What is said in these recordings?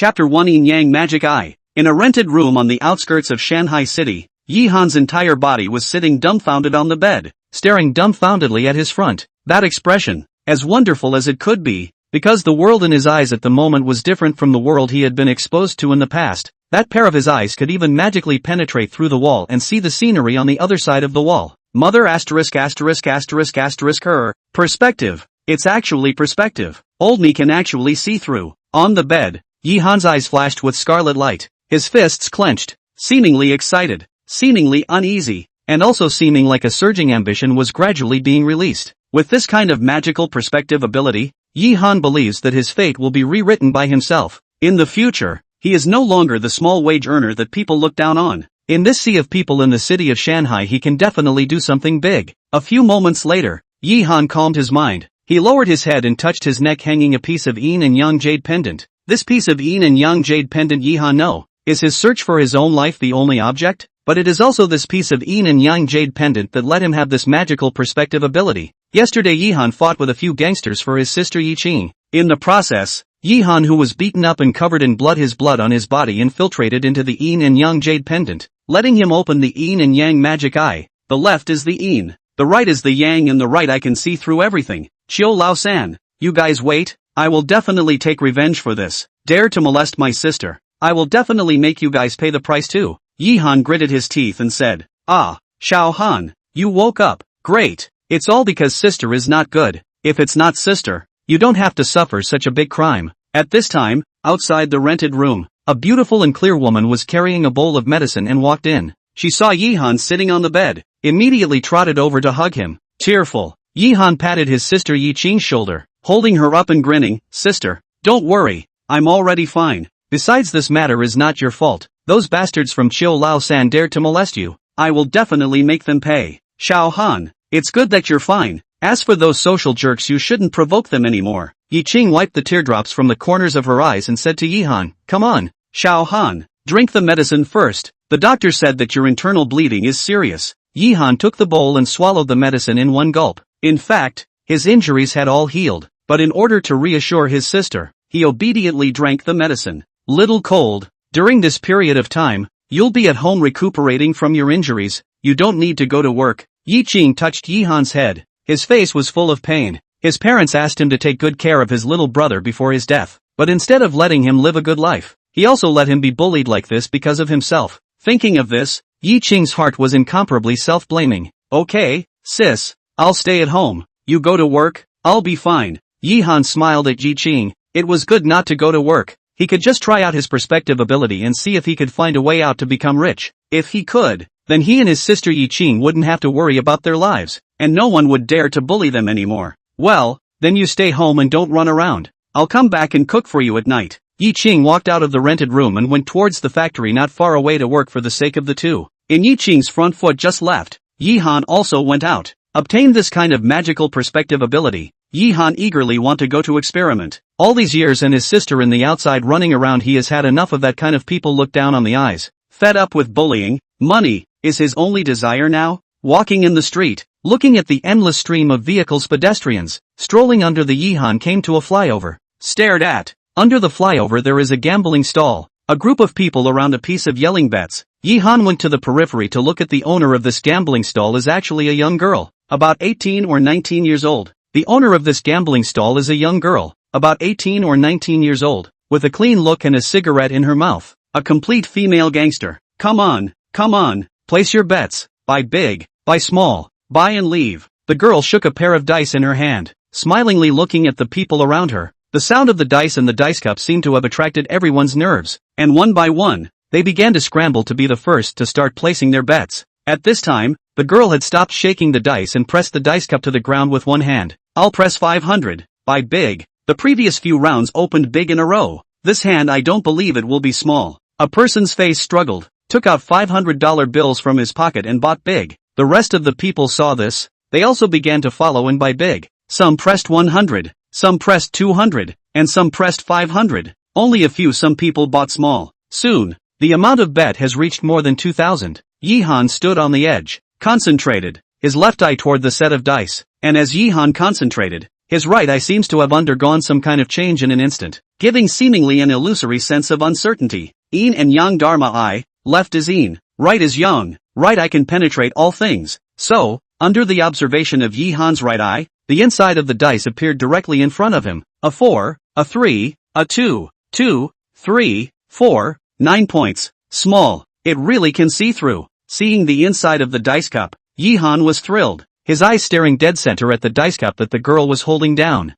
Chapter 1 Yin Yang Magic Eye. In a rented room on the outskirts of Shanghai City, Yi Han's entire body was sitting dumbfounded on the bed, staring dumbfoundedly at his front. That expression, as wonderful as it could be, because the world in his eyes at the moment was different from the world he had been exposed to in the past. That pair of his eyes could even magically penetrate through the wall and see the scenery on the other side of the wall. Mother asterisk asterisk asterisk asterisk her. Perspective. It's actually perspective. Old me can actually see through. On the bed, Yi Han's eyes flashed with scarlet light. His fists clenched, seemingly excited, seemingly uneasy, and also seeming like a surging ambition was gradually being released. With this kind of magical perspective ability, Yi Han believes that his fate will be rewritten by himself. In the future, he is no longer the small wage earner that people look down on. In this sea of people in the city of Shanghai, he can definitely do something big. A few moments later, Yi Han calmed his mind. He lowered his head and touched his neck, hanging a piece of yin and yang jade pendant. This piece of yin and yang jade pendant, Yi Han know, is his search for his own life the only object? But it is also this piece of yin and yang jade pendant that let him have this magical perspective ability. Yesterday Yi Han fought with a few gangsters for his sister Yi Qing. In the process, Yi Han, who was beaten up and covered in blood, his blood on his body infiltrated into the yin and yang jade pendant, letting him open the yin and yang magic eye. The left is the yin, the right is the yang, and the right I can see through everything. Qiu Lao San, you guys wait, I will definitely take revenge for this. Dare to molest my sister, I will definitely make you guys pay the price too. Yi Han gritted his teeth and said, Ah, Xiao Han, you woke up, great. It's all because sister is not good. If it's not sister, you don't have to suffer such a big crime. At this time, outside the rented room, a beautiful and clear woman was carrying a bowl of medicine and walked in. She saw Yi Han sitting on the bed, immediately trotted over to hug him. Tearful, Yi Han patted his sister Yi Qing's shoulder, holding her up and grinning. Sister, don't worry, I'm already fine. Besides, this matter is not your fault. Those bastards from Qiu Lao San dared to molest you. I will definitely make them pay. Xiao Han, it's good that you're fine. As for those social jerks, you shouldn't provoke them anymore. Yi Qing wiped the teardrops from the corners of her eyes and said to Yi Han, Come on, Xiao Han, drink the medicine first. The doctor said that your internal bleeding is serious. Yi Han took the bowl and swallowed the medicine in one gulp. In fact, his injuries had all healed, but in order to reassure his sister, he obediently drank the medicine. Little cold. During this period of time, you'll be at home recuperating from your injuries. You don't need to go to work. Yi Qing touched Yi Han's head. His face was full of pain. His parents asked him to take good care of his little brother before his death, but instead of letting him live a good life, he also let him be bullied like this because of himself. Thinking of this, Yi Qing's heart was incomparably self-blaming. Okay, sis, I'll stay at home. You go to work, I'll be fine. Yi Han smiled at Yi Qing. It was good not to go to work. He could just try out his perspective ability and see if he could find a way out to become rich. If he could, then he and his sister Yi Qing wouldn't have to worry about their lives, and no one would dare to bully them anymore. Well, then you stay home and don't run around. I'll come back and cook for you at night. Yi Qing walked out of the rented room and went towards the factory not far away to work for the sake of the two. In Yi Qing's front foot just left, Yi Han also went out. Obtained this kind of magical perspective ability, Yi Han eagerly want to go to experiment. All these years and his sister in the outside running around, he has had enough of that kind of people look down on the eyes. Fed up with bullying, money is his only desire now. Walking in the street, looking at the endless stream of vehicles, pedestrians, strolling under the Yi Han came to a flyover. Stared at. Under the flyover there is a gambling stall. A group of people around a piece of yelling bets. Yi Han went to the periphery to look at the owner of this gambling stall is actually a young girl, about 18 or 19 years old. The owner of this gambling stall is a young girl, about 18 or 19 years old, with a clean look and a cigarette in her mouth. A complete female gangster. Come on, place your bets. Buy big, buy small, buy and leave. The girl shook a pair of dice in her hand, smilingly looking at the people around her. The sound of the dice and the dice cup seemed to have attracted everyone's nerves, and one by one, they began to scramble to be the first to start placing their bets. At this time, the girl had stopped shaking the dice and pressed the dice cup to the ground with one hand. I'll press 500, buy big. The previous few rounds opened big in a row. This hand, I don't believe it will be small. A person's face struggled, took out $500 bills from his pocket and bought big. The rest of the people saw this. They also began to follow and buy big. Some pressed 100, some pressed 200, and some pressed 500. Only a few some people bought small. Soon, the amount of bet has reached more than 2,000. Yi Han stood on the edge, concentrated, his left eye toward the set of dice, and as Yi Han concentrated, His right eye seems to have undergone some kind of change in an instant, giving seemingly an illusory sense of uncertainty. Yin and Yang Dharma eye, left is Yin, right is Yang, right eye can penetrate all things. So, under the observation of Yi Han's right eye, the inside of the dice appeared directly in front of him. A 4, a 3, a 2, 2, 3, 4, 9 points. Small. It really can see through. Seeing the inside of the dice cup, Yi Han was thrilled, his eyes staring dead center at the dice cup that the girl was holding down.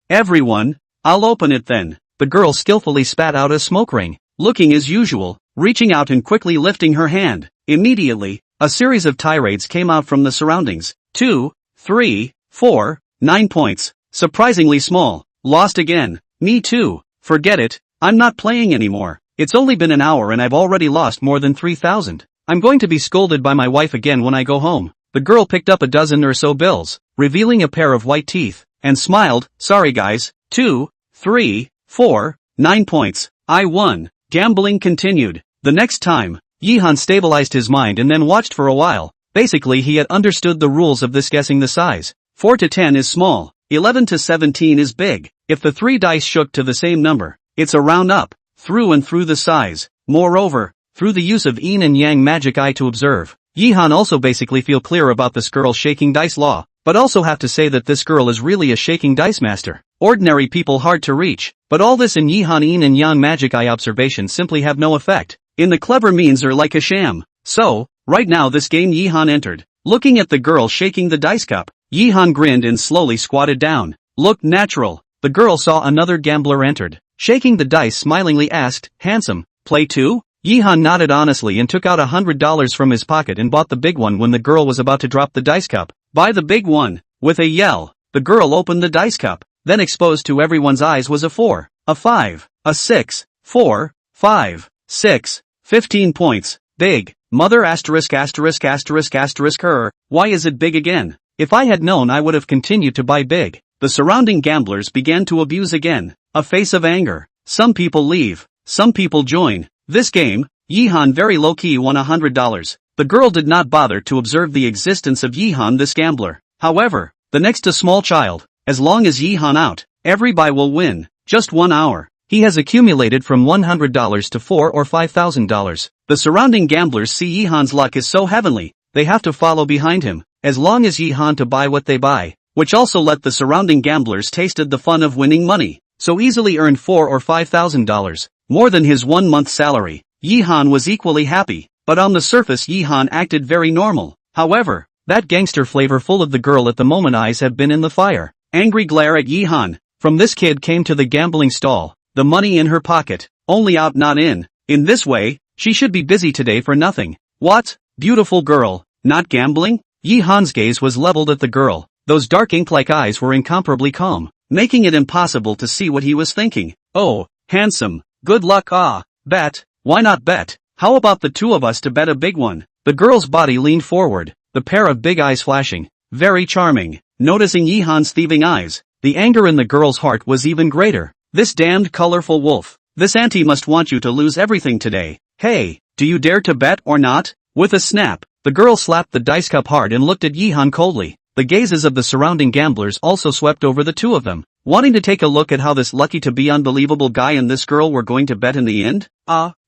Everyone, I'll open it then. The girl skillfully spat out a smoke ring, looking as usual, reaching out and quickly lifting her hand. Immediately, a series of tirades came out from the surroundings. 2, 3, 4, 9 points. Surprisingly small. Lost again. Me too. Forget it. I'm not playing anymore. It's only been an hour and I've already lost more than 3,000. I'm going to be scolded by my wife again when I go home. The girl picked up a dozen or so bills, revealing a pair of white teeth, and smiled. Sorry guys. 2, 3, 4, 9 points. I won. Gambling continued. The next time, Yi Han stabilized his mind and then watched for a while. Basically he had understood the rules of this guessing the size. 4 to 10 is small, 11 to 17 is big. If the 3 dice shook to the same number, it's a round up, through and through the size. Moreover, through the use of Yin and Yang magic eye to observe, Yi Han also basically feel clear about this girl shaking dice law, but also have to say that this girl is really a shaking dice master. Ordinary people hard to reach, but all this in Yi Han Yin and Yang magic eye observation simply have no effect. In the clever means are like a sham. So, right now this game Yi Han entered, looking at the girl shaking the dice cup. Yi Han grinned and slowly squatted down. Looked natural. The girl saw another gambler entered. Shaking the dice smilingly asked, handsome, play too? Yi Han nodded honestly and took out $100 from his pocket and bought the big one when the girl was about to drop the dice cup. Buy the big one. With a yell, the girl opened the dice cup. Then exposed to everyone's eyes was a 4, a 5, a 6, 4, 5, 6, 15 points. Big. Mother asterisk asterisk asterisk asterisk her. Why is it big again? If I had known I would have continued to buy big. The surrounding gamblers began to abuse again. A face of anger. Some people leave. Some people join. This game, Yi Han very low-key won $100. The girl did not bother to observe the existence of Yi Han this gambler. However, the next to small child, as long as Yi Han out, every buy will win. Just 1 hour. He has accumulated from $100 to $4,000 or $5,000. The surrounding gamblers see Yi Han's luck is so heavenly, they have to follow behind him, as long as Yi Han to buy what they buy, which also let the surrounding gamblers tasted the fun of winning money, so easily earned $4,000 or $5,000, more than his 1 month salary. Yi Han was equally happy, but on the surface Yi Han acted very normal. However, that gangster flavor full of the girl at the moment eyes have been in the fire. Angry glare at Yi Han. From this kid came to the gambling stall, the money in her pocket, only out not in. In this way, she should be busy today for nothing. What? Beautiful girl, not gambling? Yi Han's gaze was leveled at the girl. Those dark ink-like eyes were incomparably calm, making it impossible to see what he was thinking. Oh, handsome, good luck. Bet. Why not bet? How about the two of us to bet a big one? The girl's body leaned forward, the pair of big eyes flashing. Very charming. Noticing Yi Han's thieving eyes, the anger in the girl's heart was even greater. This damned colorful wolf. This auntie must want you to lose everything today. Hey, do you dare to bet or not? With a snap, the girl slapped the dice cup hard and looked at Yi Han coldly. The gazes of the surrounding gamblers also swept over the two of them, wanting to take a look at how this lucky-to-be unbelievable guy and this girl were going to bet in the end.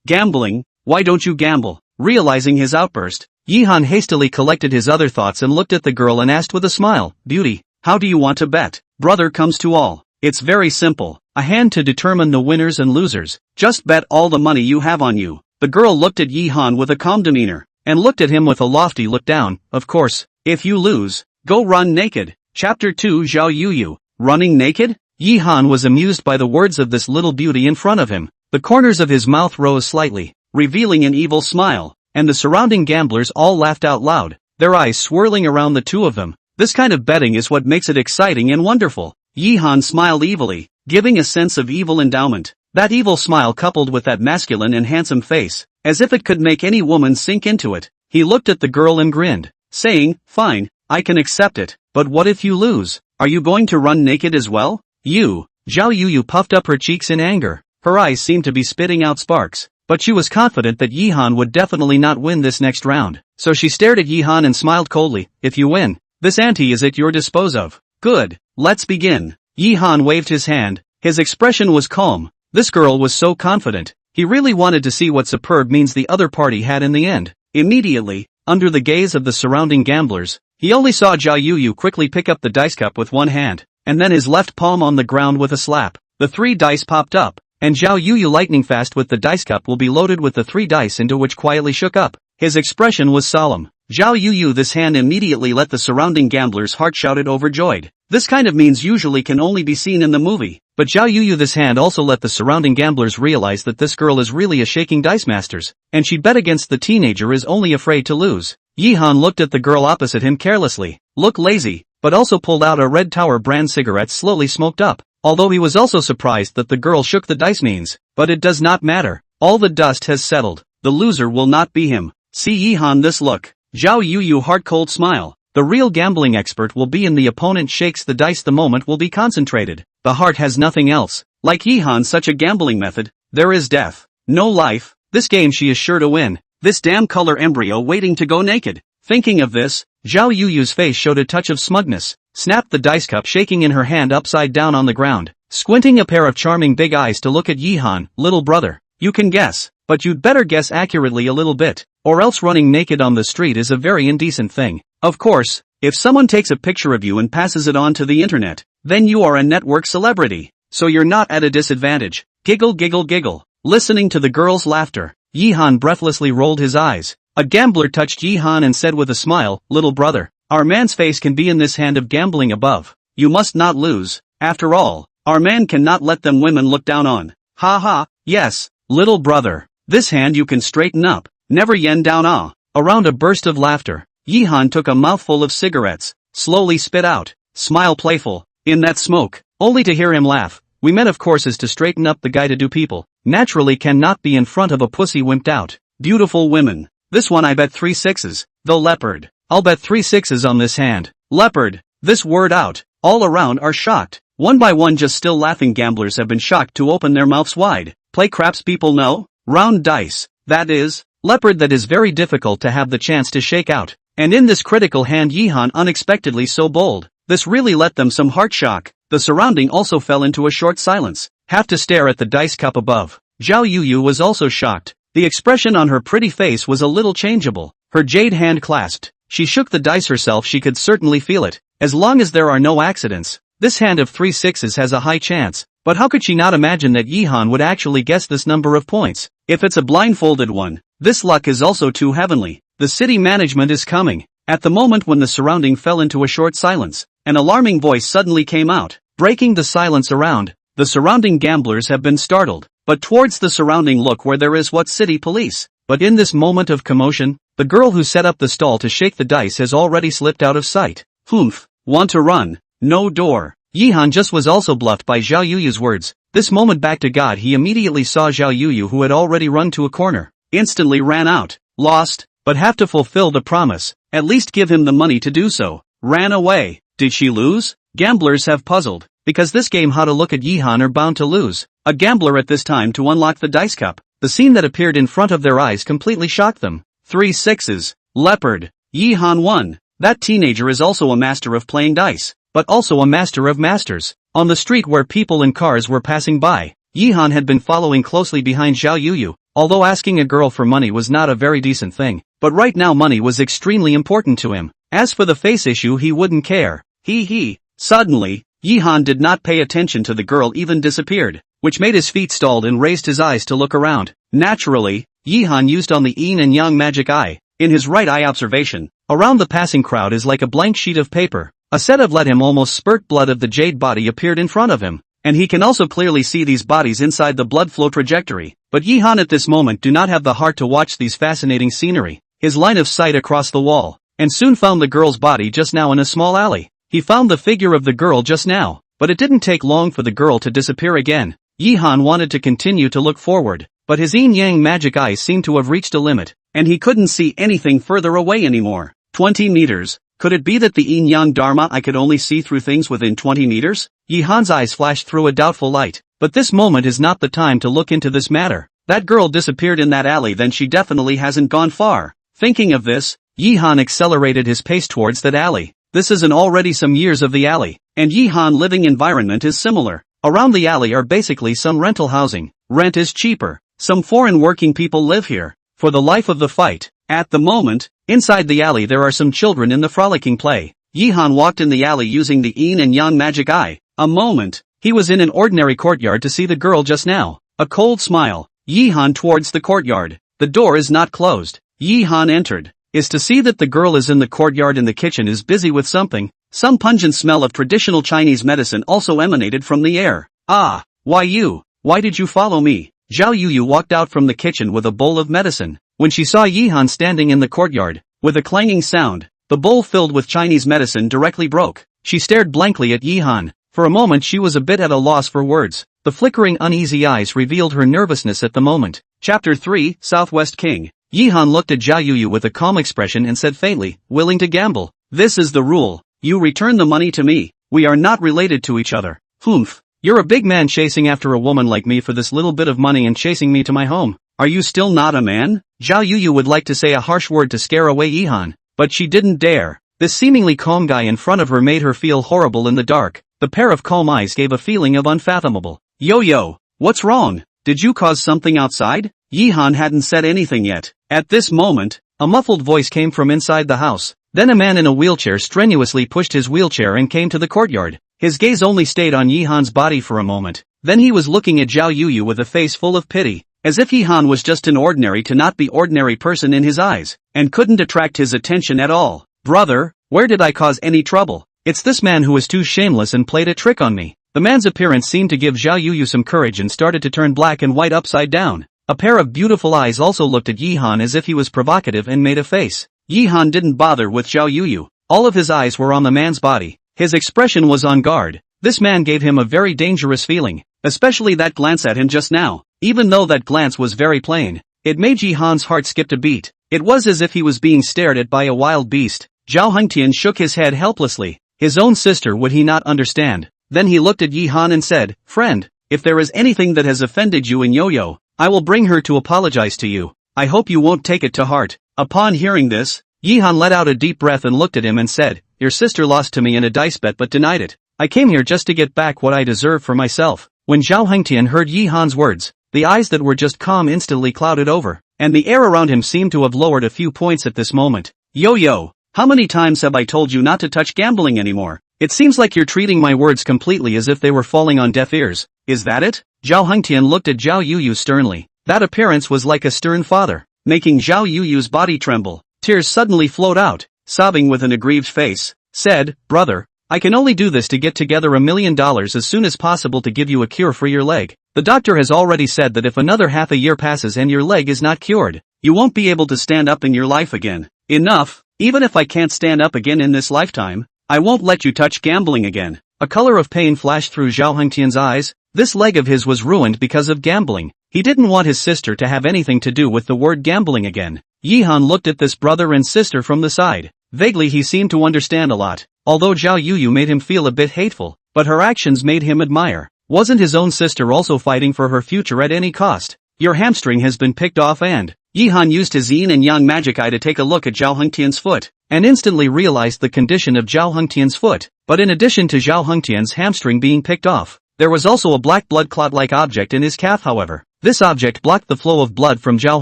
Gambling? Why don't you gamble? Realizing his outburst, Yi Han hastily collected his other thoughts and looked at the girl and asked with a smile, Beauty, how do you want to bet? Brother comes to all. It's very simple. A hand to determine the winners and losers. Just bet all the money you have on you. The girl looked at Yi Han with a calm demeanor, and looked at him with a lofty look down. Of course, if you lose, go run naked. Chapter 2 Zhao Yuyu. Running naked? Yi Han was amused by the words of this little beauty in front of him. The corners of his mouth rose slightly, revealing an evil smile, and the surrounding gamblers all laughed out loud, their eyes swirling around the two of them. This kind of betting is what makes it exciting and wonderful. Yi Han smiled evilly, giving a sense of evil endowment. That evil smile coupled with that masculine and handsome face, as if it could make any woman sink into it. He looked at the girl and grinned, saying, Fine, I can accept it, but what if you lose? Are you going to run naked as well? You. Zhao Yuyu puffed up her cheeks in anger. Her eyes seemed to be spitting out sparks, but she was confident that Yi Han would definitely not win this next round. So she stared at Yi Han and smiled coldly. If you win, this auntie is at your disposal of. Good. let's begin. Yi-han waved his hand, his expression was calm. This girl was so confident, he really wanted to see what superb means the other party had in the end. Immediately, under the gaze of the surrounding gamblers, he only saw Zhao Yuyu quickly pick up the dice cup with one hand, and then his left palm on the ground with a slap. The 3 dice popped up, and Zhao Yuyu lightning fast with the dice cup will be loaded with the 3 dice into which quietly shook up. His expression was solemn. Zhao Yuyu this hand immediately let the surrounding gamblers' heart shouted overjoyed. This kind of means usually can only be seen in the movie, but Zhao Yuyu this hand also let the surrounding gamblers realize that this girl is really a shaking dice masters, and she bet against the teenager is only afraid to lose. Yi-han looked at the girl opposite him carelessly, looked lazy, but also pulled out a Red Tower brand cigarette slowly smoked up, although he was also surprised that the girl shook the dice means, but it does not matter, all the dust has settled, the loser will not be him. See Yi-han this look. Zhao Yuyu heart-cold smile. The real gambling expert will be in the opponent shakes the dice the moment will be concentrated. The heart has nothing else. Like Yi-han such a gambling method, there is death. No life. This game she is sure to win. This damn color embryo waiting to go naked. Thinking of this, Zhao Yuyu's face showed a touch of smugness. Snapped the dice cup shaking in her hand upside down on the ground. Squinting a pair of charming big eyes to look at Yi-han, little brother. You can guess, but you'd better guess accurately a little bit, or else running naked on the street is a very indecent thing. Of course, if someone takes a picture of you and passes it on to the internet, then you are a network celebrity, so you're not at a disadvantage. Giggle giggle giggle. Listening to the girl's laughter, Yi-han breathlessly rolled his eyes. A gambler touched Yi-han and said with a smile, little brother, our man's face can be in this hand of gambling above. You must not lose. After all, our man cannot let them women look down on. Ha ha, yes, little brother. This hand you can straighten up. Never yen down ah. Around a burst of laughter, Yi-han took a mouthful of cigarettes, slowly spit out, smile playful, in that smoke, only to hear him laugh. We meant of course is to straighten up the guy to do people. Naturally cannot be in front of a pussy wimped out. Beautiful women. This one I bet 3 sixes. The leopard. I'll bet 3 sixes on this hand. Leopard. This word out. All around are shocked. One by one just still laughing gamblers have been shocked to open their mouths wide. Play craps people know? Round dice. That is, leopard that is very difficult to have the chance to shake out. And in this critical hand Yi-han unexpectedly so bold. This really let them some heart shock. The surrounding also fell into a short silence. Have to stare at the dice cup above. Zhao Yuyu was also shocked. The expression on her pretty face was a little changeable. Her jade hand clasped. She shook the dice herself she could certainly feel it. As long as there are no accidents, this hand of 3 sixes has a high chance. But how could she not imagine that Yi-han would actually guess this number of points? If it's a blindfolded one, this luck is also too heavenly. The city management is coming. At the moment when the surrounding fell into a short silence, an alarming voice suddenly came out, breaking the silence around. The surrounding gamblers have been startled, but towards the surrounding look where there is what city police. But in this moment of commotion, the girl who set up the stall to shake the dice has already slipped out of sight. Humph, want to run? No door. Yi-han just was also bluffed by Zhao Yuyu's words. This moment back to God he immediately saw Zhao Yuyu who had already run to a corner. Instantly ran out. Lost, but have to fulfill the promise. At least give him the money to do so. Ran away. Did she lose? Gamblers have puzzled. Because this game how to look at Yi-han are bound to lose. A gambler at this time to unlock the dice cup. The scene that appeared in front of their eyes completely shocked them. 3 sixes. Leopard. Yi-han won. That teenager is also a master of playing dice, but also a master of masters. On the street where people and cars were passing by, Yi-han had been following closely behind Zhao Yuyu, although asking a girl for money was not a very decent thing, but right now money was extremely important to him. As for the face issue he wouldn't care. He. Suddenly, Yi-han did not pay attention to the girl even disappeared, which made his feet stalled and raised his eyes to look around. Naturally, Yi-han used on the yin and yang magic eye. In his right eye observation, around the passing crowd is like a blank sheet of paper. A set of let him almost spurt blood of the jade body appeared in front of him, and he can also clearly see these bodies inside the blood flow trajectory. But Yi-han at this moment do not have the heart to watch these fascinating scenery. His line of sight across the wall, and soon found the girl's body just now in a small alley. He found the figure of the girl just now, but it didn't take long for the girl to disappear again. Yi-han wanted to continue to look forward, but his yin-yang magic eyes seemed to have reached a limit, and he couldn't see anything further away anymore. 20 meters. Could it be that the yin-yang dharma I could only see through things within 20 meters? Yi-han's eyes flashed through a doubtful light. But this moment is not the time to look into this matter. That girl disappeared in that alley, then she definitely hasn't gone far. Thinking of this, Yi-han accelerated his pace towards that alley. this isn't already some years of the alley, and Yihan living environment is similar. Around the alley are basically some rental housing, rent is cheaper, some foreign working people live here, for the life of the fight. At the moment, inside the alley there are some children in the frolicking play. Yihan walked in the alley using the yin and yang magic eye. A moment, he was in an ordinary courtyard to see the girl just now. A cold smile. Yihan towards the courtyard. The door is not closed. Yihan entered. Is to see that the girl is in the courtyard and the kitchen is busy with something. Some pungent smell of traditional Chinese medicine also emanated from the air. Ah, why did you follow me? Zhao Yuyu walked out from the kitchen with a bowl of medicine. When she saw Yihan standing in the courtyard, with a clanging sound, the bowl filled with Chinese medicine directly broke. She stared blankly at Yihan. For a moment she was a bit at a loss for words. The flickering uneasy eyes revealed her nervousness at the moment. Chapter 3, Southwest King. Yihan looked at Zhao Yuyu with a calm expression and said faintly, willing to gamble. This is the rule. You return the money to me. We are not related to each other. Humph. You're a big man chasing after a woman like me for this little bit of money and chasing me to my home. Are you still not a man? Zhao Yuyu would like to say a harsh word to scare away Yihan, but she didn't dare. This seemingly calm guy in front of her made her feel horrible in the dark. The pair of calm eyes gave a feeling of unfathomable. Yo, what's wrong? Did you cause something outside? Yihan hadn't said anything yet. At this moment, a muffled voice came from inside the house. Then a man in a wheelchair strenuously pushed his wheelchair and came to the courtyard. His gaze only stayed on Yihan's body for a moment. Then he was looking at Zhao Yuyu with a face full of pity, as if Yihan was just an ordinary to not be ordinary person in his eyes, and couldn't attract his attention at all. Brother, where did I cause any trouble? It's this man who was too shameless and played a trick on me. The man's appearance seemed to give Zhao Yuyu some courage and started to turn black and white upside down. A pair of beautiful eyes also looked at Yihan as if he was provocative and made a face. Yihan didn't bother with Zhao Yuyu. All of his eyes were on the man's body. His expression was on guard. This man gave him a very dangerous feeling, especially that glance at him just now. Even though that glance was very plain, it made Yihan's heart skip a beat. It was as if he was being stared at by a wild beast. Zhao Hengtian shook his head helplessly. His own sister would he not understand? Then he looked at Yihan and said, friend, if there is anything that has offended you in Yo-Yo, I will bring her to apologize to you. I hope you won't take it to heart. Upon hearing this, Yihan let out a deep breath and looked at him and said, your sister lost to me in a dice bet but denied it. I came here just to get back what I deserve for myself. When Zhao Hengtian heard Yihan's words, the eyes that were just calm instantly clouded over, and the air around him seemed to have lowered a few points at this moment. Yo, how many times have I told you not to touch gambling anymore? It seems like you're treating my words completely as if they were falling on deaf ears. Is that it? Zhao Hengtian looked at Zhao Yuyu sternly. That appearance was like a stern father, making Zhao Yuyu's body tremble. Tears suddenly flowed out. Sobbing with an aggrieved face, said, brother, I can only do this to get together $1 million as soon as possible to give you a cure for your leg. The doctor has already said that if another half a year passes and your leg is not cured, you won't be able to stand up in your life again. Enough, even if I can't stand up again in this lifetime, I won't let you touch gambling again. A color of pain flashed through Zhao Hengtian's eyes. This leg of his was ruined because of gambling. He didn't want his sister to have anything to do with the word gambling again. Yihan looked at this brother and sister from the side. Vaguely he seemed to understand a lot, although Zhao Yuyu made him feel a bit hateful, but her actions made him admire. Wasn't his own sister also fighting for her future at any cost? Your hamstring has been picked off and... Yihan used his yin and yang magic eye to take a look at Zhao Hengtian's foot, and instantly realized the condition of Zhao Hengtian's foot. But in addition to Zhao Hengtian's hamstring being picked off, there was also a black blood clot-like object in his calf however. This object blocked the flow of blood from Zhao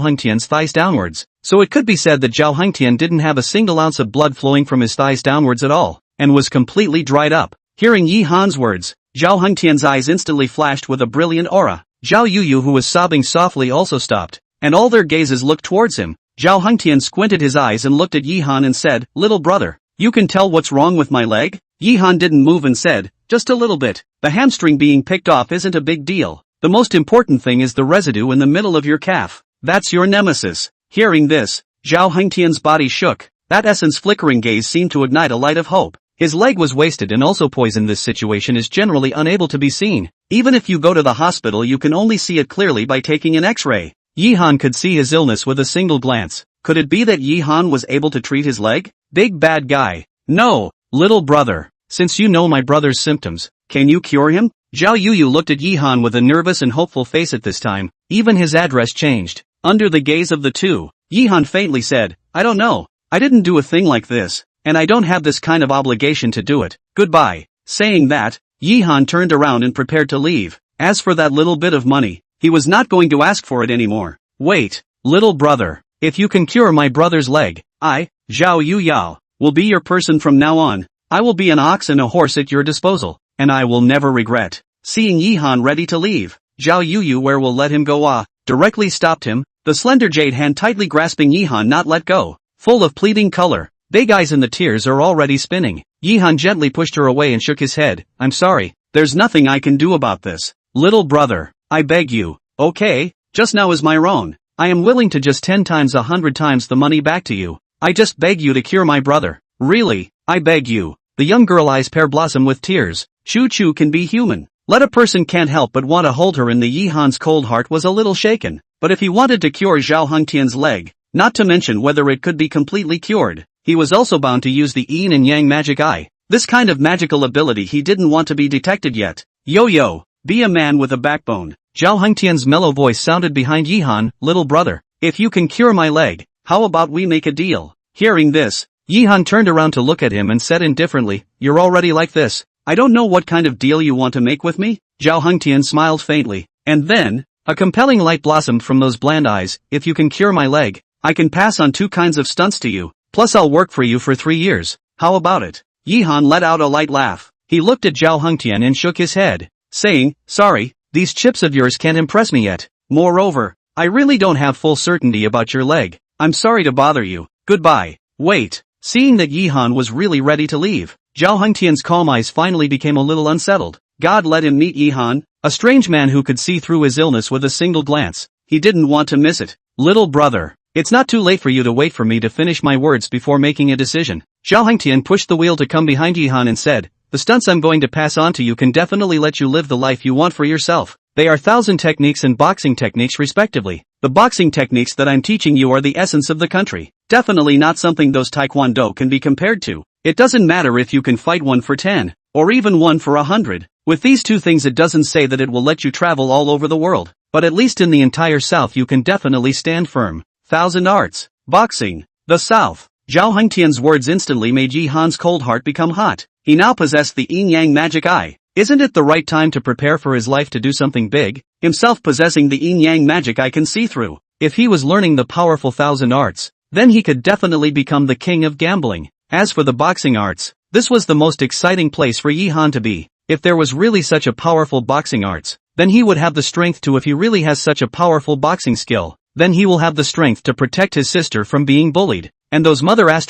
Hengtian's thighs downwards, so it could be said that Zhao Hengtian didn't have a single ounce of blood flowing from his thighs downwards at all, and was completely dried up. Hearing Yihan's words, Zhao Hengtian's eyes instantly flashed with a brilliant aura. Zhao Yuyu who was sobbing softly also stopped, and all their gazes looked towards him. Zhao Hengtian squinted his eyes and looked at Yihan and said, little brother, you can tell what's wrong with my leg? Yihan didn't move and said, just a little bit. The hamstring being picked off isn't a big deal. The most important thing is the residue in the middle of your calf. That's your nemesis. Hearing this, Zhao Hengtian's body shook. That essence flickering gaze seemed to ignite a light of hope. His leg was wasted and also poisoned. This situation is generally unable to be seen. Even if you go to the hospital you can only see it clearly by taking an X-ray. Yihan could see his illness with a single glance. Could it be that Yihan was able to treat his leg? Big bad guy. No, little brother. Since you know my brother's symptoms, can you cure him? Zhao Yuyu looked at Yihan with a nervous and hopeful face at this time. Even his address changed. Under the gaze of the two, Yihan faintly said, I don't know. I didn't do a thing like this. and I don't have this kind of obligation to do it. Goodbye. Saying that, Yihan turned around and prepared to leave. As for that little bit of money, he was not going to ask for it anymore. Wait, little brother. If you can cure my brother's leg, I, Zhao Yu Yao, will be your person from now on. I will be an ox and a horse at your disposal, and I will never regret. Seeing Yihan ready to leave, Zhao Yu will let him go directly stopped him, the slender jade hand tightly grasping Yihan not let go. Full of pleading color, big eyes and the tears are already spinning. Yihan gently pushed her away and shook his head. I'm sorry, there's nothing I can do about this. Little brother, I beg you. Okay, just now is my own. I am willing to just 10 times 100 times the money back to you. I just beg you to cure my brother. Really, I beg you. The young girl eyes pair blossom with tears. Chu can be human. Let a person can't help but want to hold her in. The Yihan's cold heart was a little shaken. But if he wanted to cure Zhao Hengtian's leg, not to mention whether it could be completely cured, he was also bound to use the yin and yang magic eye. This kind of magical ability he didn't want to be detected yet. Yo, be a man with a backbone. Zhao Hengtian's mellow voice sounded behind Yihan. Little brother, if you can cure my leg, how about we make a deal? Hearing this, Yihan turned around to look at him and said indifferently, you're already like this. I don't know what kind of deal you want to make with me? Zhao Hengtian smiled faintly, and then, a compelling light blossomed from those bland eyes. If you can cure my leg, I can pass on 2 kinds of stunts to you, plus I'll work for you for 3 years. How about it? Yihan let out a light laugh. He looked at Zhao Hengtian and shook his head, saying, sorry, these chips of yours can't impress me yet. Moreover, I really don't have full certainty about your leg. I'm sorry to bother you. Goodbye. Wait. Seeing that Yihan was really ready to leave, Zhao Hengtian's calm eyes finally became a little unsettled. God let him meet Yihan, a strange man who could see through his illness with a single glance. He didn't want to miss it. Little brother, it's not too late for you to wait for me to finish my words before making a decision. Zhao Hengtian pushed the wheel to come behind Yihan and said, the stunts I'm going to pass on to you can definitely let you live the life you want for yourself. They are 1,000 techniques and boxing techniques respectively. The boxing techniques that I'm teaching you are the essence of the country. Definitely not something those taekwondo can be compared to. It doesn't matter if you can fight 1 for 10, or even 1 for 100. With these 2 things it doesn't say that it will let you travel all over the world, but at least in the entire South you can definitely stand firm. 1,000 arts. Boxing. The South. Zhao Hengtian's words instantly made Yihan's cold heart become hot. He now possessed the yin-yang magic eye. Isn't it the right time to prepare for his life to do something big? Himself possessing the yin-yang magic eye can see through. If he was learning the powerful 1,000 arts, then he could definitely become the king of gambling. As for the boxing arts, this was the most exciting place for Yihan to be. If there was really such a powerful boxing arts, then he would have the strength to. If he really has such a powerful boxing skill, then he will have the strength to protect his sister from being bullied. And those mother ***** heirs of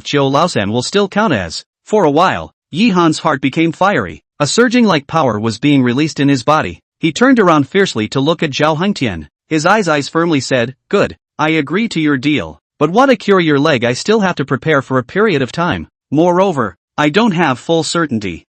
Qiu Laosan will still count as. For a while, Yihan's heart became fiery. A surging like power was being released in his body. He turned around fiercely to look at Zhao Hengtian. His eyes firmly said, good, I agree to your deal. But what to cure your leg I still have to prepare for a period of time. Moreover, I don't have full certainty.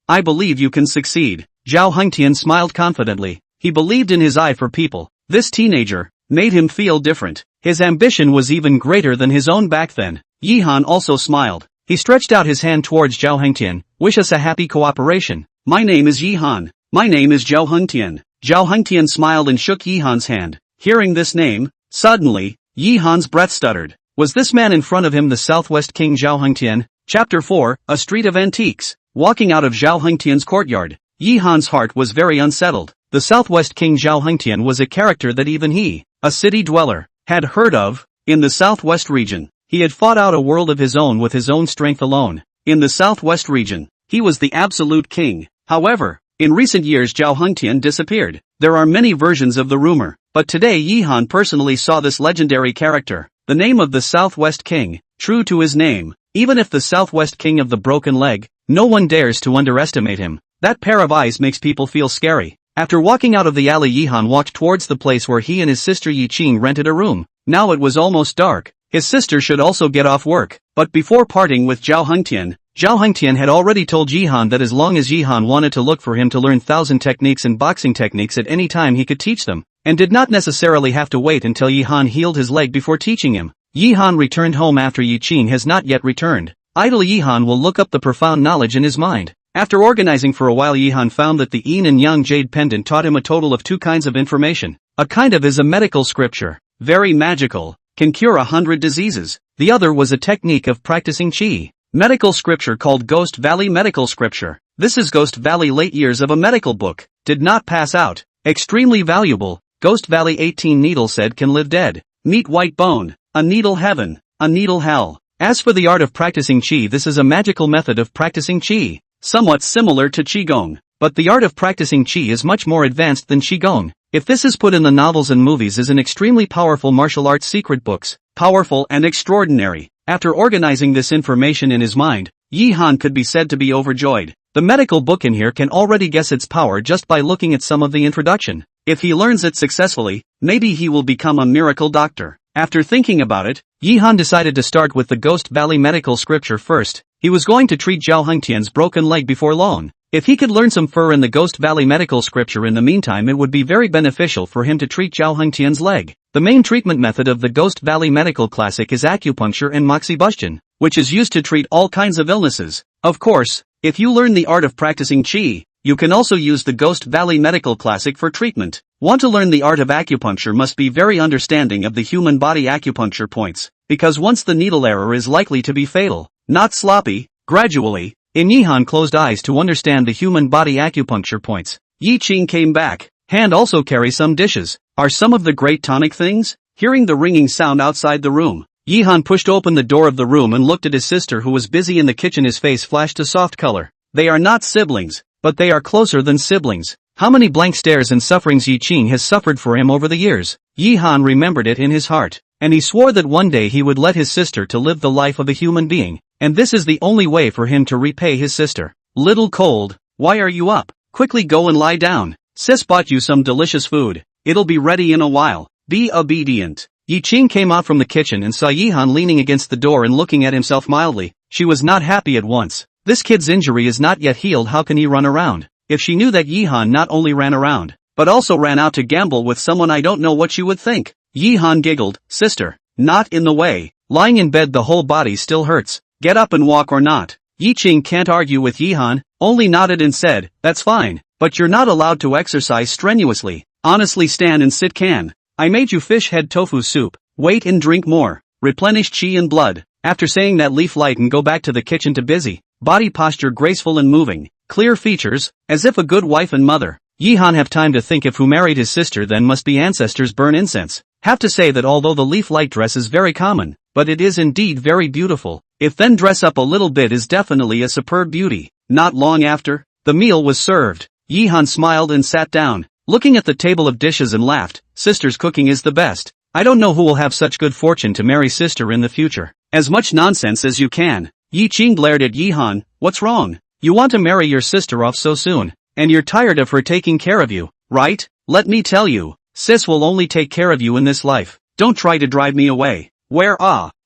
I believe you can succeed. Zhao Hengtian smiled confidently. He believed in his eye for people. This teenager made him feel different. His ambition was even greater than his own back then. Yihan also smiled. He stretched out his hand towards Zhao Hengtian. Wish us a happy cooperation. My name is Yihan. My name is Zhao Hengtian. Zhao Hengtian smiled and shook Yihan's hand. Hearing this name, suddenly, Yihan's breath stuttered. Was this man in front of him the Southwest King Zhao Hengtian? Chapter 4, A Street of Antiques. Walking out of Zhao Hengtian's courtyard, Yihan's heart was very unsettled. The Southwest King Zhao Hengtian was a character that even he, a city dweller, had heard of. In the Southwest region, he had fought out a world of his own with his own strength alone. In the Southwest region, he was the absolute king. However, in recent years Zhao Hengtian disappeared. There are many versions of the rumor, but today Yihan personally saw this legendary character. The name of the Southwest King, true to his name, even if the Southwest King of the broken leg, no one dares to underestimate him. That pair of eyes makes people feel scary. After walking out of the alley, Yihan walked towards the place where he and his sister Yiqing rented a room. Now it was almost dark. His sister should also get off work. But before parting with Zhao Hengtian had already told Yihan that as long as Yihan wanted to look for him to learn 1,000 techniques and boxing techniques at any time he could teach them, and did not necessarily have to wait until Yihan healed his leg before teaching him. Yihan returned home after Yiqing has not yet returned. Idle Yihan will look up the profound knowledge in his mind. After organizing for a while, Yihan found that the yin and yang jade pendant taught him a total of 2 kinds of information. A kind of is a medical scripture, very magical, can cure 100 diseases. The other was a technique of practicing qi. Medical scripture called Ghost Valley Medical Scripture. This is Ghost Valley late years of a medical book. Did not pass out. Extremely valuable. Ghost Valley 18 needle said can live dead. Meet white bone. A needle heaven. A needle hell. As for the art of practicing qi, this is a magical method of practicing qi. Somewhat similar to qigong. But the art of practicing qi is much more advanced than qigong. If this is put in the novels and movies is an extremely powerful martial arts secret books. Powerful and extraordinary. After organizing this information in his mind, Yi Han could be said to be overjoyed. The medical book in here can already guess its power just by looking at some of the introduction. If he learns it successfully, maybe he will become a miracle doctor. After thinking about it, Yi Han decided to start with the Ghost Valley Medical Scripture first. He was going to treat Zhao Hengtian's broken leg before long. If he could learn some fur in the Ghost Valley Medical Scripture in the meantime, it would be very beneficial for him to treat Zhao Hengtian's leg. The main treatment method of the Ghost Valley Medical Classic is acupuncture and moxibustion, which is used to treat all kinds of illnesses. Of course, if you learn the art of practicing qi, you can also use the Ghost Valley Medical Classic for treatment. Want to learn the art of acupuncture must be very understanding of the human body acupuncture points, because once the needle error is likely to be fatal. Not sloppy, gradually. In Yi Han closed eyes to understand the human body acupuncture points. Yi Qing came back. Hand also carry some dishes. Are some of the great tonic things? Hearing the ringing sound outside the room, Yi Han pushed open the door of the room and looked at his sister who was busy in the kitchen. His face flashed a soft color. They are not siblings, but they are closer than siblings. How many blank stares and sufferings Yi Qing has suffered for him over the years. Yi Han remembered it in his heart, and he swore that one day he would let his sister to live the life of a human being, and this is the only way for him to repay his sister. Little cold, why are you up? Quickly go and lie down. Sis bought you some delicious food. It'll be ready in a while. Be obedient. Yi Qing came out from the kitchen and saw Yi Han leaning against the door and looking at himself mildly. She was not happy at once. This kid's injury is not yet healed. How can he run around? If she knew that Yi Han not only ran around, but also ran out to gamble with someone, I don't know what she would think. Yi Han giggled. Sister, not in the way. Lying in bed the whole body still hurts. Get up and walk or not. Yi Qing can't argue with Yi Han, only nodded and said, that's fine, but you're not allowed to exercise strenuously. Honestly, stand and sit can. I made you fish head tofu soup. Wait and drink more. Replenish qi and blood. After saying that, leave light and go back to the kitchen to busy. Body posture graceful and moving. Clear features, as if a good wife and mother. Yi Han have time to think if who married his sister, then must be ancestors burn incense. Have to say that although the leaf light dress is very common, but it is indeed very beautiful. If then dress up a little bit is definitely a superb beauty. Not long after, the meal was served. Yi Han smiled and sat down, looking at the table of dishes and laughed. Sister's cooking is the best. I don't know who will have such good fortune to marry sister in the future. As much nonsense as you can. Yi Qing glared at Yi Han. What's wrong? You want to marry your sister off so soon, and you're tired of her taking care of you, right? Let me tell you, sis will only take care of you in this life. Don't try to drive me away. Where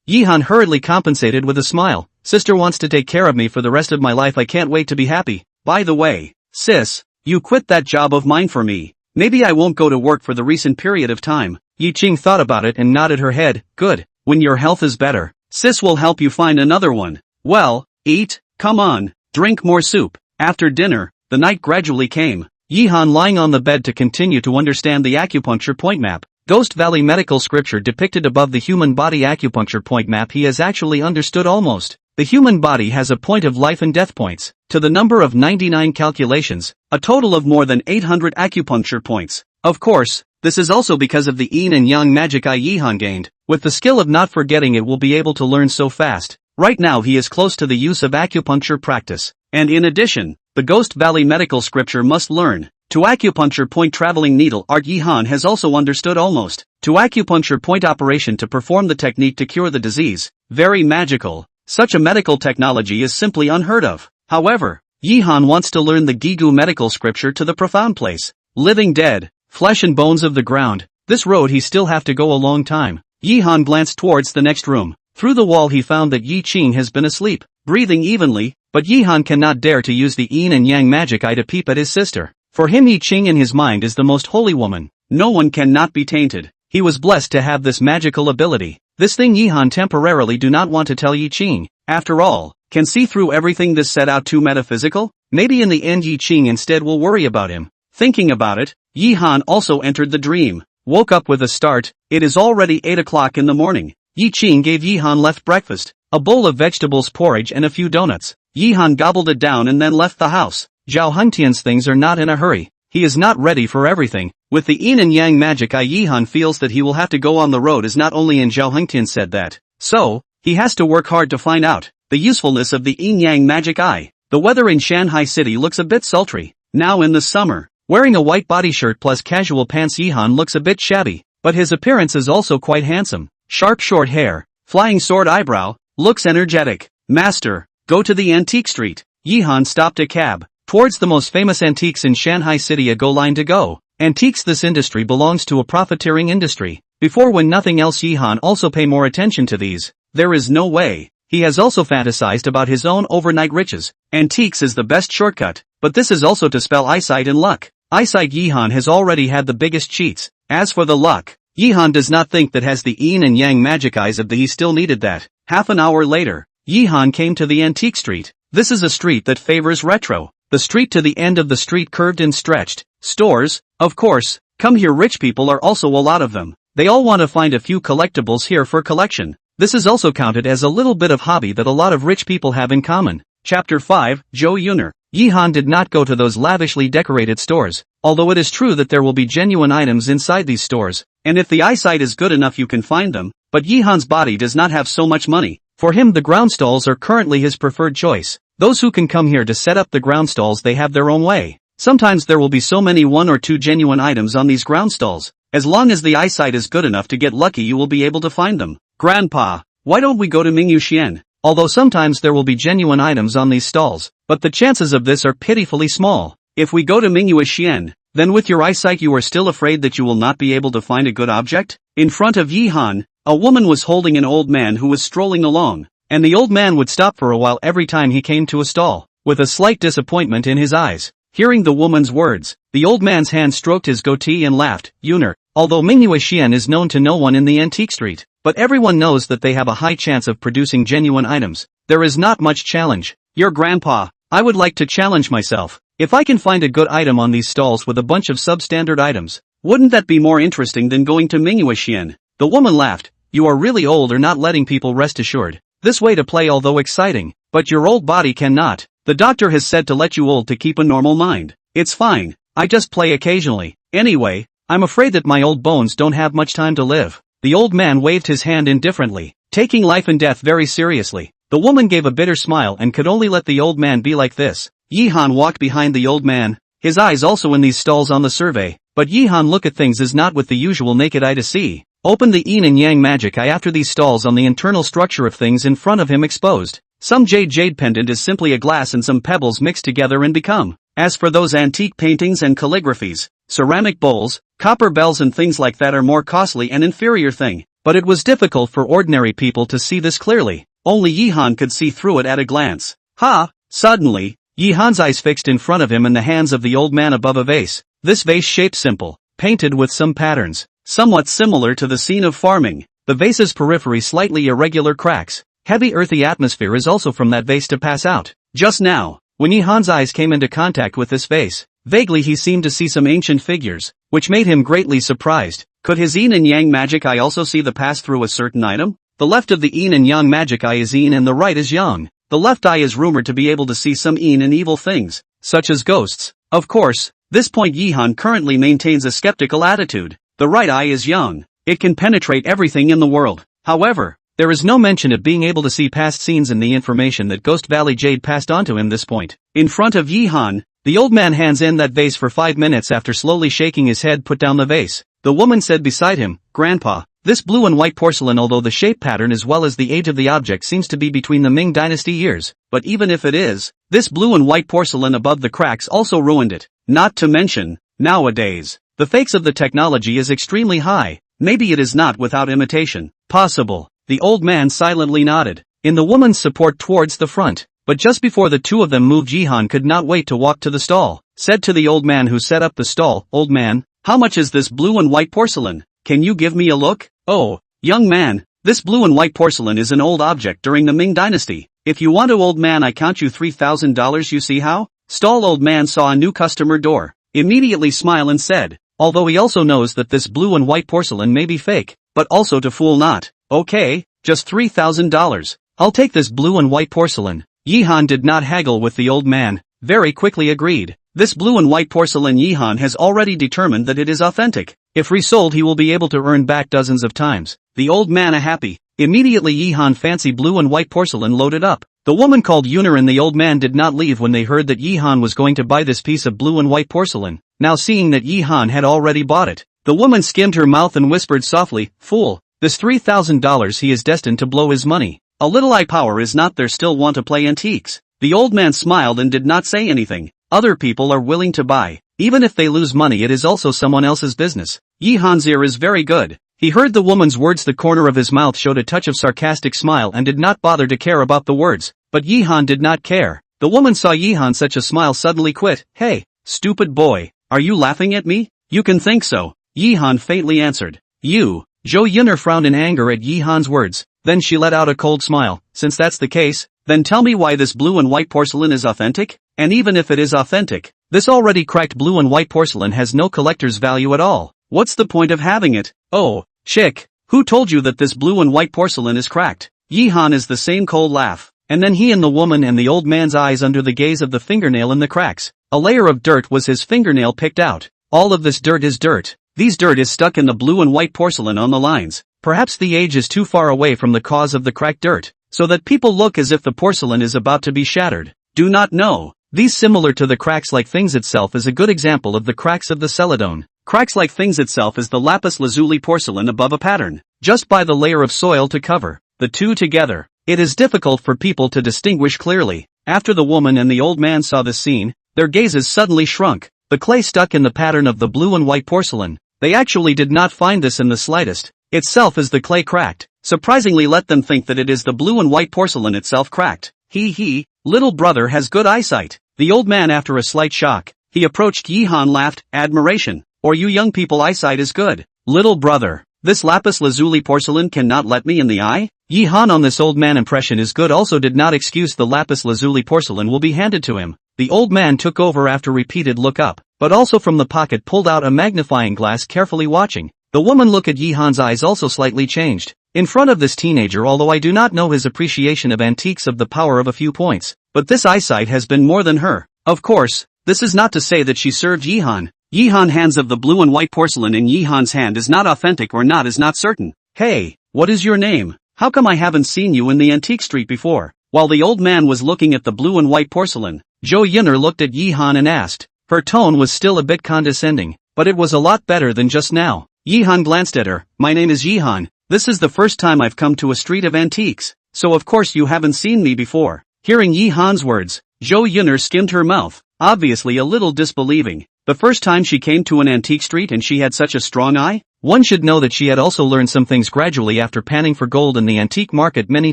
Yi Han hurriedly compensated with a smile. Sister wants to take care of me for the rest of my life. I can't wait to be happy. By the way, sis, you quit that job of mine for me. Maybe I won't go to work for the recent period of time. Yi Qing thought about it and nodded her head. Good. When your health is better, sis will help you find another one. Well, eat, come on, drink more soup. After dinner, the night gradually came. Yi Han lying on the bed to continue to understand the acupuncture point map. Ghost Valley Medical Scripture depicted above the human body acupuncture point map. He has actually understood almost. The human body has a point of life and death points, to the number of 99 calculations, a total of more than 800 acupuncture points. Of course, this is also because of the yin and yang magic eye Yi Han gained. With the skill of not forgetting, it will be able to learn so fast. Right now he is close to the use of acupuncture practice. And in addition, the Ghost Valley Medical Scripture must learn. To acupuncture point traveling needle art Yi Han has also understood almost. To acupuncture point operation to perform the technique to cure the disease. Very magical. Such a medical technology is simply unheard of. However, Yi Han wants to learn the Gigu Medical Scripture to the profound place. Living dead, flesh and bones of the ground. This road he still have to go a long time. Yi Han glanced towards the next room. Through the wall he found that Yi Qing has been asleep, breathing evenly, but Yi Han cannot dare to use the yin and yang magic eye to peep at his sister. For him Yi Qing in his mind is the most holy woman. No one cannot be tainted. He was blessed to have this magical ability. This thing Yi Han temporarily do not want to tell Yi Qing. After all, can see through everything this set out too metaphysical? Maybe in the end Yi Qing instead will worry about him. Thinking about it, Yi Han also entered the dream. Woke up with a start. It is already 8 o'clock in the morning. Yi Qing gave Yihan left breakfast, a bowl of vegetables porridge and a few donuts. Yihan gobbled it down and then left the house. Zhao Hengtian's things are not in a hurry. He is not ready for everything. With the yin and yang magic eye, Yihan feels that he will have to go on the road, as not only in Zhao Hengtian said that. So, he has to work hard to find out the usefulness of the yin-yang magic eye. The weather in Shanghai City looks a bit sultry. Now in the summer, wearing a white body shirt plus casual pants, Yihan looks a bit shabby, but his appearance is also quite handsome. Sharp short hair, flying sword eyebrow, looks energetic. Master, go to the antique street. Yihan stopped a cab. Towards the most famous antiques in Shanghai City, a go line to go. Antiques, this industry belongs to a profiteering industry. Before, when nothing else, Yihan also pay more attention to these. There is no way. He has also fantasized about his own overnight riches. Antiques is the best shortcut, but this is also to spell eyesight and luck. Eyesight, Yihan has already had the biggest cheats. As for the luck, Yihan does not think that has the yin and yang magic eyes of the he still needed that. Half an hour later, Yihan came to the antique street. This is a street that favors retro. The street to the end of the street curved and stretched. Stores, of course, come here. Rich people are also a lot of them. They all want to find a few collectibles here for collection. This is also counted as a little bit of hobby that a lot of rich people have in common. Chapter 5, Zhou Yuner. Yihan did not go to those lavishly decorated stores, although it is true that there will be genuine items inside these stores, and if the eyesight is good enough you can find them, but Yihan's body does not have so much money. For him, the ground stalls are currently his preferred choice. Those who can come here to set up the ground stalls, they have their own way. Sometimes there will be so many 1 or 2 genuine items on these ground stalls. As long as the eyesight is good enough to get lucky, you will be able to find them. Grandpa, why don't we go to Mingyu Xian? Although sometimes there will be genuine items on these stalls, but the chances of this are pitifully small. If we go to Mingyu Xian, then with your eyesight you are still afraid that you will not be able to find a good object? In front of Yihan, a woman was holding an old man who was strolling along, and the old man would stop for a while every time he came to a stall, with a slight disappointment in his eyes. Hearing the woman's words, the old man's hand stroked his goatee and laughed. Yuner, although Mingyu Xian is known to no one in the antique street, but everyone knows that they have a high chance of producing genuine items. There is not much challenge. Your grandpa, I would like to challenge myself. If I can find a good item on these stalls with a bunch of substandard items, wouldn't that be more interesting than going to Mingyu Xian? The woman laughed. You are really old or not letting people rest assured. This way to play, although exciting, but your old body cannot. The doctor has said to let you old to keep a normal mind. It's fine, I just play occasionally. Anyway, I'm afraid that my old bones don't have much time to live. The old man waved his hand indifferently, taking life and death very seriously. The woman gave a bitter smile and could only let the old man be like this. Yihan walked behind the old man, his eyes also in these stalls on the survey, but Yihan look at things is not with the usual naked eye to see. Open the yin and yang magic eye after these stalls on the internal structure of things in front of him exposed. Some jade pendant is simply a glass and some pebbles mixed together and become. As for those antique paintings and calligraphies, ceramic bowls, copper bells and things like that are more costly and inferior thing, but it was difficult for ordinary people to see this clearly. Only Yihan could see through it at a glance. Ha! Suddenly, Yihan's eyes fixed in front of him and the hands of the old man above a vase. This vase shaped simple, painted with some patterns, somewhat similar to the scene of farming. The vase's periphery slightly irregular cracks. Heavy earthy atmosphere is also from that vase to pass out. Just now, when Yihan's eyes came into contact with this vase, vaguely he seemed to see some ancient figures, which made him greatly surprised. Could his yin and yang magic eye also see the pass through a certain item? The left of the yin and yang magic eye is yin and the right is yang. The left eye is rumored to be able to see some yin and evil things, such as ghosts. Of course, this point Yihan currently maintains a skeptical attitude. The right eye is yang. It can penetrate everything in the world. However, there is no mention of being able to see past scenes in the information that Ghost Valley Jade passed on to him this point. In front of Yihan, the old man hands in that vase for 5 minutes. After slowly shaking his head, put down the vase. The woman said beside him, Grandpa, this blue and white porcelain, although the shape pattern as well as the age of the object seems to be between the Ming Dynasty years, but even if it is, this blue and white porcelain above the cracks also ruined it. Not to mention, nowadays, the fakes of the technology is extremely high. Maybe it is not without imitation. Possible. The old man silently nodded, in the woman's support towards the front, but just before the two of them moved, Yihan could not wait to walk to the stall, said to the old man who set up the stall, Old man, how much is this blue and white porcelain? Can you give me a look? Oh, young man, this blue and white porcelain is an old object during the Ming Dynasty. If you want to, old man, I count you $3,000. You see how? Stall old man saw a new customer door, immediately smile and said, although he also knows that this blue and white porcelain may be fake, but also to fool not. Okay, just $3,000. I'll take this blue and white porcelain. Yihan did not haggle with the old man, very quickly agreed. This blue and white porcelain Yihan has already determined that it is authentic. If resold he will be able to earn back dozens of times. The old man happy. Immediately Yihan fancy blue and white porcelain loaded up. The woman called Yuner and the old man did not leave when they heard that Yihan was going to buy this piece of blue and white porcelain. Now seeing that Yihan had already bought it, the woman skimmed her mouth and whispered softly, "Fool, this $3,000 he is destined to blow his money. A little eye power is not there, still want to play antiques." The old man smiled and did not say anything. Other people are willing to buy. Even if they lose money it is also someone else's business. Yihan's ear is very good. He heard the woman's words, the corner of his mouth showed a touch of sarcastic smile and did not bother to care about the words. But Yihan did not care. The woman saw Yihan such a smile suddenly quit. "Hey, stupid boy, are you laughing at me? You can think so." Yihan faintly answered. "You." Zhou Yuner frowned in anger at Yihan's words. Then she let out a cold smile. "Since that's the case, then tell me why this blue and white porcelain is authentic? And even if it is authentic, this already cracked blue and white porcelain has no collector's value at all. What's the point of having it?" "Oh, chick, who told you that this blue and white porcelain is cracked?" Yihan is the same cold laugh. And then he and the woman and the old man's eyes under the gaze of the fingernail in the cracks. A layer of dirt was his fingernail picked out. All of this dirt is dirt. These dirt is stuck in the blue and white porcelain on the lines. Perhaps the age is too far away from the cause of the cracked dirt, so that people look as if the porcelain is about to be shattered. Do not know. These similar to the cracks like things itself is a good example of the cracks of the celadon. Cracks like things itself is the lapis lazuli porcelain above a pattern, just by the layer of soil to cover the two together. It is difficult for people to distinguish clearly. After the woman and the old man saw this scene, their gazes suddenly shrunk. The clay stuck in the pattern of the blue and white porcelain. They actually did not find this in the slightest. Itself is the clay cracked. Surprisingly let them think that it is the blue and white porcelain itself cracked. He, little brother has good eyesight. The old man after a slight shock, he approached Yihan laughed, admiration. Or you young people eyesight is good. Little brother, this lapis lazuli porcelain cannot let me in the eye? Yihan on this old man impression is good also did not excuse the lapis lazuli porcelain will be handed to him. The old man took over after repeated look up, but also from the pocket pulled out a magnifying glass carefully watching. The woman look at Yihan's eyes also slightly changed. In front of this teenager although I do not know his appreciation of antiques of the power of a few points, but this eyesight has been more than her. Of course, this is not to say that she served Yihan. Yihan hands of the blue and white porcelain in Yihan's hand is not authentic or not is not certain. "Hey, what is your name? How come I haven't seen you in the antique street before?" While the old man was looking at the blue and white porcelain, Zhou Yuner looked at Yihan and asked. Her tone was still a bit condescending, but it was a lot better than just now. Yihan glanced at her. "My name is Yihan. This is the first time I've come to a street of antiques, so of course you haven't seen me before." Hearing Yihan's words, Zhou Yuner skimmed her mouth, obviously a little disbelieving. The first time she came to an antique street and she had such a strong eye? One should know that she had also learned some things gradually after panning for gold in the antique market many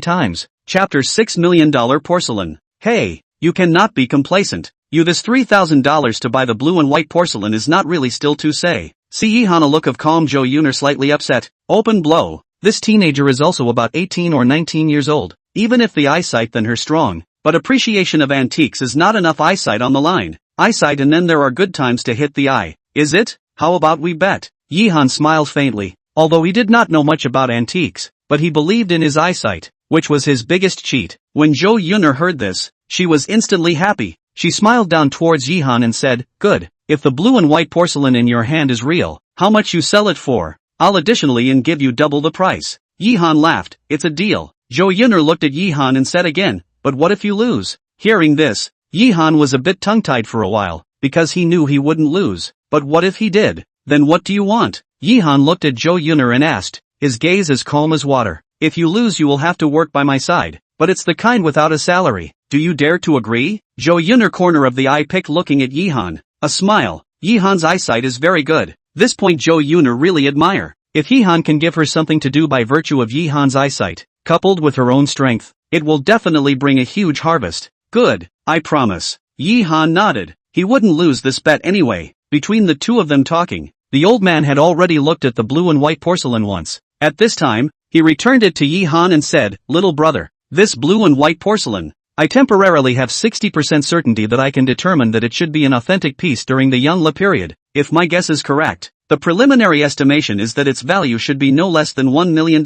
times. Chapter $6 million Porcelain. Hey, you cannot be complacent. You this $3,000 to buy the blue and white porcelain is not really still to say. See Yihan a look of calm Zhou Yuner slightly upset. Open blow. This teenager is also about 18 or 19 years old. Even if the eyesight then her strong, but appreciation of antiques is not enough eyesight on the line. Eyesight and then there are good times to hit the eye. Is it? How about we bet? Yihan smiled faintly, although he did not know much about antiques, but he believed in his eyesight, which was his biggest cheat. When Zhou Yuner heard this, she was instantly happy. She smiled down towards Yihan and said, "Good, if the blue and white porcelain in your hand is real, how much you sell it for? I'll additionally and give you double the price." Yihan laughed. "It's a deal." Zhou Yuner looked at Yihan and said again, "But what if you lose?" Hearing this, Yihan was a bit tongue-tied for a while, because he knew he wouldn't lose. But what if he did? Then what do you want? Yihan looked at Zhou Yuner and asked, his gaze as calm as water. "If you lose you will have to work by my side, but it's the kind without a salary. Do you dare to agree?" Zhou Yuner corner of the eye picked looking at Yihan. A smile. Yihan's eyesight is very good. This point Zhou Yuner really admire. If Yihan can give her something to do by virtue of Yihan's eyesight, coupled with her own strength, it will definitely bring a huge harvest. Good, I promise. Yihan nodded. He wouldn't lose this bet anyway. Between the two of them talking, the old man had already looked at the blue and white porcelain once. At this time, he returned it to Yihan and said, "Little brother, this blue and white porcelain, I temporarily have 60% certainty that I can determine that it should be an authentic piece during the Yongle period. If my guess is correct, the preliminary estimation is that its value should be no less than $1 million.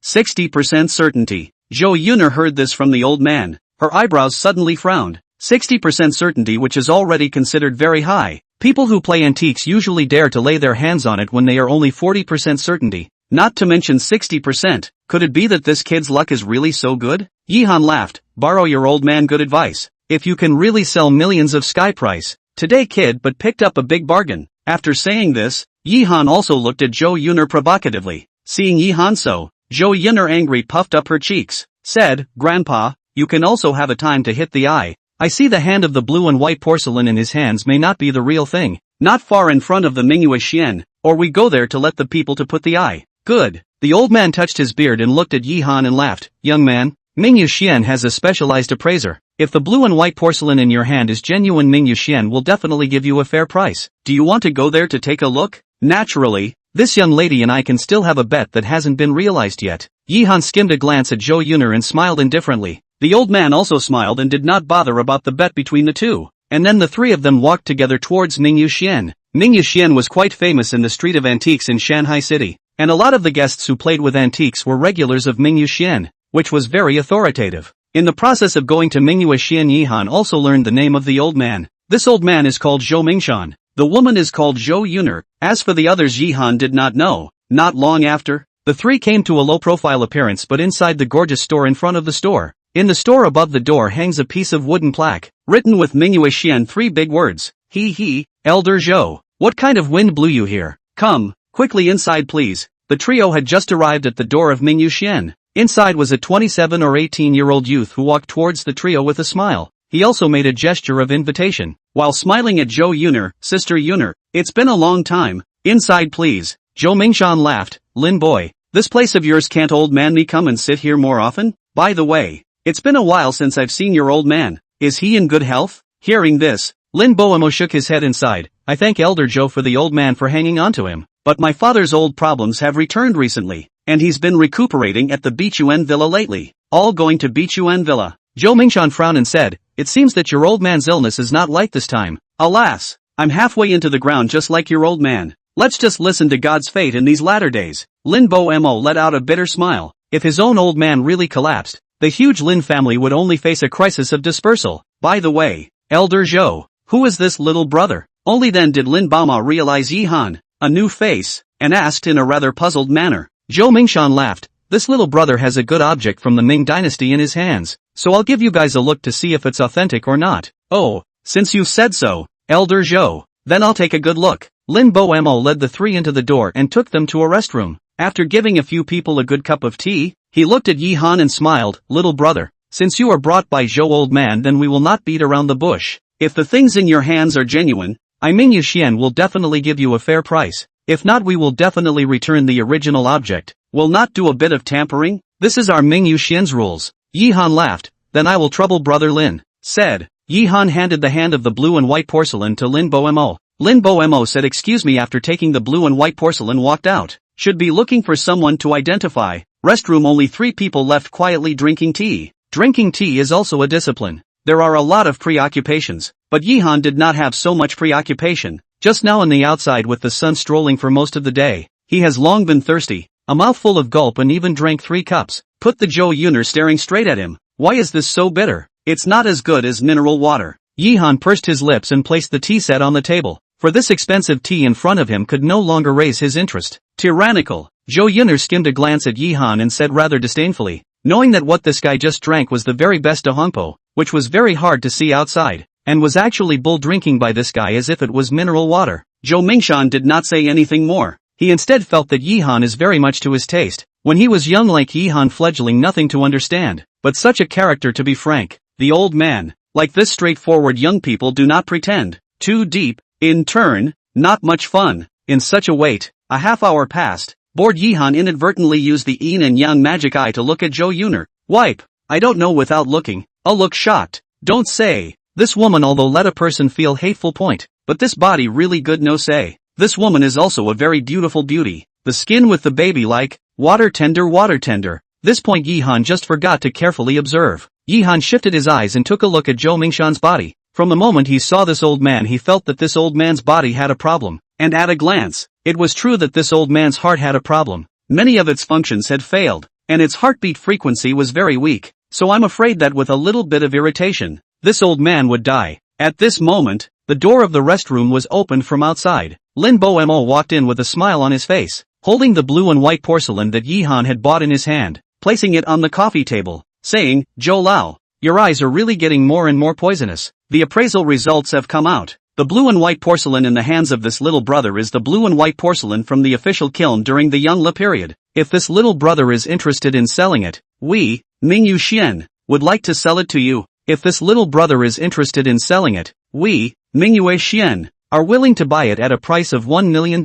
60% certainty. Zhou Yuner heard this from the old man. Her eyebrows suddenly frowned. 60% certainty, which is already considered very high. People who play antiques usually dare to lay their hands on it when they are only 40% certainty. Not to mention 60%. Could it be that this kid's luck is really so good? Yihan laughed. Borrow your old man good advice. If you can really sell millions of sky price. Today kid, but picked up a big bargain. After saying this, Yihan also looked at Zhou Yuner provocatively. Seeing Yihan so, Zhou Yuner angry puffed up her cheeks. Said, Grandpa, you can also have a time to hit the eye. I see the hand of the blue and white porcelain in his hands may not be the real thing. Not far in front of the Mingyue Xian, or we go there to let the people to put the eye. Good. The old man touched his beard and looked at Yihan and laughed. Young man, Mingyue Xian has a specialized appraiser. If the blue and white porcelain in your hand is genuine, Mingyue Xian will definitely give you a fair price. Do you want to go there to take a look? Naturally. This young lady and I can still have a bet that hasn't been realized yet. Yihan skimmed a glance at Zhou Yuner and smiled indifferently. The old man also smiled and did not bother about the bet between the two. And then the three of them walked together towards Mingyue Xian. Mingyue Xian was quite famous in the street of antiques in Shanghai City, and a lot of the guests who played with antiques were regulars of Mingyue Xian, which was very authoritative. In the process of going to Mingyue Xian, Yihan also learned the name of the old man. This old man is called Zhou Mingshan. The woman is called Zhou Yuner. As for the others, Yihan did not know. Not long after, the three came to a low-profile appearance but inside the gorgeous store in front of the store. In the store above the door hangs a piece of wooden plaque, written with Mingyue Xian 3 big words. He, Elder Zhou. What kind of wind blew you here? Come, quickly inside please. The trio had just arrived at the door of Mingyue Xian. Inside was a 27 or 18-year-old youth who walked towards the trio with a smile. He also made a gesture of invitation, while smiling at Zhou Yuner. Sister Yuner, it's been a long time. Inside please. Zhou Mingshan laughed. Lin boy, this place of yours, can't old man me come and sit here more often? By the way, it's been a while since I've seen your old man. Is he in good health? Hearing this, Lin Boemo shook his head inside. I thank Elder Zhou for the old man for hanging on to him, but my father's old problems have returned recently, and he's been recuperating at the Bichuan Villa lately. All going to Bichuan Villa. Zhou Mingshan frowned and said, it seems that your old man's illness is not light this time. Alas, I'm halfway into the ground just like your old man. Let's just listen to God's fate in these latter days. Lin Boemo let out a bitter smile. If his own old man really collapsed, the huge Lin family would only face a crisis of dispersal. By the way, Elder Zhou, who is this little brother? Only then did Lin Baoma realize Yihan, a new face, and asked in a rather puzzled manner. Zhou Mingshan laughed. This little brother has a good object from the Ming dynasty in his hands, so I'll give you guys a look to see if it's authentic or not. Oh, since you've said so, Elder Zhou, then I'll take a good look. Lin Boemo led the three into the door and took them to a restroom. After giving a few people a good cup of tea, he looked at Yihan and smiled. Little brother, since you are brought by Zhou old man, then we will not beat around the bush. If the things in your hands are genuine, Mingyue Xian will definitely give you a fair price. If not, we will definitely return the original object. Will not do a bit of tampering? This is our Mingyue Xian's rules. Yihan laughed. Then I will trouble brother Lin. Said. Yihan handed the hand of the blue and white porcelain to Lin Boemo. Lin Boemo said excuse me after taking the blue and white porcelain walked out. Should be looking for someone to identify. Restroom, only 3 people left quietly drinking tea. Drinking tea is also a discipline. There are a lot of preoccupations, but Yihan did not have so much preoccupation. Just now on the outside with the sun strolling for most of the day, he has long been thirsty. A mouthful of gulp and even drank 3 cups. Put the Zhou Yuner staring straight at him. Why is this so bitter? It's not as good as mineral water. Yihan pursed his lips and placed the tea set on the table, for this expensive tea in front of him could no longer raise his interest. Tyrannical. Zhou Yuner skimmed a glance at Yihan and said rather disdainfully, knowing that what this guy just drank was the very best Dahongpo, which was very hard to see outside, and was actually bull drinking by this guy as if it was mineral water. Zhou Mingshan did not say anything more. He instead felt that Yihan is very much to his taste. When he was young like Yihan, fledgling, nothing to understand, but such a character to be frank. The old man, like this straightforward young people do not pretend. Too deep, in turn, not much fun. In such a wait, a half hour passed. Bored Yihan inadvertently used the yin and yang magic eye to look at Zhou Yuner. Wipe. I don't know without looking. I'll look shocked. Don't say. This woman, although let a person feel hateful point, but this body really good no say. This woman is also a very beautiful beauty. The skin with the baby like, water tender. This point Yihan just forgot to carefully observe. Yihan shifted his eyes and took a look at Zhou Mingshan's body. From the moment he saw this old man, he felt that this old man's body had a problem. And at a glance, it was true that this old man's heart had a problem. Many of its functions had failed. and its heartbeat frequency was very weak, so I'm afraid that with a little bit of irritation, this old man would die. At this moment, the door of the restroom was opened from outside. Lin Bo-mo walked in with a smile on his face, holding the blue and white porcelain that Yihan had bought in his hand, placing it on the coffee table, saying, "Zhou Lao, your eyes are really getting more and more poisonous. The appraisal results have come out. The blue and white porcelain in the hands of this little brother is the blue and white porcelain from the official kiln during the Yongle period. If this little brother is interested in selling it, we, Mingyu Xian, would like to sell it to you. If this little brother is interested in selling it, we, Mingyu Xian, are willing to buy it at a price of $1 million.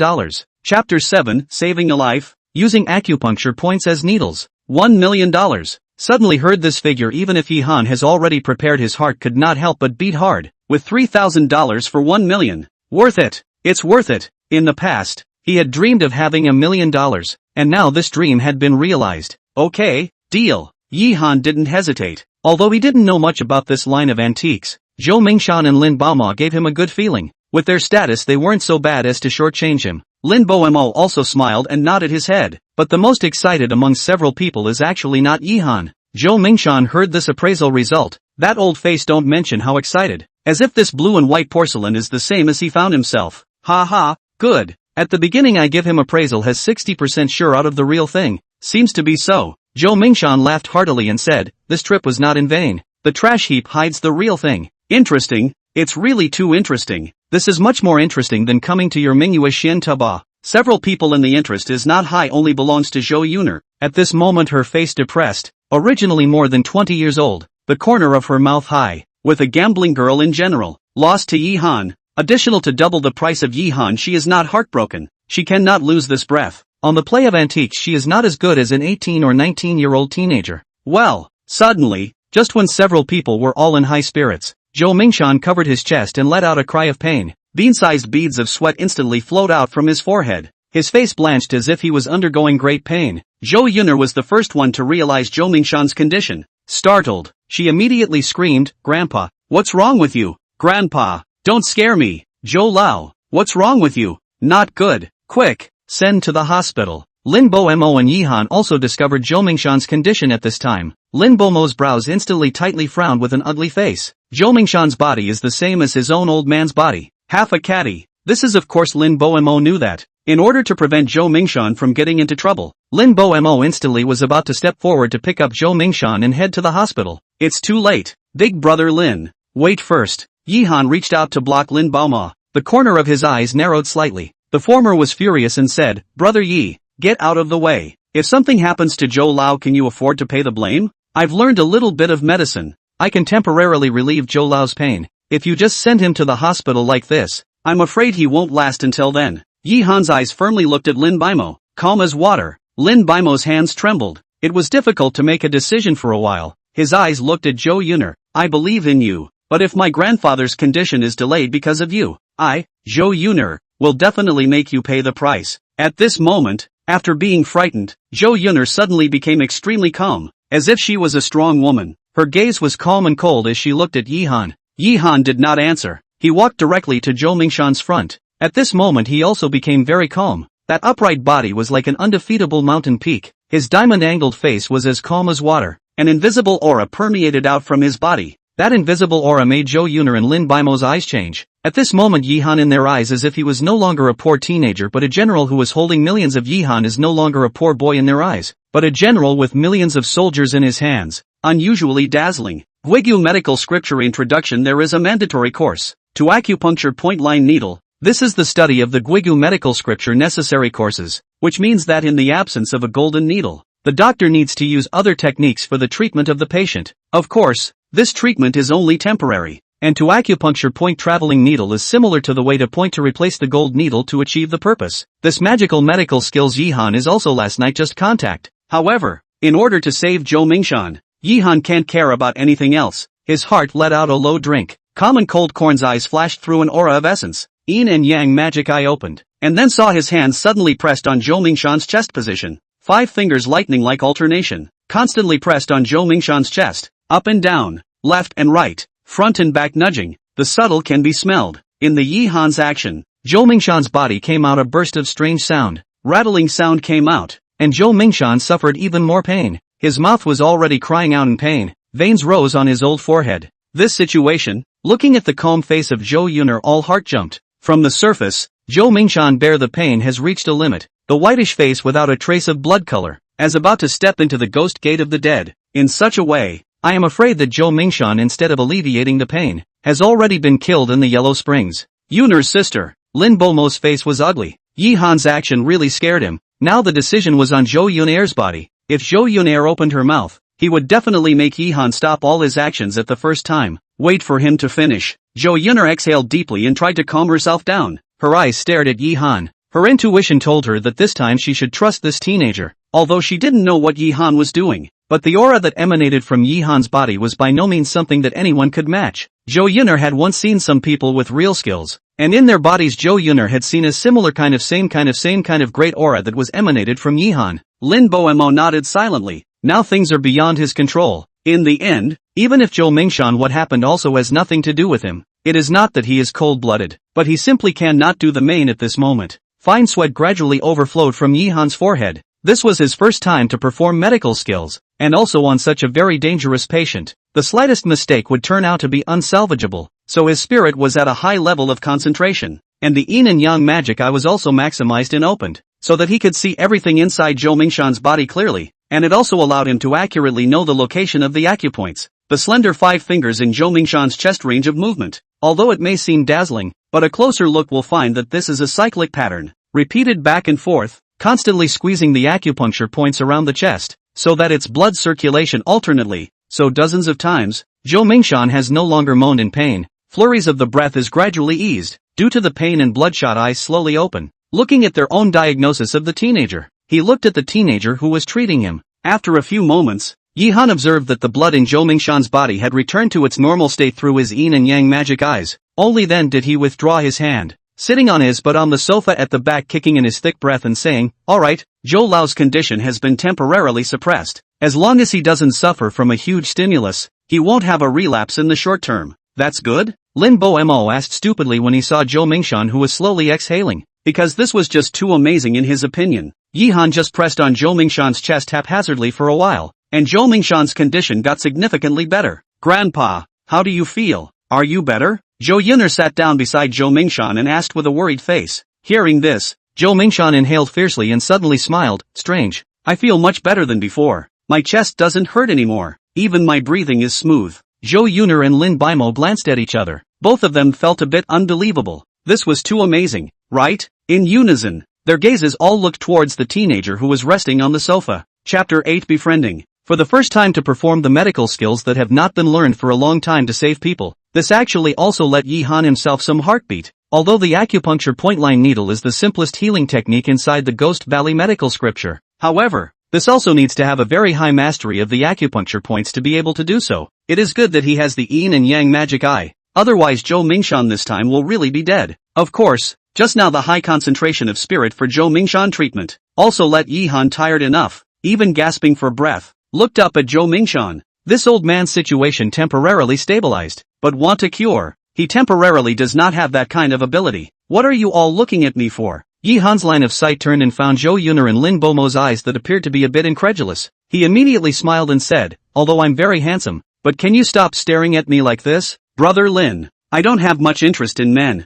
Chapter 7, Saving a Life, Using Acupuncture Points as Needles. $1 million. Suddenly heard this figure, even if Yihan has already prepared, his heart could not help but beat hard. With $3,000 for $1 million. Worth it. It's worth it. In the past, he had dreamed of having $1 million, and now this dream had been realized. Okay, deal. Yihan didn't hesitate. Although he didn't know much about this line of antiques, Zhou Mingshan and Lin Baomo gave him a good feeling. With their status, they weren't so bad as to shortchange him. Lin Bo-mo also smiled and nodded his head, but the most excited among several people is actually not Yihan. Zhou Mingshan heard this appraisal result. That old face don't mention how excited. As if this blue and white porcelain is the same as he found himself. Ha ha, good. At the beginning I give him appraisal has 60% sure out of the real thing. Seems to be so. Zhou Mingshan laughed heartily and said, this trip was not in vain. The trash heap hides the real thing. Interesting. It's really too interesting. This is much more interesting than coming to your Mingyu Xian Taba. Several people in the interest is not high only belongs to Zhou Yuner. At this moment her face depressed, originally more than 20 years old, the corner of her mouth high, with a gambling girl in general, lost to Yihan. Additional to double the price of Yihan, she is not heartbroken. She cannot lose this breath. On the play of antiques she is not as good as an 18 or 19-year-old teenager. Well, suddenly, just when several people were all in high spirits, Zhou Mingshan covered his chest and let out a cry of pain. Bean-sized beads of sweat instantly flowed out from his forehead. His face blanched as if he was undergoing great pain. Zhou Yuner was the first one to realize Zhou Mingshan's condition. Startled, she immediately screamed, "Grandpa, what's wrong with you? Grandpa, don't scare me. Zhou Lao, what's wrong with you? Not good. Quick, send to the hospital." Lin Bo-mo and Yihan also discovered Zhou Mingshan's condition at this time. Lin Bo-mo's brows instantly tightly frowned with an ugly face. Zhou Mingshan's body is the same as his own old man's body. Half a caddy. This is of course Lin Bo-mo knew that. In order to prevent Zhou Mingshan from getting into trouble, Lin Bo-mo instantly was about to step forward to pick up Zhou Mingshan and head to the hospital. It's too late. Big brother Lin. Wait first. Yihan reached out to block Lin Bo-mo. The corner of his eyes narrowed slightly. The former was furious and said, "Brother Yi, get out of the way. If something happens to Zhou Lao, can you afford to pay the blame? I've learned a little bit of medicine. I can temporarily relieve Zhou Lao's pain. If you just send him to the hospital like this, I'm afraid he won't last until then." Yihan's eyes firmly looked at Lin Baimo, calm as water. Lin Baimo's hands trembled. It was difficult to make a decision for a while. His eyes looked at Zhou Yuner. "I believe in you, but if my grandfather's condition is delayed because of you, I, Zhou Yuner, will definitely make you pay the price." At this moment, after being frightened, Zhou Yuner suddenly became extremely calm, as if she was a strong woman. Her gaze was calm and cold as she looked at Yihan. Yihan did not answer. He walked directly to Zhou Mingshan's front. At this moment he also became very calm. That upright body was like an undefeatable mountain peak. His diamond-angled face was as calm as water. An invisible aura permeated out from his body. That invisible aura made Zhou Yuner and Lin Baimo's eyes change. At this moment Yihan in their eyes as if he was no longer a poor teenager but a general who was holding millions of. Yihan is no longer a poor boy in their eyes, but a general with millions of soldiers in his hands. Unusually dazzling. Guigyu Medical Scripture Introduction. There is a mandatory course to acupuncture point line needle. This is the study of the Guigyu Medical Scripture necessary courses, which means that in the absence of a golden needle, the doctor needs to use other techniques for the treatment of the patient. Of course, this treatment is only temporary, and to acupuncture point traveling needle is similar to the way to point to replace the gold needle to achieve the purpose. This magical medical skills Yihan is also last night just contact. However, in order to save Zhou Mingshan, Yihan can't care about anything else. His heart let out a low drink. Common cold corn's eyes flashed through an aura of essence. Yin and Yang magic eye opened, and then saw his hands suddenly pressed on Zhou Mingshan's chest position. 5 fingers lightning like alternation, constantly pressed on Zhou Mingshan's chest, up and down, left and right, front and back nudging. The subtle can be smelled. In the Yihan's action, Zhou Mingshan's body came out a burst of strange sound. Rattling sound came out, and Zhou Mingshan suffered even more pain. His mouth was already crying out in pain, veins rose on his old forehead. This situation, looking at the calm face of Zhou Yuner, all heart jumped. From the surface, Zhou Mingshan bare the pain has reached a limit, the whitish face without a trace of blood color, as about to step into the ghost gate of the dead. In such a way, I am afraid that Zhou Mingshan, instead of alleviating the pain, has already been killed in the Yellow Springs. Yuner's sister, Lin Bomo's face was ugly. Yi Han's action really scared him. Now the decision was on Zhou Yuner's body. If Zhou Yuner opened her mouth, he would definitely make Yi Han stop all his actions at the first time. Wait for him to finish. Zhou Yuner exhaled deeply and tried to calm herself down. Her eyes stared at Yi Han. Her intuition told her that this time she should trust this teenager, although she didn't know what Yi Han was doing. But the aura that emanated from Yi Han's body was by no means something that anyone could match. Zhou Yuner had once seen some people with real skills, and in their bodies Zhou Yuner had seen a similar same kind of great aura that was emanated from Yi Han. Lin Boemo nodded silently. Now things are beyond his control. In the end, even if Zhou Mingshan what happened also has nothing to do with him, it is not that he is cold-blooded, but he simply cannot do the main at this moment. Fine sweat gradually overflowed from Yi Han's forehead. This was his first time to perform medical skills, and also on such a very dangerous patient. The slightest mistake would turn out to be unsalvageable, so his spirit was at a high level of concentration, and the yin and yang magic eye was also maximized and opened, so that he could see everything inside Zhou Mingshan's body clearly, and it also allowed him to accurately know the location of the acupoints, the slender 5 fingers in Zhou Mingshan's chest range of movement. Although it may seem dazzling, but a closer look will find that this is a cyclic pattern, repeated back and forth, constantly squeezing the acupuncture points around the chest, so that its blood circulation alternately, so dozens of times. Zhou Mingshan has no longer moaned in pain. Flurries of the breath is gradually eased, due to the pain, and bloodshot eyes slowly open. Looking at their own diagnosis of the teenager, he looked at the teenager who was treating him. After a few moments, Yi Han observed that the blood in Zhou Mingshan's body had returned to its normal state through his yin and yang magic eyes. Only then did he withdraw his hand, sitting on his butt on the sofa at the back, kicking in his thick breath and saying, "Alright, Zhou Lao's condition has been temporarily suppressed. As long as he doesn't suffer from a huge stimulus, he won't have a relapse in the short term." "That's good?" Lin Boemo asked stupidly when he saw Zhou Mingshan, who was slowly exhaling, because this was just too amazing in his opinion. Yi Han just pressed on Zhou Mingshan's chest haphazardly for a while, and Zhou Mingshan's condition got significantly better. "Grandpa, how do you feel? Are you better?" Zhou Yuner sat down beside Zhou Mingshan and asked with a worried face. Hearing this, Zhou Mingshan inhaled fiercely and suddenly smiled. "Strange. I feel much better than before. My chest doesn't hurt anymore. Even my breathing is smooth." Zhou Yuner and Lin Baimo glanced at each other. Both of them felt a bit unbelievable. This was too amazing, right? In unison, their gazes all looked towards the teenager who was resting on the sofa. Chapter 8: Befriending. For the first time to perform the medical skills that have not been learned for a long time to save people, this actually also let Yi Han himself some heartbeat. Although the acupuncture point-line needle is the simplest healing technique inside the Ghost Valley medical scripture, however, this also needs to have a very high mastery of the acupuncture points to be able to do so. It is good that he has the yin and yang magic eye, otherwise Zhou Mingshan this time will really be dead. Of course, just now the high concentration of spirit for Zhou Mingshan treatment also let Yi Han tired enough, even gasping for breath, looked up at Zhou Mingshan. This old man's situation temporarily stabilized, but want a cure? He temporarily does not have that kind of ability. "What are you all looking at me for?" Yi Han's line of sight turned and found Zhou Yuner and Lin Bomo's eyes that appeared to be a bit incredulous. He immediately smiled and said, "Although I'm very handsome, but can you stop staring at me like this?" "Brother Lin, I don't have much interest in men."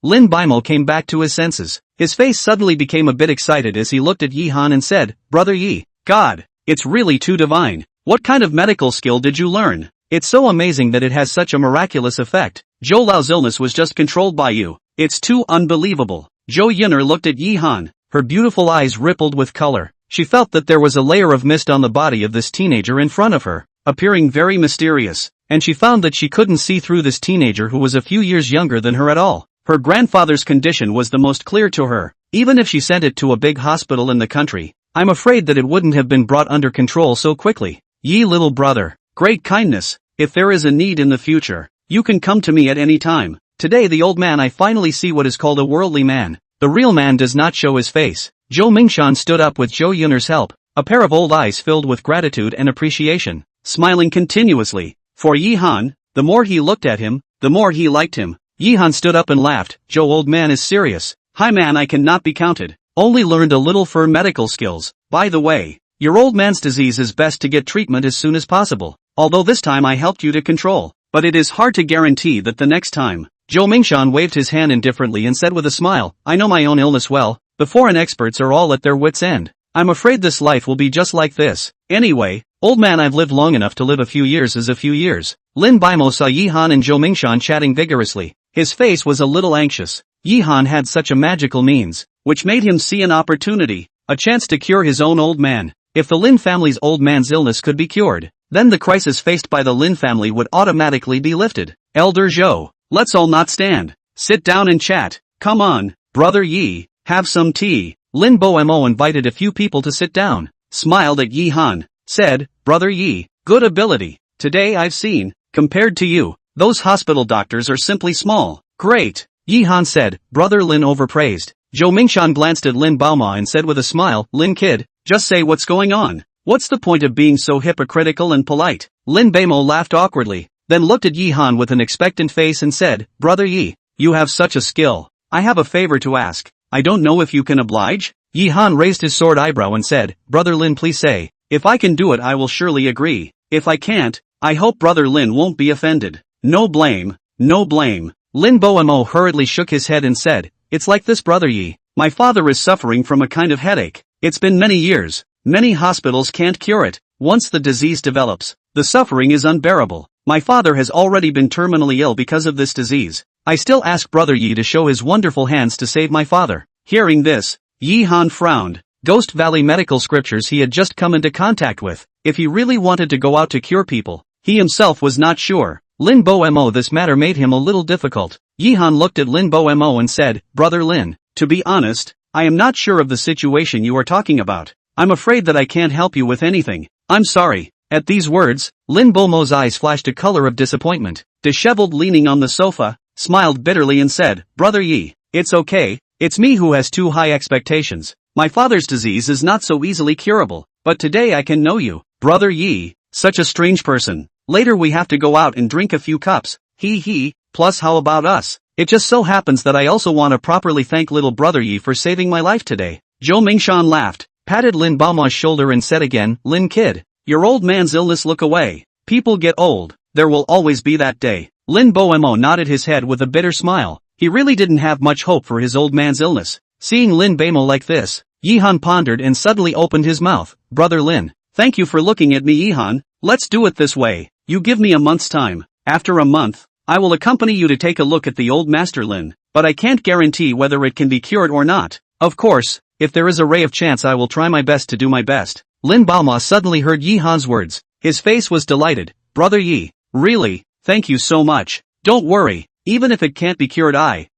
Lin Baimo came back to his senses. His face suddenly became a bit excited as he looked at Yi Han and said, "Brother Yi, God, it's really too divine. What kind of medical skill did you learn? It's so amazing that it has such a miraculous effect. Zhou Lao's illness was just controlled by you. It's too unbelievable." Zhou Yuner looked at Yi Han. Her beautiful eyes rippled with color. She felt that there was a layer of mist on the body of this teenager in front of her, appearing very mysterious, and she found that she couldn't see through this teenager who was a few years younger than her at all. Her grandfather's condition was the most clear to her. Even if she sent it to a big hospital in the country, I'm afraid that it wouldn't have been brought under control so quickly. "Yi, little brother, great kindness. If there is a need in the future, you can come to me at any time." Today the old man, I finally see what is called a worldly man. The real man does not show his face. Zhou Mingshan stood up with Zhou Yuner's help, a pair of old eyes filled with gratitude and appreciation, smiling continuously. For Yi Han, the more he looked at him, the more he liked him. Yi Han stood up and laughed. "Zhou, old man is serious. Hi man, I cannot be counted. Only learned a little for medical skills. By the way, your old man's disease is best to get treatment as soon as possible. Although this time I helped you to control. But it is hard to guarantee that the next time. Zhou Mingshan waved his hand indifferently and said with a smile, I know my own illness well. The foreign experts are all at their wits' end. I'm afraid this life will be just like this. Anyway, old man, I've lived long enough to live a few years is a few years. Lin Baimo saw Yi Han and Zhou Mingshan chatting vigorously. His face was a little anxious. Yi Han had such a magical means, which made him see an opportunity, a chance to cure his own old man. If the Lin family's old man's illness could be cured, then the crisis faced by the Lin family would automatically be lifted. Elder Zhou, let's all not stand. Sit down and chat. Come on, brother Yi, have some tea. Lin Bomo invited a few people to sit down, smiled at Yi Han, said, Brother Yi, good ability. Today I've seen, compared to you, those hospital doctors are simply small. Great, Yi Han said. Brother Lin overpraised. Zhou Mingshan glanced at Lin Baoma and said with a smile, Lin kid, just say what's going on. What's the point of being so hypocritical and polite? Lin Baimo laughed awkwardly, then looked at Yi Han with an expectant face and said, Brother Yi, you have such a skill. I have a favor to ask. I don't know if you can oblige? Yi Han raised his sword eyebrow and said, Brother Lin, please say. If I can do it I will surely agree. If I can't, I hope Brother Lin won't be offended. No blame, no blame. Lin Bomo hurriedly shook his head and said, It's like this, Brother Yi. My father is suffering from a kind of headache. It's been many years. Many hospitals can't cure it. Once the disease develops, the suffering is unbearable. My father has already been terminally ill because of this disease. I still ask Brother Yi to show his wonderful hands to save my father. Hearing this, Yi Han frowned. Ghost Valley medical scriptures he had just come into contact with. If he really wanted to go out to cure people, he himself was not sure. Lin Bomo, this matter made him a little difficult. Yi Han looked at Lin Bomo and said, Brother Lin, to be honest, I am not sure of the situation you are talking about. I'm afraid that I can't help you with anything. I'm sorry. At these words, Lin Bomo's eyes flashed a color of disappointment. Disheveled, leaning on the sofa, smiled bitterly and said, Brother Yi, it's okay. It's me who has too high expectations. My father's disease is not so easily curable, but today I can know you, Brother Yi, such a strange person. Later we have to go out and drink a few cups. He, plus how about us? It just so happens that I also want to properly thank little Brother Yi for saving my life today. Zhou Mingshan laughed, patted Lin Baoma's shoulder and said again, Lin kid, your old man's illness, look away. People get old, there will always be that day. Lin Bomo nodded his head with a bitter smile. He really didn't have much hope for his old man's illness. Seeing Lin Baimo like this, Yi Han pondered and suddenly opened his mouth. Brother Lin, thank you for looking at me. Yi Han, let's do it this way. You give me a month's time. After a month, I will accompany you to take a look at the old master Lin, but I can't guarantee whether it can be cured or not. Of course, if there is a ray of chance I will try my best to do my best. Lin Baoma suddenly heard Yi Han's words. His face was delighted. Brother Yi, really, thank you so much. Don't worry, even if it can't be cured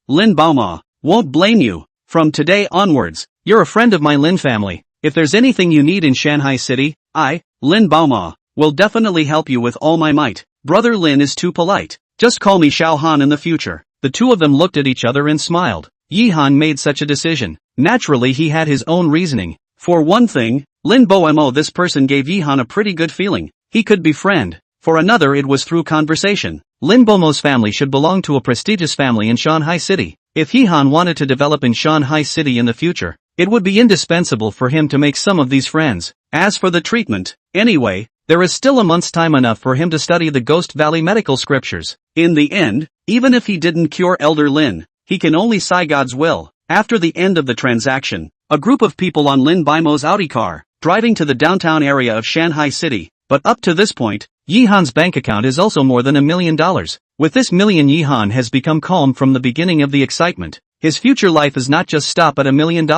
Lin Baoma, won't blame you. From today onwards, you're a friend of my Lin family. If there's anything you need in Shanghai City, I, Lin Baoma, will definitely help you with all my might. Brother Lin is too polite. Just call me Xiao Han in the future. The two of them looked at each other and smiled. Yi Han made such a decision. Naturally he had his own reasoning. For one thing, Lin Bomo, this person gave Yi Han a pretty good feeling. He could befriend. For another, it was through conversation. Lin Bomo's family should belong to a prestigious family in Shanghai City. If Yi Han wanted to develop in Shanghai City in the future, it would be indispensable for him to make some of these friends. As for the treatment, anyway, there is still a month's time, enough for him to study the Ghost Valley medical scriptures. In the end, even if he didn't cure Elder Lin, he can only sigh God's will. After the end of the transaction, a group of people on Lin Baimo's Audi car, driving to the downtown area of Shanghai City. But up to this point, Yi Han's bank account is also more than $1 million. With this million, Yi Han has become calm from the beginning of the excitement. His future life is not just stop at $1 million.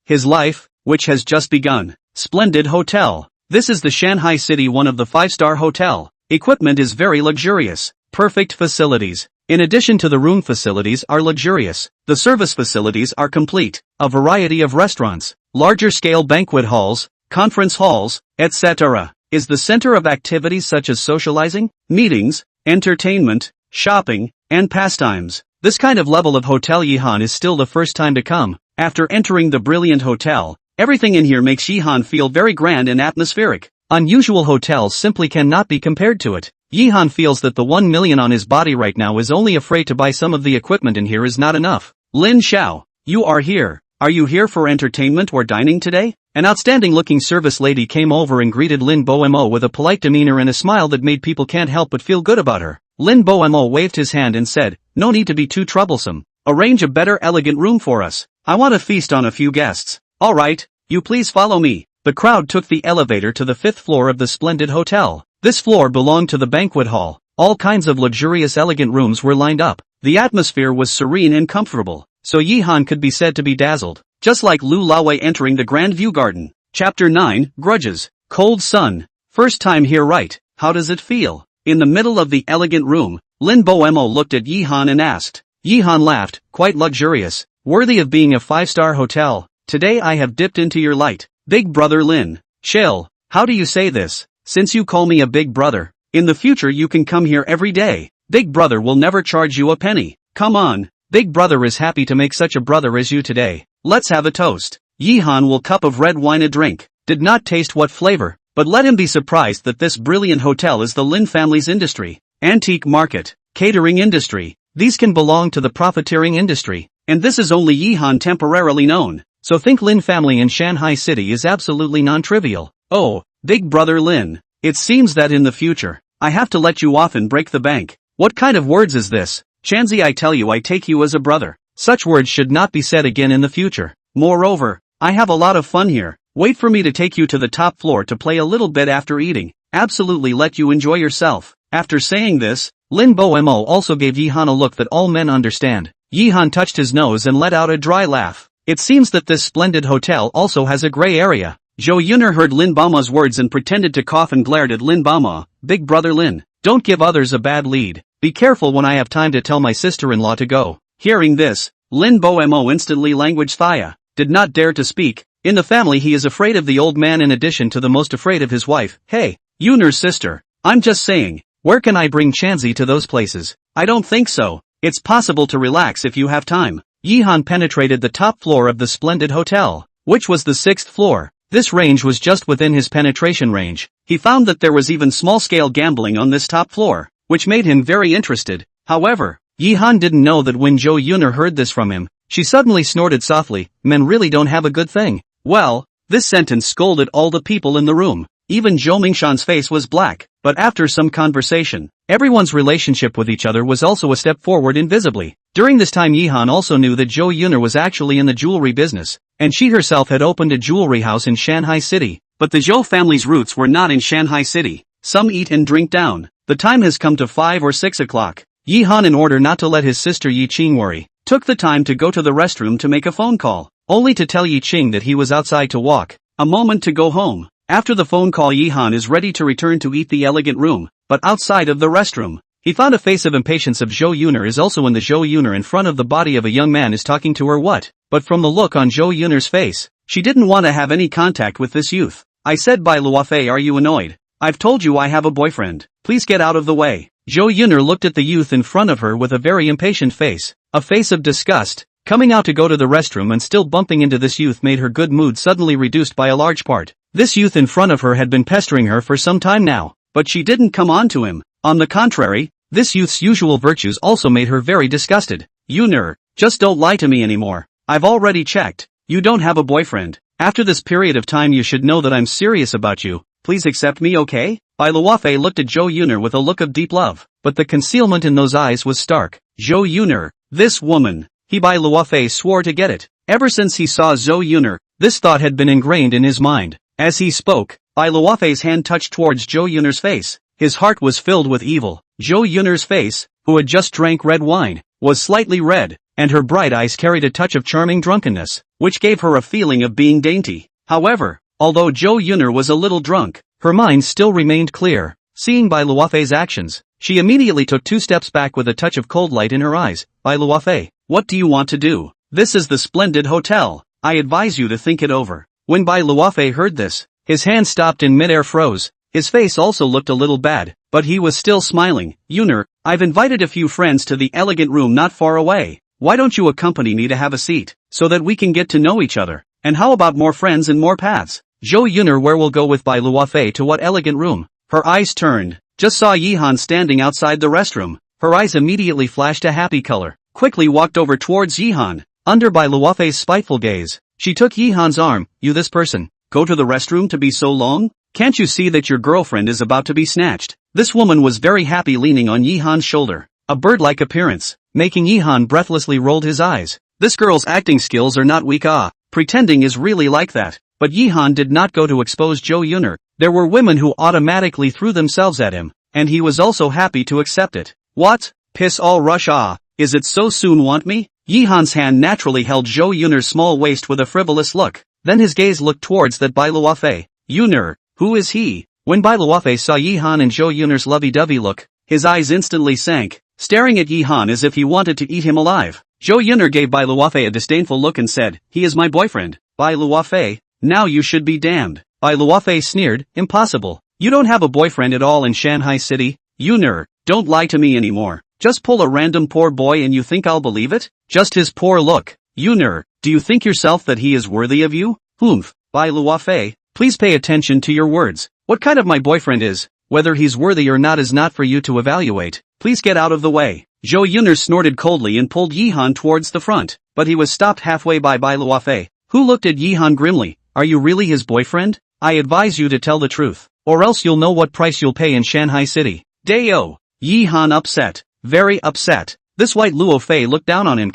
His life, which has just begun. Splendid hotel. This is the Shanghai City, one of the 5-star hotel. Equipment is very luxurious. Perfect facilities. In addition to the room facilities are luxurious. The service facilities are complete. A variety of restaurants, larger scale banquet halls, conference halls, etc. is the center of activities such as socializing, meetings, entertainment, shopping, and pastimes. This kind of level of hotel Yi Han is still the first time to come. After entering the brilliant hotel, everything in here makes Yi Han feel very grand and atmospheric. Unusual hotels simply cannot be compared to it. Yi Han feels that the 1 million on his body right now is only afraid to buy some of the equipment in here is not enough. Lin Xiao, you are here. Are you here for entertainment or dining today? An outstanding-looking service lady came over and greeted Lin Boemo with a polite demeanor and a smile that made people can't help but feel good about her. Lin Boemo waved his hand and said, "No need to be too troublesome. Arrange a better elegant room for us. I want to feast on a few guests." "Alright, you please follow me." The crowd took the elevator to the 5th floor of the splendid hotel. This floor belonged to the banquet hall. All kinds of luxurious elegant rooms were lined up. The atmosphere was serene and comfortable, so Yi-han could be said to be dazzled, just like Lu Lawei entering the Grand View Garden. Chapter 9, Grudges. Cold sun. First time here, right? How does it feel? In the middle of the elegant room, Lin Boemo looked at Yi-han and asked. Yi-han laughed, "Quite luxurious. Worthy of being a 5-star hotel. Today I have dipped into your light. Big brother Lin. Chill. How do you say this? Since you call me a big brother, in the future you can come here every day. Big brother will never charge you a penny. Come on. Big brother is happy to make such a brother as you today. Let's have a toast." Yi-han will cup of red wine a drink. Did not taste what flavor, but let him be surprised that this brilliant hotel is the Lin family's industry. Antique market. Catering industry. These can belong to the profiteering industry, and this is only Yi-han temporarily known. So think Lin family in Shanghai City is absolutely non-trivial. Oh, big brother Lin. It seems that in the future, I have to let you off and break the bank. What kind of words is this? Chanzi, I tell you I take you as a brother. Such words should not be said again in the future. Moreover, I have a lot of fun here. Wait for me to take you to the top floor to play a little bit after eating. Absolutely let you enjoy yourself. After saying this, Lin Boemo also gave Yi-han a look that all men understand. Yi-han touched his nose and let out a dry laugh. It seems that this splendid hotel also has a gray area. Zhou Yuner heard Lin Baoma's words and pretended to cough and glared at Lin Baoma. Big brother Lin, don't give others a bad lead. Be careful when I have time to tell my sister-in-law to go. Hearing this, Lin Boemo instantly languaged Thaya, did not dare to speak. In the family he is afraid of the old man in addition to the most afraid of his wife. Hey, Yuner's sister, I'm just saying, where can I bring Chanzi to those places? I don't think so. It's possible to relax if you have time. Yi-han penetrated the top floor of the splendid hotel, which was the 6th floor. This range was just within his penetration range. He found that there was even small-scale gambling on this top floor, which made him very interested. However, Yi-han didn't know that when Zhou Yuner heard this from him, she suddenly snorted softly, "Men really don't have a good thing." Well, this sentence scolded all the people in the room. Even Zhou Mingshan's face was black, but after some conversation, everyone's relationship with each other was also a step forward invisibly. During this time Yi-han also knew that Zhou Yuner was actually in the jewelry business, and she herself had opened a jewelry house in Shanghai City. But the Zhou family's roots were not in Shanghai City. Some eat and drink down. The time has come to 5 or 6 o'clock. Yi-han, in order not to let his sister Yi Qing worry, took the time to go to the restroom to make a phone call, only to tell Yi Qing that he was outside to walk, a moment to go home. After the phone call Yi-han is ready to return to eat the elegant room, but outside of the restroom, he found a face of impatience of Zhou Yuner is also in the Zhou Yuner in front of the body of a young man is talking to her what? But from the look on Zhou Yuner's face, she didn't want to have any contact with this youth. I said by Luofei, are you annoyed? I've told you I have a boyfriend. Please get out of the way. Zhou Yuner looked at the youth in front of her with a very impatient face, a face of disgust. Coming out to go to the restroom and still bumping into this youth made her good mood suddenly reduced by a large part. This youth in front of her had been pestering her for some time now, but she didn't come on to him. On the contrary, this youth's usual virtues also made her very disgusted. Yuner, just don't lie to me anymore. I've already checked. You don't have a boyfriend. After this period of time you should know that I'm serious about you. Please accept me, okay? Bai Luofei looked at Zhou Yuner with a look of deep love, but the concealment in those eyes was stark. Zhou Yuner, this woman. Bai Luofei swore to get it. Ever since he saw Zhou Yuner, this thought had been ingrained in his mind. As he spoke, Bai Luofei's hand touched towards Zhou Yuner's face. His heart was filled with evil. Zhou Yuner's face, who had just drank red wine, was slightly red, and her bright eyes carried a touch of charming drunkenness, which gave her a feeling of being dainty. However, although Zhou Yuner was a little drunk, her mind still remained clear. Seeing Bai Luofei's actions, she immediately took 2 steps back with a touch of cold light in her eyes. Bai Luofei, what do you want to do? This is the splendid hotel. I advise you to think it over. When Bai Luofei heard this, his hand stopped in midair froze. His face also looked a little bad, but he was still smiling. Yuner, I've invited a few friends to the elegant room not far away. Why don't you accompany me to have a seat, so that we can get to know each other? And how about more friends and more paths? Zhou Yuner, where will go with Bai Luofei to what elegant room? Her eyes turned, just saw Yi-han standing outside the restroom. Her eyes immediately flashed a happy color, quickly walked over towards Yi-han. under Bai Luofei's spiteful gaze. She took Yihan's arm. You this person, go to the restroom to be so long? Can't you see that your girlfriend is about to be snatched? This woman was very happy leaning on Yihan's shoulder. A bird-like appearance, making Yihan breathlessly rolled his eyes. This girl's acting skills are not weak. Pretending is really like that. But Yihan did not go to expose Zhou Yuner. There were women who automatically threw themselves at him, and he was also happy to accept it. What? Piss all rush is it so soon want me? Yihan's hand naturally held Zhou Yuner's small waist with a frivolous look. Then his gaze looked towards that Bai Luofei. Yuner, who is he? When Bai Luofei saw Yihan and Zhou Yuner's lovey-dovey look, his eyes instantly sank, staring at Yihan as if he wanted to eat him alive. Zhou Yuner gave Bai Luofei a disdainful look and said, he is my boyfriend. Bai Luofei, now you should be damned. Bai Luofei sneered, impossible. You don't have a boyfriend at all in Shanghai City. Yuner, don't lie to me anymore. Just pull a random poor boy and you think I'll believe it? Just his poor look. Yuner, do you think yourself that he is worthy of you? Humph. Bai Luofei, please pay attention to your words. What kind of my boyfriend is? Whether he's worthy or not is not for you to evaluate. Please get out of the way. Zhou Yuner snorted coldly and pulled Yihan towards the front, but he was stopped halfway by Bai Luofei, who looked at Yihan grimly. Are you really his boyfriend? I advise you to tell the truth, or else you'll know what price you'll pay in Shanghai City. Dayo. Yihan upset. Very upset. This white Luofei looked down on him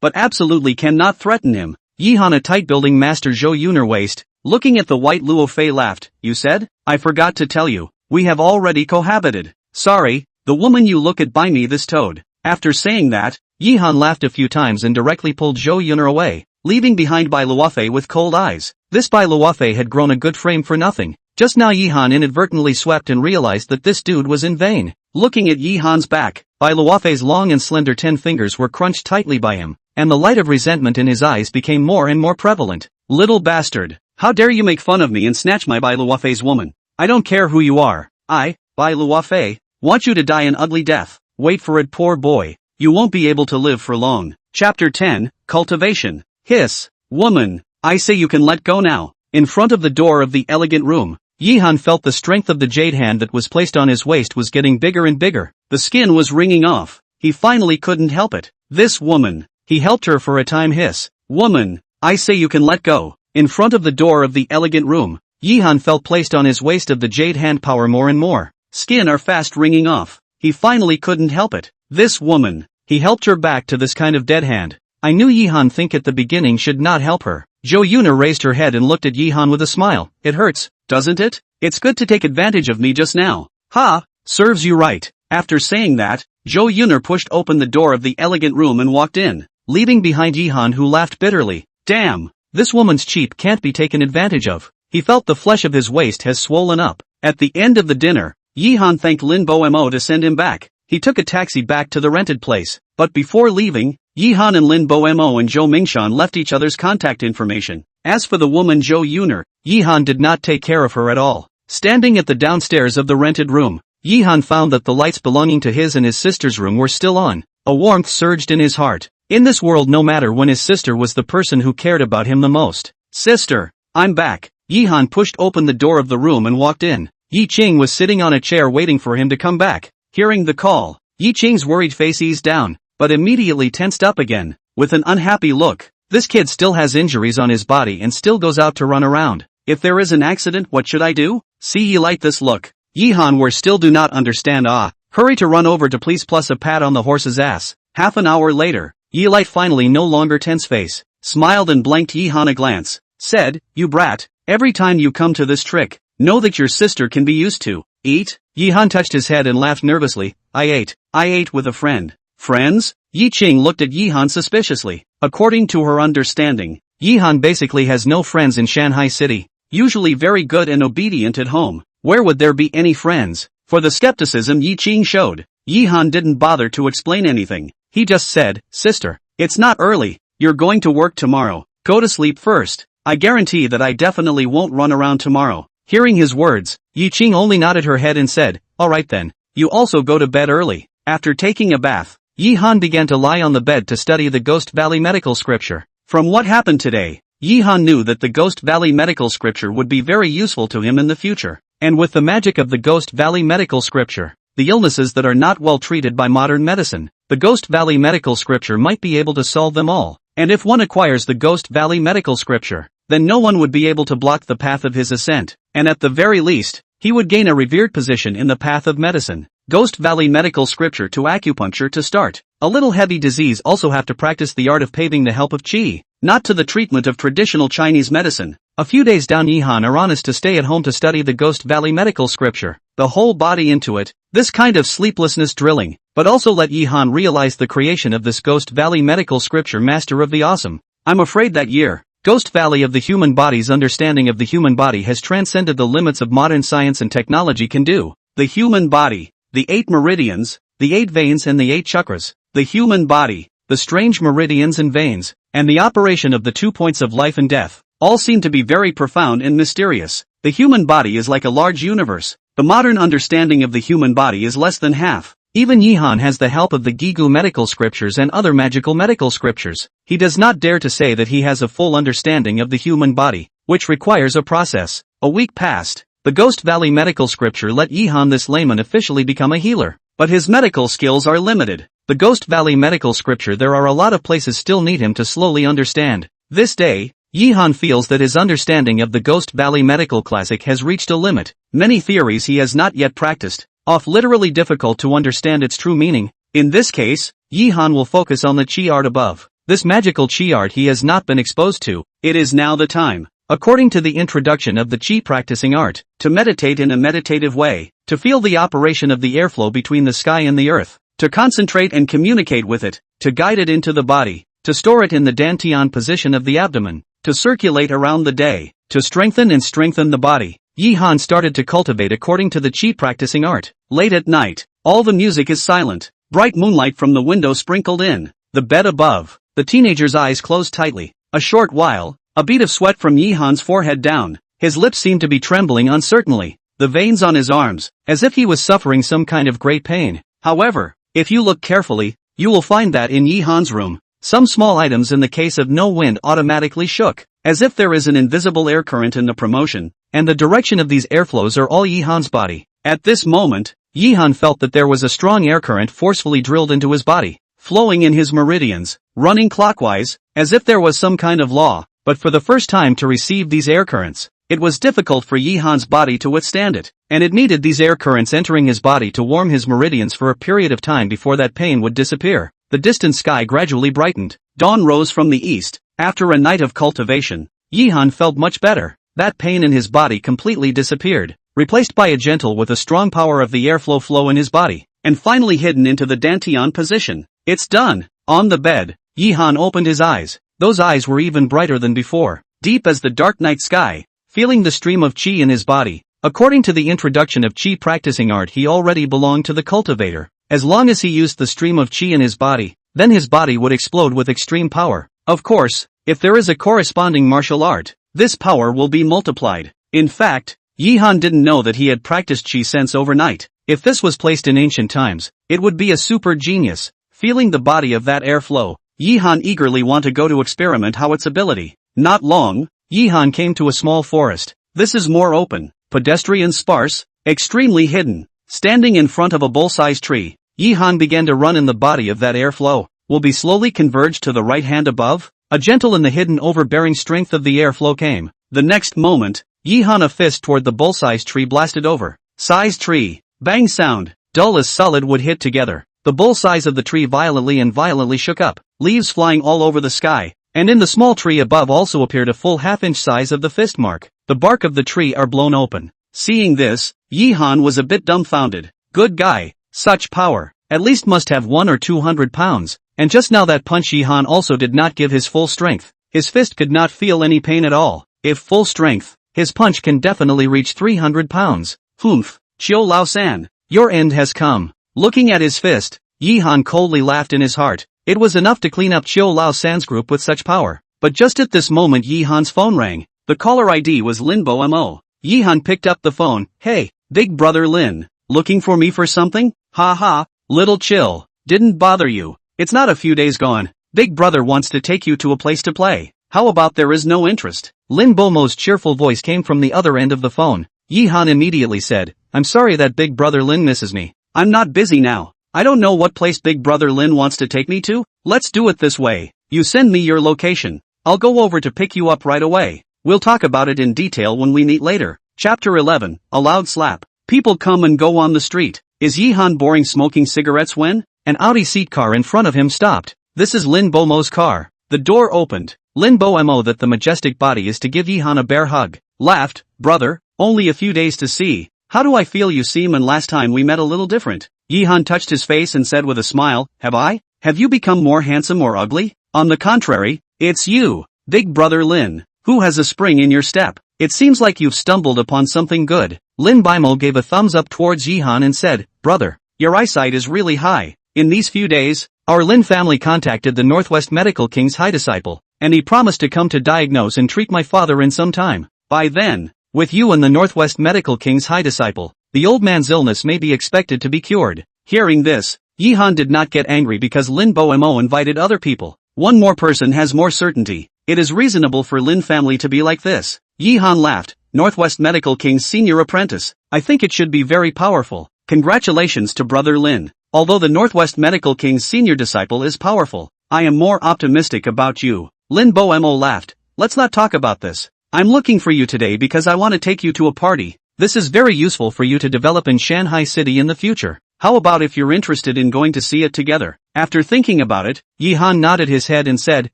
but absolutely cannot threaten him. Yihan, a tight-building master Zhou Yuner waist, looking at the white Luofei laughed. You said? I forgot to tell you. We have already cohabited. Sorry, the woman you look at buy me this toad. After saying that, Yihan laughed a few times and directly pulled Zhou Yuner away, leaving behind Bai Luofei with cold eyes. This Bai Luofei had grown a good frame for nothing. Just now Yihan inadvertently swept and realized that this dude was in vain. Looking at Yihan's back, Bai Luofei's long and slender 10 fingers were crunched tightly by him, and the light of resentment in his eyes became more and more prevalent. Little bastard, how dare you make fun of me and snatch my Bai Luofei's woman? I don't care who you are. I, Bai Luofei, want you to die an ugly death. Wait for it, poor boy. You won't be able to live for long. Chapter 10, Cultivation. Hiss. Woman, I say you can let go now. In front of the door of the elegant room, Yihan felt the strength of the jade hand that was placed on his waist was getting bigger and bigger. The skin was wringing off. He finally couldn't help it. This woman. He helped her for a time. Hiss. Woman, I say you can let go. In front of the door of the elegant room, Yihan felt placed on his waist of the jade hand power more and more. Skin are fast wringing off. He finally couldn't help it. This woman. He helped her back to this kind of dead hand. I knew Yihan think at the beginning should not help her. Zhou Yuner raised her head and looked at Yihan with a smile. It hurts, doesn't it? It's good to take advantage of me just now. Ha! Serves you right. After saying that, Zhou Yuner pushed open the door of the elegant room and walked in, leaving behind Yihan, who laughed bitterly. Damn! This woman's cheap can't be taken advantage of. He felt the flesh of his waist has swollen up. At the end of the dinner, Yihan thanked Lin Bomo to send him back. He took a taxi back to the rented place, but before leaving, Yihan and Lin Bomo and Zhou Mingshan left each other's contact information. As for the woman Zhou Yuner, Yihan did not take care of her at all. Standing at the downstairs of the rented room, Yihan found that the lights belonging to his and his sister's room were still on. A warmth surged in his heart. In this world, no matter when, his sister was the person who cared about him the most. Sister, I'm back. Yihan pushed open the door of the room and walked in. Yi Qing was sitting on a chair waiting for him to come back. Hearing the call, Yi Qing's worried face eased down, but immediately tensed up again, with an unhappy look. This kid still has injuries on his body and still goes out to run around. If there is an accident, what should I do? See Yi Light this look. Yihan were still do not understand. Hurry to run over to please plus a pat on the horse's ass. Half an hour later, Yi Light finally no longer tense face, smiled and blanked Yihan a glance, said, you brat, every time you come to this trick, know that your sister can be used to. Eat? Yihan touched his head and laughed nervously. I ate with a friend. Friends? Yi Qing looked at Yihan suspiciously. According to her understanding, Yihan basically has no friends in Shanghai City. Usually very good and obedient at home. Where would there be any friends? For the skepticism Yi Qing showed, Yihan didn't bother to explain anything. He just said, sister, it's not early. You're going to work tomorrow. Go to sleep first. I guarantee that I definitely won't run around tomorrow. Hearing his words, Yi Qing only nodded her head and said, alright then. You also go to bed early. After taking a bath, Yihan began to lie on the bed to study the Ghost Valley medical scripture. From what happened today, Yihan knew that the Ghost Valley medical scripture would be very useful to him in the future. And with the magic of the Ghost Valley medical scripture, the illnesses that are not well treated by modern medicine, the Ghost Valley medical scripture might be able to solve them all. And if one acquires the Ghost Valley medical scripture, then no one would be able to block the path of his ascent, and at the very least, he would gain a revered position in the path of medicine. Ghost Valley medical scripture to acupuncture to start. A little heavy disease also have to practice the art of paving the help of qi, not to the treatment of traditional Chinese medicine. A few days down Yihan are honest to stay at home to study the Ghost Valley medical scripture, the whole body into it, this kind of sleeplessness drilling, but also let Yihan realize the creation of this Ghost Valley medical scripture master of the awesome. I'm afraid that year, Ghost Valley of the human body's understanding of the human body has transcended the limits of modern science and technology can do. The human body, the 8 meridians, the 8 veins and the 8 chakras, the human body, the strange meridians and veins, and the operation of the 2 points of life and death, all seem to be very profound and mysterious. The human body is like a large universe. The modern understanding of the human body is less than half. Even Yihan has the help of the Gigu medical scriptures and other magical medical scriptures. He does not dare to say that he has a full understanding of the human body, which requires a process. A week passed. The Ghost Valley medical scripture let Yihan this layman officially become a healer. But his medical skills are limited. The Ghost Valley medical scripture there are a lot of places still need him to slowly understand. This day, Yihan feels that his understanding of the Ghost Valley medical classic has reached a limit. Many theories he has not yet practiced, literally difficult to understand its true meaning. In this case, Yihan will focus on the qi art above. This magical qi art he has not been exposed to. It is now the time, according to the introduction of the qi practicing art, to meditate in a meditative way, to feel the operation of the airflow between the sky and the earth, to concentrate and communicate with it, to guide it into the body, to store it in the dantian position of the abdomen, to circulate around the day, to strengthen the body. Yihan started to cultivate according to the qi practicing art. Late at night, all the music is silent, bright moonlight from the window sprinkled in, the bed above, the teenager's eyes closed tightly. A short while, a bead of sweat from Yihan's forehead down, his lips seemed to be trembling uncertainly, the veins on his arms, as if he was suffering some kind of great pain. However, if you look carefully, you will find that in Yihan's room, some small items in the case of no wind automatically shook, as if there is an invisible air current in the promotion, and the direction of these airflows are all Yihan's body. At this moment, Yihan felt that there was a strong air current forcefully drilled into his body, flowing in his meridians, running clockwise, as if there was some kind of law, but for the first time to receive these air currents, it was difficult for Yihan's body to withstand it, and it needed these air currents entering his body to warm his meridians for a period of time before that pain would disappear. The distant sky gradually brightened. Dawn rose from the east. After a night of cultivation, Yihan felt much better. That pain in his body completely disappeared, replaced by a gentle with a strong power of the airflow flow in his body, and finally hidden into the dantian position. It's done. On the bed, Yihan opened his eyes. Those eyes were even brighter than before, deep as the dark night sky, feeling the stream of qi in his body. According to the introduction of qi practicing art, he already belonged to the cultivator. As long as he used the stream of qi in his body, then his body would explode with extreme power. Of course, if there is a corresponding martial art, this power will be multiplied. In fact, Yihan didn't know that he had practiced qi sense overnight. If this was placed in ancient times, it would be a super genius. Feeling the body of that airflow, Yihan eagerly want to go to experiment how its ability. Not long, Yihan came to a small forest. This is more open, pedestrian sparse, extremely hidden. Standing in front of a bull-sized tree, Yihan began to run in the body of that airflow. Will be slowly converged to the right hand above? A gentle and the hidden overbearing strength of the airflow came. The next moment, Yihan a fist toward the bull-sized tree blasted over. Size tree. Bang sound, dull as solid wood hit together. The bull size of the tree violently shook up, leaves flying all over the sky, and in the small tree above also appeared a full half-inch size of the fist mark. The bark of the tree are blown open. Seeing this, Yihan was a bit dumbfounded. Good guy, such power, at least must have 100 or 200 pounds, and just now that punch Yihan also did not give his full strength. His fist could not feel any pain at all. If full strength, his punch can definitely reach 300 pounds. Humph, Qiu Lao San, your end has come. Looking at his fist, Yihan coldly laughed in his heart. It was enough to clean up Qiu Lao San's group with such power. But just at this moment Yihan's phone rang. The caller ID was Lin Bo Mo. Yihan picked up the phone. Hey, big brother Lin, looking for me for something? Ha ha, little chill, didn't bother you. It's not a few days gone. Big brother wants to take you to a place to play. How about there is no interest? Lin Bomo's cheerful voice came from the other end of the phone. Yihan immediately said, I'm sorry that big brother Lin misses me. I'm not busy now. I don't know what place big brother Lin wants to take me to. Let's do it this way. You send me your location. I'll go over to pick you up right away. We'll talk about it in detail when we meet later. Chapter 11, A Loud Slap. People come and go on the street. Is Yihan boring smoking cigarettes when an Audi seat car in front of him stopped? This is Lin Bomo's car. The door opened. Lin Bomo that the majestic body is to give Yihan a bear hug. Laughed, brother, only a few days to see. How do I feel you seem and last time we met a little different. Yihan touched his face and said with a smile, have I? Have you become more handsome or ugly? On the contrary, it's you, big brother Lin, who has a spring in your step. It seems like you've stumbled upon something good. Lin Bimo gave a thumbs up towards Yihan and said, brother, your eyesight is really high. In these few days, our Lin family contacted the Northwest Medical King's high disciple, and he promised to come to diagnose and treat my father in some time. By then, with you and the Northwest Medical King's high disciple, the old man's illness may be expected to be cured. Hearing this, Yihan did not get angry because Lin Bomo invited other people. One more person has more certainty. It is reasonable for Lin family to be like this. Yihan laughed, Northwest Medical King's senior apprentice. I think it should be very powerful. Congratulations to brother Lin. Although the Northwest Medical King's senior disciple is powerful, I am more optimistic about you. Lin Bomo laughed. Let's not talk about this. I'm looking for you today because I want to take you to a party. This is very useful for you to develop in Shanghai City in the future. How about if you're interested in going to see it together? After thinking about it, Yihan nodded his head and said,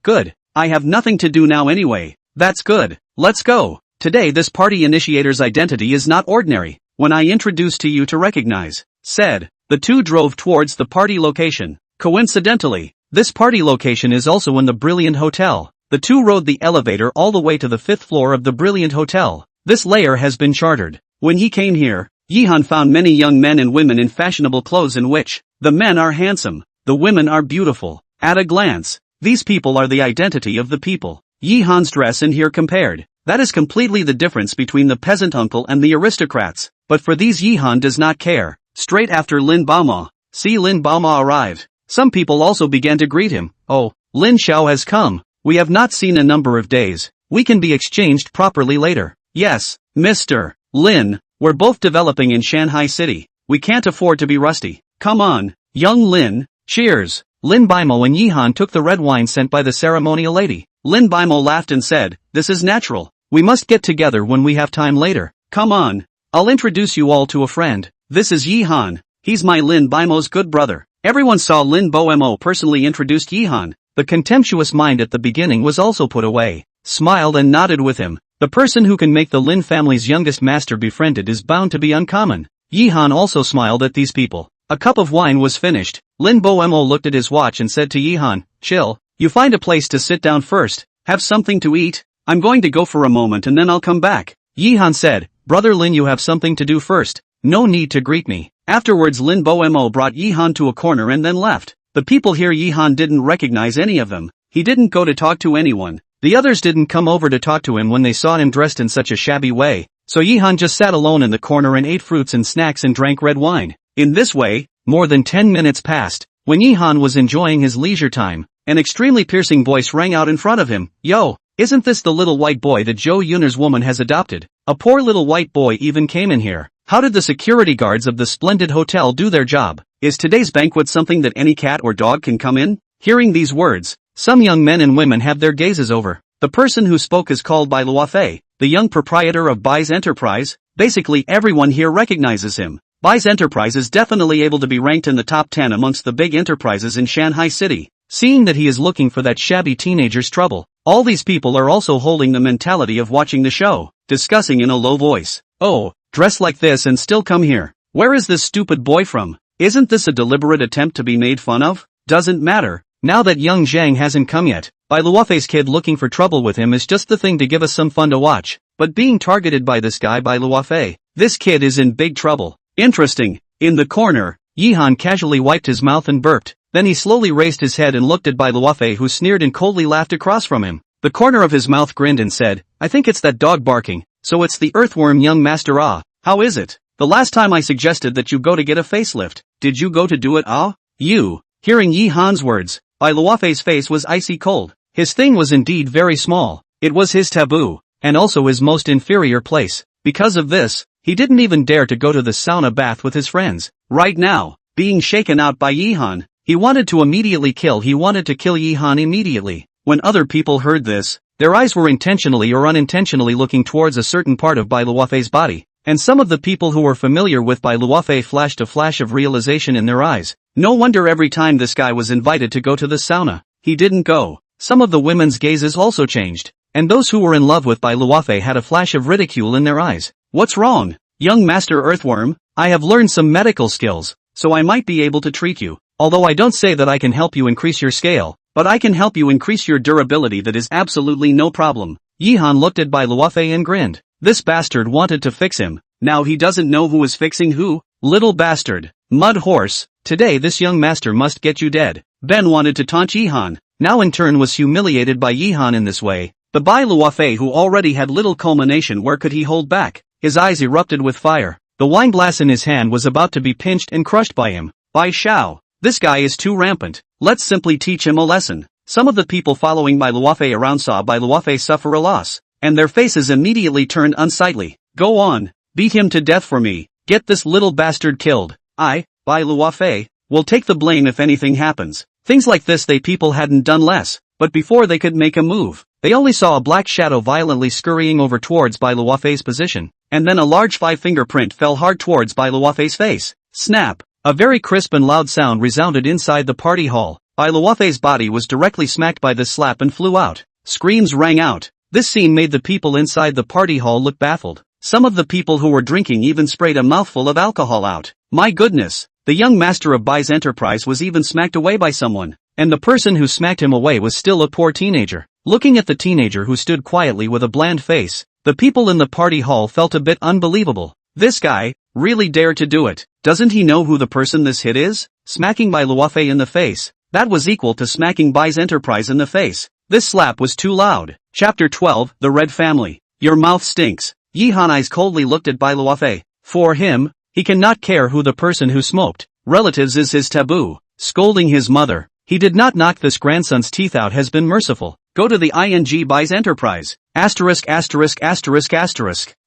good. I have nothing to do now anyway. That's good. Let's go. Today this party initiator's identity is not ordinary. When I introduce to you to recognize, said. The two drove towards the party location. Coincidentally, this party location is also in the Brilliant Hotel. The two rode the elevator all the way to the 5th floor of the Brilliant Hotel. This layer has been chartered. When he came here, Yihan found many young men and women in fashionable clothes in which the men are handsome, the women are beautiful. At a glance, these people are the identity of the people. Yihan's dress and here compared. That is completely the difference between the peasant uncle and the aristocrats. But for these Yihan does not care. Straight after Lin Baoma, Lin Baoma arrived. Some people also began to greet him. Oh, Lin Xiao has come. We have not seen a number of days. We can be exchanged properly later. Yes, Mr. Lin, we're both developing in Shanghai City. We can't afford to be rusty. Come on, young Lin, cheers. Lin Bimo and Yihan took the red wine sent by the ceremonial lady. Lin Bimo laughed and said, this is natural. We must get together when we have time later. Come on. I'll introduce you all to a friend. This is Yihan. He's my Lin Bimo's good brother. Everyone saw Lin Bomo personally introduced Yihan. The contemptuous mind at the beginning was also put away, smiled and nodded with him. The person who can make the Lin family's youngest master befriended is bound to be uncommon. Yihan also smiled at these people. A cup of wine was finished. Lin Bomo looked at his watch and said to Yihan, chill, you find a place to sit down first, have something to eat. I'm going to go for a moment and then I'll come back. Yihan said, brother Lin, you have something to do first. No need to greet me. Afterwards Lin Bomo brought Yihan to a corner and then left. The people here Yihan didn't recognize any of them. He didn't go to talk to anyone. The others didn't come over to talk to him when they saw him dressed in such a shabby way. So Yihan just sat alone in the corner and ate fruits and snacks and drank red wine. In this way, more than 10 minutes passed. When Yihan was enjoying his leisure time, an extremely piercing voice rang out in front of him. Yo, isn't this the little white boy that Zhou Yun'er's woman has adopted? A poor little white boy even came in here. How did the security guards of the splendid hotel do their job? Is today's banquet something that any cat or dog can come in? Hearing these words, some young men and women have their gazes over. The person who spoke is called Bai Luofei, the young proprietor of Bai's Enterprise. Basically everyone here recognizes him. Bai's Enterprise is definitely able to be ranked in the top 10 amongst the big enterprises in Shanghai City. Seeing that he is looking for that shabby teenager's trouble, all these people are also holding the mentality of watching the show, discussing in a low voice. Oh, dress like this and still come here. Where is this stupid boy from? Isn't this a deliberate attempt to be made fun of? Doesn't matter. Now that young Zhang hasn't come yet, Bai Luofei's kid looking for trouble with him is just the thing to give us some fun to watch. But being targeted by this guy Bai Luofei, this kid is in big trouble. Interesting. In the corner, Yihan casually wiped his mouth and burped. Then he slowly raised his head and looked at Bai Luofei, who sneered and coldly laughed across from him. The corner of his mouth grinned and said, I think it's that dog barking. So it's the earthworm young master. Ah, how is it? The last time I suggested that you go to get a facelift, did you go to do it? Ah? You. Hearing Yihan's words, Bai Luofei's face was icy cold. His thing was indeed very small. It was his taboo, and also his most inferior place. Because of this, he didn't even dare to go to the sauna bath with his friends. Right now, being shaken out by Yihan, He wanted to kill Yi Han immediately. When other people heard this, their eyes were intentionally or unintentionally looking towards a certain part of Bai Luofei's body, and some of the people who were familiar with Bai Luofei flashed a flash of realization in their eyes. No wonder every time this guy was invited to go to the sauna, he didn't go. Some of the women's gazes also changed, and those who were in love with Bai Luofei had a flash of ridicule in their eyes. What's wrong? Young Master Earthworm, I have learned some medical skills, so I might be able to treat you. Although I don't say that I can help you increase your scale, but I can help you increase your durability. That is absolutely no problem. Yi Han looked at Bai Luofei and grinned. This bastard wanted to fix him. Now he doesn't know who is fixing who? Little bastard. Mud horse. Today this young master must get you dead. Ben wanted to taunt Yi Han, now in turn was humiliated by Yi Han in this way. The Bai Luofei, who already had little culmination, where could he hold back? His eyes erupted with fire. The wine glass in his hand was about to be pinched and crushed by him. Bai Shao. This guy is too rampant. Let's simply teach him a lesson. Some of the people following Bai Luofei around saw Bai Luofei suffer a loss, and their faces immediately turned unsightly. Go on, beat him to death for me. Get this little bastard killed. I, Bai Luofei, will take the blame if anything happens. Things like this they people hadn't done less, but before they could make a move, they only saw a black shadow violently scurrying over towards Bai Luofei's position, and then a large 5-finger print fell hard towards Bai Luofei's face. Snap! A very crisp and loud sound resounded inside the party hall. Bai Luofei's body was directly smacked by this slap and flew out. Screams rang out. This scene made the people inside the party hall look baffled. Some of the people who were drinking even sprayed a mouthful of alcohol out. My goodness! The young master of Bai's enterprise was even smacked away by someone, and the person who smacked him away was still a poor teenager. Looking at the teenager who stood quietly with a bland face, the people in the party hall felt a bit unbelievable. This guy really dared to do it. Doesn't he know who the person this hit is? Smacking Bai Luofei in the face. That was equal to smacking Bai's enterprise in the face. This slap was too loud. Chapter 12, The Red Family. Your mouth stinks. Yi Han eyes coldly looked at Bai Luofei. For him, he cannot care who the person who smoked relatives is his taboo. Scolding his mother, he did not knock this grandson's teeth out, has been merciful. Go to the ing Bai's enterprise. Asterisk.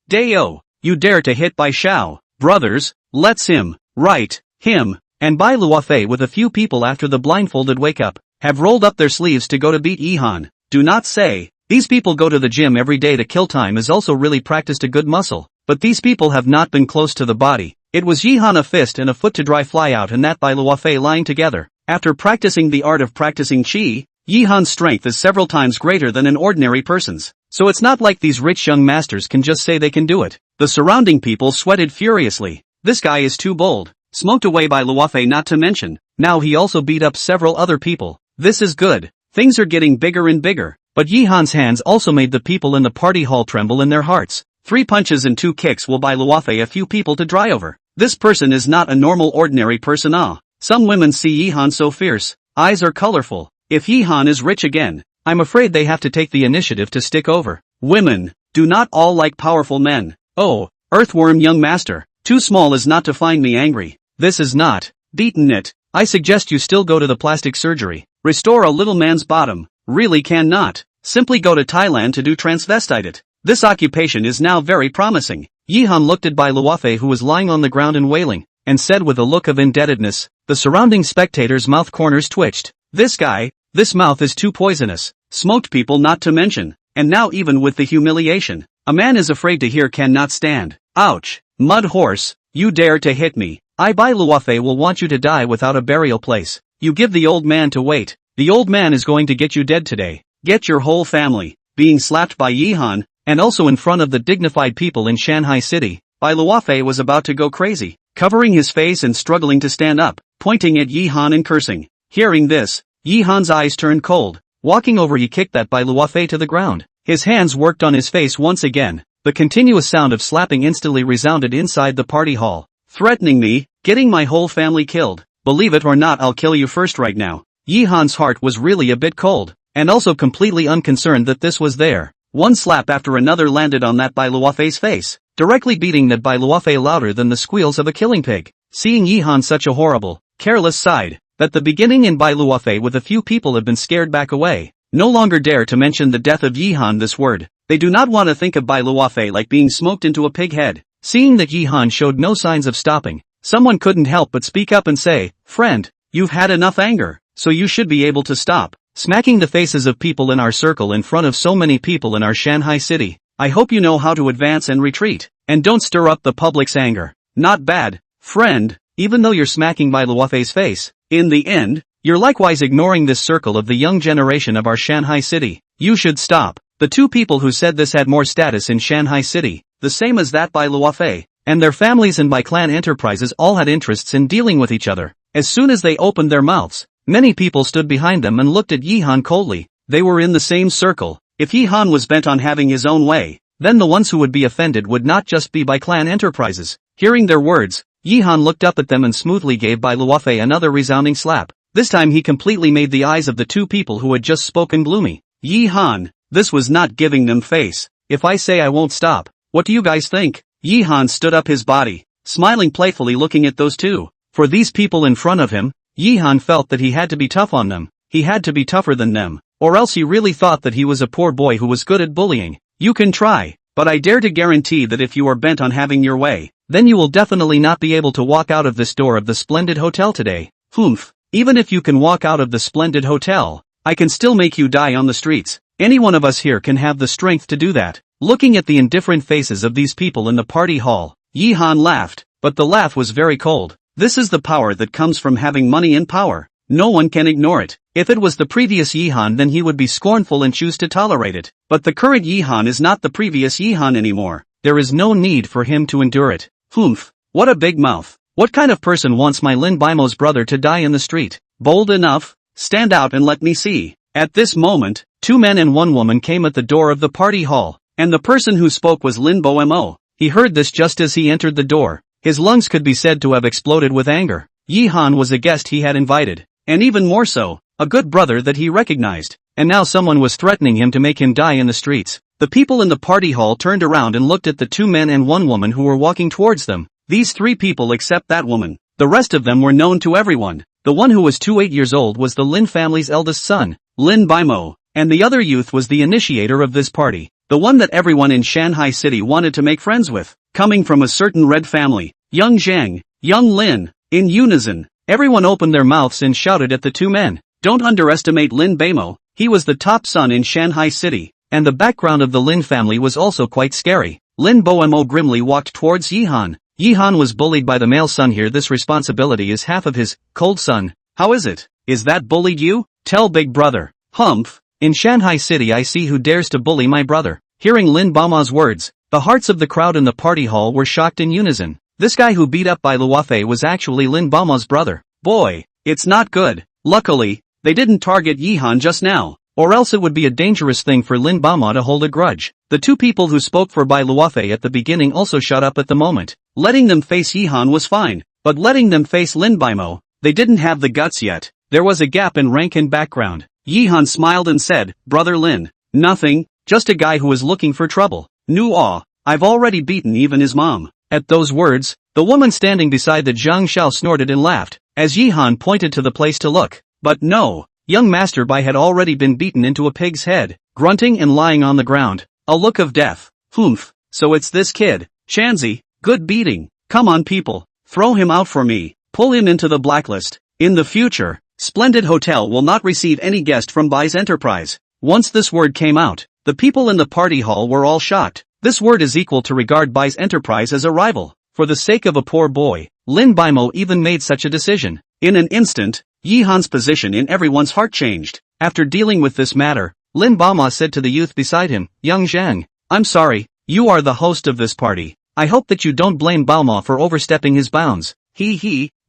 Dayo, you dare to hit Bai Shao. Brothers, let's him. Right, him. And Bai Luofei, with a few people after the blindfolded wake up, have rolled up their sleeves to go to beat Yi Han. Do not say. These people go to the gym every day to kill time, is also really practiced a good muscle. But these people have not been close to the body. It was Yi Han a fist and a foot to dry fly out, and that Bai Luofei lying together. After practicing the art of practicing chi, Yi Han's strength is several times greater than an ordinary person's. So it's not like these rich young masters can just say they can do it. The surrounding people sweated furiously. This guy is too bold. Smoked away by Luofei, not to mention, now he also beat up several other people. This is good. Things are getting bigger and bigger. But Yi Han's hands also made the people in the party hall tremble in their hearts. 3 punches and 2 kicks will buy Luofei a few people to dry over. This person is not a normal ordinary person. Some women see Yi Han so fierce. Eyes are colorful. If Yi Han is rich again, I'm afraid they have to take the initiative to stick over. Women do not all like powerful men. Oh, earthworm young master, too small is not to find me angry. This is not beaten it. I suggest you still go to the plastic surgery. Restore a little man's bottom. Really cannot. Simply go to Thailand to do transvestite. This occupation is now very promising. Yi Han looked at Bai Luofei, who was lying on the ground and wailing, and said with a look of indebtedness. The surrounding spectators' mouth corners twitched. This guy, this mouth is too poisonous. Smoked people not to mention. And now even with the humiliation, a man is afraid to hear, cannot stand. Ouch. Mud horse, you dare to hit me. I Bai Luofei will want you to die without a burial place. You give the old man to wait. The old man is going to get you dead today. Get your whole family. Being slapped by Yi Han, and also in front of the dignified people in Shanghai City, Bai Luofei was about to go crazy, covering his face and struggling to stand up, pointing at Yi Han and cursing. Hearing this, Yi Han's eyes turned cold. Walking over, he kicked that Bai Luofei to the ground. His hands worked on his face once again. The continuous sound of slapping instantly resounded inside the party hall. Threatening me, getting my whole family killed. Believe it or not, I'll kill you first right now. Yi Han's heart was really a bit cold, and also completely unconcerned that this was there. One slap after another landed on that Bai Luofei's face, directly beating that Bai Luofei louder than the squeals of a killing pig. Seeing Yi Han such a horrible, careless side, that the beginning in Bai Luofei with a few people have been scared back away. No longer dare to mention the death of Yi Han this word. They do not want to think of Bai Luofei like being smoked into a pig head. Seeing that Yi Han showed no signs of stopping, someone couldn't help but speak up and say, friend, You've had enough anger, so you should be able to stop smacking the faces of people in our circle in front of so many people in our Shanghai city. I hope you know how to advance and retreat, and don't stir up the public's anger. Not bad, friend, even though you're smacking Bai Luofei's face. In the end, you're likewise ignoring this circle of the young generation of our Shanghai city. You should stop. The two people who said this had more status in Shanghai city, the same as that Bai Luofei, and their families and Bai clan enterprises all had interests in dealing with each other. As soon as they opened their mouths, many people stood behind them and looked at Yi Han coldly. They were in the same circle. If Yi Han was bent on having his own way, then the ones who would be offended would not just be Bai clan enterprises. Hearing their words, Yi Han looked up at them and smoothly gave Bai Luofei another resounding slap. This time he completely made the eyes of the two people who had just spoken gloomy. Yi Han, this was not giving them face. If I say I won't stop, what do you guys think? Yi Han stood up his body, smiling playfully looking at those two. For these people in front of him, Yi Han felt that he had to be tough on them. He had to be tougher than them, or else he really thought that he was a poor boy who was good at bullying. You can try, but I dare to guarantee that if you are bent on having your way, then you will definitely not be able to walk out of this door of the splendid hotel today. Humph, even if you can walk out of the splendid hotel, I can still make you die on the streets. Any one of us here can have the strength to do that. Looking at the indifferent faces of these people in the party hall, Yi Han laughed, but the laugh was very cold. This is the power that comes from having money and power. No one can ignore it. If it was the previous Yi Han, then he would be scornful and choose to tolerate it. But the current Yi Han is not the previous Yi Han anymore. There is no need for him to endure it. Humph, what a big mouth. What kind of person wants my Lin Baimo's brother to die in the street? Bold enough? Stand out and let me see. At this moment, 2 men and 1 woman came at the door of the party hall, and the person who spoke was Lin Baimo. He heard this just as he entered the door. His lungs could be said to have exploded with anger. Yi Han was a guest he had invited, and even more so, a good brother that he recognized, and now someone was threatening him to make him die in the streets. The people in the party hall turned around and looked at the 2 men and 1 woman who were walking towards them. These 3 people except that woman. The rest of them were known to everyone. The one who was 8 years old was the Lin family's eldest son, Lin Baimo, and the other youth was the initiator of this party, the one that everyone in Shanghai city wanted to make friends with. Coming from a certain red family, young Zhang, young Lin, in unison, everyone opened their mouths and shouted at the 2 men. Don't underestimate Lin Baimo, he was the top son in Shanghai city, and the background of the Lin family was also quite scary. Lin Baimo grimly walked towards Yi Han. Yi Han was bullied by the male son here. This responsibility is half of his cold son. How is it? Is that bullied you? Tell big brother. Humph. In Shanghai city I see who dares to bully my brother. Hearing Lin Baimo's words, the hearts of the crowd in the party hall were shocked in unison. This guy who beat up Bai Luofei was actually Lin Baimo's brother. Boy, it's not good. Luckily, they didn't target Yi Han just now, or else it would be a dangerous thing for Lin Baimo to hold a grudge. The 2 people who spoke for Bai Luofei at the beginning also shut up at the moment. Letting them face Yi Han was fine, but letting them face Lin Baimo, they didn't have the guts yet. There was a gap in rank and background. Yi Han smiled and said, Brother Lin, nothing, just a guy who is looking for trouble. I've already beaten even his mom. At those words, the woman standing beside the Zhang Xiao snorted and laughed, as Yi Han pointed to the place to look. But no, young Master Bai had already been beaten into a pig's head, grunting and lying on the ground. A look of death. Humph, so it's this kid, Shanzi, good beating. Come on people, throw him out for me, pull him into the blacklist. In the future, Splendid Hotel will not receive any guest from Bai's enterprise. Once this word came out, the people in the party hall were all shocked. This word is equal to regard Bai's enterprise as a rival. For the sake of a poor boy, Lin Baimo even made such a decision. In an instant, Yi Han's position in everyone's heart changed. After dealing with this matter, Lin Baimo said to the youth beside him, Young Zhang, I'm sorry, you are the host of this party. I hope that you don't blame Baimo for overstepping his bounds.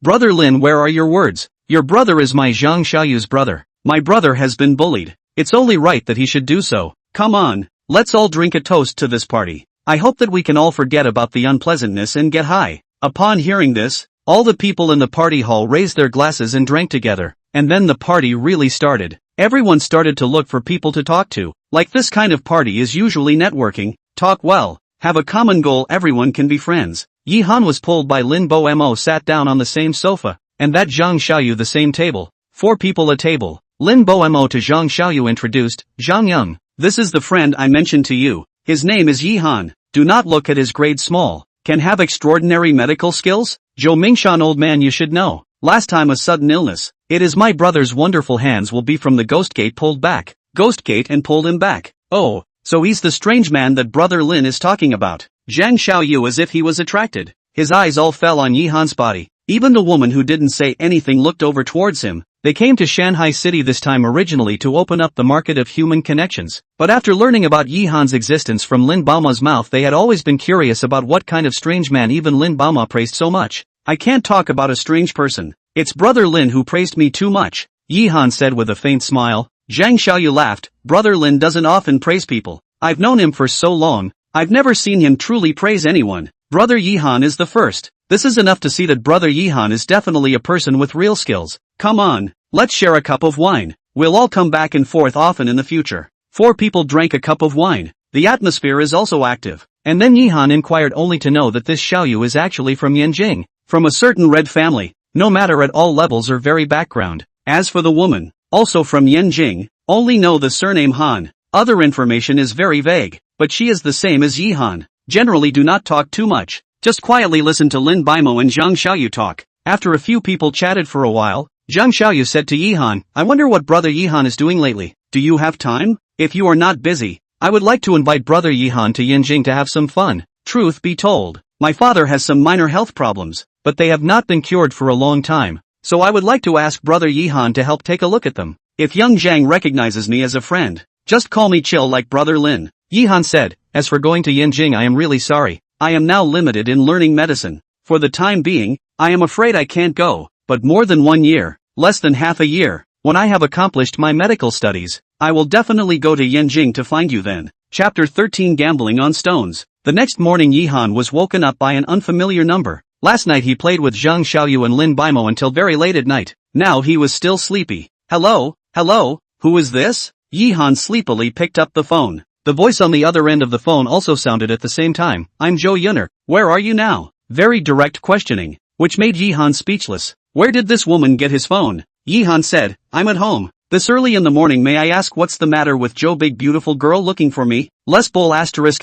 Brother Lin, where are your words? Your brother is my Zhang Xiaoyu's brother. My brother has been bullied. It's only right that he should do so. Come on, let's all drink a toast to this party. I hope that we can all forget about the unpleasantness and get high. Upon hearing this, all the people in the party hall raised their glasses and drank together, and then the party really started. Everyone started to look for people to talk to. Like this kind of party is usually networking, talk well, have a common goal, everyone can be friends. Yi Han was pulled by Lin Baimo, sat down on the same sofa, and that Zhang Xiaoyu the same table. 4 people a table. Lin Baimo to Zhang Xiaoyu introduced, Zhang Yang, this is the friend I mentioned to you. His name is Yi Han. Do not look at his grade small. Can have extraordinary medical skills? Zhou Mingshan, old man, you should know. Last time a sudden illness. It is my brother's wonderful hands will be from the ghost gate pulled back. Ghost gate and pulled him back. Oh, so he's the strange man that brother Lin is talking about. Zhang Xiaoyu as if he was attracted. His eyes all fell on Yi Han's body. Even the woman who didn't say anything looked over towards him. They came to Shanghai City this time originally to open up the market of human connections. But after learning about Yi Han's existence from Lin Baoma's mouth, they had always been curious about what kind of strange man even Lin Baoma praised so much. I can't talk about a strange person. It's brother Lin who praised me too much, Yi Han said with a faint smile. Zhang Xiaoyu laughed. Brother Lin doesn't often praise people. I've known him for so long. I've never seen him truly praise anyone. Brother Yi Han is the first. This is enough to see that brother Yi Han is definitely a person with real skills. Come on, let's share a cup of wine. We'll all come back and forth often in the future. 4 people drank a cup of wine. The atmosphere is also active. And then Yi Han inquired only to know that this Xiaoyu is actually from Yanjing. From a certain red family. No matter at all levels or very background. As for the woman, also from Yanjing, only know the surname Han. Other information is very vague, but she is the same as Yi Han. Generally do not talk too much. Just quietly listen to Lin Baimo and Zhang Xiaoyu talk. After a few people chatted for a while, Zhang Xiaoyu said to Yi Han, I wonder what brother Yi Han is doing lately. Do you have time? If you are not busy, I would like to invite brother Yi Han to Yanjing to have some fun. Truth be told, my father has some minor health problems, but they have not been cured for a long time. So I would like to ask brother Yi Han to help take a look at them. If young Zhang recognizes me as a friend, just call me chill like brother Lin. Yi Han said, as for going to Yanjing, I am really sorry. I am now limited in learning medicine. For the time being, I am afraid I can't go, but more than 1 year, less than half a year, when I have accomplished my medical studies, I will definitely go to Yanjing to find you then. Chapter 13 Gambling on Stones. The next morning Yi Han was woken up by an unfamiliar number. Last night he played with Zhang Xiaoyu and Lin Baimo until very late at night. Now he was still sleepy. Hello, who is this? Yi Han sleepily picked up the phone. The voice on the other end of the phone also sounded at the same time. I'm Zhou Yuner. Where are you now? Very direct questioning, which made Yi Han speechless. Where did this woman get his phone? Yi Han said, I'm at home. This early in the morning, may I ask what's the matter with Zhou big beautiful girl looking for me? Les bull asterisk.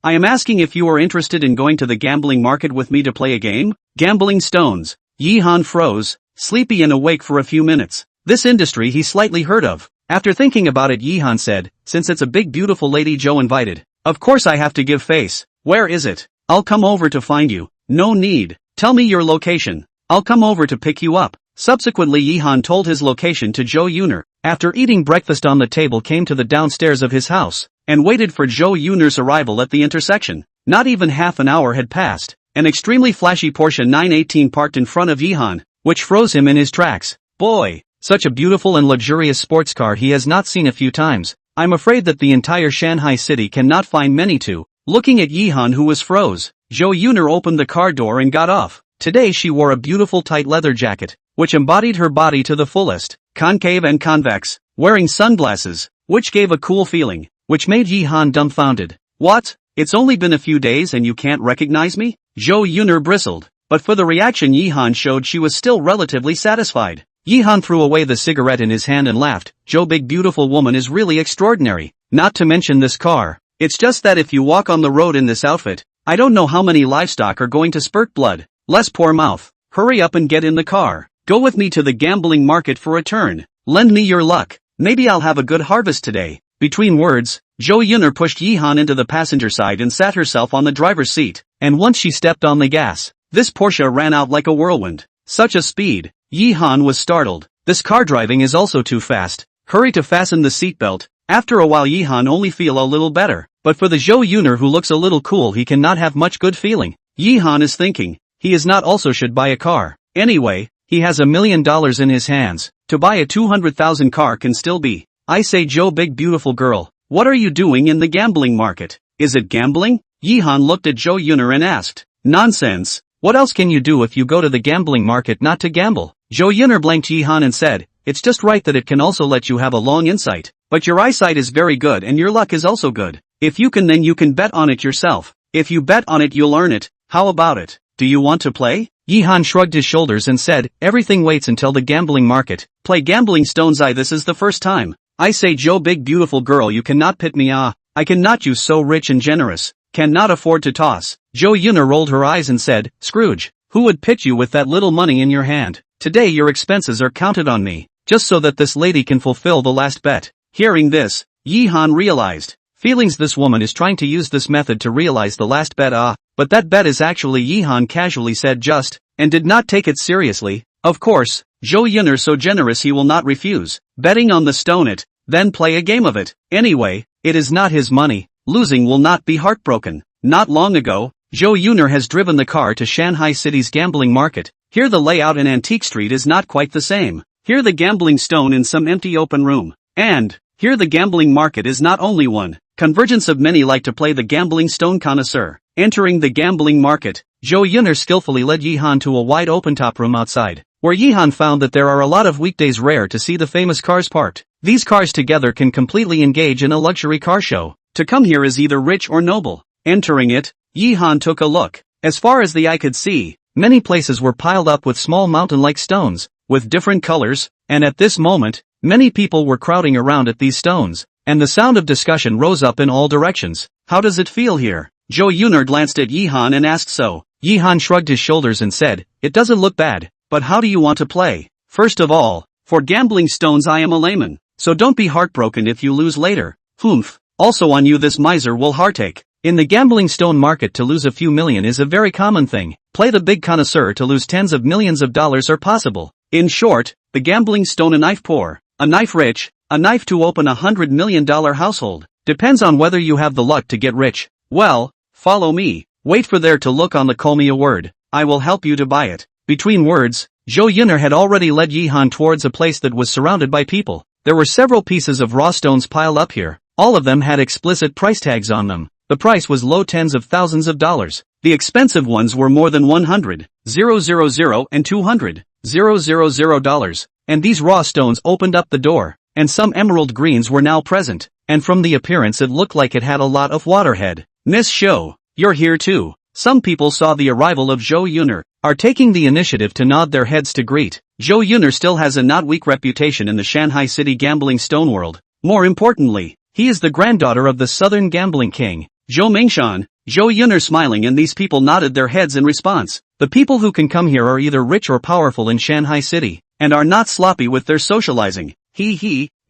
I am asking if you are interested in going to the gambling market with me to play a game? Gambling stones. Yi Han froze, sleepy and awake for a few minutes. This industry he slightly heard of. After thinking about it, Yi Han said, since it's a big beautiful lady Zhou invited, of course I have to give face. Where is it? I'll come over to find you. No need. Tell me your location. I'll come over to pick you up. Subsequently Yi Han told his location to Zhou Yuner. After eating breakfast on the table, came to the downstairs of his house, and waited for Zhou Yuner's arrival at the intersection. Not even half an hour had passed. An extremely flashy Porsche 918 parked in front of Yi Han, which froze him in his tracks. Boy, such a beautiful and luxurious sports car he has not seen a few times. I'm afraid that the entire Shanghai city cannot find many to. Looking at Yi Han, who was froze, Zhou Yuner opened the car door and got off. Today she wore a beautiful tight leather jacket, which embodied her body to the fullest, concave and convex, wearing sunglasses, which gave a cool feeling, which made Yi Han dumbfounded. What? It's only been a few days and you can't recognize me? Zhou Yuner bristled, but for the reaction Yi Han showed she was still relatively satisfied. Yi Han threw away the cigarette in his hand and laughed. Zhou big beautiful woman is really extraordinary, not to mention this car. It's just that if you walk on the road in this outfit, I don't know how many livestock are going to spurt blood. Less poor mouth. Hurry up and get in the car. Go with me to the gambling market for a turn. Lend me your luck. Maybe I'll have a good harvest today. Between words, Zhou Yuner pushed Yi Han into the passenger side and sat herself on the driver's seat, and once she stepped on the gas, this Porsche ran out like a whirlwind. Such a speed. Yi Han was startled. This car driving is also too fast. Hurry to fasten the seatbelt. After a while Yi Han only feel a little better, but for the Zhou Yuner who looks a little cool he cannot have much good feeling. Yi Han is thinking, he is not also should buy a car. Anyway, he has $1 million in his hands. To buy a 200,000 car can still be. I say Zhou big beautiful girl, what are you doing in the gambling market? Is it gambling? Yi Han looked at Zhou Yuner and asked. Nonsense. What else can you do if you go to the gambling market not to gamble? Zhou Yuner blanked Yi Han and said, it's just right that it can also let you have a long insight. But your eyesight is very good and your luck is also good. If you can then you can bet on it yourself. If you bet on it you'll earn it. How about it? Do you want to play? Yi Han shrugged his shoulders and said, everything waits until the gambling market. Play gambling stones. This is the first time. I say Zhou big beautiful girl you cannot pit me. I cannot, you so rich and generous. Cannot afford to toss. Zhou Yuner rolled her eyes and said, Scrooge, Who would pitch you with that little money in your hand? Today your expenses are counted on me, just so that this lady can fulfill the last bet. Hearing this, Yi-han realized. Feelings this woman is trying to use this method to realize the last bet. But that bet is actually Yi-han casually said just, and did not take it seriously. Of course, Zhou Yun'er so generous he will not refuse. Betting on the stone it, then play a game of it. Anyway, it is not his money, losing will not be heartbroken. Not long ago, Zhou Yun'er has driven the car to Shanghai City's gambling market. Here the layout in Antique Street is not quite the same. Here the gambling stone in some empty open room. And, here the gambling market is not only one convergence of many like to play the gambling stone connoisseur. Entering the gambling market, Zhou Yun'er skillfully led Yi-han to a wide open top room outside, where Yi-han found that there are a lot of weekdays rare to see the famous cars parked. These cars together can completely engage in a luxury car show. To come here is either rich or noble. Entering it, Yi-han took a look. As far as the eye could see, many places were piled up with small mountain-like stones, with different colors, and at this moment, many people were crowding around at these stones, and the sound of discussion rose up in all directions. How does it feel here? Zhou Yun'er glanced at Yi-han and asked so. Yi-han shrugged his shoulders and said, it doesn't look bad, but how do you want to play? First of all, for gambling stones I am a layman, so don't be heartbroken if you lose later. Humph. Also on you this miser will heartache. In the gambling stone market to lose a few million is a very common thing. Play the big connoisseur to lose tens of millions of dollars are possible. In short, the gambling stone a knife poor, a knife rich, a knife to open $100 million household. Depends on whether you have the luck to get rich. Well, follow me. Wait for there to look on the call me a word. I will help you to buy it. Between words, Zhou Yun'er had already led Yi-han towards a place that was surrounded by people. There were several pieces of raw stones piled up here. All of them had explicit price tags on them. The price was low tens of thousands of dollars. The expensive ones were more than $100,000 and $200,000. And these raw stones opened up the door, and some emerald greens were now present, and from the appearance it looked like it had a lot of waterhead. Miss Shou, you're here too. Some people saw the arrival of Zhou Yun'er, are taking the initiative to nod their heads to greet. Zhou Yun'er still has a not weak reputation in the Shanghai City gambling stone world. More importantly, he is the granddaughter of the southern gambling king, Zhou Mengshan. Zhou Yun'er smiling and these people nodded their heads in response. The people who can come here are either rich or powerful in Shanghai City, and are not sloppy with their socializing.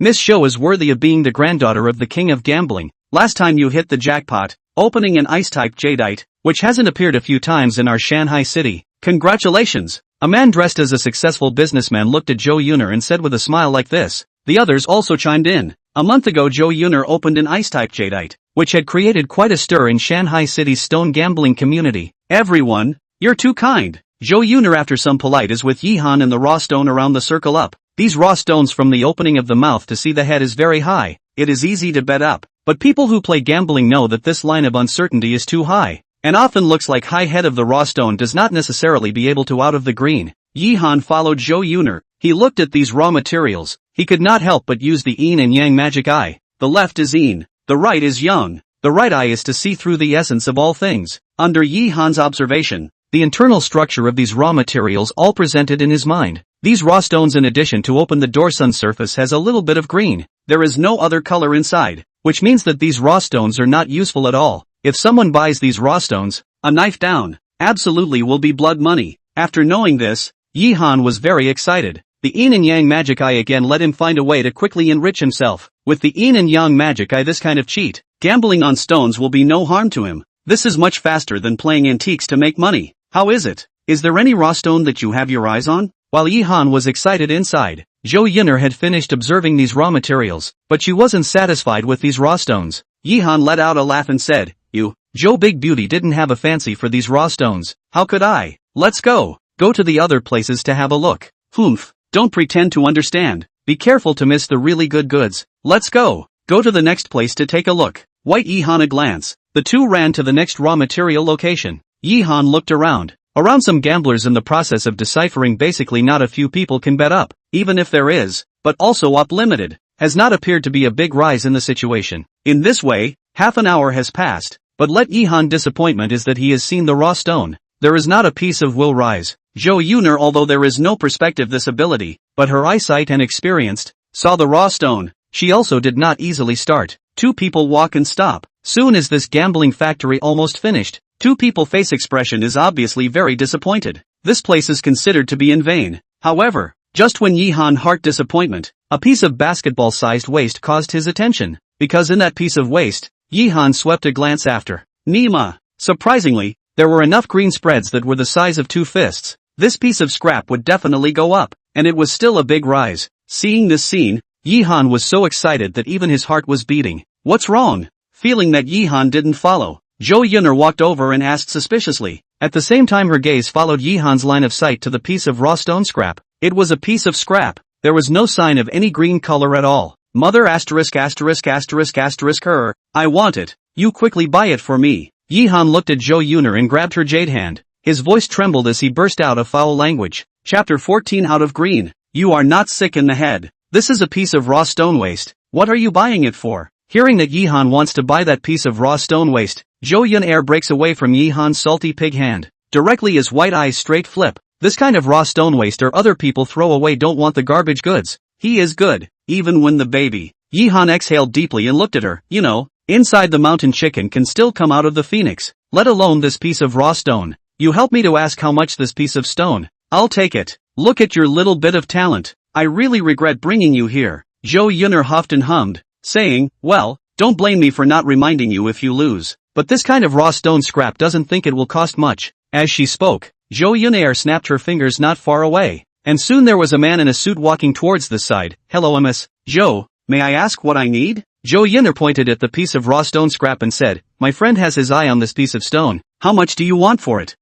Miss Shou is worthy of being the granddaughter of the king of gambling. Last time you hit the jackpot, opening an ice-type jadeite, which hasn't appeared a few times in our Shanghai City. Congratulations! A man dressed as a successful businessman looked at Zhou Yun'er and said with a smile like this. The others also chimed in. A month ago Zhou Yun'er opened an ice-type jadeite, which had created quite a stir in Shanghai City's stone gambling community. Everyone, you're too kind. Zhou Yun'er after some polite is with Yi-han and the raw stone around the circle up. These raw stones from the opening of the mouth to see the head is very high. It is easy to bet up, but people who play gambling know that this line of uncertainty is too high, and often looks like high head of the raw stone does not necessarily be able to out of the green. Yi-han followed Zhou Yun'er. He looked at these raw materials. He could not help but use the yin and yang magic eye. The left is yin, the right is yang. The right eye is to see through the essence of all things. Under Yi-han's observation, the internal structure of these raw materials all presented in his mind. These raw stones in addition to open the door sun surface has a little bit of green. There is no other color inside, which means that these raw stones are not useful at all. If someone buys these raw stones, a knife down, absolutely will be blood money. After knowing this, Yi-han was very excited. The yin and yang magic eye again let him find a way to quickly enrich himself. With the yin and yang magic eye this kind of cheat, gambling on stones will be no harm to him. This is much faster than playing antiques to make money. How is it? Is there any raw stone that you have your eyes on? While Yi-han was excited inside, Zhou Yun'er had finished observing these raw materials, but she wasn't satisfied with these raw stones. Yi-han let out a laugh and said, You, Zhou Big Beauty didn't have a fancy for these raw stones. How could I? Let's go. Go to the other places to have a look. Humph. Don't pretend to understand. Be careful to miss the really good goods. Let's go. Go to the next place to take a look. White Yi-han a glance. The two ran to the next raw material location. Yi-han looked around. Around some gamblers in the process of deciphering basically not a few people can bet up, even if there is, but also up limited, has not appeared to be a big rise in the situation. In this way, half an hour has passed, but let Yi-han disappointment is that he has seen the raw stone. There is not a piece of will rise. Zhou Yun'er although there is no perspective this ability, but her eyesight and experienced, saw the raw stone. She also did not easily start. Two people walk and stop. Soon as this gambling factory almost finished, two people face expression is obviously very disappointed. this place is considered to be in vain. However, just when Yihan heart disappointment, a piece of basketball-sized waste caused his attention, because in that piece of waste, Yihan swept a glance after. Nima. Surprisingly, there were enough green spreads that were the size of 2 fists. This piece of scrap would definitely go up, and it was still a big rise. Seeing this scene, Yihan was so excited that even his heart was beating. What's wrong? Feeling that Yihan didn't follow, Zhou Yun'er walked over and asked suspiciously. At the same time her gaze followed Yihan's line of sight to the piece of raw stone scrap. It was a piece of scrap. There was no sign of any green color at all. Mother asterisk asterisk asterisk asterisk her. I want it. You quickly buy it for me. Yihan looked at Zhou Yun'er and grabbed her jade hand. His voice trembled as he burst out of foul language. Chapter 14 Out of green. You are not sick in the head. This is a piece of raw stone waste. What are you buying it for? Hearing that Yihan wants to buy that piece of raw stone waste, Zhou Yun'er breaks away from Yihan's salty pig hand. Directly his white eyes straight flip. This kind of raw stone waste or other people throw away don't want the garbage goods. He is good, even when the baby. Yihan exhaled deeply and looked at her. You know, inside the mountain chicken can still come out of the phoenix, let alone this piece of raw stone. You help me to ask how much this piece of stone. I'll take it. Look at your little bit of talent. I really regret bringing you here. Zhou Yun'er huffed and hummed, saying, well, don't blame me for not reminding you if you lose. But this kind of raw stone scrap doesn't think it will cost much. As she spoke, Zhou Yun'er snapped her fingers not far away, and soon there was a man in a suit walking towards this side. Hello Miss Zhou, may I ask what I need? Zhou Yun'er pointed at the piece of raw stone scrap and said, my friend has his eye on this piece of stone. How much do you want for it?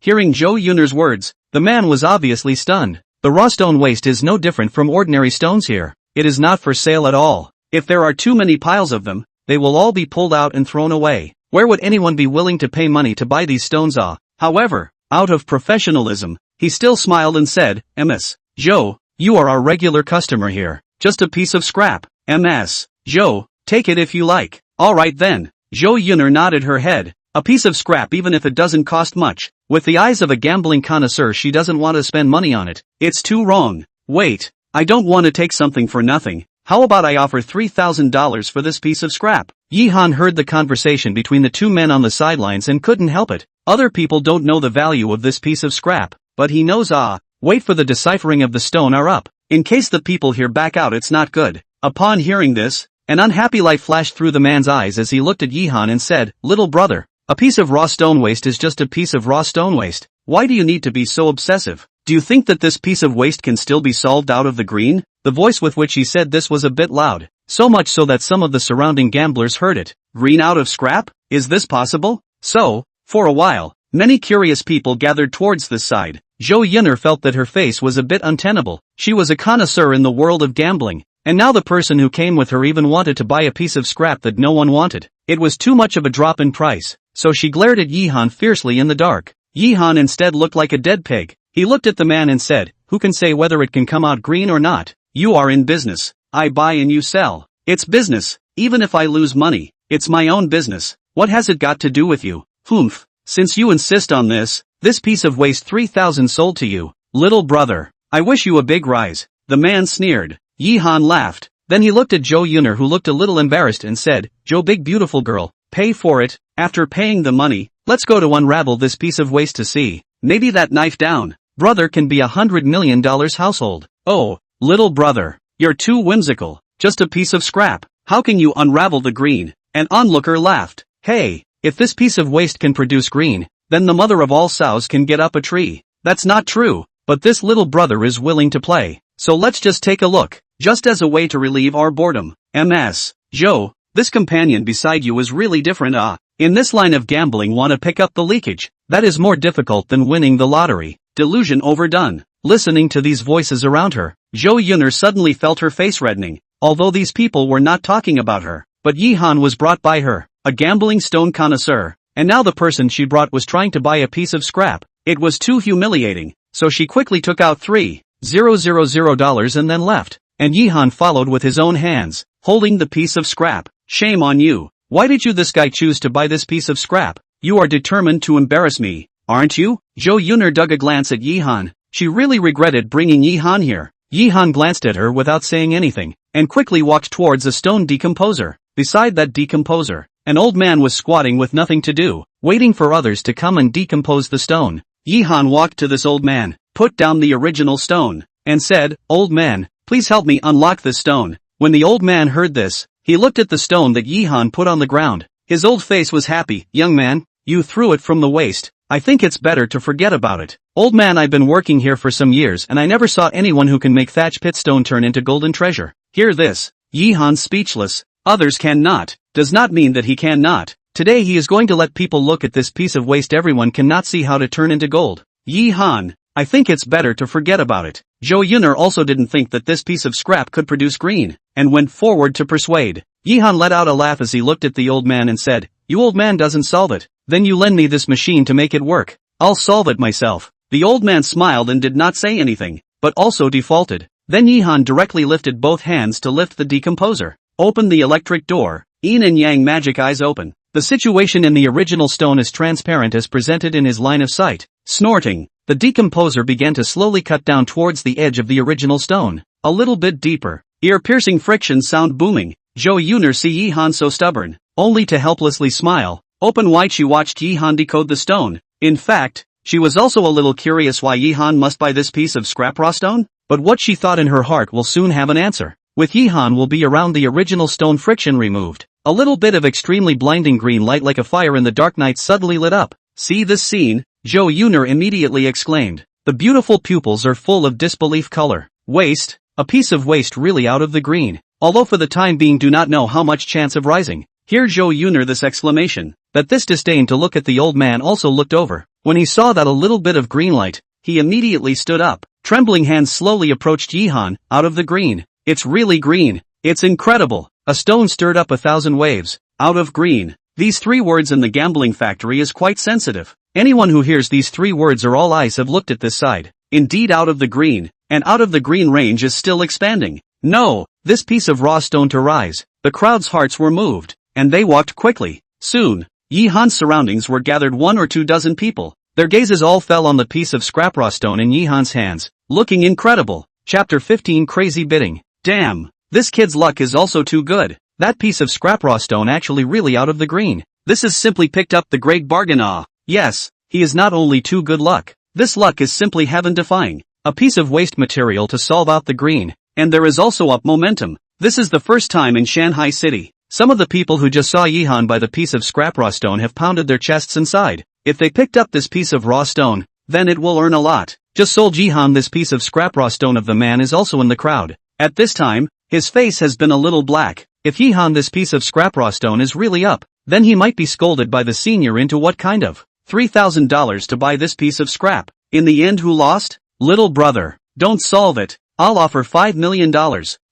Hearing Zhou Yun'er's words, the man was obviously stunned. The raw stone waste is no different from ordinary stones here. It is not for sale at all. If there are too many piles of them, they will all be pulled out and thrown away. Where would anyone be willing to pay money to buy these stones? However, out of professionalism, he still smiled and said, Ms. Zhou, you are our regular customer here. Just a piece of scrap. Ms. Zhou, take it if you like. Alright then. Zhou Yun'er nodded her head. A piece of scrap even if it doesn't cost much. With the eyes of a gambling connoisseur she doesn't want to spend money on it. It's too wrong. Wait, I don't want to take something for nothing. How about I offer $3,000 for this piece of scrap? Yihan heard the conversation between the two men on the sidelines and couldn't help it. Other people don't know the value of this piece of scrap, but he knows. Wait for the deciphering of the stone are up. In case the people here back out it's not good. Upon hearing this, an unhappy light flashed through the man's eyes as he looked at Yihan and said, little brother, a piece of raw stone waste is just a piece of raw stone waste. Why do you need to be so obsessive? Do you think that this piece of waste can still be solved out of the green? The voice with which he said this was a bit loud, so much so that some of the surrounding gamblers heard it. Green out of scrap? Is this possible? So, for a while, many curious people gathered towards this side. Zhou Yun'er felt that her face was a bit untenable. She was a connoisseur in the world of gambling, and now the person who came with her even wanted to buy a piece of scrap that no one wanted. It was too much of a drop in price, so she glared at Yihan fiercely in the dark. Yihan instead looked like a dead pig. He looked at the man and said, who can say whether it can come out green or not? You are in business. I buy and you sell. It's business. Even if I lose money, it's my own business. What has it got to do with you? Humph. Since you insist on this piece of waste 3,000 sold to you. Little brother, I wish you a big rise. The man sneered. Yihan laughed. Then he looked at Zhou Yun'er who looked a little embarrassed and said, Zhou big beautiful girl, pay for it. After paying the money, let's go to unravel this piece of waste to see. Maybe that knife down brother can be $100 million household. Oh, little brother, you're too whimsical. Just a piece of scrap. How can you unravel the green? An onlooker laughed. Hey, if this piece of waste can produce green, then the mother of all sows can get up a tree. That's not true, but this little brother is willing to play. So let's just take a look, just as a way to relieve our boredom. Ms. Zhou, this companion beside you is really different. In this line of gambling wanna pick up the leakage. That is more difficult than winning the lottery. Delusion overdone. Listening to these voices around her, Zhou Yun'er suddenly felt her face reddening. Although these people were not talking about her, but Yihan was brought by her, a gambling stone connoisseur, and now the person she brought was trying to buy a piece of scrap. It was too humiliating, so she quickly took out $3,000 and then left, and Yihan followed with his own hands, holding the piece of scrap. Shame on you. Why did you this guy choose to buy this piece of scrap? You are determined to embarrass me, aren't you? Zhou Yun'er dug a glance at Yihan. She really regretted bringing Yihan here. Yihan glanced at her without saying anything, and quickly walked towards a stone decomposer. Beside that decomposer, an old man was squatting with nothing to do, waiting for others to come and decompose the stone. Yihan walked to this old man, put down the original stone, and said, "Old man, please help me unlock this stone." When the old man heard this, he looked at the stone that Yihan put on the ground. His old face was happy. "Young man, you threw it from the waist. I think it's better to forget about it." "Old man, I've been working here for some years and I never saw anyone who can make thatch pit stone turn into golden treasure." Hear this. Yihan speechless. Others cannot. Does not mean that he cannot. Today he is going to let people look at this piece of waste everyone cannot see how to turn into gold. Yihan, I think it's better to forget about it. Zhou Yuner also didn't think that this piece of scrap could produce green, and went forward to persuade. Yihan let out a laugh as he looked at the old man and said, "You old man doesn't solve it. Then you lend me this machine to make it work. I'll solve it myself." The old man smiled and did not say anything, but also defaulted. Then Yihan directly lifted both hands to lift the decomposer. Open the electric door. Yin and Yang magic eyes open. The situation in the original stone is transparent as presented in his line of sight. Snorting, the decomposer began to slowly cut down towards the edge of the original stone. A little bit deeper. Ear-piercing friction sound booming. Zhou Yuner see Yihan so stubborn, only to helplessly smile. Open wide she watched Yihan decode the stone. In fact, she was also a little curious why Yihan must buy this piece of scrap raw stone, but what she thought in her heart will soon have an answer. With Yihan will be around the original stone friction removed. A little bit of extremely blinding green light like a fire in the dark night suddenly lit up. "See this scene?" Zhou Yuner immediately exclaimed. The beautiful pupils are full of disbelief color. Waste, a piece of waste really out of the green. Although for the time being do not know how much chance of rising. Hear Zhou Yuner this exclamation. That this disdain to look at the old man also looked over. When he saw that a little bit of green light, he immediately stood up. Trembling hands slowly approached Yihan, out of the green. "It's really green. It's incredible." A stone stirred up 1,000 waves. Out of green. These 3 words in the gambling factory is quite sensitive. Anyone who hears these 3 words or all eyes have looked at this side. Indeed out of the green. And out of the green range is still expanding. No, this piece of raw stone to rise. The crowd's hearts were moved, and they walked quickly. Soon, Yihan's surroundings were gathered 1 or 2 dozen people. Their gazes all fell on the piece of scrap raw stone in Yihan's hands. Looking incredible. Chapter 15 Crazy Bidding. Damn. This kid's luck is also too good. That piece of scrap raw stone actually really out of the green. This is simply picked up the great bargain. Yes, he is not only too good luck. This luck is simply heaven-defying. A piece of waste material to solve out the green. And there is also up momentum. This is the first time in Shanghai City. Some of the people who just saw Yihan buy the piece of scrap raw stone have pounded their chests inside. If they picked up this piece of raw stone, then it will earn a lot. Just sold Yihan this piece of scrap raw stone of the man is also in the crowd. At this time, his face has been a little black. If Yihan this piece of scrap raw stone is really up, then he might be scolded by the senior into what kind of $3,000 to buy this piece of scrap. In the end who lost? Little brother. Don't solve it. I'll offer $5 million.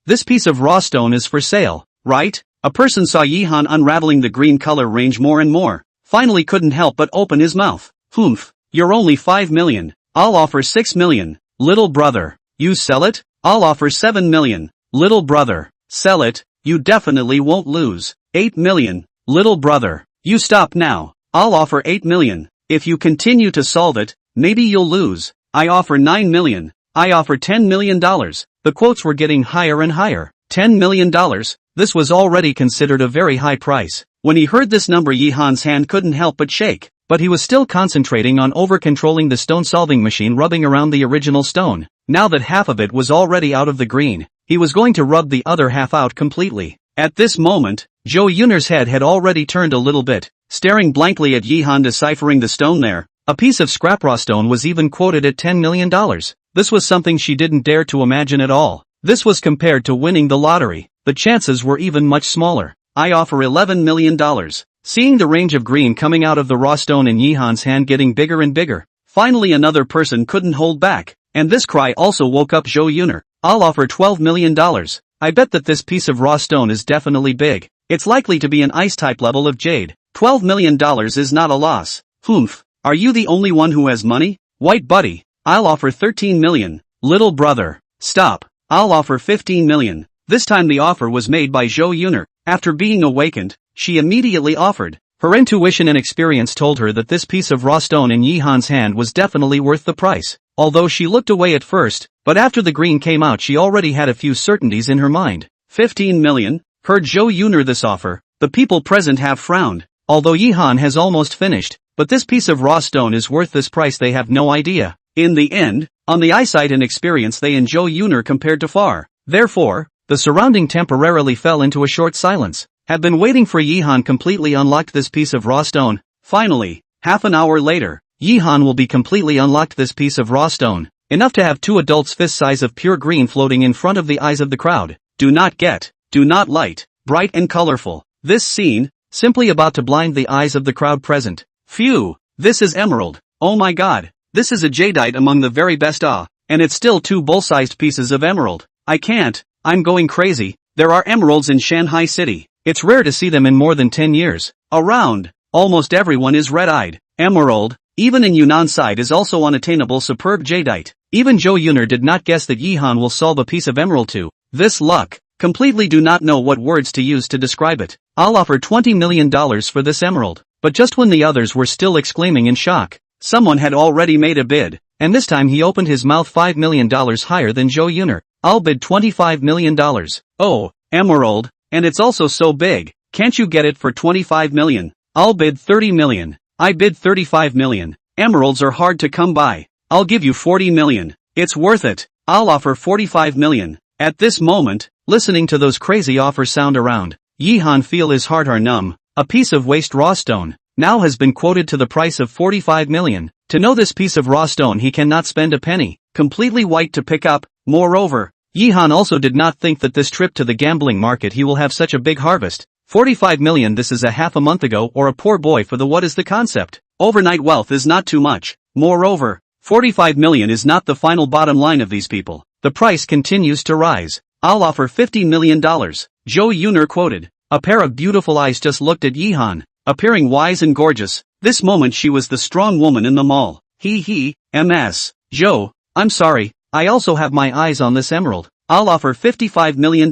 This piece of raw stone is for sale, right? A person saw Yihan unraveling the green color range more and more. Finally couldn't help but open his mouth. Humph. You're only 5 million. I'll offer 6 million. Little brother. You sell it? I'll offer 7 million. Little brother. Sell it. You definitely won't lose. 8 million. Little brother. You stop now. I'll offer 8 million. If you continue to solve it, maybe you'll lose. I offer 9 million. I offer $10 million. The quotes were getting higher and higher. $10 million? This was already considered a very high price. When he heard this number Yihan's hand couldn't help but shake. But he was still concentrating on over-controlling the stone-solving machine rubbing around the original stone. Now that half of it was already out of the green, he was going to rub the other half out completely. At this moment, Zhou Yuner's head had already turned a little bit, staring blankly at Yihan deciphering the stone there. A piece of scrap raw stone was even quoted at $10 million. This was something she didn't dare to imagine at all. This was compared to winning the lottery. The chances were even much smaller. I offer $11 million. Seeing the range of green coming out of the raw stone in Yihan's hand getting bigger and bigger, finally another person couldn't hold back, and this cry also woke up Zhou Yuner. I'll offer $12 million. I bet that this piece of raw stone is definitely big. It's likely to be an ice-type level of jade. $12 million is not a loss. Humph. Are you the only one who has money? White buddy. I'll offer 13 million. Little brother. Stop. I'll offer 15 million. This time the offer was made by Zhou Yuner. After being awakened, she immediately offered. Her intuition and experience told her that this piece of raw stone in Yihan's hand was definitely worth the price. Although she looked away at first, but after the green came out she already had a few certainties in her mind. 15 million? Heard Zhou Yuner this offer, the people present have frowned. Although Yihan has almost finished, but this piece of raw stone is worth this price, they have no idea. In the end, on the eyesight and experience they and Jo Yooner compared to far. Therefore, the surrounding temporarily fell into a short silence. Have been waiting for Yihan completely unlocked this piece of raw stone. Finally, half an hour later, Yihan will be completely unlocked this piece of raw stone. Enough to have two adults fist size of pure green floating in front of the eyes of the crowd. Do not light, bright and colorful. This scene, simply about to blind the eyes of the crowd present. Phew, this is emerald. Oh my god, this is a jadeite among the very best and it's still two bowl-sized pieces of emerald. I can't, I'm going crazy. There are emeralds in Shanghai City. It's rare to see them in more than 10 years. Around, almost everyone is red-eyed. Emerald, even in Yunnan side, is also unattainable superb jadeite. Even Jo Yooner did not guess that Yihan will solve a piece of emerald to this luck. Completely do not know what words to use to describe it. I'll offer $20 million for this emerald. But just when the others were still exclaiming in shock, someone had already made a bid, and this time he opened his mouth $5 million higher than Jo Yooner. I'll bid $25 million. Oh, emerald, and it's also so big. Can't you get it for $25 million? I'll bid $30 million. I bid $35 million. Emeralds are hard to come by. I'll give you $40 million. It's worth it. I'll offer $45 million. At this moment, listening to those crazy offers sound around, Yihan feel his heart are numb. A piece of waste raw stone now has been quoted to the price of $45 million. To know this piece of raw stone he cannot spend a penny. Completely white to pick up. Moreover, Yihan also did not think that this trip to the gambling market he will have such a big harvest. $45 million, this is a half a month ago, or a poor boy for the what is the concept. Overnight wealth is not too much. Moreover, $45 million is not the final bottom line of these people. The price continues to rise. I'll offer $50 million. Jo Yooner quoted. A pair of beautiful eyes just looked at Yihan, appearing wise and gorgeous. This moment she was the strong woman in the mall. MS. Jo, I'm sorry, I also have my eyes on this emerald. I'll offer $55 million.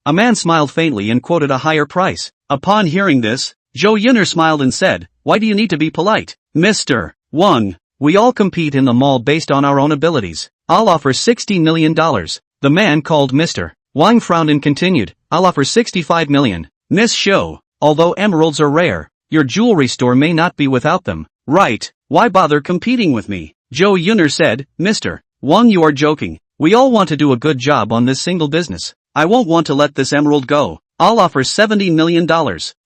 A man smiled faintly and quoted a higher price. Upon hearing this, Jo Yooner smiled and said, why do you need to be polite? Mr. Wang, we all compete in the mall based on our own abilities. I'll offer $60 million. The man called Mr. Wang frowned and continued, I'll offer $65 million. Miss Shou, although emeralds are rare, your jewelry store may not be without them. Right, why bother competing with me? Jo Yooner said, Mr. Wang, you are joking. We all want to do a good job on this single business. I won't want to let this emerald go. I'll offer $70 million.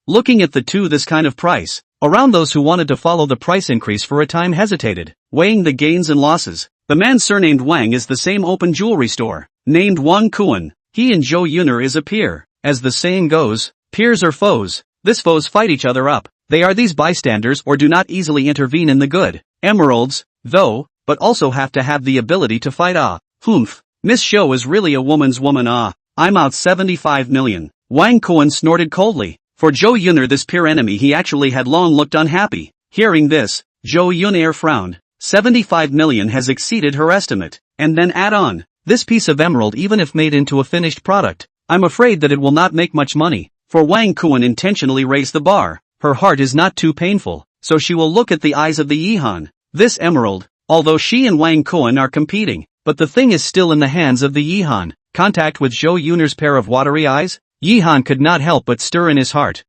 Looking at the two this kind of price, around those who wanted to follow the price increase for a time hesitated, weighing the gains and losses. The man surnamed Wang is the same open jewelry store, named Wang Kuan. He and Jo Yooner is a peer. As the saying goes, peers are foes. This foes fight each other up. They are these bystanders or do not easily intervene in the good. Emeralds, though, but also have to have the ability to fight. Humph. Miss Shou is really a woman's woman. I'm out $75 million. Wang Kuan snorted coldly. For Jo Yooner, this peer enemy, he actually had long looked unhappy. Hearing this, Jo Yooner frowned. $75 million has exceeded her estimate. And then add on, this piece of emerald, even if made into a finished product, I'm afraid that it will not make much money. For Wang Kuan intentionally raised the bar. Her heart is not too painful, so she will look at the eyes of the Yihan. This emerald, although she and Wang Kuan are competing, but the thing is still in the hands of the Yihan. Contact with Jo Yooner's pair of watery eyes? Yihan could not help but stir in his heart.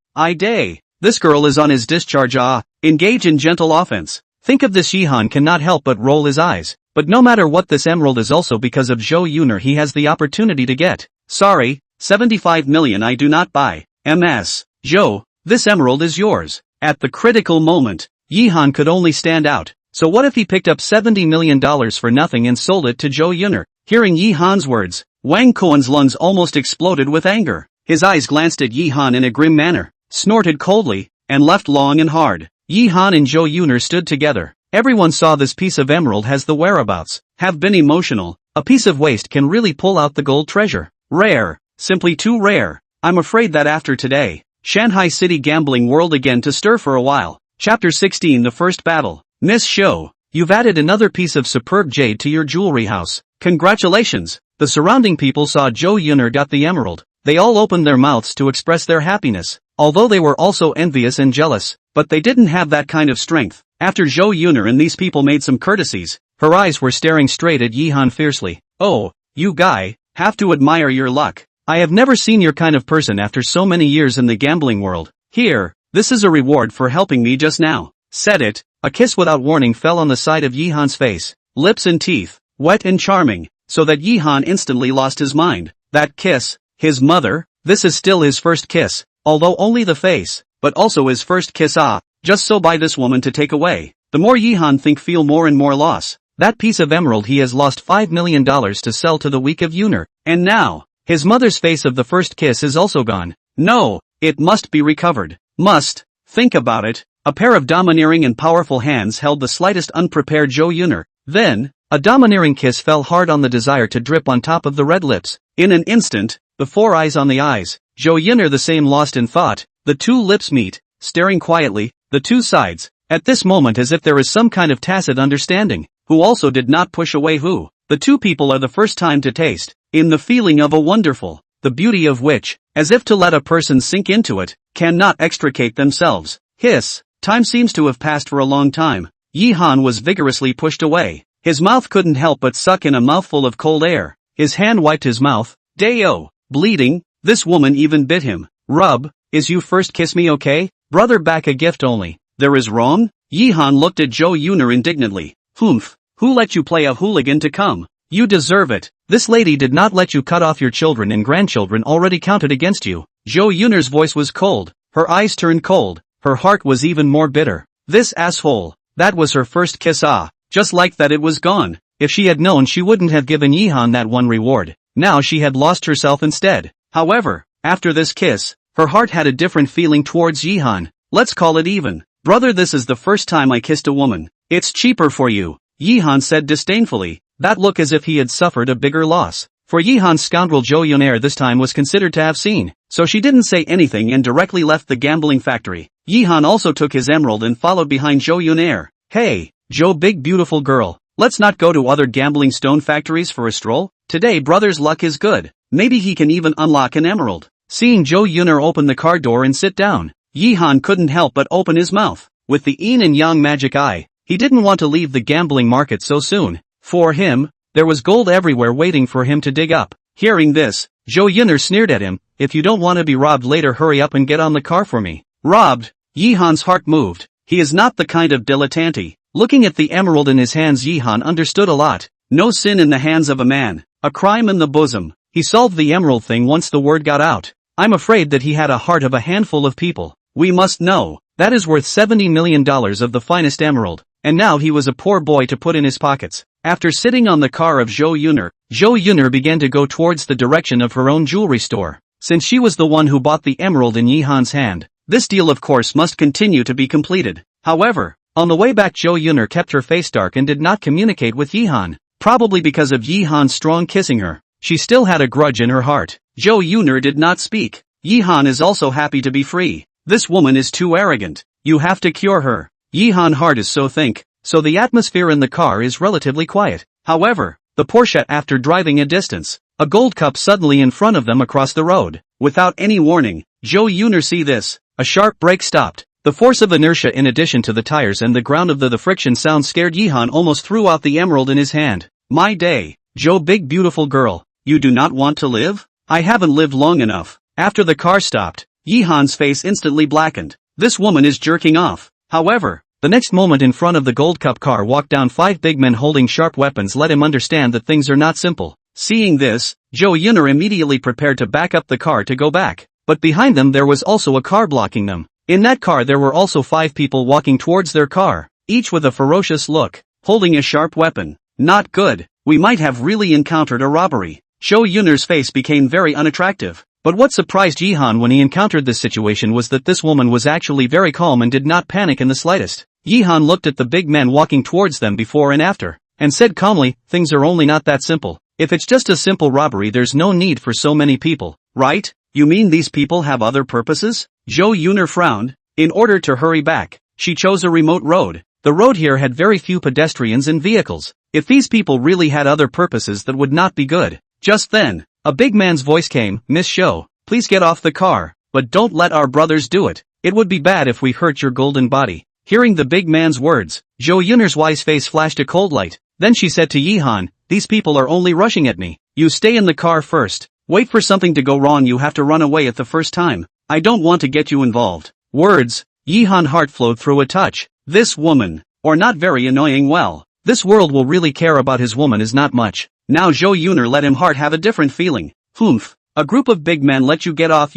This girl is on his discharge. Engage in gentle offense. Think of this. Yihan cannot help but roll his eyes. But no matter what, this emerald is also because of Jo Yooner he has the opportunity to get. Sorry, $75 million I do not buy. MS. Jo, this emerald is yours. At the critical moment, Yihan could only stand out. So what if he picked up $70 million for nothing and sold it to Jo Yooner? Hearing Yihan's words, Wang Kuan's lungs almost exploded with anger. His eyes glanced at Yihan in a grim manner, snorted coldly, and left long and hard. Yihan and Jo Yooner stood together. Everyone saw this piece of emerald has the whereabouts. Have been emotional. A piece of waste can really pull out the gold treasure. Rare. Simply too rare. I'm afraid that after today, Shanghai City gambling world again to stir for a while. Chapter 16, The First Battle. Miss Shou, you've added another piece of superb jade to your jewelry house. Congratulations. The surrounding people saw Jo Yooner got the emerald. They all opened their mouths to express their happiness, although they were also envious and jealous, but they didn't have that kind of strength. After Jo Yooner and these people made some courtesies, her eyes were staring straight at Yihan fiercely. Oh, you guy, have to admire your luck. I have never seen your kind of person after so many years in the gambling world. Here, this is a reward for helping me just now. said it. A kiss without warning fell on the side of Yihan's face, lips and teeth, wet and charming, so that Yihan instantly lost his mind. That kiss, his mother, this is still his first kiss, although only the face, but also his first kiss. Just so by this woman to take away. The more Yihan feel more and more loss. That piece of emerald he has lost $5 million to sell to the weak of Yuner, and now, his mother's face of the first kiss is also gone. No, it must be recovered. Must. Think about it. A pair of domineering and powerful hands held the slightest unprepared Zhou Yuner. Then, a domineering kiss fell hard on the desire to drip on top of the red lips. In an instant, before eyes on the eyes, Zhou Yuner the same lost in thought, the two lips meet, staring quietly, the two sides, at this moment as if there is some kind of tacit understanding, who also did not push away who. The two people are the first time to taste, in the feeling of a wonderful, the beauty of which, as if to let a person sink into it, cannot extricate themselves. Hiss. Time seems to have passed for a long time. Yihan was vigorously pushed away. His mouth couldn't help but suck in a mouthful of cold air. His hand wiped his mouth. Dayo. Bleeding. This woman even bit him. Rub. Is you first kiss me okay? Brother back a gift only. There is wrong? Yihan looked at Zhou Yuner indignantly. Humph. Who let you play a hooligan to come? You deserve it. This lady did not let you cut off your children and grandchildren already counted against you. Zhou Yuner's voice was cold. Her eyes turned cold. Her heart was even more bitter. This asshole. That was her first kiss. Just like that it was gone. If she had known she wouldn't have given Yihan that one reward. Now she had lost herself instead. However, after this kiss, her heart had a different feeling towards Yihan. Let's call it even. Brother, this is the first time I kissed a woman. It's cheaper for you. Yihan said disdainfully. That look as if he had suffered a bigger loss. For Yihan's scoundrel Zhou Yuner this time was considered to have seen, so she didn't say anything and directly left the gambling factory. Yihan also took his emerald and followed behind Zhou Yuner. Hey, Zhou big beautiful girl, let's not go to other gambling stone factories for a stroll? Today brother's luck is good, maybe he can even unlock an emerald. Seeing Zhou Yuner open the car door and sit down, Yihan couldn't help but open his mouth. With the yin and yang magic eye, he didn't want to leave the gambling market so soon. For him, there was gold everywhere waiting for him to dig up. Hearing this, Zhou Yuner sneered at him. If you don't want to be robbed later, hurry up and get on the car for me. Robbed? Yihan's heart moved. He is not the kind of dilettante. Looking at the emerald in his hands, Yihan understood a lot. No sin in the hands of a man, a crime in the bosom. He solved the emerald thing once the word got out. I'm afraid that he had a heart of a handful of people. We must know. That is worth $70 million of the finest emerald. And now he was a poor boy to put in his pockets. After sitting on the car of Zhou Yuner began to go towards the direction of her own jewelry store. Since she was the one who bought the emerald in Yihan's hand, this deal of course must continue to be completed. However, on the way back Zhou Yuner kept her face dark and did not communicate with Yihan. Probably because of Yihan's strong kissing her. She still had a grudge in her heart. Zhou Yuner did not speak. Yihan is also happy to be free. This woman is too arrogant. You have to cure her. Yihan's heart is so think. So the atmosphere in the car is relatively quiet. However, the Porsche after driving a distance, a gold cup suddenly in front of them across the road. Without any warning, Zhou Yuner see this. A sharp brake stopped. The force of inertia in addition to the tires and the ground of the friction sound scared Yihan almost threw out the emerald in his hand. My day, Zhou big beautiful girl, you do not want to live? I haven't lived long enough. After the car stopped, Yihan's face instantly blackened. This woman is jerking off. However, the next moment in front of the gold cup car walked down 5 big men holding sharp weapons let him understand that things are not simple. Seeing this, Zhou Yuner immediately prepared to back up the car to go back. But behind them there was also a car blocking them. In that car there were also 5 people walking towards their car, each with a ferocious look, holding a sharp weapon. Not good. We might have really encountered a robbery. Zhou Yuner's face became very unattractive. But what surprised Yihan when he encountered this situation was that this woman was actually very calm and did not panic in the slightest. Yihan looked at the big men walking towards them before and after, and said calmly, things are only not that simple. If it's just a simple robbery there's no need for so many people, right? You mean these people have other purposes? Zhou Yuner frowned. In order to hurry back, she chose a remote road. The road here had very few pedestrians and vehicles. If these people really had other purposes that would not be good. Just then, a big man's voice came, Miss Shou, please get off the car, but don't let our brothers do it. It would be bad if we hurt your golden body. Hearing the big man's words, Zhou Yuner's wise face flashed a cold light. Then she said to Yihan, these people are only rushing at me. You stay in the car first. Wait for something to go wrong, you have to run away at the first time. I don't want to get you involved. Words. Yihan's heart flowed through a touch. This woman. Or not very annoying. Well, this world will really care about his woman is not much. Now Zhou Yuner let him heart have a different feeling. Humph. A group of big men let you get off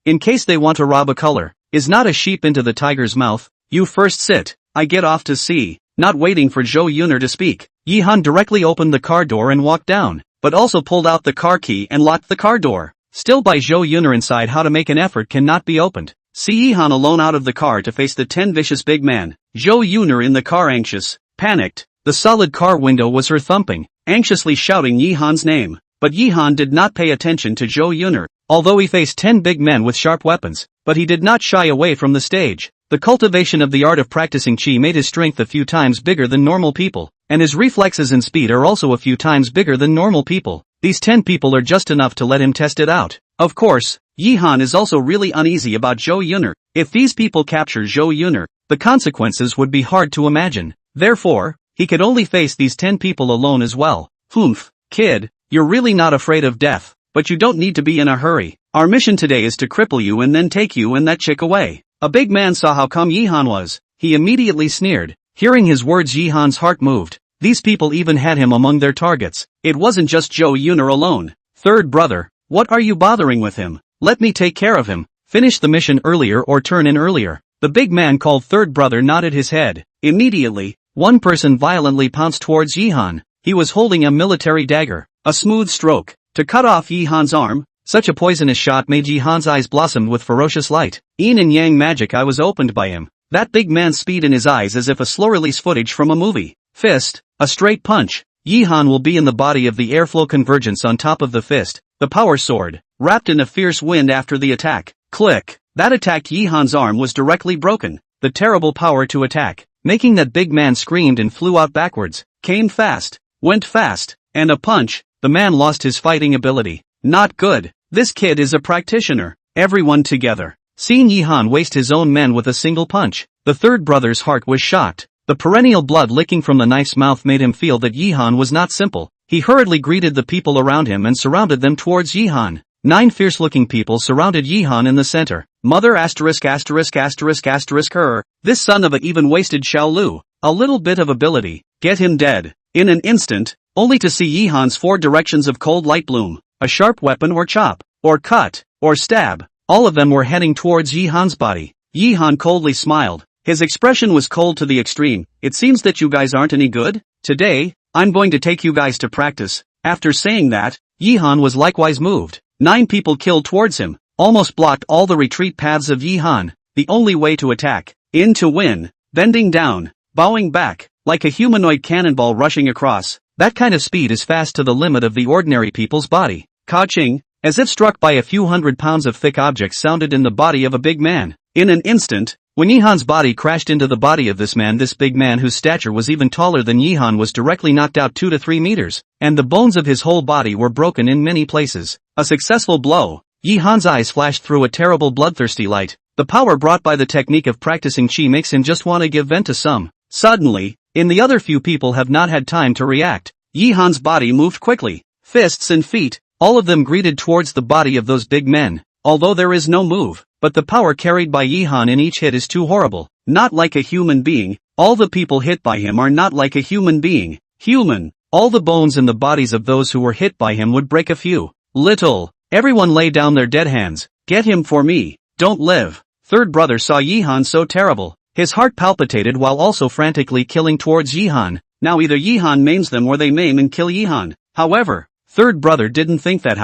in case they want to rob a color. Is not a sheep into the tiger's mouth. You first sit. I get off to see. Not waiting for Zhou Yuner to speak, Yi Han directly opened the car door and walked down, but also pulled out the car key and locked the car door. Still by Zhou Yuner inside how to make an effort cannot be opened. See Yi Han alone out of the car to face the 10 vicious big man. Zhou Yuner in the car anxious, panicked. The solid car window was her thumping, anxiously shouting Yi Han's name. But Yi Han did not pay attention to Zhou Yuner, although he faced 10 big men with sharp weapons, but he did not shy away from the stage. The cultivation of the art of practicing Qi made his strength a few times bigger than normal people, and his reflexes and speed are also a few times bigger than normal people. These 10 people are just enough to let him test it out. Of course, Yi Han is also really uneasy about Zhou Yuner. If these people capture Zhou Yuner, the consequences would be hard to imagine. Therefore, he could only face these 10 people alone as well. Humph, kid, you're really not afraid of death, but you don't need to be in a hurry. Our mission today is to cripple you and then take you and that chick away. A big man saw how calm Yi Han was. He immediately sneered. Hearing his words, Yi Han's heart moved. These people even had him among their targets. It wasn't just Zhou Yuner alone. Third brother, what are you bothering with him? Let me take care of him. Finish the mission earlier or turn in earlier. The big man called third brother nodded his head. Immediately, one person violently pounced towards Yi Han. He was holding a military dagger. A smooth stroke. To cut off Yi Han's arm. Such a poisonous shot made Yi Han's eyes blossom with ferocious light. Yin and Yang magic eye was opened by him. That big man's speed in his eyes as if a slow-release footage from a movie. Fist, a straight punch. Yi Han will be in the body of the airflow convergence on top of the fist, the power sword, wrapped in a fierce wind after the attack. Click. That attacked Yi Han's arm was directly broken. The terrible power to attack, making that big man screamed and flew out backwards, came fast, went fast, and a punch. The man lost his fighting ability. Not good. This kid is a practitioner. Everyone together. Seeing Yi Han waste his own men with a single punch, the third brother's heart was shocked. The perennial blood licking from the knife's mouth made him feel that Yi Han was not simple. He hurriedly greeted the people around him and surrounded them towards Yi Han. 9 fierce-looking people surrounded Yi Han in the center. Mother asterisk asterisk asterisk asterisk her. This son of a even wasted Xiao Lu. A little bit of ability. Get him dead. In an instant, only to see Yi Han's 4 directions of cold light bloom. A sharp weapon or chop, or cut, or stab. All of them were heading towards Yi Han's body. Yi Han coldly smiled. His expression was cold to the extreme. It seems that you guys aren't any good? Today, I'm going to take you guys to practice. After saying that, Yi Han was likewise moved. 9 people killed towards him, almost blocked all the retreat paths of Yi Han. The only way to attack. In to win. Bending down, bowing back, like a humanoid cannonball rushing across. That kind of speed is fast to the limit of the ordinary people's body. Ka-ching, as if struck by a few 100 pounds of thick objects sounded in the body of a big man. In an instant, when Yi Han's body crashed into the body of this big man whose stature was even taller than Yi Han was directly knocked out 2 to 3 meters, and the bones of his whole body were broken in many places. A successful blow. Yi Han's eyes flashed through a terrible bloodthirsty light. The power brought by the technique of practicing Qi makes him just want to give vent to some. Suddenly, the other few people have not had time to react. Yi Han's body moved quickly. Fists and feet, all of them greeted towards the body of those big men. Although there is no move, but the power carried by Yi Han in each hit is too horrible. Not like a human being. All the people hit by him are not like a human being. Human. All the bones in the bodies of those who were hit by him would break a few. Little. Everyone lay down their dead hands. Get him for me. Don't live. Third brother saw Yi Han so terrible. His heart palpitated while also frantically killing towards Yi Han. Now either Yi Han maims them or they maim and kill Yi Han. However, third brother didn't think that.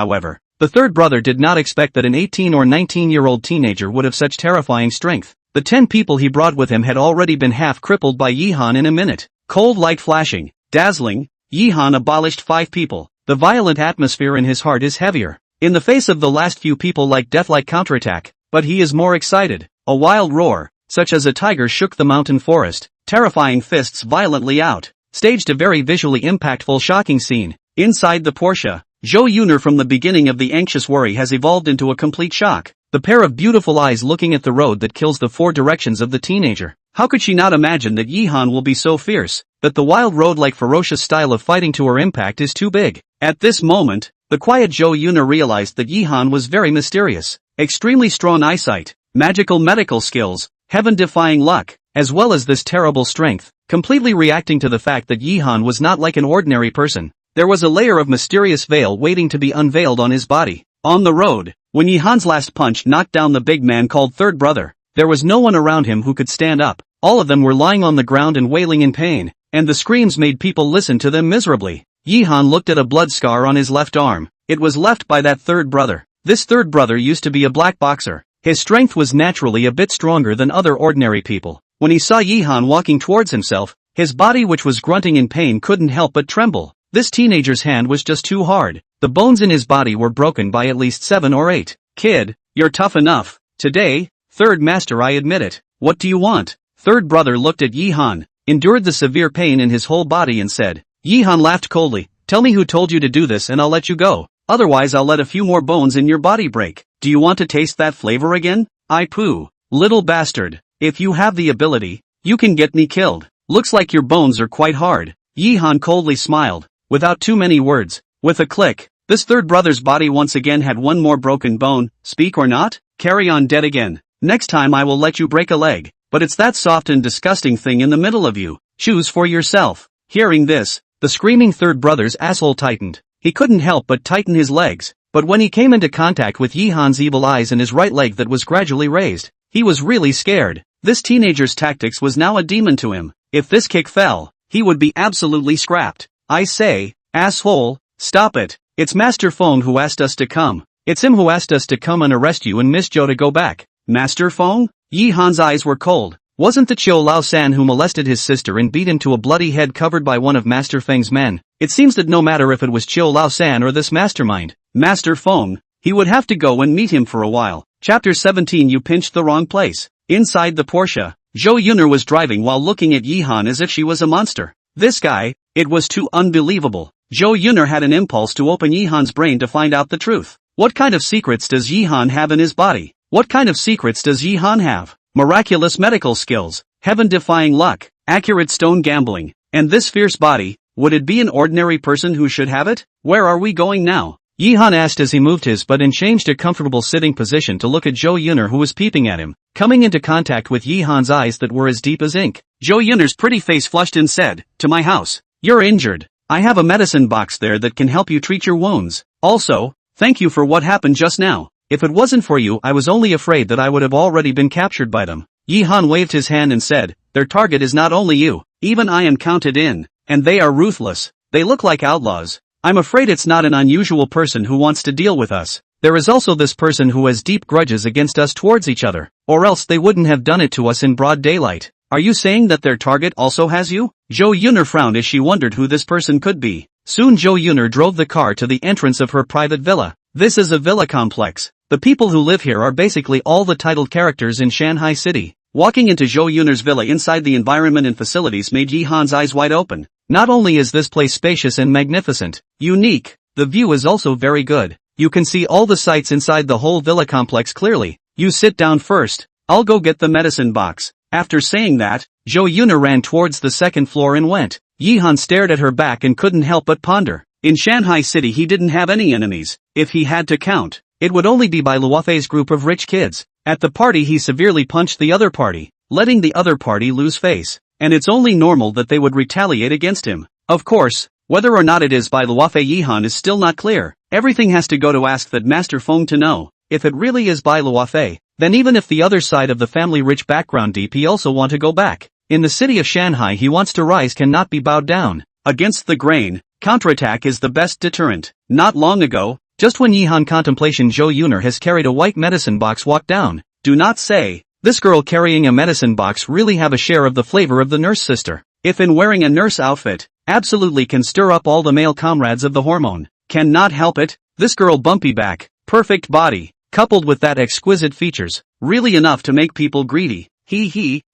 The third brother did not expect that an 18 or 19-year-old teenager would have such terrifying strength. The 10 people he brought with him had already been half crippled by Yi Han in a minute. Cold light flashing, dazzling, Yi Han abolished 5 people. The violent atmosphere in his heart is heavier. In the face of the last few people like death-like counterattack, but he is more excited. A wild roar, such as a tiger shook the mountain forest, terrifying fists violently out, staged a very visually impactful shocking scene. Inside the Porsche, Zhou Yuner from the beginning of the anxious worry has evolved into a complete shock. The pair of beautiful eyes looking at the road that kills the 4 directions of the teenager. How could she not imagine that Yi Han will be so fierce, that the wild road-like ferocious style of fighting to her impact is too big? At this moment, the quiet Zhou Yuner realized that Yi Han was very mysterious. Extremely strong eyesight, magical medical skills, heaven-defying luck, as well as this terrible strength, completely reacting to the fact that Yihan was not like an ordinary person. There was a layer of mysterious veil waiting to be unveiled on his body. On the road, when Yihan's last punch knocked down the big man called Third Brother, there was no one around him who could stand up. All of them were lying on the ground and wailing in pain, and the screams made people listen to them miserably. Yihan looked at a blood scar on his left arm. It was left by that third brother. This third brother used to be a black boxer. His strength was naturally a bit stronger than other ordinary people. When he saw Yihan walking towards himself, his body, which was grunting in pain, couldn't help but tremble. This teenager's hand was just too hard. The bones in his body were broken by at least 7 or 8. Kid, you're tough enough. Today, third master, I admit it. What do you want? Third brother looked at Yihan, endured the severe pain in his whole body and said. Yihan laughed coldly. Tell me who told you to do this and I'll let you go. Otherwise I'll let a few more bones in your body break. Do you want to taste that flavor again? I poo. Little bastard. If you have the ability, you can get me killed. Looks like your bones are quite hard. Yihan coldly smiled, without too many words. With a click, this third brother's body once again had one more broken bone. Speak or not? Carry on dead again. Next time I will let you break a leg. But it's that soft and disgusting thing in the middle of you. Choose for yourself. Hearing this, the screaming third brother's asshole tightened. He couldn't help but tighten his legs, but when he came into contact with Yihan's evil eyes and his right leg that was gradually raised, he was really scared. This teenager's tactics was now a demon to him. If this kick fell, he would be absolutely scrapped. I say, asshole, stop it. It's Master Feng who asked us to come. It's him who asked us to come and arrest you and Miss Zhou to go back. Master Feng? Yihan's eyes were cold. Wasn't the Qiu Lao San who molested his sister and beat him to a bloody head covered by one of Master Feng's men? It seems that no matter if it was Qiu Lao San or this mastermind, Master Feng, he would have to go and meet him for a while. Chapter 17. You pinched the wrong place. Inside the Porsche, Zhou Yuner was driving while looking at Yihan as if she was a monster. This guy, it was too unbelievable. Zhou Yuner had an impulse to open Yihan's brain to find out the truth. What kind of secrets does Yihan have in his body? What kind of secrets does Yihan have? Miraculous medical skills, heaven-defying luck, accurate stone gambling, and this fierce body, would it be an ordinary person who should have it? Where are we going now? Yihan asked as he moved his butt and changed a comfortable sitting position to look at Zhou Yuner who was peeping at him, coming into contact with Yihan's eyes that were as deep as ink. Zhou Yuner's pretty face flushed and said, to my house. You're injured. I have a medicine box there that can help you treat your wounds. Also, thank you for what happened just now. If it wasn't for you, I was only afraid that I would have already been captured by them. Yihan waved his hand and said, their target is not only you, even I am counted in, and they are ruthless. They look like outlaws. I'm afraid it's not an unusual person who wants to deal with us. There is also this person who has deep grudges against us towards each other, or else they wouldn't have done it to us in broad daylight. Are you saying that their target also has you? Zhou Yuner frowned as she wondered who this person could be. Soon Zhou Yuner drove the car to the entrance of her private villa. This is a villa complex. The people who live here are basically all the titled characters in Shanghai City. Walking into Zhou Yuner's villa inside the environment and facilities made Yihan's eyes wide open. Not only is this place spacious and magnificent, unique, the view is also very good. You can see all the sights inside the whole villa complex clearly. You sit down first. I'll go get the medicine box. After saying that, Zhou Yuner ran towards the second floor and went. Yihan stared at her back and couldn't help but ponder. In Shanghai City he didn't have any enemies. If he had to count, it would only be by Luofei's group of rich kids. At the party he severely punched the other party, letting the other party lose face. And it's only normal that they would retaliate against him. Of course, whether or not it is by Luofei Yihan is still not clear. Everything has to go to ask that Master Feng to know. If it really is by Luofei, then even if the other side of the family rich background deep he also want to go back. In the city of Shanghai he wants to rise cannot be bowed down. Against the grain, counterattack is the best deterrent. Not long ago, just when Yihan contemplation Zhou Yuner has carried a white medicine box walked down. Do not say, this girl carrying a medicine box really have a share of the flavor of the nurse sister. If in wearing a nurse outfit, absolutely can stir up all the male comrades of the hormone. Cannot help it, this girl bumpy back, perfect body, coupled with that exquisite features, really enough to make people greedy.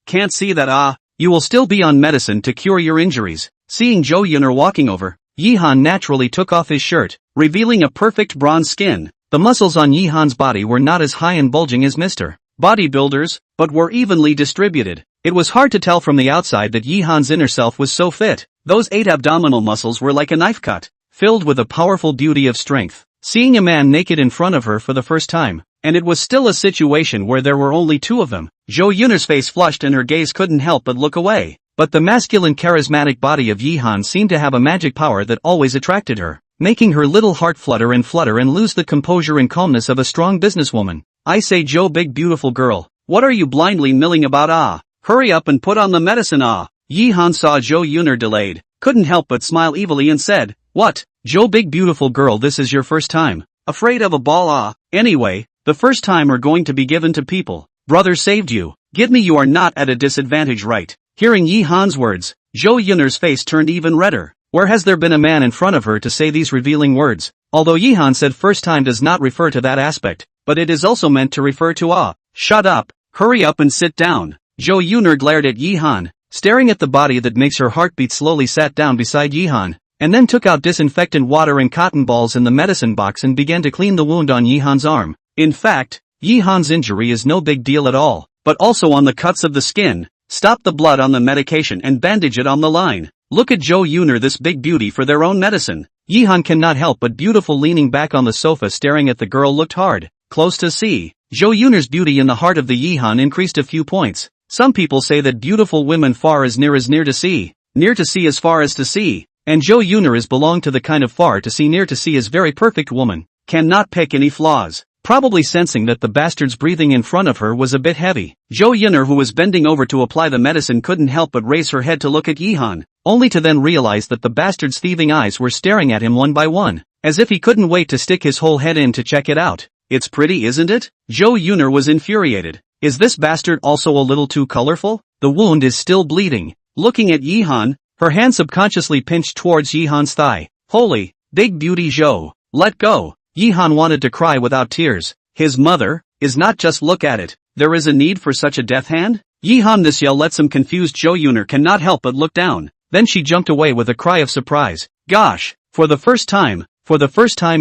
Can't see that you will still be on medicine to cure your injuries. Seeing Zhou Yuner walking over, Yihan naturally took off his shirt, revealing a perfect bronze skin. The muscles on Yihan's body were not as high and bulging as Mr. Bodybuilder's, but were evenly distributed. It was hard to tell from the outside that Yihan's inner self was so fit. Those 8 abdominal muscles were like a knife cut, filled with a powerful beauty of strength. Seeing a man naked in front of her for the first time, and it was still a situation where there were only two of them. Zhou Yun'er's face flushed and her gaze couldn't help but look away. But the masculine charismatic body of Yihan seemed to have a magic power that always attracted her, making her little heart flutter and lose the composure and calmness of a strong businesswoman. I say, Zhou, big beautiful girl, what are you blindly milling about? Hurry up and put on the medicine. Yihan saw Zhou Yun'er delayed, couldn't help but smile evilly and said, what? Zhou, big beautiful girl, this is your first time afraid of a ball? Anyway, the first time are going to be given to people. Brother saved you. Give me, you are not at a disadvantage, right? Hearing Yihan's words, Zhou Yun'er's face turned even redder. Where has there been a man in front of her to say these revealing words? Although Yihan said first time does not refer to that aspect, but it is also meant to refer to shut up, hurry up and sit down. Zhou Yun'er glared at Yihan, staring at the body that makes her heartbeat, slowly sat down beside Yihan, and then took out disinfectant water and cotton balls in the medicine box and began to clean the wound on Yihan's arm. In fact, Yihan's injury is no big deal at all, but also on the cuts of the skin. Stop the blood on the medication and bandage it on the line. Look at Zhou Yun'er, this big beauty for their own medicine. Yihan cannot help but beautiful, leaning back on the sofa staring at the girl, looked hard, close to see. Zhou Yun'er's beauty in the heart of the Yihan increased a few points. Some people say that beautiful women far as near to see as far as to see. And Zhou Yun'er is belong to the kind of far to see near to see is very perfect woman. Cannot pick any flaws. Probably sensing that the bastard's breathing in front of her was a bit heavy, Zhou Yun'er, who was bending over to apply the medicine, couldn't help but raise her head to look at Yihan, only to then realize that the bastard's thieving eyes were staring at him one by one, as if he couldn't wait to stick his whole head in to check it out. It's pretty, isn't it? Zhou Yun'er was infuriated. Is this bastard also a little too colorful? The wound is still bleeding. Looking at Yihan, her hand subconsciously pinched towards Yihan's thigh. Holy, big beauty Zhou, let go. Yihan wanted to cry without tears. His mother is not just look at it. There is a need for such a death hand? Yihan, this yell let some confused Zhou Yun'er cannot help but look down. Then she jumped away with a cry of surprise. Gosh, for the first time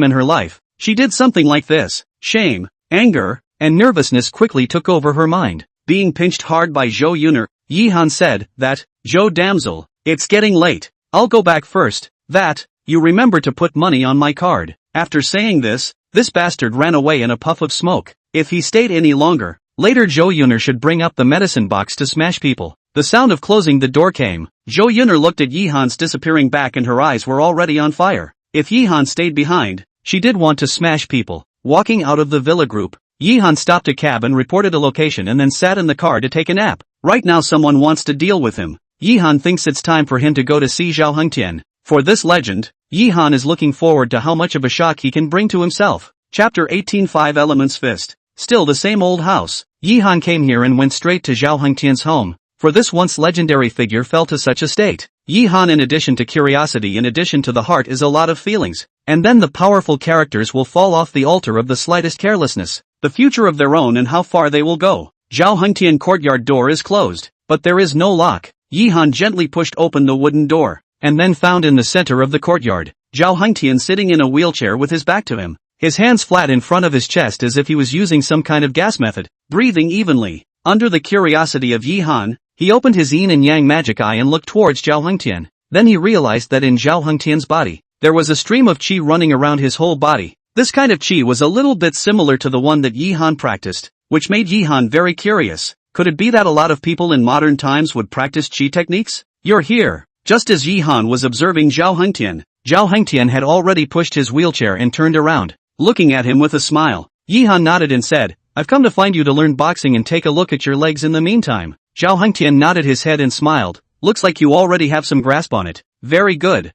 in her life, she did something like this. Shame, anger, and nervousness quickly took over her mind. Being pinched hard by Zhou Yun'er, Yihan said, that, Zhou damsel, it's getting late. I'll go back first. That, you remember to put money on my card. After saying this bastard ran away in a puff of smoke. If he stayed any longer, later Zhou Yun'er should bring up the medicine box to smash people. The sound of closing the door came. Zhou Yun'er looked at Yihan's disappearing back and her eyes were already on fire. If Yihan stayed behind, she did want to smash people. Walking out of the villa group, Yihan stopped a cab and reported a location and then sat in the car to take a nap. Right now someone wants to deal with him. Yihan thinks it's time for him to go to see Zhao Hengtian. For this legend, Yihan is looking forward to how much of a shock he can bring to himself. Chapter 18, 5 Elements Fist. Still the same old house. Yihan came here and went straight to Zhao Hengtian's home, for this once legendary figure fell to such a state. Yihan, in addition to curiosity, in addition to the heart, is a lot of feelings. And then the powerful characters will fall off the altar of the slightest carelessness. The future of their own and how far they will go. Zhao Hengtian courtyard door is closed, but there is no lock. Yihan gently pushed open the wooden door, and then found in the center of the courtyard, Zhao Hengtian sitting in a wheelchair with his back to him, his hands flat in front of his chest as if he was using some kind of gas method, breathing evenly. Under the curiosity of Yihan, he opened his yin and yang magic eye and looked towards Zhao Hengtian. Then he realized that in Zhao Hengtian's body, there was a stream of qi running around his whole body. This kind of qi was a little bit similar to the one that Yihan practiced, which made Yihan very curious. Could it be that a lot of people in modern times would practice qi techniques? You're here. Just as Yihan was observing Zhao Hengtian had already pushed his wheelchair and turned around, looking at him with a smile. Yihan nodded and said, I've come to find you to learn boxing and take a look at your legs in the meantime. Zhao Hengtian nodded his head and smiled. Looks like you already have some grasp on it. Very good.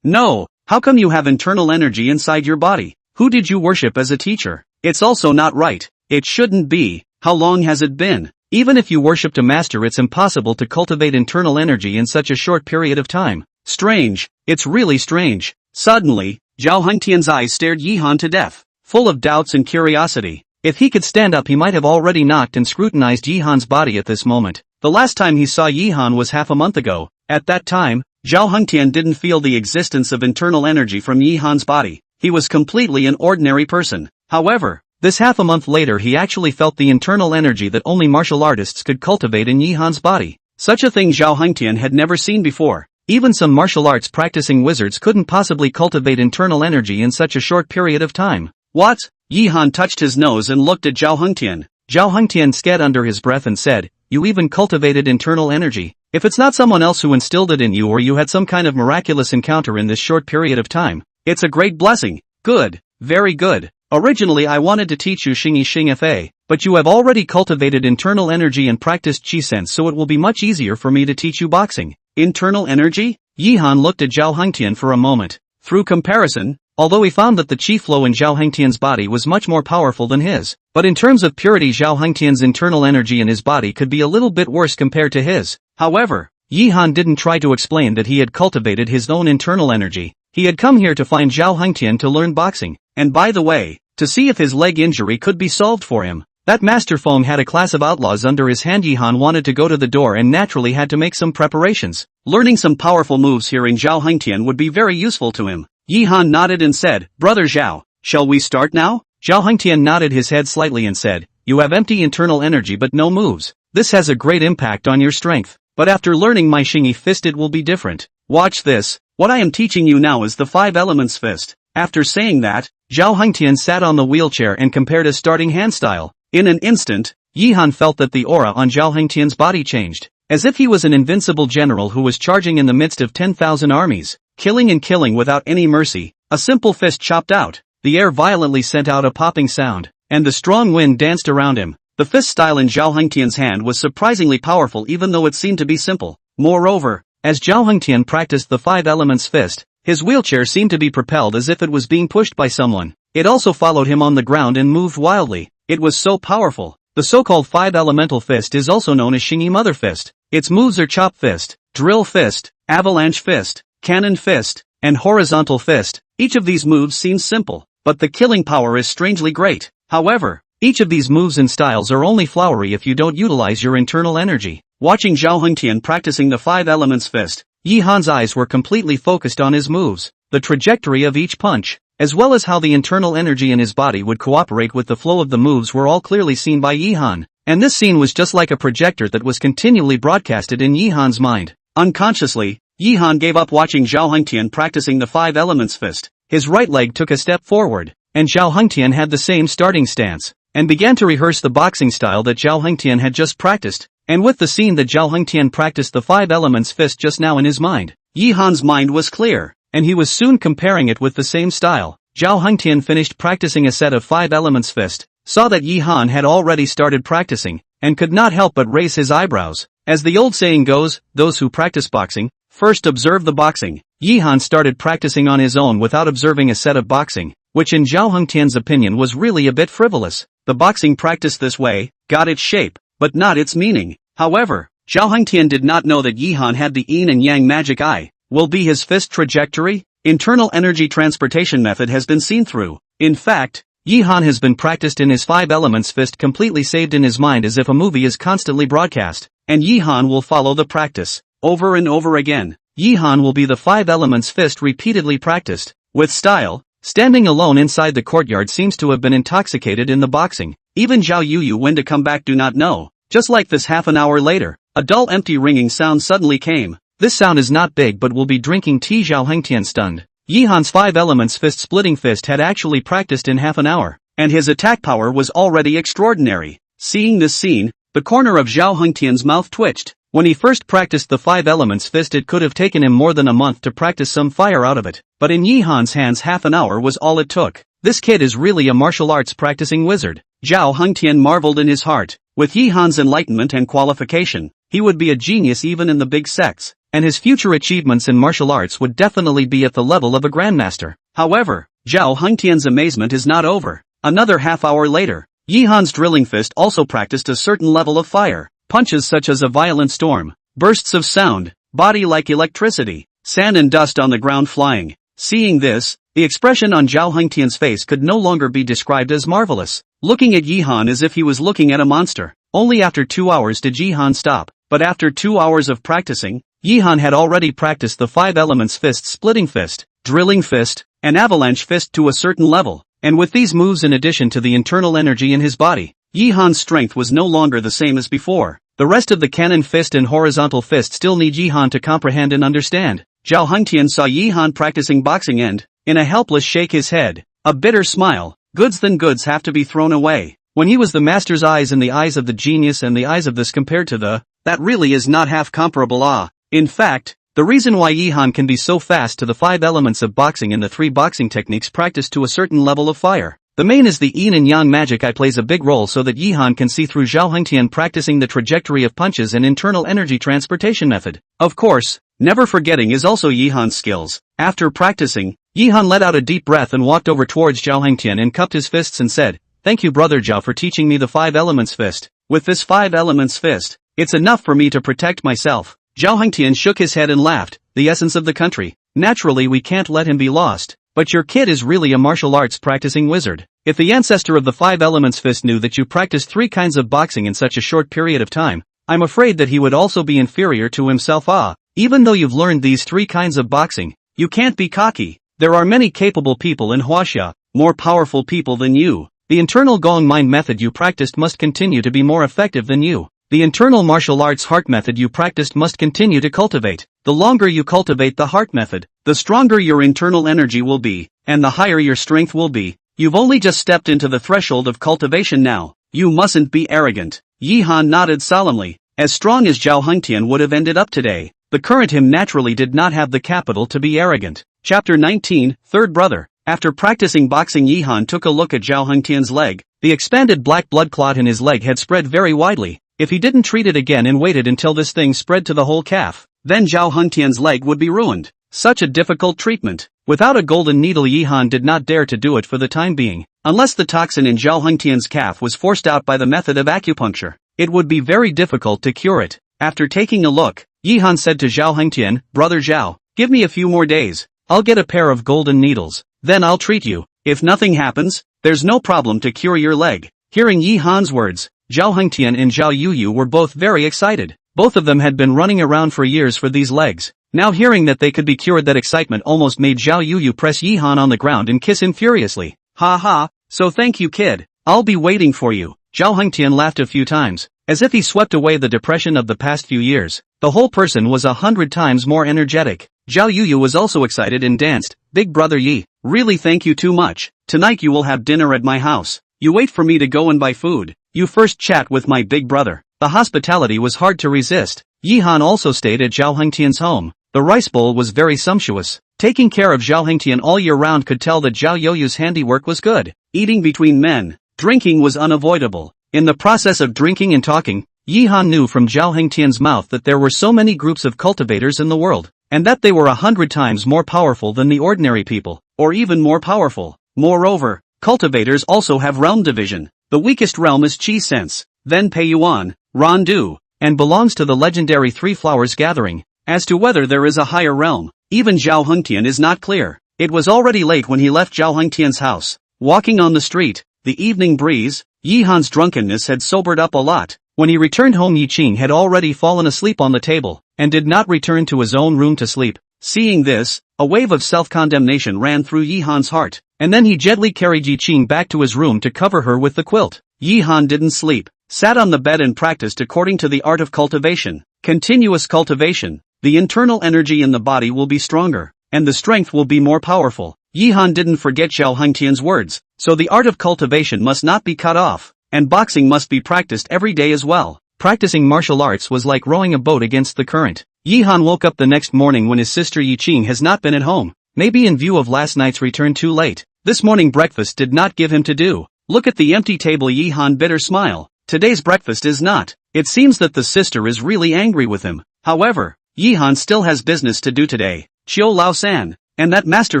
No. How come you have internal energy inside your body? Who did you worship as a teacher? It's also not right. It shouldn't be. How long has it been? Even if you worshipped a master, it's impossible to cultivate internal energy in such a short period of time. Strange. It's really strange. Suddenly, Zhao Hengtian's eyes stared Yihan to death, full of doubts and curiosity. If he could stand up, he might have already knocked and scrutinized Yihan's body at this moment. The last time he saw Yihan was half a month ago. At that time, Zhao Hengtian didn't feel the existence of internal energy from Yihan's body. He was completely an ordinary person. However, this half a month later he actually felt the internal energy that only martial artists could cultivate in Yihan's body. Such a thing Zhao Hengtian had never seen before. Even some martial arts practicing wizards couldn't possibly cultivate internal energy in such a short period of time. What? Yi Han touched his nose and looked at Zhao Hengtian. Zhao Hengtian scat under his breath and said, "You even cultivated internal energy. If it's not someone else who instilled it in you or you had some kind of miraculous encounter in this short period of time, it's a great blessing." "Good, very good. Originally I wanted to teach you Xingyi Xing Fa, but you have already cultivated internal energy and practiced Qi sense, so it will be much easier for me to teach you boxing." Internal energy? Yi Han looked at Zhao Hengtian for a moment. Through comparison, although he found that the Qi flow in Zhao Hengtian's body was much more powerful than his, but in terms of purity Zhao Hengtian's internal energy in his body could be a little bit worse compared to his. However, Yi Han didn't try to explain that he had cultivated his own internal energy. He had come here to find Zhao Hengtian to learn boxing, and by the way, to see if his leg injury could be solved for him. That Master Feng had a class of outlaws under his hand. Yi Han wanted to go to the door and naturally had to make some preparations. Learning some powerful moves here in Zhao Hengtian would be very useful to him. Yi Han nodded and said, "Brother Zhao, shall we start now?" Zhao Hengtian nodded his head slightly and said, "You have empty internal energy but no moves. This has a great impact on your strength. But after learning my Xingyi fist it will be different. Watch this. What I am teaching you now is the 5 elements fist." After saying that, Zhao Hengtian sat on the wheelchair and compared a starting hand style. In an instant, Yi Han felt that the aura on Zhao Hengtian's body changed, as if he was an invincible general who was charging in the midst of 10,000 armies, killing and killing without any mercy. A simple fist chopped out, the air violently sent out a popping sound, and the strong wind danced around him. The fist style in Zhao Hengtian's hand was surprisingly powerful even though it seemed to be simple. Moreover, as Zhao Hengtian practiced the 5 elements fist, his wheelchair seemed to be propelled as if it was being pushed by someone. It also followed him on the ground and moved wildly. It was so powerful. The so-called 5 elemental fist is also known as Xingyi Mother Fist. Its moves are chop fist, drill fist, avalanche fist, cannon fist, and horizontal fist. Each of these moves seems simple, but the killing power is strangely great. However, each of these moves and styles are only flowery if you don't utilize your internal energy. Watching Zhao Hengtian practicing the 5 elements fist, Yi Han's eyes were completely focused on his moves, the trajectory of each punch, as well as how the internal energy in his body would cooperate with the flow of the moves were all clearly seen by Yi Han, and this scene was just like a projector that was continually broadcasted in Yi Han's mind. Unconsciously, Yi Han gave up watching Zhao Hengtian practicing the 5 elements fist. His right leg took a step forward, and Zhao Hengtian had the same starting stance, and began to rehearse the boxing style that Zhao Hengtian had just practiced, and with the scene that Zhao Hengtian practiced the 5 elements fist just now in his mind, Yi Han's mind was clear, and he was soon comparing it with the same style. Zhao Hengtian finished practicing a set of 5 elements fist, saw that Yi Han had already started practicing, and could not help but raise his eyebrows. As the old saying goes, those who practice boxing, first observe the boxing. Yi Han started practicing on his own without observing a set of boxing, which in Zhao Hengtian's opinion was really a bit frivolous. The boxing practiced this way, got its shape, but not its meaning. However, Zhao Hengtian did not know that Yi Han had the yin and yang magic eye. Will be his fist trajectory? Internal energy transportation method has been seen through. In fact, Yi Han has been practiced in his 5 elements fist completely saved in his mind as if a movie is constantly broadcast, and Yi Han will follow the practice, over and over again. Yi Han will be the 5 elements fist repeatedly practiced, with style. Standing alone inside the courtyard seems to have been intoxicated in the boxing. Even Zhao Yuyu when to come back do not know. Just like this half an hour later, a dull empty ringing sound suddenly came. This sound is not big but will be drinking tea. Zhao Hengtian stunned. Yi Han's 5 elements fist splitting fist had actually practiced in half an hour, and his attack power was already extraordinary. Seeing this scene, the corner of Zhao Hengtian's mouth twitched. When he first practiced the 5 elements fist it could have taken him more than a month to practice some fire out of it, but in Yi Han's hands half an hour was all it took. This kid is really a martial arts practicing wizard. Zhao Hengtian marveled in his heart. With Yi Han's enlightenment and qualification, he would be a genius even in the big sects, and his future achievements in martial arts would definitely be at the level of a grandmaster. However, Zhao Hengtian's amazement is not over. Another half hour later, Yi Han's drilling fist also practiced a certain level of fire. Punches such as a violent storm, bursts of sound, body like electricity, sand and dust on the ground flying. Seeing this, the expression on Zhao Hengtian's face could no longer be described as marvelous, looking at Yi Han as if he was looking at a monster. Only after 2 hours did Yi Han stop, but after 2 hours of practicing, Yi Han had already practiced the 5 elements fist splitting fist, drilling fist, and avalanche fist to a certain level, and with these moves in addition to the internal energy in his body, Yi Han's strength was no longer the same as before. The rest of the cannon fist and horizontal fist still need Yi Han to comprehend and understand. Zhao Hengtian saw Yi Han practicing boxing and, in a helpless shake his head, a bitter smile, goods then goods have to be thrown away. When he was the master's eyes and the eyes of the genius and the eyes of this compared to the, that really is not half comparable. In fact, the reason why Yihan can be so fast to the 5 elements of boxing and the 3 boxing techniques practiced to a certain level of fire. The main is the yin and yang magic eye plays a big role so that Yihan can see through Zhao Hengtian practicing the trajectory of punches and internal energy transportation method. Of course, never forgetting is also Yihan's skills. After practicing, Yihan let out a deep breath and walked over towards Zhao Hengtian and cupped his fists and said, "Thank you brother Zhao for teaching me the 5 elements fist. With this 5 elements fist, it's enough for me to protect myself." Zhao Hengtian shook his head and laughed, "The essence of the country. Naturally we can't let him be lost. But your kid is really a martial arts practicing wizard. If the ancestor of the 5 elements fist knew that you practiced 3 kinds of boxing in such a short period of time, I'm afraid that he would also be inferior to himself. Even though you've learned these 3 kinds of boxing, you can't be cocky. There are many capable people in Huaxia, more powerful people than you. The internal Gong mind method you practiced must continue to be more effective than you. The internal martial arts heart method you practiced must continue to cultivate. The longer you cultivate the heart method, the stronger your internal energy will be, and the higher your strength will be. You've only just stepped into the threshold of cultivation now. You mustn't be arrogant." Yihan nodded solemnly. As strong as Zhao Hengtian would have ended up today, the current him naturally did not have the capital to be arrogant. Chapter 19, Third Brother. After practicing boxing, Yihan took a look at Zhao Hengtian's leg. The expanded black blood clot in his leg had spread very widely. If he didn't treat it again and waited until this thing spread to the whole calf, then Zhao Hengtian's leg would be ruined. Such a difficult treatment. Without a golden needle, Yihan did not dare to do it for the time being. Unless the toxin in Zhao Hengtian's calf was forced out by the method of acupuncture, it would be very difficult to cure it. After taking a look, Yihan said to Zhao Hengtian, "Brother Zhao, give me a few more days. I'll get a pair of golden needles. Then I'll treat you. If nothing happens, there's no problem to cure your leg." Hearing Yihan's words, Zhao Hengtian and Zhao Yuyu were both very excited. Both of them had been running around for years for these legs. Now hearing that they could be cured, that excitement almost made Zhao Yuyu press Yihan on the ground and kiss him furiously. "Ha ha, so thank you kid. I'll be waiting for you." Zhao Hengtian laughed a few times, as if he swept away the depression of the past few years. The whole person was 100 times more energetic. Zhao Yuyu was also excited and danced. "Big brother Yi, really thank you too much. Tonight you will have dinner at my house. You wait for me to go and buy food. You first chat with my big brother." The hospitality was hard to resist. Yihan also stayed at Zhao Hengtian's home. The rice bowl was very sumptuous. Taking care of Zhao Hengtian all year round could tell that Zhao Yoyu's handiwork was good. Eating between men, drinking was unavoidable. In the process of drinking and talking, Yihan knew from Zhao Hengtian's mouth that there were so many groups of cultivators in the world, and that they were 100 times more powerful than the ordinary people, or even more powerful. Moreover, cultivators also have realm division. The weakest realm is Qi Sense, then Pei Yuan, Ran Du, and belongs to the legendary Three Flowers Gathering. As to whether there is a higher realm, even Zhao Hengtian is not clear. It was already late when he left Zhao Hengtian's house. Walking on the street, the evening breeze, Yihan's drunkenness had sobered up a lot. When he returned home, Yi Qing had already fallen asleep on the table, and did not return to his own room to sleep. Seeing this, a wave of self-condemnation ran through Yihan's heart, and then he gently carried Yi Qing back to his room to cover her with the quilt. Yihan didn't sleep, sat on the bed and practiced according to the art of cultivation. Continuous cultivation. The internal energy in the body will be stronger, and the strength will be more powerful. Yihan didn't forget Zhao Hengtian's words, so the art of cultivation must not be cut off, and boxing must be practiced every day as well. Practicing martial arts was like rowing a boat against the current. Yihan woke up the next morning when his sister Yi Qing has not been at home, maybe in view of last night's return too late. This morning breakfast did not give him to do. Look at the empty table. Yihan bitter smile. Today's breakfast is not. It seems that the sister is really angry with him. However, Yihan still has business to do today. Qiu Lao San, and that Master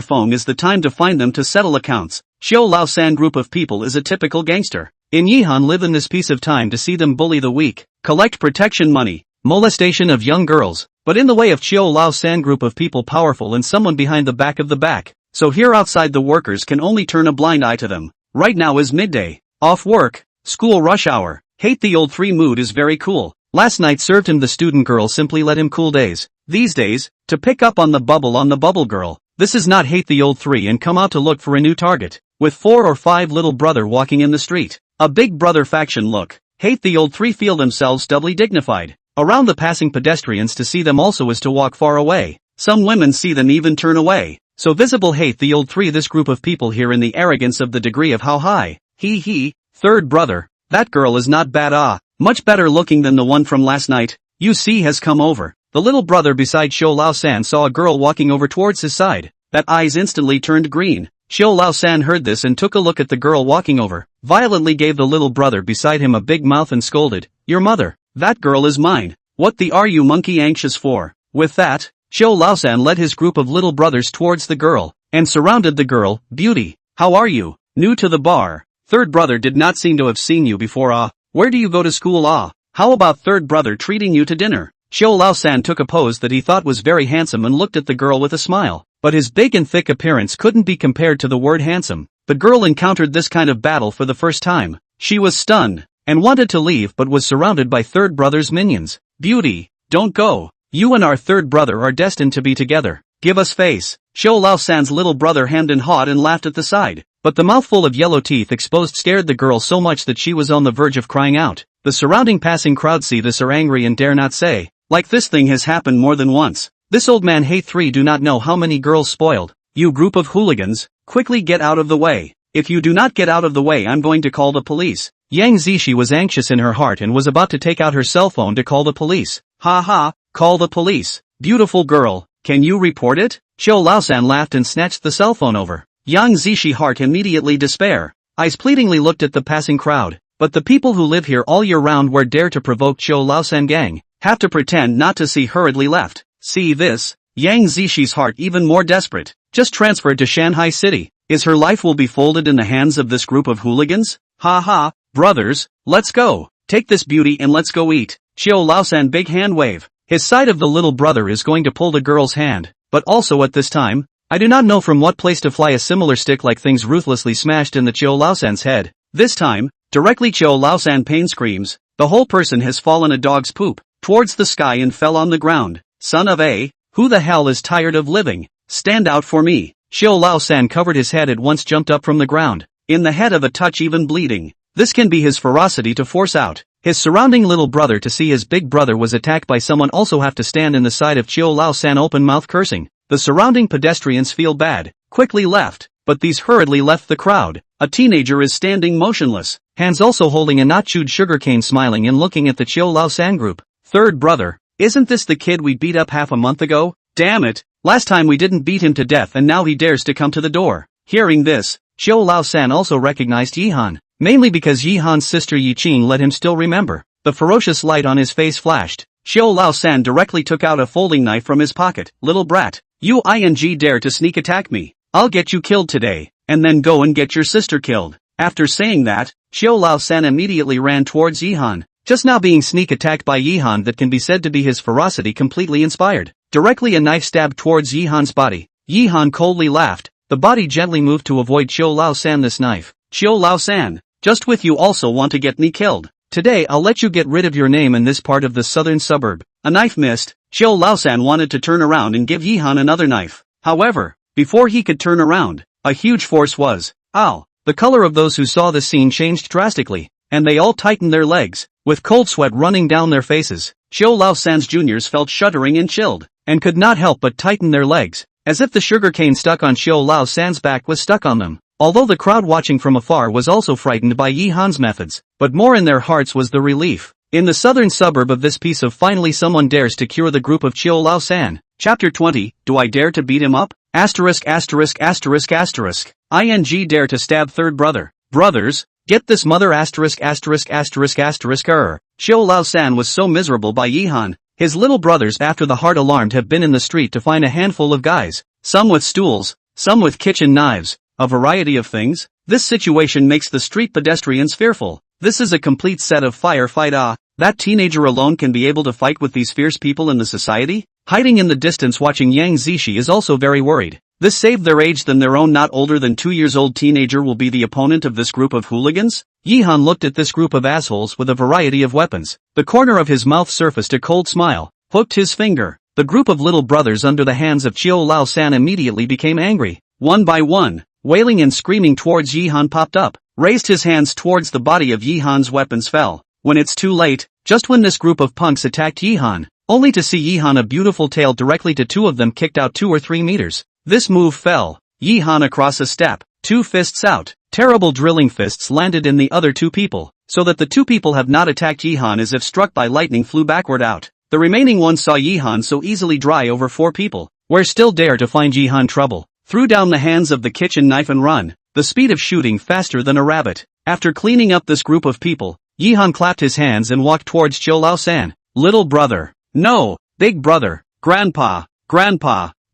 Feng is the time to find them to settle accounts. Qiu Lao San group of people is a typical gangster. In Yihan live in this piece of time to see them bully the weak, collect protection money, molestation of young girls, but in the way of Qiu Lao San group of people powerful and someone behind the back of the back. So here outside the workers can only turn a blind eye to them. Right now is midday. Off work, school rush hour. Hate the old 3 mood is very cool. Last night served him the student girl, simply let him cool days. These days, to pick up on the bubble girl. This is not hate the old 3 and come out to look for a new target. With 4 or 5 little brother walking in the street. A big brother faction look. Hate the old 3 feel themselves doubly dignified. Around the passing pedestrians to see them also is to walk far away. Some women see them even turn away. So visible hate the old three this group of people here in the arrogance of the degree of how high. He, third brother, that girl is not bad much better looking than the one from last night, you see has come over. The little brother beside Xiao Lao San saw a girl walking over towards his side, that eyes instantly turned green. Xiao Lao San heard this and took a look at the girl walking over, violently gave the little brother beside him a big mouth and scolded, your mother, that girl is mine, what the are you monkey anxious for? With that, Xiao Lao San led his group of little brothers towards the girl, and surrounded the girl, beauty, how are you, new to the bar, third brother did not seem to have seen you before where do you go to school how about third brother treating you to dinner? Xiao Lao San took a pose that he thought was very handsome and looked at the girl with a smile. But his big and thick appearance couldn't be compared to the word handsome. The girl encountered this kind of battle for the first time. She was stunned, and wanted to leave but was surrounded by third brother's minions. Beauty, don't go. You and our third brother are destined to be together. Give us face. Xiao Lao San's little brother hemmed and hawed and laughed at the side. But the mouthful of yellow teeth exposed scared the girl so much that she was on the verge of crying out. The surrounding passing crowd see this are angry and dare not say, like this thing has happened more than once. This old man hate three do not know how many girls spoiled. You group of hooligans, quickly get out of the way. If you do not get out of the way I'm going to call the police. Yang Zishi was anxious in her heart and was about to take out her cell phone to call the police. Ha, call the police. Beautiful girl, can you report it? Xiao Laosan laughed and snatched the cell phone over. Yang Zishi heart immediately despair. Eyes pleadingly looked at the passing crowd. But the people who live here all year round where dare to provoke Xiao Laosan gang, have to pretend not to see hurriedly left. See this? Yang Zishi's heart even more desperate. Just transferred to Shanghai City. Is her life will be folded in the hands of this group of hooligans? Ha, brothers, let's go. Take this beauty and let's go eat. Xiao Laosan big hand wave. His side of the little brother is going to pull the girl's hand. But also at this time, I do not know from what place to fly a similar stick like things ruthlessly smashed in the Xiao Laosan's head. This time, directly Xiao Laosan pain screams. The whole person has fallen a dog's poop, towards the sky and fell on the ground. Son of a, who the hell is tired of living? Stand out for me. Xiao Laosan covered his head at once jumped up from the ground. In the head of a touch even bleeding. This can be his ferocity to force out. His surrounding little brother to see his big brother was attacked by someone also have to stand in the side of Xiao Laosan open mouth cursing. The surrounding pedestrians feel bad, quickly left, but these hurriedly left the crowd. A teenager is standing motionless, hands also holding a not chewed sugarcane smiling and looking at the Xiao Laosan group. Third brother, isn't this the kid we beat up half a month ago? Damn it, last time we didn't beat him to death and now he dares to come to the door. Hearing this, Xiao Laosan also recognized Yihan, mainly because Yihan's sister Yiqing let him still remember. The ferocious light on his face flashed. Xiao Laosan directly took out a folding knife from his pocket. Little brat, you dare to sneak attack me. I'll get you killed today, and then go and get your sister killed. After saying that, Xiao Laosan immediately ran towards Yihan. Just now being sneak attacked by Yihan that can be said to be his ferocity completely inspired. Directly a knife stabbed towards Yihan's body. Yihan coldly laughed. The body gently moved to avoid Xiao Laosan this knife. Xiao Laosan, just with you also want to get me killed. Today I'll let you get rid of your name in this part of the southern suburb. A knife missed. Xiao Laosan wanted to turn around and give Yihan another knife. However, before he could turn around, a huge force was. Ow! The color of those who saw this scene changed drastically, and they all tightened their legs. With cold sweat running down their faces, Xiao Laosan's juniors felt shuddering and chilled, and could not help but tighten their legs, as if the sugarcane stuck on Xiao Laosan's back was stuck on them. Although the crowd watching from afar was also frightened by Yihan's methods, but more in their hearts was the relief. In the southern suburb of this piece of finally someone dares to cure the group of Xiao Laosan. Chapter 20, Do I Dare to Beat Him Up? Asterisk. ING dare to stab third brother. Brothers, get this mother asterisk. Xiao Laosan was so miserable by Yihan. His little brothers after the heart alarmed have been in the street to find a handful of guys. Some with stools, some with kitchen knives, a variety of things. This situation makes the street pedestrians fearful. This is a complete set of firefight. That teenager alone can be able to fight with these fierce people in the society? Hiding in the distance watching Yang Zishi is also very worried. This saved their age than their own not older than 2 years old teenager will be the opponent of this group of hooligans? Yihan looked at this group of assholes with a variety of weapons. The corner of his mouth surfaced a cold smile, hooked his finger. The group of little brothers under the hands of Xiao Laosan immediately became angry. One by one, wailing and screaming towards Yihan popped up, raised his hands towards the body of Yihan's weapons fell. When it's too late, just when this group of punks attacked Yihan, only to see Yihan a beautiful tail directly to two of them kicked out 2 or 3 meters. This move fell Yi-han across a step, 2 fists out. Terrible drilling fists landed in the other 2 people, so that the 2 people have not attacked Yi-han as if struck by lightning flew backward out. The remaining one saw Yi-han so easily dry over 4 people, where still dare to find Yi-han trouble, threw down the hands of the kitchen knife and run, the speed of shooting faster than a rabbit. After cleaning up this group of people, Yi-han clapped his hands and walked towards Chiu Lao-san. Little brother. No, big brother. Grandpa,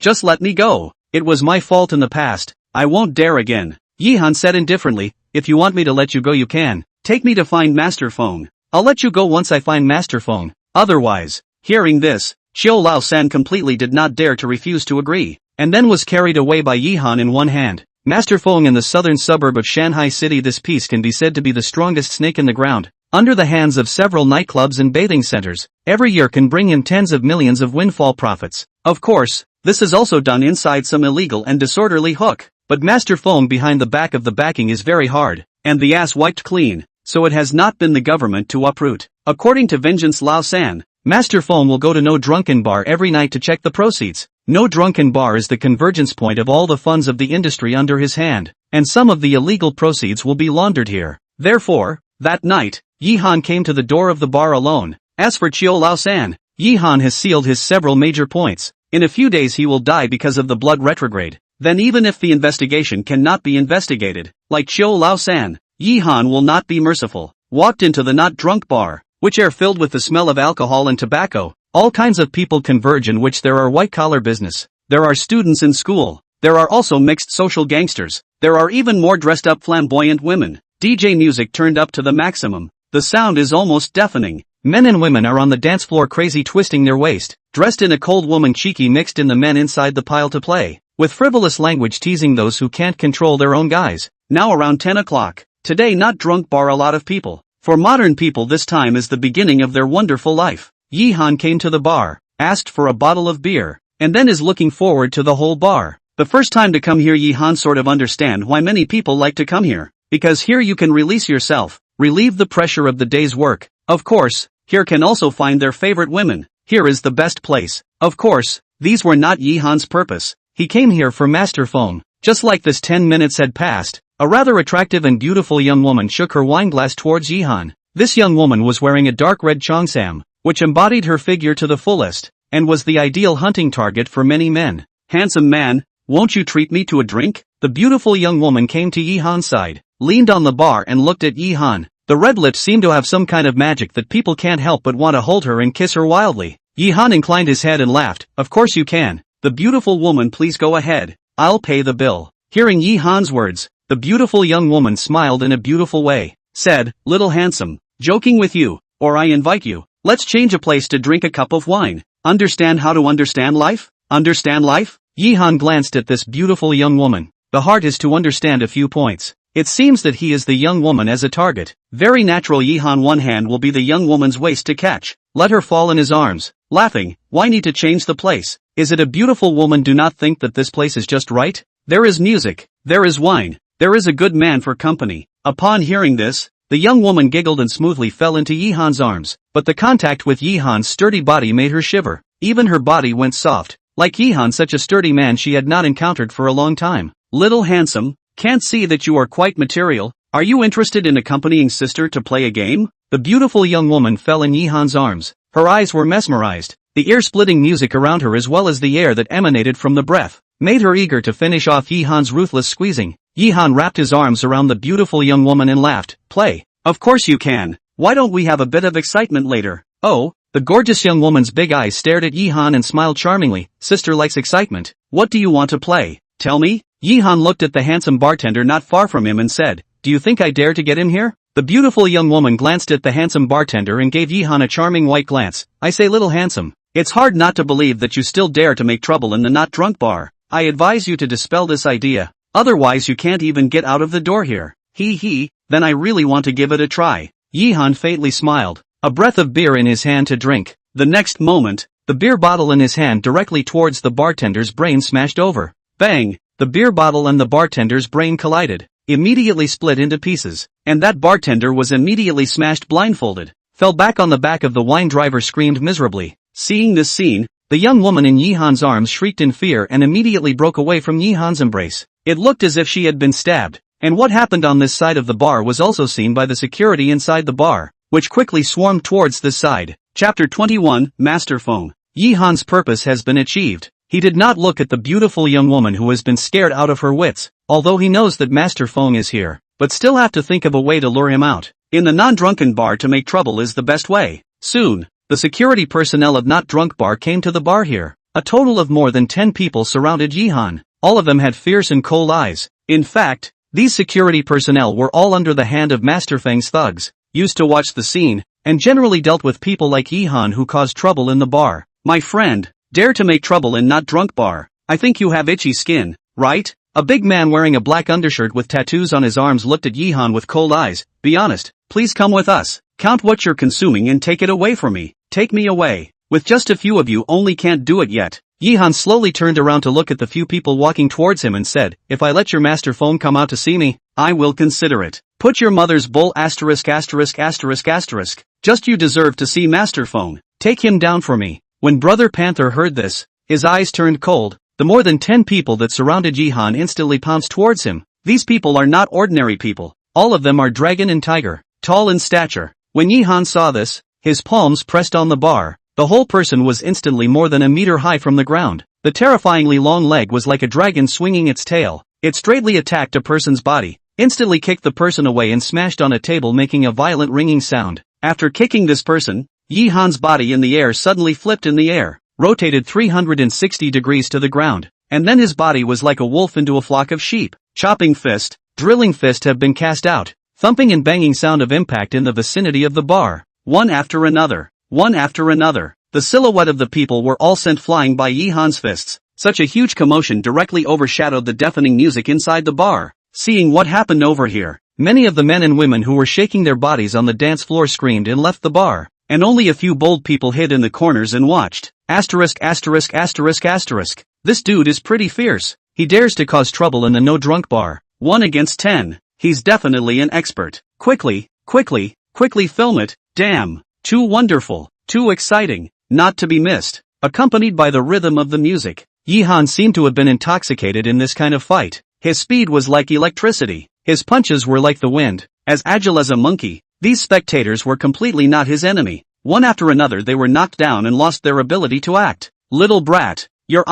just let me go. It was my fault in the past, I won't dare again. Yi-han said indifferently, if you want me to let you go you can. Take me to find Master Phone. I'll let you go once I find Master Phone. Otherwise. Hearing this, Chiu Lao-san completely did not dare to refuse to agree, and then was carried away by Yi-han in one hand. Master Phone in the southern suburb of Shanghai City. This piece can be said to be the strongest snake in the ground, under the hands of several nightclubs and bathing centers. Every year can bring him tens of millions of windfall profits. Of course, this is also done inside some illegal and disorderly hook. But Master Phone behind the back of the backing is very hard, and the ass wiped clean, so it has not been the government to uproot. According to Vengeance Lao-san, Master Phone will go to no drunken bar every night to check the proceeds. No drunken bar is the convergence point of all the funds of the industry under his hand, and some of the illegal proceeds will be laundered here. Therefore, that night, Yi-han came to the door of the bar alone. As for Chiu Lao-san, Yi-han has sealed his several major points. In a few days he will die because of the blood retrograde. Then even if the investigation cannot be investigated, like Chiu Lao-san, Yi-han will not be merciful. Walked into the not drunk bar, which are filled with the smell of alcohol and tobacco. All kinds of people converge in which there are white-collar business. There are students in school. There are also mixed social gangsters. There are even more dressed-up flamboyant women. DJ music turned up to the maximum. The sound is almost deafening. Men and women are on the dance floor crazy twisting their waist, dressed in a cold woman cheeky mixed in the men inside the pile to play, with frivolous language teasing those who can't control their own guys. Now around 10 o'clock. Today not drunk bar a lot of people. For modern people this time is the beginning of their wonderful life. Yi-han came to the bar, asked for a bottle of beer, and then is looking forward to the whole bar. The first time to come here Yi-han sort of understand why many people like to come here. Because here you can release yourself, relieve the pressure of the day's work. Of course, here can also find their favorite women. Here is the best place. Of course, these were not Yi-han's purpose. He came here for Master Phone. Just like this 10 minutes had passed, a rather attractive and beautiful young woman shook her wineglass towards Yi-han. This young woman was wearing a dark red cheongsam, which embodied her figure to the fullest, and was the ideal hunting target for many men. Handsome man, won't you treat me to a drink? The beautiful young woman came to Yi-han's side, leaned on the bar and looked at Yi-han. The red lips seemed to have some kind of magic that people can't help but want to hold her and kiss her wildly. Yi-han inclined his head and laughed. Of course you can. The beautiful woman, please go ahead. I'll pay the bill. Hearing Yi-han's words, the beautiful young woman smiled in a beautiful way, said, little handsome, joking with you, or I invite you. Let's change a place to drink a cup of wine. Understand how to understand life? Understand life? Yi-han glanced at this beautiful young woman. The heart is to understand a few points. It seems that he is the young woman as a target. Very natural. Yi-han one hand will be the young woman's waist to catch. Let her fall in his arms. Laughing, why need to change the place? Is it a beautiful woman? Do not think that this place is just right. There is music. There is wine. There is a good man for company. Upon hearing this, the young woman giggled and smoothly fell into Yi-han's arms. But the contact with Yi-han's sturdy body made her shiver. Even her body went soft. Like Yi-han, such a sturdy man she had not encountered for a long time. Little handsome, can't see that you are quite material. Are you interested in accompanying sister to play a game? The beautiful young woman fell in Yi-han's arms. Her eyes were mesmerized. The ear-splitting music around her as well as the air that emanated from the breath made her eager to finish off Yi-han's ruthless squeezing. Yi-han wrapped his arms around the beautiful young woman and laughed. Play. Of course you can. Why don't we have a bit of excitement later? Oh, the gorgeous young woman's big eyes stared at Yi-han and smiled charmingly. Sister likes excitement. What do you want to play? Tell me. Yi-han looked at the handsome bartender not far from him and said, do you think I dare to get him here? The beautiful young woman glanced at the handsome bartender and gave Yi-han a charming white glance. I say, little handsome, it's hard not to believe that you still dare to make trouble in the not drunk bar. I advise you to dispel this idea. Otherwise you can't even get out of the door here. He, then I really want to give it a try. Yi-han faintly smiled, a breath of beer in his hand to drink. The next moment, the beer bottle in his hand directly towards the bartender's brain smashed over. Bang! The beer bottle and the bartender's brain collided, immediately split into pieces, and that bartender was immediately smashed blindfolded, fell back on the back of the wine driver screamed miserably. Seeing this scene, The young woman in Yihan's arms shrieked in fear and immediately broke away from Yihan's embrace. It looked as if she had been stabbed. And what happened on this side of the bar was also seen by the security inside the bar, which quickly swarmed towards this side. Chapter 21, Master Phone. Yihan's purpose has been achieved. He did not look at the beautiful young woman who has been scared out of her wits, although he knows that Master Phone is here, but still have to think of a way to lure him out. In the non-drunken bar to make trouble is the best way. Soon, the security personnel of Not Drunk Bar came to the bar here. A total of more than 10 people surrounded Yihan. All of them had fierce and cold eyes. In fact, these security personnel were all under the hand of Master Feng's thugs, used to watch the scene, and generally dealt with people like Yihan who caused trouble in the bar. My friend, dare to make trouble in Not Drunk Bar. I think you have itchy skin, right? A big man wearing a black undershirt with tattoos on his arms looked at Yihan with cold eyes. Be honest, please come with us. Count what you're consuming and take it away from me. Take me away. With just a few of you only can't do it yet. Yihan slowly turned around to look at the few people walking towards him and said, if I let your Master Phone come out to see me, I will consider it. Put your mother's bull asterisk asterisk asterisk asterisk. Just you deserve to see Master Phone. Take him down for me. When Brother Panther heard this, his eyes turned cold. The more than 10 people that surrounded Yihan instantly pounced towards him. These people are not ordinary people. All of them are dragon and tiger, tall in stature. When Yihan saw this, his palms pressed on the bar. The whole person was instantly more than a meter high from the ground. The terrifyingly long leg was like a dragon swinging its tail. It straightly attacked a person's body, instantly kicked the person away and smashed on a table making a violent ringing sound. After kicking this person, Yihan's body in the air suddenly flipped in the air, rotated 360 degrees to the ground, and then his body was like a wolf into a flock of sheep. Chopping fist, drilling fist have been cast out, thumping and banging sound of impact in the vicinity of the bar. One after another. One after another, the silhouette of the people were all sent flying by Yihan's fists. Such a huge commotion directly overshadowed the deafening music inside the bar. Seeing what happened over here, many of the men and women who were shaking their bodies on the dance floor screamed and left the bar, and only a few bold people hid in the corners and watched. Asterisk asterisk asterisk asterisk. This dude is pretty fierce. He dares to cause trouble in the no drunk bar. 1 against 10. He's definitely an expert. Quickly, quickly, quickly film it. Damn. Too wonderful, too exciting, not to be missed. Accompanied by the rhythm of the music, Yihan seemed to have been intoxicated in this kind of fight. His speed was like electricity. His punches were like the wind, as agile as a monkey. These spectators were completely not his enemy. One after another they were knocked down and lost their ability to act. Little brat, you're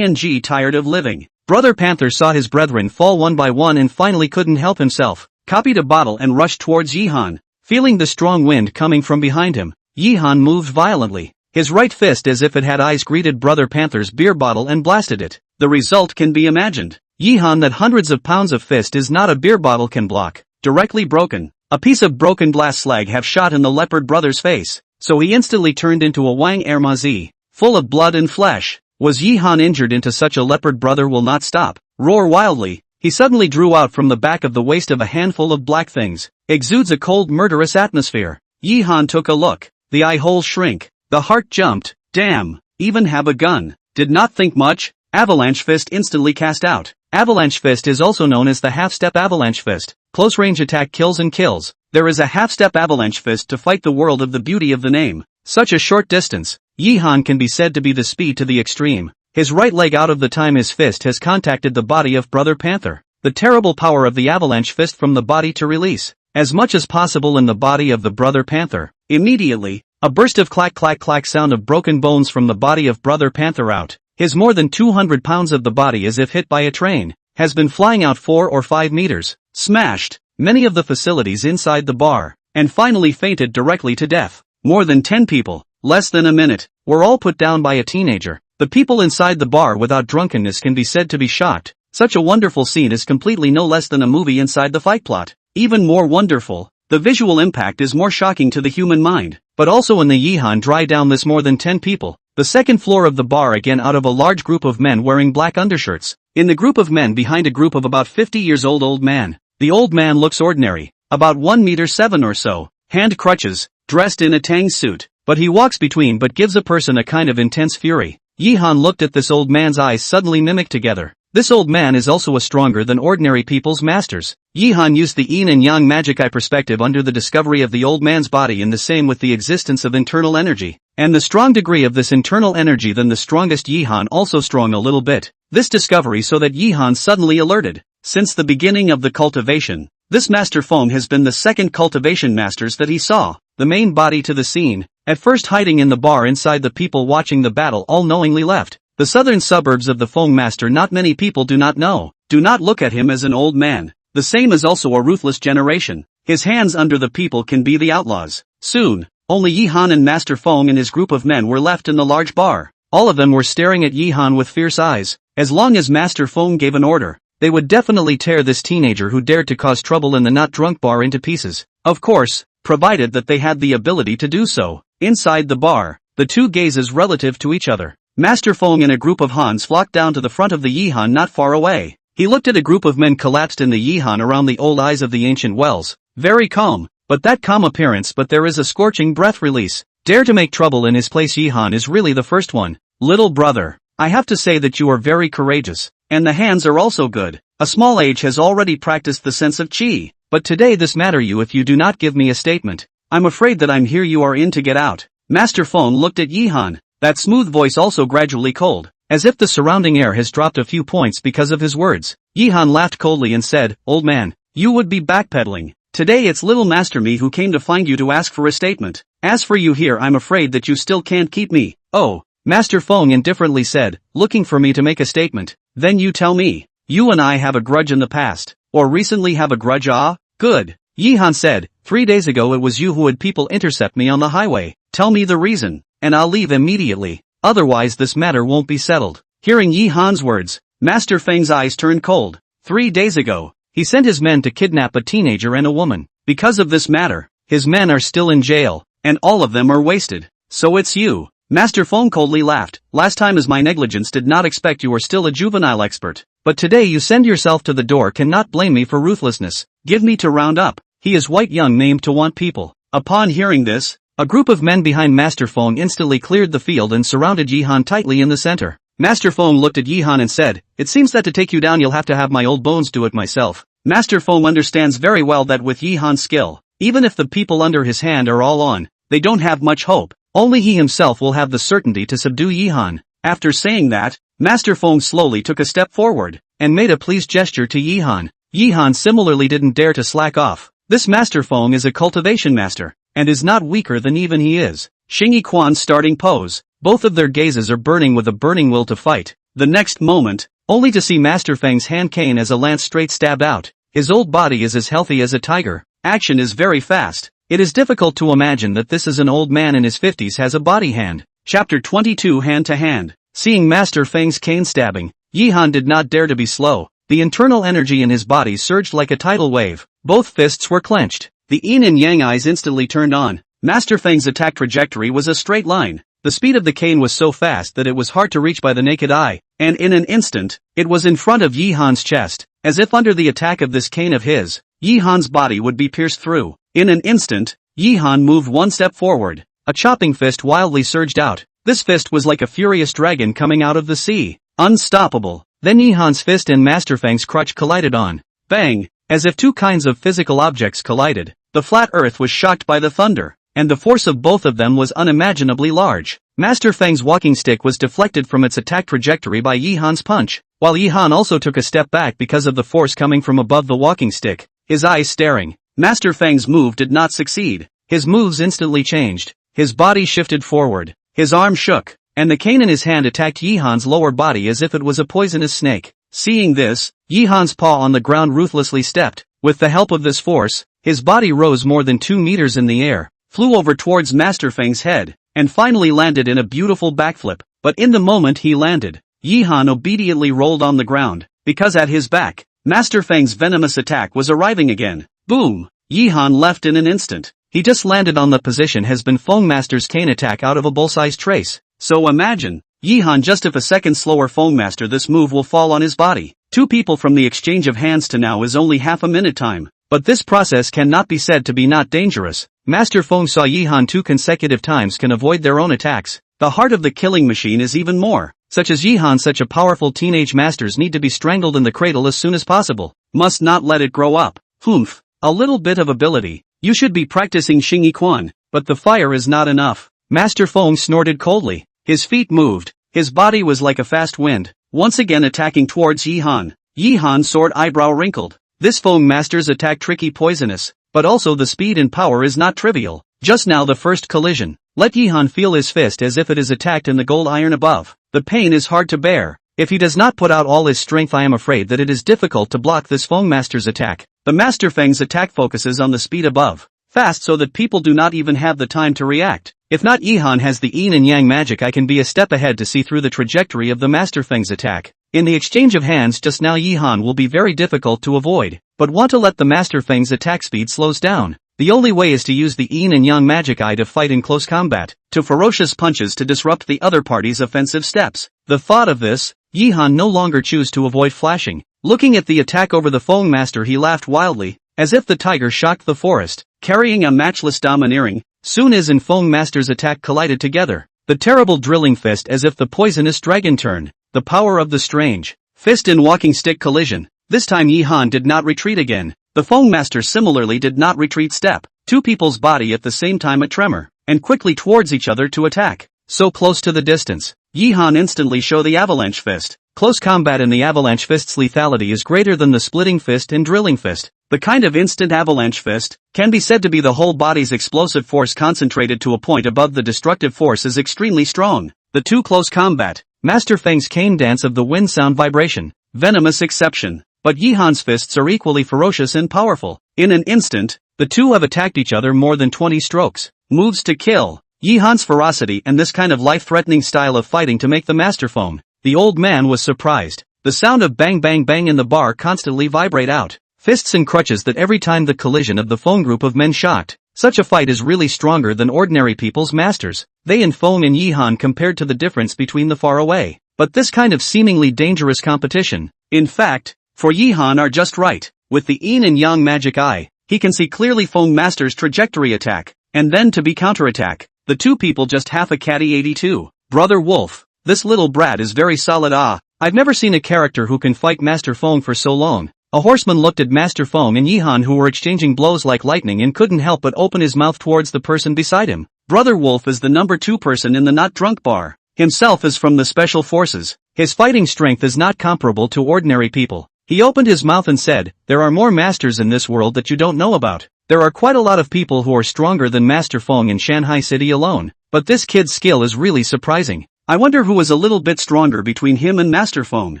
tired of living. Brother Panther saw his brethren fall one by one and finally couldn't help himself, copied a bottle and rushed towards Yihan. Feeling the strong wind coming from behind him, Yihan moved violently. His right fist as if it had eyes greeted Brother Panther's beer bottle and blasted it. The result can be imagined. Yihan that hundreds of pounds of fist is not a beer bottle can block. Directly broken. A piece of broken glass slag have shot in the leopard brother's face, so he instantly turned into a Wang Ermazi, full of blood and flesh. Was Yihan injured into such a leopard brother will not stop, roar wildly. He suddenly drew out from the back of the waist of a handful of black things. Exudes a cold murderous atmosphere. Yihan took a look. The eye holes shrink. The heart jumped. Damn, even have a gun. Did not think much. Avalanche fist instantly cast out. Avalanche fist is also known as the half-step avalanche fist. Close range attack kills and kills. There is a half-step avalanche fist to fight the world of the beauty of the name. Such a short distance. Yihan can be said to be the speed to the extreme. His right leg out of the time his fist has contacted the body of Brother Panther. The terrible power of the avalanche fist from the body to release as much as possible in the body of the Brother Panther. Immediately, a burst of clack clack clack sound of broken bones from the body of Brother Panther out. His more than 200 pounds of the body as if hit by a train, has been flying out 4 or 5 meters, smashed many of the facilities inside the bar, and finally fainted directly to death. More than 10 people, less than a minute, were all put down by a teenager. The people inside the bar without drunkenness can be said to be shocked. Such a wonderful scene is completely no less than a movie inside the fight plot. Even more wonderful, the visual impact is more shocking to the human mind. But also in the Yihan dry down this more than 10 people. The second floor of the bar again out of a large group of men wearing black undershirts. In the group of men behind a group of about 50 years old man. The old man looks ordinary, about 1 meter 7 or so, hand crutches, dressed in a tang suit, but he walks between but gives a person a kind of intense fury. Yihan looked at this old man's eyes suddenly mimicked together. This old man is also a stronger than ordinary people's masters. Yihan used the yin and yang magic eye perspective under the discovery of the old man's body, and the same with the existence of internal energy. And the strong degree of this internal energy than the strongest Yihan also strong a little bit. This discovery so that Yihan suddenly alerted. Since the beginning of the cultivation, this Master Feng has been the second cultivation masters that he saw. The main body to the scene, at first hiding in the bar inside the people watching the battle all knowingly left. The southern suburbs of the Feng Master not many people do not know. Do not look at him as an old man. The same is also a ruthless generation. His hands under the people can be the outlaws. Soon, only Yihan and Master Feng and his group of men were left in the large bar. All of them were staring at Yihan with fierce eyes. As long as Master Feng gave an order, they would definitely tear this teenager who dared to cause trouble in the not drunk bar into pieces. Of course, provided that they had the ability to do so. Inside the bar, the two gazes relative to each other. Master Feng and a group of Hans flocked down to the front of the Yihan not far away. He looked at a group of men collapsed in the Yihan around the old eyes of the ancient wells. Very calm, but that calm appearance, but there is a scorching breath release. Dare to make trouble in his place. Yihan is really the first one. Little brother, I have to say that you are very courageous. And the hands are also good. A small age has already practiced the sense of chi. But today this matter you if you do not give me a statement. I'm afraid that I'm here you are in to get out. Master Feng looked at Yihan. That smooth voice also gradually cold, as if the surrounding air has dropped a few points because of his words. Yihan laughed coldly and said, Old man, you would be backpedaling. Today it's little Master me who came to find you to ask for a statement. As for you here, I'm afraid that you still can't keep me. Oh, Master Feng indifferently said, looking for me to make a statement. Then you tell me. You and I have a grudge in the past, or recently have a grudge. Ah, good. Yihan said, 3 days ago it was you who had people intercept me on the highway. Tell me the reason, and I'll leave immediately. Otherwise this matter won't be settled. Hearing Yihan's words, Master Feng's eyes turned cold. 3 days ago, he sent his men to kidnap a teenager and a woman. Because of this matter, his men are still in jail, and all of them are wasted. So it's you. Master Feng coldly laughed. Last time as my negligence did not expect you were still a juvenile expert. But today you send yourself to the door, cannot blame me for ruthlessness. Give me to round up. He is white young named to want people. Upon hearing this, a group of men behind Master Feng instantly cleared the field and surrounded Yihan tightly in the center. Master Feng looked at Yihan and said, It seems that to take you down you'll have to have my old bones do it myself. Master Feng understands very well that with Yihan's skill, even if the people under his hand are all on, they don't have much hope. Only he himself will have the certainty to subdue Yihan. After saying that, Master Feng slowly took a step forward, and made a pleased gesture to Yihan. Yihan similarly didn't dare to slack off. This Master Feng is a cultivation master, and is not weaker than even he is. Xingyi Quan's starting pose. Both of their gazes are burning with a burning will to fight. The next moment, only to see Master Feng's hand cane as a lance straight stabbed out. His old body is as healthy as a tiger. Action is very fast. It is difficult to imagine that this is an old man in his 50s has a body hand. Chapter 22 Hand to Hand. Seeing Master Feng's cane stabbing, Yihan did not dare to be slow. The internal energy in his body surged like a tidal wave. Both fists were clenched. The yin and yang eyes instantly turned on. Master Feng's attack trajectory was a straight line. The speed of the cane was so fast that it was hard to reach by the naked eye, and in an instant, it was in front of Yihan's chest. As if under the attack of this cane of his, Yihan's body would be pierced through. In an instant, Yihan moved one step forward. A chopping fist wildly surged out. This fist was like a furious dragon coming out of the sea. Unstoppable. Then Yihan's fist and Master Feng's crutch collided on. Bang! As if two kinds of physical objects collided. The flat earth was shocked by the thunder, and the force of both of them was unimaginably large. Master Feng's walking stick was deflected from its attack trajectory by Yihan's punch, while Yihan also took a step back because of the force coming from above the walking stick, his eyes staring. Master Feng's move did not succeed. His moves instantly changed. His body shifted forward. His arm shook, and the cane in his hand attacked Yihan's lower body as if it was a poisonous snake. Seeing this, Yihan's paw on the ground ruthlessly stepped. With the help of this force, his body rose more than 2 meters in the air, flew over towards Master Feng's head, and finally landed in a beautiful backflip. But in the moment he landed, Yihan obediently rolled on the ground, because at his back, Master Feng's venomous attack was arriving again. Boom! Yihan left in an instant. He just landed on the position has been Feng Master's cane attack out of a bull-sized trace. So imagine, Yihan just if a second slower Feng Master this move will fall on his body. 2 people from the exchange of hands to now is only half a minute time. But this process cannot be said to be not dangerous. Master Feng saw Yihan 2 consecutive times can avoid their own attacks. The heart of the killing machine is even more. Such as Yihan, such a powerful teenage masters need to be strangled in the cradle as soon as possible. Must not let it grow up. Humph. A little bit of ability. You should be practicing Xingyi Quan, but the fire is not enough. Master Feng snorted coldly. His feet moved. His body was like a fast wind, once again attacking towards Yihan. Yihan's sword eyebrow wrinkled. This Feng master's attack tricky poisonous, but also the speed and power is not trivial. Just now the first collision. Let Yihan feel his fist as if it is attacked in the gold iron above. The pain is hard to bear. If he does not put out all his strength, I am afraid that it is difficult to block this Feng master's attack. The Master Feng's attack focuses on the speed above, fast so that people do not even have the time to react. If not, Yihan has the yin and yang magic. I can be a step ahead to see through the trajectory of the Master Feng's attack. In the exchange of hands just now, Yihan will be very difficult to avoid, but want to let the Master Feng's attack speed slows down. The only way is to use the yin and yang magic eye to fight in close combat, to ferocious punches to disrupt the other party's offensive steps. The thought of this, Yihan no longer choose to avoid flashing. Looking at the attack over the Feng master, he laughed wildly, as if the tiger shocked the forest, carrying a matchless domineering. Soon his and Feng master's attack collided together. The terrible drilling fist as if the poisonous dragon turn. The power of the strange fist in walking stick collision. This time Yihan did not retreat again. The Feng master similarly did not retreat step. Two people's body at the same time a tremor, and quickly towards each other to attack. So close to the distance. Yihan instantly show the avalanche fist. Close combat in the avalanche fist's lethality is greater than the splitting fist and drilling fist. The kind of instant avalanche fist can be said to be the whole body's explosive force concentrated to a point above the destructive force is extremely strong. The two close combat. Master Feng's cane dance of the wind sound vibration. Venomous exception. But Yihan's fists are equally ferocious and powerful. In an instant, the two have attacked each other more than 20 strokes. Moves to kill. Yihan's ferocity and this kind of life-threatening style of fighting to make the Master Feng. The old man was surprised. The sound of bang bang bang in the bar constantly vibrate out. Fists and crutches that every time the collision of the Feng group of men shocked. Such a fight is really stronger than ordinary people's masters. They and Feng and Yihan compared to the difference between the far away. But this kind of seemingly dangerous competition, in fact, for Yihan are just right. With the yin and yang magic eye, he can see clearly Feng master's trajectory attack, and then to be counterattack. The two people just half a catty 82. Brother Wolf, this little brat is very solid. I've never seen a character who can fight Master Feng for so long. A horseman looked at Master Feng and Yihan, who were exchanging blows like lightning, and couldn't help but open his mouth towards the person beside him. Brother Wolf is the number 2 person in the not drunk bar. Himself is from the special forces. His fighting strength is not comparable to ordinary people. He opened his mouth and said, "There are more masters in this world that you don't know about. There are quite a lot of people who are stronger than Master Feng in Shanghai City alone. But this kid's skill is really surprising. I wonder who is a little bit stronger between him and Master Feng."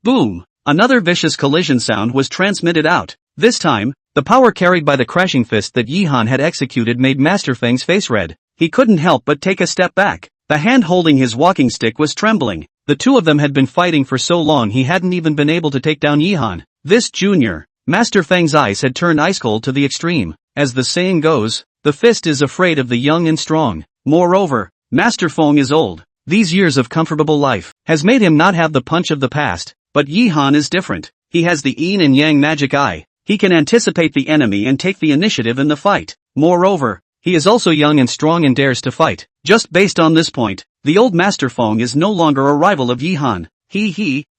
Boom! Another vicious collision sound was transmitted out. This time, the power carried by the crashing fist that Yihan had executed made Master Feng's face red. He couldn't help but take a step back. The hand holding his walking stick was trembling. The two of them had been fighting for so long he hadn't even been able to take down Yihan. This junior, Master Feng's eyes had turned ice cold to the extreme. As the saying goes, the fist is afraid of the young and strong. Moreover, Master Feng is old. These years of comfortable life has made him not have the punch of the past. But Yihan is different. He has the yin and yang magic eye. He can anticipate the enemy and take the initiative in the fight. Moreover, he is also young and strong and dares to fight. Just based on this point, the old Master Feng is no longer a rival of Yihan.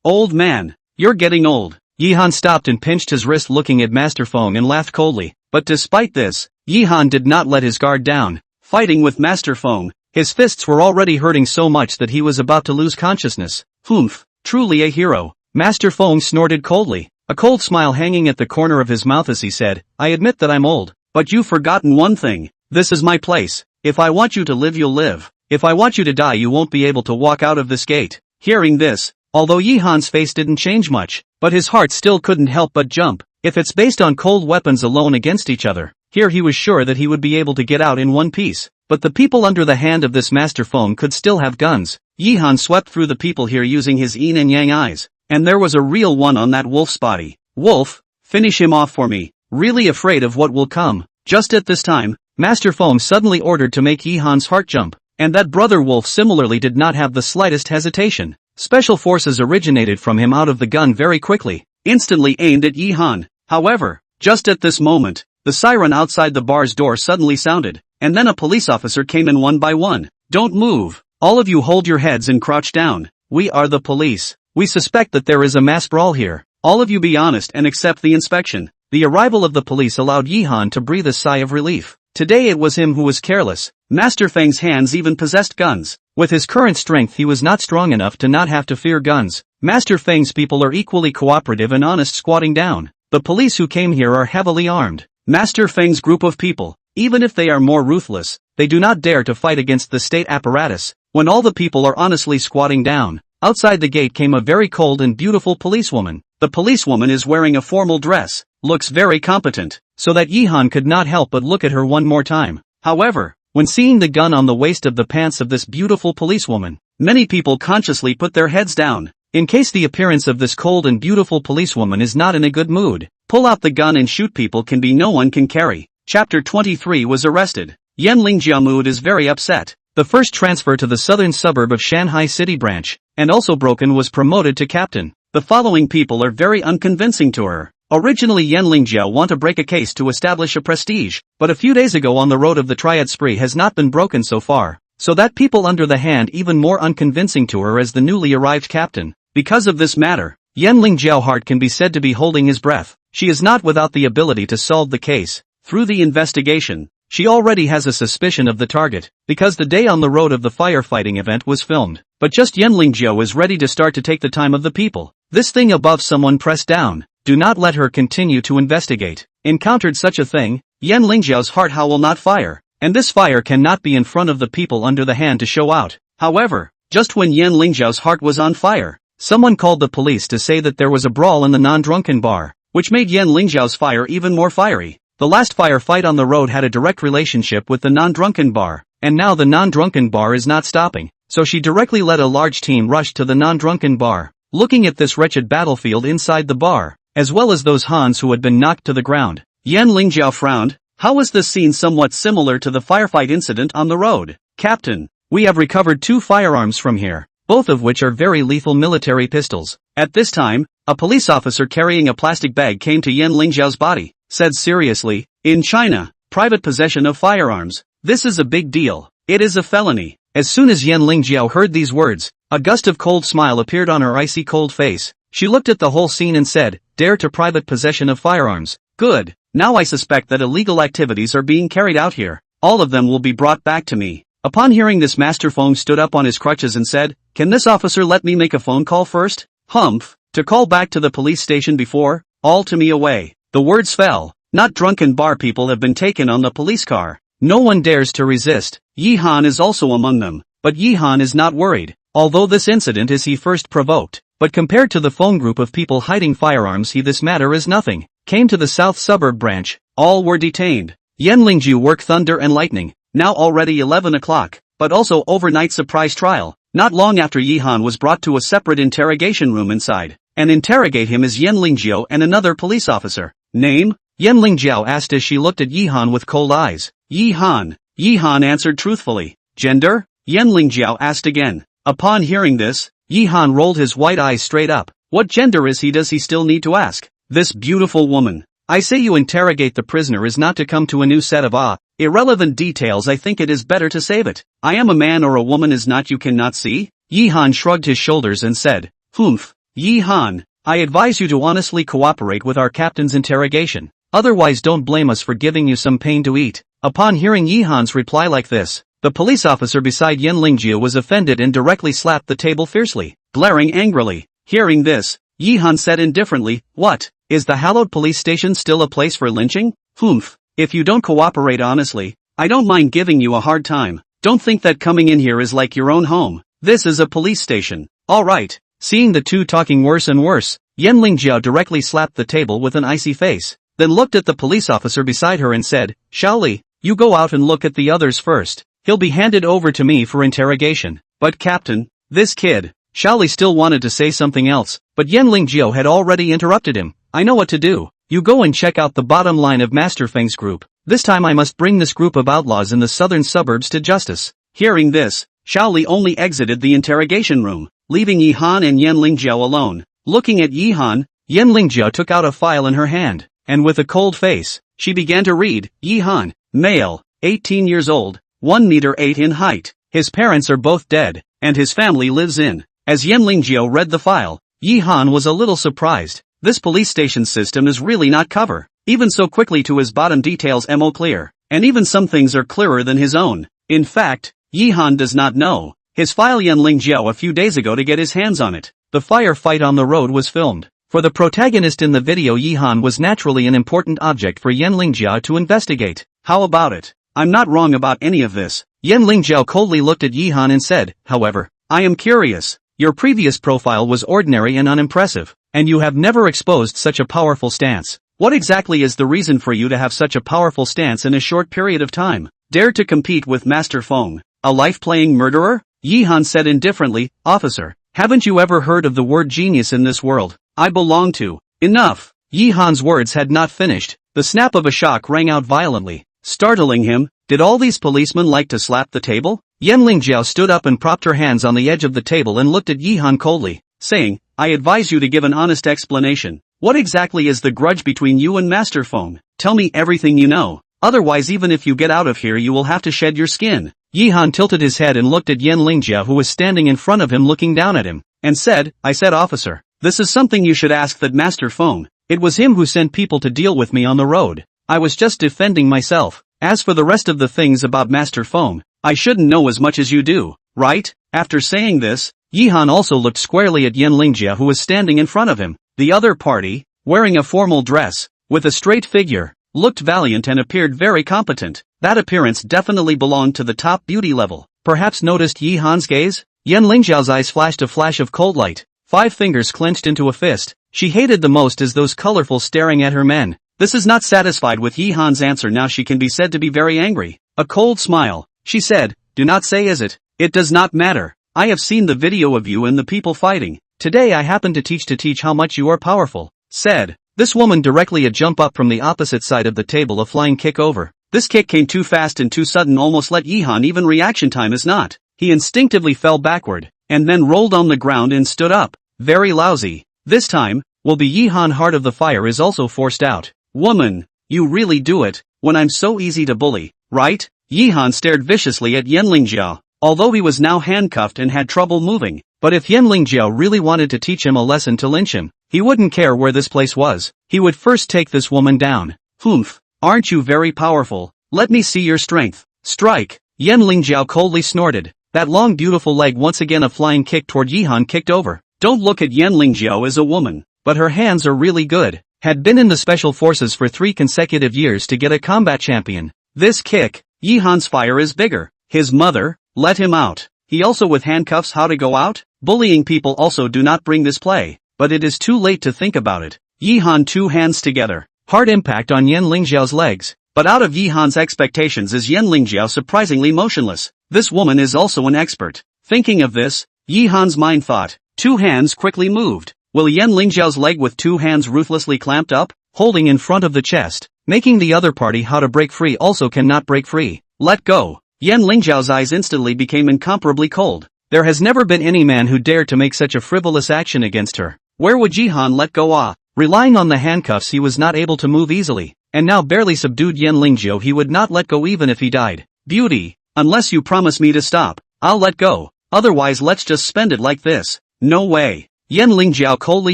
Old man, you're getting old. Yihan stopped and pinched his wrist, looking at Master Feng, and laughed coldly. But despite this, Yihan did not let his guard down. Fighting with Master Feng, his fists were already hurting so much that he was about to lose consciousness. Humph, truly a hero. Master Feng snorted coldly, a cold smile hanging at the corner of his mouth as he said, "I admit that I'm old, but you've forgotten one thing. This is my place. If I want you to live, you'll live. If I want you to die, you won't be able to walk out of this gate." Hearing this, although Yihan's face didn't change much, but his heart still couldn't help but jump. If it's based on cold weapons alone against each other, here he was sure that he would be able to get out in one piece. But the people under the hand of this Master Feng could still have guns. Yihan swept through the people here using his yin and yang eyes. And there was a real one on that wolf's body. "Wolf, finish him off for me." Really afraid of what will come. Just at this time, Master Feng suddenly ordered to make Yihan's heart jump. And that brother wolf similarly did not have the slightest hesitation. Special forces originated from him out of the gun very quickly, instantly aimed at Yihan. However, just at this moment, the siren outside the bar's door suddenly sounded, and then a police officer came in one by one. "Don't move. All of you hold your heads and crouch down." We are the police. We suspect that there is a mass brawl here. All of you be honest and accept the inspection. The arrival of the police allowed Yihan to breathe a sigh of relief. Today it was him who was careless. Master Feng's hands even possessed guns. With his current strength he was not strong enough to not have to fear guns. Master Feng's people are equally cooperative and honest, squatting down. The police who came here are heavily armed. Master Feng's group of people, even if they are more ruthless, they do not dare to fight against the state apparatus. When all the people are honestly squatting down, outside the gate came a very cold and beautiful policewoman. The policewoman is wearing a formal dress, looks very competent, so that Yihan could not help but look at her one more time. However, when seeing the gun on the waist of the pants of this beautiful policewoman, many people consciously put their heads down. In case the appearance of this cold and beautiful policewoman is not in a good mood, pull out the gun and shoot people can be no one can carry. Chapter 23 was arrested. Yan Lingjiao mood is very upset. The first transfer to the southern suburb of Shanghai City branch, and also broken, was promoted to captain. The following people are very unconvincing to her. Originally Yan Lingjiao want to break a case to establish a prestige, but a few days ago on the road of the triad spree has not been broken so far, so that people under the hand even more unconvincing to her as the newly arrived captain. Because of this matter, Yan Lingjiao heart can be said to be holding his breath. She is not without the ability to solve the case. Through the investigation, she already has a suspicion of the target, because the day on the road of the firefighting event was filmed. But just Yan Lingjiao is ready to start to take the time of the people. This thing above someone pressed down. Do not let her continue to investigate. Encountered such a thing, Yan Lingjiao's heart will not fire, and this fire cannot be in front of the people under the hand to show out. However, just when Yan Lingjiao's heart was on fire, someone called the police to say that there was a brawl in the non-drunken bar, which made Yan Lingjiao's fire even more fiery. The last fire fight on the road had a direct relationship with the non-drunken bar, and now the non-drunken bar is not stopping, so she directly led a large team rush to the non-drunken bar. Looking at this wretched battlefield inside the bar, as well as those Hans who had been knocked to the ground, Yan Lingjiao frowned. How was this scene somewhat similar to the firefight incident on the road? Captain, we have recovered 2 firearms from here, both of which are very lethal military pistols. At this time, a police officer carrying a plastic bag came to Yan Lingjiao's body, said seriously, in China, private possession of firearms, this is a big deal. It is a felony. As soon as Yan Lingjiao heard these words, a gust of cold smile appeared on her icy cold face. She looked at the whole scene and said, dare to private possession of firearms. Good. Now I suspect that illegal activities are being carried out here. All of them will be brought back to me. Upon hearing this, Master Feng stood up on his crutches and said, can this officer let me make a phone call first? Humph. To call back to the police station before? All to me away. The words fell. Not drunken bar people have been taken on the police car. No one dares to resist. Yihan is also among them. But Yihan is not worried, although this incident is he first provoked. But compared to the phone group of people hiding firearms, this matter is nothing. Came to the south suburb branch. All were detained. Yan Lingjiu work thunder and lightning. Now already 11 o'clock, but also overnight surprise trial. Not long after Yihan was brought to a separate interrogation room inside. And interrogate him is Yan Lingjiao and another police officer. Name? Yan Lingjiao asked as she looked at Yihan with cold eyes. Yihan. Yihan answered truthfully. Gender? Yan Lingjiao asked again. Upon hearing this, Yihan rolled his white eyes straight up. What gender is he? Does he still need to ask? This beautiful woman. I say you interrogate the prisoner is not to come to a new set of irrelevant details. I think it is better to save it. I am a man or a woman is not you cannot see? Yihan shrugged his shoulders and said, Humph. Yihan, I advise you to honestly cooperate with our captain's interrogation. Otherwise don't blame us for giving you some pain to eat. Upon hearing Yihan's reply like this, the police officer beside Yan Lingjiu was offended and directly slapped the table fiercely, glaring angrily. Hearing this, Yihan said indifferently, what, is the hallowed police station still a place for lynching? Humph, if you don't cooperate honestly, I don't mind giving you a hard time. Don't think that coming in here is like your own home. This is a police station. Alright. Seeing the two talking worse and worse, Yan Lingjiao directly slapped the table with an icy face, then looked at the police officer beside her and said, Shaoli, you go out and look at the others first. He'll be handed over to me for interrogation. But Captain, this kid. Shaoli still wanted to say something else, but Yan Lingjiao had already interrupted him. I know what to do. You go and check out the bottom line of Master Feng's group. This time I must bring this group of outlaws in the southern suburbs to justice. Hearing this, Shaoli only exited the interrogation room, leaving Yihan and Yan Lingjiao alone. Looking at Yihan, Yan Lingjiao took out a file in her hand, and with a cold face, she began to read. Yihan, male, 18 years old, 1 meter 8 in height. His parents are both dead, and his family lives in As Yan Lingjiao read the file, Yi Han was a little surprised. This police station system is really not cover. Even so quickly to his bottom details mo clear. And even some things are clearer than his own. In fact, Yi Han does not know his file Yan Lingjiao a few days ago to get his hands on it. The firefight on the road was filmed. For the protagonist in the video, Yi Han was naturally an important object for Yan Lingjiao to investigate. How about it? I'm not wrong about any of this. Yan Lingjiao coldly looked at Yi Han and said, however, I am curious. Your previous profile was ordinary and unimpressive, and you have never exposed such a powerful stance. What exactly is the reason for you to have such a powerful stance in a short period of time? Dare to compete with Master Feng, a life-playing murderer? Yi Han said indifferently, Officer, haven't you ever heard of the word genius in this world? I belong to. Enough. Yi Han's words had not finished. The snap of a shock rang out violently, startling him. Did all these policemen like to slap the table? Yan Lingjiao stood up and propped her hands on the edge of the table and looked at Yi Han coldly, saying, I advise you to give an honest explanation. What exactly is the grudge between you and Master Feng? Tell me everything you know. Otherwise, even if you get out of here, you will have to shed your skin. Yi Han tilted his head and looked at Yan Lingjiao, who was standing in front of him looking down at him, and said, I said, Officer, this is something you should ask that Master Feng. It was him who sent people to deal with me on the road. I was just defending myself. As for the rest of the things about Master Feng, I shouldn't know as much as you do, right? After saying this, Yi Han also looked squarely at Yan Lingjiao, who was standing in front of him. The other party, wearing a formal dress, with a straight figure, looked valiant and appeared very competent. That appearance definitely belonged to the top beauty level. Perhaps noticed Yi Han's gaze? Yan Lingjiao's eyes flashed a flash of cold light. 5 fingers clenched into a fist. She hated the most as those colorful staring at her men. This is not satisfied with Yi Han's answer. Now she can be said to be very angry. A cold smile. She said, do not say is it? It does not matter. I have seen the video of you and the people fighting. Today I happen to teach how much you are powerful. Said. This woman directly a jump up from the opposite side of the table, a flying kick over. This kick came too fast and too sudden, almost let Yi Han even reaction time is not. He instinctively fell backward, and then rolled on the ground and stood up. Very lousy. This time, will be Yi Han. Heart of the fire is also forced out. Woman, you really do it, when I'm so easy to bully, right? Yi Han stared viciously at Yan Lingjiao, although he was now handcuffed and had trouble moving. But if Yan Lingjiao really wanted to teach him a lesson to lynch him, he wouldn't care where this place was. He would first take this woman down. Humph, aren't you very powerful? Let me see your strength. Strike. Yan Lingjiao coldly snorted. That long beautiful leg, once again a flying kick toward Yi Han, kicked over. Don't look at Yan Lingjiao as a woman, but her hands are really good. Had been in the special forces for 3 consecutive years to get a combat champion. This kick, Yi Han's fire is bigger. His mother, let him out. He also with handcuffs. How to go out? Bullying people also do not bring this play, but it is too late to think about it. Yi Han, 2 hands together. Hard impact on Yan Lingjiao's legs, but out of Yi Han's expectations is Yan Lingjiao surprisingly motionless. This woman is also an expert. Thinking of this, Yi Han's mind thought. 2 hands quickly moved. Will Yan Lingjiao's leg with 2 hands ruthlessly clamped up, holding in front of the chest, making the other party how to break free also cannot break free. Let go. Yan Lingjiao's eyes instantly became incomparably cold. There has never been any man who dared to make such a frivolous action against her. Where would Yi Han let go? Relying on the handcuffs, he was not able to move easily, and now barely subdued Yan Lingjiao, he would not let go even if he died. Beauty, unless you promise me to stop, I'll let go. Otherwise let's just spend it like this. No way. Yan Lingjiao coldly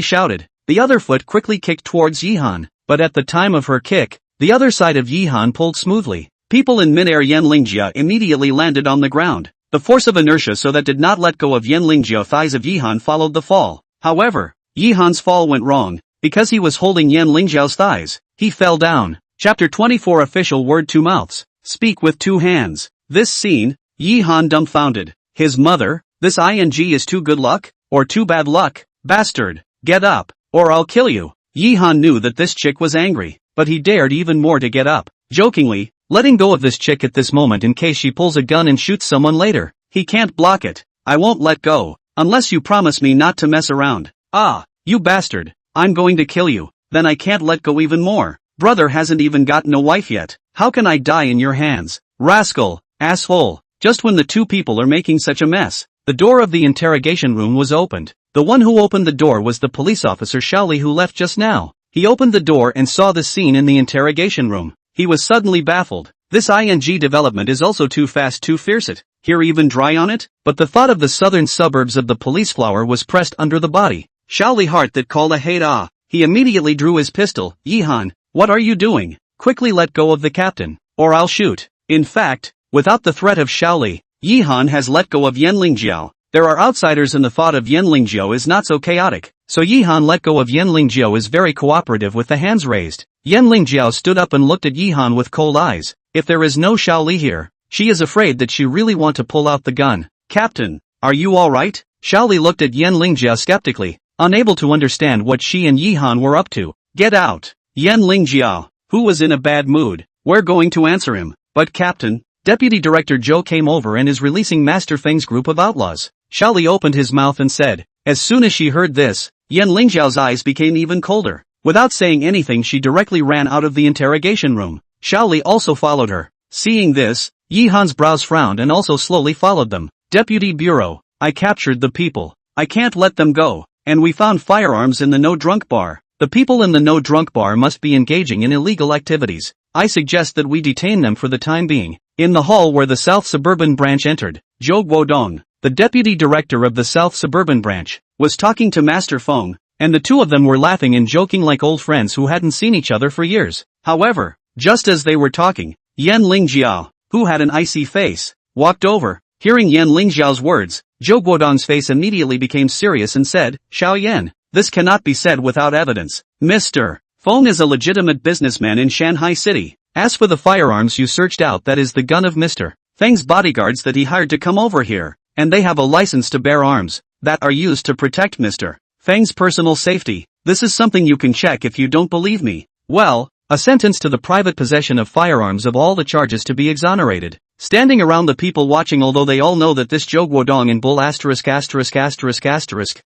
shouted. The other foot quickly kicked towards Yi Han, but at the time of her kick, the other side of Yi Han pulled smoothly. People in midair. Yan Lingjiao immediately landed on the ground. The force of inertia so that did not let go of Yan Lingjiao. Thighs of Yi Han followed the fall. However, Yi Han's fall went wrong, because he was holding Yan Lingjiao's thighs. He fell down. Chapter 24 Official word: 2 mouths. Speak with 2 hands. This scene, Yi Han dumbfounded. His mother, this ing is too good luck? Or too bad luck? Bastard, get up, or I'll kill you. Yi Han knew that this chick was angry, but he dared even more to get up, jokingly, letting go of this chick at this moment in case she pulls a gun and shoots someone later. He can't block it. I won't let go, unless you promise me not to mess around. Ah, you bastard, I'm going to kill you. Then I can't let go even more. Brother hasn't even gotten a wife yet. How can I die in your hands? Rascal, asshole. Just when the 2 people are making such a mess, the door of the interrogation room was opened. The one who opened the door was the police officer Shaoli, who left just now. He opened the door and saw the scene in the interrogation room. He was suddenly baffled. This ing development is also too fast, too fierce. Here even dry on it? But the thought of the southern suburbs of the police flower was pressed under the body. Shaoli heart that called a hate ah. He immediately drew his pistol. Yihan, what are you doing? Quickly let go of the captain, or I'll shoot. In fact, without the threat of Shaoli, Yihan has let go of Yan Lingjiao. There are outsiders and the thought of Yan Lingjiao is not so chaotic, so Yihan let go of Yan Lingjiao is very cooperative with the hands raised. Yan Lingjiao stood up and looked at Yihan with cold eyes. If there is no Shaoli here, she is afraid that she really want to pull out the gun. Captain, are you alright? Shaoli looked at Yan Lingjiao skeptically, unable to understand what she and Yihan were up to. Get out! Yan Lingjiao, who was in a bad mood. We're going to answer him. But Captain, Deputy Director Zhou came over and is releasing Master Feng's group of outlaws. Shaoli opened his mouth and said. As soon as she heard this, Yan Lingjiao's eyes became even colder. Without saying anything she directly ran out of the interrogation room. Shaoli also followed her. Seeing this, Yihan's brows frowned and also slowly followed them. Deputy Bureau, I captured the people. I can't let them go. And we found firearms in the No Drunk Bar. The people in the No Drunk Bar must be engaging in illegal activities. I suggest that we detain them for the time being. In the hall where the South Suburban Branch entered, Zhou Guodong, the deputy director of the South Suburban Branch, was talking to Master Feng, and the two of them were laughing and joking like old friends who hadn't seen each other for years. However, just as they were talking, Yan Lingjiao, who had an icy face, walked over. Hearing Yan Lingjiao's words, Zhou Guodong's face immediately became serious and said, Xiao Yan, this cannot be said without evidence. Mr. Feng is a legitimate businessman in Shanghai City. As for the firearms you searched out, that is the gun of Mr. Feng's bodyguards that he hired to come over here, and they have a license to bear arms, that are used to protect Mr. Feng's personal safety. This is something you can check if you don't believe me. Well, a sentence to the private possession of firearms of all the charges to be exonerated. Standing around the people watching, although they all know that this Zhou Guodong and bull asterisk,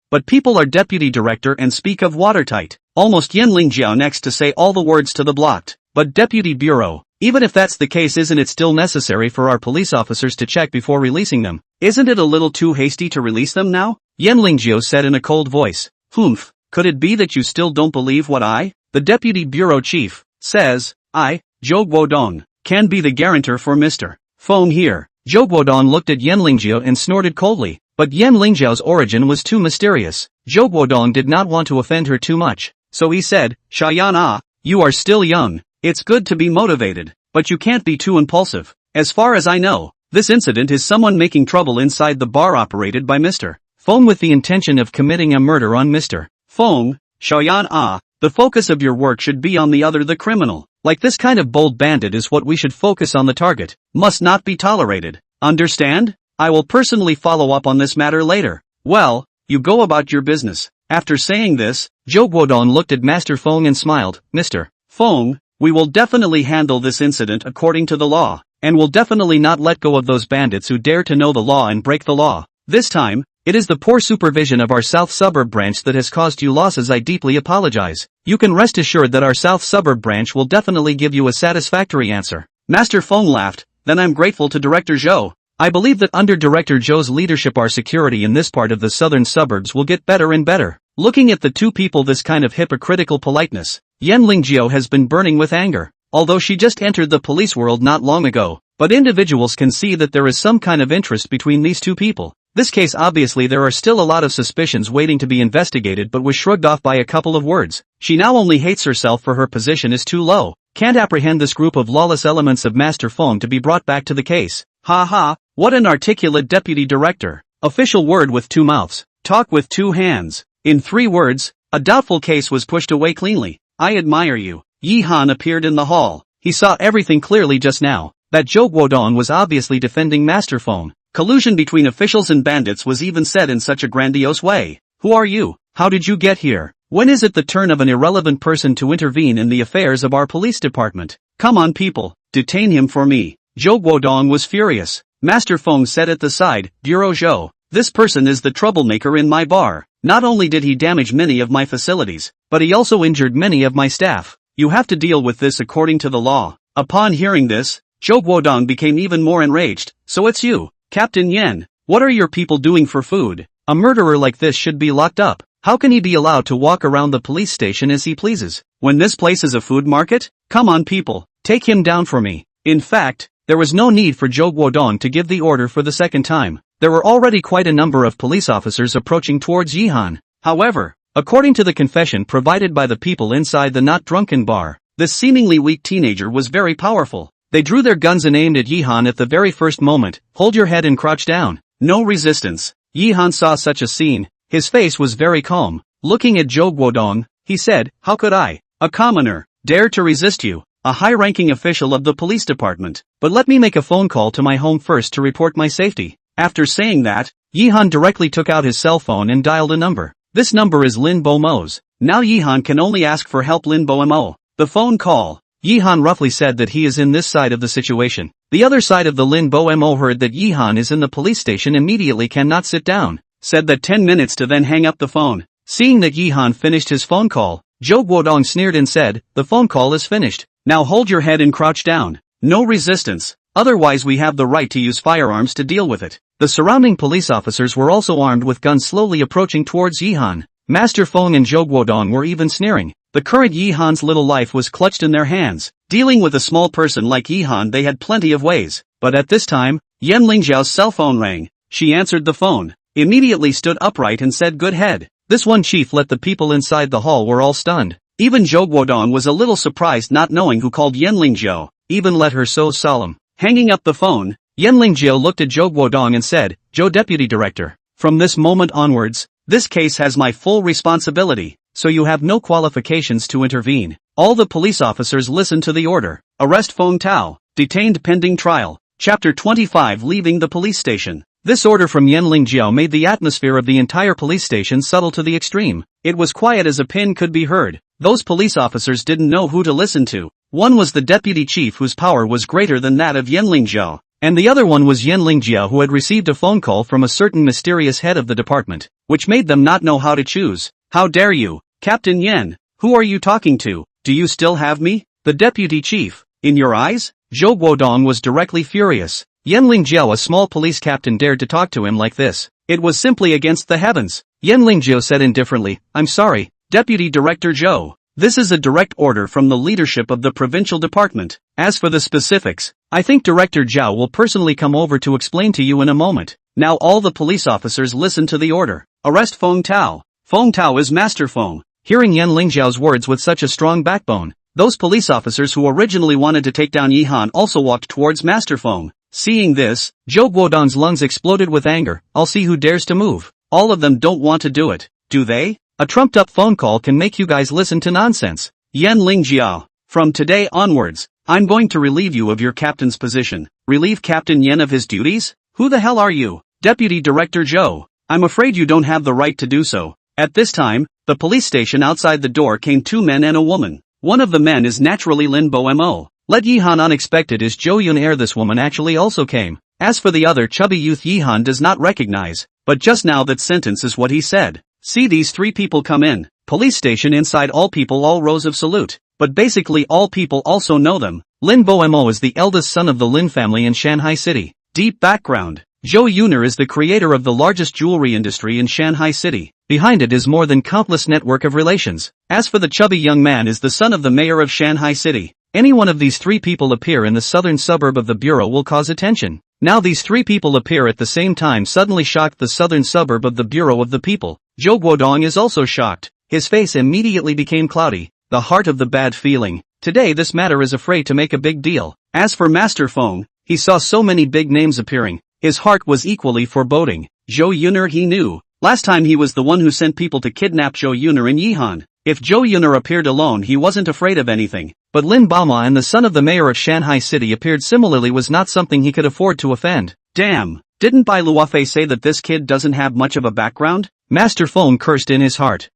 but people are deputy director and speak of watertight. Almost Yan Lingjiao next to say all the words to the blocked. But deputy bureau, even if that's the case, isn't it still necessary for our police officers to check before releasing them? Isn't it a little too hasty to release them now? Yan Lingjiao said in a cold voice. Humph, could it be that you still don't believe what I, the deputy bureau chief, says? I, Zhou Guodong, can be the guarantor for Mr. Feng here. Zhou Guodong looked at Yan Lingjiao and snorted coldly, but Yan Lingjiao's origin was too mysterious. Zhou Guodong did not want to offend her too much, so he said, Shayan ah, you are still young. It's good to be motivated, but you can't be too impulsive. As far as I know, this incident is someone making trouble inside the bar operated by Mr. Feng with the intention of committing a murder on Mr. Feng. Shaoyan ah, the focus of your work should be on the criminal. Like this kind of bold bandit is what we should focus on. The target must not be tolerated. Understand? I will personally follow up on this matter later. Well, you go about your business. After saying this, Zhou Guodong looked at Master Feng and smiled. Mr. Feng, we will definitely handle this incident according to the law, and will definitely not let go of those bandits who dare to know the law and break the law. This time, it is the poor supervision of our South Suburb branch that has caused you losses. I deeply apologize. You can rest assured that our South Suburb branch will definitely give you a satisfactory answer. Master Feng laughed. Then I'm grateful to Director Zhou. I believe that under Director Zhou's leadership our security in this part of the southern suburbs will get better and better. Looking at the two people, this kind of hypocritical politeness, Yan Lingjiao has been burning with anger. Although she just entered the police world not long ago, but individuals can see that there is some kind of interest between these two people. This case, obviously there are still a lot of suspicions waiting to be investigated, but was shrugged off by a couple of words. She now only hates herself for her position is too low. Can't apprehend this group of lawless elements of Master Feng to be brought back to the case. Ha ha, what an articulate deputy director. Official word with two mouths. Talk with two hands. In 3 words, a doubtful case was pushed away cleanly. I admire you. Yi Han appeared in the hall. He saw everything clearly just now. That Zhou Guodong was obviously defending Master Feng. Collusion between officials and bandits was even said in such a grandiose way. Who are you? How did you get here? When is it the turn of an irrelevant person to intervene in the affairs of our police department? Come on people, detain him for me. Zhou Guodong was furious. Master Feng said at the side, Bureau Zhou, this person is the troublemaker in my bar. Not only did he damage many of my facilities, but he also injured many of my staff. You have to deal with this according to the law. Upon hearing this, Zhou Guodong became even more enraged. So it's you, Captain Yan. What are your people doing for food? A murderer like this should be locked up. How can he be allowed to walk around the police station as he pleases, when this place is a food market? Come on people, take him down for me. In fact, there was no need for Zhou Guodong to give the order for the second time. There were already quite a number of police officers approaching towards Yihan. However, according to the confession provided by the people inside the not drunken bar, this seemingly weak teenager was very powerful. They drew their guns and aimed at Yihan at the very first moment. Hold your head and crouch down. No resistance. Yihan saw such a scene. His face was very calm. Looking at Zhou Guodong, he said, "How could I, a commoner, dare to resist you, a high-ranking official of the police department? But let me make a phone call to my home first to report my safety." After saying that, Yihan directly took out his cell phone and dialed a number. This number is Lin Bo Mo's. Now Yihan can only ask for help. Lin Bo Mo. The phone call. Yihan roughly said that he is in this side of the situation. The other side of the Lin Bo Mo heard that Yihan is in the police station immediately cannot sit down. Said that 10 minutes to then hang up the phone. Seeing that Yihan finished his phone call, Zhou Guodong sneered and said, "The phone call is finished. Now hold your head and crouch down. No resistance. Otherwise we have the right to use firearms to deal with it." The surrounding police officers were also armed with guns slowly approaching towards Yihan. Master Feng and Zhou Guodong were even sneering. The current Yihan's little life was clutched in their hands. Dealing with a small person like Yihan they had plenty of ways. But at this time, Yan Lingjiao's cell phone rang. She answered the phone, immediately stood upright and said, "Good head." This one chief let the people inside the hall were all stunned. Even Zhou Guodong was a little surprised not knowing who called Yan Lingjiao, even let her so solemn. Hanging up the phone, Yan Lingjiao looked at Zhou Guodong and said, "Zhou Deputy Director, from this moment onwards, this case has my full responsibility, so you have no qualifications to intervene." All the police officers listened to the order. Arrest Feng Tao, detained pending trial. Chapter 25. Leaving the police station. This order from Yan Lingjiao made the atmosphere of the entire police station subtle to the extreme. It was quiet as a pin could be heard. Those police officers didn't know who to listen to. One was the deputy chief whose power was greater than that of Yan Lingjiao, and the other one was Yan Lingjiao who had received a phone call from a certain mysterious head of the department, which made them not know how to choose. "How dare you, Captain Yan? Who are you talking to? Do you still have me? The deputy chief, in your eyes?" Zhou Guodong was directly furious. Yan Lingjiao, a small police captain, dared to talk to him like this. It was simply against the heavens. Yan Lingjiao said indifferently, "I'm sorry, Deputy Director Zhou. This is a direct order from the leadership of the provincial department. As for the specifics, I think Director Zhao will personally come over to explain to you in a moment." Now all the police officers listened to the order. Arrest Feng Tao. Feng Tao is Master Feng. Hearing Yan Lingjiao's words with such a strong backbone, those police officers who originally wanted to take down Yihan also walked towards Master Feng. Seeing this, Zhou Guodong's lungs exploded with anger. "I'll see who dares to move. All of them don't want to do it, do they? A trumped-up phone call can make you guys listen to nonsense." Yan Lingjiao, from today onwards, I'm going to relieve you of your captain's position. Relieve Captain Yan of his duties? Who the hell are you? Deputy Director Zhou. I'm afraid you don't have the right to do so. At this time, the police station outside the door came two men and a woman. One of the men is naturally Lin Bo Mo. Let Yihan unexpected is Zhou Yun. This woman actually also came. As for the other chubby youth, Yihan does not recognize, but just now that sentence is what he said. See these three people come in. Police station inside, all people, all rows of salute. But basically all people also know them. Lin Bo Mo is the eldest son of the Lin family in Shanghai City. Deep background. Zhou Yun is the creator of the largest jewelry industry in Shanghai City. Behind it is more than countless network of relations. As for the chubby young man is the son of the mayor of Shanghai City. Any one of these three people appear in the southern suburb of the bureau will cause attention. Now these three people appear at the same time suddenly shocked the southern suburb of the bureau of the people. Zhou Guodong is also shocked. His face immediately became cloudy. The heart of the bad feeling. Today this matter is afraid to make a big deal. As for Master Feng, he saw so many big names appearing. His heart was equally foreboding. Zhou Yun, he knew. Last time he was the one who sent people to kidnap Zhou Yun and Yihan. If Zhou Yun appeared alone he wasn't afraid of anything. But Lin Baoma and the son of the mayor of Shanghai City appeared similarly was not something he could afford to offend. Damn, didn't Bai Luofei say that this kid doesn't have much of a background? Master Feng cursed in his heart.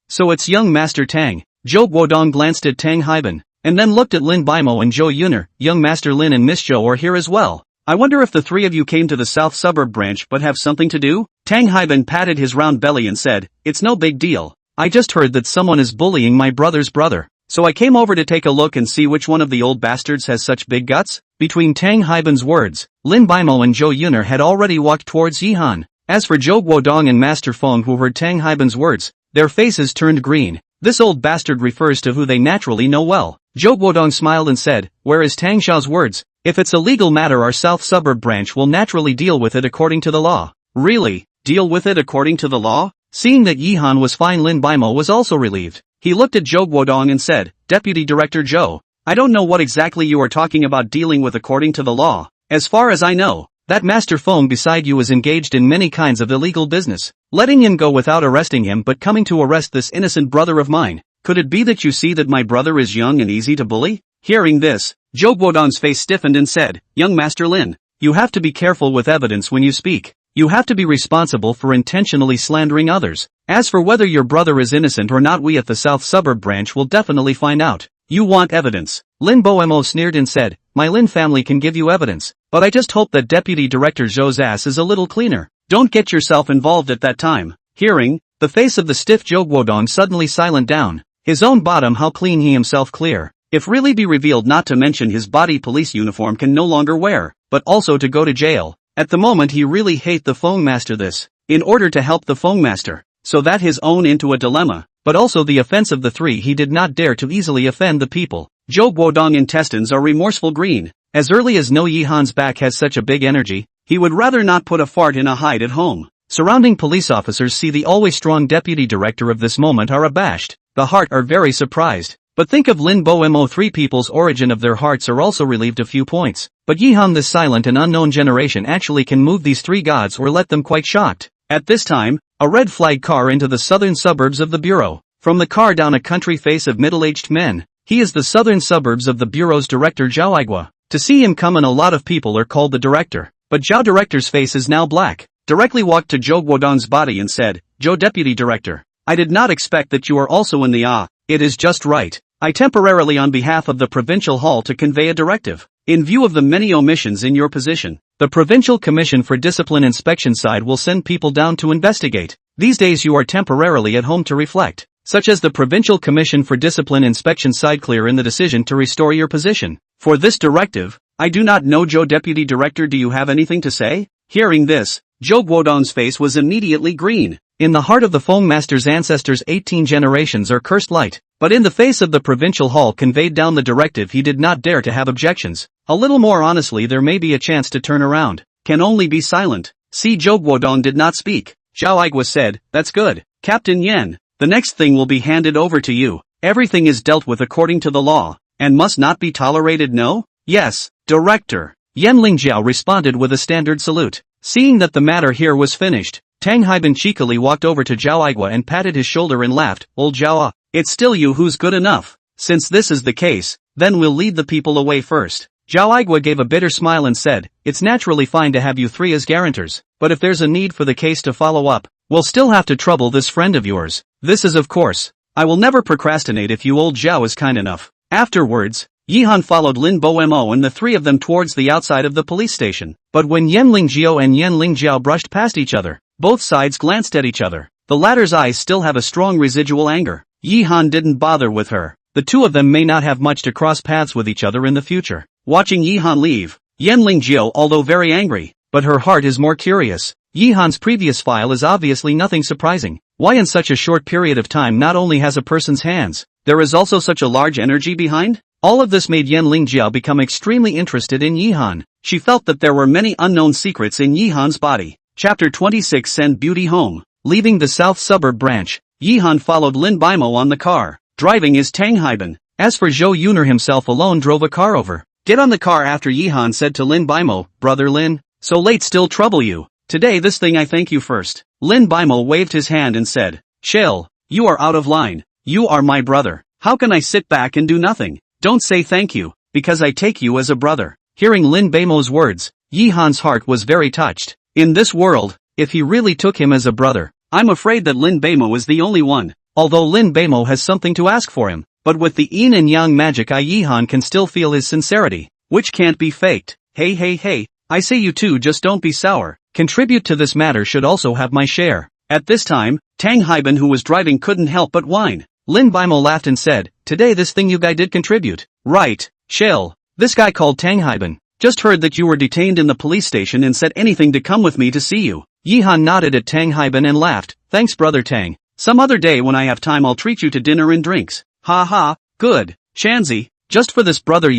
So it's young Master Tang. Zhou Guodong glanced at Tang Haiban, and then looked at Lin Baimo and Zhou Yun. Young Master Lin and Miss Zhou are here as well. I wonder if the three of you came to the south suburb branch but have something to do? Tang Haiban patted his round belly and said, "It's no big deal. I just heard that someone is bullying my brother's brother. So I came over to take a look and see which one of the old bastards has such big guts." Between Tang Haiban's words, Lin Baimo and Zhou Yun had already walked towards Yihan. As for Zhou Guodong and Master Feng who heard Tang Haiban's words, their faces turned green. This old bastard refers to who they naturally know well. Zhou Guodong smiled and said, where is Tang Xiao's words? If it's a legal matter, our South Suburb branch will naturally deal with it according to the law. Really? Deal with it according to the law? Seeing that Yihan was fine, Lin Baimo was also relieved. He looked at Zhou Guodong and said, Deputy Director Zhou, I don't know what exactly you are talking about dealing with according to the law. As far as I know, that Master Feng beside you is engaged in many kinds of illegal business. Letting him go without arresting him but coming to arrest this innocent brother of mine. Could it be that you see that my brother is young and easy to bully? Hearing this, Zhou Guodong's face stiffened and said, Young Master Lin, you have to be careful with evidence when you speak. You have to be responsible for intentionally slandering others. As for whether your brother is innocent or not, we at the South Suburb branch will definitely find out. You want evidence? Lin Boemo sneered and said, my Lin family can give you evidence, but I just hope that Deputy Director Zhou's ass is a little cleaner. Don't get yourself involved at that time. Hearing, the face of the stiff Zhou Guodong suddenly silent down. His own bottom, how clean he himself clear. If really be revealed, not to mention his body police uniform can no longer wear, but also to go to jail. At the moment he really hate the Feng Master this, in order to help the Feng Master, so that his own into a dilemma, but also the offense of the three he did not dare to easily offend the people. Zhou Guodong intestines are remorseful green. As early as No Yihan's back has such a big energy, he would rather not put a fart in a hide at home. Surrounding police officers see the always strong deputy director of this moment are abashed. The heart are very surprised. But think of Lin Boemo, three people's origin of their hearts are also relieved a few points. But Yihan, this silent and unknown generation, actually can move these three gods or let them quite shocked. At this time, a red flag car into the southern suburbs of the bureau. From the car down a country face of middle-aged men. He is the southern suburbs of the bureau's director Zhao Aigua. To see him come in, a lot of people are called the director. But Zhao director's face is now black. Directly walked to Zhou Guodong's body and said, Zhou deputy director, I did not expect that you are also in the it is just right. I temporarily on behalf of the provincial hall to convey a directive. In view of the many omissions in your position, the Provincial Commission for Discipline Inspection side will send people down to investigate. These days you are temporarily at home to reflect, such as the Provincial Commission for Discipline Inspection side clear in the decision to restore your position. For this directive, I do not know. Zhou Deputy Director, do you have anything to say? Hearing this, Zhou Guodong's face was immediately green. In the heart of the Feng Master's ancestors 18 generations are cursed light, but in the face of the provincial hall conveyed down the directive he did not dare to have objections. A little more honestly, there may be a chance to turn around. Can only be silent. See, Zhou Guodong did not speak. Zhao Aigua said, that's good, Captain Yen. The next thing will be handed over to you. Everything is dealt with according to the law, and must not be tolerated. No? Yes, Director. Yen Lingjiao responded with a standard salute. Seeing that the matter here was finished, Tang Haiban cheekily walked over to Zhao Aigua and patted his shoulder and laughed, Old Zhao, it's still you who's good enough. Since this is the case, then we'll lead the people away first. Zhao Aigua gave a bitter smile and said, it's naturally fine to have you three as guarantors, but if there's a need for the case to follow up, we'll still have to trouble this friend of yours. This is of course. I will never procrastinate if you Old Zhao is kind enough. Afterwards, Yihan followed Lin Boemo and the three of them towards the outside of the police station. But when Yen Lingjiao and Yen Lingjiao brushed past each other, both sides glanced at each other. The latter's eyes still have a strong residual anger. Yihan didn't bother with her. The two of them may not have much to cross paths with each other in the future. Watching Yihan leave, Yen Lingjiao, although very angry, but her heart is more curious. Yihan's previous file is obviously nothing surprising. Why in such a short period of time not only has a person's hands, there is also such a large energy behind? All of this made Yen Lingjiao become extremely interested in Yihan. She felt that there were many unknown secrets in Yihan's body. Chapter 26. Send Beauty Home. Leaving the South Suburb branch, Yihan followed Lin Baimo on the car. Driving is Tang Haiban. As for Zhou Yuner himself alone drove a car over. Get on the car after Yihan said to Lin Baimo, Brother Lin, so late still trouble you. Today this thing I thank you first. Lin Baimo waved his hand and said, Chill, you are out of line. You are my brother. How can I sit back and do nothing? Don't say thank you, because I take you as a brother. Hearing Lin Baimo's words, Yihan's heart was very touched. In this world, if he really took him as a brother, I'm afraid that Lin Baimo is the only one. Although Lin Baimo has something to ask for him, but with the yin and yang magic eye, Yihan can still feel his sincerity, which can't be faked. Hey, I say you two just don't be sour. Contribute to this matter should also have my share. At this time, Tang Haiban, who was driving, couldn't help but whine. Lin Baimo laughed and said, Today this thing you guy did contribute. Right, chill. This guy called Tang Haiban. Just heard that you were detained in the police station and said anything to come with me to see you. Yihan nodded at Tang Haiban and laughed. Thanks brother Tang. Some other day when I have time I'll treat you to dinner and drinks. Ha ha, good. Shanzi, Just for this brother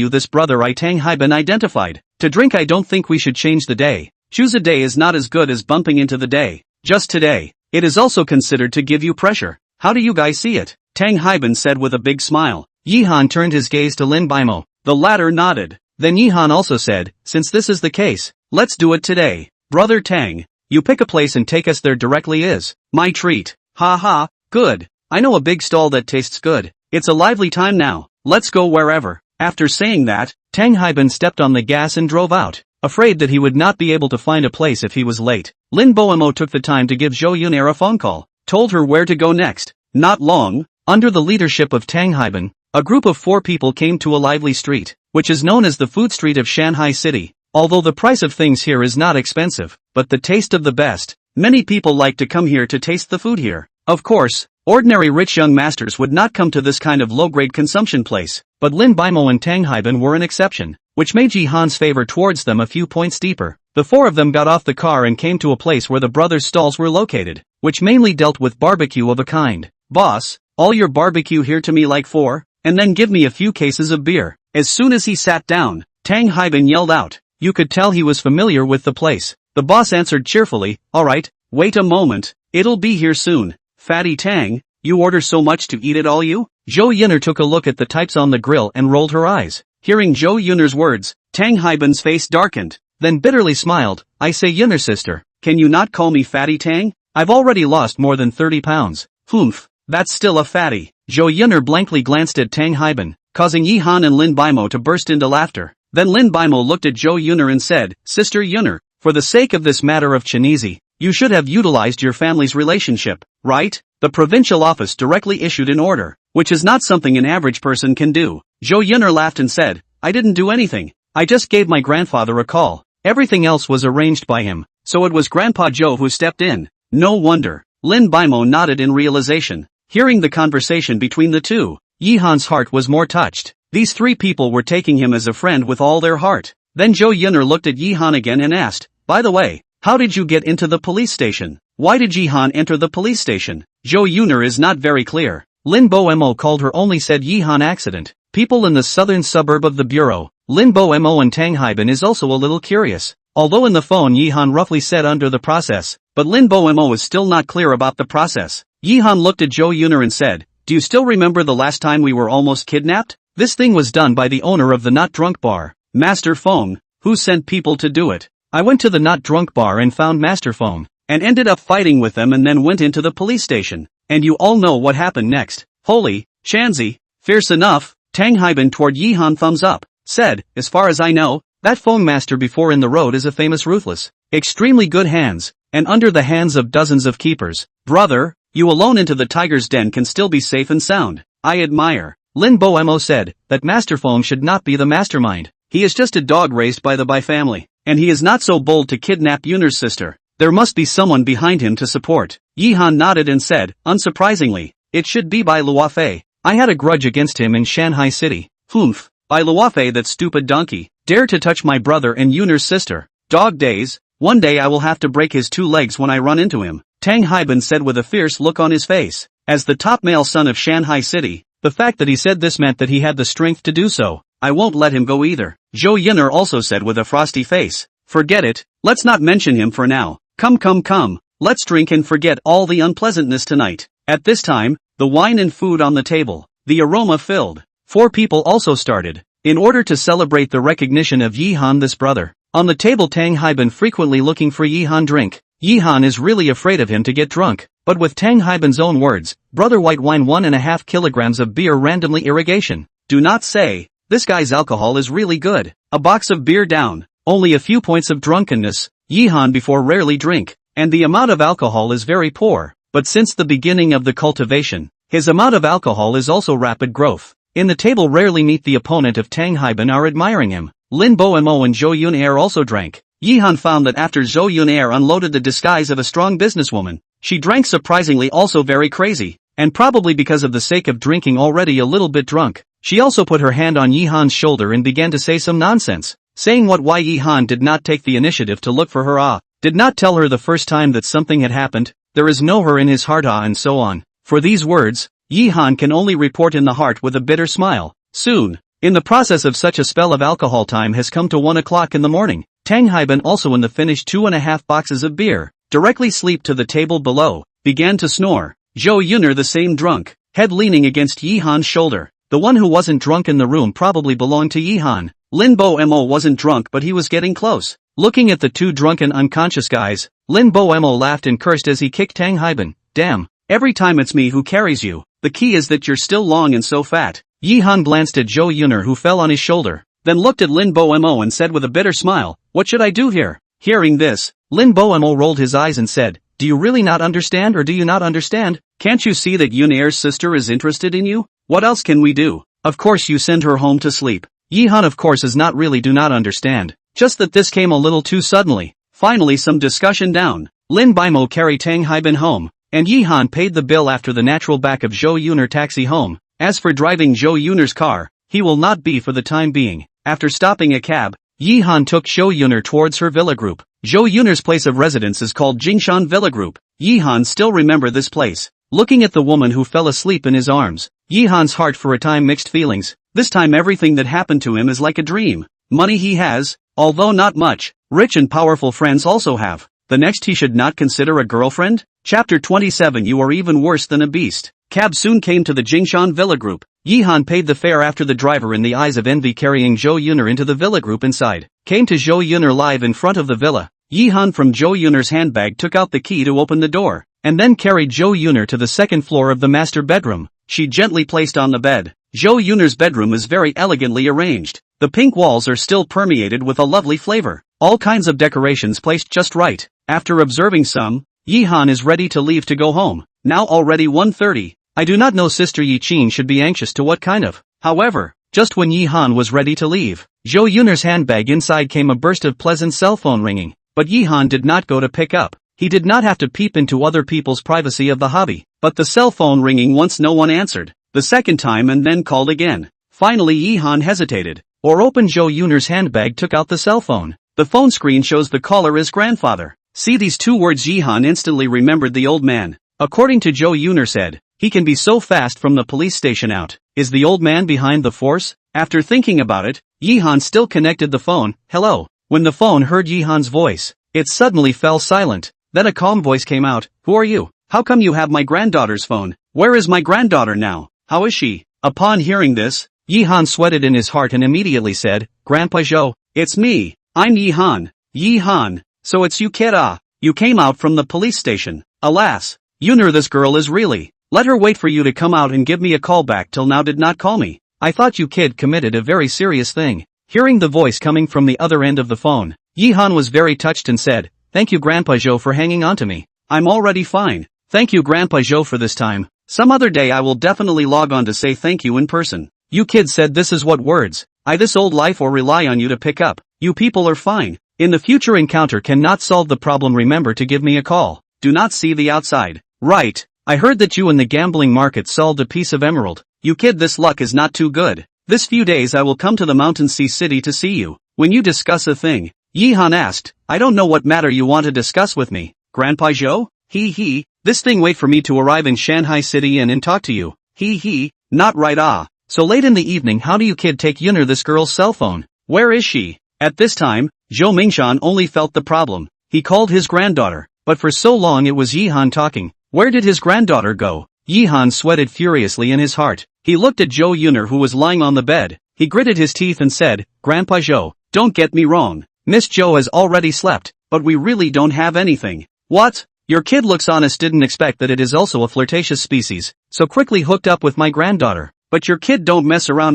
I Tang Haiban identified. To drink I don't think we should change the day. Choose a day is not as good as bumping into the day. Just today. It is also considered to give you pressure. How do you guys see it? Tang Haiban said with a big smile. Yihan turned his gaze to Lin Baimo. The latter nodded. Then Yihan also said, since this is the case, let's do it today. Brother Tang, you pick a place and take us there directly is my treat. Ha ha, good. I know a big stall that tastes good. It's a lively time now. Let's go wherever. After saying that, Tang Haiban stepped on the gas and drove out. Afraid that he would not be able to find a place if he was late, Lin Boemo took the time to give Zhou Yunair a phone call, told her where to go next. Not long, under the leadership of Tang Haiban, a group of 4 people came to a lively street, which is known as the food street of Shanghai City. Although the price of things here is not expensive, but the taste of the best, many people like to come here to taste the food here. Of course, ordinary rich young masters would not come to this kind of low-grade consumption place, but Lin Baimo and Tang Haiban were an exception, which made Jihan's favor towards them a few points deeper. The 4 of them got off the car and came to a place where the brothers' stalls were located, which mainly dealt with barbecue of a kind. Boss, all your barbecue here to me like 4, and then give me a few cases of beer. As soon as he sat down, Tang Haiban yelled out. You could tell he was familiar with the place. The boss answered cheerfully, alright, wait a moment, it'll be here soon. Fatty Tang, you order so much to eat it all you? Zhou Yunair took a look at the types on the grill and rolled her eyes. Hearing Zhou Yunair's words, Tang Haiban's face darkened, then bitterly smiled. I say Yunair sister, can you not call me Fatty Tang? I've already lost more than 30 pounds. Humph, that's still a fatty. Zhou Yunair blankly glanced at Tang Haiban, causing Yihan and Lin Baimo to burst into laughter. Then Lin Baimo looked at Zhou Yunair and said, Sister Yunair, for the sake of this matter of Chinese, you should have utilized your family's relationship, right? The provincial office directly issued an order, which is not something an average person can do. Zhou Yunair laughed and said, I didn't do anything. I just gave my grandfather a call. Everything else was arranged by him, so it was Grandpa Zhou who stepped in. No wonder. Lin Baimo nodded in realization. Hearing the conversation between the two, Yihan's heart was more touched. These 3 people were taking him as a friend with all their heart. Then Zhou Yunair looked at Yihan again and asked, by the way, how did you get into the police station? Why did Yihan enter the police station? Zhou Yunair is not very clear. Lin Boemo called her only said Yihan accident. People in the southern suburb of the bureau, Lin Boemo and Tang Haiban is also a little curious. Although in the phone Yihan roughly said under the process, but Lin Boemo is still not clear about the process. Yihan looked at Zhou Yunair and said, do you still remember the last time we were almost kidnapped? This thing was done by the owner of the Not Drunk Bar, Master Feng, who sent people to do it. I went to the Not Drunk Bar and found Master Feng, and ended up fighting with them and then went into the police station. And you all know what happened next. Holy, Shanzi, fierce enough. Tang Haiban toward Yihan thumbs up, said, as far as I know, that Feng master before in the road is a famous ruthless, extremely good hands, and under the hands of dozens of keepers. Brother, you alone into the tiger's den can still be safe and sound. I admire. Lin Boemo said, that Master Feng should not be the mastermind. He is just a dog raised by the Bai family, and he is not so bold to kidnap Yunair's sister. There must be someone behind him to support. Yihan nodded and said, unsurprisingly, it should be Bai Luofei. I had a grudge against him in Shanghai City. Humph, Bai Luofei, that stupid donkey, dared to touch my brother and Yunair's sister. Dog days, one day I will have to break his 2 legs when I run into him. Tang Haiban said with a fierce look on his face. As the top male son of Shanghai City, the fact that he said this meant that he had the strength to do so. I won't let him go either. Zhou Yunair also said with a frosty face. Forget it, let's not mention him for now. Come, let's drink and forget all the unpleasantness tonight. At this time, the wine and food on the table, the aroma filled. 4 people also started, in order to celebrate the recognition of Yihan this brother. On the table Tang Haiban frequently looking for Yihan drink. Yihan is really afraid of him to get drunk, but with Tang Haiban's own words, brother white wine 1.5 kilograms of beer randomly irrigation. Do not say, this guy's alcohol is really good. A box of beer down, only a few points of drunkenness. Yihan before rarely drink, and the amount of alcohol is very poor, but since the beginning of the cultivation, his amount of alcohol is also rapid growth. In the table rarely meet the opponent of Tang Haiban are admiring him. Lin Boemo and Zhou Yunair also drank. Yihan found that after Zhou Yunair unloaded the disguise of a strong businesswoman, she drank surprisingly also very crazy, and probably because of the sake of drinking already a little bit drunk. She also put her hand on Yihan's shoulder and began to say some nonsense, saying why Yihan did not take the initiative to look for her did not tell her the first time that something had happened, there is no her in his heart and so on. For these words, Yihan can only report in the heart with a bitter smile. Soon, In the process of such a spell of alcohol, time has come to 1 o'clock in the morning. Tang Haiban, also in the finished 2.5 boxes of beer, directly sleep to the table below, began to snore. Zhou Yuner, the same drunk, head leaning against Yi Han's shoulder. The one who wasn't drunk in the room probably belonged to Yi Han. Lin Bo Mo wasn't drunk, but he was getting close. Looking at the two drunken unconscious guys, Lin Bo Mo laughed and cursed as he kicked Tang Haiban. Damn, every time it's me who carries you. The key is that you're still long and so fat. Yi Han glanced at Zhou Yuner, who fell on his shoulder, then looked at Lin Bo Mo and said with a bitter smile, what should I do here? Hearing this, Lin Bo Mo rolled his eyes and said, do you really not understand, or do you not understand? Can't you see that Yuner's sister is interested in you? What else can we do? Of course you send her home to sleep. Yi Han of course is not really do not understand. Just that this came a little too suddenly. Finally some discussion down. Lin Bimo carried Tang Haiban home, and Yi Han paid the bill after the natural back of Zhou Yuner taxi home. As for driving Zhou Yuner's car, he will not be for the time being. After stopping a cab, Yi Han took Zhou Yuner towards her villa group. Zhou Yuner's place of residence is called Jingshan Villa Group. Yi Han still remember this place. Looking at the woman who fell asleep in his arms, Yi Han's heart for a time mixed feelings. This time everything that happened to him is like a dream. Money he has, although not much. Rich and powerful friends also have. The next he should not consider a girlfriend? Chapter 27. You are even worse than a beast. Cab soon came to the Jingshan Villa Group. Yi Han paid the fare after the driver, in the eyes of envy, carrying Zhou Yuner into the Villa Group inside, came to Zhou Yuner live in front of the villa. Yi Han from Zhou Yuner's handbag took out the key to open the door, and then carried Zhou Yuner to the second floor of the master bedroom. She gently placed on the bed. Zhou Yuner's bedroom is very elegantly arranged. The pink walls are still permeated with a lovely flavor. All kinds of decorations placed just right. After observing some, Yi Han is ready to leave to go home. Now already 1:30. I do not know Sister Yi Qin should be anxious to what kind of. However, just when Yi Han was ready to leave, Zhou Yuner's handbag inside came a burst of pleasant cell phone ringing. But Yi Han did not go to pick up. He did not have to peep into other people's privacy of the hobby. But the cell phone ringing once, no one answered. The second time and then called again. Finally Yi Han hesitated, or opened Zhou Yuner's handbag, took out the cell phone. The phone screen shows the caller is grandfather. See these two words, Yi Han instantly remembered the old man. According to Zhou Yuner said, he can be so fast from the police station out. Is the old man behind the force? After thinking about it, Yi Han still connected the phone. Hello. When the phone heard Yi Han's voice, it suddenly fell silent. Then a calm voice came out. Who are you? How come you have my granddaughter's phone? Where is my granddaughter now? How is she? Upon hearing this, Yi Han sweated in his heart and immediately said, Grandpa Zhou, it's me. I'm Yi Han. Yi Han. So it's you, kid. You came out from the police station. Alas, Yuner, this girl is really. Let her wait for you to come out and give me a call back. Till now did not call me. I thought you kid committed a very serious thing. Hearing the voice coming from the other end of the phone, Yi Han was very touched and said, thank you Grandpa Zhou for hanging on to me. I'm already fine. Thank you Grandpa Zhou for this time. Some other day I will definitely log on to say thank you in person. You kids said this is what words. I this old life or rely on you to pick up. You people are fine. In the future encounter cannot solve the problem, remember to give me a call. Do not see the outside. Right. I heard that you in the gambling market sold a piece of emerald. You kid, this luck is not too good. This few days I will come to the Mountain Sea City to see you. When you discuss a thing. Yi Han asked, I don't know what matter you want to discuss with me. Grandpa Zhou? He. This thing wait for me to arrive in Shanghai City and talk to you. He. Not right. So late in the evening, how do you kid take Yuner this girl's cell phone? Where is she? At this time, Zhou Mingshan only felt the problem. He called his granddaughter, but for so long it was Yi Han talking. Where did his granddaughter go? Yi Han sweated furiously in his heart. He looked at Zhou Yuner, who was lying on the bed. He gritted his teeth and said, Grandpa Zhou, don't get me wrong. Miss Zhou has already slept, but we really don't have anything. What? Your kid looks honest, didn't expect that it is also a flirtatious species, so quickly hooked up with my granddaughter. But your kid don't mess around.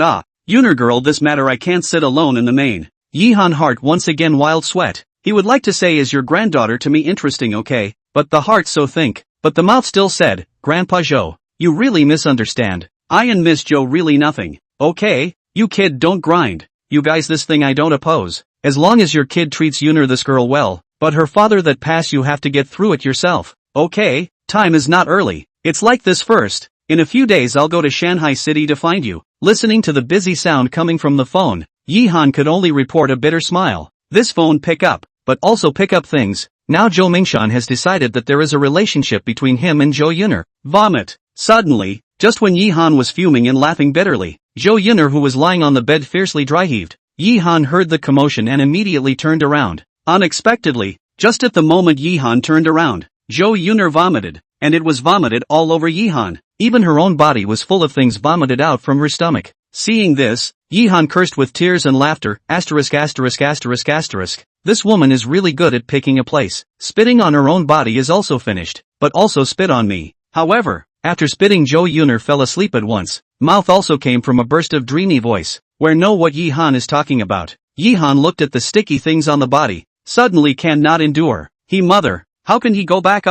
Yuner girl, this matter I can't sit alone in the main. Yi Han heart once again wild sweat. He would like to say, is your granddaughter to me interesting, okay? But the heart so think. But the mouth still said, Grandpa Zhou, you really misunderstand. I and Miss Zhou really nothing. Okay? You kid don't grind. You guys, this thing I don't oppose. As long as your kid treats Yuner this girl well, but her father that pass you have to get through it yourself. Okay? Time is not early. It's like this first. In a few days I'll go to Shanghai City to find you. Listening to the busy sound coming from the phone, Yi Han could only report a bitter smile. This phone pick up, but also pick up things. Now Zhou Mingshan has decided that there is a relationship between him and Zhou Yuner. Vomit. Suddenly, just when Yi Han was fuming and laughing bitterly, Zhou Yun'er, who was lying on the bed, fiercely dry-heaved. Yi Han heard the commotion and immediately turned around. Unexpectedly, just at the moment Yi Han turned around, Zhou Yun'er vomited, and it was vomited all over Yi Han. Even her own body was full of things vomited out from her stomach. Seeing this, Yi Han cursed with tears and laughter. This woman is really good at picking a place. Spitting on her own body is also finished, but also spit on me. However, after spitting, Zhou Yun'er fell asleep at once. Mouth also came from a burst of dreamy voice. Where know what Yi Han is talking about. Yi Han looked at the sticky things on the body. Suddenly cannot endure. Mother, how can he go back?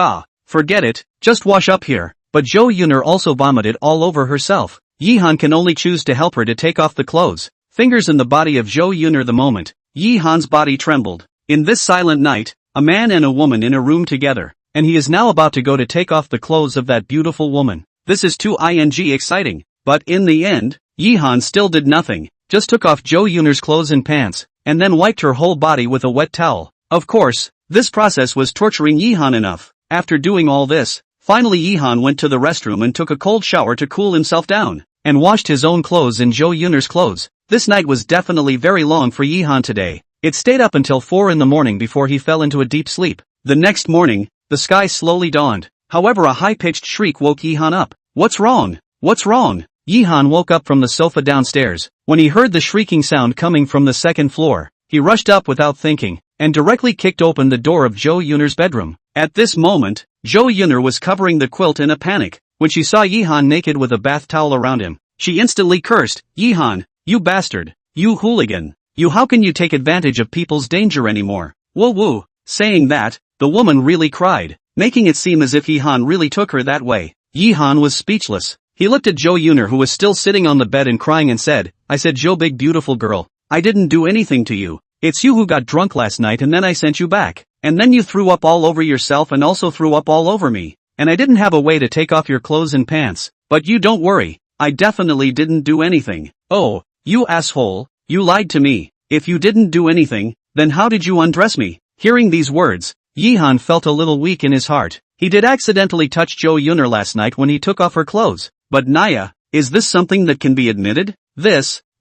Forget it, just wash up here. But Zhou Yun'er also vomited all over herself. Yi Han can only choose to help her to take off the clothes. Fingers in the body of Zhou Yun'er. The moment Yi Han's body trembled. In this silent night, a man and a woman in a room together, and he is now about to go to take off the clothes of that beautiful woman. This is too exciting. But in the end, Yi Han still did nothing, just took off Zhou Yun'er's clothes and pants, and then wiped her whole body with a wet towel. Of course, this process was torturing Yi Han enough. After doing all this, finally Yi Han went to the restroom and took a cold shower to cool himself down, and washed his own clothes and Zhou Yun'er's clothes. This night was definitely very long for Yi Han today. It stayed up until 4 in the morning before he fell into a deep sleep. The next morning, the sky slowly dawned. However, a high-pitched shriek woke Yi Han up. What's wrong? What's wrong? Yi Han woke up from the sofa downstairs. When he heard the shrieking sound coming from the second floor, he rushed up without thinking, and directly kicked open the door of Zhou Yun'er's bedroom. At this moment, Zhou Yun'er was covering the quilt in a panic. When she saw Yi Han naked with a bath towel around him, she instantly cursed, Yi Han, you bastard, you hooligan, you, how can you take advantage of people's danger anymore? Woo woo. Saying that, the woman really cried, making it seem as if Yi Han really took her that way. Yi Han was speechless. He looked at Zhou Yun'er, who was still sitting on the bed and crying, and said, I said, Zhou, big beautiful girl, I didn't do anything to you. It's you who got drunk last night and then I sent you back. And then you threw up all over yourself and also threw up all over me. And I didn't have a way to take off your clothes and pants. But you don't worry, I definitely didn't do anything. Oh, you asshole, you lied to me. If you didn't do anything, then how did you undress me? Hearing these words, Yi Han felt a little weak in his heart. He did accidentally touch Zhou Yun'er last night when he took off her clothes. But Naya, is this something that can be admitted?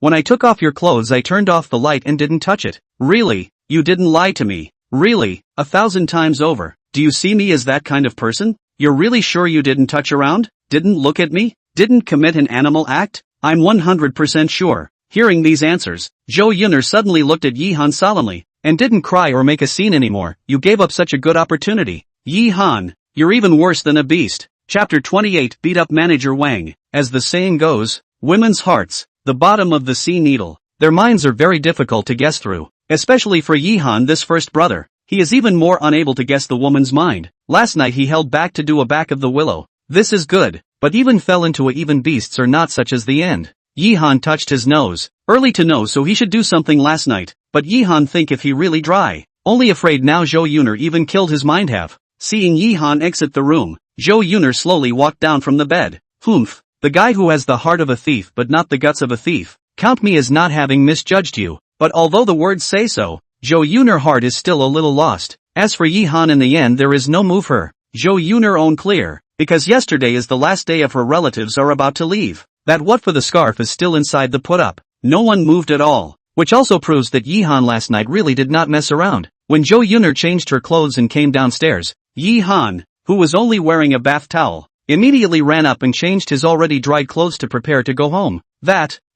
When I took off your clothes I turned off the light and didn't touch it. Really? You didn't lie to me? Really? 1,000 times over. Do you see me as that kind of person? You're really sure you didn't touch around? Didn't look at me? Didn't commit an animal act? I'm 100% sure. Hearing these answers, Zhou Yun'er suddenly looked at Yi Han solemnly, and didn't cry or make a scene anymore. You gave up such a good opportunity. Yi Han, you're even worse than a beast. Chapter 28. Beat up Manager Wang. As the saying goes, women's hearts, the bottom of the sea needle. Their minds are very difficult to guess through, especially for Yi Han, this first brother. He is even more unable to guess the woman's mind. Last night he held back to do a back of the willow. This is good, but even fell into a even beasts are not such as the end. Yi Han touched his nose. Early to know, so he should do something last night, but Yi Han think if he really dry. Only afraid now Zhou Yun'er even killed his mind have. Seeing Yi Han exit the room, Zhou Yun'er slowly walked down from the bed. Humph, the guy who has the heart of a thief but not the guts of a thief. Count me as not having misjudged you. But although the words say so, Zhou Yun'er's heart is still a little lost. As for Yi Han, in the end there is no move her. Zhou Yun'er own clear, because yesterday is the last day of her relatives are about to leave. That what for the scarf is still inside the put-up. No one moved at all, which also proves that Yi Han last night really did not mess around. When Zhou Yun'er changed her clothes and came downstairs, Yi Han, who was only wearing a bath towel, immediately ran up and changed his already dried clothes to prepare to go home.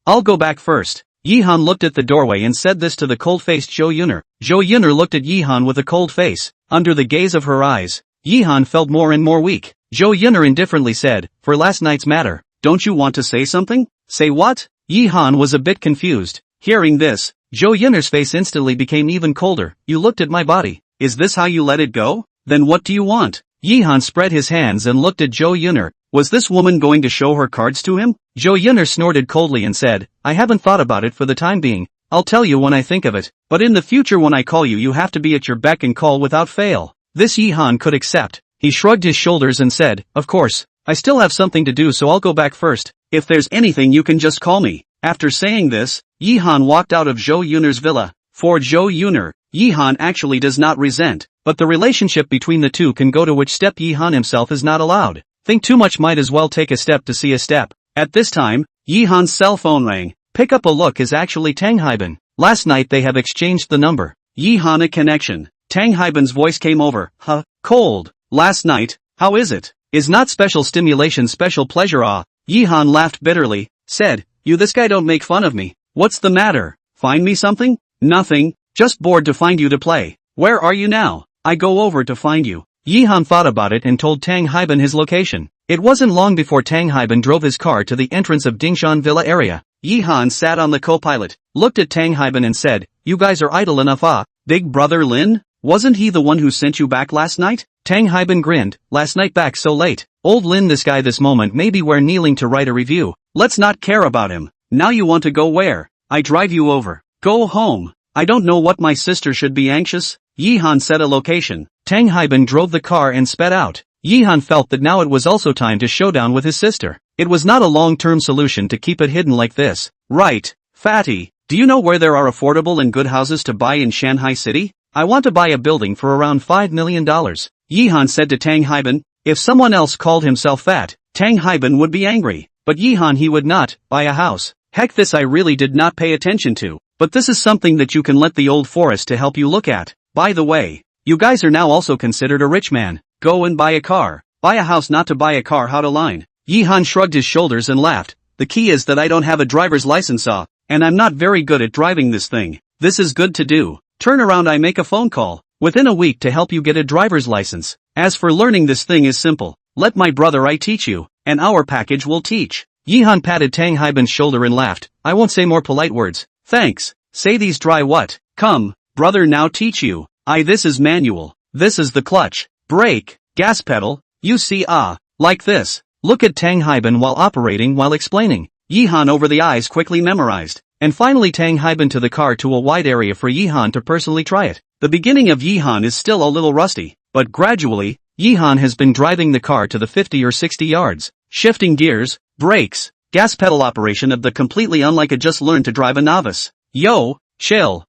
I'll go back first. Yi Han looked at the doorway and said this to the cold-faced Zhou Yun'er. Zhou Yun'er looked at Yi Han with a cold face. Under the gaze of her eyes, Yi Han felt more and more weak. Zhou Yun'er indifferently said, for last night's matter, don't you want to say something? Say what? Yi Han was a bit confused. Hearing this, Zhou Yun'er's face instantly became even colder. You looked at my body. Is this how you let it go? Then what do you want? Yi Han spread his hands and looked at Zhou Yun'er. Was this woman going to show her cards to him? Zhou Yun'er snorted coldly and said, I haven't thought about it for the time being. I'll tell you when I think of it. But in the future when I call you, you have to be at your beck and call without fail. This Yi Han could accept. He shrugged his shoulders and said, of course, I still have something to do, so I'll go back first. If there's anything you can just call me. After saying this, Yi Han walked out of Zhou Yun'er's villa. For Zhou Yun'er, Yi Han actually does not resent, but the relationship between the two can go to which step Yi Han himself is not allowed. Think too much, might as well take a step to see a step. At this time, Yi Han's cell phone rang. Pick up a look is actually Tang Haiban. Last night they have exchanged the number. Yi Han a connection. Tang Haiban's voice came over. Huh, cold. Last night, how is it? Is not special stimulation special pleasure ah? Yi Han laughed bitterly, said, you this guy don't make fun of me. What's the matter? Find me something? Nothing, just bored to find you to play. Where are you now? I go over to find you. Yi Han thought about it and told Tang Haiban his location. It wasn't long before Tang Haiban drove his car to the entrance of Dingshan Villa area. Yi Han sat on the co-pilot, looked at Tang Haiban and said, you guys are idle enough ah? Big brother Lin? Wasn't he the one who sent you back last night? Tang Haiban grinned, last night back so late. Old Lin this guy this moment may be where kneeling to write a review. Let's not care about him. Now you want to go where? I drive you over. Go home. I don't know what my sister should be anxious. Yi Han set a location. Tang Haiban drove the car and sped out. Yi Han felt that now it was also time to showdown with his sister. It was not a long-term solution to keep it hidden like this. Right, fatty. Do you know where there are affordable and good houses to buy in Shanghai City? I want to buy a building for around $5 million. Yi Han said to Tang Haiban. If someone else called himself fat, Tang Haiban would be angry. But Yi Han he would not buy a house. Heck, this I really did not pay attention to. But this is something that you can let the old forest to help you look at. By the way, you guys are now also considered a rich man. Go and buy a car. Buy a house, not to buy a car. How to line? Yi Han shrugged his shoulders and laughed. The key is that I don't have a driver's license and I'm not very good at driving this thing. This is good to do. Turn around, I make a phone call within a week to help you get a driver's license. As for learning, this thing is simple. Let my brother I teach you, and our package will teach. Yi Han patted Tang Haiban's shoulder and laughed. I won't say more polite words. Thanks. Say these dry what? Come, brother, now teach you. This is manual. This is the clutch, brake, gas pedal. You see like this. Look at Tang Haiban while operating while explaining. Yi Han over the eyes quickly memorized. And finally Tang Haiban to the car to a wide area for Yi Han to personally try it. The beginning of Yi Han is still a little rusty, but gradually, Yi Han has been driving the car to the 50 or 60 yards. Shifting gears, brakes, gas pedal operation of the completely unlike a just learned to drive a novice. Yo, chill,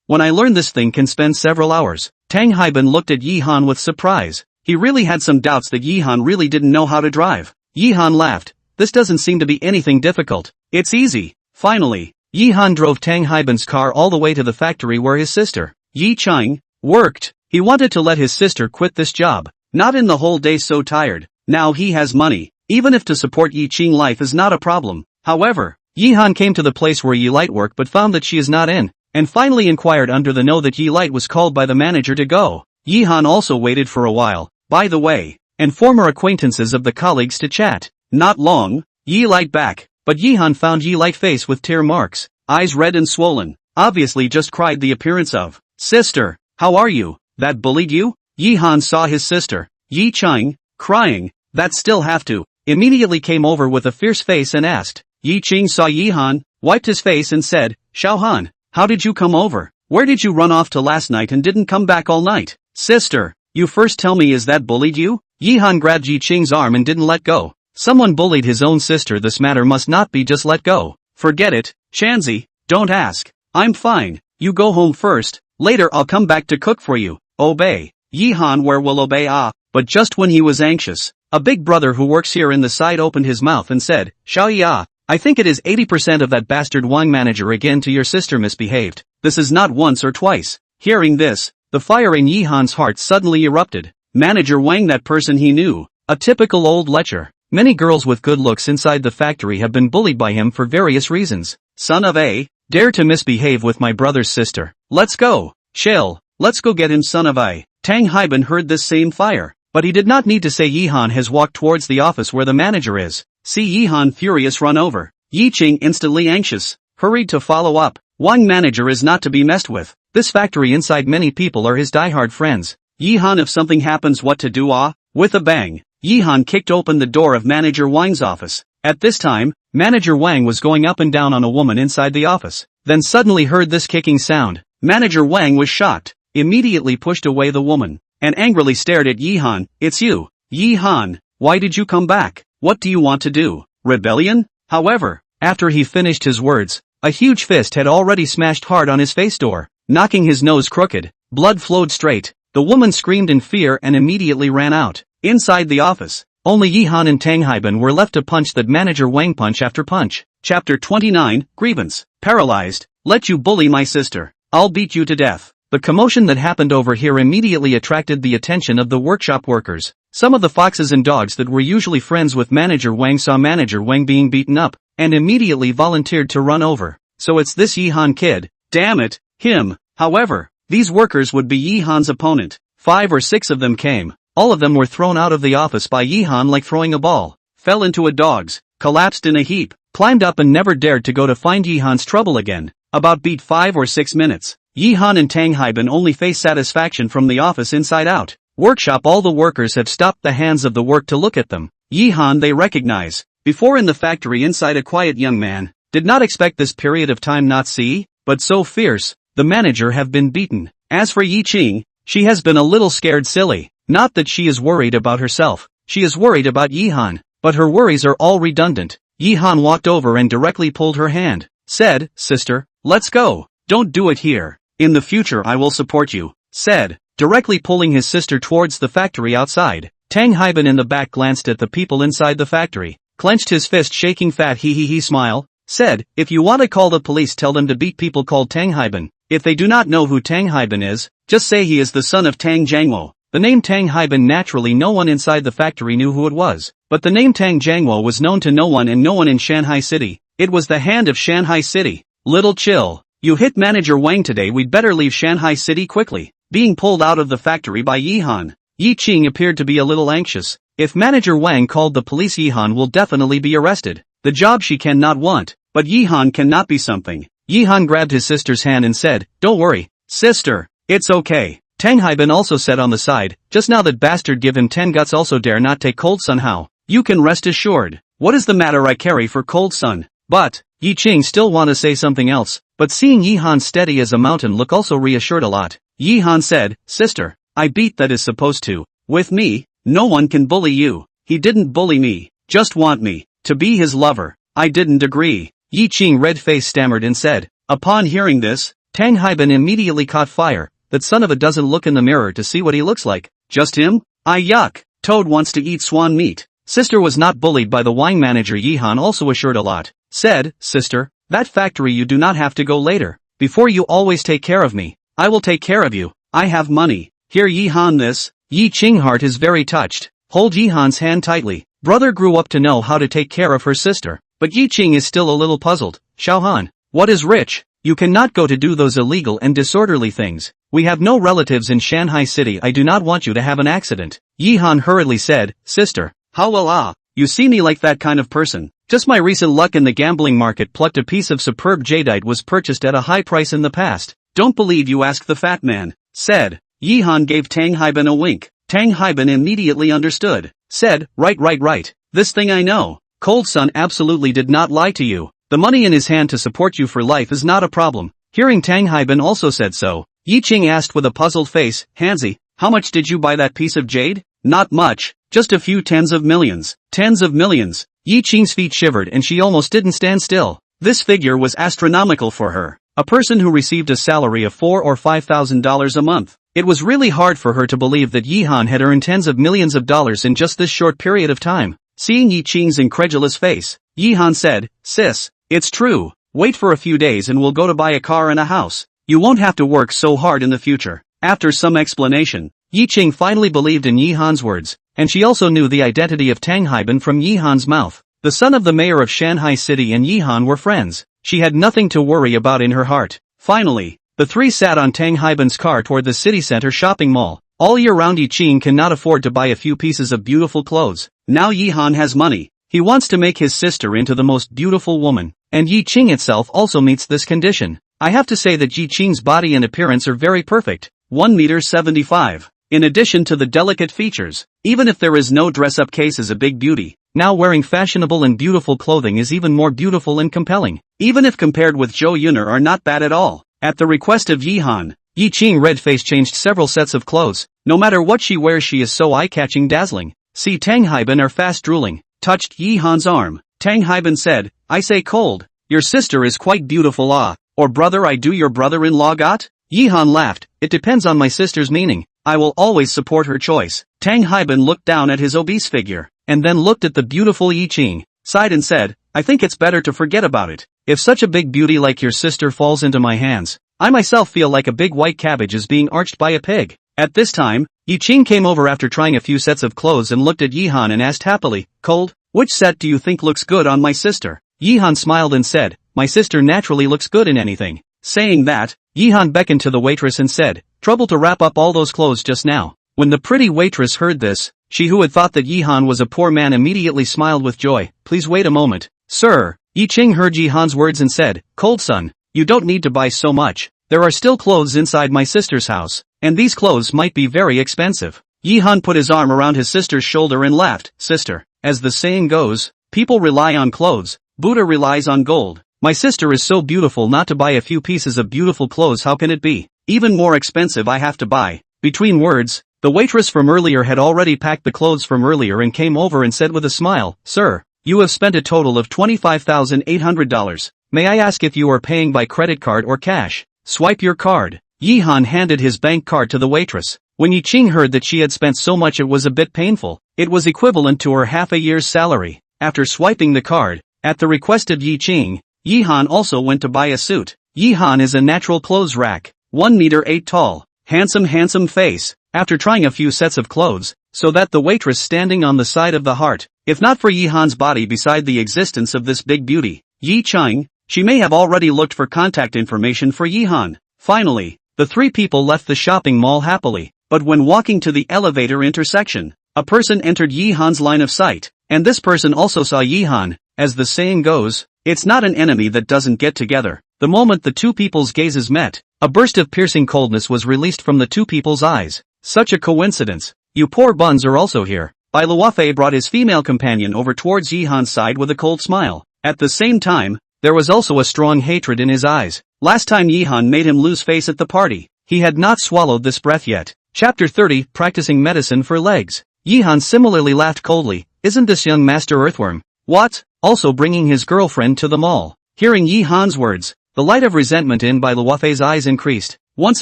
when I learn this thing can spend several hours. Tang Haiban looked at Yi Han with surprise. He really had some doubts that Yi Han really didn't know how to drive. Yi Han laughed. This doesn't seem to be anything difficult. It's easy. Finally, Yi Han drove Tang Haiban's car all the way to the factory where his sister, Yi Chang, worked. He wanted to let his sister quit this job. Not in the whole day so tired. Now he has money. Even if to support Yi Ching life is not a problem. However, Yi Han came to the place where Yi Light worked but found that she is not in, and finally inquired under the know that Yi Light was called by the manager to go. Yi Han also waited for a while, by the way, and former acquaintances of the colleagues to chat. Not long, Yi Light back, but Yi Han found Yi Light face with tear marks, eyes red and swollen, obviously just cried the appearance of, sister, how are you? That bullied you? Yi Han saw his sister, Yi Chang, crying, that still have to, immediately came over with a fierce face and asked. Yi Ching saw Yi Han, wiped his face and said, Xiao Han, how did you come over? Where did you run off to last night and didn't come back all night? Sister, you first tell me, is that bullied you? Yi Han grabbed Yi Ching's arm and didn't let go. Someone bullied his own sister. This matter must not be just let go. Forget it, Chanzi, don't ask. I'm fine, you go home first, later I'll come back to cook for you. Obey. Yi Han where will obey but just when he was anxious, a big brother who works here in the side opened his mouth and said, Xiao Yi I think it is 80% of that bastard Wang manager again to your sister misbehaved. This is not once or twice. Hearing this, the fire in Yi Han's heart suddenly erupted. Manager Wang, that person he knew. A typical old lecher. Many girls with good looks inside the factory have been bullied by him for various reasons. Son of a, dare to misbehave with my brother's sister. Let's go. Chill. Let's go get him, son of a. Tang Haiban heard this same fire, but he did not need to say. Yi Han has walked towards the office where the manager is. See Yi Han furious run over. Yi Ching instantly anxious, hurried to follow up. Wang manager is not to be messed with. This factory inside many people are his diehard friends. Yi Han, if something happens what to do? With a bang, Yi Han kicked open the door of manager Wang's office. At this time, manager Wang was going up and down on a woman inside the office, then suddenly heard this kicking sound. Manager Wang was shocked, immediately pushed away the woman, and angrily stared at Yi Han. It's you, Yi Han, why did you come back? What do you want to do? Rebellion? However, after he finished his words, a huge fist had already smashed hard on his face door, knocking his nose crooked. Blood flowed straight. The woman screamed in fear and immediately ran out. Inside the office, Only Yihan and Tang Haiban were left to punch that manager Wang punch after punch. Chapter 29, Grievance. Paralyzed. Let you bully my sister. I'll beat you to death. The commotion that happened over here immediately attracted the attention of the workshop workers. Some of the foxes and dogs that were usually friends with Manager Wang saw Manager Wang being beaten up, and immediately volunteered to run over. So it's this Yihan kid. Damn it, him. However, these workers would be Yihan's opponent. 5 or 6 of them came. All of them were thrown out of the office by Yihan like throwing a ball. Fell into a dog's, collapsed in a heap, climbed up and never dared to go to find Yihan's trouble again. About beat 5 or 6 minutes. Yihan and Tang Haiban only face satisfaction from the office inside out. Workshop. All the workers have stopped the hands of the work to look at them. Yihan they recognize. Before in the factory inside a quiet young man. Did not expect this period of time not see, but so fierce. The manager have been beaten. As for Yi Qing, she has been a little scared silly. Not that she is worried about herself. She is worried about Yihan. But her worries are all redundant. Yihan walked over and directly pulled her hand. Said, "Sister, let's go. Don't do it here. In the future I will support you." Said, directly pulling his sister towards the factory outside. Tang Haiban in the back glanced at the people inside the factory. Clenched his fist shaking fat he smile. Said, "If you want to call the police tell them to beat people called Tang Haiban. If they do not know who Tang Haiban is, just say he is the son of Tang Jiangwo." The name Tang Haiban naturally no one inside the factory knew who it was. But the name Tang Jiangwo was known to no one and no one in Shanghai City. It was the hand of Shanghai City. Little chill. You hit Manager Wang today, we'd better leave Shanghai City quickly. Being pulled out of the factory by Yihan. Yi Qing appeared to be a little anxious. If Manager Wang called the police, Yihan will definitely be arrested. The job she cannot want, but Yihan cannot be something. Yihan grabbed his sister's hand and said, "Don't worry, sister, it's okay." Tang Haiban also said on the side, "Just now that bastard give him 10 guts also dare not take Cold Sun how? You can rest assured. What is the matter I carry for Cold Sun?" But, Yi Qing still want to say something else, but seeing Yihan steady as a mountain look also reassured a lot. Yihan said, "Sister, I beat that is supposed to. With me, no one can bully you. He didn't bully me, just want me to be his lover. I didn't agree." Yi Qing red face stammered and said. Upon hearing this, Tang Haiban immediately caught fire. That son of a doesn't look in the mirror to see what he looks like. Just him? Yuck. Toad wants to eat swan meat. Sister was not bullied by the wine manager. Yihan also assured a lot. Said, "Sister, that factory you do not have to go later. Before you always take care of me. I will take care of you. I have money." Hear Yihan this. Yi Qing heart is very touched. Hold Yihan's hand tightly. Brother grew up to know how to take care of her sister. But Yi Qing is still a little puzzled. Xiaohan, what is rich? You cannot go to do those illegal and disorderly things. We have no relatives in Shanghai City. I do not want you to have an accident. Yihan hurriedly said, "Sister, how will you see me like that kind of person? Just my recent luck in the gambling market plucked a piece of superb jadeite was purchased at a high price in the past. Don't believe you ask the fat man." Said. Yihan gave Tang Haiban a wink. Tang Haiban immediately understood. Said, right. This thing I know. Cold Sun absolutely did not lie to you. The money in his hand to support you for life is not a problem. Hearing Tang Haiban also said so, Yi Qing asked with a puzzled face, "Hansi, how much did you buy that piece of jade?" "Not much, just a few tens of millions." "Tens of millions?" Yi Qing's feet shivered and she almost didn't stand still. This figure was astronomical for her. A person who received a salary of $4,000 or $5,000 a month. It was really hard for her to believe that Yihan had earned tens of millions of dollars in just this short period of time. Seeing Yi Qing's incredulous face, Yihan said, "Sis, it's true. Wait for a few days and we'll go to buy a car and a house. You won't have to work so hard in the future." After some explanation, Yi Qing finally believed in Yihan's words, and she also knew the identity of Tang Haiban from Yihan's mouth. The son of the mayor of Shanghai City and Yihan were friends. She had nothing to worry about in her heart. Finally, the three sat on Tang Haiban's car toward the city center shopping mall. All year round Yi Qing cannot afford to buy a few pieces of beautiful clothes. Now Yihan has money. He wants to make his sister into the most beautiful woman. And Yi Qing itself also meets this condition. I have to say that Yi Qing's body and appearance are very perfect. 1.75 meters. In addition to the delicate features, even if there is no dress-up case is a big beauty. Now wearing fashionable and beautiful clothing is even more beautiful and compelling. Even if compared with Zhou Yuner are not bad at all. At the request of Yihan, Yi Qing red face changed several sets of clothes. No matter what she wears she is so eye-catching dazzling. See Tang Haiban are fast drooling. Touched Yihan's arm. Tang Haiban said, "I say Cold, your sister is quite beautiful or brother I do your brother-in-law got?" Yihan laughed, "It depends on my sister's meaning. I will always support her choice." Tang Haiban looked down at his obese figure. and then looked at the beautiful Yi Qing, sighed and said, I think it's better to forget about it. If such a big beauty like your sister falls into my hands, I myself feel like a big white cabbage is being arched by a pig. At this time, Yi Qing came over after trying a few sets of clothes and looked at Yi Han and asked happily, Cold, which set do you think looks good on my sister? Yi Han smiled and said, my sister naturally looks good in anything. Saying that, Yi Han beckoned to the waitress and said, trouble to wrap up all those clothes just now. When the pretty waitress heard this, she who had thought that Yi Han was a poor man immediately smiled with joy. Please wait a moment. Sir, Yi Qing heard Yi Han's words and said, Cold son, you don't need to buy so much. There are still clothes inside my sister's house, and these clothes might be very expensive. Yi Han put his arm around his sister's shoulder and laughed. Sister, as the saying goes, people rely on clothes, Buddha relies on gold. My sister is so beautiful not to buy a few pieces of beautiful clothes, how can it be? Even more expensive I have to buy. Between words, the waitress from earlier had already packed the clothes from earlier and came over and said with a smile, Sir, you have spent a total of $25,800. May I ask if you are paying by credit card or cash? Swipe your card. Yi Han handed his bank card to the waitress. When Yi Qing heard that she had spent so much, it was a bit painful. It was equivalent to her half a year's salary. After swiping the card, at the request of Yi Qing, Yi Han also went to buy a suit. Yi Han is a natural clothes rack, 1 meter 8 tall, handsome face. After trying a few sets of clothes, so that the waitress standing on the side of the heart, if not for Yi Han's body beside the existence of this big beauty, Yi Qing, she may have already looked for contact information for Yi Han. Finally, the three people left the shopping mall happily, but when walking to the elevator intersection, a person entered Yi Han's line of sight, and this person also saw Yi Han. As the saying goes, it's not an enemy that doesn't get together. The moment the two people's gazes met, a burst of piercing coldness was released from the two people's eyes. Such a coincidence. You poor buns are also here. Bai Luofei brought his female companion over towards Yi Han's side with a cold smile. At the same time, there was also a strong hatred in his eyes. Last time Yi Han made him lose face at the party, he had not swallowed this breath yet. Chapter 30, Practicing Medicine for Legs. Yi Han similarly laughed coldly. Isn't this young master earthworm? What? Also bringing his girlfriend to the mall. Hearing Yi Han's words, the light of resentment in Bai Luofei's eyes increased. Once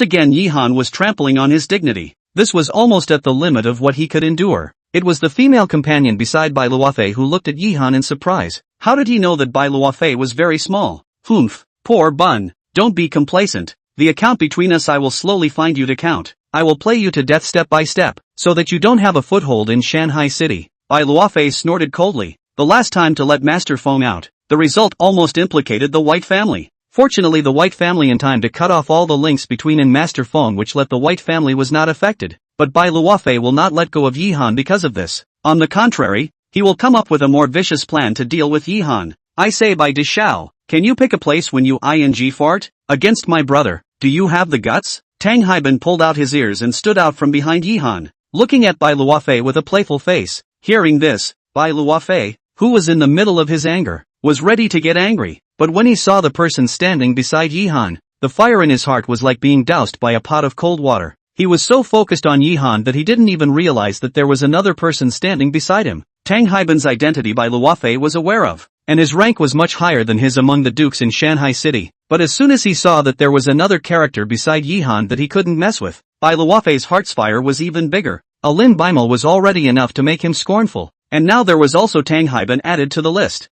again Yi Han was trampling on his dignity. This was almost at the limit of what he could endure. It was the female companion beside Bai Luofei who looked at Yi Han in surprise. How did he know that Bai Luofei was very small? Humph, poor bun. Don't be complacent. The account between us I will slowly find you to count. I will play you to death step by step, so that you don't have a foothold in Shanghai City. Bai Luofei snorted coldly. The last time to let Master Feng out, the result almost implicated the White family. Fortunately the White family in time to cut off all the links between and Master Feng, which let the White family was not affected. But Bai Luofei will not let go of Yi Han because of this. On the contrary, he will come up with a more vicious plan to deal with Yi Han. I say Bai Dishao, can you pick a place when you ing fart? Against my brother, do you have the guts? Tang Haiban pulled out his ears and stood out from behind Yi Han, looking at Bai Luofei with a playful face. Hearing this, Bai Luofei, who was in the middle of his anger, was ready to get angry. But when he saw the person standing beside Yi Han, the fire in his heart was like being doused by a pot of cold water. He was so focused on Yi Han that he didn't even realize that there was another person standing beside him. Tang Haiban's identity Bai Luofei was aware of, and his rank was much higher than his among the dukes in Shanghai City. But as soon as he saw that there was another character beside Yi Han that he couldn't mess with, Bai Luofei's heart's fire was even bigger. A Lin Baimal was already enough to make him scornful, and now there was also Tang Haiban added to the list.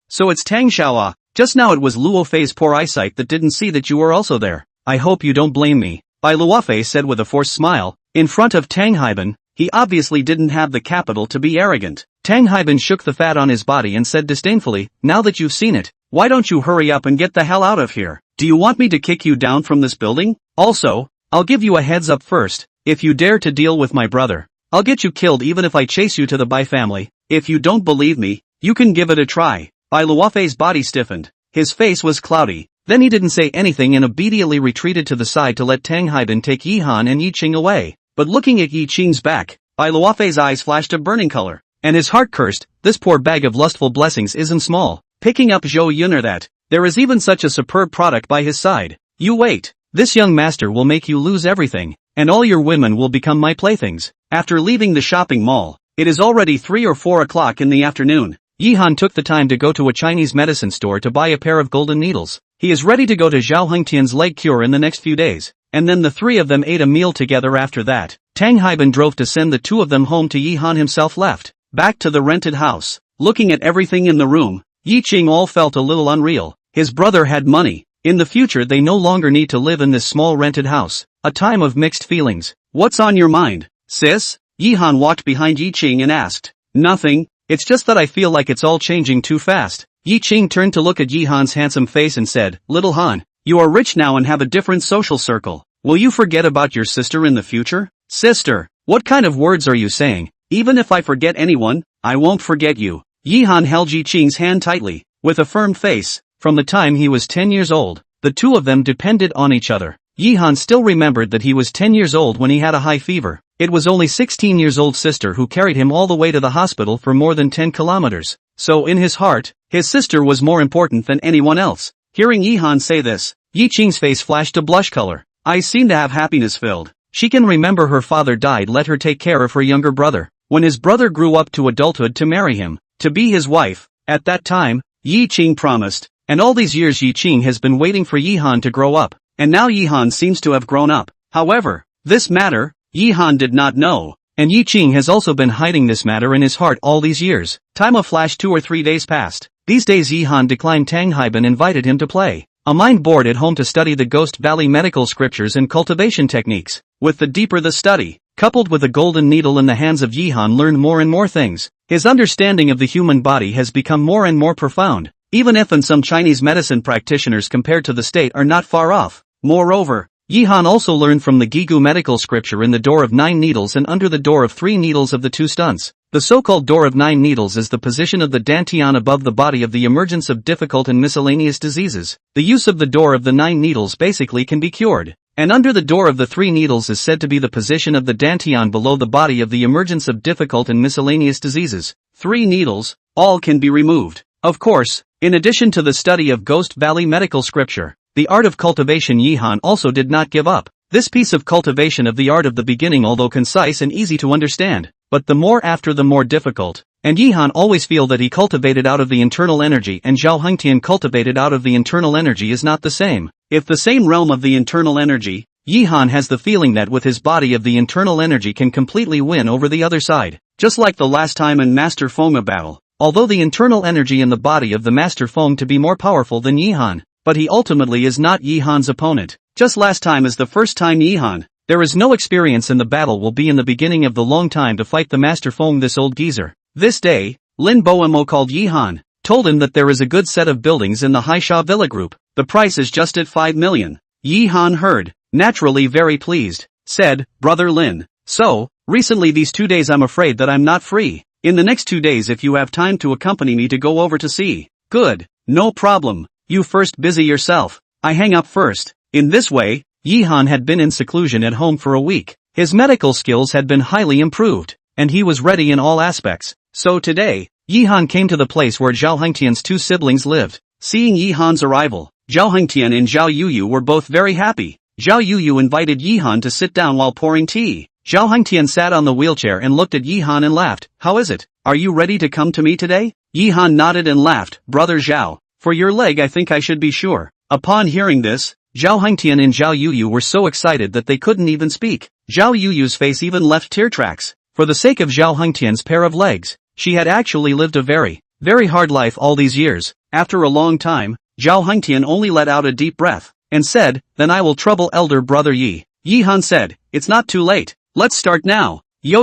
So it's Tang Xiaoa. Just now it was Luo Fei's poor eyesight that didn't see that you were also there. I hope you don't blame me, Bai Luofei said with a forced smile. In front of Tang Haiban, he obviously didn't have the capital to be arrogant. Tang Haiban shook the fat on his body and said disdainfully, now that you've seen it, why don't you hurry up and get the hell out of here? Do you want me to kick you down from this building? Also, I'll give you a heads up first, if you dare to deal with my brother, I'll get you killed even if I chase you to the Bai family. If you don't believe me, you can give it a try. Bai Luofei's body stiffened. His face was cloudy. Then he didn't say anything and obediently retreated to the side to let Tang Haiban take Yi Han and Yi Qing away. But looking at Yi Qing's back, Bai Luofei's eyes flashed a burning color, and his heart cursed, this poor bag of lustful blessings isn't small. Picking up Zhou Yuner that, there is even such a superb product by his side. You wait, this young master will make you lose everything, and all your women will become my playthings. After leaving the shopping mall, it is already 3 or 4 o'clock in the afternoon. Yi Han took the time to go to a Chinese medicine store to buy a pair of golden needles. He is ready to go to Zhao Hengtian's leg cure in the next few days, and then the three of them ate a meal together after that. Tang Haiban drove to send the two of them home to Yi Han himself left. Back to the rented house. Looking at everything in the room, Yi Ching all felt a little unreal. His brother had money. In the future they no longer need to live in this small rented house. A time of mixed feelings. What's on your mind, sis? Yi Han walked behind Yi Ching and asked. Nothing, it's just that I feel like it's all changing too fast. Yi Ching turned to look at Yi Han's handsome face and said, Little Han, you are rich now and have a different social circle. Will you forget about your sister in the future? Sister, what kind of words are you saying? Even if I forget anyone, I won't forget you. Yi Han held Yi Ching's hand tightly, with a firm face. From the time he was 10 years old, the two of them depended on each other. Yi Han still remembered that he was 10 years old when he had a high fever. It was only 16 years old sister who carried him all the way to the hospital for more than 10 kilometers. So in his heart, his sister was more important than anyone else. Hearing Yi Han say this, Yi Ching's face flashed a blush color. Eyes seemed to have happiness filled. She can remember her father died, let her take care of her younger brother. When his brother grew up to adulthood to marry him, to be his wife, at that time, Yi Ching promised. And all these years Yi Ching has been waiting for Yi Han to grow up. And now Yi Han seems to have grown up. However, this matter, Yi Han did not know. And Yi Ching has also been hiding this matter in his heart all these years. Time of flash 2 or 3 days passed. These days Yi Han declined Tang Haiban invited him to play a mind board at home to study the Ghost Valley medical scriptures and cultivation techniques. With the deeper the study, coupled with the golden needle in the hands of Yi Han learned more and more things. His understanding of the human body has become more and more profound. Even if and some Chinese medicine practitioners compared to the state are not far off. Moreover, Yi Han also learned from the Gigu medical scripture in the door of 9 needles and under the door of 3 needles of the 2 stunts. The so-called door of 9 needles is the position of the dantian above the body of the emergence of difficult and miscellaneous diseases. The use of the door of the 9 needles basically can be cured. And under the door of the 3 needles is said to be the position of the dantian below the body of the emergence of difficult and miscellaneous diseases. 3 needles, all can be removed. Of course, in addition to the study of Ghost Valley medical scripture, the art of cultivation Yi Han also did not give up. This piece of cultivation of the art of the beginning although concise and easy to understand, but the more after the more difficult. And Yi Han always feel that he cultivated out of the internal energy and Zhao Hengtian cultivated out of the internal energy is not the same. If the same realm of the internal energy, Yi Han has the feeling that with his body of the internal energy can completely win over the other side. Just like the last time in Master Fengma battle. Although the internal energy in the body of the Master Feng to be more powerful than Yi Han, but he ultimately is not Yi Han's opponent. Just last time is the first time Yi Han, there is no experience in the battle will be in the beginning of the long time to fight the Master Feng this old geezer. This day, Lin Boemo called Yi Han, told him that there is a good set of buildings in the Haisha Villa group, the price is just at 5 million. Yi Han heard, naturally very pleased, said, Brother Lin, so, recently these 2 days I'm afraid that I'm not free. In the next 2 days if you have time to accompany me to go over to see. Good, no problem, you first busy yourself, I hang up first. In this way, Yi Han had been in seclusion at home for a week. His medical skills had been highly improved, and he was ready in all aspects. So today, Yi Han came to the place where Zhao Hengtian's 2 siblings lived. Seeing Yi Han's arrival, Zhao Hengtian and Zhao Yuyu were both very happy. Zhao Yuyu invited Yi Han to sit down while pouring tea. Zhao Hengtian sat on the wheelchair and looked at Yi Han and laughed. How is it? Are you ready to come to me today? Yi Han nodded and laughed. Brother Zhao, for your leg I think I should be sure. Upon hearing this, Zhao Hengtian and Zhao Yuyu were so excited that they couldn't even speak. Zhao Yuyu's face even left tear tracks. For the sake of Zhao Hengtian's pair of legs, she had actually lived a very, very hard life all these years. After a long time, Zhao Hengtian only let out a deep breath, and said, then I will trouble elder brother Yi. Yi Han said, it's not too late. Let's start now. Yo,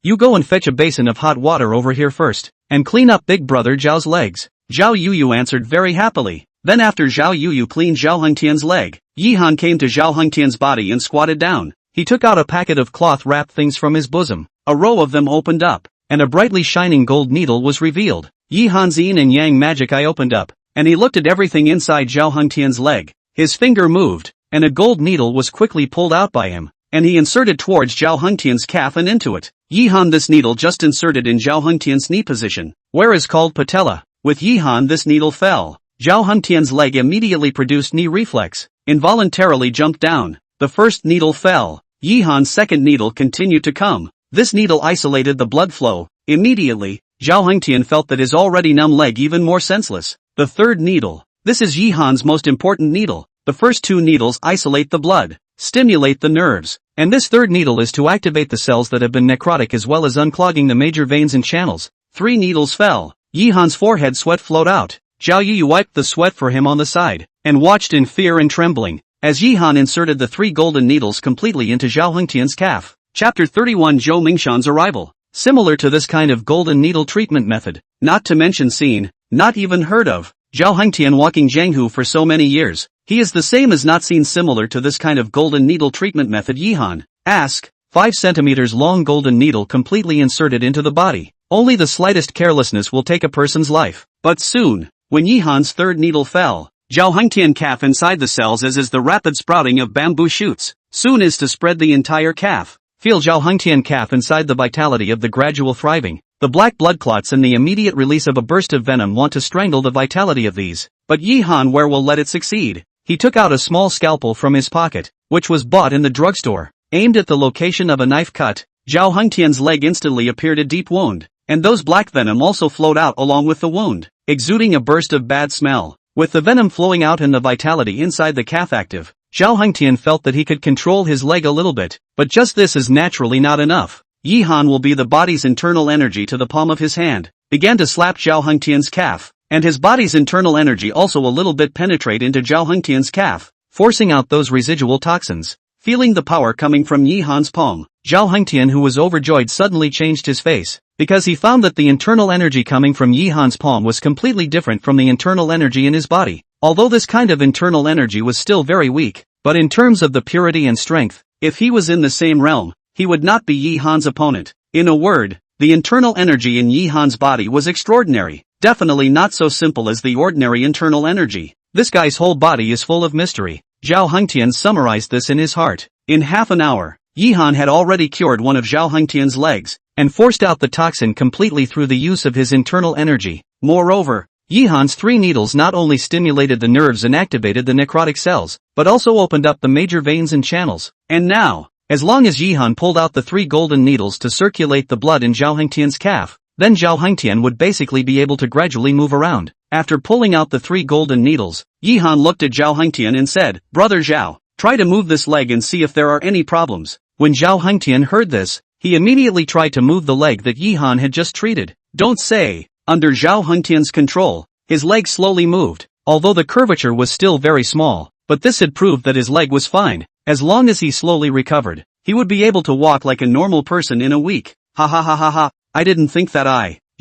you go and fetch a basin of hot water over here first, and clean up big brother Zhao's legs. Zhao Yuyu answered very happily. Then after Zhao Yuyu cleaned Zhao Hengtian's leg, Yi Han came to Zhao Hengtian's body and squatted down. He took out a packet of cloth-wrapped things from his bosom. A row of them opened up, and a brightly shining gold needle was revealed. Yi Han's yin and yang magic eye opened up, and he looked at everything inside Zhao Hengtian's leg. His finger moved, and a gold needle was quickly pulled out by him, and he inserted towards Zhao Hengtian's calf and into it. Yi Han this needle just inserted in Zhao Hengtian's knee position, where is called patella. With Yi Han this needle fell. Zhao Hengtian's leg immediately produced knee reflex, involuntarily jumped down. The first needle fell. Yi Han's second needle continued to come. This needle isolated the blood flow. Immediately, Zhao Hengtian felt that his already numb leg even more senseless. The third needle. This is Yi Han's most important needle. The first 2 needles isolate the blood. stimulate the nerves. And this third needle is to activate the cells that have been necrotic as well as unclogging the major veins and channels. 3 needles fell. Yihan's forehead sweat flowed out. Zhao Yu wiped the sweat for him on the side, and watched in fear and trembling, as Yihan inserted the 3 golden needles completely into Zhao Hengtian's calf. Chapter 31 Zhou Mingshan's arrival. Similar to this kind of golden needle treatment method, not to mention seen, not even heard of, Zhao Hengtian walking Jianghu for so many years, he is the same as not seen similar to this kind of golden needle treatment method. Yihan, ask, 5 centimeters long golden needle completely inserted into the body. Only the slightest carelessness will take a person's life. But soon, when Yihan's third needle fell, Zhao Hengtian calf inside the cells as is the rapid sprouting of bamboo shoots, soon is to spread the entire calf. Feel Zhao Hengtian calf inside the vitality of the gradual thriving. The black blood clots and the immediate release of a burst of venom want to strangle the vitality of these. But Yihan where will let it succeed? He took out a small scalpel from his pocket, which was bought in the drugstore. Aimed at the location of a knife cut, Zhao Hengtian's leg instantly appeared a deep wound, and those black venom also flowed out along with the wound, exuding a burst of bad smell. With the venom flowing out and the vitality inside the calf active, Zhao Hengtian felt that he could control his leg a little bit, but just this is naturally not enough. Yihan will be the body's internal energy to the palm of his hand, began to slap Zhao Hengtian's calf, and his body's internal energy also a little bit penetrate into Zhao Hengtian's calf, forcing out those residual toxins. Feeling the power coming from Yihan's palm, Zhao Hengtian, who was overjoyed, suddenly changed his face, because he found that the internal energy coming from Yihan's palm was completely different from the internal energy in his body. Although this kind of internal energy was still very weak, but in terms of the purity and strength, if he was in the same realm, he would not be Yihan's opponent. In a word, the internal energy in Yihan's body was extraordinary, definitely not so simple as the ordinary internal energy. This guy's whole body is full of mystery. Zhao Hengtian summarized this in his heart. In half an hour, Yihan had already cured one of Zhao Hengtian's legs, and forced out the toxin completely through the use of his internal energy. Moreover, Yihan's 3 needles not only stimulated the nerves and activated the necrotic cells, but also opened up the major veins and channels. And now, as long as Yihan pulled out the 3 golden needles to circulate the blood in Zhao Hengtian's calf, then Zhao Hengtian would basically be able to gradually move around. After pulling out the 3 golden needles, Yihan looked at Zhao Hengtian and said, "Brother Zhao, try to move this leg and see if there are any problems." When Zhao Hengtian heard this, he immediately tried to move the leg that Yihan had just treated. Don't say. Under Zhao Hengtian's control, his leg slowly moved, although the curvature was still very small, but this had proved that his leg was fine. As long as he slowly recovered, he would be able to walk like a normal person in a week. Ha ha ha ha ha, I didn't think that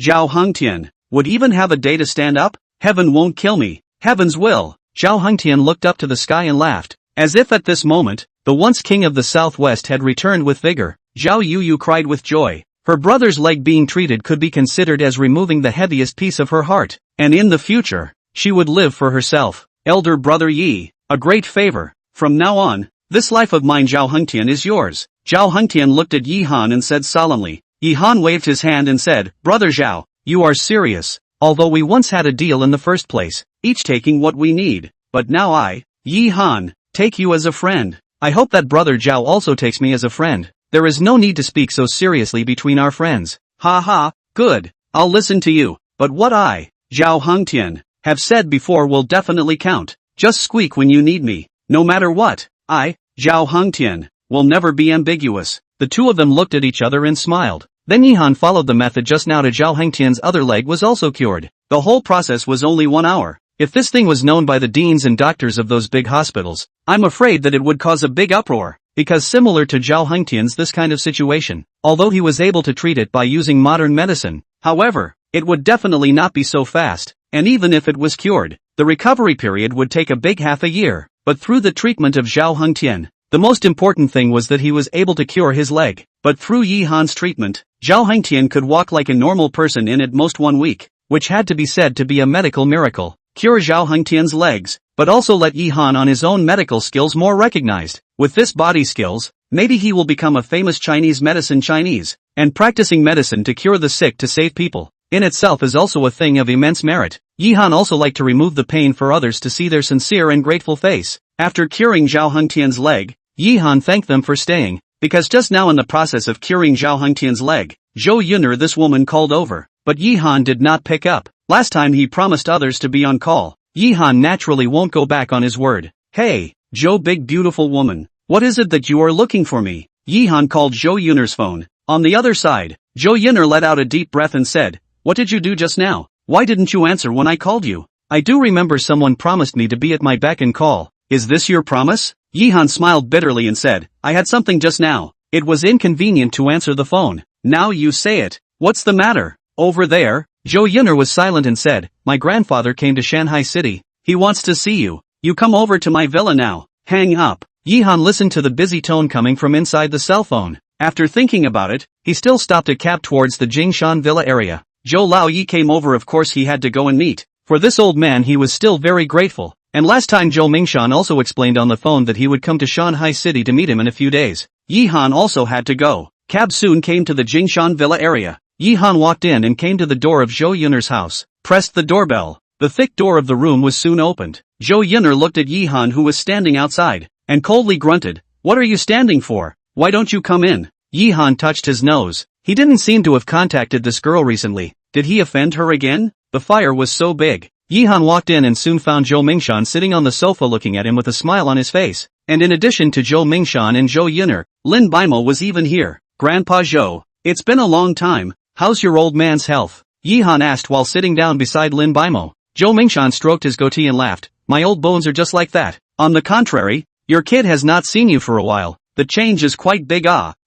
Zhao Hengtian, would even have a day to stand up. Heaven won't kill me, heavens will. Zhao Hengtian looked up to the sky and laughed, as if at this moment, the once king of the southwest had returned with vigor. Zhao Yu cried with joy. Her brother's leg being treated could be considered as removing the heaviest piece of her heart, and in the future, she would live for herself. Elder brother Yi, a great favor. From now on, this life of mine Zhao Hengtian is yours. Zhao Hengtian looked at Yihan and said solemnly. Yihan waved his hand and said, "Brother Zhao, you are serious. Although we once had a deal in the first place, each taking what we need, but now I, Yihan, take you as a friend. I hope that brother Zhao also takes me as a friend. There is no need to speak so seriously between our friends." Ha ha, good, I'll listen to you, but what Zhao Hengtian, have said before will definitely count. Just squeak when you need me. No matter what, Zhao Hengtian, will never be ambiguous. The two of them looked at each other and smiled. Then Yihan followed the method just now to Zhao Hengtian's other leg was also cured. The whole process was only 1 hour. If this thing was known by the deans and doctors of those big hospitals, I'm afraid that it would cause a big uproar, because similar to Zhao Hengtian's this kind of situation, although he was able to treat it by using modern medicine, however, it would definitely not be so fast, and even if it was cured, the recovery period would take a big half a year. But through the treatment of Zhao Hengtian, the most important thing was that he was able to cure his leg. But through Yihan's treatment, Zhao Hengtian could walk like a normal person in at most 1 week, which had to be said to be a medical miracle. Cure Zhao Hengtian's legs, but also let Yihan on his own medical skills more recognized. With this body skills, maybe he will become a famous Chinese medicine Chinese, and practicing medicine to cure the sick to save people, in itself is also a thing of immense merit. Yihan also liked to remove the pain for others to see their sincere and grateful face. After curing Zhao Hengtian's leg, Yihan thanked them for staying, because just now in the process of curing Zhao Hengtian's leg, Zhou Yuner this woman called over, but Yihan did not pick up. Last time he promised others to be on call. Yihan naturally won't go back on his word. Hey, Zhou big beautiful woman, What is it that you are looking for me? Yihan called Zhou Yun'er's phone. On the other side, Zhou Yun'er let out a deep breath and said, "What did you do just now? Why didn't you answer when I called you? I do remember someone promised me to be at my beck and call. Is this your promise?" Yihan smiled bitterly and said, "I had something just now. It was inconvenient to answer the phone. Now you say it. What's the matter?" "Over there." Zhou Yun'er was silent and said, "My grandfather came to Shanghai City. He wants to see you. You come over to my villa now." Hang up. Yihan listened to the busy tone coming from inside the cell phone. After thinking about it, he still stopped a cab towards the Jingshan Villa area. Zhou Laoyi came over. Of course he had to go and meet. For this old man he was still very grateful. And last time Zhou Mingshan also explained on the phone that he would come to Shanghai City to meet him in a few days. Yihan also had to go. Cab soon came to the Jingshan Villa area. Yihan walked in and came to the door of Zhou Yun'er's house, pressed the doorbell. The thick door of the room was soon opened. Zhou Yun'er looked at Yihan who was standing outside, and coldly grunted, "What are you standing for? Why don't you come in?" Yihan touched his nose. He didn't seem to have contacted this girl recently. Did he offend her again? The fire was so big. Yihan walked in and soon found Zhou Mingshan sitting on the sofa looking at him with a smile on his face. And in addition to Zhou Mingshan and Zhou Yun'er, Lin Baimo was even here. "Grandpa Zhou, it's been a long time. How's your old man's health?" Yihan asked while sitting down beside Lin Baimo. Zhou Mingshan stroked his goatee and laughed. "My old bones are just like that. On the contrary, your kid has not seen you for a while. The change is quite big.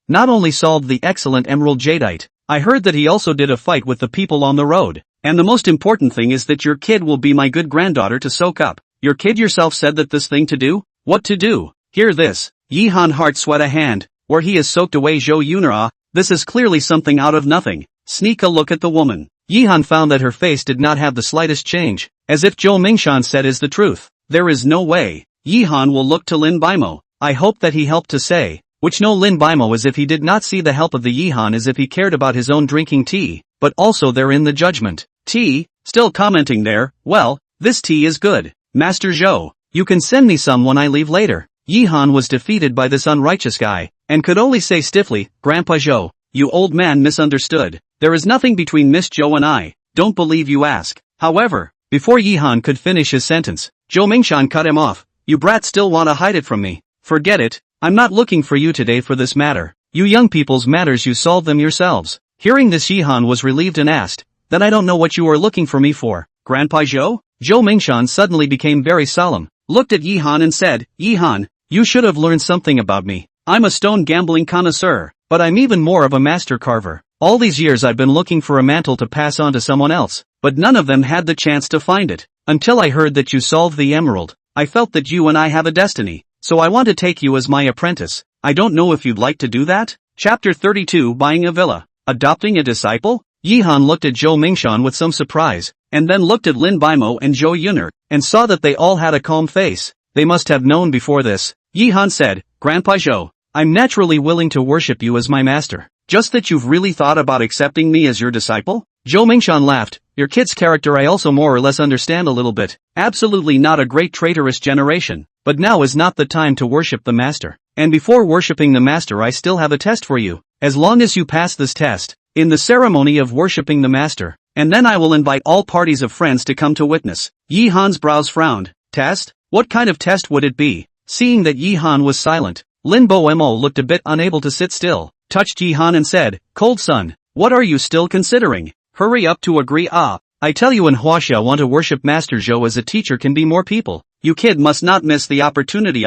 Not only solved the excellent emerald jadeite, I heard that he also did a fight with the people on the road. And the most important thing is that your kid will be my good granddaughter to soak up. Your kid yourself said that this thing to do? What to do? Hear this." Yihan heart sweat a hand, where he has soaked away Zhou Yun'er. This is clearly something out of nothing. Sneak a look at the woman. Yihan found that her face did not have the slightest change, as if Zhou Mingshan said is the truth. There is no way. Yihan will look to Lin Baimo. I hope that he helped to say, which no Lin Baimo as if he did not see the help of the Yihan as if he cared about his own drinking tea, but also therein the judgment. Tea? Still commenting there, well, this tea is good. Master Zhou, you can send me some when I leave later. Yihan was defeated by this unrighteous guy, and could only say stiffly, "Grandpa Zhou, you old man misunderstood. There is nothing between Miss Zhou and I. Don't believe you ask." However, before Yihan could finish his sentence, Zhou Mingshan cut him off. "You brats still want to hide it from me. Forget it. I'm not looking for you today for this matter. You young people's matters you solve them yourselves." Hearing this Yihan was relieved and asked, "Then I don't know what you are looking for me for, Grandpa Zhou?" Zhou Mingshan suddenly became very solemn, looked at Yihan and said, "Yihan, you should have learned something about me. I'm a stone gambling connoisseur, but I'm even more of a master carver. All these years I've been looking for a mantle to pass on to someone else, but none of them had the chance to find it. Until I heard that you solved the emerald, I felt that you and I have a destiny, so I want to take you as my apprentice. I don't know if you'd like to do that?" Chapter 32 Buying a Villa. Adopting a disciple? Yihan looked at Zhou Mingshan with some surprise, and then looked at Lin Baimo and Zhou Yun'er, and saw that they all had a calm face. They must have known before this. Yihan said, "Grandpa Zhou, I'm naturally willing to worship you as my master. Just that you've really thought about accepting me as your disciple?" Zhou Mingshan laughed. "Your kid's character I also more or less understand a little bit. Absolutely not a great traitorous generation. But now is not the time to worship the master. And before worshipping the master I still have a test for you. As long as you pass this test, in the ceremony of worshipping the master, and then I will invite all parties of friends to come to witness." Yihan's brows frowned. "Test? What kind of test would it be?" Seeing that Yihan was silent, Lin Bomo looked a bit unable to sit still, touched Yihan and said, "Cold son, what are you still considering? Hurry up to agree. I tell you in Huaxia want to worship Master Zhou as a teacher can be more people. You kid must not miss the opportunity.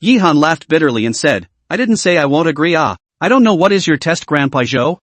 Yihan laughed bitterly and said, "I didn't say I won't agree. I don't know what is your test, Grandpa Zhou."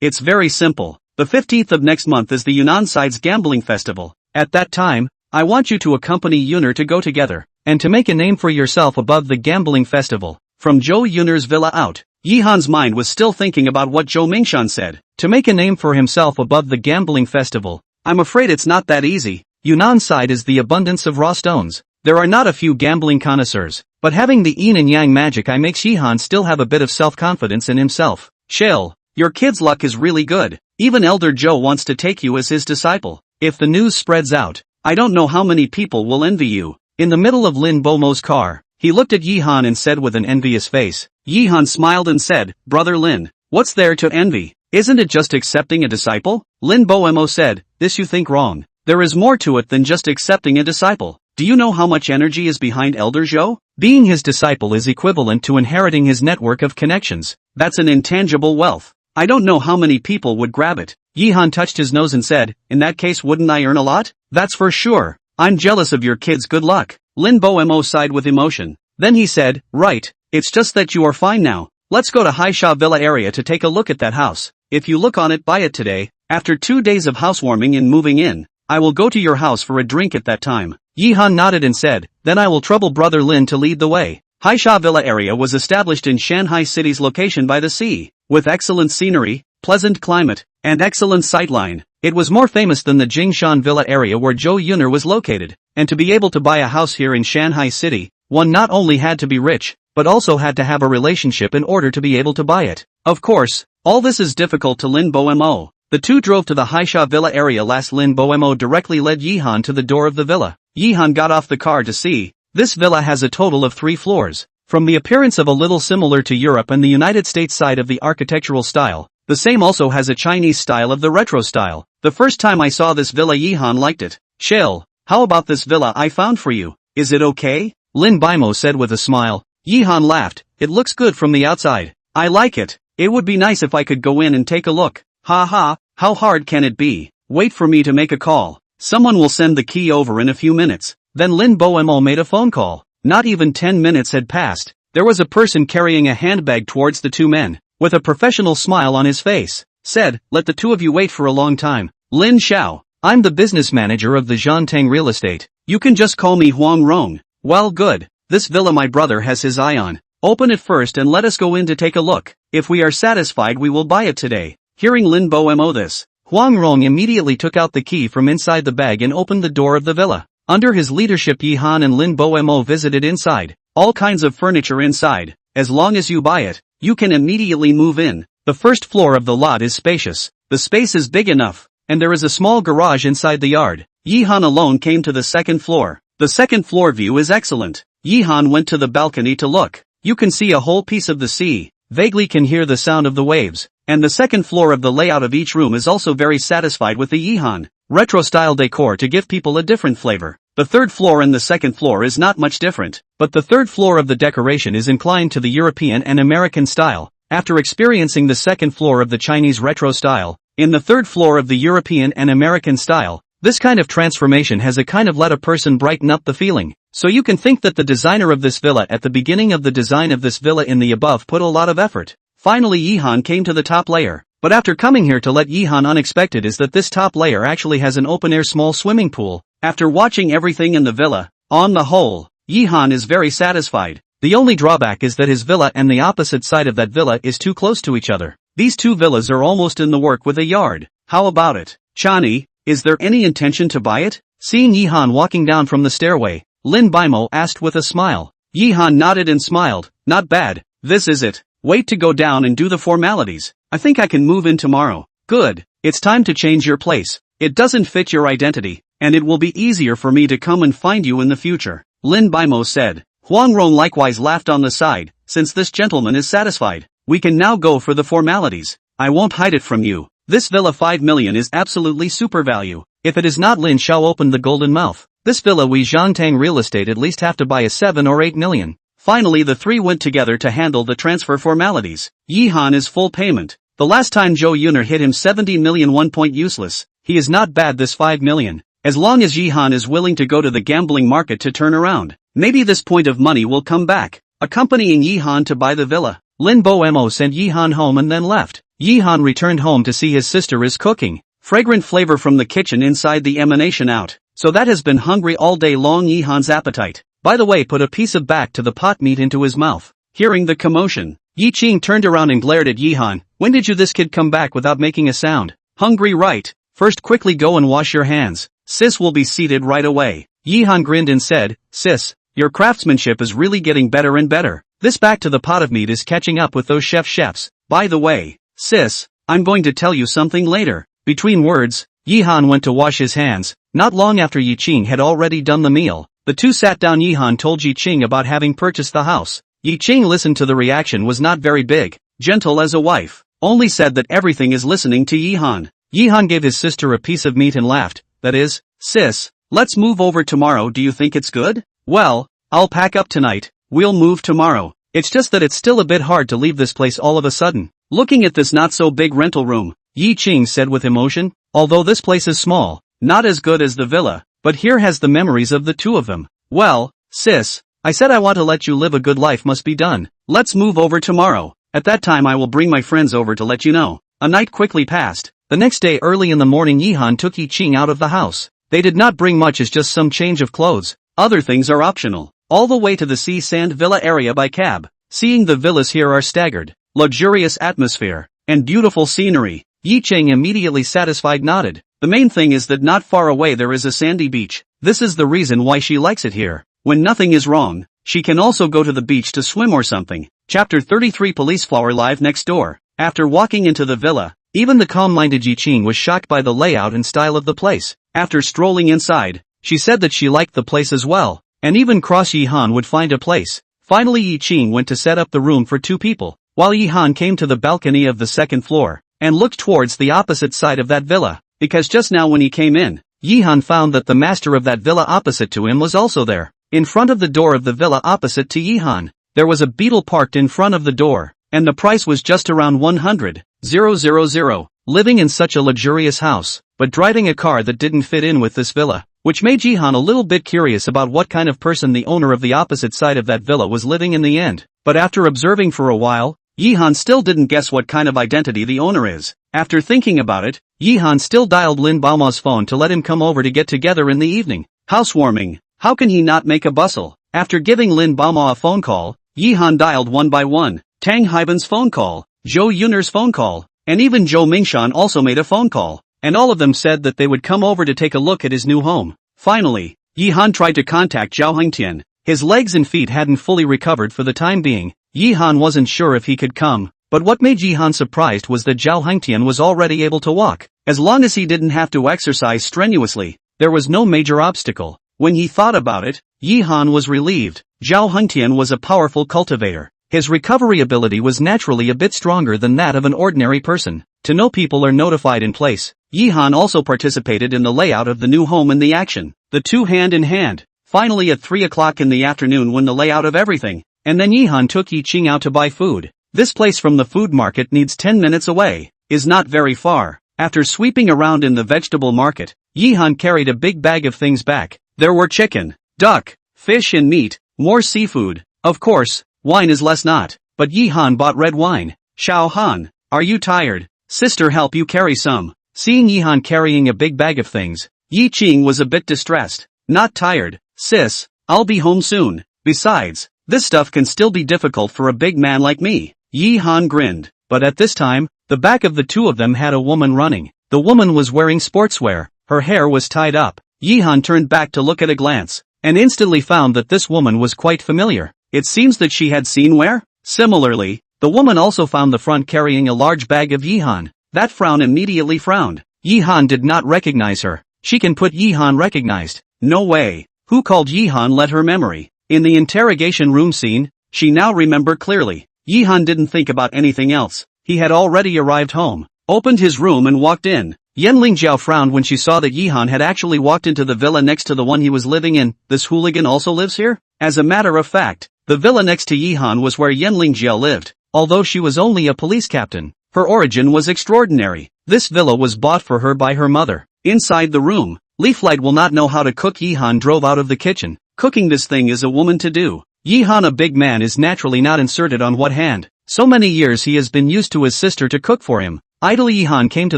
It's very simple. The 15th of next month is the Yunnan Side's gambling festival. At that time, I want you to accompany Yun'er to go together, and to make a name for yourself above the gambling festival. From Zhou Yun'er's villa out. Yihan's mind was still thinking about what Zhou Mingshan said. To make a name for himself above the gambling festival. I'm afraid it's not that easy. Yunnan Side is the abundance of raw stones. There are not a few gambling connoisseurs, but having the yin and yang magic I makes Yihan still have a bit of self-confidence in himself. Chill. Your kid's luck is really good. Even Elder Zhou wants to take you as his disciple. If the news spreads out, I don't know how many people will envy you. In the middle of Lin Bomo's car, he looked at Yihan and said with an envious face. Yihan smiled and said, "Brother Lin, what's there to envy? Isn't it just accepting a disciple?" Lin Bomo said, "This you think wrong. There is more to it than just accepting a disciple. Do you know how much energy is behind Elder Zhou? Being his disciple is equivalent to inheriting his network of connections. That's an intangible wealth. I don't know how many people would grab it. Yihan touched his nose and said, in that case wouldn't I earn a lot? That's for sure. I'm jealous of your kids, good luck. Lin Bo sighed with emotion. Then he said, right, it's just that you are fine now. Let's go to Haisha Villa area to take a look at that house. If you look on it, buy it today. After 2 days of housewarming and moving in, I will go to your house for a drink at that time. Yihan nodded and said, then I will trouble brother Lin to lead the way. Haisha Villa area was established in Shanghai City's location by the sea. With excellent scenery, pleasant climate, and excellent sightline, it was more famous than the Jingshan Villa area where Zhou Yuner was located. And to be able to buy a house here in Shanghai City, one not only had to be rich, but also had to have a relationship in order to be able to buy it. Of course, all this is difficult to Lin Bo. The two drove to the Haisha Villa area. Last, Lin Bo directly led Yihan to the door of the villa. Yihan got off the car to see. This villa has a total of 3 floors. From the appearance of a little similar to Europe and the United States side of the architectural style, the same also has a Chinese style of the retro style. The first time I saw this villa, Yihan liked it. Chill, how about this villa I found for you? Is it okay? Lin Bo said with a smile. Yihan laughed. It looks good from the outside. I like it. It would be nice if I could go in and take a look. Ha ha, how hard can it be? Wait for me to make a call. Someone will send the key over in a few minutes. Then Lin Bo made a phone call. Not even 10 minutes had passed. There was a person carrying a handbag towards the two men, with a professional smile on his face. Said, let the two of you wait for a long time. Lin Xiao, I'm the business manager of the Zhantang Real Estate. You can just call me Huang Rong. Well, good. This villa my brother has his eye on. Open it first and let us go in to take a look. If we are satisfied, we will buy it today. Hearing Lin Bo this, Huang Rong immediately took out the key from inside the bag and opened the door of the villa. Under his leadership, Yihan and Lin Bo visited inside. All kinds of furniture inside. As long as you buy it, you can immediately move in. The first floor of the lot is spacious. The space is big enough, and there is a small garage inside the yard. Yihan alone came to the second floor. The second floor view is excellent. Yihan went to the balcony to look. You can see a whole piece of the sea, vaguely can hear the sound of the waves, and the second floor of the layout of each room is also very satisfied with the Yihan retro-style decor to give people a different flavor. The third floor and the second floor is not much different, but the third floor of the decoration is inclined to the European and American style. After experiencing the second floor of the Chinese retro style, in the third floor of the European and American style, this kind of transformation has a kind of let a person brighten up the feeling. So you can think that the designer of this villa at the beginning of the design of this villa in the above put a lot of effort. Finally Yihan came to the top layer. But after coming here to let Yihan unexpected is that this top layer actually has an open-air small swimming pool. After watching everything in the villa, on the whole, Yihan is very satisfied. The only drawback is that his villa and the opposite side of that villa is too close to each other. These two villas are almost in the work with a yard. How about it, Chani? Is there any intention to buy it? Seeing Yihan walking down from the stairway, Lin Bo asked with a smile. Yihan nodded and smiled. Not bad. This is it. Wait to go down and do the formalities. I think I can move in tomorrow. Good. It's time to change your place. It doesn't fit your identity, and it will be easier for me to come and find you in the future. Lin Bo said. Huang Rong likewise laughed on the side. Since this gentleman is satisfied, we can now go for the formalities. I won't hide it from you. This villa 5 million is absolutely super value. If it is not, Lin Xiao opened the golden mouth. This villa we Zhantang Real Estate at least have to buy a 7 or 8 million. Finally the three went together to handle the transfer formalities. Yihan is full payment. The last time Zhou Yuner hit him 70 million 1 point useless. He is not bad this 5 million. As long as Yihan is willing to go to the gambling market to turn around, maybe this point of money will come back. Accompanying Yihan to buy the villa, Lin Bo sent Yihan home and then left. Yihan returned home to see his sister is cooking. Fragrant flavor from the kitchen inside the emanation out. So that has been hungry all day long. Yihan's appetite, by the way, put a piece of back to the pot meat into his mouth. Hearing the commotion, Yi Qing turned around and glared at Yihan. When did this kid come back without making a sound? Hungry, right? First quickly go and wash your hands. Sis will be seated right away. Yihan grinned and said, Sis, your craftsmanship is really getting better and better. This back to the pot of meat is catching up with those chefs. By the way, Sis, I'm going to tell you something later. Between words, Yihan went to wash his hands. Not long after Yi Qing had already done the meal, the two sat down. Yihan told Yi Qing about having purchased the house. Yi Qing listened to the reaction was not very big, gentle as a wife, only said that everything is listening to Yihan. Yihan gave his sister a piece of meat and laughed, that is, Sis, Let's move over tomorrow, do you think it's good? Well, I'll pack up tonight, we'll move tomorrow. It's just that it's still a bit hard to leave this place all of a sudden. Looking at this not so big rental room, Yi Qing said with emotion, although this place is small, not as good as the villa, but here has the memories of the two of them. Well, sis, I said I want to let you live a good life must be done. Let's move over tomorrow. At that time I will bring my friends over to let you know. A night quickly passed. The next day early in the morning Yihan took Yi Qing out of the house. They did not bring much as just some change of clothes. Other things are optional. All the way to the sea sand villa area by cab. Seeing the villas here are staggered, luxurious atmosphere, and beautiful scenery. Yi Qing immediately satisfied nodded. The main thing is that not far away there is a sandy beach. This is the reason why she likes it here. When nothing is wrong, she can also go to the beach to swim or something. Chapter 33 Police Flower Live next door. After walking into the villa, even the calm-minded Yi Qing was shocked by the layout and style of the place. After strolling inside, she said that she liked the place as well, and even Cross Yihan would find a place. Finally Yi Qing went to set up the room for two people, while Yihan came to the balcony of the second floor, and looked towards the opposite side of that villa, because just now when he came in, Yihan found that the master of that villa opposite to him was also there. In front of the door of the villa opposite to Yihan, there was a beetle parked in front of the door, and the price was just around 100,000. Living in such a luxurious house, but driving a car that didn't fit in with this villa, which made Yihan a little bit curious about what kind of person the owner of the opposite side of that villa was living in the end. But after observing for a while, Yihan still didn't guess what kind of identity the owner is. After thinking about it, Yihan still dialed Lin Baoma's phone to let him come over to get together in the evening. Housewarming. How can he not make a bustle? After giving Lin Baoma a phone call, Yihan dialed one by one, Tang Haiban's phone call, Zhou Yun'er's phone call, and even Zhou Mingshan also made a phone call, and all of them said that they would come over to take a look at his new home. Finally, Yihan tried to contact Zhao Hengtian. His legs and feet hadn't fully recovered for the time being. Yihan wasn't sure if he could come, but what made Yihan surprised was that Zhao Hengtian was already able to walk. As long as he didn't have to exercise strenuously, there was no major obstacle. When he thought about it, Yihan was relieved. Zhao Hengtian was a powerful cultivator. His recovery ability was naturally a bit stronger than that of an ordinary person. To know people are notified in place, Yihan also participated in the layout of the new home and the action. The two hand in hand. Finally at 3 o'clock in the afternoon when the layout of everything. And then Yihan took Yi Qing out to buy food. This place from the food market needs 10 minutes away. Is not very far. After sweeping around in the vegetable market, Yihan carried a big bag of things back. There were chicken, duck, fish and meat, more seafood. Of course, wine is less not. But Yihan bought red wine. Xiao Han, are you tired? Sister help you carry some. Seeing Yihan carrying a big bag of things, Yi Qing was a bit distressed. Not tired, sis, I'll be home soon. Besides, this stuff can still be difficult for a big man like me. Yihan grinned. But at this time, the back of the two of them had a woman running. The woman was wearing sportswear. Her hair was tied up. Yihan turned back to look at a glance, and instantly found that this woman was quite familiar. It seems that she had seen where? Similarly, the woman also found the front carrying a large bag of Yihan. That frown immediately frowned. Yihan did not recognize her. She can put Yihan recognized. No way. Who called Yihan let her memory? In the interrogation room scene, she now remembered clearly. Yihan didn't think about anything else. He had already arrived home, opened his room and walked in. Yanling Jiao frowned when she saw that Yihan had actually walked into the villa next to the one he was living in. This hooligan also lives here? As a matter of fact, the villa next to Yihan was where Yanling Jiao lived. Although she was only a police captain, her origin was extraordinary. This villa was bought for her by her mother. Inside the room, Leaflight will not know how to cook. Yihan drove out of the kitchen. Cooking this thing is a woman to do. Yihan, a big man, is naturally not inserted on what hand. So many years he has been used to his sister to cook for him. Idly Yihan came to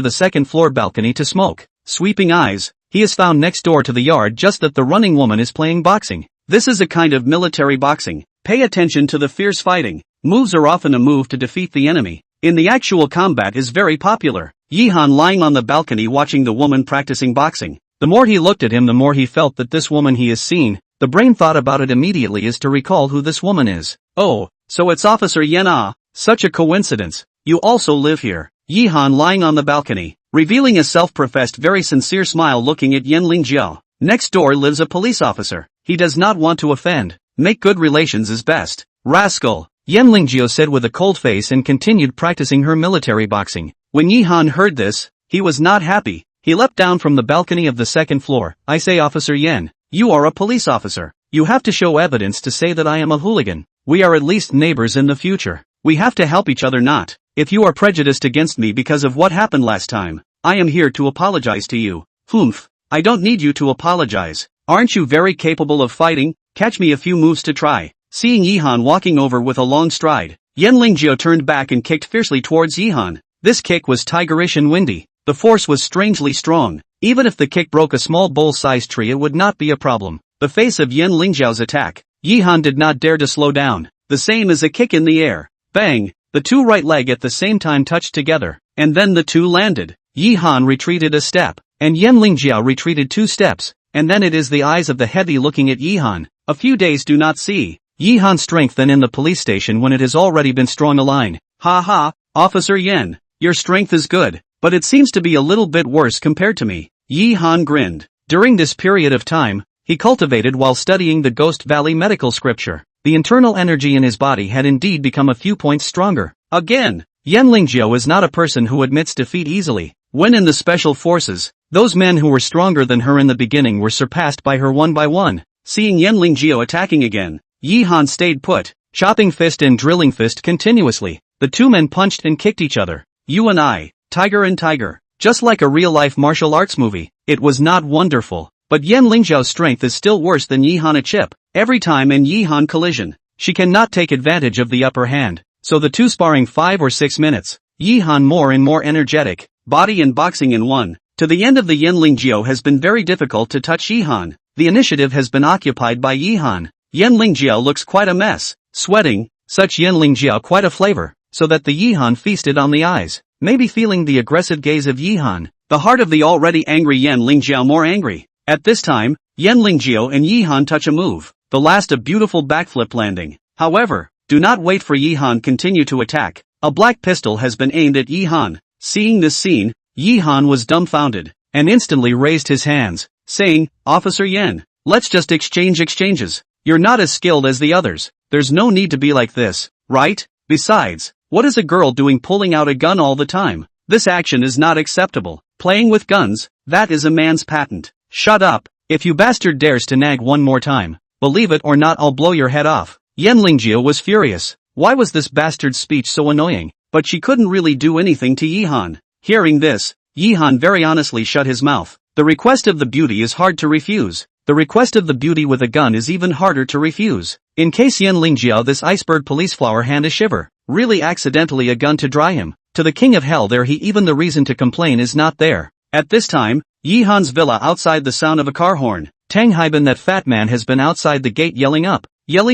the second floor balcony to smoke. Sweeping eyes, he is found next door to the yard just that the running woman is playing boxing. This is a kind of military boxing. Pay attention to the fierce fighting. Moves are often a move to defeat the enemy. In the actual combat is very popular. Yihan lying on the balcony watching the woman practicing boxing. The more he looked at him the more he felt that this woman he has seen. The brain thought about it immediately is to recall who this woman is. Oh, so it's Officer Yan Ah. Such a coincidence. You also live here. Yihan lying on the balcony, revealing a self-professed very sincere smile looking at Yanling Jiao. Next door lives a police officer. He does not want to offend. Make good relations is best. Rascal, Yanling Jiao said with a cold face and continued practicing her military boxing. When Yihan heard this, he was not happy. He leapt down from the balcony of the second floor. I say, Officer Yen, you are a police officer. You have to show evidence to say that I am a hooligan. We are at least neighbors in the future. We have to help each other, not. If you are prejudiced against me because of what happened last time, I am here to apologize to you. Humph. I don't need you to apologize. Aren't you very capable of fighting? Catch me a few moves to try. Seeing Yihan walking over with a long stride, Yanlingjio turned back and kicked fiercely towards Yihan. This kick was tigerish and windy. The force was strangely strong. Even if the kick broke a small bowl-sized tree, it would not be a problem. The face of Yanlingjiao's attack, Yihan did not dare to slow down. The same as a kick in the air. Bang! The two right leg at the same time touched together, and then the two landed. Yihan retreated a step, and Yanlingjiao retreated 2 steps, and then it is the eyes of the heavy looking at Yihan. A few days do not see Yihan's strength than in the police station when it has already been strong a line. Ha ha, Officer Yen, your strength is good, but it seems to be a little bit worse compared to me. Yihan grinned. During this period of time, he cultivated while studying the Ghost Valley medical scripture. The internal energy in his body had indeed become a few points stronger. Again, Yanlingjio is not a person who admits defeat easily. When in the special forces, those men who were stronger than her in the beginning were surpassed by her one by one. Seeing Yanlingjio attacking again, Yihan stayed put, chopping fist and drilling fist continuously. The two men punched and kicked each other. You and I, tiger and tiger. Just like a real-life martial arts movie. It was not wonderful. But Yanlingjiao's strength is still worse than Yihan a chip. Every time in Yihan collision, she cannot take advantage of the upper hand. So the two sparring 5 or 6 minutes. Yihan more and more energetic. Body and boxing in one. To the end of the Yanlingjio has been very difficult to touch Yihan. The initiative has been occupied by Yihan. Yanlingjiao looks quite a mess. Sweating. Such Yanlingjiao quite a flavor. So that the Yihan feasted on the eyes. Maybe feeling the aggressive gaze of Yihan. The heart of the already angry Yanlingjiao more angry. At this time, Yanlingjio and Yihan touch a move, the last a beautiful backflip landing. However, do not wait for Yihan continue to attack. A black pistol has been aimed at Yihan. Seeing this scene, Yihan was dumbfounded, and instantly raised his hands, saying, Officer Yen, let's just exchanges. You're not as skilled as the others. There's no need to be like this, right? Besides, what is a girl doing pulling out a gun all the time? This action is not acceptable. Playing with guns, that is a man's patent. Shut up. If you bastard dares to nag one more time, believe it or not I'll blow your head off. Yanlingjio was furious. Why was this bastard's speech so annoying? But she couldn't really do anything to Yihan. Hearing this, Yihan very honestly shut his mouth. The request of the beauty is hard to refuse. The request of the beauty with a gun is even harder to refuse. In case Yanlingjiao this iceberg police flower hand a shiver. Really accidentally a gun to dry him. To the king of hell there he even the reason to complain is not there. At this time, Yihan's villa outside the sound of a car horn. Tang Haiban that fat man has been outside the gate yelling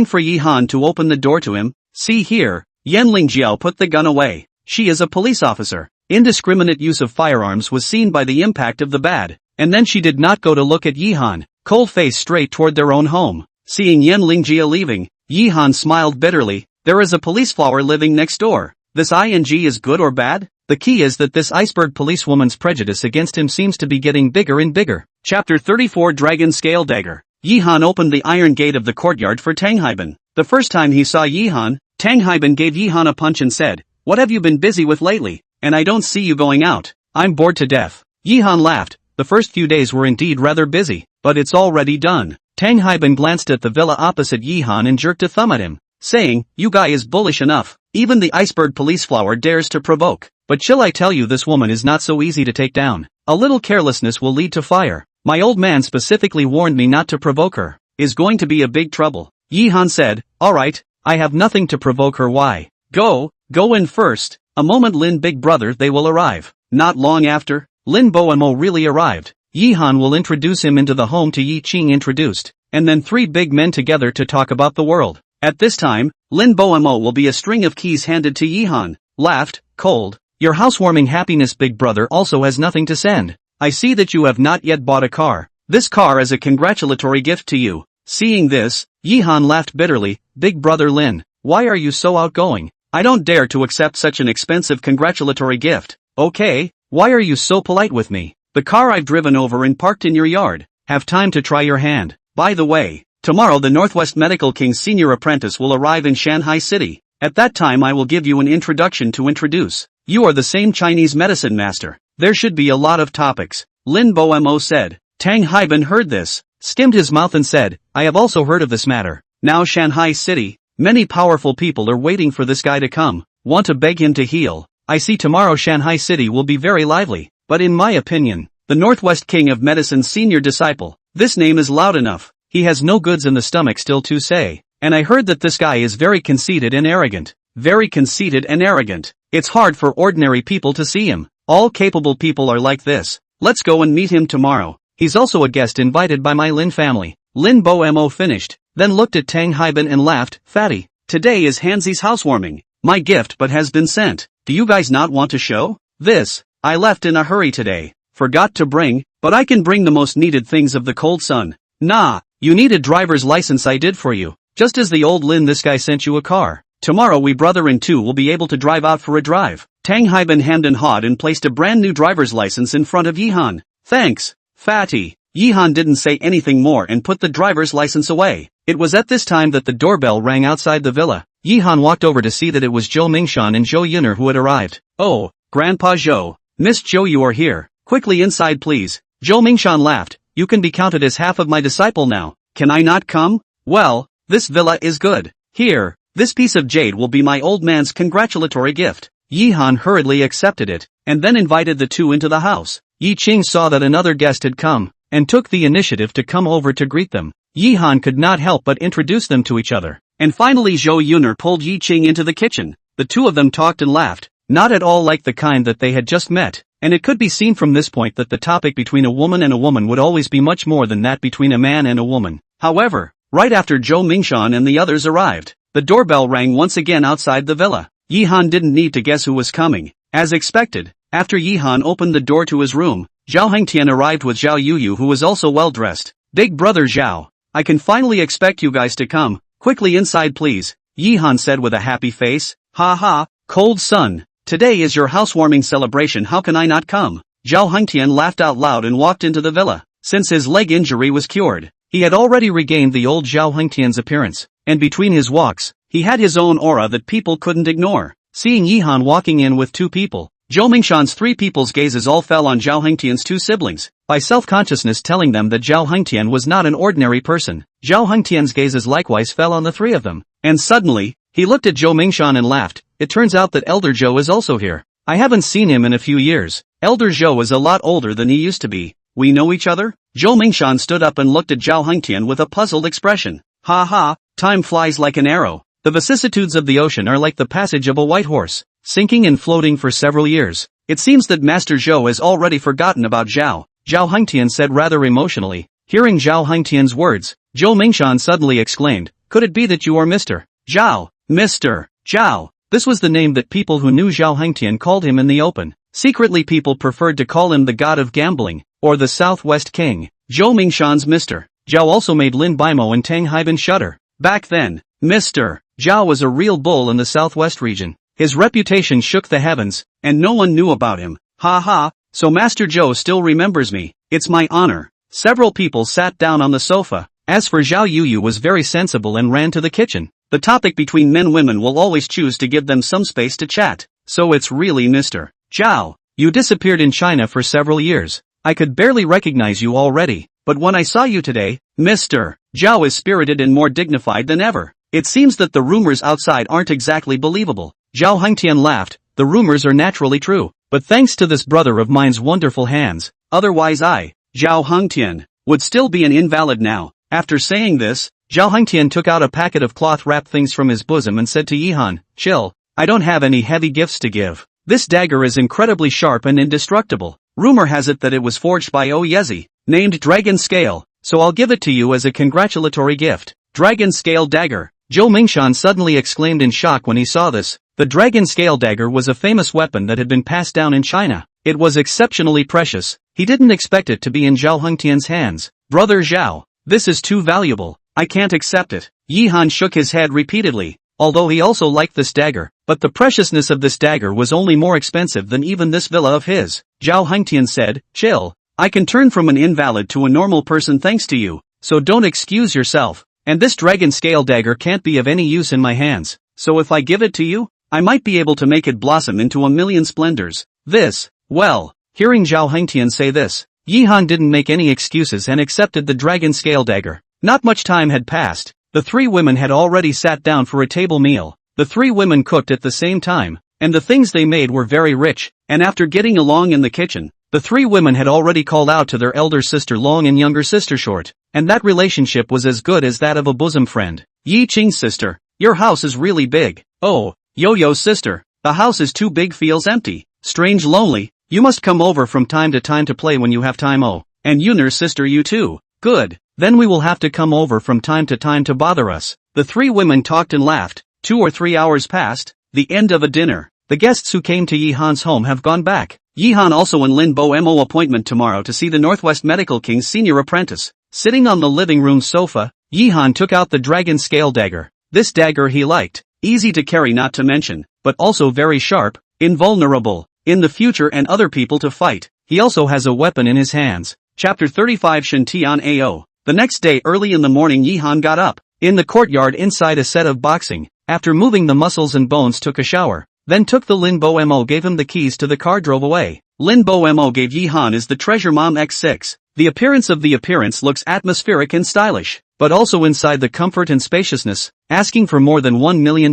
for Yihan to open the door to him. See here, Yanlingjiao put the gun away. She is a police officer. Indiscriminate use of firearms was seen by the impact of the bad. And then she did not go to look at Yihan, cold face straight toward their own home. Seeing Yanlingjia leaving, Yihan smiled bitterly. There is a police flower living next door. This ing is good or bad? The key is that this iceberg policewoman's prejudice against him seems to be getting bigger and bigger. Chapter 34 Dragon Scale Dagger. Yihan opened the iron gate of the courtyard for Tang Haiban. The first time he saw Yihan, Tang Haiban gave Yihan a punch and said, What have you been busy with lately? And I don't see you going out. I'm bored to death. Yihan laughed. The first few days were indeed rather busy, but it's already done. Tang Haiban glanced at the villa opposite Yihan and jerked a thumb at him, saying, You guy is bullish enough. Even the iceberg police flower dares to provoke. But shall I tell you this woman is not so easy to take down. A little carelessness will lead to fire. My old man specifically warned me not to provoke her. Is going to be a big trouble. Yihan said, Alright, I have nothing to provoke her. Why? Go in first. A moment Lin big brother they will arrive. Not long after, Lin Boamo really arrived. Yihan will introduce him into the home to Yi Qing introduced. And then 3 big men together to talk about the world. At this time, Lin Boamo will be a string of keys handed to Yihan. Laughed, cold. Your housewarming happiness big brother also has nothing to send. I see that you have not yet bought a car. This car is a congratulatory gift to you. Seeing this, Yihan laughed bitterly. Big brother Lin, why are you so outgoing? I don't dare to accept such an expensive congratulatory gift. Okay, why are you so polite with me? The car I've driven over and parked in your yard. Have time to try your hand. By the way, tomorrow the Northwest Medical King's senior apprentice will arrive in Shanghai City. At that time I will give you an introduction to introduce. You are the same Chinese medicine master. There should be a lot of topics. Lin Bo said. Tang Haiban heard this, skimmed his mouth and said, I have also heard of this matter. Now Shanghai City, many powerful people are waiting for this guy to come, want to beg him to heal. I see tomorrow Shanghai City will be very lively, but in my opinion, the Northwest King of Medicine's senior disciple, this name is loud enough, he has no goods in the stomach still to say, and I heard that this guy is very conceited and arrogant. Very conceited and arrogant. It's hard for ordinary people to see him. All capable people are like this. Let's go and meet him tomorrow. He's also a guest invited by my Lin family. Lin Bo finished, then looked at Tang Haiban and laughed. Fatty, today is Hansi's housewarming. My gift but has been sent. Do you guys not want to show? This, I left in a hurry today. Forgot to bring, but I can bring the most needed things of the cold sun. Nah, you need a driver's license I did for you. Just as the old Lin this guy sent you a car. Tomorrow we brother and two will be able to drive out for a drive. Tang Haiban hemmed and hawed and placed a brand new driver's license in front of Yihan. Thanks, Fatty. Yihan didn't say anything more and put the driver's license away. It was at this time that the doorbell rang outside the villa. Yihan walked over to see that it was Zhou Mingshan and Zhou Yuner who had arrived. Oh, Grandpa Zhou. Miss Zhou, you are here. Quickly inside please. Zhou Mingshan laughed. You can be counted as half of my disciple now. Can I not come? Well, this villa is good. Here. This piece of jade will be my old man's congratulatory gift. Yihan hurriedly accepted it, and then invited the two into the house. Yi Qing saw that another guest had come, and took the initiative to come over to greet them. Yihan could not help but introduce them to each other. And finally Zhou Yuner pulled Yi Qing into the kitchen. The two of them talked and laughed, not at all like the kind that they had just met, and it could be seen from this point that the topic between a woman and a woman would always be much more than that between a man and a woman. However, right after Zhou Mingshan and the others arrived, the doorbell rang once again outside the villa. Yihan didn't need to guess who was coming. As expected, after Yihan opened the door to his room, Zhao Hengtian arrived with Zhao Yuyu who was also well dressed. Big brother Zhao, I can finally expect you guys to come. Quickly inside please, Yihan said with a happy face. Ha ha, cold sun. Today is your housewarming celebration, how can I not come? Zhao Hengtian laughed out loud and walked into the villa. Since his leg injury was cured, he had already regained the old Zhao Hengtian's appearance. And between his walks, he had his own aura that people couldn't ignore. Seeing Yihan walking in with two people, Zhou Mingshan's three people's gazes all fell on Zhao Hengtian's two siblings, by self-consciousness telling them that Zhao Hengtian was not an ordinary person. Zhao Hengtian's gazes likewise fell on the three of them. And suddenly, he looked at Zhou Mingshan and laughed. It turns out that Elder Zhou is also here. I haven't seen him in a few years. Elder Zhou is a lot older than he used to be. We know each other? Zhou Mingshan stood up and looked at Zhao Hengtian with a puzzled expression. Ha ha, time flies like an arrow. The vicissitudes of the ocean are like the passage of a white horse, sinking and floating for several years. It seems that Master Zhou has already forgotten about Zhao, Zhao Hengtian said rather emotionally. Hearing Zhao Hengtian's words, Zhou Mingshan suddenly exclaimed, could it be that you are Mr. Zhao? Mr. Zhao. This was the name that people who knew Zhao Hengtian called him in the open. Secretly people preferred to call him the god of gambling, or the Southwest King. Zhou Mingshan's Mr. Zhao also made Lin Baimo and Tang Haiban shudder. Back then, Mr. Zhao was a real bull in the Southwest region. His reputation shook the heavens, and no one knew about him. Ha ha, so Master Zhou still remembers me. It's my honor. Several people sat down on the sofa. As for Zhao Yuyu was very sensible and ran to the kitchen. The topic between men and women will always choose to give them some space to chat. So it's really Mr. Zhao. You disappeared in China for several years. I could barely recognize you already. But when I saw you today, Mr. Zhao is spirited and more dignified than ever. It seems that the rumors outside aren't exactly believable. Zhao Hengtian laughed. The rumors are naturally true. But thanks to this brother of mine's wonderful hands, otherwise I, Zhao Hengtian, would still be an invalid now. After saying this, Zhao Hengtian took out a packet of cloth-wrapped things from his bosom and said to Yihan, chill, I don't have any heavy gifts to give. This dagger is incredibly sharp and indestructible. Rumor has it that it was forged by Oyezi, named Dragon Scale, so I'll give it to you as a congratulatory gift. Dragon Scale Dagger. Zhou Mingshan suddenly exclaimed in shock when he saw this. The Dragon Scale Dagger was a famous weapon that had been passed down in China. It was exceptionally precious. He didn't expect it to be in Zhao Hengtian's hands. Brother Zhao, this is too valuable. I can't accept it. Yihan shook his head repeatedly, although he also liked this dagger, but the preciousness of this dagger was only more expensive than even this villa of his. Zhao Hengtian said, chill. I can turn from an invalid to a normal person thanks to you, so don't excuse yourself. And this dragon scale dagger can't be of any use in my hands, so if I give it to you, I might be able to make it blossom into a million splendors. This, well, hearing Zhao Hengtian say this, Yi Han didn't make any excuses and accepted the dragon scale dagger. Not much time had passed. The three women had already sat down for a table meal. The three women cooked at the same time, and the things they made were very rich, and after getting along in the kitchen, the three women had already called out to their elder sister long and younger sister short, and that relationship was as good as that of a bosom friend. Yi Qing's sister, your house is really big. Oh, Yo-Yo's sister, the house is too big, feels empty, strange, lonely, you must come over from time to time to play when you have time. Oh, and Yunner's sister, you too, good, then we will have to come over from time to time to bother us. The three women talked and laughed. 2 or 3 hours passed, the end of a dinner. The guests who came to Yi Han's home have gone back. Yi Han also and Lin Bo Mo appointment tomorrow to see the Northwest Medical King's senior apprentice. Sitting on the living room sofa, Yi Han took out the dragon scale dagger. This dagger he liked, easy to carry not to mention, but also very sharp, invulnerable, in the future and other people to fight. He also has a weapon in his hands. Chapter 35 Shen Tian Ao. The next day early in the morning Yi Han got up, in the courtyard inside a set of boxing. After moving the muscles and bones took a shower, then took the Lin Bo Mo gave him the keys to the car drove away. Lin Bo Mo gave Yi Han is the Treasure Mom X6. The appearance looks atmospheric and stylish, but also inside the comfort and spaciousness, asking for more than $1 million.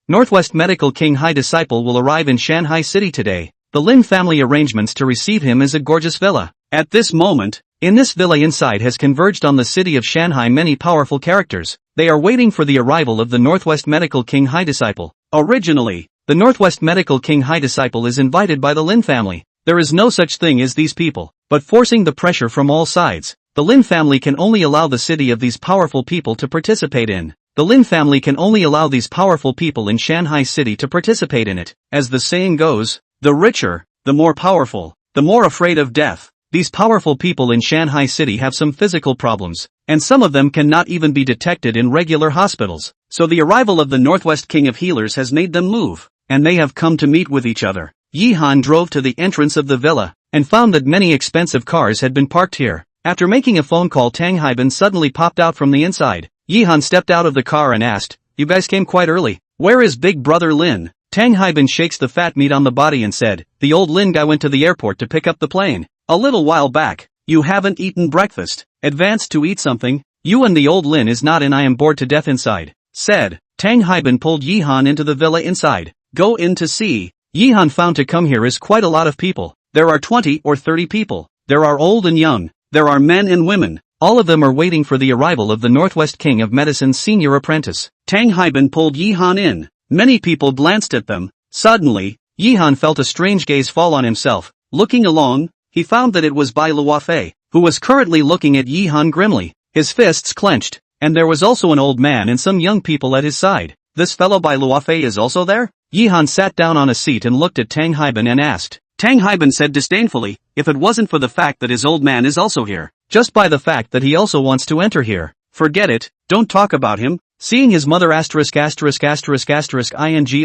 Northwest Medical King High Disciple will arrive in Shanghai City today. The Lin family arrangements to receive him is a gorgeous villa. At this moment, in this villa inside has converged on the city of Shanghai many powerful characters. They are waiting for the arrival of the Northwest Medical King High Disciple. Originally, the Northwest Medical King High Disciple is invited by the Lin family. There is no such thing as these people, but forcing the pressure from all sides, the Lin family can only allow the city of these powerful people to participate in. The Lin family can only allow these powerful people in Shanghai City to participate in it. As the saying goes, the richer, the more powerful, the more afraid of death. These powerful people in Shanghai City have some physical problems, and some of them cannot even be detected in regular hospitals. So the arrival of the Northwest King of Healers has made them move, and they have come to meet with each other. Yi Han drove to the entrance of the villa, and found that many expensive cars had been parked here. After making a phone call, Tang Haiban suddenly popped out from the inside. Yi Han stepped out of the car and asked, "You guys came quite early. Where is big brother Lin?" Tang Haiban shakes the fat meat on the body and said, "The old Lin guy went to the airport to pick up the plane. A little while back. You haven't eaten breakfast. Advanced to eat something? You and the old Lin is not in. I am bored to death inside," said. Tang Haiban pulled Yi Han into the villa inside. Go in to see. Yi Han found to come here is quite a lot of people. There are 20 or 30 people. There are old and young. There are men and women. All of them are waiting for the arrival of the Northwest King of Medicine's senior apprentice. Tang Haiban pulled Yi Han in. Many people glanced at them. Suddenly, Yi Han felt a strange gaze fall on himself. Looking along, he found that it was Bai Luofei, who was currently looking at Yi Han grimly, his fists clenched, and there was also an old man and some young people at his side. This fellow Bai Luofei is also there? Yi Han sat down on a seat and looked at Tang Haiban and asked. Tang Haiban said disdainfully, if it wasn't for the fact that his old man is also here, just by the fact that he also wants to enter here, forget it, don't talk about him. Seeing his mother ing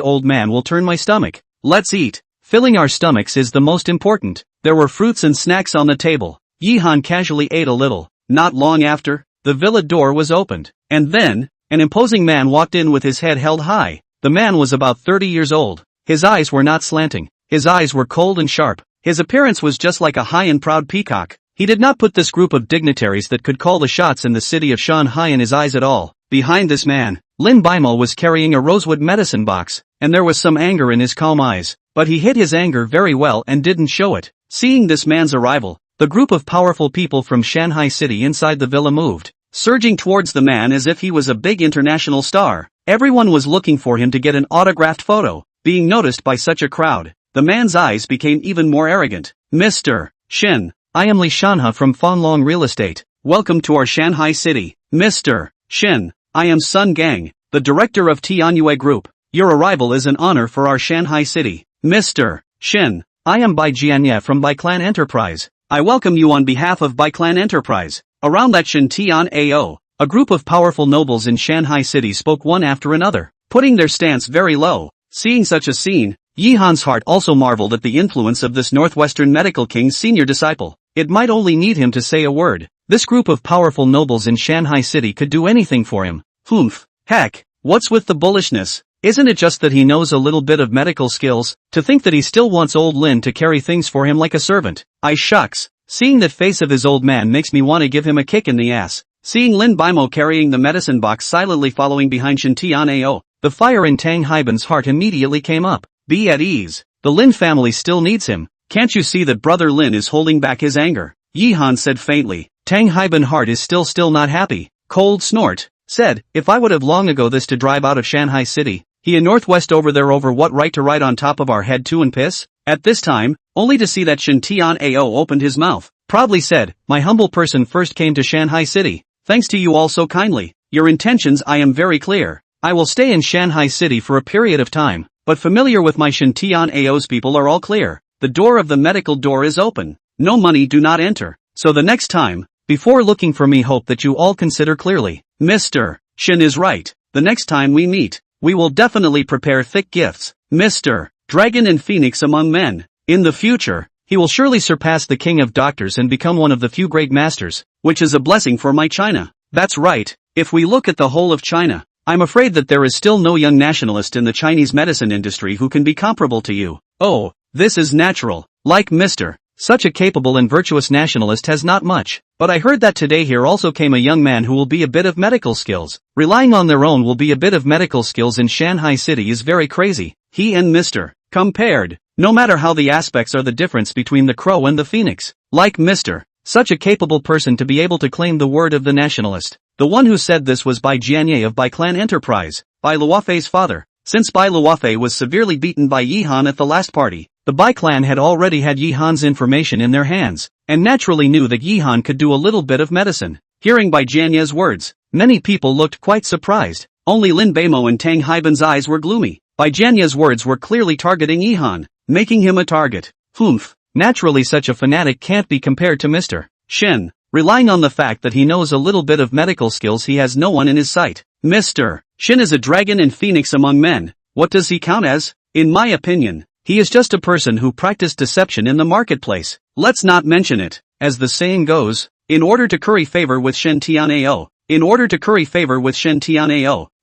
old man will turn my stomach. Let's eat. Filling our stomachs is the most important. There were fruits and snacks on the table. Yi Han casually ate a little. Not long after, the villa door was opened. And then, an imposing man walked in with his head held high. The man was about 30 years old. His eyes were not slanting. His eyes were cold and sharp. His appearance was just like a high and proud peacock. He did not put this group of dignitaries that could call the shots in the city of Shanghai in his eyes at all. Behind this man, Lin Baimo was carrying a rosewood medicine box, and there was some anger in his calm eyes, but he hid his anger very well and didn't show it. Seeing this man's arrival, the group of powerful people from Shanghai City inside the villa moved, surging towards the man as if he was a big international star. Everyone was looking for him to get an autographed photo. Being noticed by such a crowd, the man's eyes became even more arrogant. Mr. Shen, I am Li Shanha from Fanlong Real Estate. Welcome to our Shanghai City. Mr. Shen, I am Sun Gang, the director of Tianyue Group. Your arrival is an honor for our Shanghai City. Mr. Shen, I am Bai Jianye from Bai Clan Enterprise. I welcome you on behalf of Bai Clan Enterprise. Around that Shen Tian Ao, a group of powerful nobles in Shanghai City spoke one after another, putting their stance very low. Seeing such a scene, Yi Han's heart also marveled at the influence of this Northwestern Medical King's senior disciple. It might only need him to say a word. This group of powerful nobles in Shanghai City could do anything for him. Humph. Heck, what's with the bullishness? Isn't it just that he knows a little bit of medical skills? To think that he still wants old Lin to carry things for him like a servant. Shucks. Seeing that face of his old man makes me want to give him a kick in the ass. Seeing Lin Baimo carrying the medicine box silently following behind Shen Tianao, the fire in Tang Haiban's heart immediately came up. Be at ease. The Lin family still needs him. Can't you see that brother Lin is holding back his anger? Yi Han said faintly. Tang Haiban heart is still not happy. Cold snort. Said, if I would have long ago this to drive out of Shanghai City. He in Northwest over there over what right to ride on top of our head too and piss? At this time, only to see that Shen Tianao opened his mouth. Proudly said, my humble person first came to Shanghai City. Thanks to you all so kindly. Your intentions I am very clear. I will stay in Shanghai City for a period of time, but familiar with my Shen Tianao's people are all clear. The door of the medical door is open. No money do not enter. So the next time, before looking for me hope that you all consider clearly. Mr. Shen is right. The next time we meet, we will definitely prepare thick gifts. Mr. Dragon and Phoenix among men. In the future, he will surely surpass the king of doctors and become one of the few great masters, which is a blessing for my China. That's right. If we look at the whole of China, I'm afraid that there is still no young nationalist in the Chinese medicine industry who can be comparable to you. Oh, this is natural. Like Mr. Such a capable and virtuous nationalist has not much. But I heard that today here also came a young man who will be a bit of medical skills. Relying on their own will be a bit of medical skills in Shanghai City is very crazy. He and Mr. Compared. No matter how the aspects are the difference between the crow and the phoenix. Like Mr. Such a capable person to be able to claim the word of the nationalist. The one who said this was Bai Jianye of Bai Clan Enterprise, Bai Luofei's father. Since Bai Luofei was severely beaten by Yi Han at the last party, the Bai clan had already had Yi Han's information in their hands, and naturally knew that Yi Han could do a little bit of medicine. Hearing Bai Jianye's words, many people looked quite surprised. Only Lin Baimo and Tang Haiban's eyes were gloomy. Bai Jianye's words were clearly targeting Yi Han, making him a target. Humph. Naturally such a fanatic can't be compared to Mr. Shen. Relying on the fact that he knows a little bit of medical skills, he has no one in his sight. Mr. Shen is a dragon and phoenix among men. What does he count as? In my opinion, he is just a person who practiced deception in the marketplace. Let's not mention it. As the saying goes, in order to curry favor with Shen Tianao,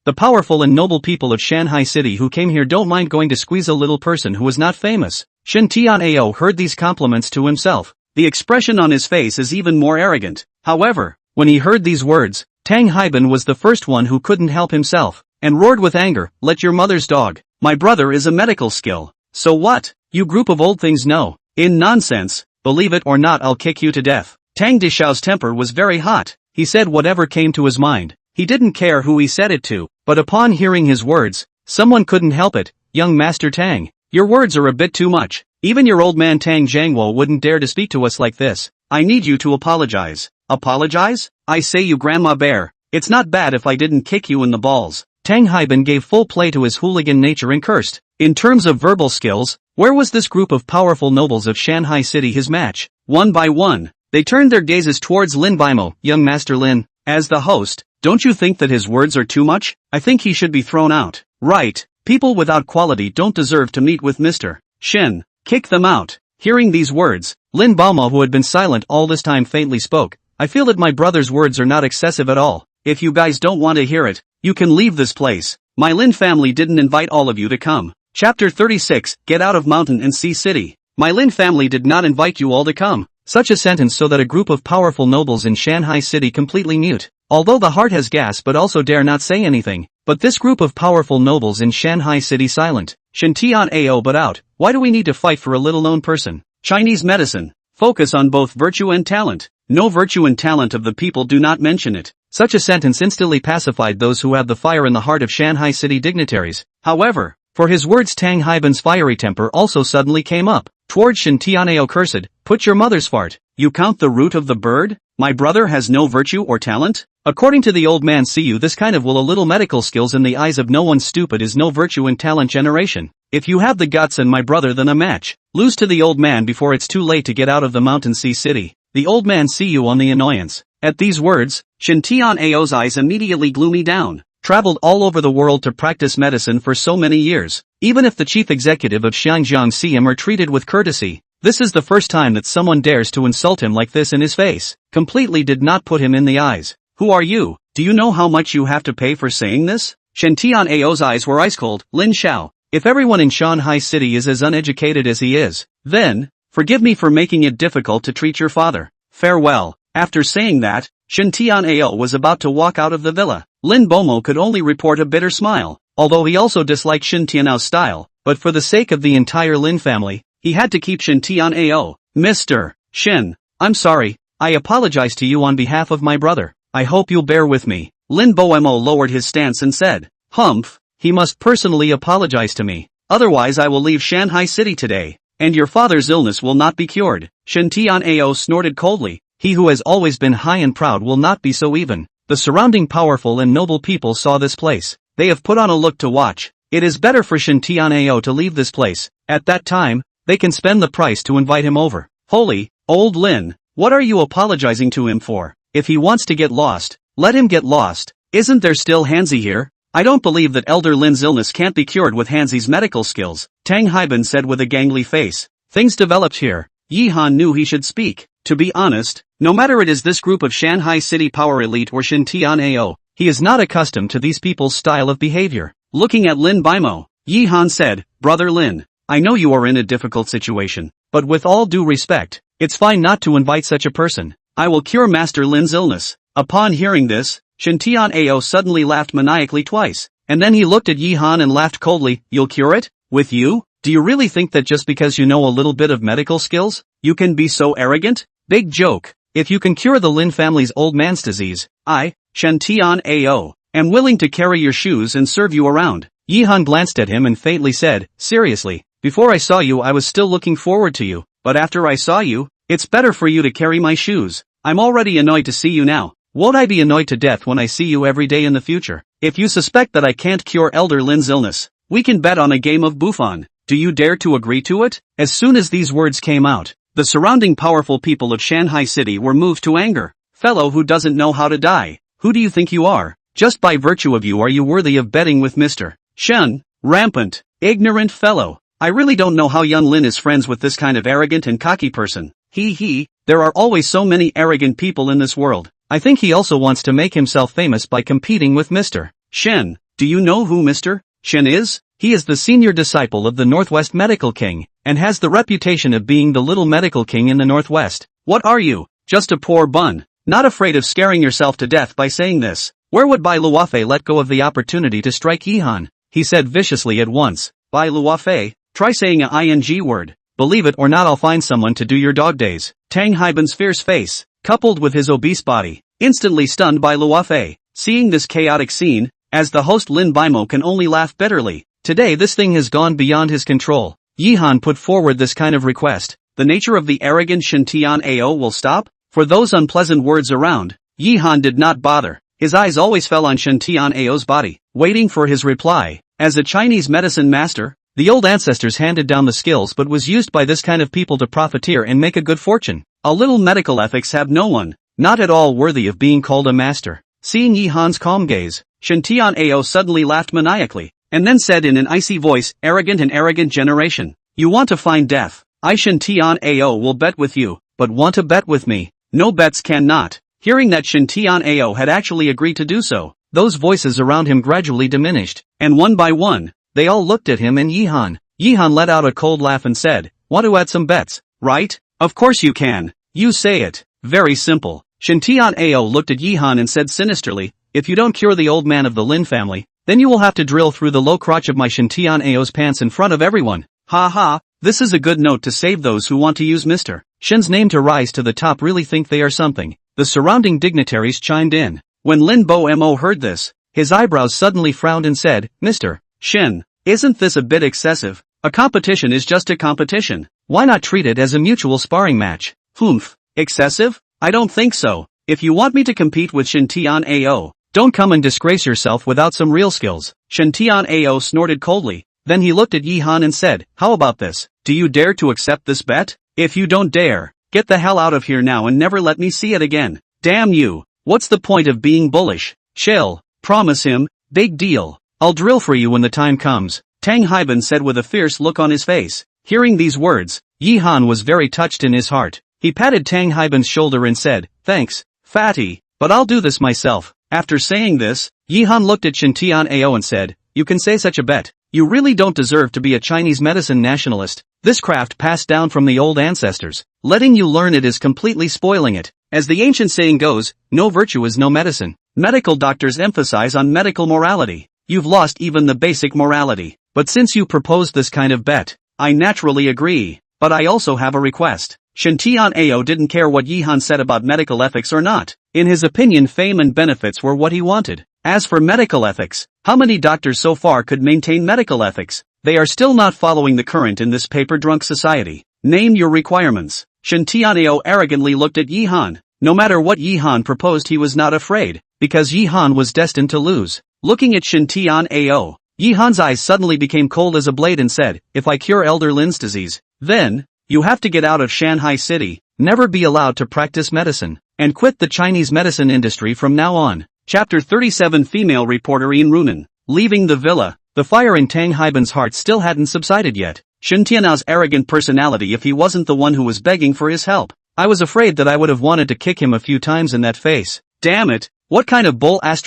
the powerful and noble people of Shanghai City who came here don't mind going to squeeze a little person who is not famous. Shen Tianao heard these compliments to himself. The expression on his face is even more arrogant. However, when he heard these words, Tang Haiban was the first one who couldn't help himself, and roared with anger, let your mother's dog. My brother is a medical skill. So what? You group of old things know. In nonsense, believe it or not I'll kick you to death. Tang Dishao's temper was very hot. He said whatever came to his mind. He didn't care who he said it to, but upon hearing his words, someone couldn't help it. Young Master Tang, your words are a bit too much. Even your old man Tang Zhangwo wouldn't dare to speak to us like this. I need you to apologize. Apologize? I say you Grandma Bear, it's not bad if I didn't kick you in the balls. Tang Haiban gave full play to his hooligan nature and cursed. In terms of verbal skills, where was this group of powerful nobles of Shanghai City his match? One by one, they turned their gazes towards Lin Baimo. Young Master Lin, as the host, don't you think that his words are too much? I think he should be thrown out. Right, people without quality don't deserve to meet with Mr. Shen. Kick them out. Hearing these words, Lin Baimo, who had been silent all this time, faintly spoke. I feel that my brother's words are not excessive at all. If you guys don't want to hear it, you can leave this place. My Lin family didn't invite all of you to come. Chapter 36, Get Out of Mountain and Sea City. My Lin family did not invite you all to come. Such a sentence so that a group of powerful nobles in Shanghai City completely mute. Although the heart has gas but also dare not say anything. But this group of powerful nobles in Shanghai City silent. Shen Tianao but out. Why do we need to fight for a little known person? Chinese medicine. Focus on both virtue and talent. No virtue and talent of the people, do not mention it. Such a sentence instantly pacified those who have the fire in the heart of Shanghai City dignitaries. However, for his words Tang Haiban's fiery temper also suddenly came up. Towards Shen Tianao cursed, put your mother's fart. You count the root of the bird? My brother has no virtue or talent? According to the old man, see you this kind of will a little medical skills in the eyes of no one stupid is no virtue and talent generation. If you have the guts and my brother then a match. Lose to the old man before it's too late to get out of the mountain sea city. The old man see you on the annoyance. At these words, Shen Tianao's eyes immediately gloomy down. Traveled all over the world to practice medicine for so many years. Even if the chief executive of Xiangjiang see him are treated with courtesy. This is the first time that someone dares to insult him like this in his face. Completely did not put him in the eyes. Who are you? Do you know how much you have to pay for saying this? Shen Tianao's eyes were ice cold. Lin Xiao, if everyone in Shanghai City is as uneducated as he is, then Forgive me for making it difficult to treat your father. Farewell. After saying that, Shin Tian'ao was about to walk out of the villa. Lin Bomo could only report a bitter smile, although he also disliked Shin Tian'ao's style, but for the sake of the entire Lin family, he had to keep Shin Tian'ao. Mr. Shin, I'm sorry, I apologize to you on behalf of my brother. I hope you'll bear with me. Lin Bomo lowered his stance and said, Humph, he must personally apologize to me. Otherwise I will leave Shanghai City today, and your father's illness will not be cured. Shin Tian'ao snorted coldly. He who has always been high and proud will not be so even. The surrounding powerful and noble people saw this place. They have put on a look to watch. It is better for Shin Tian'ao to leave this place. At that time, they can spend the price to invite him over. Holy, old Lin, what are you apologizing to him for? If he wants to get lost, let him get lost. Isn't there still Hanzi here? I don't believe that Elder Lin's illness can't be cured with Hanzi's medical skills, Tang Haiban said with a gangly face. Things developed here. Yi Han knew he should speak. To be honest, no matter it is this group of Shanghai City power elite or Shin Tian'ao, he is not accustomed to these people's style of behavior. Looking at Lin Baimo, Yi Han said, Brother Lin, I know you are in a difficult situation, but with all due respect, it's fine not to invite such a person. I will cure Master Lin's illness. Upon hearing this, Shin Tian'ao suddenly laughed maniacally twice, and then he looked at Yi Han and laughed coldly. You'll cure it? With you? Do you really think that just because you know a little bit of medical skills, you can be so arrogant? Big joke. If you can cure the Lin family's old man's disease, I, Shin Tian'ao, am willing to carry your shoes and serve you around. Yi Han glanced at him and faintly said, Seriously, before I saw you I was still looking forward to you, but after I saw you, it's better for you to carry my shoes. I'm already annoyed to see you now. Won't I be annoyed to death when I see you every day in the future? If you suspect that I can't cure Elder Lin's illness, we can bet on a game of Buffon. Do you dare to agree to it? As soon as these words came out, the surrounding powerful people of Shanghai City were moved to anger. Fellow who doesn't know how to die, who do you think you are? Just by virtue of you are you worthy of betting with Mr. Shen? Rampant, ignorant fellow. I really don't know how young Lin is friends with this kind of arrogant and cocky person. There are always so many arrogant people in this world. I think he also wants to make himself famous by competing with Mr. Shen. Do you know who Mr. Shen is? He is the senior disciple of the Northwest Medical King, and has the reputation of being the little medical king in the Northwest. What are you? Just a poor bun. Not afraid of scaring yourself to death by saying this. Where would Bai Luofei let go of the opportunity to strike Yi Han? He said viciously at once. Bai Luofei, try saying a ing word. Believe it or not I'll find someone to do your dog days. Tang Haiban's fierce face, coupled with his obese body, instantly stunned Bai Luofei. Seeing this chaotic scene, as the host Lin Baimo can only laugh bitterly. Today this thing has gone beyond his control. Yi Han put forward this kind of request. The nature of the arrogant Shin Tian'ao will stop? For those unpleasant words around, Yi Han did not bother. His eyes always fell on Shin Tian'ao's body, waiting for his reply. As a Chinese medicine master, the old ancestors handed down the skills but was used by this kind of people to profiteer and make a good fortune. A little medical ethics have no one, not at all worthy of being called a master. Seeing Yi Han's calm gaze, Shin Tian'ao suddenly laughed maniacally, and then said in an icy voice, arrogant and arrogant generation. You want to find death? I Shin Tian'ao will bet with you, but want to bet with me? No bets cannot. Hearing that Shin Tian'ao had actually agreed to do so, those voices around him gradually diminished, and one by one, they all looked at him and Yi Han. Yi Han let out a cold laugh and said, Want to add some bets, right? Of course you can. You say it. Very simple. Shin Tian'ao looked at Yi Han and said sinisterly, If you don't cure the old man of the Lin family, then you will have to drill through the low crotch of my Shin Tian'ao's pants in front of everyone. Ha ha, this is a good note to save those who want to use Mr. Shen's name to rise to the top really think they are something. The surrounding dignitaries chimed in. When Lin Bo heard this, his eyebrows suddenly frowned and said, Mr. Shen, isn't this a bit excessive? A competition is just a competition. Why not treat it as a mutual sparring match? Humph, excessive? I don't think so. If you want me to compete with Shin Tian'ao, don't come and disgrace yourself without some real skills. Shin Tian'ao snorted coldly. Then he looked at Yi Han and said, How about this? Do you dare to accept this bet? If you don't dare, get the hell out of here now and never let me see it again. Damn you. What's the point of being bullish? Chill. Promise him. Big deal. I'll drill for you when the time comes. Tang Haiban said with a fierce look on his face. Hearing these words, Yi Han was very touched in his heart. He patted Tang Haiban's shoulder and said, Thanks, fatty, but I'll do this myself. After saying this, Yi Han looked at Shin Tian'ao and said, You can say such a bet. You really don't deserve to be a Chinese medicine nationalist. This craft passed down from the old ancestors. Letting you learn it is completely spoiling it. As the ancient saying goes, no virtue is no medicine. Medical doctors emphasize on medical morality. You've lost even the basic morality. But since you proposed this kind of bet, I naturally agree. But I also have a request. Shintian Ao didn't care what Yihan said about medical ethics or not. In his opinion, fame and benefits were what he wanted. As for medical ethics, how many doctors so far could maintain medical ethics? They are still not following the current in this paper-drunk society. Name your requirements. Shintian Ao arrogantly looked at Yihan. No matter what Yihan proposed, he was not afraid, because Yihan was destined to lose. Looking at Shintian Ao, Yihan's eyes suddenly became cold as a blade and said, "If I cure Elder Lin's disease, then you have to get out of Shanghai City, never be allowed to practice medicine, and quit the Chinese medicine industry from now on." Chapter 37. Female reporter in Runan. Leaving the villa, the fire in Tang Haiban's heart still hadn't subsided yet. Shintianao's arrogant personality, if he wasn't the one who was begging for his help. I was afraid that I would have wanted to kick him a few times in that face. Damn it. What kind of bull *******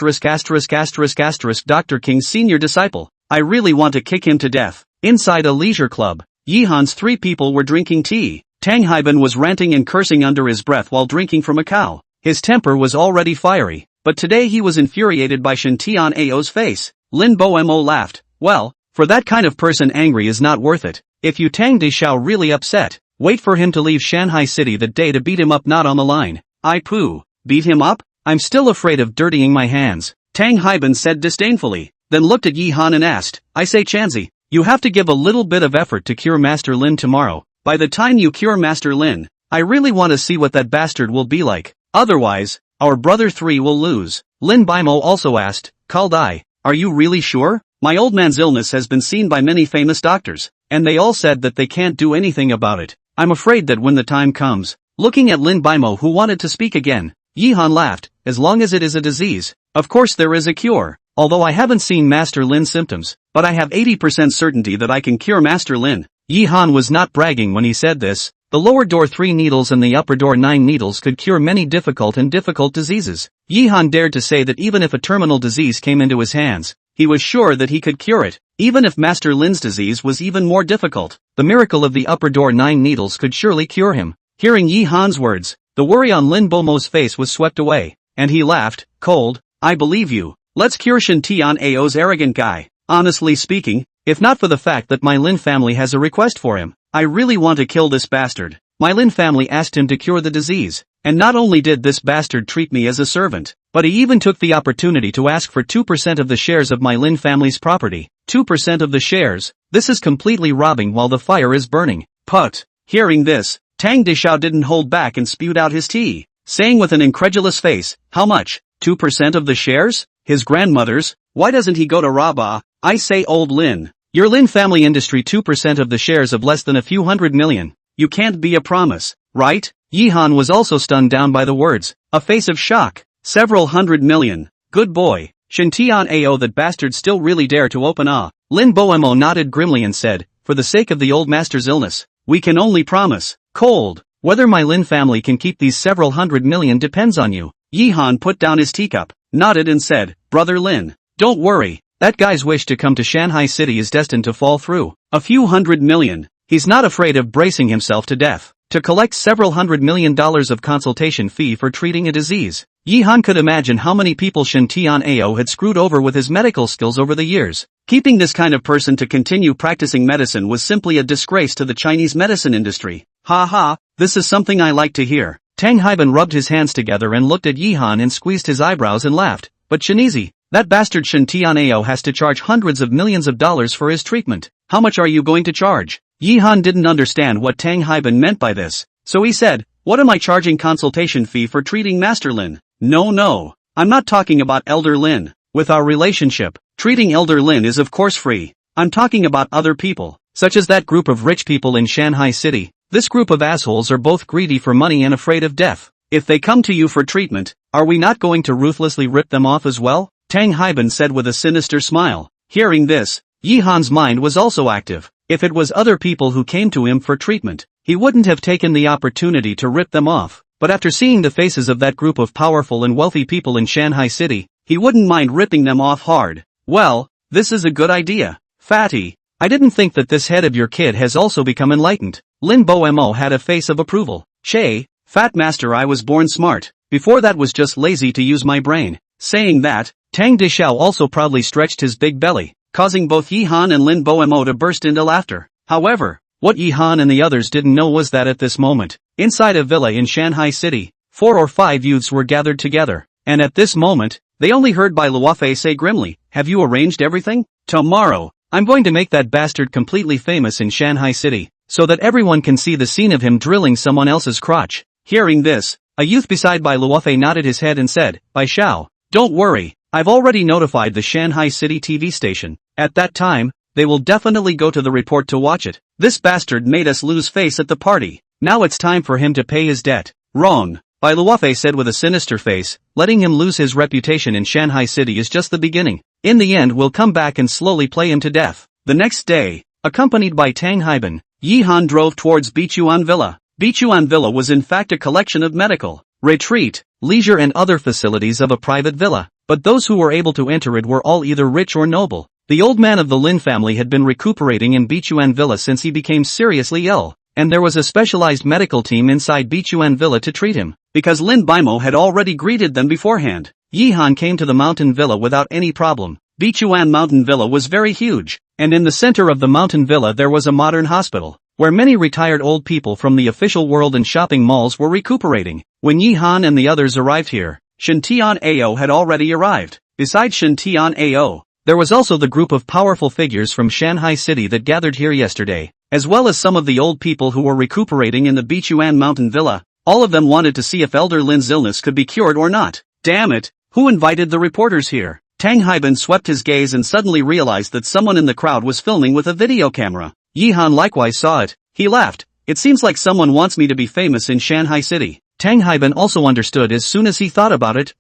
Dr. King's senior disciple. I really want to kick him to death. Inside a leisure club, Yihan's 3 people were drinking tea. Tang Haiban was ranting and cursing under his breath while drinking from a cow. His temper was already fiery, but today he was infuriated by Shintian Ao's face. Lin Bo-mo laughed. Well, for that kind of person, angry is not worth it. If you Tang Deshao really upset, wait for him to leave Shanghai City that day to beat him up, not on the line. I poo. Beat him up? I'm still afraid of dirtying my hands. Tang Haiban said disdainfully, then looked at Yihan and asked, I say Chanzi, you have to give a little bit of effort to cure Master Lin tomorrow. By the time you cure Master Lin, I really want to see what that bastard will be like. Otherwise, our brother 3 will lose. Lin Baimo also asked, Kaldai, are you really sure? My old man's illness has been seen by many famous doctors, and they all said that they can't do anything about it. I'm afraid that when the time comes. Looking at Lin Baimo, who wanted to speak again, Yihan laughed. As long as it is a disease, of course there is a cure. Although I haven't seen Master Lin's symptoms, but I have 80% certainty that I can cure Master Lin. Yihan was not bragging when he said this. The lower door 3 needles and the upper door 9 needles could cure many difficult diseases. Yihan dared to say that even if a terminal disease came into his hands, he was sure that he could cure it. Even if Master Lin's disease was even more difficult, the miracle of the upper door 9 needles could surely cure him. Hearing Yihan's words, the worry on Lin Bomo's face was swept away, and he laughed. Cold, I believe you. Let's cure Shintian Ao's arrogant guy. Honestly speaking, if not for the fact that my Lin family has a request for him, I really want to kill this bastard. My Lin family asked him to cure the disease, and not only did this bastard treat me as a servant, but he even took the opportunity to ask for 2% of the shares of my Lin family's property. 2% of the shares? This is completely robbing while the fire is burning. Put. Hearing this, Tang Deshao didn't hold back and spewed out his tea, saying with an incredulous face, how much? 2% of the shares? His grandmother's? Why doesn't he go to Rabah? I say old Lin. Your Lin family industry 2% of the shares of less than a few hundred million. You can't be a promise, right? Yihan was also stunned down by the words, a face of shock. Several hundred million. Good boy. Shintian Ao, that bastard still really dare to open ah. Lin Boemo nodded grimly and said, for the sake of the old master's illness, we can only promise. Cold. Whether my Lin family can keep these several hundred million depends on you. Yihan put down his teacup, nodded and said, Brother Lin, don't worry, that guy's wish to come to Shanghai City is destined to fall through. A few hundred million. He's not afraid of bracing himself to death, to collect several $100 million of consultation fee for treating a disease. Yihan could imagine how many people Shintian Ao had screwed over with his medical skills over the years. Keeping this kind of person to continue practicing medicine was simply a disgrace to the Chinese medicine industry. Ha ha, this is something I like to hear. Tang Haiban rubbed his hands together and looked at Yihan and squeezed his eyebrows and laughed. But Shinizi, that bastard Shintian Ao has to charge hundreds of millions of dollars for his treatment. How much are you going to charge? Yihan didn't understand what Tang Haiban meant by this, so he said, what am I charging consultation fee for treating Master Lin? No, I'm not talking about Elder Lin. With our relationship, treating Elder Lin is of course free. I'm talking about other people, such as that group of rich people in Shanghai City. This group of assholes are both greedy for money and afraid of death. If they come to you for treatment, are we not going to ruthlessly rip them off as well? Tang Haiban said with a sinister smile. Hearing this, Yihan's mind was also active. If it was other people who came to him for treatment, he wouldn't have taken the opportunity to rip them off. But after seeing the faces of that group of powerful and wealthy people in Shanghai City, he wouldn't mind ripping them off hard. Well, this is a good idea. Fatty, I didn't think that this head of your kid has also become enlightened. Lin Bo Mo had a face of approval. Shay, fat master, I was born smart. Before that was just lazy to use my brain. Saying that, Tang Dishao also proudly stretched his big belly, causing both Yi Han and Lin Bo Mo to burst into laughter. However, what Yi Han and the others didn't know was that at this moment, inside a villa in Shanghai City, 4 or 5 youths were gathered together, and at this moment, they only heard Bai Luofei say grimly, "Have you arranged everything? Tomorrow, I'm going to make that bastard completely famous in Shanghai City, so that everyone can see the scene of him drilling someone else's crotch." Hearing this, a youth beside Bai Luofei nodded his head and said, "Bai Xiao, don't worry, I've already notified the Shanghai City TV station. At that time, they will definitely go to the report to watch it. This bastard made us lose face at the party. Now it's time for him to pay his debt." "Wrong," Bai Luofei said with a sinister face. "Letting him lose his reputation in Shanghai City is just the beginning. In the end we'll come back and slowly play him to death." The next day, accompanied by Tang Haiban, Yi Han drove towards Bichuan Villa. Bichuan Villa was in fact a collection of medical, retreat, leisure and other facilities of a private villa, but those who were able to enter it were all either rich or noble. The old man of the Lin family had been recuperating in Bichuan Villa since he became seriously ill, and there was a specialized medical team inside Bichuan Villa to treat him. Because Lin Baimo had already greeted them beforehand, Yi Han came to the mountain villa without any problem. Bichuan Mountain Villa was very huge, and in the center of the mountain villa there was a modern hospital, where many retired old people from the official world and shopping malls were recuperating. When Yi Han and the others arrived here, Shen Tian Ao had already arrived. Besides Shen Tian Ao, there was also the group of powerful figures from Shanghai City that gathered here yesterday, as well as some of the old people who were recuperating in the Bichuan Mountain Villa. All of them wanted to see if Elder Lin's illness could be cured or not. Damn it, who invited the reporters here? Tang Haiban swept his gaze and suddenly realized that someone in the crowd was filming with a video camera. Yi Han likewise saw it. He laughed. "It seems like someone wants me to be famous in Shanghai City." Tang Haiban also understood as soon as he thought about it.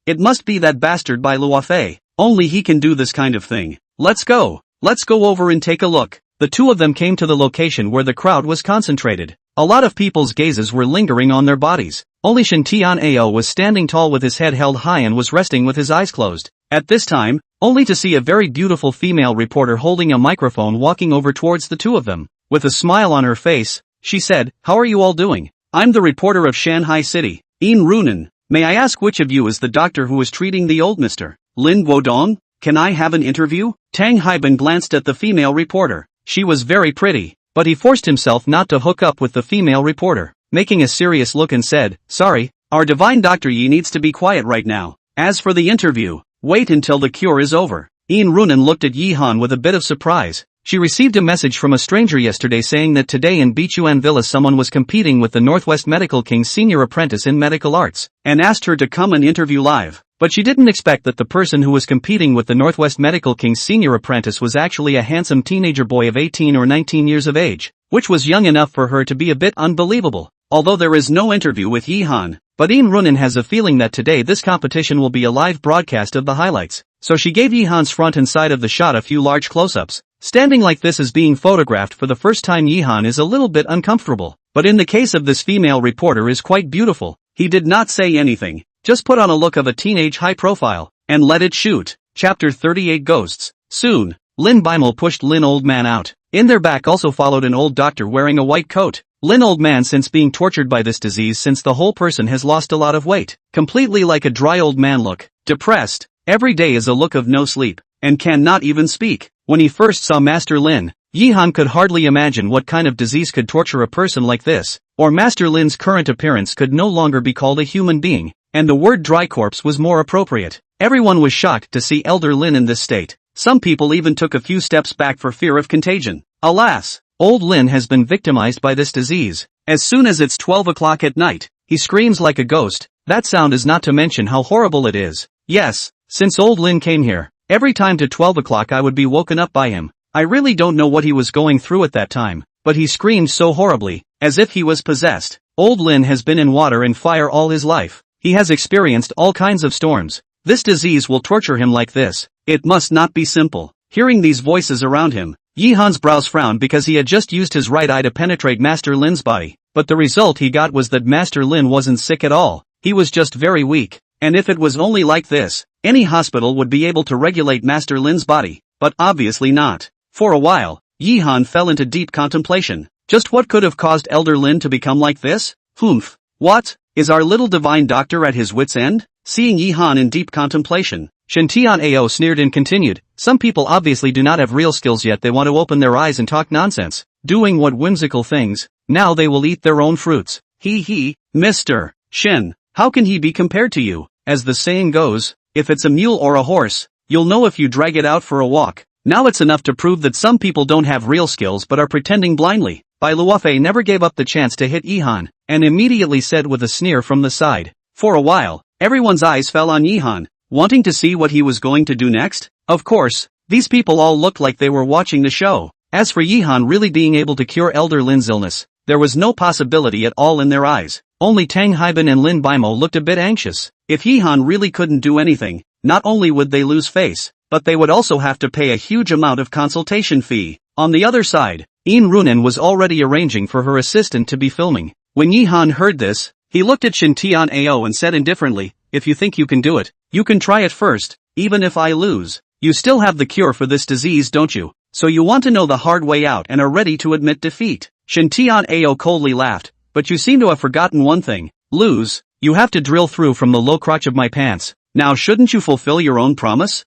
It must be that bastard Bai Luofei. Only he can do this kind of thing. Let's go over and take a look." The two of them came to the location where the crowd was concentrated. A lot of people's gazes were lingering on their bodies. Only Shen Tian Ao was standing tall with his head held high and was resting with his eyes closed. At this time, only to see a very beautiful female reporter holding a microphone walking over towards the two of them. With a smile on her face, she said, "How are you all doing? I'm the reporter of Shanghai City, Yin Runan. May I ask which of you is the doctor who is treating the old Mr. Lin Guodong? Can I have an interview?" Tang Haiban glanced at the female reporter. She was very pretty, but he forced himself not to hook up with the female reporter, making a serious look and said, "Sorry, our divine Dr. Yi needs to be quiet right now. As for the interview, wait until the cure is over." Yin Runan looked at Yi Han with a bit of surprise. She received a message from a stranger yesterday saying that today in Bichuan Villa someone was competing with the Northwest Medical King's senior apprentice in medical arts, and asked her to come and interview live. But she didn't expect that the person who was competing with the Northwest Medical King's senior apprentice was actually a handsome teenager boy of 18 or 19 years of age, which was young enough for her to be a bit unbelievable. Although there is no interview with Yi Han, but Yin Runan has a feeling that today this competition will be a live broadcast of the highlights, so she gave Yi Han's front and side of the shot a few large close-ups. Standing like this as being photographed for the first time, Yi Han is a little bit uncomfortable, but in the case of this female reporter is quite beautiful. He did not say anything, just put on a look of a teenage high profile, and let it shoot. Chapter 38 Ghosts. Soon, Lin Baimol pushed Lin Old Man out. In their back also followed an old doctor wearing a white coat. Lin Old Man since being tortured by this disease since the whole person has lost a lot of weight. Completely like a dry old man look. Depressed. Every day is a look of no sleep, and cannot even speak. When he first saw Master Lin, Yi Han could hardly imagine what kind of disease could torture a person like this, or Master Lin's current appearance could no longer be called a human being, and the word dry corpse was more appropriate. Everyone was shocked to see Elder Lin in this state. Some people even took a few steps back for fear of contagion. Alas, old Lin has been victimized by this disease. As soon as it's 12 o'clock at night, he screams like a ghost. That sound is not to mention how horrible it is. Yes, since old Lin came here, every time to 12 o'clock I would be woken up by him. I really don't know what he was going through at that time, but he screamed so horribly, as if he was possessed. Old Lin has been in water and fire all his life. He has experienced all kinds of storms. This disease will torture him like this. It must not be simple. Hearing these voices around him, Yi Han's brows frowned because he had just used his right eye to penetrate Master Lin's body, but the result he got was that Master Lin wasn't sick at all. He was just very weak, and if it was only like this, any hospital would be able to regulate Master Lin's body, but obviously not. For a while, Yi-han fell into deep contemplation. Just what could have caused Elder Lin to become like this? Humph. What? Is our little divine doctor at his wit's end? Seeing Yi-han in deep contemplation, Shintian Ao sneered and continued, some people obviously do not have real skills yet, they want to open their eyes and talk nonsense, doing what whimsical things, now they will eat their own fruits. He, Mr. Shin, how can he be compared to you? As the saying goes, if it's a mule or a horse, you'll know if you drag it out for a walk. Now it's enough to prove that some people don't have real skills but are pretending blindly. Bai Luofei never gave up the chance to hit Yi-han, and immediately said with a sneer from the side. For a while, everyone's eyes fell on Yi-han, wanting to see what he was going to do next. Of course, these people all looked like they were watching the show. As for Yi-han really being able to cure Elder Lin's illness, there was no possibility at all in their eyes. Only Tang Haiban and Lin Baimo looked a bit anxious. If Yi-han really couldn't do anything, not only would they lose face, but they would also have to pay a huge amount of consultation fee. On the other side, Yin Runan was already arranging for her assistant to be filming. When Yi-han heard this, he looked at Shintian Ao and said indifferently, if you think you can do it, you can try it first, even if I lose. You still have the cure for this disease, don't you? So you want to know the hard way out and are ready to admit defeat. Shintian Ao coldly laughed, but you seem to have forgotten one thing. Lose, you have to drill through from the low crotch of my pants. Now shouldn't you fulfill your own promise?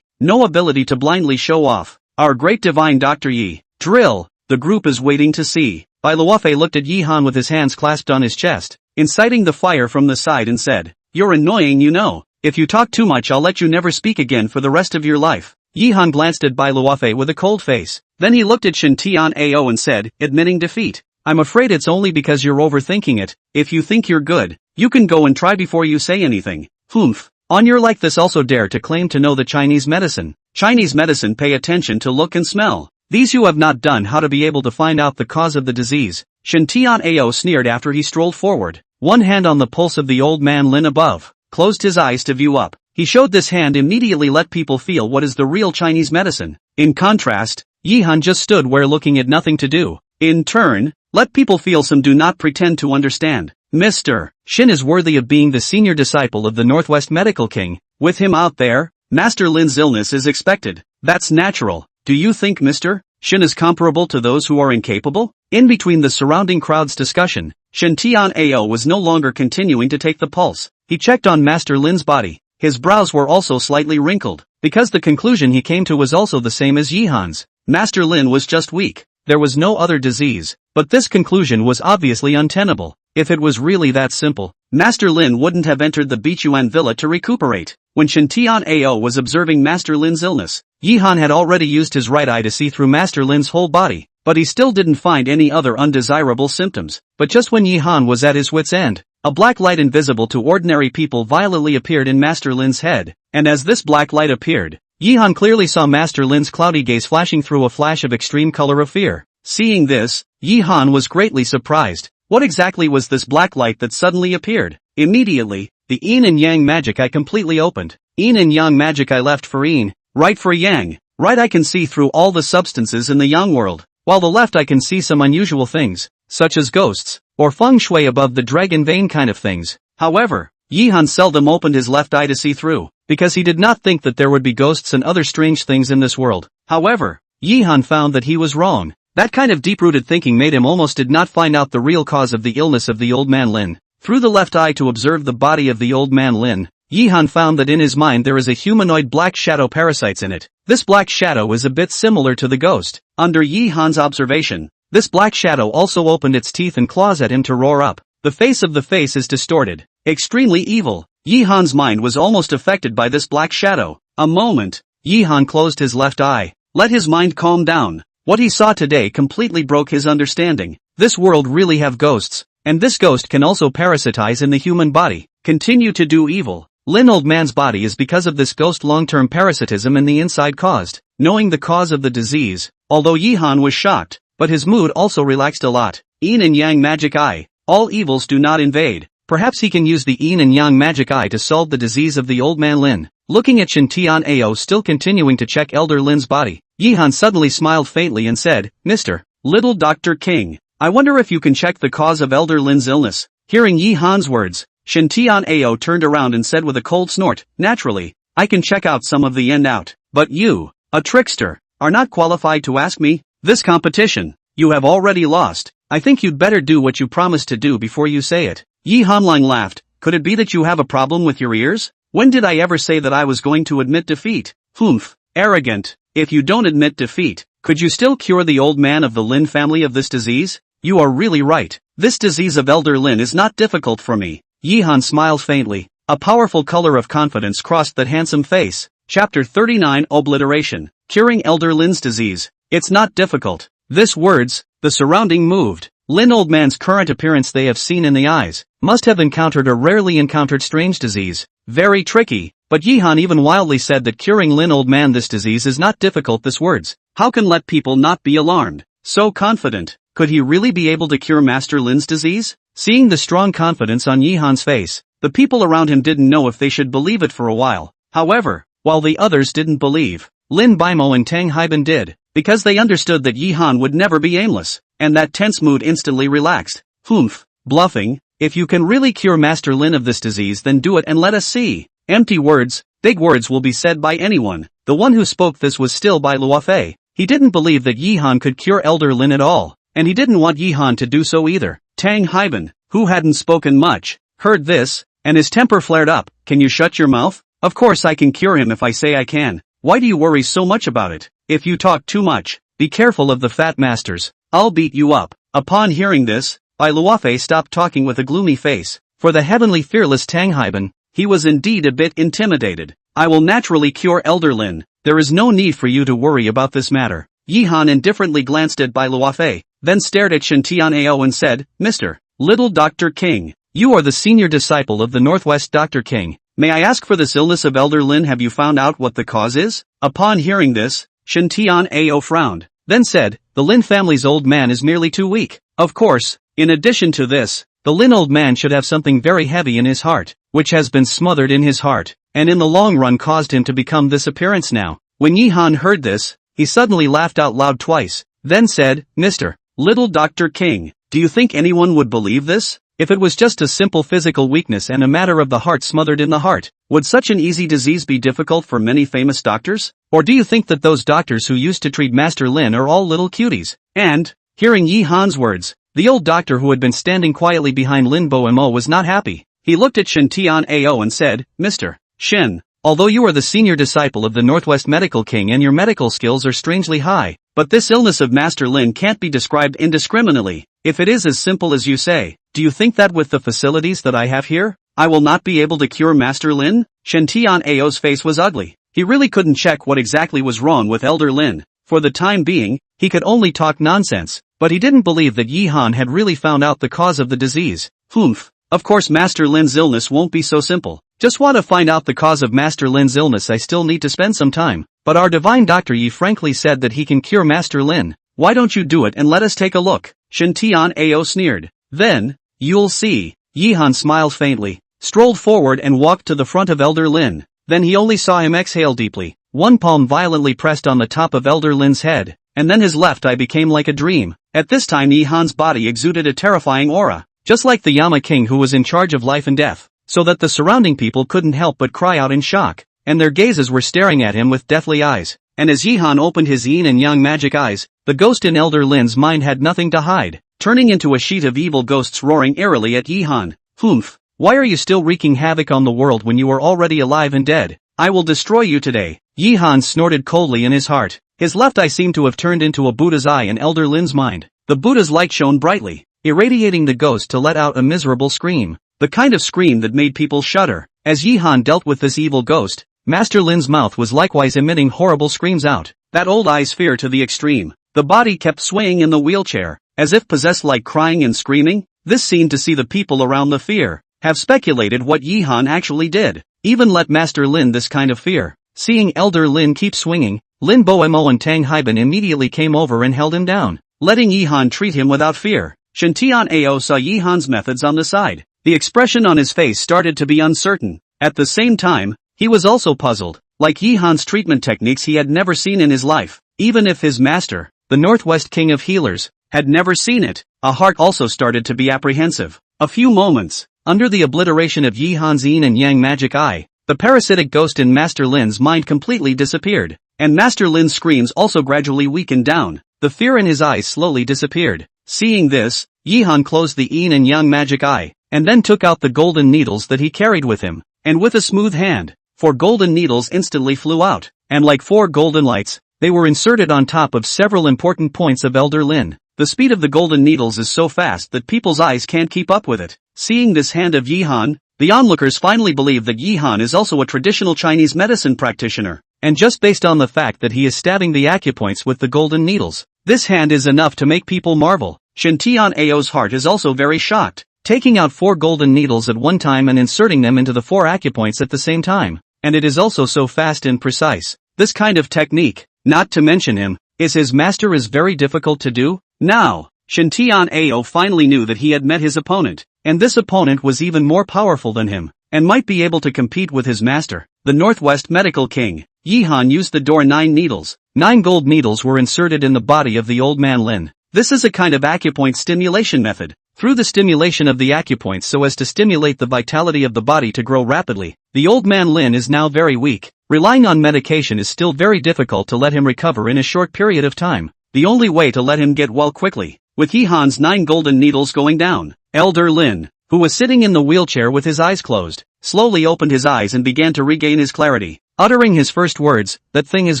No ability to blindly show off. Our great divine Dr. Yi. Drill, the group is waiting to see. Bai Luofei looked at Yi-han with his hands clasped on his chest, inciting the fire from the side and said, you're annoying, you know. If you talk too much I'll let you never speak again for the rest of your life. Yi-han glanced at Bai Luofei with a cold face. Then he looked at Shintian Ao and said, admitting defeat. I'm afraid it's only because you're overthinking it. If you think you're good, you can go and try before you say anything. Humph. On your like this also dare to claim to know the Chinese medicine. Chinese medicine pay attention to look and smell. These who have not done how to be able to find out the cause of the disease. Shintian Ao sneered after he strolled forward. One hand on the pulse of the old man Lin above, closed his eyes to view up. He showed this hand immediately let people feel what is the real Chinese medicine. In contrast, Yi-han just stood where looking at nothing to do. In turn, let people feel some do not pretend to understand. Mr. Shin is worthy of being the senior disciple of the Northwest Medical King. With him out there, Master Lin's illness is expected. That's natural. Do you think Mr. Shin is comparable to those who are incapable? In between the surrounding crowd's discussion, Shintian Ao was no longer continuing to take the pulse. He checked on Master Lin's body. His brows were also slightly wrinkled, because the conclusion he came to was also the same as Yi-han's. Master Lin was just weak. There was no other disease, but this conclusion was obviously untenable. If it was really that simple, Master Lin wouldn't have entered the Bichuan villa to recuperate. When Shintian Ao was observing Master Lin's illness, Yi-han had already used his right eye to see through Master Lin's whole body, but he still didn't find any other undesirable symptoms. But just when Yi-han was at his wit's end, a black light invisible to ordinary people violently appeared in Master Lin's head, and as this black light appeared, Yi-han clearly saw Master Lin's cloudy gaze flashing through a flash of extreme color of fear. Seeing this, Yi-han was greatly surprised. What exactly was this black light that suddenly appeared? Immediately, the yin and yang magic eye completely opened. Yin and yang magic eye left for yin, right for yang. Right eye can see through all the substances in the yang world, while the left eye can see some unusual things, such as ghosts, or feng shui above the dragon vein kind of things. However, Yi-han seldom opened his left eye to see through, because he did not think that there would be ghosts and other strange things in this world. However, Yi-han found that he was wrong. That kind of deep-rooted thinking made him almost did not find out the real cause of the illness of the old man Lin. Through the left eye to observe the body of the old man Lin, Yi-han found that in his mind there is a humanoid black shadow parasites in it. This black shadow is a bit similar to the ghost. Under Yi-han's observation, this black shadow also opened its teeth and claws at him to roar up. The face of the face is distorted, extremely evil. Yi-han's mind was almost affected by this black shadow. A moment, Yi-han closed his left eye, let his mind calm down. What he saw today completely broke his understanding. This world really have ghosts, and this ghost can also parasitize in the human body, continue to do evil. Lin old man's body is because of this ghost long-term parasitism in the inside caused. Knowing the cause of the disease, although Yi-han was shocked, but his mood also relaxed a lot. Yin and Yang magic eye. All evils do not invade. Perhaps he can use the Yin and Yang magic eye to solve the disease of the old man Lin. Looking at Shintian Ao still continuing to check Elder Lin's body, Yi-han suddenly smiled faintly and said, Mr. Little Dr. King, I wonder if you can check the cause of Elder Lin's illness. Hearing Yi-han's words, Shintian Ao turned around and said with a cold snort, naturally, I can check out some of the end out, but you, a trickster, are not qualified to ask me. This competition. You have already lost. I think you'd better do what you promised to do before you say it. Yi Hanlang laughed. Could it be that you have a problem with your ears? When did I ever say that I was going to admit defeat? Humph. Arrogant. If you don't admit defeat, could you still cure the old man of the Lin family of this disease? You are really right. This disease of Elder Lin is not difficult for me. Yi Han smiled faintly. A powerful color of confidence crossed that handsome face. Chapter 39 Obliteration. Curing Elder Lin's disease. It's not difficult. This words, the surrounding moved. Lin old man's current appearance they have seen in the eyes, must have encountered a rarely encountered strange disease. Very tricky, but Yi Han even wildly said that curing Lin old man this disease is not difficult. This words, how can let people not be alarmed? So confident, could he really be able to cure Master Lin's disease? Seeing the strong confidence on Yi Han's face, the people around him didn't know if they should believe it for a while. However, while the others didn't believe, Lin Baimo and Tang Haiban did, because they understood that Yi Han would never be aimless, and that tense mood instantly relaxed. Humph, bluffing, if you can really cure Master Lin of this disease then do it and let us see. Empty words, big words will be said by anyone. The one who spoke this was still by Luofei. He didn't believe that Yi Han could cure Elder Lin at all, and he didn't want Yi Han to do so either. Tang Haiban, who hadn't spoken much, heard this, and his temper flared up. Can you shut your mouth? Of course I can cure him if I say I can. Why do you worry so much about it? If you talk too much, be careful of the fat masters. I'll beat you up. Upon hearing this, Bai Luofei stopped talking with a gloomy face. For the heavenly fearless Tang Haiban, he was indeed a bit intimidated. I will naturally cure Elder Lin. There is no need for you to worry about this matter. Yi Han indifferently glanced at Bai Luofei, then stared at Shen Tian'ao and said, Mr. Little Dr. King, you are the senior disciple of the Northwest Dr. King. May I ask for this illness of Elder Lin, have you found out what the cause is? Upon hearing this, Shen Tian'ao frowned, then said, the Lin family's old man is merely too weak. Of course, in addition to this, the Lin old man should have something very heavy in his heart, which has been smothered in his heart, and in the long run caused him to become this appearance now. When Yi Han heard this, he suddenly laughed out loud twice, then said, Mr. Little Dr. King, do you think anyone would believe this? If it was just a simple physical weakness and a matter of the heart smothered in the heart, would such an easy disease be difficult for many famous doctors? Or do you think that those doctors who used to treat Master Lin are all little cuties? And, hearing Yi Han's words, the old doctor who had been standing quietly behind Lin Boemo was not happy. He looked at Shen Tian'ao and said, Mr. Shen, although you are the senior disciple of the Northwest Medical King and your medical skills are strangely high, but this illness of Master Lin can't be described indiscriminately. If it is as simple as you say, do you think that with the facilities that I have here, I will not be able to cure Master Lin? Shen Tian'ao's face was ugly. He really couldn't check what exactly was wrong with Elder Lin. For the time being, he could only talk nonsense, but he didn't believe that Yi Han had really found out the cause of the disease. Humph. Of course Master Lin's illness won't be so simple. Just want to find out the cause of Master Lin's illness, I still need to spend some time. But our divine Dr. Yi frankly said that he can cure Master Lin. Why don't you do it and let us take a look? Shen Tian'ao sneered. Then, you'll see. Yi Han smiled faintly, strolled forward and walked to the front of Elder Lin. Then he only saw him exhale deeply. One palm violently pressed on the top of Elder Lin's head, and then his left eye became like a dream. At this time Yi Han's body exuded a terrifying aura, just like the Yama King who was in charge of life and death, so that the surrounding people couldn't help but cry out in shock, and their gazes were staring at him with deathly eyes. And as Yi Han opened his yin and yang magic eyes, the ghost in Elder Lin's mind had nothing to hide, turning into a sheet of evil ghosts roaring eerily at Yi Han. Humph, why are you still wreaking havoc on the world when you are already alive and dead? I will destroy you today. Yi Han snorted coldly in his heart. His left eye seemed to have turned into a Buddha's eye in Elder Lin's mind. The Buddha's light shone brightly, irradiating the ghost to let out a miserable scream, the kind of scream that made people shudder. As Yi Han dealt with this evil ghost, Master Lin's mouth was likewise emitting horrible screams out. That old eye's fear to the extreme. The body kept swaying in the wheelchair, as if possessed, like crying and screaming. This scene to see the people around the fear have speculated what Yi Han actually did. Even let Master Lin this kind of fear. Seeing Elder Lin keep swinging, Lin Boemo and Tang Haiban immediately came over and held him down, letting Yi Han treat him without fear. Shen Tian'ao saw Yi Han's methods on the side. The expression on his face started to be uncertain. At the same time, he was also puzzled. Like Yi Han's treatment techniques he had never seen in his life, even if his master, the Northwest King of Healers, had never seen it. A heart also started to be apprehensive. A few moments, under the obliteration of Yi Han's yin and yang magic eye, the parasitic ghost in Master Lin's mind completely disappeared, and Master Lin's screams also gradually weakened down. the fear in his eyes slowly disappeared. Seeing this, Yihan closed the yin and yang magic eye, and then took out the golden needles that he carried with him, and with a smooth hand, 4 golden needles instantly flew out, and like 4 golden lights, they were inserted on top of several important points of Elder Lin. The speed of the golden needles is so fast that people's eyes can't keep up with it. Seeing this hand of Yihan, the onlookers finally believe that Yihan is also a traditional Chinese medicine practitioner, and just based on the fact that he is stabbing the acupoints with the golden needles, this hand is enough to make people marvel. Shintian Ao's heart is also very shocked, taking out 4 golden needles at one time and inserting them into the 4 acupoints at the same time, and it is also so fast and precise. This kind of technique, not to mention him, is his master is very difficult to do. Now, Shintian Ao finally knew that he had met his opponent, and this opponent was even more powerful than him, and might be able to compete with his master. The Northwest Medical King, Yihan used the door 9 needles. 9 gold needles were inserted in the body of the old man Lin. This is a kind of acupoint stimulation method. Through the stimulation of the acupoints so as to stimulate the vitality of the body to grow rapidly, the old man Lin is now very weak. Relying on medication is still very difficult to let him recover in a short period of time. The only way to let him get well quickly, with Yihan's 9 golden needles going down, Elder Lin, who was sitting in the wheelchair with his eyes closed, slowly opened his eyes and began to regain his clarity, uttering his first words, "That thing is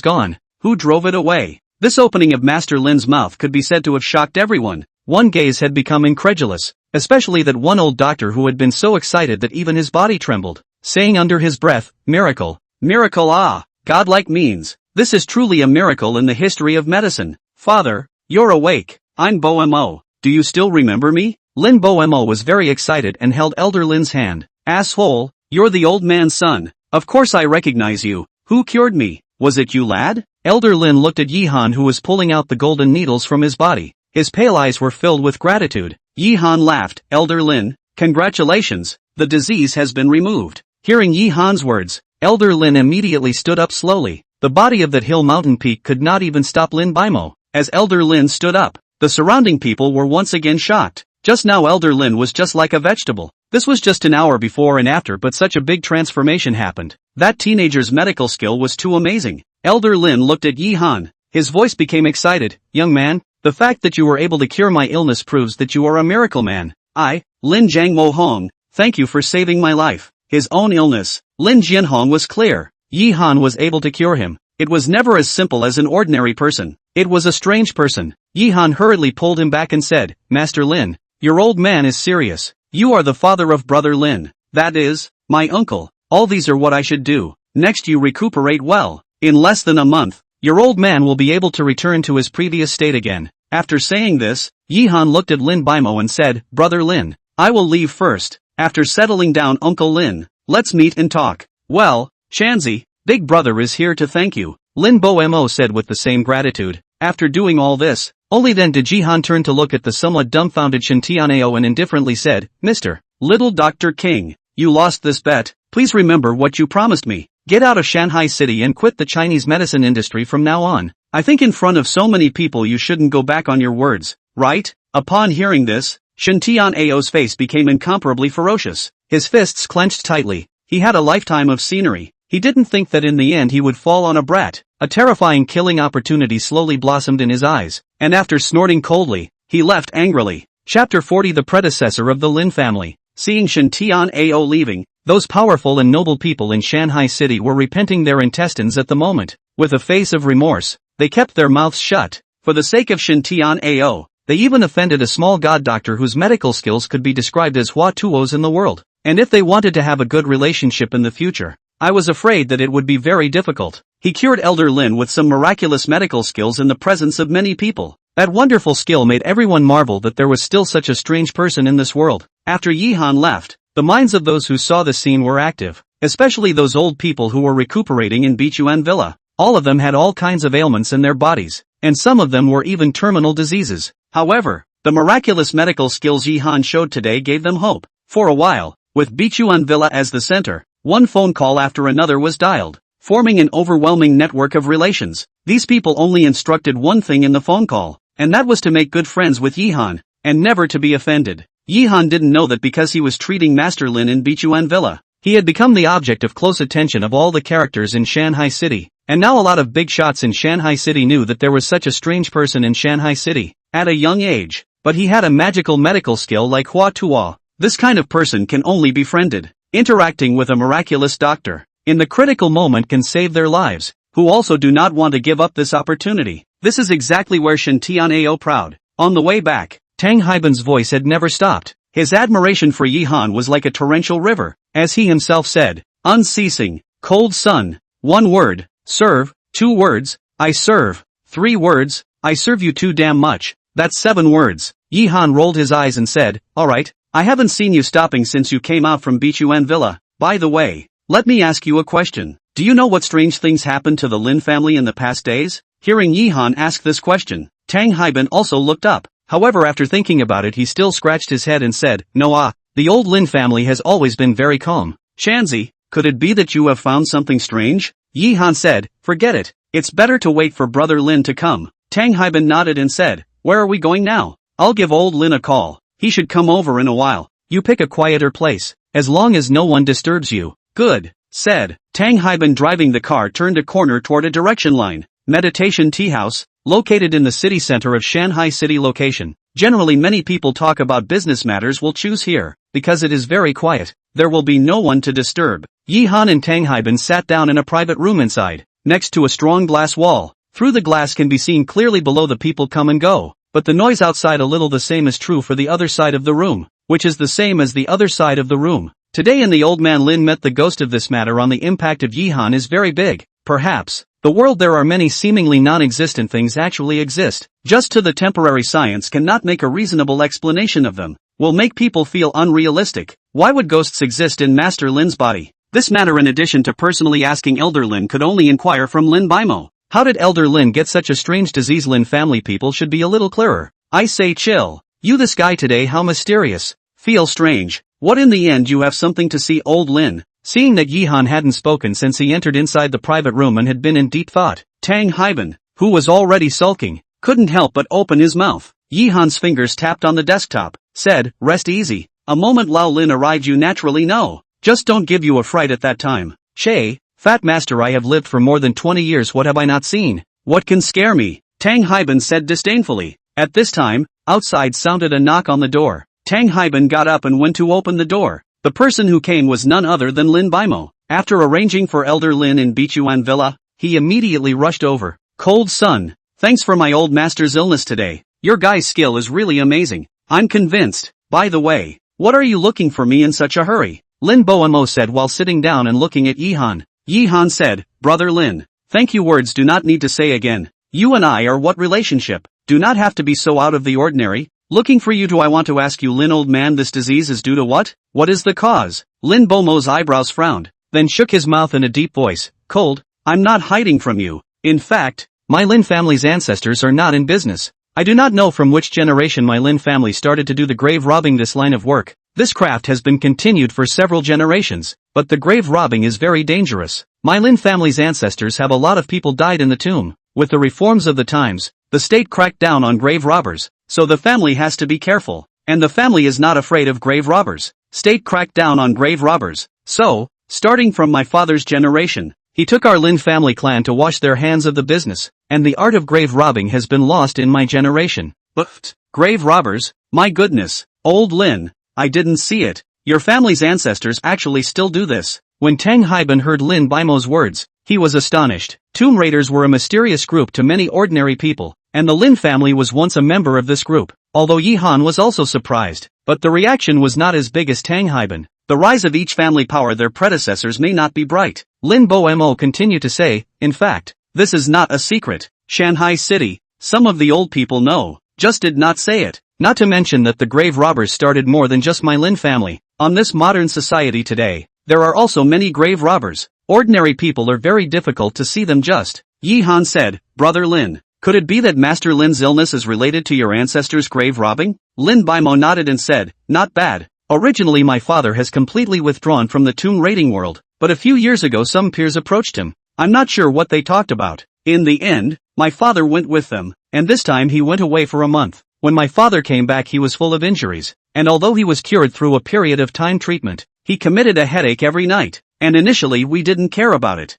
gone. Who drove it away?" This opening of Master Lin's mouth could be said to have shocked everyone. One gaze had become incredulous, especially that one old doctor who had been so excited that even his body trembled, saying under his breath, "Miracle. Miracle, ah, godlike means. This is truly a miracle in the history of medicine. Father, you're awake. I'm Bo-Mo. Do you still remember me?" Lin Bo-Mo was very excited and held Elder Lin's hand. "Asshole, you're the old man's son. Of course I recognize you. Who cured me? Was it you, lad?" Elder Lin looked at Yihan who was pulling out the golden needles from his body. His pale eyes were filled with gratitude. Yihan laughed. "Elder Lin, congratulations, the disease has been removed." Hearing Yihan's words, Elder Lin immediately stood up slowly. The body of that hill mountain peak could not even stop Lin Baimo. As Elder Lin stood up, the surrounding people were once again shocked. Just now Elder Lin was just like a vegetable. This was just an hour before and after, but such a big transformation happened. That teenager's medical skill was too amazing. Elder Lin looked at Yihan. His voice became excited. "Young man, the fact that you were able to cure my illness proves that you are a miracle man. I, Lin Jiangmo Hong, thank you for saving my life." His own illness, Lin Jianhong, was clear. Yihan was able to cure him. It was never as simple as an ordinary person. It was a strange person. Yihan hurriedly pulled him back and said, "Master Lin, your old man is serious. You are the father of brother Lin. That is, my uncle. All these are what I should do. Next you recuperate well. In less than a month, your old man will be able to return to his previous state again." After saying this, Yihan looked at Lin Baimo and said, "Brother Lin, I will leave first. After settling down Uncle Lin, let's meet and talk." "Well, Shanzi, big brother is here to thank you," Lin Bo-Mo said with the same gratitude. After doing all this, only then did Jihan turn to look at the somewhat dumbfounded Shintianao and indifferently said, "Mr. Little Dr. King, you lost this bet. Please remember what you promised me. Get out of Shanghai City and quit the Chinese medicine industry from now on. I think in front of so many people you shouldn't go back on your words, right?" Upon hearing this, Shintian Ao's face became incomparably ferocious. His fists clenched tightly. He had a lifetime of scenery. He didn't think that in the end he would fall on a brat. A terrifying killing opportunity slowly blossomed in his eyes, and after snorting coldly, he left angrily. Chapter 40. The predecessor of the Lin family. Seeing Shintian Ao leaving, those powerful and noble people in Shanghai City were repenting their intestines at the moment. With a face of remorse, they kept their mouths shut. For the sake of Shintian Ao, they even offended a small god doctor whose medical skills could be described as Hua Tuo's in the world. And if they wanted to have a good relationship in the future, I was afraid that it would be very difficult. He cured Elder Lin with some miraculous medical skills in the presence of many people. That wonderful skill made everyone marvel that there was still such a strange person in this world. After Yihan left, the minds of those who saw the scene were active, especially those old people who were recuperating in Bichuan Villa. All of them had all kinds of ailments in their bodies, and some of them were even terminal diseases. However, the miraculous medical skills Yihan showed today gave them hope. For a while, with Bichuan Villa as the center, one phone call after another was dialed, forming an overwhelming network of relations. These people only instructed one thing in the phone call, and that was to make good friends with Yihan, and never to be offended. Yihan didn't know that because he was treating Master Lin in Bichuan Villa, He had become the object of close attention of all the characters in Shanghai City, and now a lot of big shots in Shanghai City knew that there was such a strange person in Shanghai City, at a young age, but he had a magical medical skill like Hua Tuo. This kind of person can only be befriended. Interacting with a miraculous doctor, in the critical moment can save their lives, who also do not want to give up this opportunity. This is exactly where Shen Tianao proud. On the way back, Tang Haiban's voice had never stopped. His admiration for Yi Han was like a torrential river, as he himself said, unceasing, cold sun, 1 word, serve, 2 words, I serve, 3 words, I serve you too damn much, that's 7 words. Yi Han rolled his eyes and said, alright, I haven't seen you stopping since you came out from Bichuan Villa. By the way, let me ask you a question. Do you know what strange things happened to the Lin family in the past days? Hearing Yi Han ask this question, Tang Haiban also looked up. However, after thinking about it, he still scratched his head and said, no, the old Lin family has always been very calm. Shanzi, could it be that you have found something strange? Yi Han said, forget it. It's better to wait for brother Lin to come. Tang Haiban nodded and said, where are we going now? I'll give old Lin a call. He should come over in a while. You pick a quieter place, as long as no one disturbs you. Good, said. Tang Haiban driving the car turned a corner toward a direction line. Meditation Tea House, located in the city center of Shanghai City location. Generally many people talk about business matters will choose here, because it is very quiet. There will be no one to disturb. Yi Han and Tang Haiban sat down in a private room inside, next to a strong glass wall. Through the glass can be seen clearly below the people come and go, but the noise outside a little the same is true for the other side of the room, which is the same as the other side of the room. Today in the old man Lin met the ghost of this matter on the impact of Yi Han is very big. Perhaps, the world there are many seemingly non-existent things actually exist, just to the temporary science cannot make a reasonable explanation of them, will make people feel unrealistic. Why would ghosts exist in Master Lin's body? This matter in addition to personally asking Elder Lin could only inquire from Lin Baimo. How did Elder Lin get such a strange disease? Lin family people should be a little clearer. I say chill. You this guy today how mysterious. Feel strange. What in the end you have something to see old Lin? Seeing that Yi Han hadn't spoken since he entered inside the private room and had been in deep thought, Tang Haiban, who was already sulking, couldn't help but open his mouth. Yi Han's fingers tapped on the desktop, said, rest easy. A moment Lao Lin arrived you naturally know. Just don't give you a fright at that time. Che, fat master I have lived for more than 20 years what have I not seen? What can scare me? Tang Haiban said disdainfully. At this time, outside sounded a knock on the door. Tang Haiban got up and went to open the door. The person who came was none other than Lin Baimo. After arranging for Elder Lin in Bichuan Villa, he immediately rushed over. Cold sun, thanks for my old master's illness today. Your guy's skill is really amazing. I'm convinced. By the way, what are you looking for me in such a hurry? Lin Baimo said while sitting down and looking at Yi Han. Yi Han said, brother Lin, thank you words do not need to say again. You and I are what relationship? Do not have to be so out of the ordinary. Looking for you. Do I want to ask you Lin old man this disease is due to what? What is the cause? Lin Baimo's eyebrows frowned, then shook his mouth in a deep voice. Cold, I'm not hiding from you. In fact, my Lin family's ancestors are not in business. I do not know from which generation my Lin family started to do the grave robbing this line of work. This craft has been continued for several generations, but the grave robbing is very dangerous. My Lin family's ancestors have a lot of people died in the tomb. With the reforms of the times, the state cracked down on grave robbers, so the family has to be careful, and the family is not afraid of grave robbers. State cracked down on grave robbers, so, starting from my father's generation, he took our Lin family clan to wash their hands of the business, and the art of grave robbing has been lost in my generation. But, grave robbers, my goodness, old Lin, I didn't see it. Your family's ancestors actually still do this. When Tang Haiban heard Lin Baimo's words, he was astonished. Tomb Raiders were a mysterious group to many ordinary people, and the Lin family was once a member of this group, although Yi Han was also surprised, but the reaction was not as big as Tang Haiban. The rise of each family power their predecessors may not be bright. Lin Baimo continued to say, in fact, this is not a secret. Shanghai City, some of the old people know, just did not say it. Not to mention that the grave robbers started more than just my Lin family. On this modern society today, there are also many grave robbers. Ordinary people are very difficult to see them just. Yi Han said, brother Lin, could it be that Master Lin's illness is related to your ancestors' grave robbing? Lin Baimo nodded and said, not bad. Originally my father has completely withdrawn from the tomb raiding world, but a few years ago some peers approached him. I'm not sure what they talked about. In the end, my father went with them, and this time he went away for a month. When my father came back he was full of injuries, and although he was cured through a period of time treatment, He committed a headache every night. And initially we didn't care about it.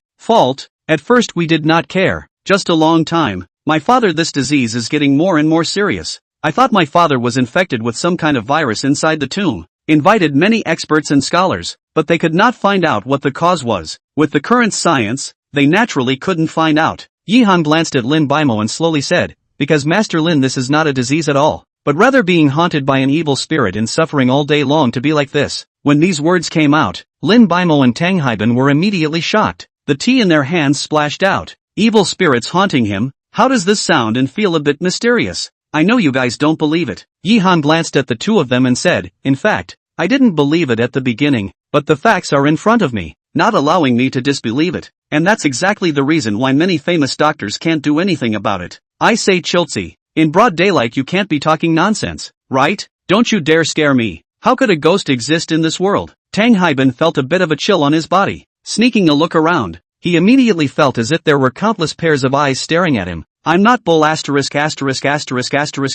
At first we did not care. Just a long time. My father, this disease is getting more and more serious. I thought my father was infected with some kind of virus inside the tomb. Invited many experts and scholars, but they could not find out what the cause was. With the current science, they naturally couldn't find out. Yihan glanced at Lin Baimo and slowly said, because Master Lin, this is not a disease at all, but rather being haunted by an evil spirit and suffering all day long to be like this. When these words came out, Lin Baimo and Tang Haiban were immediately shocked. The tea in their hands splashed out. Evil spirits haunting him? How does this sound and feel a bit mysterious? I know you guys don't believe it. Yihan glanced at the two of them and said, in fact, I didn't believe it at the beginning, but the facts are in front of me, not allowing me to disbelieve it. And that's exactly the reason why many famous doctors can't do anything about it. I say Chiltzi, in broad daylight you can't be talking nonsense, right? Don't you dare scare me. How could a ghost exist in this world? Tang Haiban felt a bit of a chill on his body. Sneaking a look around, he immediately felt as if there were countless pairs of eyes staring at him. I'm not bull asterisk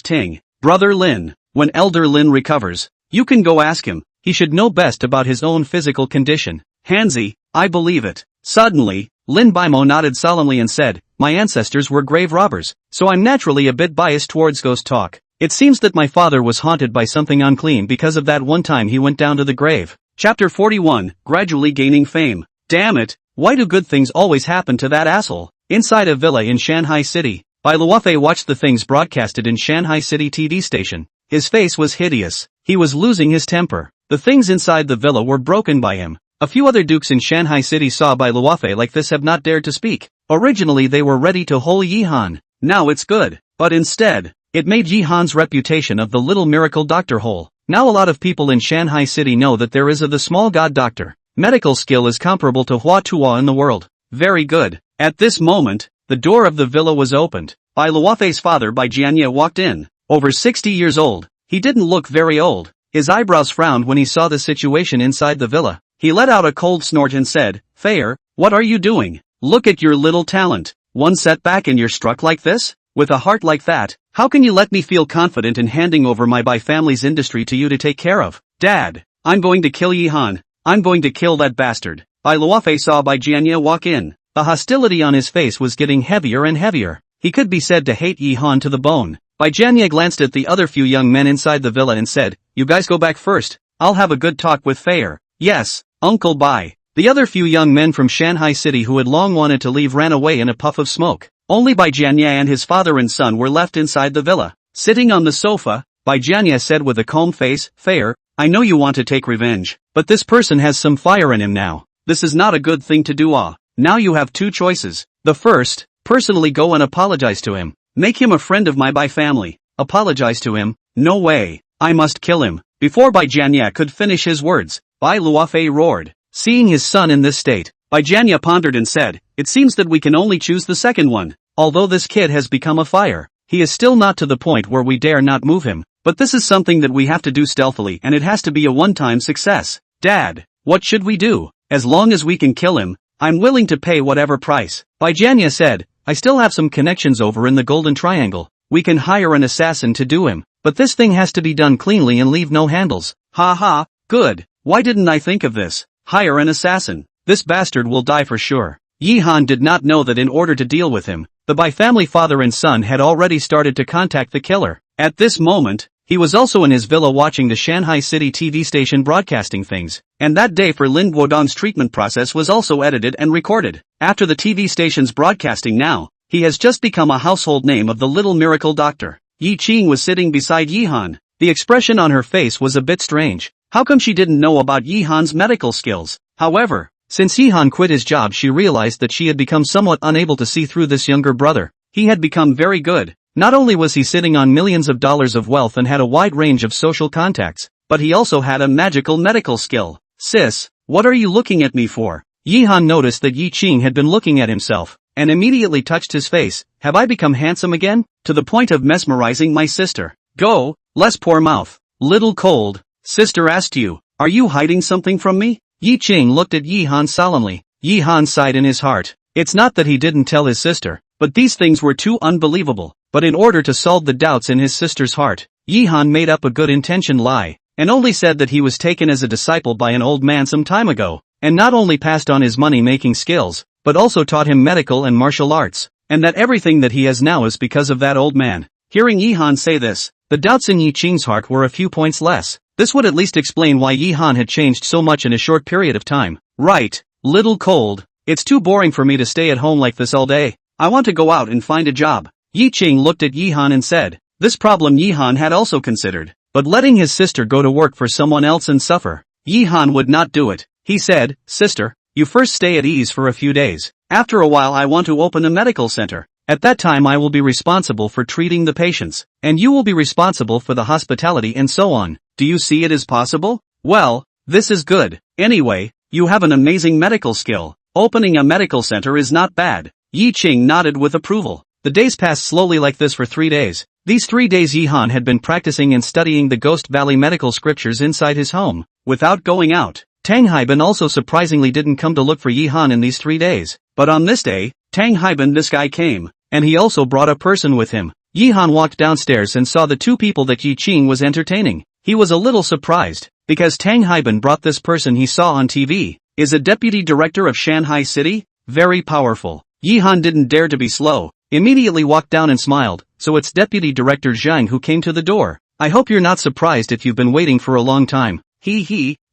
Ting. Brother Lin, when Elder Lin recovers, you can go ask him. He should know best about his own physical condition. Hansi, I believe it. Suddenly, Lin Baimo nodded solemnly and said, my ancestors were grave robbers, so I'm naturally a bit biased towards ghost talk. It seems that my father was haunted by something unclean because of that one time he went down to the grave. Chapter 41, Gradually Gaining Fame. Damn it, why do good things always happen to that asshole? Inside a villa in Shanghai City, Bai Luofei watched the things broadcasted in Shanghai City TV station. His face was hideous. He was losing his temper. The things inside the villa were broken by him. A few other dukes in Shanghai City saw Bai Luofei like this have not dared to speak. Originally they were ready to hole Yihan. Now it's good. But instead, it made Yihan's reputation of the little miracle doctor whole. Now a lot of people in Shanghai City know that there is a the small god doctor. Medical skill is comparable to Hua Tuo in the world. Very good. At this moment, the door of the villa was opened. Bai Luofei's father Bai Jianye walked in. Over 60 years old. He didn't look very old. His eyebrows frowned when he saw the situation inside the villa. He let out a cold snort and said, Fair, what are you doing? Look at your little talent. One setback and you're struck like this? With a heart like that, how can you let me feel confident in handing over my Bai family's industry to you to take care of? Dad, I'm going to kill Yihan. I'm going to kill that bastard. Bai Luofei saw Bai Jianye walk in. The hostility on his face was getting heavier and heavier. He could be said to hate Yihan to the bone. Bai Jianye glanced at the other few young men inside the villa and said, you guys go back first. I'll have a good talk with Fair. Yes, Uncle Bai. The other few young men from Shanghai City who had long wanted to leave ran away in a puff of smoke. Only Bai Jianye and his father and son were left inside the villa. Sitting on the sofa, Bai Jianye said with a calm face, Fair, I know you want to take revenge, but this person has some fire in him now. This is not a good thing to do. Now you have two choices. The first, personally go and apologize to him. Make him a friend of my Bai family. Apologize to him? No way. I must kill him. Before Bai Jianye could finish his words, Bai Luofei roared. Seeing his son in this state, Bai Jianye pondered and said, it seems that we can only choose the second one. Although this kid has become a fire, he is still not to the point where we dare not move him. But this is something that we have to do stealthily and it has to be a one-time success. Dad, what should we do? As long as we can kill him, I'm willing to pay whatever price. Bai Jianye said, I still have some connections over in the Golden Triangle. We can hire an assassin to do him. But this thing has to be done cleanly and leave no handles. Ha ha, good. Why didn't I think of this? Hire an assassin. This bastard will die for sure. Yihan did not know that in order to deal with him, the Bai family father and son had already started to contact the killer. At this moment, he was also in his villa watching the Shanghai City TV station broadcasting things, and that day for Lin Guodong's treatment process was also edited and recorded. After the TV station's broadcasting now, he has just become a household name of the little miracle doctor. Yi Qing was sitting beside Yihan. The expression on her face was a bit strange. How come she didn't know about Yihan's medical skills? However, since Yihan quit his job she realized that she had become somewhat unable to see through this younger brother. He had become very good. Not only was he sitting on millions of dollars of wealth and had a wide range of social contacts, but he also had a magical medical skill. Sis, what are you looking at me for? Yihan noticed that Yi Qing had been looking at himself, and immediately touched his face. Have I become handsome again? To the point of mesmerizing my sister. Go, less poor mouth. Little cold. Sister asked you, are you hiding something from me? Yi Qing looked at Yihan solemnly. Yihan sighed in his heart. It's not that he didn't tell his sister, but these things were too unbelievable. But in order to solve the doubts in his sister's heart, Yihan made up a good-intentioned lie, and only said that he was taken as a disciple by an old man some time ago, and not only passed on his money-making skills, but also taught him medical and martial arts, and that everything that he has now is because of that old man. Hearing Yihan say this, the doubts in Yi Qing's heart were a few points less. This would at least explain why Yihan had changed so much in a short period of time. Right, little cold. It's too boring for me to stay at home like this all day. I want to go out and find a job. Yi Qing looked at Yihan and said, this problem Yihan had also considered, but letting his sister go to work for someone else and suffer, Yihan would not do it. He said, sister, you first stay at ease for a few days. After a while I want to open a medical center. At that time I will be responsible for treating the patients, and you will be responsible for the hospitality and so on. Do you see it as possible? Well, this is good. Anyway, you have an amazing medical skill. Opening a medical center is not bad. Yi Qing nodded with approval. The days passed slowly like this for 3 days. These 3 days Yihan had been practicing and studying the Ghost Valley medical scriptures inside his home, without going out. Tang Haiban also surprisingly didn't come to look for Yihan in these 3 days. But on this day, Tang Haiban, this guy came, and he also brought a person with him. Yihan walked downstairs and saw the 2 people that Yi Qing was entertaining. He was a little surprised, because Tang Haiban brought this person he saw on TV, is a deputy director of Shanghai City, very powerful. Yihan didn't dare to be slow, immediately walked down and smiled, so it's Deputy Director Zhang who came to the door. I hope you're not surprised if you've been waiting for a long time.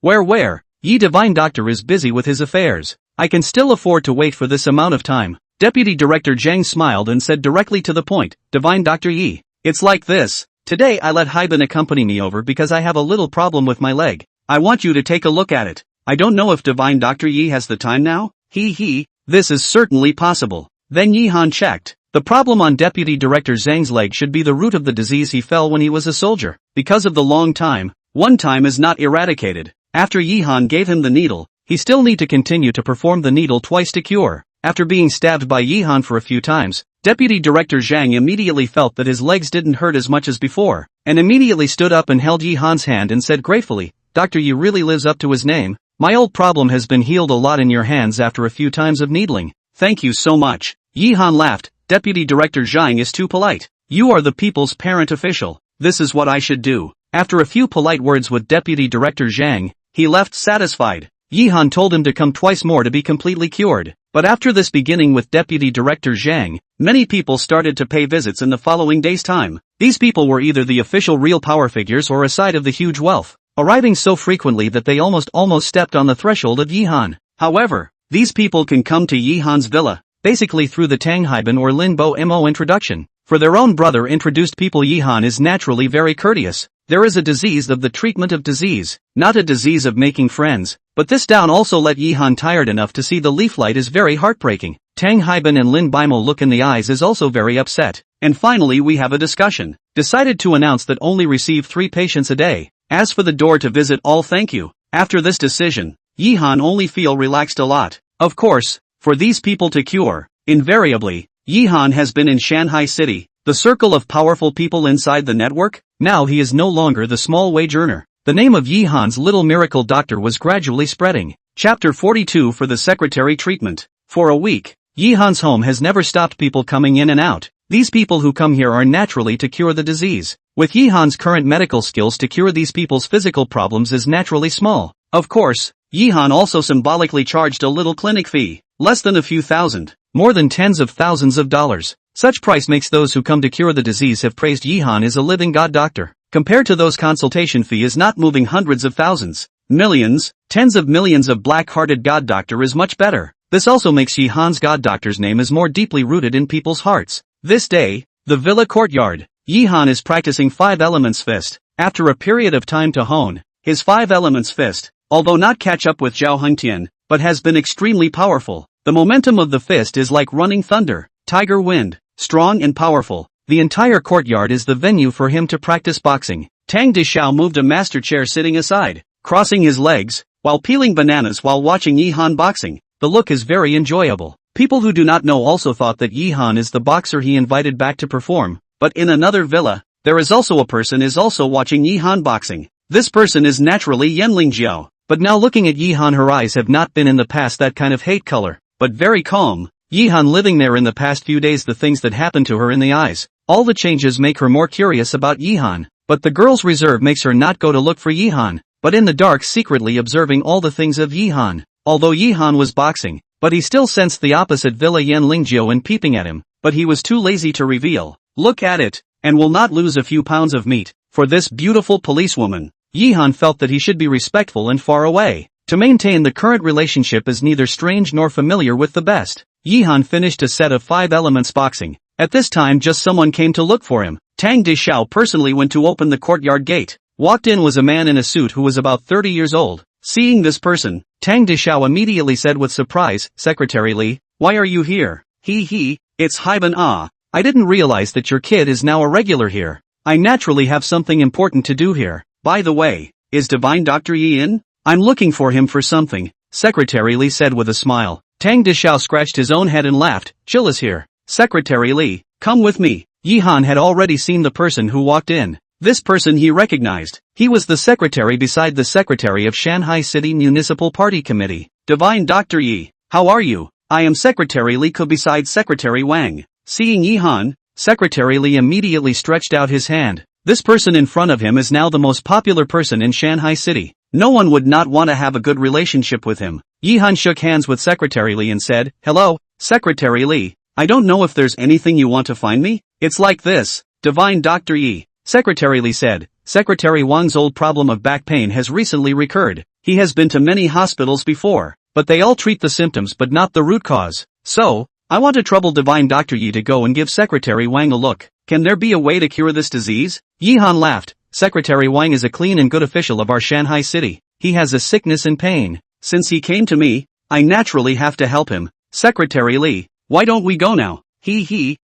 Where? Yi Divine Doctor is busy with his affairs. I can still afford to wait for this amount of time. Deputy Director Zhang smiled and said directly to the point, Divine Dr. Yi. It's like this. Today I let Haiban accompany me over because I have a little problem with my leg. I want you to take a look at it. I don't know if Divine Dr. Yi has the time now? This is certainly possible. Then Yihan checked. The problem on Deputy Director Zhang's leg should be the root of the disease he fell when he was a soldier. Because of the long time, one time is not eradicated. After Yihan gave him the needle, he still need to continue to perform the needle twice to cure. After being stabbed by Yihan for a few times, Deputy Director Zhang immediately felt that his legs didn't hurt as much as before, and immediately stood up and held Yihan's hand and said gratefully, Dr. Yi really lives up to his name. My old problem has been healed a lot in your hands after a few times of needling. Thank you so much. Yihan laughed. Deputy Director Zhang is too polite. You are the people's parent official. This is what I should do. After a few polite words with Deputy Director Zhang, he left satisfied. Yihan told him to come twice more to be completely cured. But after this beginning with Deputy Director Zhang, many people started to pay visits in the following day's time. These people were either the official real power figures or a side of the huge wealth, arriving so frequently that they almost stepped on the threshold of Yihan. However, these people can come to Yihan's villa, basically through the Tang Haiban or Lin Bo Mo introduction. For their own brother introduced people, Yihan is naturally very courteous. There is a disease of the treatment of disease, not a disease of making friends, but this down also let Yihan tired enough to see the leaf light is very heartbreaking. Tang Haiban and Lin Baimo look in the eyes is also very upset. And finally we have a discussion. Decided to announce that only receive 3 patients a day. As for the door to visit all, thank you. After this decision, Yihan only feel relaxed a lot. Of course, for these people to cure, invariably, Yihan has been in Shanghai City, the circle of powerful people inside the network. Now he is no longer the small wage earner. The name of Yihan's little miracle doctor was gradually spreading. Chapter 42 for the secretary treatment. For a week, Yihan's home has never stopped people coming in and out. These people who come here are naturally to cure the disease. With Yihan's current medical skills to cure these people's physical problems is naturally small. Of course, Yihan also symbolically charged a little clinic fee, less than a few thousand, more than tens of thousands of dollars. Such price makes those who come to cure the disease have praised Yihan as a living god doctor. Compared to those, consultation fee is not moving hundreds of thousands, millions, tens of millions of black-hearted god doctor is much better. This also makes Yihan's god doctor's name is more deeply rooted in people's hearts. This day, the villa courtyard, Yihan is practicing 5 elements fist. After a period of time to hone his 5 elements fist, although not catch up with Zhao Hengtian, but has been extremely powerful. The momentum of the fist is like running thunder, tiger wind, strong and powerful. The entire courtyard is the venue for him to practice boxing. Tang Dishao moved a master chair sitting aside, crossing his legs, while peeling bananas while watching Yihan boxing. The look is very enjoyable. People who do not know also thought that Yihan is the boxer he invited back to perform, but in another villa, there is also a person is also watching Yihan boxing. This person is naturally Yanling Jiao, but now looking at Yihan, her eyes have not been in the past that kind of hate color, but very calm. Yihan living there in the past few days, the things that happened to her in the eyes, all the changes make her more curious about Yihan. but the girl's reserve makes her not go to look for Yihan, but in the dark secretly observing all the things of Yihan. Although Yihan was boxing, but he still sensed the opposite Villa Yan Lingjiu in peeping at him, but he was too lazy to reveal. Look at it, and will not lose a few pounds of meat, for this beautiful policewoman. Yihan felt that he should be respectful and far away. To maintain the current relationship is neither strange nor familiar with the best. Yihan finished a set of 5 elements boxing. At this time just someone came to look for him. Tang Dishao personally went to open the courtyard gate. Walked in was a man in a suit who was about 30 years old. Seeing this person, Tang Dishao immediately said with surprise, "Secretary Li, why are you here?" It's Haiban Ah. I didn't realize that your kid is now a regular here. I naturally have something important to do here. By the way, is Divine Dr. Yi in? I'm looking for him for something, Secretary Li said with a smile. Tang Dishao scratched his own head and laughed. Chill is here. Secretary Li, come with me. Yihan had already seen the person who walked in. This person he recognized. He was the secretary beside the secretary of Shanghai City Municipal Party Committee. Divine Dr. Yi, how are you? I am Secretary Li beside Secretary Wang. Seeing Yihan, Secretary Li immediately stretched out his hand. This person in front of him is now the most popular person in Shanghai City. No one would not want to have a good relationship with him. Yihan shook hands with Secretary Li and said, "Hello, Secretary Li. I don't know if there's anything you want to find me? It's like this, Divine Dr. Yi." Secretary Li said, "Secretary Wang's old problem of back pain has recently recurred. He has been to many hospitals before, but they all treat the symptoms but not the root cause. So, I want to trouble Divine Dr. Yi to go and give Secretary Wang a look. Can there be a way to cure this disease?" Yihan laughed. Secretary Wang is a clean and good official of our Shanghai City. He has a sickness and pain. Since he came to me, I naturally have to help him. Secretary Li, why don't we go now?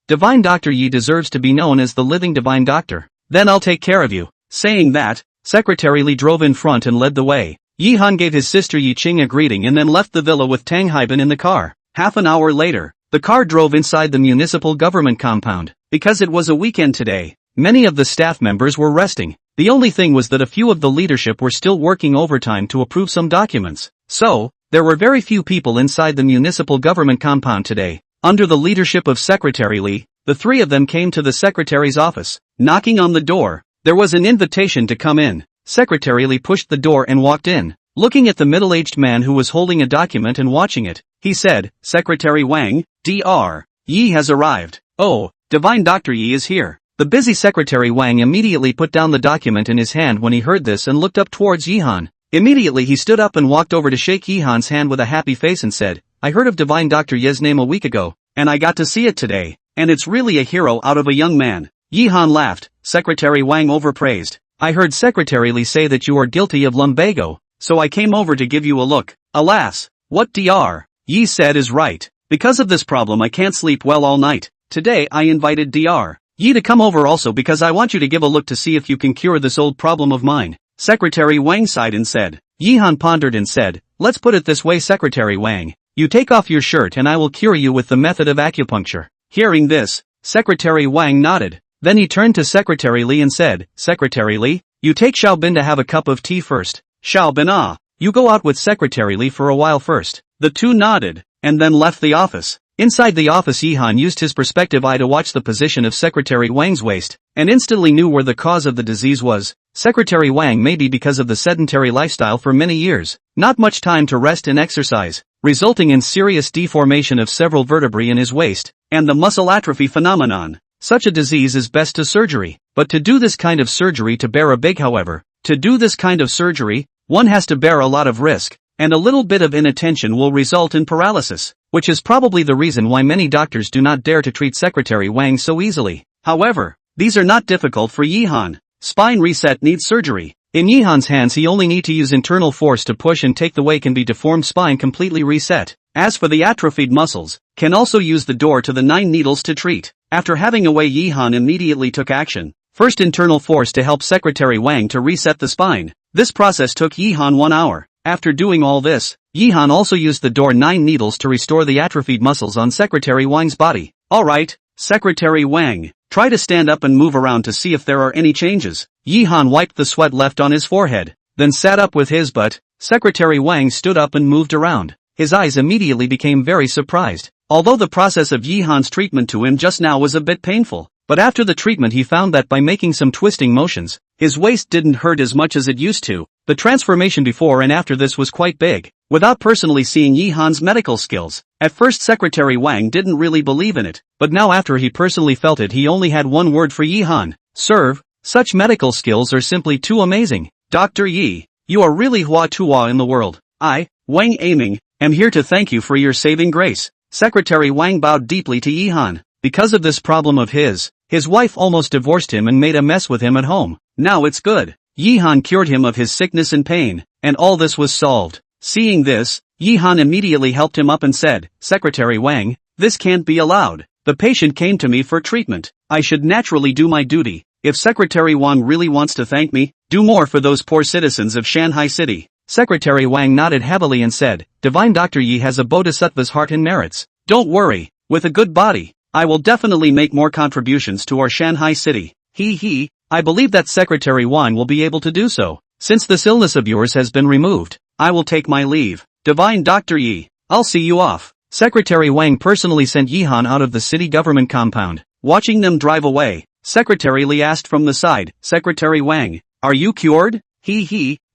Divine Dr. Yi deserves to be known as the living Divine Doctor. Then I'll take care of you. Saying that, Secretary Li drove in front and led the way. Yihan gave his sister Yi Qing a greeting and then left the villa with Tang Haiban in the car. Half an hour later, the car drove inside the municipal government compound. Because it was a weekend today, many of the staff members were resting. The only thing was that a few of the leadership were still working overtime to approve some documents. So, there were very few people inside the municipal government compound today. Under the leadership of Secretary Li, the 3 of them came to the secretary's office. Knocking on the door, there was an invitation to come in. Secretary Li pushed the door and walked in. Looking at the middle-aged man who was holding a document and watching it, he said, "Secretary Wang, Dr. Yi has arrived." "Oh, Divine Dr. Yi is here." The busy Secretary Wang immediately put down the document in his hand when he heard this and looked up towards Yihan. Immediately he stood up and walked over to shake Yihan's hand with a happy face and said, "I heard of Divine Dr. Yi's name a week ago, and I got to see it today, and it's really a hero out of a young man." Yihan laughed. Secretary Wang overpraised. "I heard Secretary Li say that you are guilty of lumbago, so I came over to give you a look." "Alas, what Dr. Yi said is right. Because of this problem I can't sleep well all night. Today I invited Dr. Yi to come over also because I want you to give a look to see if you can cure this old problem of mine." Secretary Wang sighed and said. Yihan pondered and said, "Let's put it this way, Secretary Wang. You take off your shirt and I will cure you with the method of acupuncture." Hearing this, Secretary Wang nodded. Then he turned to Secretary Li and said, "Secretary Li, you take Xiaobin to have a cup of tea first." "Xiaobin, you go out with Secretary Li for a while first." The two nodded, and then left the office. Inside the office Yihan used his perspective eye to watch the position of Secretary Wang's waist, and instantly knew where the cause of the disease was. Secretary Wang may be because of the sedentary lifestyle for many years, not much time to rest and exercise, resulting in serious deformation of several vertebrae in his waist, and the muscle atrophy phenomenon. Such a disease is best to surgery, but to do this kind of surgery to bear a big however, to do this kind of surgery, one has to bear a lot of risk, and a little bit of inattention will result in paralysis, which is probably the reason why many doctors do not dare to treat Secretary Wang so easily. However, these are not difficult for Yihan. Spine reset needs surgery. In Yihan's hands he only need to use internal force to push and take the way can be deformed spine completely reset. As for the atrophied muscles, can also use the door to the 9 needles to treat. After having a way Yihan immediately took action. First internal force to help Secretary Wang to reset the spine. This process took Yihan 1 hour. After doing all this, Yihan also used the door 9 needles to restore the atrophied muscles on Secretary Wang's body. "Alright, Secretary Wang, try to stand up and move around to see if there are any changes." Yihan wiped the sweat left on his forehead, then sat up with his butt. Secretary Wang stood up and moved around. His eyes immediately became very surprised. Although the process of Yihan's treatment to him just now was a bit painful, but after the treatment he found that by making some twisting motions, his waist didn't hurt as much as it used to. The transformation before and after this was quite big. Without personally seeing Yi-han's medical skills, at first Secretary Wang didn't really believe in it, but now after he personally felt it he only had one word for Yi-han: serve. Such medical skills are simply too amazing. Dr. Yi, you are really Hua Tuwa in the world. I, Wang Aiming, am here to thank you for your saving grace. Secretary Wang bowed deeply to Yi-han. Because of this problem of his wife almost divorced him and made a mess with him at home. Now it's good. Yi-han cured him of his sickness and pain, and all this was solved. Seeing this, Yi-han immediately helped him up and said, Secretary Wang, this can't be allowed. The patient came to me for treatment. I should naturally do my duty. If Secretary Wang really wants to thank me, do more for those poor citizens of Shanghai City. Secretary Wang nodded heavily and said, Divine Dr. Yi has a bodhisattva's heart and merits. Don't worry, with a good body, I will definitely make more contributions to our Shanghai City. I believe that Secretary Wang will be able to do so. Since this illness of yours has been removed, I will take my leave. Divine Dr. Yi, I'll see you off. Secretary Wang personally sent Yi-han out of the city government compound. Watching them drive away, Secretary Li asked from the side, Secretary Wang, are you cured?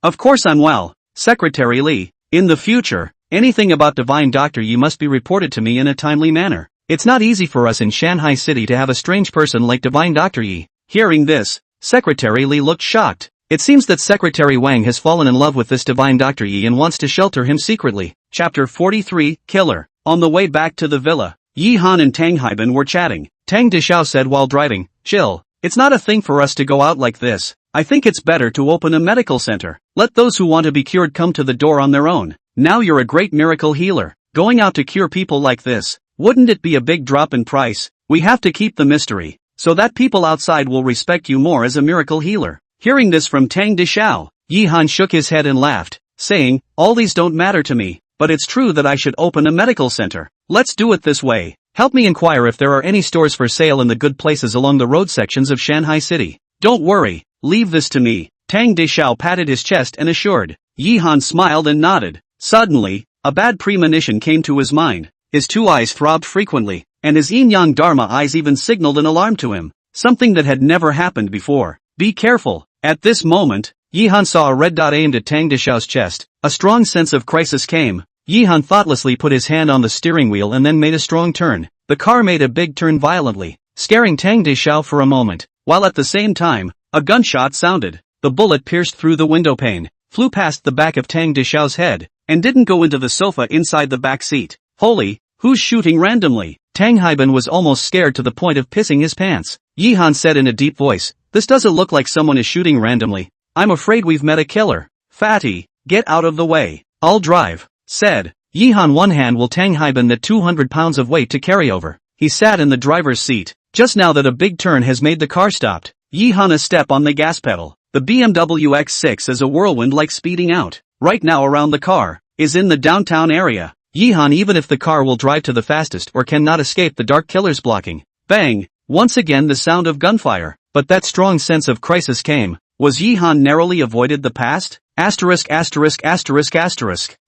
Of course I'm well. Secretary Li, in the future, anything about Divine Dr. Yi must be reported to me in a timely manner. It's not easy for us in Shanghai City to have a strange person like Divine Dr. Yi. Hearing this, Secretary Li looked shocked. It seems that Secretary Wang has fallen in love with this Divine Dr. Yi and wants to shelter him secretly. Chapter 43, Killer. On the way back to the villa, Yi-han and Tang Haiban were chatting. Tang Dishao said while driving, Chill, it's not a thing for us to go out like this. I think it's better to open a medical center. Let those who want to be cured come to the door on their own. Now you're a great miracle healer. Going out to cure people like this, wouldn't it be a big drop in price? We have to keep the mystery, so that people outside will respect you more as a miracle healer. Hearing this from Tang Dishao, Yi-han shook his head and laughed, saying, all these don't matter to me, but it's true that I should open a medical center. Let's do it this way. Help me inquire if there are any stores for sale in the good places along the road sections of Shanghai City. Don't worry, leave this to me. Tang Dishao patted his chest and assured. Yi-han smiled and nodded. Suddenly, a bad premonition came to his mind. His two eyes throbbed frequently, and his yin-yang dharma eyes even signaled an alarm to him. Something that had never happened before. Be careful. At this moment, Yi-han saw a red dot aimed at Tang Dishao's chest. A strong sense of crisis came. Yi-han thoughtlessly put his hand on the steering wheel and then made a strong turn. The car made a big turn violently, scaring Tang Dishao for a moment, while at the same time, a gunshot sounded. The bullet pierced through the window pane, flew past the back of Tang Dishao's head, and didn't go into the sofa inside the back seat. Holy, who's shooting randomly? Tang Haiban was almost scared to the point of pissing his pants. Yi-han said in a deep voice, this doesn't look like someone is shooting randomly. I'm afraid we've met a killer. Fatty, get out of the way. I'll drive, said Yi-han. One hand will Tang Haiban that 200 pounds of weight to carry over. He sat in the driver's seat. Just now that a big turn has made the car stopped. Yi-han a step on the gas pedal. The BMW X6 is a whirlwind like speeding out. Right now around the car, is in the downtown area. Yi-han even if the car will drive to the fastest or cannot escape the dark killer's blocking. Bang! Once again the sound of gunfire. But that strong sense of crisis came. Was Yi-han narrowly avoided the past? Asterisk.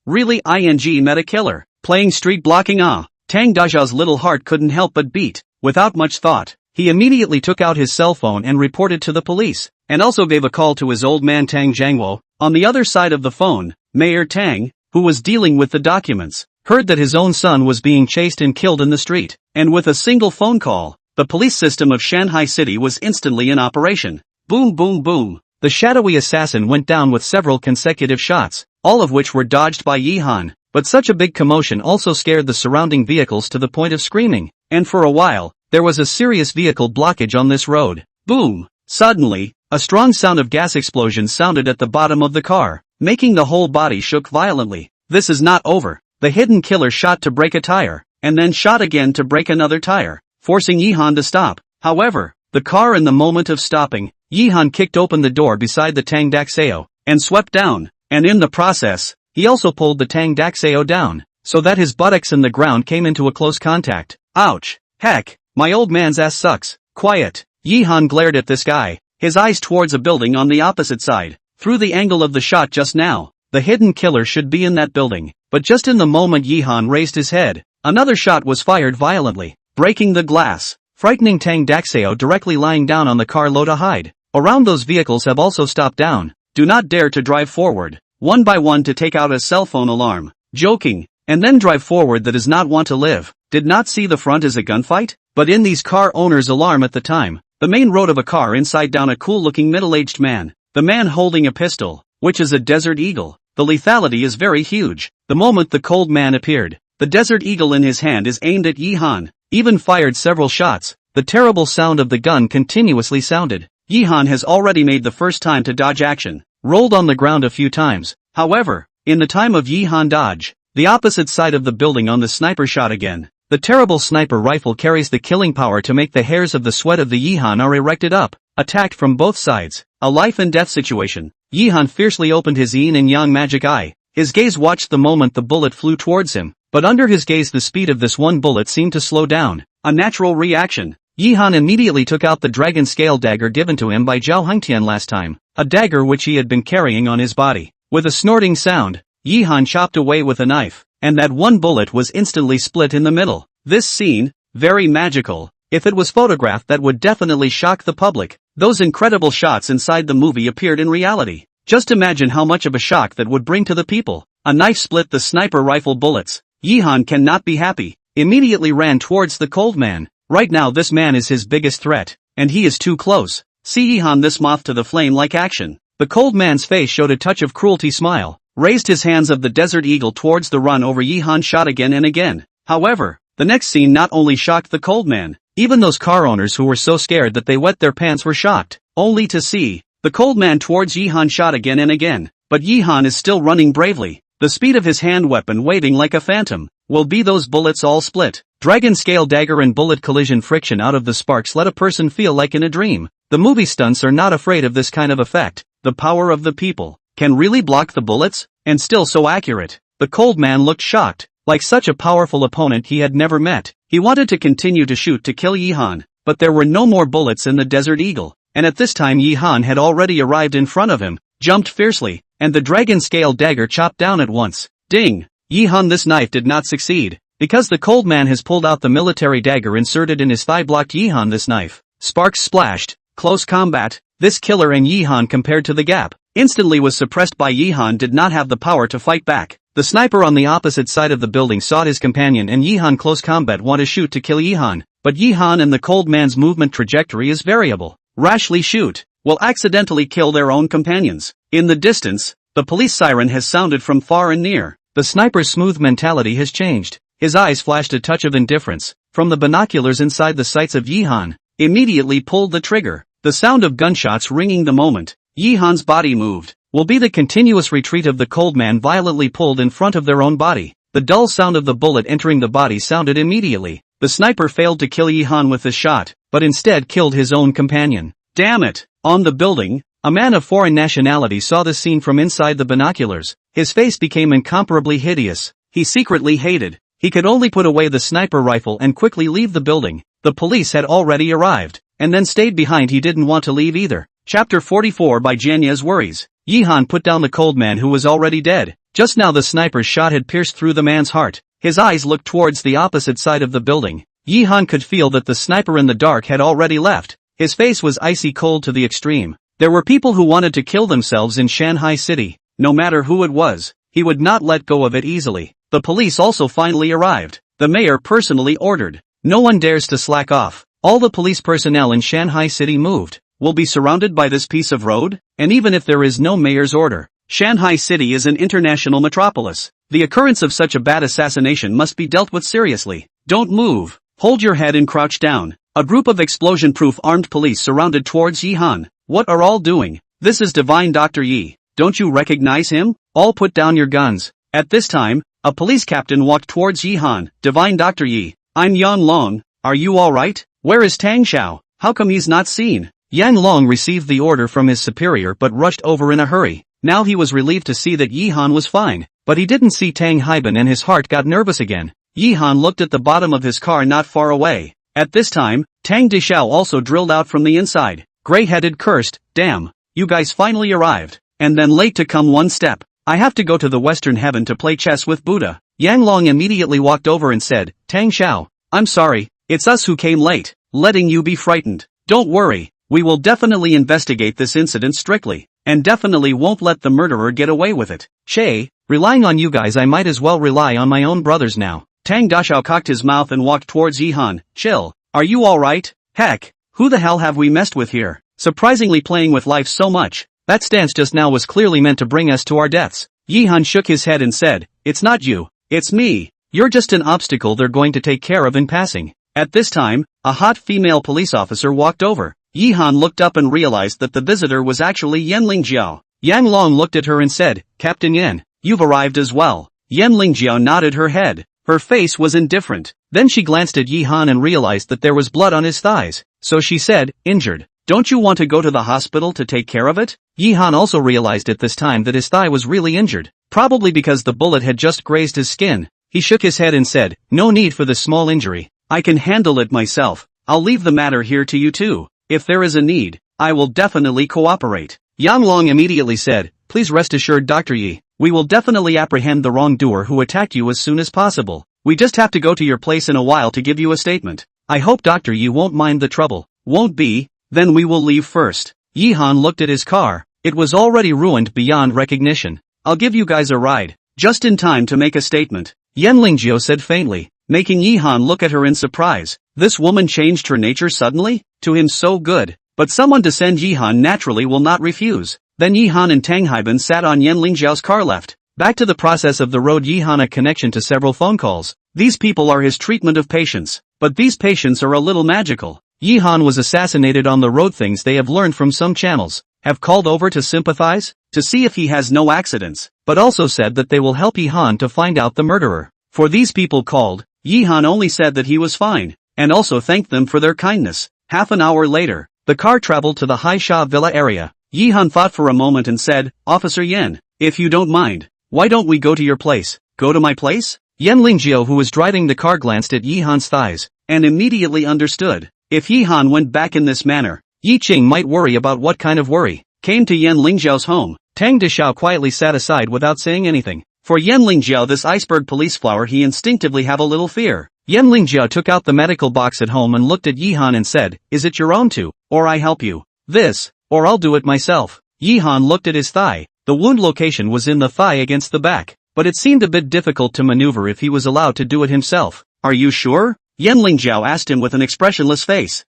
Really ing met a killer. Playing street blocking Tang Daja's little heart couldn't help but beat. Without much thought, he immediately took out his cell phone and reported to the police, and also gave a call to his old man Tang Zhangwo. On the other side of the phone, Mayor Tang, who was dealing with the documents, heard that his own son was being chased and killed in the street, and with a single phone call, the police system of Shanghai City was instantly in operation. Boom boom boom. The shadowy assassin went down with several consecutive shots, all of which were dodged by Yi-han, but such a big commotion also scared the surrounding vehicles to the point of screaming, and for a while, there was a serious vehicle blockage on this road. Boom! Suddenly, a strong sound of gas explosion sounded at the bottom of the car, making the whole body shook violently. This is not over. The hidden killer shot to break a tire, and then shot again to break another tire, forcing Yi-han to stop. However, the car in the moment of stopping, Yi-han kicked open the door beside the Tang Daxeo, and swept down, and in the process, he also pulled the Tang Daxeo down, so that his buttocks and the ground came into a close contact. Ouch! Heck, my old man's ass sucks. Quiet. Yi-han glared at this guy, his eyes towards a building on the opposite side. Through the angle of the shot just now, the hidden killer should be in that building, but just in the moment Yi-han raised his head, another shot was fired violently, breaking the glass. frightening Tang Daxeo directly lying down on the car low to hide. Around those vehicles have also stopped down. Do not dare to drive forward. One by one to take out a cell phone alarm. Joking. And then drive forward that does not want to live. Did not see the front as a gunfight? But in these car owners' alarm at the time. The main road of a car inside down a cool-looking middle-aged man. The man holding a pistol, which is a Desert Eagle. The lethality is very huge. The moment the cold man appeared, the Desert Eagle in his hand is aimed at Yi Han. Even fired several shots. The terrible sound of the gun continuously sounded. Yi Han has already made the first time to dodge action. Rolled on the ground a few times. However, in the time of Yi Han dodge, the opposite side of the building on the sniper shot again. The terrible sniper rifle carries the killing power to make the hairs of the sweat of the Yi Han are erected up. Attacked from both sides. A life and death situation. Yi Han fiercely opened his yin and yang magic eye. His gaze watched the moment the bullet flew towards him. But under his gaze the speed of this one bullet seemed to slow down. A natural reaction. Yi Han immediately took out the dragon scale dagger given to him by Zhao Hengtian last time. A dagger which he had been carrying on his body. With a snorting sound, Yi Han chopped away with a knife. And that one bullet was instantly split in the middle. This scene, very magical. If it was photographed that would definitely shock the public. Those incredible shots inside the movie appeared in reality. Just imagine how much of a shock that would bring to the people. A knife split the sniper rifle bullets. Yi Han cannot be happy. Immediately ran towards the cold man. Right now this man is his biggest threat. And he is too close. See Yi Han this moth to the flame like action. The cold man's face showed a touch of cruelty smile. Raised his hands of the Desert Eagle towards the run over Yi Han shot again and again. However, the next scene not only shocked the cold man. Even those car owners who were so scared that they wet their pants were shocked. Only to see the cold man towards Yi Han shot again and again. But Yi Han is still running bravely. The speed of his hand weapon waving like a phantom. Will be those bullets all split. Dragon scale dagger and bullet collision friction out of the sparks let a person feel like in a dream. The movie stunts are not afraid of this kind of effect. The power of the people can really block the bullets, and still so accurate. The cold man looked shocked. Like such a powerful opponent he had never met. He wanted to continue to shoot to kill Yi Han, but there were no more bullets in the Desert Eagle. And at this time Yi Han had already arrived in front of him, jumped fiercely, and the dragon scale dagger chopped down at once. Ding! Yi Han this knife did not succeed. Because the cold man has pulled out the military dagger inserted in his thigh blocked Yi Han this knife. Sparks splashed. Close combat. This killer and Yi Han compared to the gap. Instantly was suppressed by Yi Han did not have the power to fight back. The sniper on the opposite side of the building sought his companion and Yi Han close combat want to shoot to kill Yi Han. But Yi Han and the cold man's movement trajectory is variable. Rashly shoot. Will accidentally kill their own companions. In the distance, the police siren has sounded from far and near. The sniper's smooth mentality has changed. His eyes flashed a touch of indifference. From the binoculars inside the sights of Yi Han. Immediately pulled the trigger. The sound of gunshots ringing the moment. Yi Han's body moved. Will be the continuous retreat of the cold man violently pulled in front of their own body. The dull sound of the bullet entering the body sounded immediately. The sniper failed to kill Yi Han with the shot, but instead killed his own companion. Damn it! On the building, a man of foreign nationality saw this scene from inside the binoculars. His face became incomparably hideous. He secretly hated. He could only put away the sniper rifle and quickly leave the building. The police had already arrived, and then stayed behind. He didn't want to leave either. Chapter 44 by Janya's Worries. Yi Han put down the cold man who was already dead. Just now the sniper's shot had pierced through the man's heart. His eyes looked towards the opposite side of the building. Yi Han could feel that the sniper in the dark had already left. His face was icy cold to the extreme. There were people who wanted to kill themselves in Shanghai City. No matter who it was, he would not let go of it easily. The police also finally arrived. The mayor personally ordered. No one dares to slack off. All the police personnel in Shanghai City moved. Will be surrounded by this piece of road? And even if there is no mayor's order, Shanghai City is an international metropolis. The occurrence of such a bad assassination must be dealt with seriously. Don't move. Hold your head and crouch down. A group of explosion-proof armed police surrounded towards Yi Han. What are all doing? This is Divine Dr. Yi. Don't you recognize him? All put down your guns. At this time, a police captain walked towards Yi Han. Divine Dr. Yi. I'm Yan Long. Are you alright? Where is Tang Xiao? How come he's not seen? Yang Long received the order from his superior but rushed over in a hurry. Now he was relieved to see that Yi Han was fine, but he didn't see Tang Haiban and his heart got nervous again. Yi Han looked at the bottom of his car not far away. At this time, Tang Dishao also drilled out from the inside. Gray-headed cursed, damn, you guys finally arrived. And then late to come one step. I have to go to the Western Heaven to play chess with Buddha. Yang Long immediately walked over and said, Tang Xiao, I'm sorry, it's us who came late. letting you be frightened. Don't worry, we will definitely investigate this incident strictly, and definitely won't let the murderer get away with it. Che, relying on you guys I might as well rely on my own brothers now. Tang Dashao cocked his mouth and walked towards Yihan. Chill, are you alright? Heck, who the hell have we messed with here? Surprisingly playing with life so much. That stance just now was clearly meant to bring us to our deaths. Yihan shook his head and said, it's not you, it's me. You're just an obstacle they're going to take care of in passing. At this time, a hot female police officer walked over. Yihan looked up and realized that the visitor was actually Yanling Jiao. Yang Long looked at her and said, Captain Yan, you've arrived as well. Yanling Jiao nodded her head. Her face was indifferent. Then she glanced at Yihan and realized that there was blood on his thighs. So she said, injured. Don't you want to go to the hospital to take care of it? Yihan also realized at this time that his thigh was really injured. Probably because the bullet had just grazed his skin. He shook his head and said, no need for this small injury. I can handle it myself. I'll leave the matter here to you too. If there is a need, I will definitely cooperate. Yang Long immediately said, please rest assured Dr. Yi, we will definitely apprehend the wrongdoer who attacked you as soon as possible. We just have to go to your place in a while to give you a statement. I hope Dr. Yi won't mind the trouble. Won't be? Then we will leave first. Yihan looked at his car. It was already ruined beyond recognition. I'll give you guys a ride. Just in time to make a statement. Yanlingjio said faintly, making Yihan look at her in surprise. This woman changed her nature suddenly? To him so good. But someone to send Yihan naturally will not refuse. Then Yihan and Tang Haiban sat on Yanlingjiao's car left. Back to the process of the road. Yihan a connection to several phone calls. These people are his treatment of patients. But these patients are a little magical. Yihan was assassinated on the road. Things they have learned from some channels. Have called over to sympathize, to see if he has no accidents, but also said that they will help Yihan to find out the murderer. For these people called, Yihan only said that he was fine, and also thanked them for their kindness. Half an hour later, the car traveled to the Haisha Villa area. Yihan thought for a moment and said, Officer Yen, if you don't mind, why don't we go to your place? Go to my place? Yanlingjio, who was driving the car, glanced at Yihan's thighs, and immediately understood. If Yihan went back in this manner, Yi Qing might worry about what kind of worry. Came to Yanlingjiao's home. Tang Dashao quietly sat aside without saying anything. For Yanlingjiao, this iceberg police flower, he instinctively have a little fear. Yanlingjiao took out the medical box at home and looked at Yihan and said, is it your own too, or I help you? This, or I'll do it myself. Yihan looked at his thigh. The wound location was in the thigh against the back, but it seemed a bit difficult to maneuver if he was allowed to do it himself. Are you sure? Yanlingjiao asked him with an expressionless face.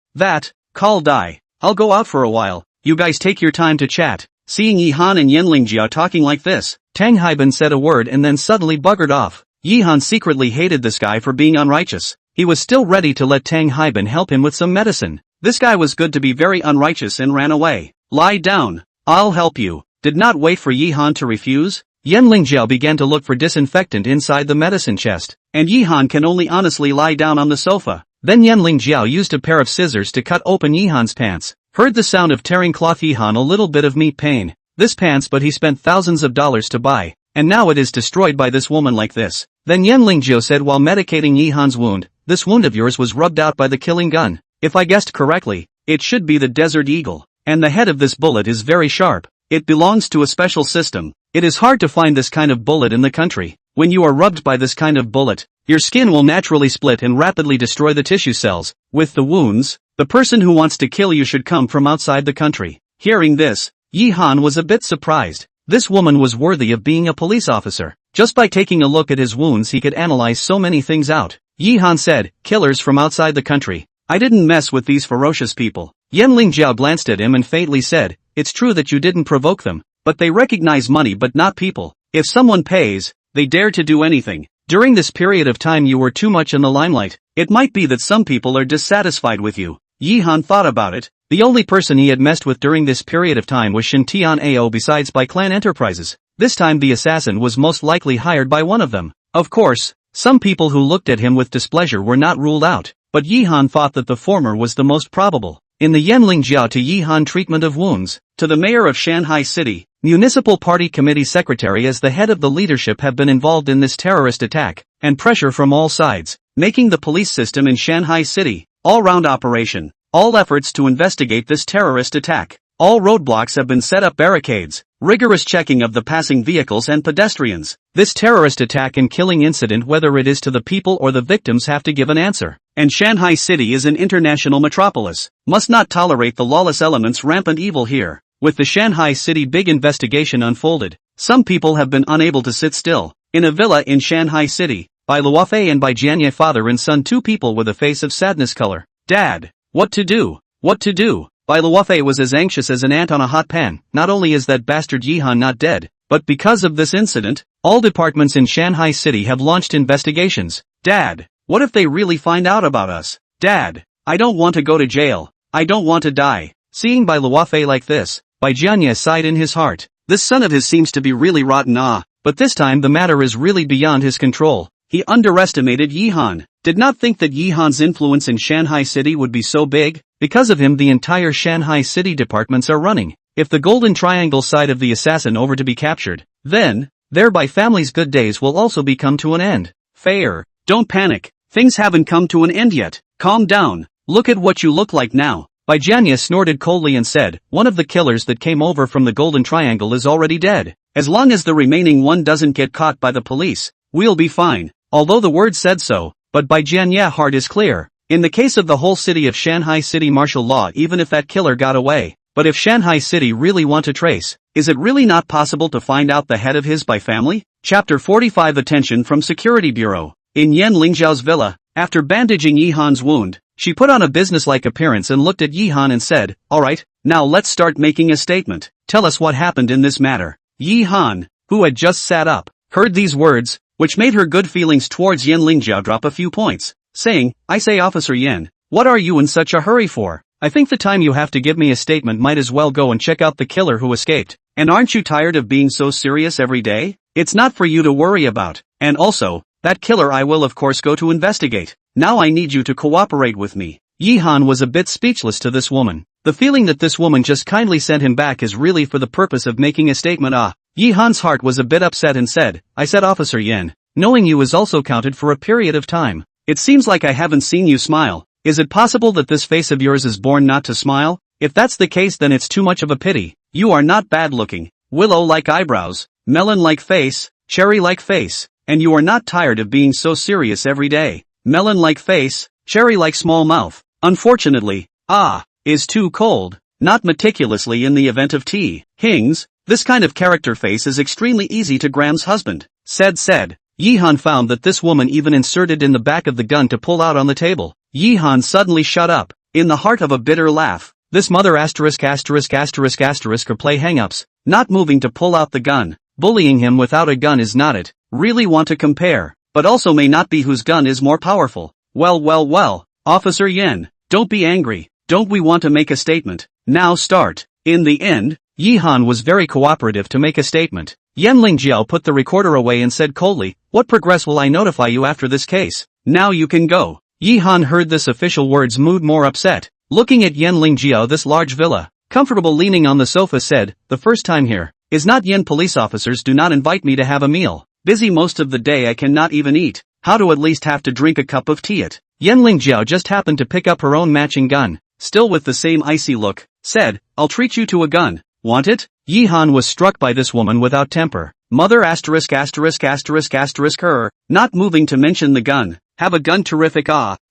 Call die. I'll go out for a while, you guys take your time to chat. Seeing Yihan and Yanlingjiao talking like this, Tang Haiban said a word and then suddenly buggered off. Yihan secretly hated this guy for being unrighteous. He was still ready to let Tang Haiban help him with some medicine. This guy was good to be very unrighteous and ran away. Lie down. I'll help you. Did not wait for Yihan to refuse. Yanlingjiao began to look for disinfectant inside the medicine chest, and Yihan can only honestly lie down on the sofa. Then Yanlingjiao used a pair of scissors to cut open Yihan's pants. Heard the sound of tearing cloth. Yihan a little bit of meat pain. This pants, but he spent thousands of dollars to buy, and now it is destroyed by this woman like this. Then Yanlingjiao said while medicating Yihan's wound, this wound of yours was rubbed out by the killing gun. If I guessed correctly, it should be the Desert Eagle, and the head of this bullet is very sharp. It belongs to a special system. It is hard to find this kind of bullet in the country. When you are rubbed by this kind of bullet, your skin will naturally split and rapidly destroy the tissue cells. With the wounds, the person who wants to kill you should come from outside the country. Hearing this, Yihan was a bit surprised. This woman was worthy of being a police officer. Just by taking a look at his wounds he could analyze so many things out. Yihan said, killers from outside the country. I didn't mess with these ferocious people. Yanlingjiao glanced at him and faintly said, it's true that you didn't provoke them, but they recognize money but not people. If someone pays, they dare to do anything. During this period of time you were too much in the limelight. It might be that some people are dissatisfied with you. Yihan thought about it. The only person he had messed with during this period of time was Shintian Ao besides by Clan Enterprises. This time the assassin was most likely hired by one of them. Of course, some people who looked at him with displeasure were not ruled out, but Yihan thought that the former was the most probable. In the Yanlingjiao to Yihan treatment of wounds, to the mayor of Shanghai City, Municipal Party Committee Secretary as the head of the leadership have been involved in this terrorist attack, and pressure from all sides, making the police system in Shanghai City, all-round operation, all efforts to investigate this terrorist attack. All roadblocks have been set up, barricades, rigorous checking of the passing vehicles and pedestrians. This terrorist attack and killing incident, whether it is to the people or the victims, have to give an answer. and Shanghai City is an international metropolis. Must not tolerate the lawless elements rampant evil here. With the Shanghai City big investigation unfolded, some people have been unable to sit still. In a villa in Shanghai City, by Luofei and by Jianye, father and son, two people with a face of sadness color. Dad, what to do? What to do? Bai Luofei was as anxious as an ant on a hot pan. Not only is that bastard Yihan not dead, but because of this incident, all departments in Shanghai City have launched investigations. Dad, what if they really find out about us? Dad, I don't want to go to jail. I don't want to die. Seeing Bai Luofei like this, Bai Jianye sighed in his heart. This son of his seems to be really rotten, but this time the matter is really beyond his control. He underestimated Yihan. Did not think that Yihan's influence in Shanghai City would be so big. Because of him the entire Shanghai City departments are running. If the Golden Triangle side of the assassin over to be captured, then, thereby family's good days will also be come to an end. Fair. Don't panic. Things haven't come to an end yet. Calm down. Look at what you look like now. Bai Jianye snorted coldly and said, one of the killers that came over from the Golden Triangle is already dead. As long as the remaining one doesn't get caught by the police, we'll be fine. Although the word said so, but Bai Jianye's heart is clear. In the case of the whole city of Shanghai City martial law, even if that killer got away, but if Shanghai City really want to trace, is it really not possible to find out the head of his by family? Chapter 45. Attention from Security Bureau. In Yan Lingzhao's villa, after bandaging Yihan's wound, she put on a businesslike appearance and looked at Yihan and said, alright, now let's start making a statement. Tell us what happened in this matter. Yihan, who had just sat up, heard these words, which made her good feelings towards Yan Lingzhao drop a few points, saying, I say, Officer Yan, what are you in such a hurry for? I think the time you have to give me a statement might as well go and check out the killer who escaped. And aren't you tired of being so serious every day? It's not for you to worry about. And also, that killer I will of course go to investigate. Now I need you to cooperate with me. Yihan was a bit speechless to this woman. The feeling that this woman just kindly sent him back is really for the purpose of making a statement. Yihan's heart was a bit upset and said, I said, Officer Yan, knowing you is also counted for a period of time. It seems like I haven't seen you smile. Is it possible that this face of yours is born not to smile? If that's the case, then it's too much of a pity. You are not bad looking. Willow-like eyebrows, melon-like face, cherry-like face, and you are not tired of being so serious every day. Melon-like face, cherry-like small mouth. Unfortunately, is too cold. Not meticulously in the event of tea. Hings, this kind of character face is extremely easy to Graham's husband. Said. Yihan found that this woman even inserted in the back of the gun to pull out on the table. Yihan suddenly shut up, in the heart of a bitter laugh. This mother or play hang-ups, not moving to pull out the gun. Bullying him without a gun is not it. Really want to compare, but also may not be whose gun is more powerful. Well, Officer Yan, don't be angry. Don't we want to make a statement? Now start. In the end, Yihan was very cooperative to make a statement. Yan Lingjiao put the recorder away and said coldly, what progress will I notify you after this case? Now you can go. Yihan heard this official word's mood more upset. Looking at Yan Lingjiao, this large villa, comfortable leaning on the sofa, said, the first time here, is not Yan. Police officers do not invite me to have a meal. Busy most of the day, I cannot even eat. How to at least have to drink a cup of tea it. Yan Lingjiao just happened to pick up her own matching gun, still with the same icy look, said, I'll treat you to a gun. Want it? Yihan was struck by this woman without temper. Mother her, not moving to mention the gun. Have a gun, terrific.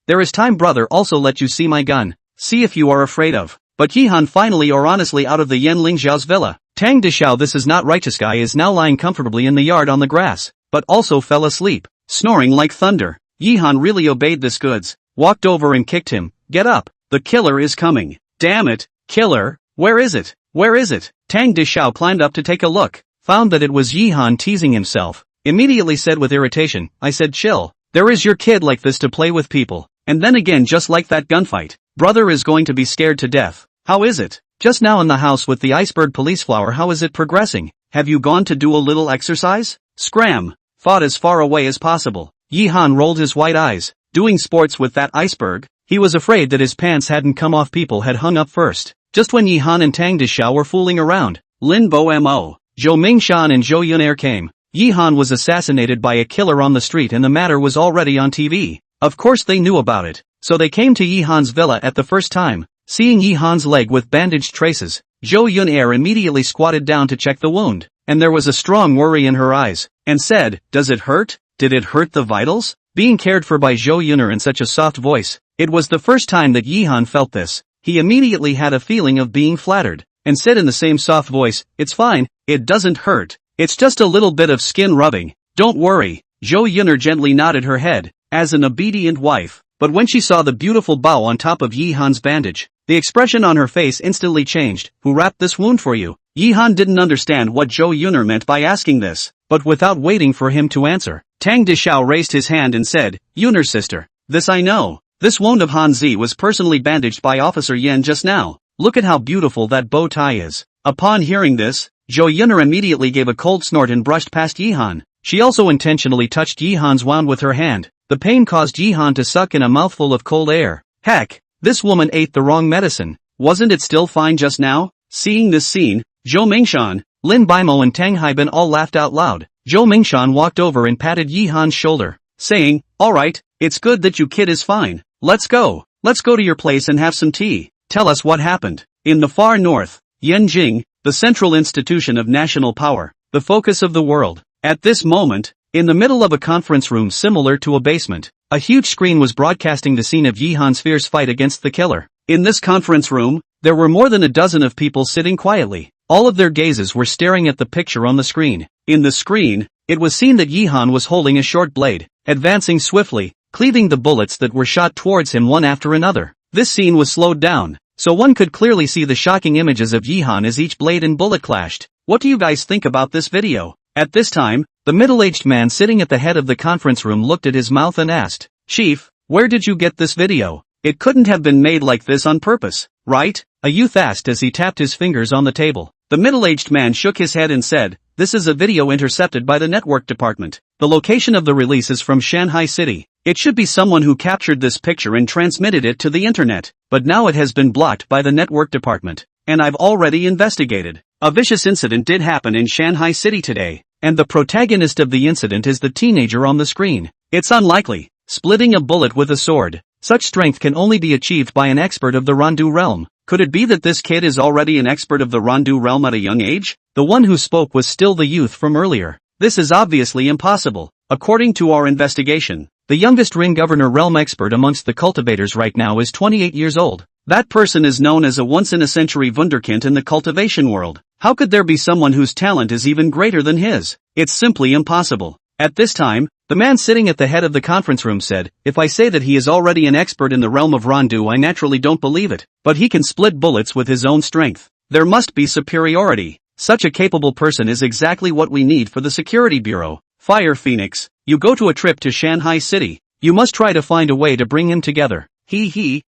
There is time, brother, also let you see my gun. See if you are afraid of. But Yihan finally or honestly out of the Yan Lingzhao's villa. Tang Dishao, this is not righteous guy, is now lying comfortably in the yard on the grass, but also fell asleep, snoring like thunder. Yihan really obeyed this goods, walked over and kicked him. Get up, the killer is coming. Damn it, killer, where is it? Where is it? Tang Dishao climbed up to take a look, found that it was Yihan teasing himself, immediately said with irritation, I said chill, there is your kid like this to play with people, and then again just like that gunfight. Brother is going to be scared to death. How is it? Just now in the house with the iceberg police flower, how is it progressing? Have you gone to do a little exercise? Scram. Fought as far away as possible. Yihan rolled his white eyes. Doing sports with that iceberg? He was afraid that his pants hadn't come off, people had hung up first. Just when Yihan and Tang Dishao were fooling around, Lin Bo Mo, Zhou Mingshan and Zhou Yunair came. Yihan was assassinated by a killer on the street and the matter was already on TV. Of course they knew about it, so they came to Yihan's villa at the first time. Seeing Yihan's leg with bandaged traces, Zhou Yunair immediately squatted down to check the wound, and there was a strong worry in her eyes, and said, does it hurt? Did it hurt the vitals? being cared for by Zhou Yun'er in such a soft voice. It was the first time that Yihan felt this. He immediately had a feeling of being flattered, and said in the same soft voice, "It's fine, it doesn't hurt. It's just a little bit of skin rubbing. Don't worry." Zhou Yun'er gently nodded her head, as an obedient wife. But when she saw the beautiful bow on top of Yihan's bandage, the expression on her face instantly changed. "Who wrapped this wound for you?" Yihan didn't understand what Zhou Yun'er meant by asking this, but without waiting for him to answer, Tang Dishao raised his hand and said, "Yun'er's sister. This I know. This wound of Han Zi was personally bandaged by Officer Yen just now. Look at how beautiful that bow tie is." Upon hearing this, Zhou Yun'er immediately gave a cold snort and brushed past Yihan. She also intentionally touched Yihan's wound with her hand. The pain caused Yihan to suck in a mouthful of cold air. Heck, this woman ate the wrong medicine. Wasn't it still fine just now? Seeing this scene, Zhou Mingshan, Lin Baimo and Tang Haibin all laughed out loud. Zhou Mingshan walked over and patted Yihan's shoulder, saying, "Alright, it's good that you kid is fine. Let's go to your place and have some tea. Tell us what happened." In the far north, Yanjing, the central institution of national power, the focus of the world. At this moment, in the middle of a conference room similar to a basement, a huge screen was broadcasting the scene of Yihan's fierce fight against the killer. In this conference room, there were more than a dozen of people sitting quietly. All of their gazes were staring at the picture on the screen. In the screen, it was seen that Yihan was holding a short blade, advancing swiftly, cleaving the bullets that were shot towards him one after another. This scene was slowed down, so one could clearly see the shocking images of Yihan as each blade and bullet clashed. What do you guys think about this video? At this time, the middle-aged man sitting at the head of the conference room looked at his mouth and asked, "Chief, where did you get this video? It couldn't have been made like this on purpose, right?" A youth asked as he tapped his fingers on the table. The middle-aged man shook his head and said, "This is a video intercepted by the network department. The location of the release is from Shanghai City. It should be someone who captured this picture and transmitted it to the internet, but now it has been blocked by the network department, and I've already investigated. A vicious incident did happen in Shanghai City today, and the protagonist of the incident is the teenager on the screen. It's unlikely. Splitting a bullet with a sword. Such strength can only be achieved by an expert of the Rondu realm. Could it be that this kid is already an expert of the Rondu realm at a young age?" The one who spoke was still the youth from earlier. "This is obviously impossible. According to our investigation, the youngest Ring Governor realm expert amongst the cultivators right now is 28 years old. That person is known as a once-in-a-century wunderkind in the cultivation world. How could there be someone whose talent is even greater than his? It's simply impossible." At this time, the man sitting at the head of the conference room said, "If I say that he is already an expert in the realm of Rondu, I naturally don't believe it, but he can split bullets with his own strength. There must be superiority. Such a capable person is exactly what we need for the security bureau. Fire Phoenix, you go to a trip to Shanghai City. You must try to find a way to bring him together.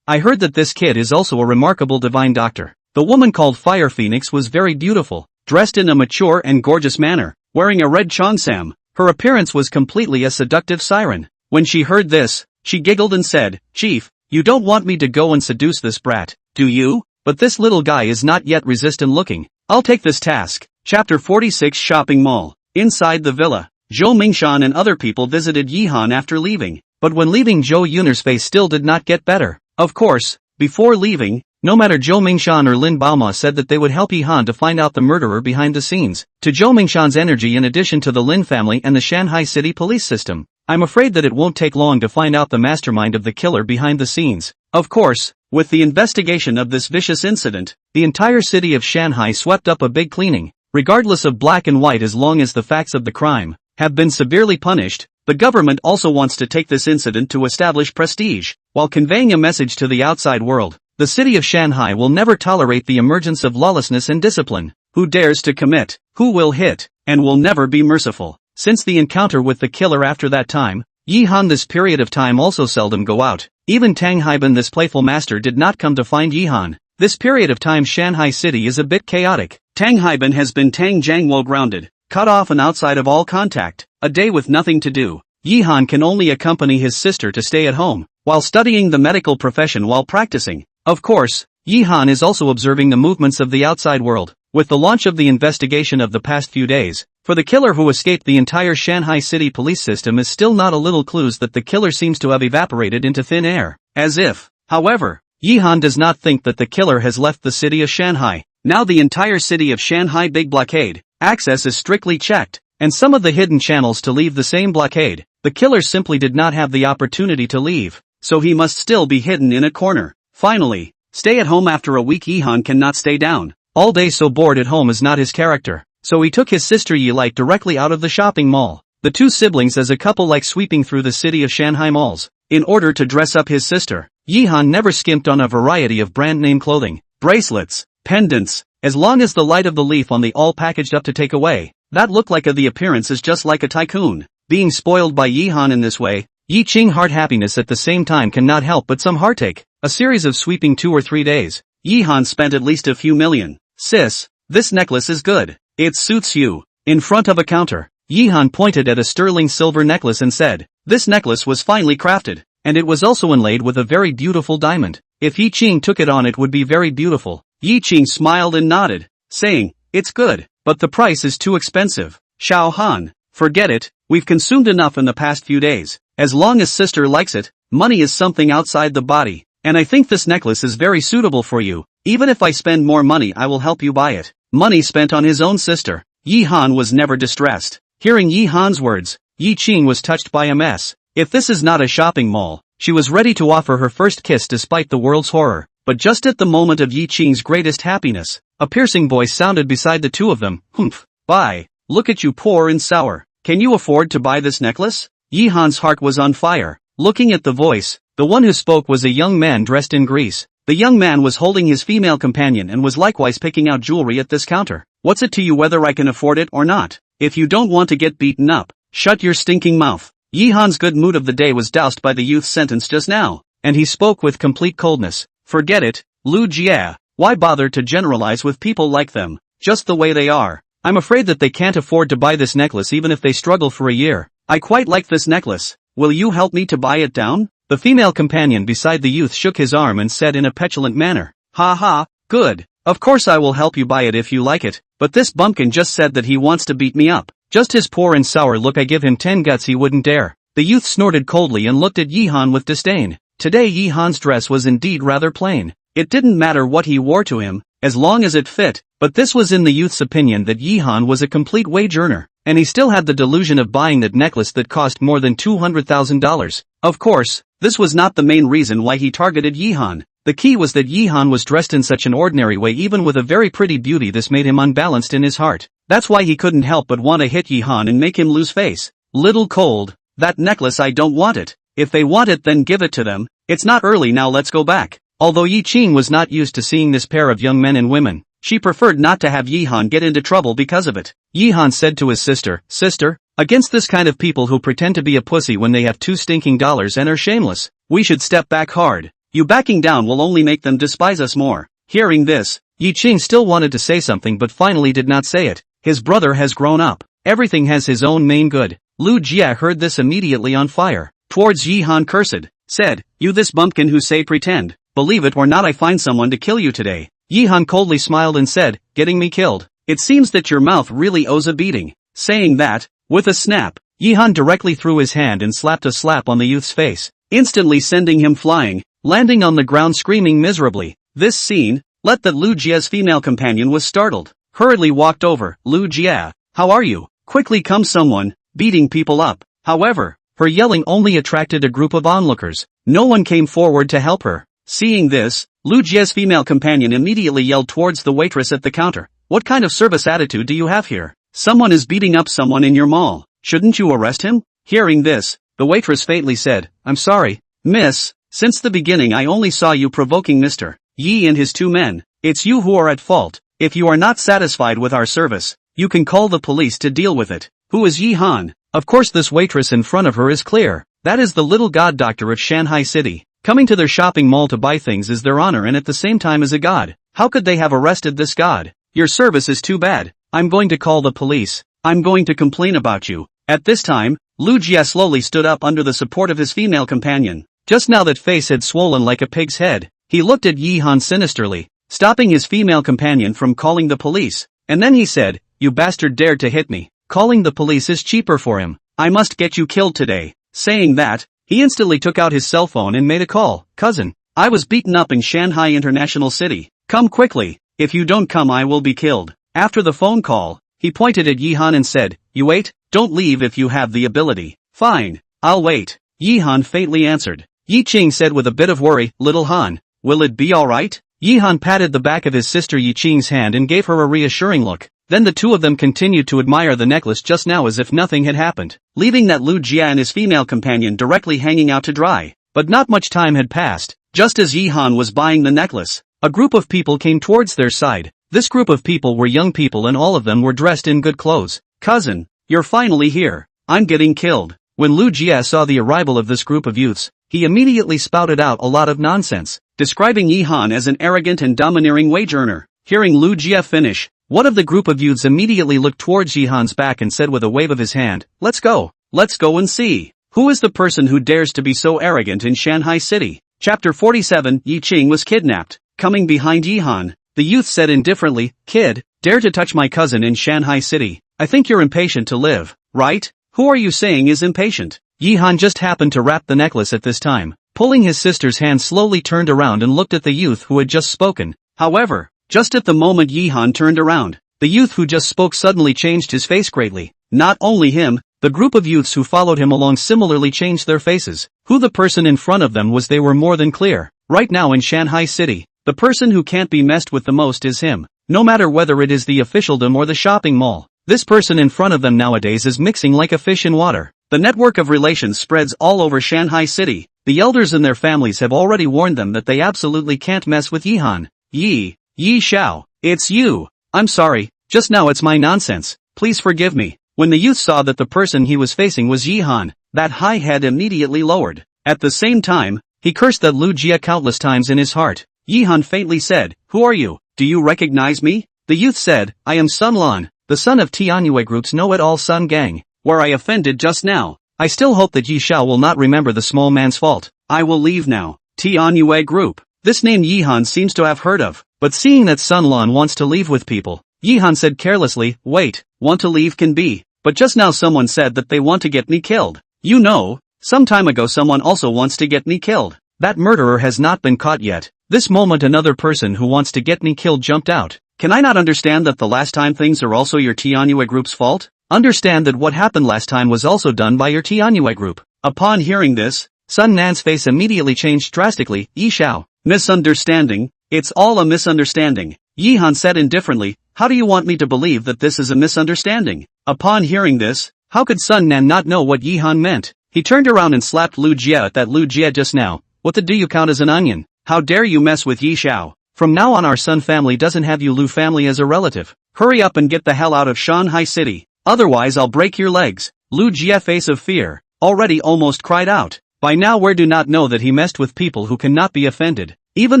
I heard that this kid is also a remarkable divine doctor." The woman called Fire Phoenix was very beautiful, dressed in a mature and gorgeous manner, wearing a red cheongsam. Her appearance was completely a seductive siren. When she heard this, she giggled and said, "Chief, you don't want me to go and seduce this brat, do you? But this little guy is not yet resistant looking. I'll take this task." Chapter 46 Shopping Mall. Inside the villa, Zhou Mingshan and other people visited Yihan after leaving, but when leaving Zhou Yun'er's face still did not get better. Of course, before leaving, no matter Zhou Mingshan or Lin Baoma said that they would help Yihan to find out the murderer behind the scenes. To Zhou Mingshan's energy in addition to the Lin family and the Shanghai City police system, I'm afraid that it won't take long to find out the mastermind of the killer behind the scenes. Of course, with the investigation of this vicious incident, the entire city of Shanghai swept up a big cleaning. Regardless of black and white, as long as the facts of the crime have been severely punished, the government also wants to take this incident to establish prestige, while conveying a message to the outside world. The city of Shanghai will never tolerate the emergence of lawlessness and discipline. Who dares to commit, who will hit, and will never be merciful. Since the encounter with the killer after that time, Yihan this period of time also seldom go out. Even Tang Haibin this playful master did not come to find Yihan. This period of time Shanghai City is a bit chaotic. Tang Haibin has been Tang Jiangwo grounded, cut off and outside of all contact, a day with nothing to do. Yihan can only accompany his sister to stay at home, while studying the medical profession while practicing. Of course, Yihan is also observing the movements of the outside world. With the launch of the investigation of the past few days, for the killer who escaped, the entire Shanghai City police system is still not a little clues that the killer seems to have evaporated into thin air. As if, however, Yihan does not think that the killer has left the city of Shanghai. Now the entire city of Shanghai big blockade, access is strictly checked, and some of the hidden channels to leave the same blockade. The killer simply did not have the opportunity to leave, so he must still be hidden in a corner. Finally, stay at home after a week. Yihan cannot stay down all day, so bored at home is not his character. So he took his sister Yi-Light directly out of the shopping mall. The two siblings as a couple like sweeping through the city of Shanghai malls. In order to dress up his sister, Yihan never skimped on a variety of brand-name clothing, bracelets, pendants, as long as the light of the leaf on the all packaged up to take away. That looked like the appearance is just like a tycoon. Being spoiled by Yihan in this way, Yi Qing heart happiness at the same time cannot help but some heartache. A series of sweeping 2 or 3 days, Yihan spent at least a few million. Sis, this necklace is good. It suits you. In front of a counter, Yihan pointed at a sterling silver necklace and said, this necklace was finely crafted, and it was also inlaid with a very beautiful diamond. If Yi Qing took it on, it would be very beautiful. Yi Qing smiled and nodded, saying, it's good, but the price is too expensive. Xiao Han, forget it, we've consumed enough in the past few days. As long as sister likes it, money is something outside the body, and I think this necklace is very suitable for you. Even if I spend more money, I will help you buy it. Money spent on his own sister. Yi Han was never distressed. Hearing Yi Han's words, Yi Qing was touched by a mess. If this is not a shopping mall, she was ready to offer her first kiss despite the world's horror. But just at the moment of Yi Qing's greatest happiness, a piercing voice sounded beside the two of them. Humph. Buy. Look at you, poor and sour. Can you afford to buy this necklace? Yi Han's heart was on fire. Looking at the voice, the one who spoke was a young man dressed in grease. The young man was holding his female companion and was likewise picking out jewelry at this counter. What's it to you whether I can afford it or not? If you don't want to get beaten up, shut your stinking mouth. Yi Han's good mood of the day was doused by the youth's sentence just now, and he spoke with complete coldness. Forget it, Lu Jia. Why bother to generalize with people like them, just the way they are? I'm afraid that they can't afford to buy this necklace even if they struggle for a year. I quite like this necklace. Will you help me to buy it down? The female companion beside the youth shook his arm and said in a petulant manner, ha ha, good. Of course I will help you buy it if you like it, but this bumpkin just said that he wants to beat me up. Just his poor and sour look, I give him 10 guts he wouldn't dare. The youth snorted coldly and looked at Yi Han with disdain. Today Yi Han's dress was indeed rather plain. It didn't matter what he wore to him, as long as it fit, but this was in the youth's opinion that Yi Han was a complete wage earner, and he still had the delusion of buying that necklace that cost more than $200,000. Of course, this was not the main reason why he targeted Yi Han. The key was that Yi Han was dressed in such an ordinary way. Even with a very pretty beauty, this made him unbalanced in his heart. That's why he couldn't help but want to hit Yi Han and make him lose face. Little cold. That necklace, I don't want it. If they want it, then give it to them. It's not early now, let's go back. Although Yi Qing was not used to seeing this pair of young men and women, she preferred not to have Yi Han get into trouble because of it. Yi Han said to his sister, Sister, against this kind of people who pretend to be a pussy when they have $2 stinking and are shameless, we should step back hard. You backing down will only make them despise us more. Hearing this, Yi Qing still wanted to say something but finally did not say it. His brother has grown up. Everything has his own main good. Lu Jia heard this immediately on fire. Towards Yi Han cursed, said, You this bumpkin who say pretend, believe it or not I find someone to kill you today. Yi Han coldly smiled and said, Getting me killed? It seems that your mouth really owes a beating. Saying that, with a snap, Yi Han directly threw his hand and slapped a slap on the youth's face, instantly sending him flying, landing on the ground screaming miserably. This scene, let that Lu Jia's female companion was startled, hurriedly walked over. Lu Jia, how are you? Quickly come someone, beating people up. However, her yelling only attracted a group of onlookers. No one came forward to help her. Seeing this, Lu Jia's female companion immediately yelled towards the waitress at the counter. What kind of service attitude do you have here? Someone is beating up someone in your mall. Shouldn't you arrest him? Hearing this, the waitress faintly said, I'm sorry, miss, since the beginning I only saw you provoking Mr. Yi and his 2 men. It's you who are at fault. If you are not satisfied with our service, you can call the police to deal with it. Who is Yi Han? Of course this waitress in front of her is clear. That is the little god doctor of Shanghai City. Coming to their shopping mall to buy things is their honor and at the same time is a god. How could they have arrested this god? Your service is too bad. I'm going to call the police. I'm going to complain about you. At this time, Lu Jia slowly stood up under the support of his female companion. Just now that face had swollen like a pig's head. He looked at Yi Han sinisterly, stopping his female companion from calling the police. And then he said, You bastard dared to hit me. Calling the police is cheaper for him. I must get you killed today. Saying that, he instantly took out his cell phone and made a call. Cousin, I was beaten up in Shanghai International City. Come quickly. If you don't come I will be killed. After the phone call, he pointed at Yi Han and said, You wait, don't leave if you have the ability. Fine. I'll wait. Yi Han faintly answered. Yi Qing said with a bit of worry, little Han, will it be alright? Yi Han patted the back of his sister Yi Qing's hand and gave her a reassuring look. Then the two of them continued to admire the necklace just now as if nothing had happened, leaving that Lu Jia and his female companion directly hanging out to dry. But not much time had passed. Just as Yi Han was buying the necklace, a group of people came towards their side. This group of people were young people and all of them were dressed in good clothes. Cousin, you're finally here. I'm getting killed. When Lu Jia saw the arrival of this group of youths, he immediately spouted out a lot of nonsense, describing Yi Han as an arrogant and domineering wage earner. Hearing Lu Jia finish, one of the group of youths immediately looked towards Yi Han's back and said with a wave of his hand, let's go and see. Who is the person who dares to be so arrogant in Shanghai City? Chapter 47 Yi Qing was kidnapped. Coming behind Yi Han, the youth said indifferently, kid, dare to touch my cousin in Shanghai City. I think you're impatient to live, right? Who are you saying is impatient? Yi Han just happened to wrap the necklace at this time. Pulling his sister's hand slowly turned around and looked at the youth who had just spoken. However, just at the moment Yi Han turned around, the youth who just spoke suddenly changed his face greatly. Not only him, the group of youths who followed him along similarly changed their faces. Who the person in front of them was they were more than clear. Right now in Shanghai City, the person who can't be messed with the most is him. No matter whether it is the officialdom or the shopping mall, this person in front of them nowadays is mixing like a fish in water. The network of relations spreads all over Shanghai City. The elders and their families have already warned them that they absolutely can't mess with Yi Han. Yi Xiao, it's you. I'm sorry, just now it's my nonsense. Please forgive me. When the youth saw that the person he was facing was Yi Han, that high head immediately lowered. At the same time, he cursed that Lu Jia countless times in his heart. Yi Han faintly said, who are you? Do you recognize me? The youth said, I am Sun Lan, the son of Tianyue Group's know-it-all Sun Gang. Where I offended just now. I still hope that Yi Xiao will not remember the small man's fault. I will leave now. Tianyue Group. This name Yi Han seems to have heard of, but seeing that Sun Lan wants to leave with people, Yi Han said carelessly, wait, want to leave can be, but just now someone said that they want to get me killed. You know, some time ago someone also wants to get me killed. That murderer has not been caught yet. This moment another person who wants to get me killed jumped out. Can I not understand that the last time things are also your Tianyue Group's fault? Understand that what happened last time was also done by your Tianyue Group. Upon hearing this, Sun Nan's face immediately changed drastically. Yi Xiao. Misunderstanding? It's all a misunderstanding. Yi Han said indifferently, how do you want me to believe that this is a misunderstanding? Upon hearing this, how could Sun Nan not know what Yi Han meant? He turned around and slapped Lu Jia at that Lu Jia just now. What the do you count as an onion? How dare you mess with Yi Xiao? From now on our Sun family doesn't have you Lu family as a relative. Hurry up and get the hell out of Shanghai City. Otherwise I'll break your legs. Lu Jia, face of fear, already almost cried out. By now we do not know that he messed with people who cannot be offended. Even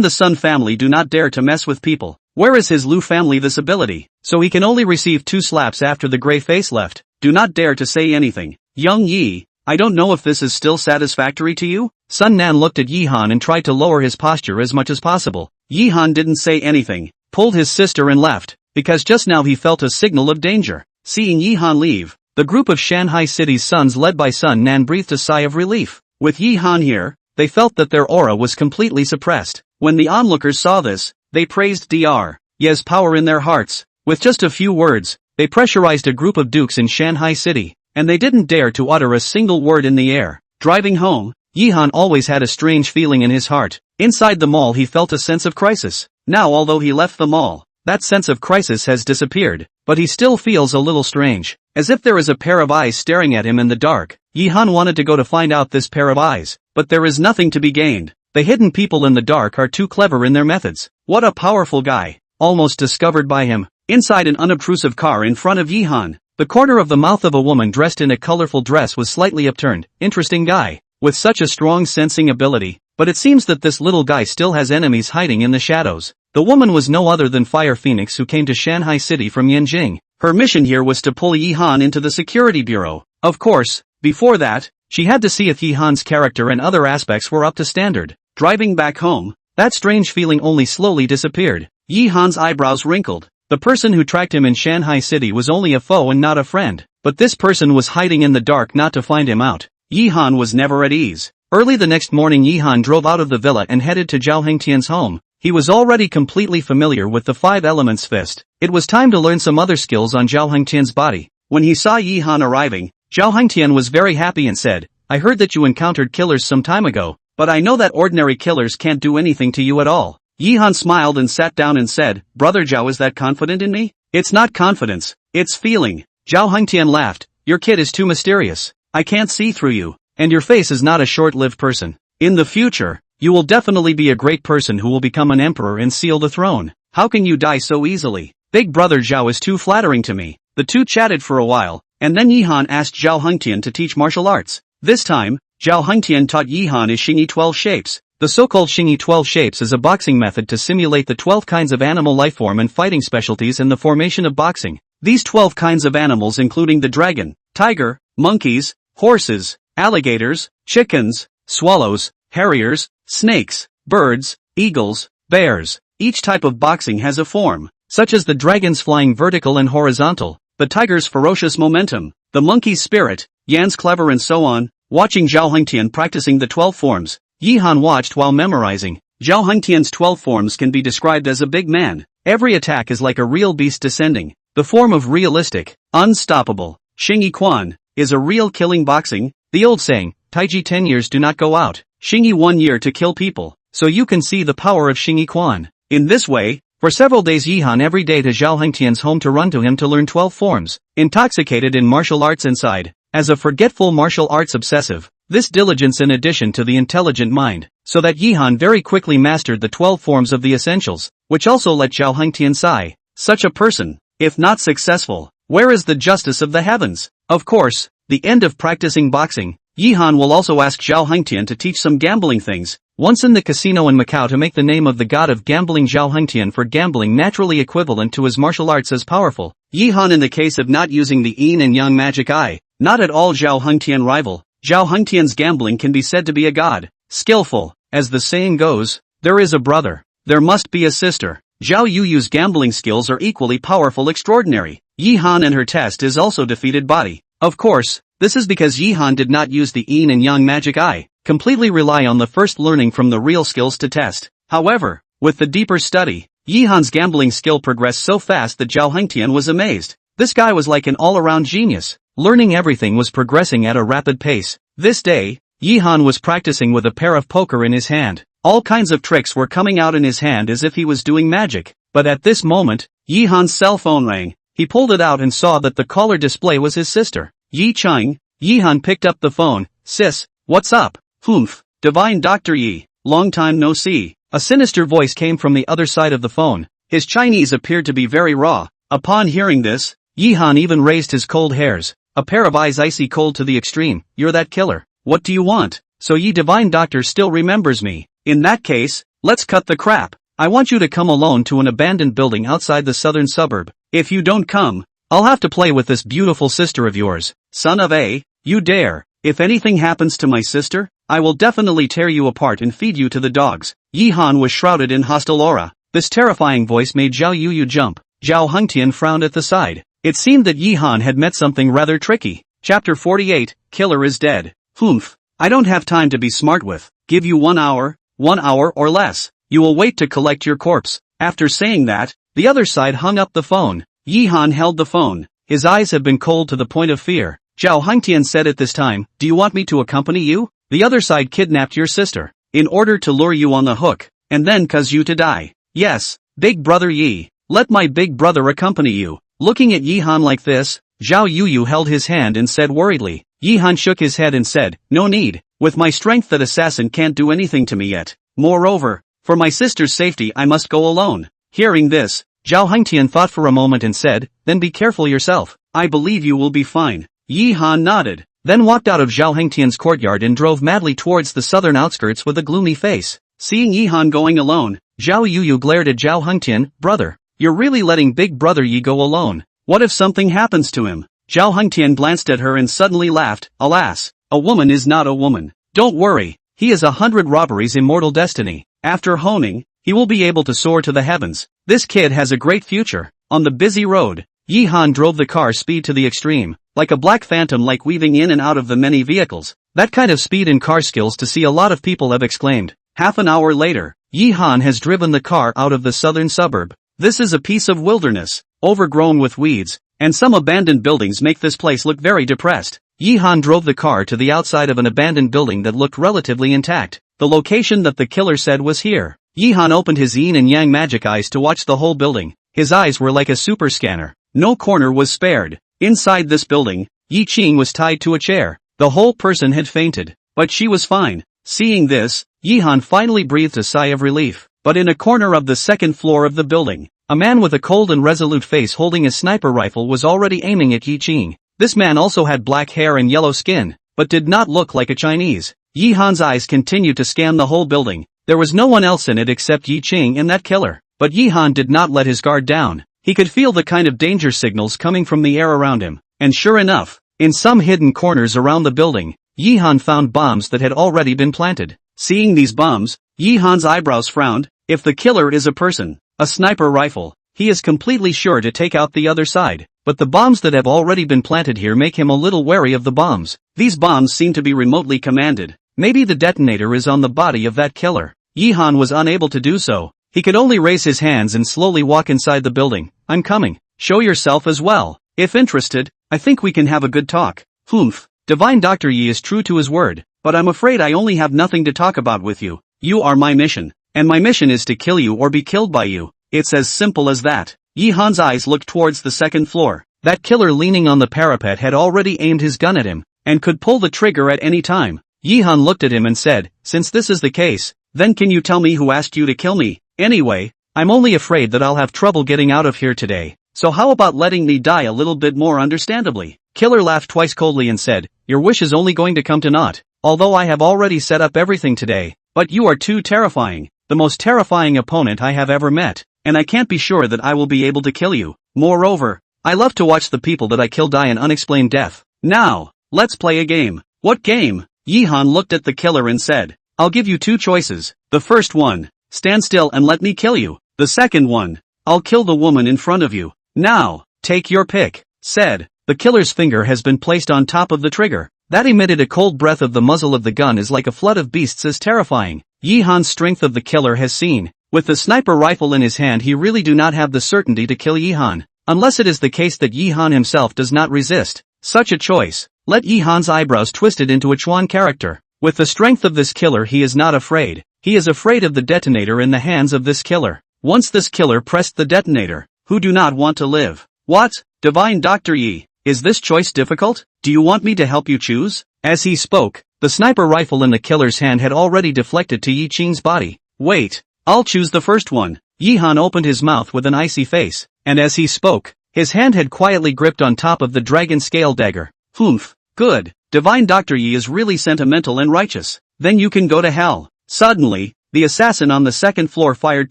the Sun family do not dare to mess with people. Where is his Lu family this ability? So he can only receive 2 slaps after the gray face left. Do not dare to say anything. Young Yi, I don't know if this is still satisfactory to you? Sun Nan looked at Yi Han and tried to lower his posture as much as possible. Yi Han didn't say anything, pulled his sister and left, because just now he felt a signal of danger. Seeing Yi Han leave, the group of Shanghai City's sons led by Sun Nan breathed a sigh of relief. With Yi Han here, they felt that their aura was completely suppressed. When the onlookers saw this, they praised Dr. Ye's power in their hearts. With just a few words, they pressurized a group of dukes in Shanghai City, and they didn't dare to utter a single word in the air. Driving home, Yi Han always had a strange feeling in his heart. Inside the mall he felt a sense of crisis. Now although he left the mall, that sense of crisis has disappeared, but he still feels a little strange, as if there is a pair of eyes staring at him in the dark. Yi Han wanted to go to find out this pair of eyes, but there is nothing to be gained. The hidden people in the dark are too clever in their methods. What a powerful guy, almost discovered by him. Inside an unobtrusive car in front of Yi Han, the corner of the mouth of a woman dressed in a colorful dress was slightly upturned. Interesting guy, with such a strong sensing ability, but it seems that this little guy still has enemies hiding in the shadows. The woman was no other than Fire Phoenix, who came to Shanghai City from Yanjing. Her mission here was to pull Yi Han into the security bureau. Of course, before that, she had to see if Yi Han's character and other aspects were up to standard. Driving back home, that strange feeling only slowly disappeared. Yi Han's eyebrows wrinkled. The person who tracked him in Shanghai City was only a foe and not a friend. But this person was hiding in the dark not to find him out. Yi Han was never at ease. Early the next morning Yi Han drove out of the villa and headed to Zhao Hengtian's home. He was already completely familiar with the 5 elements fist. It was time to learn some other skills on Zhao Hengtian's body. When he saw Yi Han arriving, Zhao Hengtian was very happy and said, I heard that you encountered killers some time ago, but I know that ordinary killers can't do anything to you at all. Yi-han smiled and sat down and said, Brother Zhao is that confident in me? It's not confidence, it's feeling. Zhao Hengtian laughed, your kid is too mysterious. I can't see through you, and your face is not a short-lived person. In the future, you will definitely be a great person who will become an emperor and seal the throne. How can you die so easily? Big Brother Zhao is too flattering to me. The two chatted for a while, and then Yi-han asked Zhao Hengtian to teach martial arts. This time, Zhao Hengtian taught Yi-han his Xingyi 12 shapes. The so-called Xingyi 12 shapes is a boxing method to simulate the 12 kinds of animal lifeform and fighting specialties in the formation of boxing. These 12 kinds of animals including the dragon, tiger, monkeys, horses, alligators, chickens, swallows, harriers, snakes, birds, eagles, bears. Each type of boxing has a form, such as the dragon's flying vertical and horizontal, the tiger's ferocious momentum, the monkey's spirit, Yan's clever and so on. Watching Zhao Hengtian practicing the 12 forms, Yi-han watched while memorizing. Zhao Hengtian's 12 forms can be described as a big man. Every attack is like a real beast descending. The form of realistic, unstoppable, Xingyi Quan, is a real killing boxing. The old saying, Taiji 10 years do not go out, Xingyi 1 year to kill people. So you can see the power of Xingyi Quan. In this way, for several days Yi-han every day to Zhao Hengtian's home to run to him to learn 12 forms, intoxicated in martial arts inside. As a forgetful martial arts obsessive, this diligence in addition to the intelligent mind, so that Yi-han very quickly mastered the 12 forms of the essentials, which also let Zhao Hengtian sigh. Such a person, if not successful, where is the justice of the heavens? Of course, the end of practicing boxing, Yi-han will also ask Zhao Hengtian to teach some gambling things. Once in the casino in Macau to make the name of the god of gambling Zhao Hengtian for gambling naturally equivalent to his martial arts as powerful. Yi-han in the case of not using the yin and yang magic eye, not at all Zhao Hengtian rival. Zhao Hengtian's gambling can be said to be a god. Skillful, as the saying goes, there is a brother, there must be a sister. Zhao Yuyu's gambling skills are equally powerful extraordinary. Yi-han and her test is also defeated body. Of course, this is because Yi-han did not use the yin and yang magic eye, completely rely on the first learning from the real skills to test. However, with the deeper study, Yi-han's gambling skill progressed so fast that Zhao Hengtian was amazed. This guy was like an all-around genius. Learning everything was progressing at a rapid pace. This day, Yi-han was practicing with a pair of poker in his hand. All kinds of tricks were coming out in his hand as if he was doing magic. But at this moment, Yi-han's cell phone rang. He pulled it out and saw that the caller display was his sister, Yi Chang. Yi-han picked up the phone. Sis, what's up? Humph, Divine Dr. Yi, long time no see. A sinister voice came from the other side of the phone. His Chinese appeared to be very raw. Upon hearing this, Yi-han even raised his cold hairs. A pair of eyes icy cold to the extreme. You're that killer. What do you want? So Yi Divine Doctor still remembers me. In that case, let's cut the crap. I want you to come alone to an abandoned building outside the southern suburb. If you don't come, I'll have to play with this beautiful sister of yours. Son of a, you dare. If anything happens to my sister, I will definitely tear you apart and feed you to the dogs. Yi-han was shrouded in hostile aura. This terrifying voice made Zhao Yuyu jump. Zhao Hengtian frowned at the side. It seemed that Yi-han had met something rather tricky. Chapter 48, Killer is dead. Humph, I don't have time to be smart with. Give you 1 hour or less. You will wait to collect your corpse. After saying that, the other side hung up the phone. Yi-han held the phone. His eyes had been cold to the point of fear. Zhao Hengtian said at this time, do you want me to accompany you? The other side kidnapped your sister, in order to lure you on the hook, and then cause you to die. Yes, big brother Yi, let my big brother accompany you. Looking at Yi-han like this, Zhao Yuyu held his hand and said worriedly. Yi-han shook his head and said, no need, with my strength that assassin can't do anything to me yet. Moreover, for my sister's safety I must go alone. Hearing this, Zhao Hengtian thought for a moment and said, then be careful yourself. I believe you will be fine. Yi-han nodded, then walked out of Zhao Hengtian's courtyard and drove madly towards the southern outskirts with a gloomy face. Seeing Yi-han going alone, Zhao Yuyu glared at Zhao Hengtian. Brother, you're really letting big brother Yi go alone. What if something happens to him? Zhao Hengtian glanced at her and suddenly laughed. Alas, a woman is not a woman. Don't worry, he is 100 robberies immortal destiny. After honing, he will be able to soar to the heavens. This kid has a great future. On the busy road, Yi-han drove the car speed to the extreme, like a black phantom, like weaving in and out of the many vehicles. That kind of speed and car skills to see a lot of people have exclaimed. Half an hour later, Yi-han has driven the car out of the southern suburb. This is a piece of wilderness, overgrown with weeds, and some abandoned buildings make this place look very depressed. Yi-han drove the car to the outside of an abandoned building that looked relatively intact. The location that the killer said was here. Yi-han opened his yin and yang magic eyes to watch the whole building. His eyes were like a super scanner. No corner was spared. Inside this building, Yi Qing was tied to a chair. The whole person had fainted. But she was fine. Seeing this, Yi-han finally breathed a sigh of relief. But in a corner of the second floor of the building, a man with a cold and resolute face holding a sniper rifle was already aiming at Yi Qing. This man also had black hair and yellow skin, but did not look like a Chinese. Yi-han's eyes continued to scan the whole building. There was no one else in it except Yi Qing and that killer. But Yi-han did not let his guard down. He could feel the kind of danger signals coming from the air around him. And sure enough, in some hidden corners around the building, Yi-han found bombs that had already been planted. Seeing these bombs, Yi-han's eyebrows frowned. If the killer is a person, a sniper rifle, he is completely sure to take out the other side. But the bombs that have already been planted here make him a little wary of the bombs. These bombs seem to be remotely commanded. Maybe the detonator is on the body of that killer. Yi-han was unable to do so. He could only raise his hands and slowly walk inside the building. I'm coming. Show yourself as well. If interested, I think we can have a good talk. Humph. Divine Dr. Yi is true to his word, but I'm afraid I only have nothing to talk about with you. You are my mission. And my mission is to kill you or be killed by you. It's as simple as that. Yi-han's eyes looked towards the second floor. That killer leaning on the parapet had already aimed his gun at him, and could pull the trigger at any time. Yi-han looked at him and said, since this is the case, then can you tell me who asked you to kill me? Anyway, I'm only afraid that I'll have trouble getting out of here today. So how about letting me die a little bit more understandably? Killer laughed twice coldly and said, your wish is only going to come to naught. Although I have already set up everything today. But you are too terrifying. The most terrifying opponent I have ever met. And I can't be sure that I will be able to kill you. Moreover, I love to watch the people that I kill die an unexplained death. Now, let's play a game. What game? Yi-han looked at the killer and said, I'll give you two choices. The first one, stand still and let me kill you. The second one, I'll kill the woman in front of you. Now, take your pick. Said, the killer's finger has been placed on top of the trigger. That emitted a cold breath of the muzzle of the gun is like a flood of beasts as terrifying. Yi-han's strength of the killer has seen. With the sniper rifle in his hand he really do not have the certainty to kill Yi-han. Unless it is the case that Yi-han himself does not resist such a choice. Let Yi-han's eyebrows twisted into a Chuan character. With the strength of this killer he is not afraid. He is afraid of the detonator in the hands of this killer. Once this killer pressed the detonator, who do not want to live? What? Divine Dr. Yi, is this choice difficult? Do you want me to help you choose? As he spoke, the sniper rifle in the killer's hand had already deflected to Yi Qing's body. Wait, I'll choose the first one. Yi-han opened his mouth with an icy face, and as he spoke, his hand had quietly gripped on top of the dragon scale dagger. Humph, good. Divine Dr. Yi is really sentimental and righteous. Then you can go to hell. Suddenly, the assassin on the second floor fired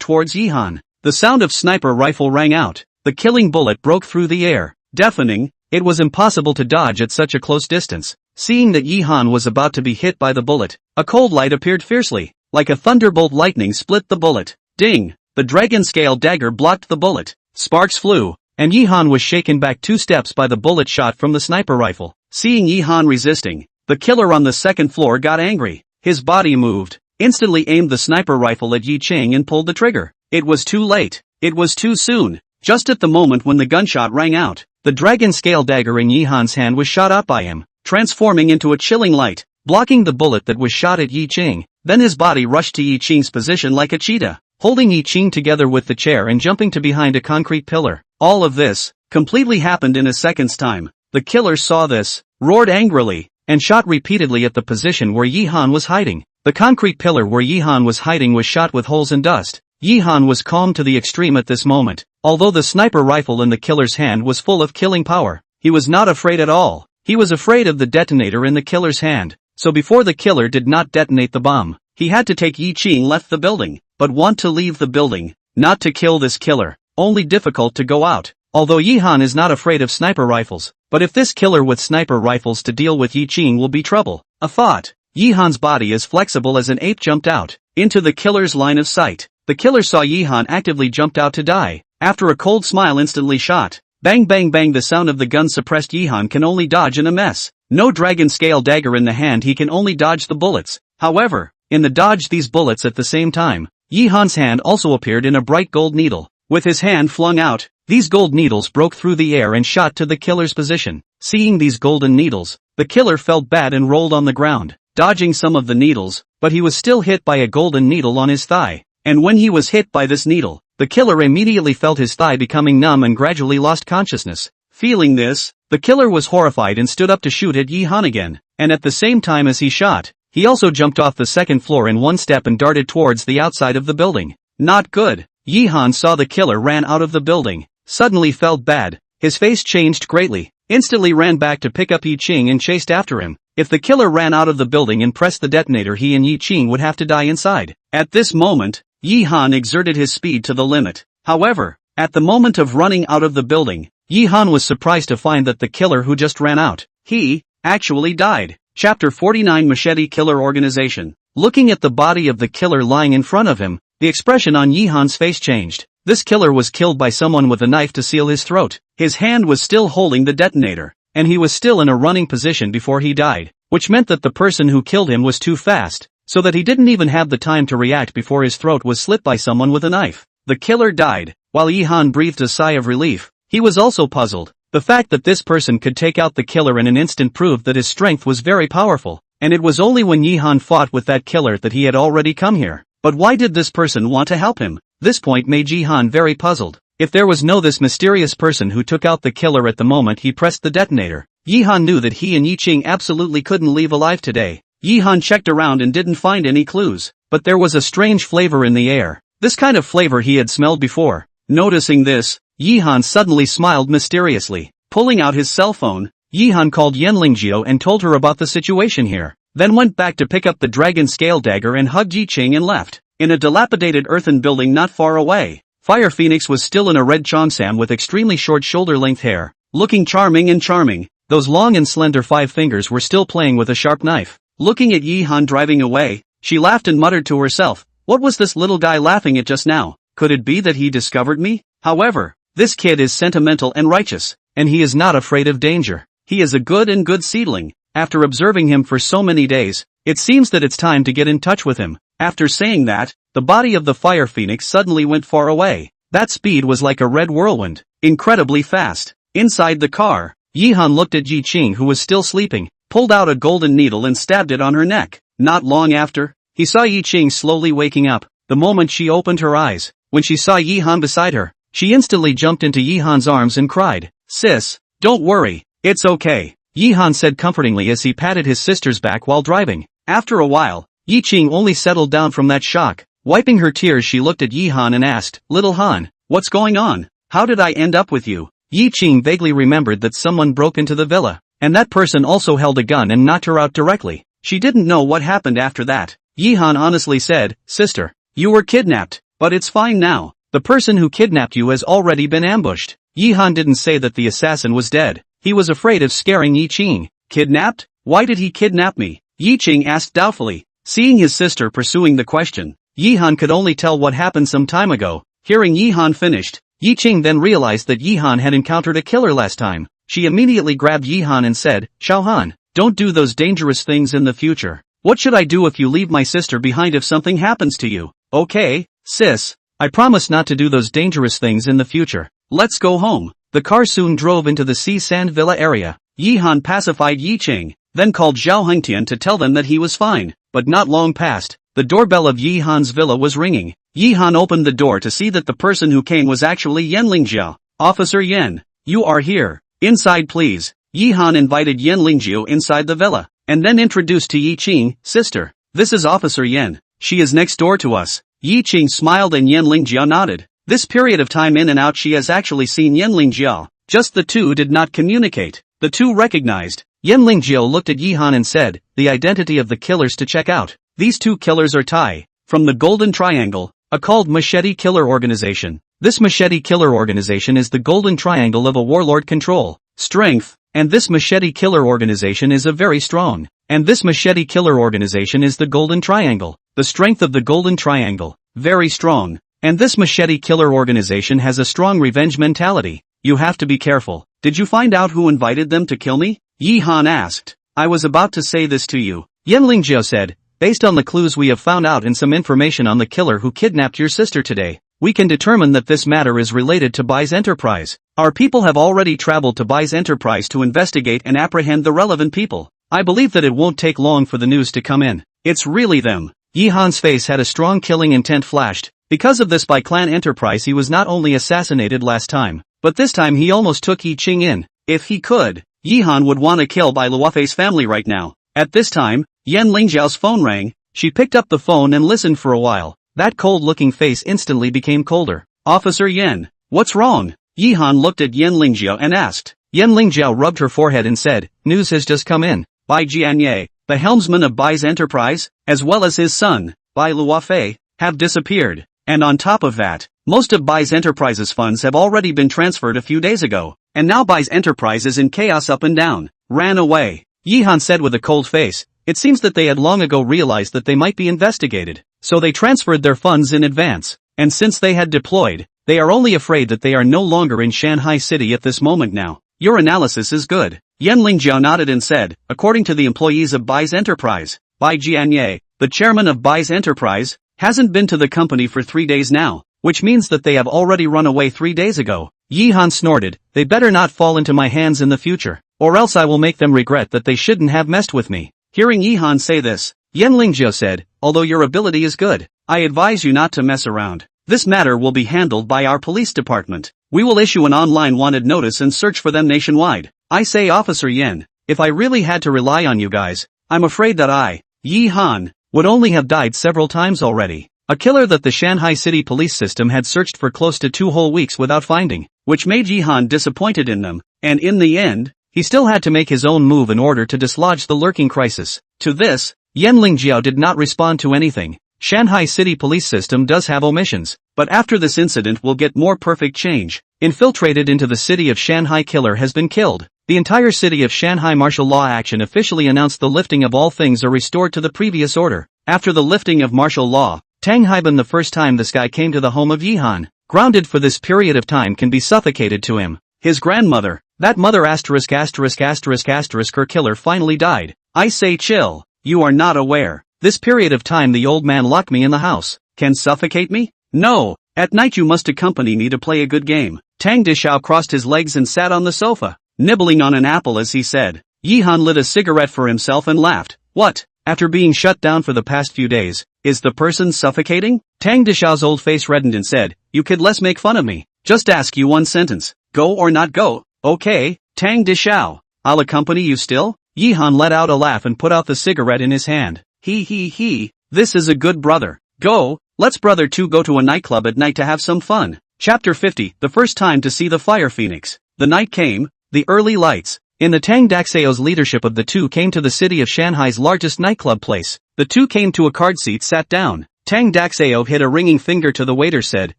towards Yi-han. The sound of sniper rifle rang out. The killing bullet broke through the air. Deafening, it was impossible to dodge at such a close distance. Seeing that Yi-han was about to be hit by the bullet, a cold light appeared fiercely. Like a thunderbolt lightning split the bullet. Ding! The dragon scale dagger blocked the bullet. Sparks flew, and Yi-han was shaken back 2 steps by the bullet shot from the sniper rifle. Seeing Yi-han resisting, the killer on the second floor got angry. His body moved, instantly aimed the sniper rifle at Yi Qing and pulled the trigger. It was too late. It was too soon. Just at the moment when the gunshot rang out, the dragon scale dagger in Yi-han's hand was shot up by him, transforming into a chilling light, blocking the bullet that was shot at Yi Qing. Then his body rushed to Yi Qing's position like a cheetah, holding Yi Qing together with the chair and jumping to behind a concrete pillar. All of this, completely happened in a second's time. The killer saw this, roared angrily, and shot repeatedly at the position where Yi-han was hiding. The concrete pillar where Yi-han was hiding was shot with holes and dust. Yi-han was calm to the extreme at this moment. Although the sniper rifle in the killer's hand was full of killing power, he was not afraid at all. He was afraid of the detonator in the killer's hand. So before the killer did not detonate the bomb, he had to take Yi Qing left the building, but want to leave the building, not to kill this killer, only difficult to go out. Although Yi-han is not afraid of sniper rifles, but if this killer with sniper rifles to deal with Yi Qing will be trouble. A thought. Yi-han's body as flexible as an ape jumped out, into the killer's line of sight. The killer saw Yi-han actively jumped out to die. After a cold smile instantly shot. Bang bang bang, the sound of the gun suppressed. Yi-han can only dodge in a mess. No dragon scale dagger in the hand, he can only dodge the bullets. However, in the dodge these bullets at the same time, Yi-han's hand also appeared in a bright gold needle. With his hand flung out, these gold needles broke through the air and shot to the killer's position. Seeing these golden needles, the killer felt bad and rolled on the ground, dodging some of the needles, but he was still hit by a golden needle on his thigh. And when he was hit by this needle, the killer immediately felt his thigh becoming numb and gradually lost consciousness. Feeling this, the killer was horrified and stood up to shoot at Yi-han again, and at the same time as he shot, he also jumped off the second floor in one step and darted towards the outside of the building. Not good. Yi-han saw the killer ran out of the building, suddenly felt bad, his face changed greatly, instantly ran back to pick up Yi-ching and chased after him. If the killer ran out of the building and pressed the detonator, he and Yi-ching would have to die inside. At this moment, Yi-han exerted his speed to the limit. However, at the moment of running out of the building, Yi-han was surprised to find that the killer who just ran out, he actually died. Chapter 49 Machete Killer Organization. Looking at the body of the killer lying in front of him, the expression on Yi-han's face changed. This killer was killed by someone with a knife to seal his throat. His hand was still holding the detonator, and he was still in a running position before he died, which meant that the person who killed him was too fast, so that he didn't even have the time to react before his throat was slit by someone with a knife. The killer died. While Yi-han breathed a sigh of relief, he was also puzzled. The fact that this person could take out the killer in an instant proved that his strength was very powerful, and it was only when Yi-han fought with that killer that he had already come here. But why did this person want to help him? This point made Yi-han very puzzled. If there was no this mysterious person who took out the killer at the moment he pressed the detonator, Yi-han knew that he and Yi-ching absolutely couldn't leave alive today. Yi-han checked around and didn't find any clues, but there was a strange flavor in the air. This kind of flavor he had smelled before. Noticing this, Yi-han suddenly smiled mysteriously. Pulling out his cell phone, Yi-han called Yenlingjio and told her about the situation here, then went back to pick up the dragon scale dagger and hugged Yi-ching and left. In a dilapidated earthen building not far away, Fire Phoenix was still in a red cheongsam with extremely short shoulder-length hair, looking charming and charming. Those long and slender 5 fingers were still playing with a sharp knife. Looking at Yi-han driving away, she laughed and muttered to herself, "What was this little guy laughing at just now? Could it be that he discovered me? However, this kid is sentimental and righteous, and he is not afraid of danger. He is a good seedling." After observing him for so many days, it seems that it's time to get in touch with him. After saying that, the body of the Fire Phoenix suddenly went far away. That speed was like a red whirlwind, incredibly fast. Inside the car, Yi-han looked at Yi-ching, who was still sleeping, pulled out a golden needle and stabbed it on her neck. Not long after, he saw Yi-ching slowly waking up. The moment she opened her eyes, when she saw Yi-han beside her, she instantly jumped into Yi-han's arms and cried, "Sis, don't worry, it's okay," Yi-han said comfortingly as he patted his sister's back while driving. After a while, Yi-ching only settled down from that shock. Wiping her tears, she looked at Yi-han and asked, "Little Han, what's going on? How did I end up with you?" Yi-ching vaguely remembered that someone broke into the villa, and that person also held a gun and knocked her out directly. She didn't know what happened after that. Yi-han honestly said, "Sister, you were kidnapped, but it's fine now. The person who kidnapped you has already been ambushed." Yi-han didn't say that the assassin was dead. He was afraid of scaring Yi-ching. "Kidnapped? Why did he kidnap me?" Yi-ching asked doubtfully. Seeing his sister pursuing the question, Yi-han could only tell what happened some time ago. Hearing Yi-han finished, Yi-ching then realized that Yi-han had encountered a killer last time. She immediately grabbed Yi-han and said, "Xiao-han, don't do those dangerous things in the future. What should I do if you leave my sister behind if something happens to you?" "Okay, sis. I promise not to do those dangerous things in the future. Let's go home." The car soon drove into the Sea Sand Villa area. Yi-han pacified Yi-ching, then called Zhao Hengtian to tell them that he was fine. But not long past, the doorbell of Yi-han's villa was ringing. Yi-han opened the door to see that the person who came was actually Yenlingjiao. "Officer Yen, you are here. Inside please." Yi-han invited Yenlingjiao inside the villa, and then introduced to Yi-ching, "Sister, this is Officer Yen. She is next door to us." Yi-ching smiled and Yenlingjiao nodded. This period of time in and out she has actually seen Yenlingjiao, just the two did not communicate. The two recognized. Yenlingjiao looked at Yi-han and said, "The identity of the killers to check out. These two killers are Tai, from the Golden Triangle, a called Machete Killer Organization. This Machete Killer Organization is the Golden Triangle of a warlord control, strength, and this Machete Killer Organization is a very strong, and this Machete Killer Organization is the Golden Triangle, the strength of the Golden Triangle, very strong, and this Machete Killer Organization has a strong revenge mentality. You have to be careful. Did you find out who invited them to kill me?" Yi-han asked. "I was about to say this to you," Yenlingjiao said. "Based on the clues we have found out and some information on the killer who kidnapped your sister today, we can determine that this matter is related to Bai's enterprise. Our people have already traveled to Bai's enterprise to investigate and apprehend the relevant people. I believe that it won't take long for the news to come in. It's really them. Yi Han's face had a strong killing intent flashed. Because of this Bai clan enterprise he was not only assassinated last time, but this time he almost took Yi Qing in. If he could, Yi Han would want to kill Bai Luofei's family right now. At this time, Yan Lingjiao's phone rang. She picked up the phone and listened for a while. That cold-looking face instantly became colder. Officer Yan, what's wrong? Yi Han looked at Yan Lingjiao and asked. Yan Lingjiao rubbed her forehead and said, news has just come in. Bai Jianye, the helmsman of Bai's enterprise, as well as his son, Bai Luofei, have disappeared. And on top of that, most of Bai's enterprise's funds have already been transferred a few days ago. And now Bai's enterprise is in chaos up and down. Ran away. Yi Han said with a cold face. It seems that they had long ago realized that they might be investigated. So they transferred their funds in advance. And since they had deployed, they are only afraid that they are no longer in Shanghai City at this moment now. Your analysis is good. Yan Lingjiao nodded and said, according to the employees of Bai's enterprise, Bai Jianye, the chairman of Bai's enterprise, hasn't been to the company for 3 days now, which means that they have already run away 3 days ago. Yi Han snorted, they better not fall into my hands in the future, or else I will make them regret that they shouldn't have messed with me. Hearing Yi Han say this, Yan Lingjiao said, although your ability is good, I advise you not to mess around. This matter will be handled by our police department. We will issue an online wanted notice and search for them nationwide. I say Officer Yan, if I really had to rely on you guys, I'm afraid that I, Yi Han, would only have died several times already. A killer that the Shanghai City police system had searched for close to 2 whole weeks without finding, which made Yi Han disappointed in them, and in the end, he still had to make his own move in order to dislodge the lurking crisis. To this, Yan Lingjiao did not respond to anything. Shanghai City police system does have omissions, but after this incident will get more perfect change. Infiltrated into the city of Shanghai killer has been killed. The entire city of Shanghai martial law action officially announced the lifting of all things are restored to the previous order. After the lifting of martial law, Tang Haiban the first time this guy came to the home of Yi Han, grounded for this period of time can be suffocated to him. His grandmother, that mother ***** her killer finally died. I say chill, you are not aware. This period of time the old man locked me in the house, can suffocate me? No, at night you must accompany me to play a good game. Tang Dishao crossed his legs and sat on the sofa, nibbling on an apple as he said. Yi Han lit a cigarette for himself and laughed. What? After being shut down for the past few days, is the person suffocating? Tang Dishao's old face reddened and said, you kid less make fun of me. Just ask you one sentence. Go or not go? Okay, Tang Dishao. I'll accompany you still? Yi Han let out a laugh and put out the cigarette in his hand. He, this is a good brother. Go, let's brother two go to a nightclub at night to have some fun. Chapter 50, the first time to see the fire phoenix. The night came, the early lights. In the Tang Daxeo's leadership of the two came to the city of Shanghai's largest nightclub place. The two came to a card seat sat down. Tang Daxeo hit a ringing finger to the waiter said,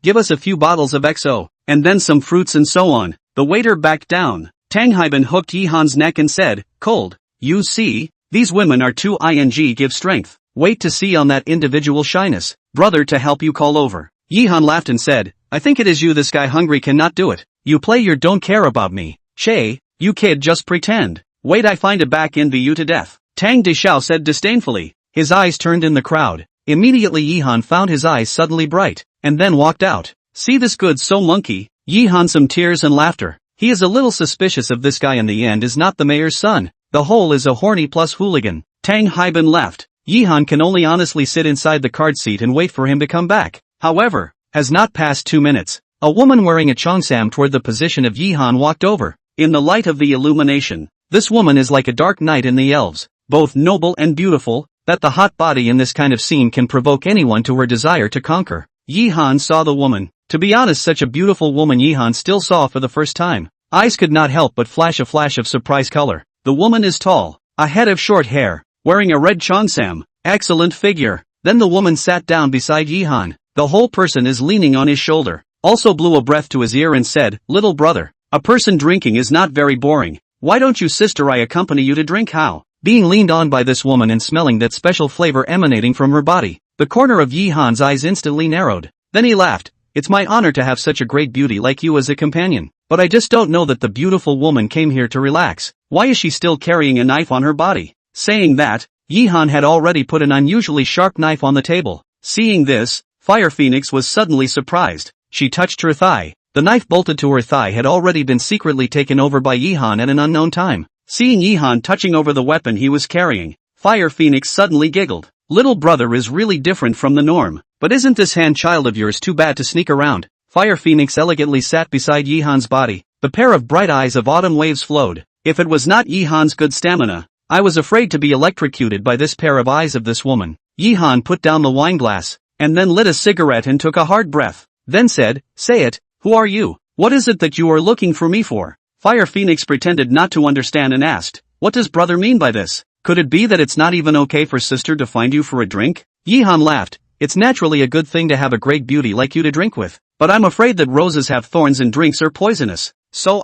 give us a few bottles of XO, and then some fruits and so on. The waiter backed down. Tang Haiban hooked Yi Han's neck and said, cold. You see, these women are too ing give strength. Wait to see on that individual shyness. Brother to help you call over. Yi Han laughed and said, I think it is you this guy hungry cannot do it. You play your don't care about me. Che, you kid just pretend. Wait I find it back envy you to death. Tang Dishao said disdainfully. His eyes turned in the crowd. Immediately Yi Han found his eyes suddenly bright, and then walked out. See this good so monkey? Yi Han some tears and laughter. He is a little suspicious of this guy in the end is not the mayor's son. The whole is a horny plus hooligan. Tang Haiban left. Yi Han can only honestly sit inside the card seat and wait for him to come back. However, has not passed 2 minutes. A woman wearing a cheongsam toward the position of Yi Han walked over. In the light of the illumination, this woman is like a dark knight in the elves, both noble and beautiful, that the hot body in this kind of scene can provoke anyone to her desire to conquer. Yi Han saw the woman. To be honest, such a beautiful woman Yi Han still saw for the first time. Eyes could not help but flash a flash of surprise color. The woman is tall, a head of short hair, wearing a red cheongsam, excellent figure. Then the woman sat down beside Yi Han. The whole person is leaning on his shoulder. Also blew a breath to his ear and said, little brother, a person drinking is not very boring. Why don't you sister I accompany you to drink how? Being leaned on by this woman and smelling that special flavor emanating from her body, the corner of Yi Han's eyes instantly narrowed. Then he laughed. It's my honor to have such a great beauty like you as a companion, but I just don't know that the beautiful woman came here to relax. Why is she still carrying a knife on her body? Saying that, Yi Han had already put an unusually sharp knife on the table. Seeing this, Fire Phoenix was suddenly surprised. She touched her thigh. The knife bolted to her thigh had already been secretly taken over by Yihan at an unknown time. Seeing Yihan touching over the weapon he was carrying, Fire Phoenix suddenly giggled. Little brother is really different from the norm. But isn't this hand child of yours too bad to sneak around? Fire Phoenix elegantly sat beside Yihan's body. The pair of bright eyes of autumn waves flowed. If it was not Yihan's good stamina, I was afraid to be electrocuted by this pair of eyes of this woman. Yihan put down the wine glass, and then lit a cigarette and took a hard breath. Then said, "Say it, who are you? What is it that you are looking for me for?" Fire Phoenix pretended not to understand and asked, "What does brother mean by this? Could it be that it's not even okay for sister to find you for a drink?" Yihan laughed. "It's naturally a good thing to have a great beauty like you to drink with, but I'm afraid that roses have thorns and drinks are poisonous. So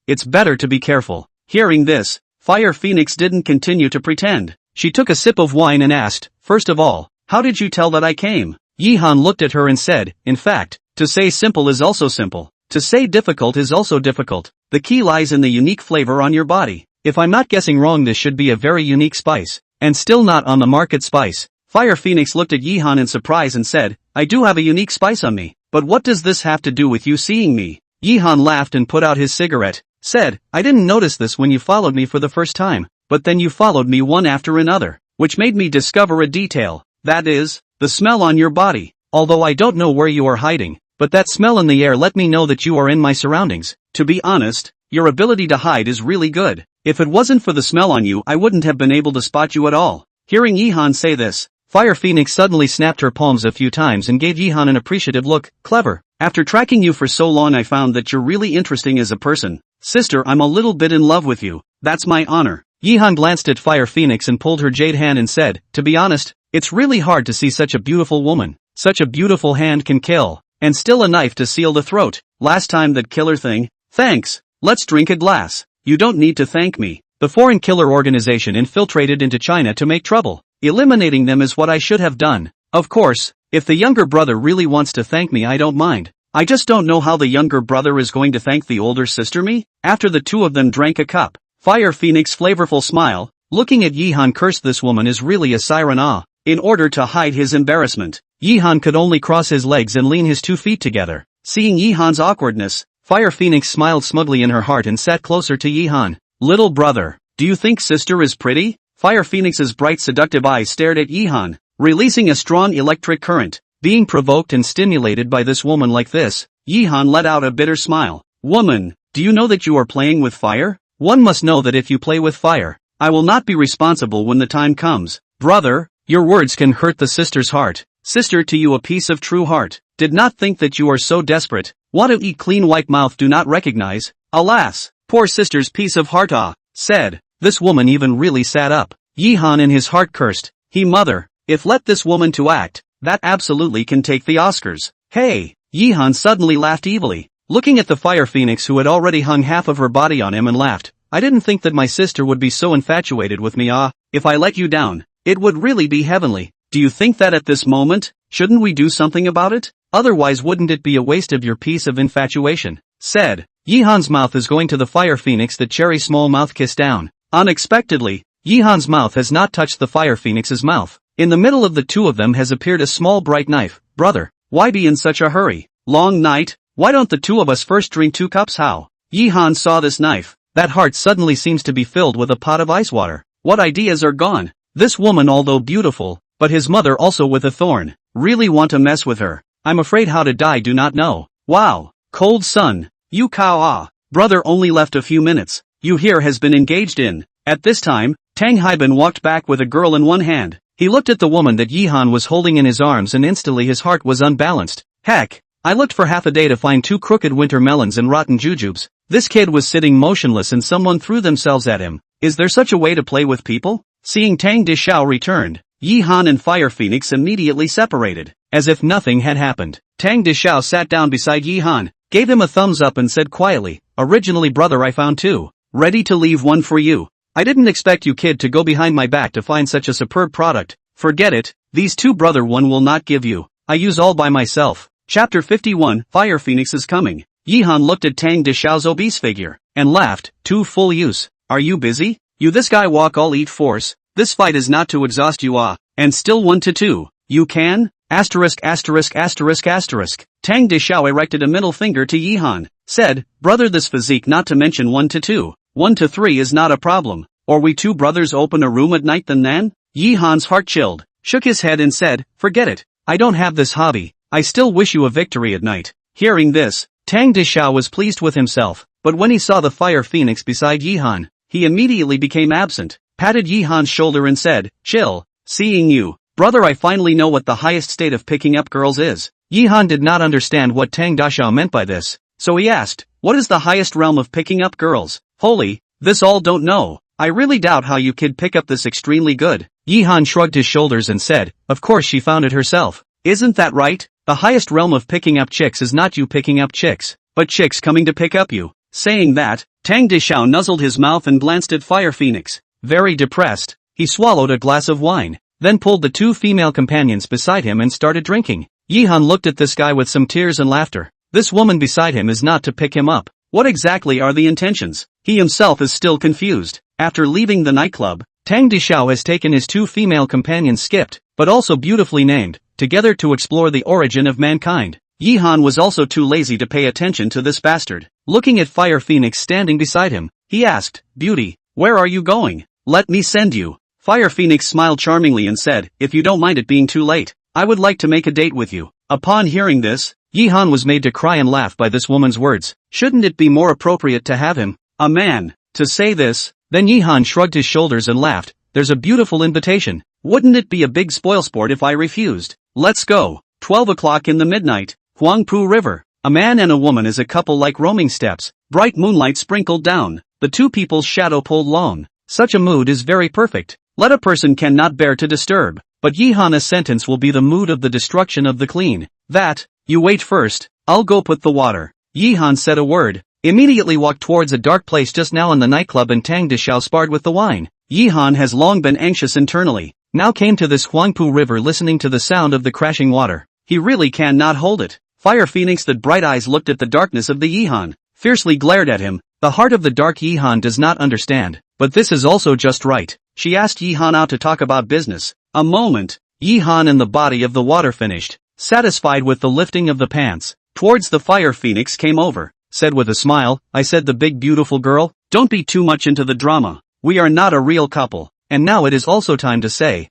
it's better to be careful." Hearing this, Fire Phoenix didn't continue to pretend. She took a sip of wine and asked, "First of all, how did you tell that I came?" Yihan looked at her and said, "In fact, to say simple is also simple. To say difficult is also difficult. The key lies in the unique flavor on your body. If I'm not guessing wrong, this should be a very unique spice, and still not on the market spice." Fire Phoenix looked at Yihan in surprise and said, "I do have a unique spice on me, but what does this have to do with you seeing me?" Yihan laughed and put out his cigarette, said, "I didn't notice this when you followed me for the first time, but then you followed me one after another, which made me discover a detail, that is, the smell on your body. Although I don't know where you are hiding, but that smell in the air let me know that you are in my surroundings. To be honest, your ability to hide is really good. If it wasn't for the smell on you, I wouldn't have been able to spot you at all." Hearing Yihan say this, Fire Phoenix suddenly snapped her palms a few times and gave Yihan an appreciative look. "Clever. After tracking you for so long, I found that you're really interesting as a person. Sister, I'm a little bit in love with you. That's my honor." Yihan glanced at Fire Phoenix and pulled her jade hand and said, "To be honest, it's really hard to see such a beautiful woman. Such a beautiful hand can kill, and still a knife to seal the throat. Last time that killer thing. Thanks. Let's drink a glass." "You don't need to thank me. The foreign killer organization infiltrated into China to make trouble. Eliminating them is what I should have done. Of course, if the younger brother really wants to thank me, I don't mind. I just don't know how the younger brother is going to thank the older sister me." After the two of them drank a cup, Fire Phoenix flavorful smile, looking at Yihan, cursed, "This woman is really a siren." In order to hide his embarrassment, Yihan could only cross his legs and lean his 2 feet together. Seeing Yihan's awkwardness, Fire Phoenix smiled smugly in her heart and sat closer to Yihan. "Little brother, do you think sister is pretty?" Fire Phoenix's bright seductive eyes stared at Yihan, releasing a strong electric current. Being provoked and stimulated by this woman like this, Yihan let out a bitter smile. "Woman, do you know that you are playing with fire? One must know that if you play with fire, I will not be responsible when the time comes." "Brother, your words can hurt the sister's heart. Sister, to you a piece of true heart. Did not think that you are so desperate. Want to eat clean white mouth, do not recognize. Alas, poor sister's piece of heart." Said. This woman even really sat up. Yihan in his heart cursed. He mother, if let this woman to act, that absolutely can take the Oscars. "Hey!" Yihan suddenly laughed evilly, looking at the Fire Phoenix who had already hung half of her body on him, and laughed. "I didn't think that my sister would be so infatuated with me. If I let you down, it would really be heavenly. Do you think that at this moment, shouldn't we do something about it? Otherwise wouldn't it be a waste of your piece of infatuation?" Said. Yihan's mouth is going to the Fire Phoenix, the cherry small mouth kiss down. Unexpectedly, Yihan's mouth has not touched the Fire Phoenix's mouth. In the middle of the two of them has appeared a small bright knife. "Brother, why be in such a hurry? Long night? Why don't the two of us first drink 2 cups? How?" Yihan saw this knife. That heart suddenly seems to be filled with a pot of ice water. What ideas are gone? This woman, although beautiful, but his mother also with a thorn. Really want to mess with her. I'm afraid how to die, do not know. Wow. Cold sun. You cow. Brother only left a few minutes. You here has been engaged in. At this time, Tang Haibin walked back with a girl in one hand. He looked at the woman that Yihan was holding in his arms, and instantly his heart was unbalanced. Heck, I looked for half a day to find 2 crooked winter melons and rotten jujubes. This kid was sitting motionless and someone threw themselves at him. Is there such a way to play with people? Seeing Tang Dishao returned, Yihan and Fire Phoenix immediately separated, as if nothing had happened. Tang Dishao sat down beside Yihan, gave him a thumbs up and said quietly, "Originally brother, I found 2. Ready to leave 1 for you. I didn't expect you kid to go behind my back to find such a superb product. Forget it, these 2 brother 1 will not give you. I use all by myself." Chapter 51, Fire Phoenix is coming. Yihan looked at Tang Dishao's obese figure, and laughed. 2 full use. Are you busy? You this guy walk all eat force. This fight is not to exhaust you and still 1 to 2. You can? Asterisk asterisk asterisk asterisk. Tang Dishao erected a middle finger to Yihan, said, brother, this physique, not to mention 1 to 2, 1 to 3 is not a problem. Or we two brothers open a room at night then Nan? Yihan's heart chilled, shook his head and said, forget it. I don't have this hobby. I still wish you a victory at night. Hearing this, Tang Dishao was pleased with himself, but when he saw the fire phoenix beside Yihan, he immediately became absent, patted Yihan's shoulder and said, chill, seeing you, brother, I finally know what the highest state of picking up girls is. Yihan did not understand what Tang Dishao meant by this, so he asked, what is the highest realm of picking up girls? Holy, this all don't know. I really doubt how you kid pick up this extremely good. Yihan shrugged his shoulders and said, of course she found it herself. Isn't that right? The highest realm of picking up chicks is not you picking up chicks, but chicks coming to pick up you. Saying that, Tang Dishao nuzzled his mouth and glanced at Fire Phoenix. Very depressed, he swallowed a glass of wine, then pulled the two female companions beside him and started drinking. Yihan looked at this guy with some tears and laughter. This woman beside him is not to pick him up. What exactly are the intentions? He himself is still confused. After leaving the nightclub, Tang Dishao has taken his two female companions, skipped, but also beautifully named, together to explore the origin of mankind. Yihan was also too lazy to pay attention to this bastard. Looking at Fire Phoenix standing beside him, he asked, beauty, where are you going? Let me send you. Fire Phoenix smiled charmingly and said, if you don't mind it being too late, I would like to make a date with you. Upon hearing this, Yihan was made to cry and laugh by this woman's words. Shouldn't it be more appropriate to have him, a man, to say this? Then Yihan shrugged his shoulders and laughed. There's a beautiful invitation. Wouldn't it be a big spoilsport if I refused? Let's go. 12 o'clock in the midnight, Huangpu River. A man and a woman as a couple like roaming steps. Bright moonlight sprinkled down. The two people's shadow pulled long. Such a mood is very perfect. Let a person cannot bear to disturb. But Yihan's sentence will be the mood of the destruction of the clean. That, you wait first, I'll go put the water. Yihan said a word. Immediately walked towards a dark place just now in the nightclub and Tang Dishao sparred with the wine. Yihan has long been anxious internally. Now came to this Huangpu River listening to the sound of the crashing water. He really cannot hold it. Fire Phoenix with bright eyes looked at the darkness of the Yihan, fiercely glared at him. The heart of the dark Yihan does not understand, but this is also just right. She asked Yihan out to talk about business. A moment, Yihan and the body of the water finished. Satisfied with the lifting of the pants, towards the Fire Phoenix came over, said with a smile, I said the big beautiful girl, don't be too much into the drama. We are not a real couple. And now it is also time to say,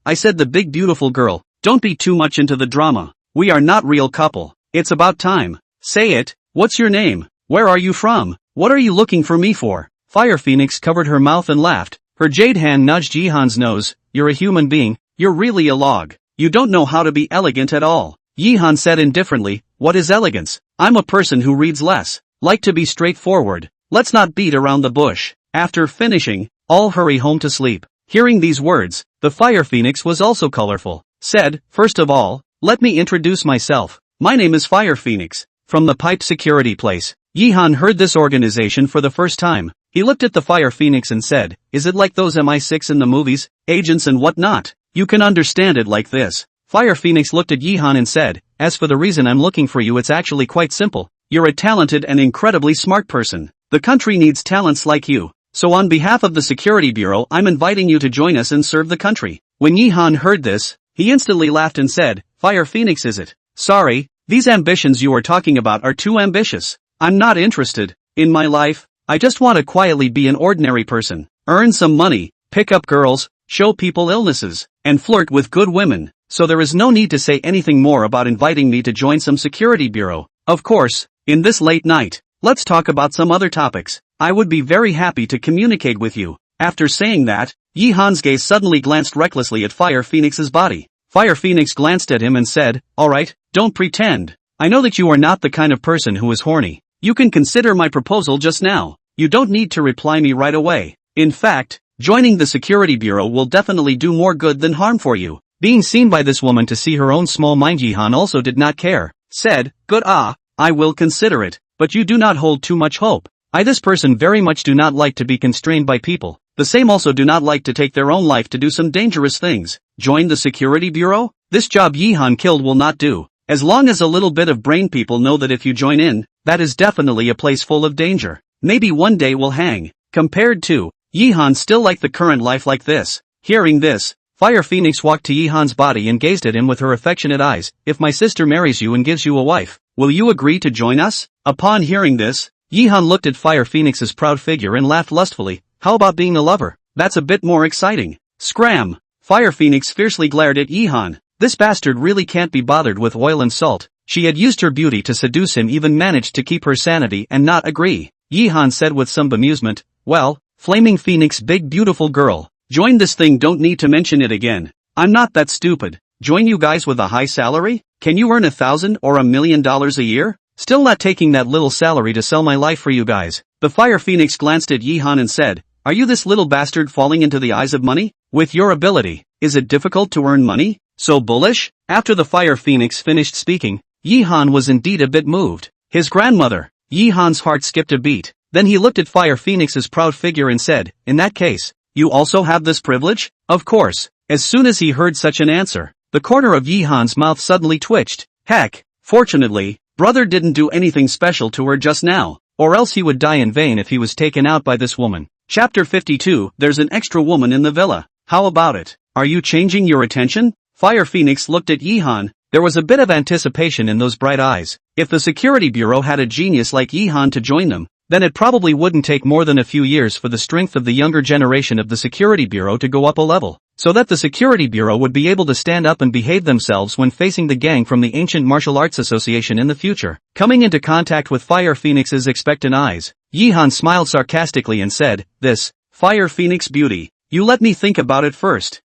I said the big beautiful girl, don't be too much into the drama. We are not real couple. It's about time. Say it. What's your name? Where are you from? What are you looking for me for? Fire Phoenix covered her mouth and laughed. Her jade hand nudged Yihan's nose. You're a human being. You're really a log. You don't know how to be elegant at all. Yihan said indifferently, what is elegance? I'm a person who reads less. Like to be straightforward. Let's not beat around the bush. After finishing, all hurry home to sleep. Hearing these words, the Fire Phoenix was also colorful. Said, first of all, let me introduce myself. My name is Fire Phoenix, from the Pipe Security Place. Yihan heard this organization for the first time. He looked at the Fire Phoenix and said, is it like those MI6 in the movies, agents and whatnot? You can understand it like this. Fire Phoenix looked at Yihan and said, as for the reason I'm looking for you, it's actually quite simple. You're a talented and incredibly smart person. The country needs talents like you. So on behalf of the Security Bureau, I'm inviting you to join us and serve the country. When Yihan heard this, he instantly laughed and said, Fire Phoenix, is it? Sorry, these ambitions you are talking about are too ambitious. I'm not interested. In my life, I just want to quietly be an ordinary person, earn some money, pick up girls, show people illnesses, and flirt with good women. So there is no need to say anything more about inviting me to join some security bureau. Of course, in this late night, let's talk about some other topics. I would be very happy to communicate with you. After saying that, Yihan's gaze suddenly glanced recklessly at Fire Phoenix's body. Fire Phoenix glanced at him and said, alright, don't pretend. I know that you are not the kind of person who is horny. You can consider my proposal just now. You don't need to reply me right away. In fact, joining the security bureau will definitely do more good than harm for you. Being seen by this woman to see her own small mind, Yihan also did not care. Said, good, I will consider it, but you do not hold too much hope. This person very much do not like to be constrained by people. The same also do not like to take their own life to do some dangerous things. Join the security bureau? This job Yihan killed will not do. As long as a little bit of brain people know that if you join in, that is definitely a place full of danger. Maybe one day will hang. Compared to, Yihan still like the current life like this. Hearing this, Fire Phoenix walked to Yihan's body and gazed at him with her affectionate eyes. If my sister marries you and gives you a wife, will you agree to join us? Upon hearing this, Yihan looked at Fire Phoenix's proud figure and laughed lustfully. How about being a lover? That's a bit more exciting. Scram! Fire Phoenix fiercely glared at Yihan. This bastard really can't be bothered with oil and salt. She had used her beauty to seduce him, even managed to keep her sanity and not agree. Yihan said with some bemusement, well, Flaming Phoenix, big beautiful girl. Join this thing, don't need to mention it again. I'm not that stupid. Join you guys with a high salary? Can you earn $1,000 or $1 million a year? Still not taking that little salary to sell my life for you guys. The Fire Phoenix glanced at Yihan and said, are you this little bastard falling into the eyes of money? With your ability, is it difficult to earn money? So bullish? After the Fire Phoenix finished speaking, Yihan was indeed a bit moved. His grandmother. Yihan's heart skipped a beat. Then he looked at Fire Phoenix's proud figure and said, in that case, you also have this privilege? Of course. As soon as he heard such an answer, the corner of Yihan's mouth suddenly twitched. Heck, fortunately, brother didn't do anything special to her just now, or else he would die in vain if he was taken out by this woman. Chapter 52, there's an extra woman in the villa. How about it? Are you changing your attention? Fire Phoenix looked at Yihan. There was a bit of anticipation in those bright eyes. If the security bureau had a genius like Yihan to join them, then it probably wouldn't take more than a few years for the strength of the younger generation of the security bureau to go up a level, so that the security bureau would be able to stand up and behave themselves when facing the gang from the Ancient Martial Arts Association in the future. Coming into contact with Fire Phoenix's expectant eyes, Yihan smiled sarcastically and said, this, Fire Phoenix beauty, you let me think about it first.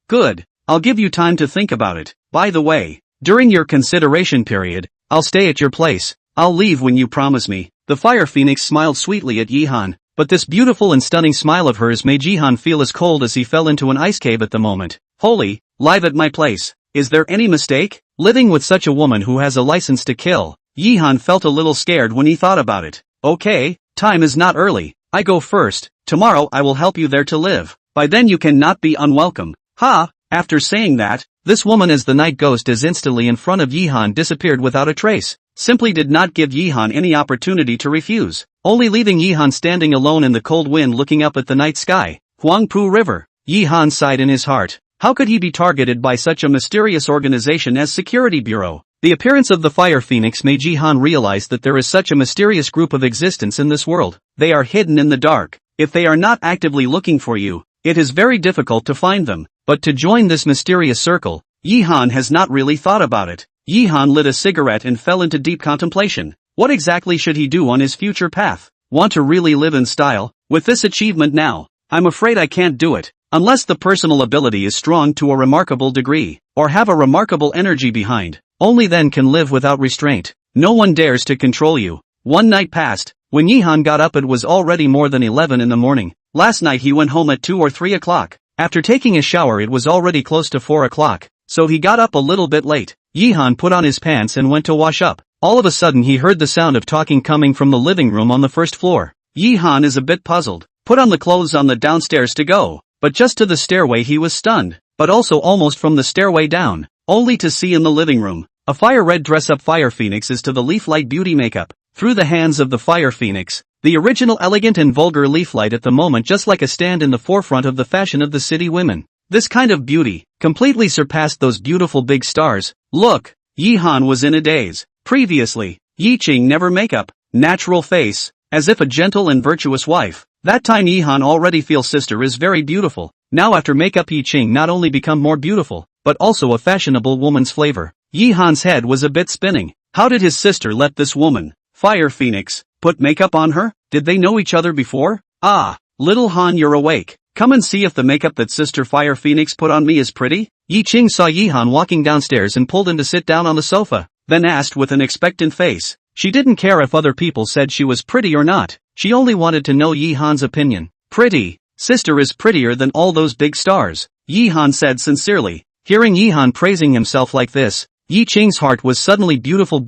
Good. I'll give you time to think about it. By the way, during your consideration period, I'll stay at your place. I'll leave when you promise me. The Fire Phoenix smiled sweetly at Yihan, but this beautiful and stunning smile of hers made Yihan feel as cold as he fell into an ice cave at the moment. Holy, live at my place. Is there any mistake? Living with such a woman who has a license to kill. Yihan felt a little scared when he thought about it. Okay, time is not early. I go first. Tomorrow I will help you there to live. By then you cannot be unwelcome. Ha! After saying that, this woman as the night ghost as instantly in front of Yihan disappeared without a trace. Simply did not give Yihan any opportunity to refuse, only leaving Yihan standing alone in the cold wind looking up at the night sky. Huangpu River. Yihan sighed in his heart. How could he be targeted by such a mysterious organization as Security Bureau? The appearance of the Fire Phoenix made Yihan realize that there is such a mysterious group of existence in this world. They are hidden in the dark. If they are not actively looking for you, it is very difficult to find them. But to join this mysterious circle, Yihan has not really thought about it. Yihan lit a cigarette and fell into deep contemplation. What exactly should he do on his future path? Want to really live in style? With this achievement now, I'm afraid I can't do it. Unless the personal ability is strong to a remarkable degree, or have a remarkable energy behind. Only then can live without restraint. No one dares to control you. One night passed. When Yihan got up it was already more than 11 in the morning. Last night he went home at 2 or 3 o'clock. After taking a shower it was already close to 4 o'clock. So he got up a little bit late. Yihan put on his pants and went to wash up. All of a sudden he heard the sound of talking coming from the living room on the first floor. Yihan is a bit puzzled. Put on the clothes on the downstairs to go. But just to the stairway he was stunned. But also almost from the stairway down. Only to see in the living room, a fire red dress-up Fire Phoenix is to the Leaf Light beauty makeup. Through the hands of the Fire Phoenix, the original elegant and vulgar Leaf Light at the moment just like a stand in the forefront of the fashion of the city women. This kind of beauty completely surpassed those beautiful big stars. Look, Yihan was in a daze. Previously, Yi Qing never makeup, natural face, as if a gentle and virtuous wife. That time Yihan already feels sister is very beautiful. Now after makeup Yi Qing not only become more beautiful, but also a fashionable woman's flavor. Yihan's head was a bit spinning. How did his sister let this woman, Fire Phoenix, put makeup on her? Did they know each other before? Ah, little Han, you're awake. Come and see if the makeup that Sister Fire Phoenix put on me is pretty. Yi Qing saw Yihan walking downstairs and pulled him to sit down on the sofa, then asked with an expectant face. She didn't care if other people said she was pretty or not. She only wanted to know Yihan's opinion. Pretty. Sister is prettier than all those big stars, Yihan said sincerely. Hearing Yihan praising himself like this, Yi Qing's heart was suddenly beautiful.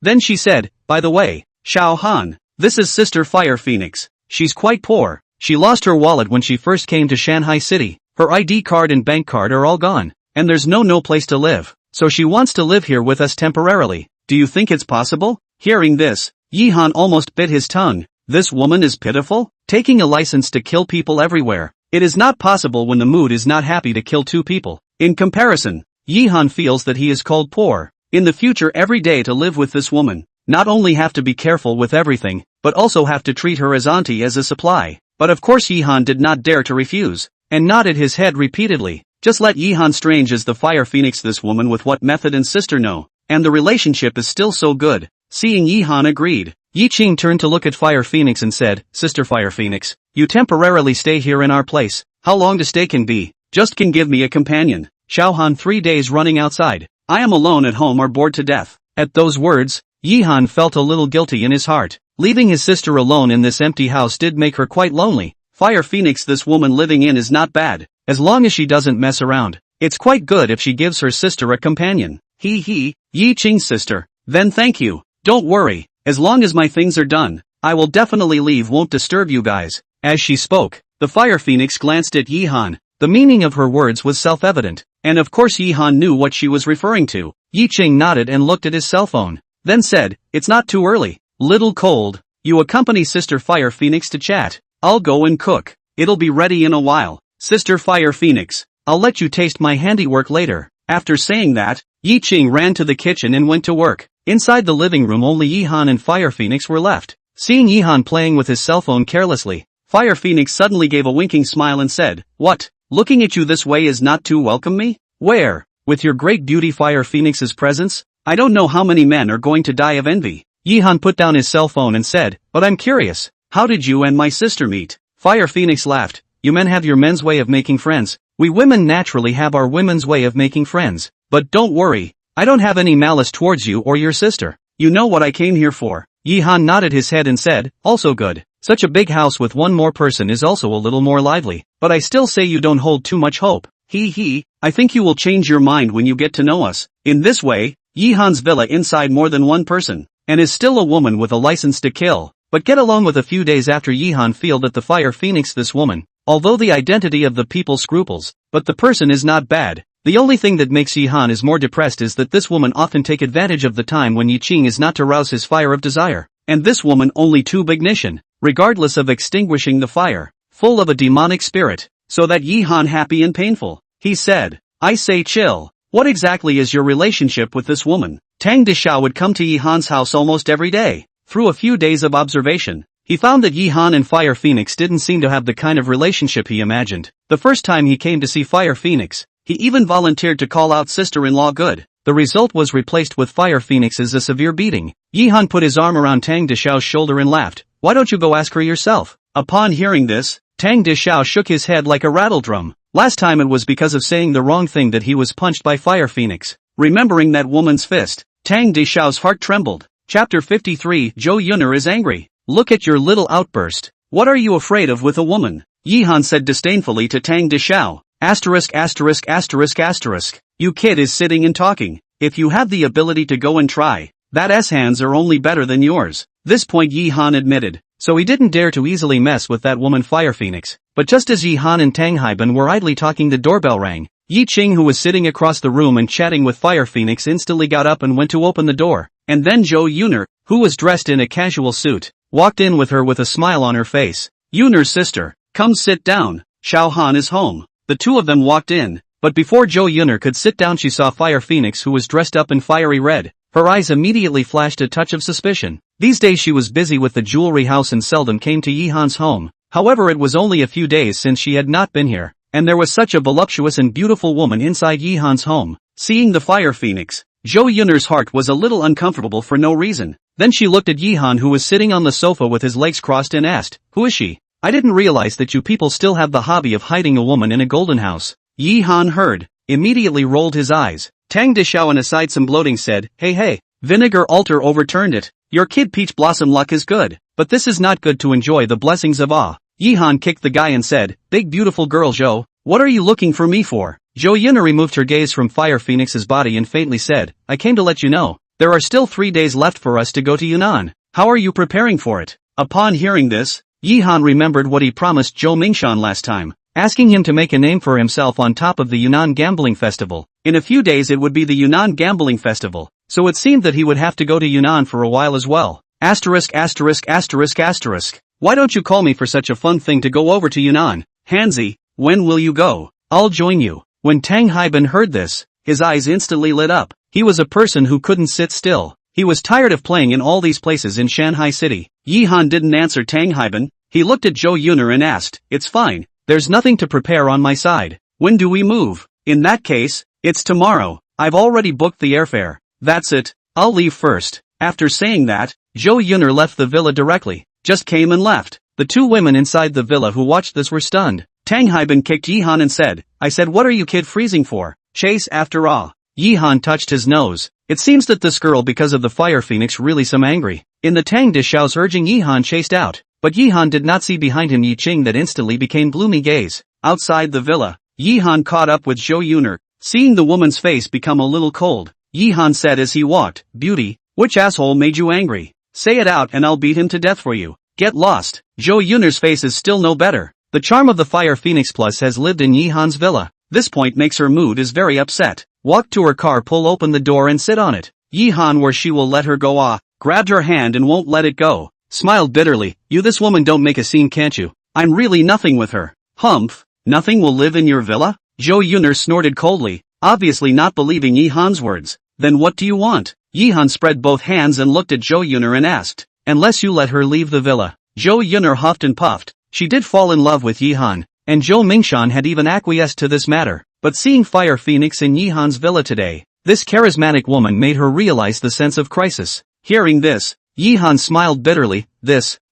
Then she said, by the way, Xiao Han, this is Sister Fire Phoenix. She's quite poor. She lost her wallet when she first came to Shanghai City. Her ID card and bank card are all gone. And there's no place to live. So she wants to live here with us temporarily. Do you think it's possible? Hearing this, Yihan almost bit his tongue. This woman is pitiful? Taking a license to kill people everywhere. It is not possible when the mood is not happy to kill two people. In comparison, Yihan feels that he is called poor. In the future every day to live with this woman, not only have to be careful with everything, but also have to treat her as auntie as a supply. But of course Yihan did not dare to refuse, and nodded his head repeatedly. Just let Yihan strange as the fire phoenix this woman with what method and sister know, and the relationship is still so good. Seeing Yihan agreed, Yi Qing turned to look at Fire Phoenix and said, Sister Fire Phoenix, you temporarily stay here in our place. How long to stay can be, just can give me a companion. Xiaohan 3 days running outside. I am alone at home or bored to death. At those words, Yihan felt a little guilty in his heart. Leaving his sister alone in this empty house did make her quite lonely. Fire Phoenix this woman living in is not bad, as long as she doesn't mess around. It's quite good if she gives her sister a companion. Yi Qing's sister. Then thank you. Don't worry, as long as my things are done, I will definitely leave, won't disturb you guys. As she spoke, the Fire Phoenix glanced at Yihan. The meaning of her words was self-evident, and of course Yihan knew what she was referring to. Yi Qing nodded and looked at his cell phone, then said, It's not too early. Little cold. You accompany Sister Fire Phoenix to chat. I'll go and cook. It'll be ready in a while. Sister Fire Phoenix, I'll let you taste my handiwork later. After saying that, Yi Qing ran to the kitchen and went to work. Inside the living room only Yihan and Fire Phoenix were left. Seeing Yihan playing with his cell phone carelessly, Fire Phoenix suddenly gave a winking smile and said, What? Looking at you this way is not to welcome me? Where? With your great beauty Fire Phoenix's presence? I don't know how many men are going to die of envy. Yihan put down his cell phone and said, But I'm curious, how did you and my sister meet? Fire Phoenix laughed. You men have your men's way of making friends. We women naturally have our women's way of making friends. But don't worry, I don't have any malice towards you or your sister. You know what I came here for. Yihan nodded his head and said, Also good. Such a big house with one more person is also a little more lively, but I still say you don't hold too much hope. I think you will change your mind when you get to know us. In this way, Yihan's villa inside more than one person, and is still a woman with a license to kill, but get along with a few days after Yihan feel that the Fire Phoenix this woman, although the identity of the people scruples, but the person is not bad. The only thing that makes Yihan is more depressed is that this woman often take advantage of the time when Yi Qing is not to rouse his fire of desire, and this woman only too ignition, regardless of extinguishing the fire, full of a demonic spirit, so that Yihan happy and painful. He said, I say chill, what exactly is your relationship with this woman? Tang Dishao would come to Yihan's house almost every day. Through a few days of observation, he found that Yihan and Fire Phoenix didn't seem to have the kind of relationship he imagined. The first time he came to see Fire Phoenix, he even volunteered to call out sister-in-law Good. The result was replaced with Fire Phoenix's a severe beating. Yihan put his arm around Tang Dishao's shoulder and laughed. Why don't you go ask her yourself? Upon hearing this, Tang Dishao shook his head like a rattle drum. Last time it was because of saying the wrong thing that he was punched by Fire Phoenix. Remembering that woman's fist, Tang Dishao's heart trembled. Chapter 53 Zhou Yun'er is angry. Look at your little outburst. What are you afraid of with a woman? Yihan said disdainfully to Tang Dishao. *******. You kid is sitting and talking. If you have the ability to go and try, that hands are only better than yours. This point Yihan admitted, so he didn't dare to easily mess with that woman Fire Phoenix. But just as Yihan and Tang Haiban were idly talking the doorbell rang. Yi Qing who was sitting across the room and chatting with Fire Phoenix instantly got up and went to open the door, and then Zhou Yun'er, who was dressed in a casual suit, walked in with her with a smile on her face. Yun'er's sister, come sit down, Xiao Han is home. The two of them walked in, but before Zhou Yun'er could sit down she saw Fire Phoenix who was dressed up in fiery red. Her eyes immediately flashed a touch of suspicion. These days she was busy with the jewelry house and seldom came to Yihan's home. However, it was only a few days since she had not been here, and there was such a voluptuous and beautiful woman inside Yihan's home. Seeing the Fire Phoenix, Zhou Yun'er's heart was a little uncomfortable for no reason. Then she looked at Yihan who was sitting on the sofa with his legs crossed and asked, Who is she? I didn't realize that you people still have the hobby of hiding a woman in a golden house. Yihan heard, immediately rolled his eyes. Tang Dishao and aside some bloating said, Hey, vinegar altar overturned it. Your kid peach blossom luck is good, but this is not good to enjoy the blessings of Ah. Yihan kicked the guy and said, Big beautiful girl Zhou, what are you looking for me for? Zhou Yun'er removed her gaze from Fire Phoenix's body and faintly said, I came to let you know, there are still 3 days left for us to go to Yunnan. How are you preparing for it? Upon hearing this, Yihan remembered what he promised Zhou Mingshan last time, asking him to make a name for himself on top of the Yunnan Gambling Festival. In a few days it would be the Yunnan Gambling Festival, so it seemed that he would have to go to Yunnan for a while as well. ********. Why don't you call me for such a fun thing to go over to Yunnan? Hanzi, when will you go? I'll join you. When Tang Haiban heard this, his eyes instantly lit up. He was a person who couldn't sit still. He was tired of playing in all these places in Shanghai City. Yi Han didn't answer Tang Haiban. He looked at Zhou Yuner and asked, "It's fine. There's nothing to prepare on my side. When do we move?" "In that case, it's tomorrow. I've already booked the airfare." "That's it. I'll leave first." After saying that, Zhou Yuner left the villa directly. Just came and left. The two women inside the villa who watched this were stunned. Tang Haiban kicked Yi Han and said, "I said, what are you kid freezing for? Chase after all." Yi Han touched his nose. It seems that this girl because of the fire phoenix really some angry. In the Tang Dishao's urging Yi Han chased out. But Yi Han did not see behind him Yi Qing that instantly became gloomy gaze. Outside the villa, Yi Han caught up with Zhou Yuner. Seeing the woman's face become a little cold, Yi Han said as he walked, "Beauty, which asshole made you angry? Say it out and I'll beat him to death for you. Get lost." Zhou Yuner's face is still no better. The charm of the Fire Phoenix Plus has lived in Yi Han's villa. This point makes her mood is very upset. Walk to her car, pull open the door and sit on it. Yi Han where she will let her go grabbed her hand and won't let it go. Smiled bitterly, "You this woman don't make a scene can't you? I'm really nothing with her." "Humph, nothing will live in your villa?" Zhou Yuner snorted coldly, obviously not believing Yi Han's words. "Then what do you want?" Yi Han spread both hands and looked at Zhou Yuner and asked, "Unless you let her leave the villa." Zhou Yuner huffed and puffed. She did fall in love with Yi Han, and Zhou Mingshan had even acquiesced to this matter. But seeing Fire Phoenix in Yi Han's villa today, this charismatic woman made her realize the sense of crisis. Hearing this, Yi Han smiled bitterly,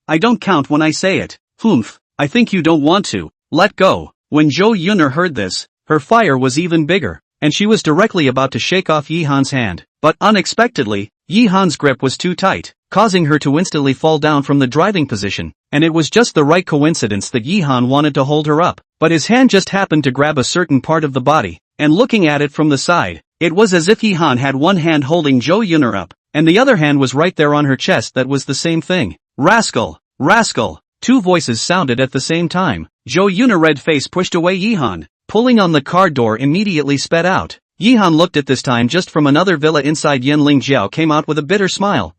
I don't count when I say it." "Humph, I think you don't want to. Let go." When Zhou Yuner heard this, her fire was even bigger, and she was directly about to shake off Yi Han's hand. But unexpectedly, Yi Han's grip was too tight, causing her to instantly fall down from the driving position, and it was just the right coincidence that Yi Han wanted to hold her up, but his hand just happened to grab a certain part of the body, and looking at it from the side, it was as if Yi Han had one hand holding Zhou Yuner up, and the other hand was right there on her chest. That was the same thing. "Rascal! Rascal!" Two voices sounded at the same time. Zhou Yuner red face pushed away Yi Han, pulling on the car door immediately sped out. Yi Han looked at this time just from another villa inside. Yanling Jiao came out with a bitter smile.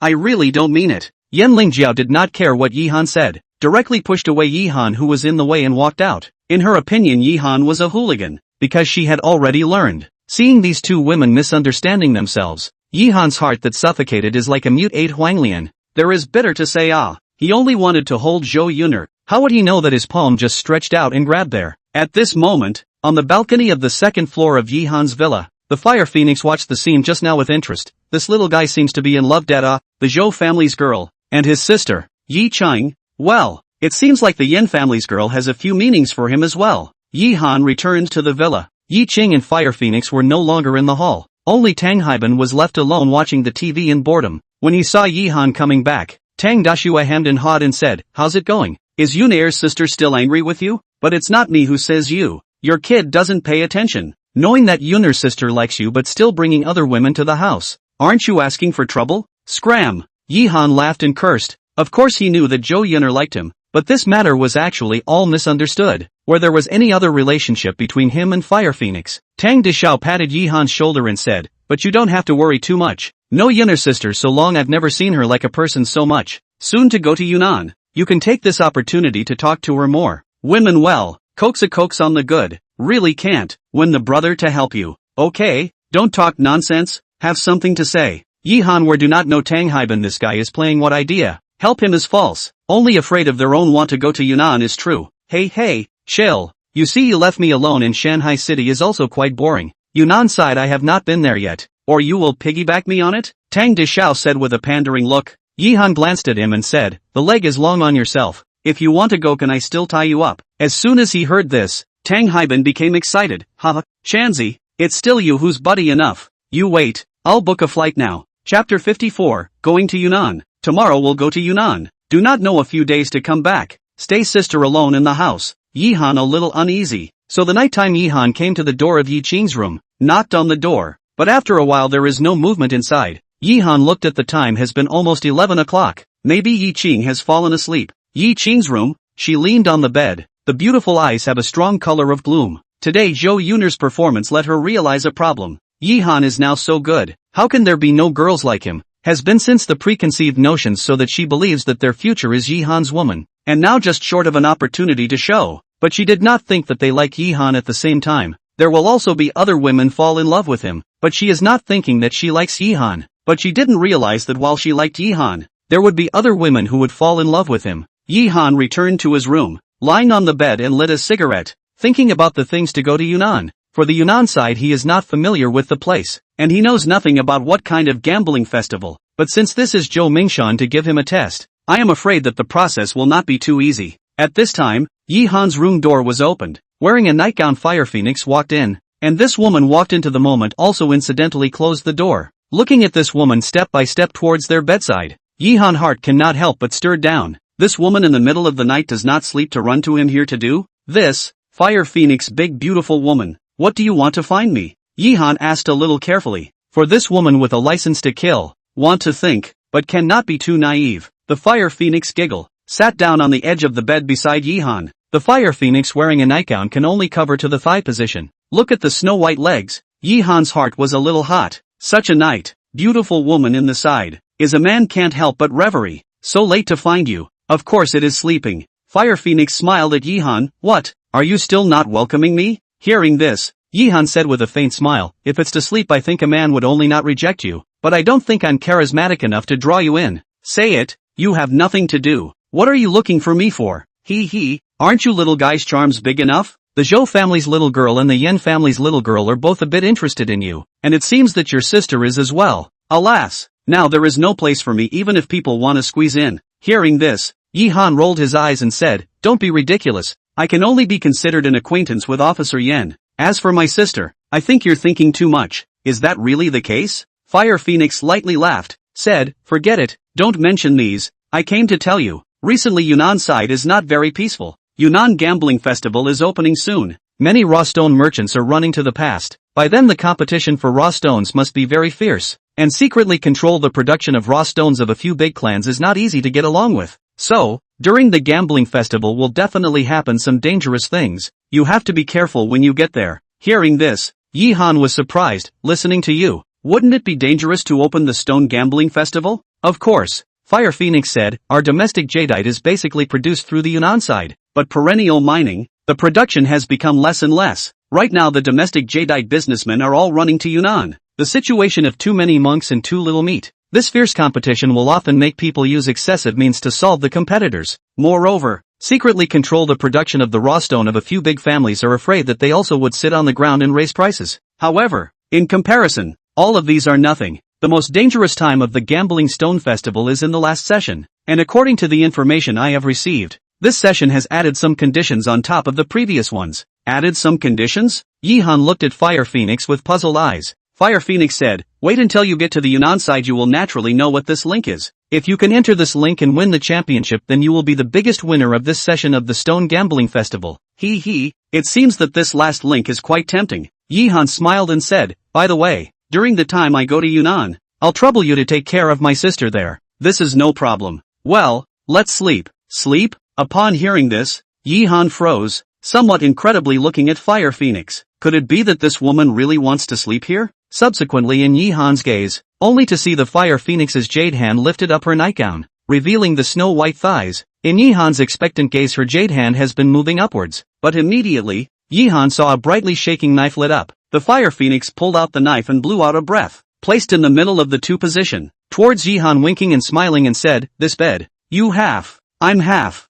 I really don't mean it." Yanling Jiao did not care what Yi Han said, directly pushed away Yi Han who was in the way and walked out. In her opinion Yi Han was a hooligan, because she had already learned. Seeing these two women misunderstanding themselves, Yi Han's heart that suffocated is like a mute 8 Huanglian. There is bitter to say he only wanted to hold Zhou Yuner. How would he know that his palm just stretched out and grabbed there? At this moment, on the balcony of the second floor of Yi Han's villa, the Fire Phoenix watched the scene just now with interest. This little guy seems to be in love with the Zhou family's girl, and his sister, Yi Chang. Well, it seems like the Yin family's girl has a few meanings for him as well. Yi Han returned to the villa. Yi Ching and Fire Phoenix were no longer in the hall. Only Tang Haiban was left alone watching the TV in boredom. When he saw Yi Han coming back, Tang Dashua hemmed and hawed and said, "How's it going? Is Yuner's sister still angry with you?" "But it's not me who says you. Your kid doesn't pay attention. Knowing that Yuner's sister likes you but still bringing other women to the house. Aren't you asking for trouble?" Scram! Yi Han laughed and cursed. Of course he knew that Zhou Yuner liked him, but this matter was actually all misunderstood, where there was any other relationship between him and Fire Phoenix. Tang Dishao patted Yi Han's shoulder and said, "But you don't have to worry too much. No Yuner's sister so long. I've never seen her like a person so much. Soon to go to Yunnan. You can take this opportunity to talk to her more. Women well, coax on the good, really can't, win the brother to help you. Okay, don't talk nonsense, have something to say." Yi Han were do not know Tang Haiban. This guy is playing what idea? Help him is false, only afraid of their own want to go to Yunnan is true. Hey, chill. You see you left me alone in Shanghai City is also quite boring. Yunnan side I have not been there yet, or you will piggyback me on it? Tang Dishao said with a pandering look. Yi Han glanced at him and said, "The leg is long on yourself. If you want to go can I still tie you up?" As soon as he heard this, Tang Haiban became excited. "Haha, Shanzi, it's still you who's buddy enough. You wait, I'll book a flight now." Chapter 54, Going to Yunnan. Tomorrow we'll go to Yunnan. Do not know a few days to come back. Stay sister alone in the house. Yi Han a little uneasy. So the nighttime Yi Han came to the door of Yi Qing's room, knocked on the door, but after a while there is no movement inside. Yi Han looked at the time has been almost 11 o'clock. Maybe Yi Qing has fallen asleep. Yi Qing's room, she leaned on the bed. The beautiful eyes have a strong color of gloom. Today Zhou Yuner's performance let her realize a problem. Yi Han is now so good. How can there be no girls like him? Has been since the preconceived notions so that she believes that their future is Yi Han's woman. And now just short of an opportunity to show. but she did not think that they like Yihan at the same time. There will also be other women fall in love with him, but she is not thinking that she likes Yihan. But she didn't realize that while she liked Yihan, there would be other women who would fall in love with him. Yihan returned to his room, lying on the bed and lit a cigarette, thinking about the things to go to Yunnan. For the Yunnan side he is not familiar with the place, and he knows nothing about what kind of gambling festival. But since this is Zhou Mingshan to give him a test, I am afraid that the process will not be too easy. At this time, Yihan's room door was opened. Wearing a nightgown, Fire Phoenix walked in, and this woman walked into the moment also incidentally closed the door. Looking at this woman step by step towards their bedside, Yihan's heart cannot help but stir down. This woman in the middle of the night does not sleep to run to him here to do this? Fire Phoenix, big beautiful woman, what do you want to find me? Yihan asked a little carefully, for this woman with a license to kill, want to think, but cannot be too naive. The Fire Phoenix giggled, sat down on the edge of the bed beside Yihan. The Fire Phoenix wearing a nightgown can only cover to the thigh position. Look at the snow-white legs. Yihan's heart was a little hot. Such a night, beautiful woman in the side, is a man can't help but reverie. So late to find you. Of course it is sleeping. Fire Phoenix smiled at Yihan. What, are you still not welcoming me? Hearing this, Yihan said with a faint smile, if it's to sleep I think a man would only not reject you, but I don't think I'm charismatic enough to draw you in. Say it, you have nothing to do. What are you looking for me for? Hee, aren't you little guy's charms big enough? The Zhou family's little girl and the Yen family's little girl are both a bit interested in you, and it seems that your sister is as well. Alas, now there is no place for me even if people want to squeeze in. Hearing this, Yihan rolled his eyes and said, don't be ridiculous, I can only be considered an acquaintance with Officer Yen. As for my sister, I think you're thinking too much. Is that really the case? Fire Phoenix lightly laughed, said, forget it, don't mention these, I came to tell you, recently Yunnan side is not very peaceful. Yunnan Gambling Festival is opening soon. Many raw stone merchants are running to the past. By then the competition for raw stones must be very fierce, and secretly control the production of raw stones of a few big clans is not easy to get along with. So, during the gambling festival will definitely happen some dangerous things. You have to be careful when you get there. Hearing this, Yihan was surprised, listening to you. Wouldn't it be dangerous to open the stone gambling festival? Of course, Fire Phoenix said, our domestic jadeite is basically produced through the Yunnan side, but perennial mining, the production has become less and less. Right now the domestic jadeite businessmen are all running to Yunnan. The situation of too many monks and too little meat. This fierce competition will often make people use excessive means to solve the competitors. Moreover, secretly control the production of the raw stone of a few big families are afraid that they also would sit on the ground and raise prices. However, in comparison, all of these are nothing. The most dangerous time of the Gambling Stone Festival is in the last session, and according to the information I have received, this session has added some conditions on top of the previous ones. Added some conditions? Yihan looked at Fire Phoenix with puzzled eyes. Fire Phoenix said, wait until you get to the Yunnan side, you will naturally know what this link is. If you can enter this link and win the championship, then you will be the biggest winner of this session of the Stone Gambling Festival. It seems that this last link is quite tempting. Yihan smiled and said, by the way, during the time I go to Yunnan, I'll trouble you to take care of my sister there. This is no problem. Well, let's sleep. Sleep? Upon hearing this, Yihan froze, somewhat incredibly looking at Fire Phoenix. Could it be that this woman really wants to sleep here? Subsequently in Yihan's gaze, only to see the Fire Phoenix's jade hand lifted up her nightgown, revealing the snow-white thighs. In Yihan's expectant gaze her jade hand has been moving upwards, but immediately, Yihan saw a brightly shaking knife lit up. The Fire Phoenix pulled out the knife and blew out a breath, placed in the middle of the two position, towards Yihan winking and smiling and said, this bed, you half, I'm half.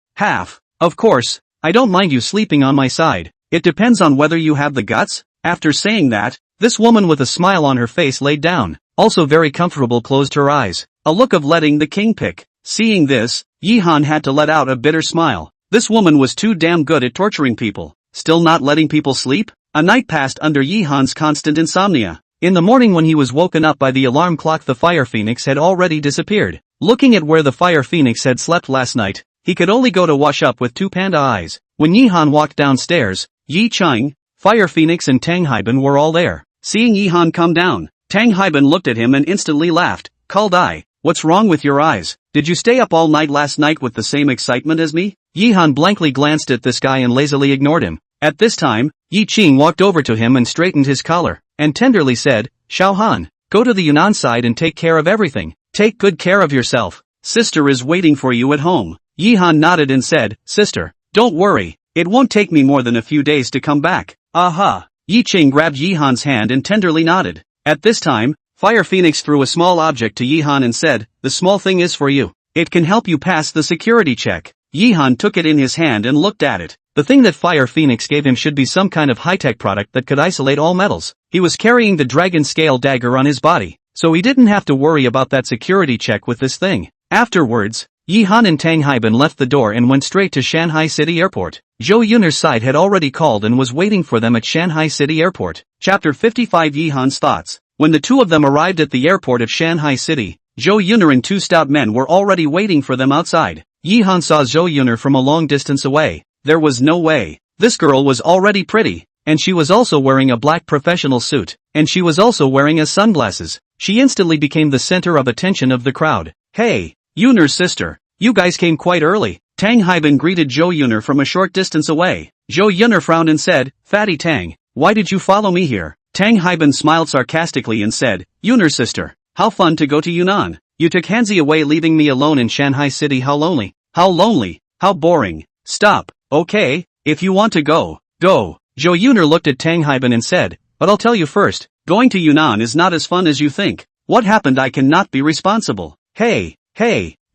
Of course, I don't mind you sleeping on my side, it depends on whether you have the guts. After saying that, this woman with a smile on her face laid down, also very comfortable, closed her eyes, a look of letting the king pick. Seeing this, Yihan had to let out a bitter smile. This woman was too damn good at torturing people, still not letting people sleep? A night passed under Yihan's constant insomnia. In the morning when he was woken up by the alarm clock, the Fire Phoenix had already disappeared. Looking at where the Fire Phoenix had slept last night, he could only go to wash up with two panda eyes. When Yihan walked downstairs, Yi Chang, Fire Phoenix and Tang Haiban were all there. Seeing Yihan come down, Tang Haiban looked at him and instantly laughed. Called I, what's wrong with your eyes? Did you stay up all night last night with the same excitement as me? Yihan blankly glanced at this guy and lazily ignored him. At this time, Yi Qing walked over to him and straightened his collar, and tenderly said, Xiao Han, go to the Yunnan side and take care of everything. Take good care of yourself. Sister is waiting for you at home. Yihan nodded and said, sister, don't worry, It won't take me more than a few days to come back. Aha! Yi Ching grabbed Yihan's hand and tenderly nodded. At this time, Fire Phoenix threw a small object to Yihan and said, "The small thing is for you. It can help you pass the security check." Yihan took it in his hand and looked at it. The thing that Fire Phoenix gave him should be some kind of high-tech product that could isolate all metals. He was carrying the dragon scale dagger on his body, so he didn't have to worry about that security check with this thing. Afterwards, Yihan and Tang Haiban left the door and went straight to Shanghai City Airport. Zhou Yun'er's side had already called and was waiting for them at Shanghai City Airport. Chapter 55 Yihan's Thoughts. When the two of them arrived at the airport of Shanghai City, Zhou Yun'er and two stout men were already waiting for them outside. Yihan saw Zhou Yun'er from a long distance away. There was no way. This girl was already pretty, and she was also wearing a black professional suit, and she was also wearing a sunglasses. She instantly became the center of attention of the crowd. "Hey, Yun'er's sister, you guys came quite early." Tang Haiban greeted Zhou Yun'er from a short distance away. Zhou Yun'er frowned and said, "Fatty Tang, why did you follow me here?" Tang Haiban smiled sarcastically and said, "Yun'er's sister, how fun to go to Yunnan. You took Hanzi away leaving me alone in Shanghai City. How lonely. How lonely. How boring. Stop. Okay, if you want to go, go." Zhou Yun'er looked at Tang Haiban and said, "But I'll tell you first, going to Yunnan is not as fun as you think. What happened? I cannot be responsible." Hey,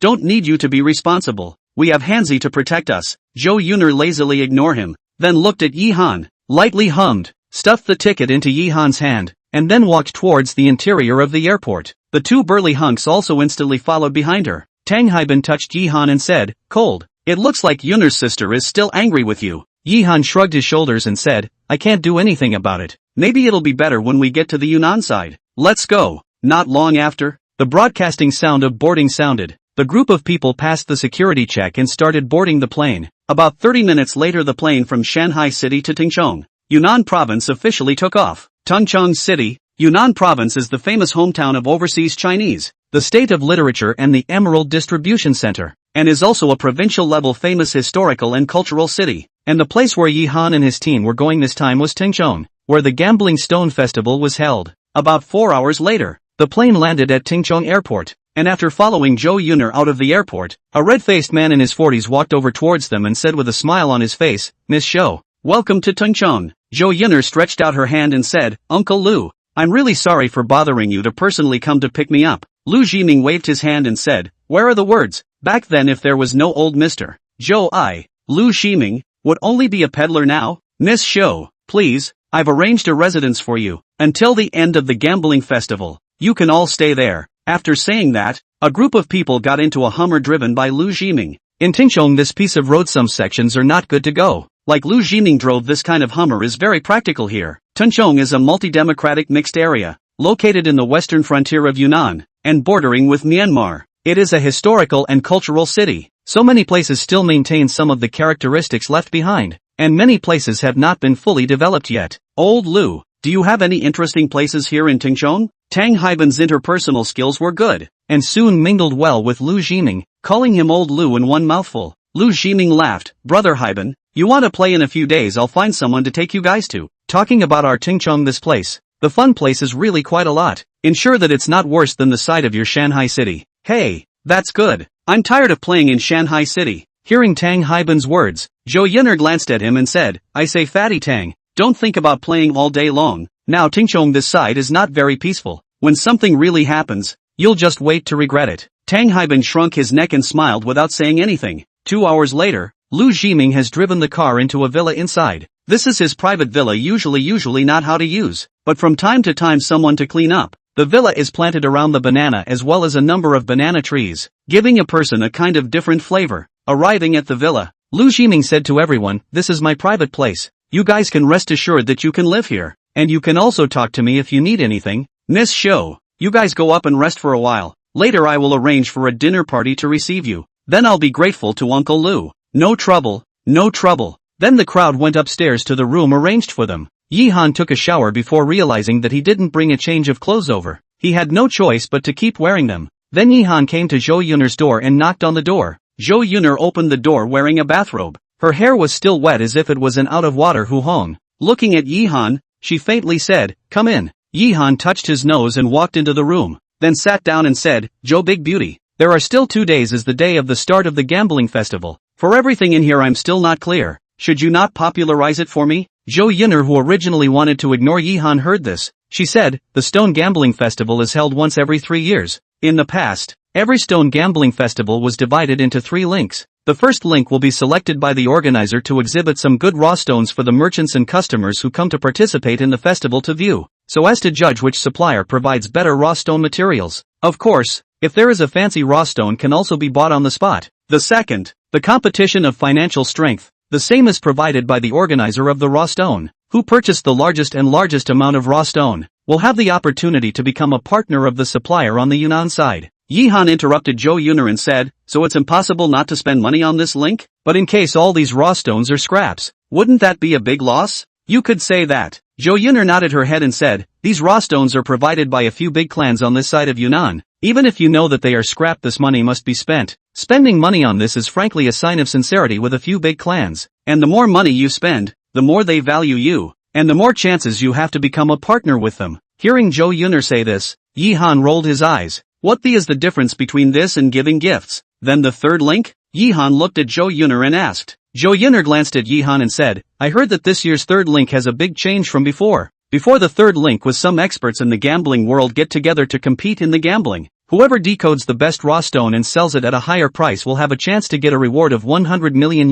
don't need you to be responsible. We have Hanzi to protect us." Zhou Yun'er lazily ignored him, then looked at Yihan, lightly hummed, stuffed the ticket into Yihan's hand, and then walked towards the interior of the airport. The two burly hunks also instantly followed behind her. Tang Haiban touched Yihan and said, "Cold. It looks like Yun'er's sister is still angry with you." Yihan shrugged his shoulders and said, "I can't do anything about it. Maybe it'll be better when we get to the Yunnan side. Let's go." Not long after, the broadcasting sound of boarding sounded. The group of people passed the security check and started boarding the plane. About 30 minutes later, the plane from Shanghai City to Tengchong, Yunnan Province officially took off. Tengchong City, Yunnan Province is the famous hometown of overseas Chinese, the state of literature and the Emerald Distribution Center, and is also a provincial-level famous historical and cultural city. And the place where Yihan and his team were going this time was Tengchong, where the Gambling Stone Festival was held. About 4 hours later, the plane landed at Tengchong Airport, and after following Zhou Yun'er out of the airport, a red-faced man in his 40s walked over towards them and said with a smile on his face, "Miss Shou, welcome to Tengchong." Zhou Yun'er stretched out her hand and said, "Uncle Lu, I'm really sorry for bothering you to personally come to pick me up." Lu Jiming waved his hand and said, "Where are the words? Back then if there was no old Mr. Zhou Lu Jiming, would only be a peddler now. Miss Shou, please, I've arranged a residence for you, until the end of the gambling festival. You can all stay there." After saying that, a group of people got into a Hummer driven by Lu Jiming. In Tengchong, this piece of road some sections are not good to go. Like Lu Jiming drove, this kind of Hummer is very practical here. Tengchong is a multi-democratic mixed area, located in the western frontier of Yunnan, and bordering with Myanmar. It is a historical and cultural city. So many places still maintain some of the characteristics left behind, and many places have not been fully developed yet. Old Lu, do you have any interesting places here in Tengchong? Tang Haiban's interpersonal skills were good, and soon mingled well with Lu Jiming, calling him Old Lu in one mouthful. Lu Jiming laughed, "Brother Haiban, you want to play? In a few days I'll find someone to take you guys to. Talking about our Tengchong, this place, the fun place is really quite a lot. Ensure that it's not worse than the side of your Shanghai City." Hey, that's good. I'm tired of playing in Shanghai City. Hearing Tang Haiban's words, Zhou Yun'er glanced at him and said, "I say, Fatty Tang, don't think about playing all day long. Now Tengchong, this side is not very peaceful. When something really happens, you'll just wait to regret it." Tang Haiban shrunk his neck and smiled without saying anything. 2 hours later, Lu Jiming has driven the car into a villa inside. This is his private villa, usually not how to use, but from time to time someone to clean up. The villa is planted around the banana as well as a number of banana trees, giving a person a kind of different flavor. Arriving at the villa, Lu Jiming said to everyone, "This is my private place. You guys can rest assured that you can live here, and you can also talk to me if you need anything. Miss Shou, you guys go up and rest for a while. Later I will arrange for a dinner party to receive you. Then I'll be grateful to Uncle Lu." No trouble, no trouble. Then the crowd went upstairs to the room arranged for them. Yihan took a shower before realizing that he didn't bring a change of clothes over. He had no choice but to keep wearing them. Then Yihan came to Zhou Yun'er's door and knocked on the door. Zhou Yun'er opened the door wearing a bathrobe. Her hair was still wet as if it was an out-of-water Huhong. Looking at Yihan, she faintly said, "Come in." Yihan touched his nose and walked into the room, then sat down and said, "Zhou Big Beauty, there are still 2 days as the day of the start of the gambling festival. For everything in here I'm still not clear. should you not popularize it for me? Zhou Yun'er, who originally wanted to ignore Yihan, heard this. She said, the Stone Gambling Festival is held once every 3 years. In the past, every Stone Gambling Festival was divided into 3 links. The first link will be selected by the organizer to exhibit some good raw stones for the merchants and customers who come to participate in the festival to view, so as to judge which supplier provides better raw stone materials. Of course, if there is a fancy raw stone can also be bought on the spot. The second, the competition of financial strength. The same is provided by the organizer of the raw stone, who purchased the largest amount of raw stone, will have the opportunity to become a partner of the supplier on the Yunnan side. Yihan interrupted Zhou Yun'er and said, so it's impossible not to spend money on this link? But in case all these raw stones are scraps, wouldn't that be a big loss? You could say that. Zhou Yun'er nodded her head and said, these raw stones are provided by a few big clans on this side of Yunnan. Even if you know that they are scrap, this money must be spent. Spending money on this is frankly a sign of sincerity with a few big clans. And the more money you spend, the more they value you, and the more chances you have to become a partner with them. Hearing Zhou Yun'er say this, Yihan rolled his eyes. What is the difference between this and giving gifts? Then the third link? Yihan looked at Zhou Yun'er and asked. Zhou Yun'er glanced at Yihan and said, I heard that this year's third link has a big change from before. Before the third link was some experts in the gambling world get together to compete in the gambling. Whoever decodes the best raw stone and sells it at a higher price will have a chance to get a reward of $100 million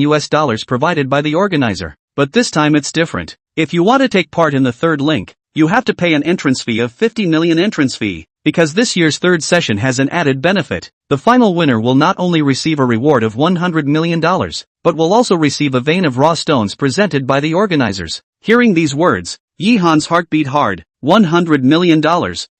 provided by the organizer. But this time it's different. If you want to take part in the third link, you have to pay an entrance fee of 50 million entrance fee. Because this year's third session has an added benefit. The final winner will not only receive a reward of $100 million, but will also receive a vein of raw stones presented by the organizers. Hearing these words, Yihan's heart beat hard. $100 million.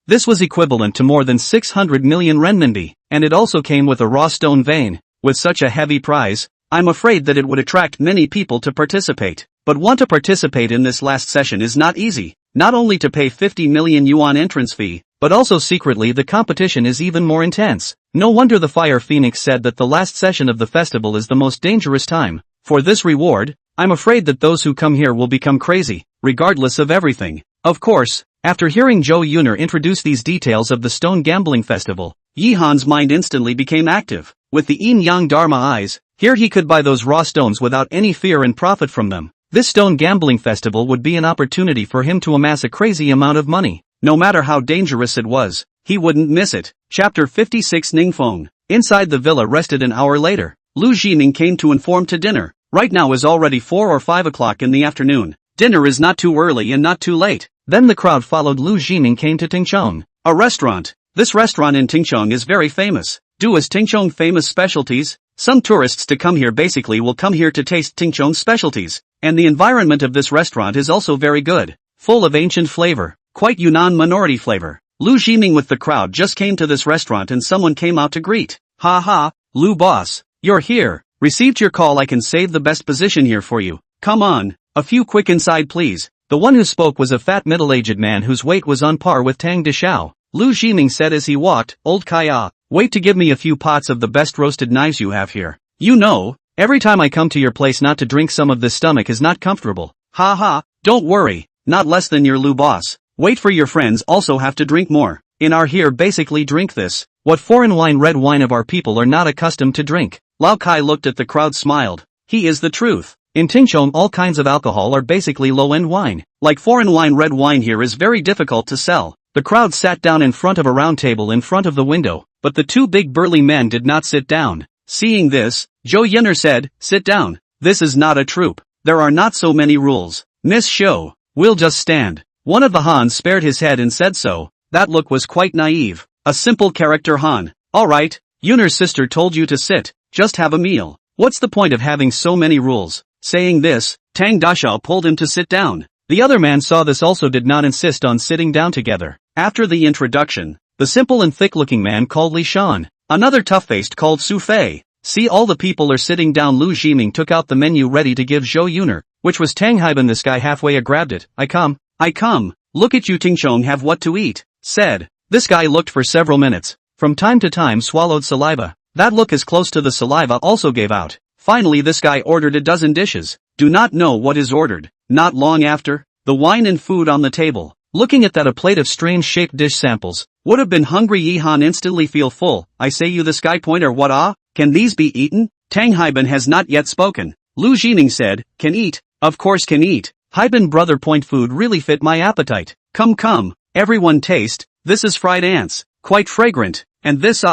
This was equivalent to more than 600 million renminbi, and it also came with a raw stone vein. With such a heavy prize, I'm afraid that it would attract many people to participate. But want to participate in this last session is not easy. Not only to pay 50 million yuan entrance fee, but also secretly the competition is even more intense. No wonder the Fire Phoenix said that the last session of the festival is the most dangerous time. For this reward, I'm afraid that those who come here will become crazy, regardless of everything. Of course, after hearing Zhou Yun'er introduce these details of the Stone Gambling Festival, Yihan's mind instantly became active. With the yin-yang dharma eyes, here he could buy those raw stones without any fear and profit from them. This Stone Gambling Festival would be an opportunity for him to amass a crazy amount of money. No matter how dangerous it was, he wouldn't miss it. Chapter 56 Ningfeng. Inside the villa rested an hour later. Lu Jining came to inform to dinner. Right now is already 4 or 5 o'clock in the afternoon. Dinner is not too early and not too late. Then the crowd followed Lu Jining came to Tingchong, a restaurant. This restaurant in Tingchong is very famous. Is Tingchong famous specialties? Some tourists to come here basically will come here to taste Tingchong's specialties. And the environment of this restaurant is also very good. Full of ancient flavor. Quite Yunnan minority flavor. Lu Jining with the crowd just came to this restaurant and someone came out to greet. Ha ha, Lu boss, you're here. Received your call. I can save the best position here for you. Come on, a few quick inside please. The one who spoke was a fat middle-aged man whose weight was on par with Tang Dishao. Lu Jining said as he walked, Old Kaya, wait to give me a few pots of the best roasted knives you have here. You know, every time I come to your place not to drink some of this stomach is not comfortable. Ha ha, don't worry, not less than your Lu boss. Wait for your friends also have to drink more. In our here basically drink this. What foreign wine red wine of our people are not accustomed to drink. Lao Kai looked at the crowd smiled. He is the truth. In Tingchong all kinds of alcohol are basically low-end wine. Like foreign wine red wine here is very difficult to sell. The crowd sat down in front of a round table in front of the window, but the two big burly men did not sit down. Seeing this, Zhou Yun'er said, sit down. This is not a troupe. There are not so many rules. Miss Show, we'll just stand. One of the Hans spared his head and said so. That look was quite naive. A simple character Han. Alright, Yun'er's sister told you to sit. Just have a meal. What's the point of having so many rules? Saying this, Tang Dashao pulled him to sit down. The other man saw this also did not insist on sitting down together. After the introduction, the simple and thick-looking man called Li Shan. Another tough-faced called Su Fei. See all the people are sitting down. Lu Jining took out the menu ready to give Zhou Yun'er, which was Tang Haiban. This guy halfway grabbed it. I come. Look at you Tingchong have what to eat, said. This guy looked for several minutes. From time to time swallowed saliva. That look as close to the saliva also gave out. Finally this guy ordered a dozen dishes. Do not know what is ordered. Not long after, the wine and food on the table. Looking at that a plate of strange shaped dish samples. Would have been hungry. Yihan instantly feel full. I say you the sky pointer what ah? Can these be eaten? Tang Haiban has not yet spoken. Lu Jining said, can eat, of course can eat. Hyben brother point food really fit my appetite. Come, everyone taste, this is fried ants, quite fragrant, and this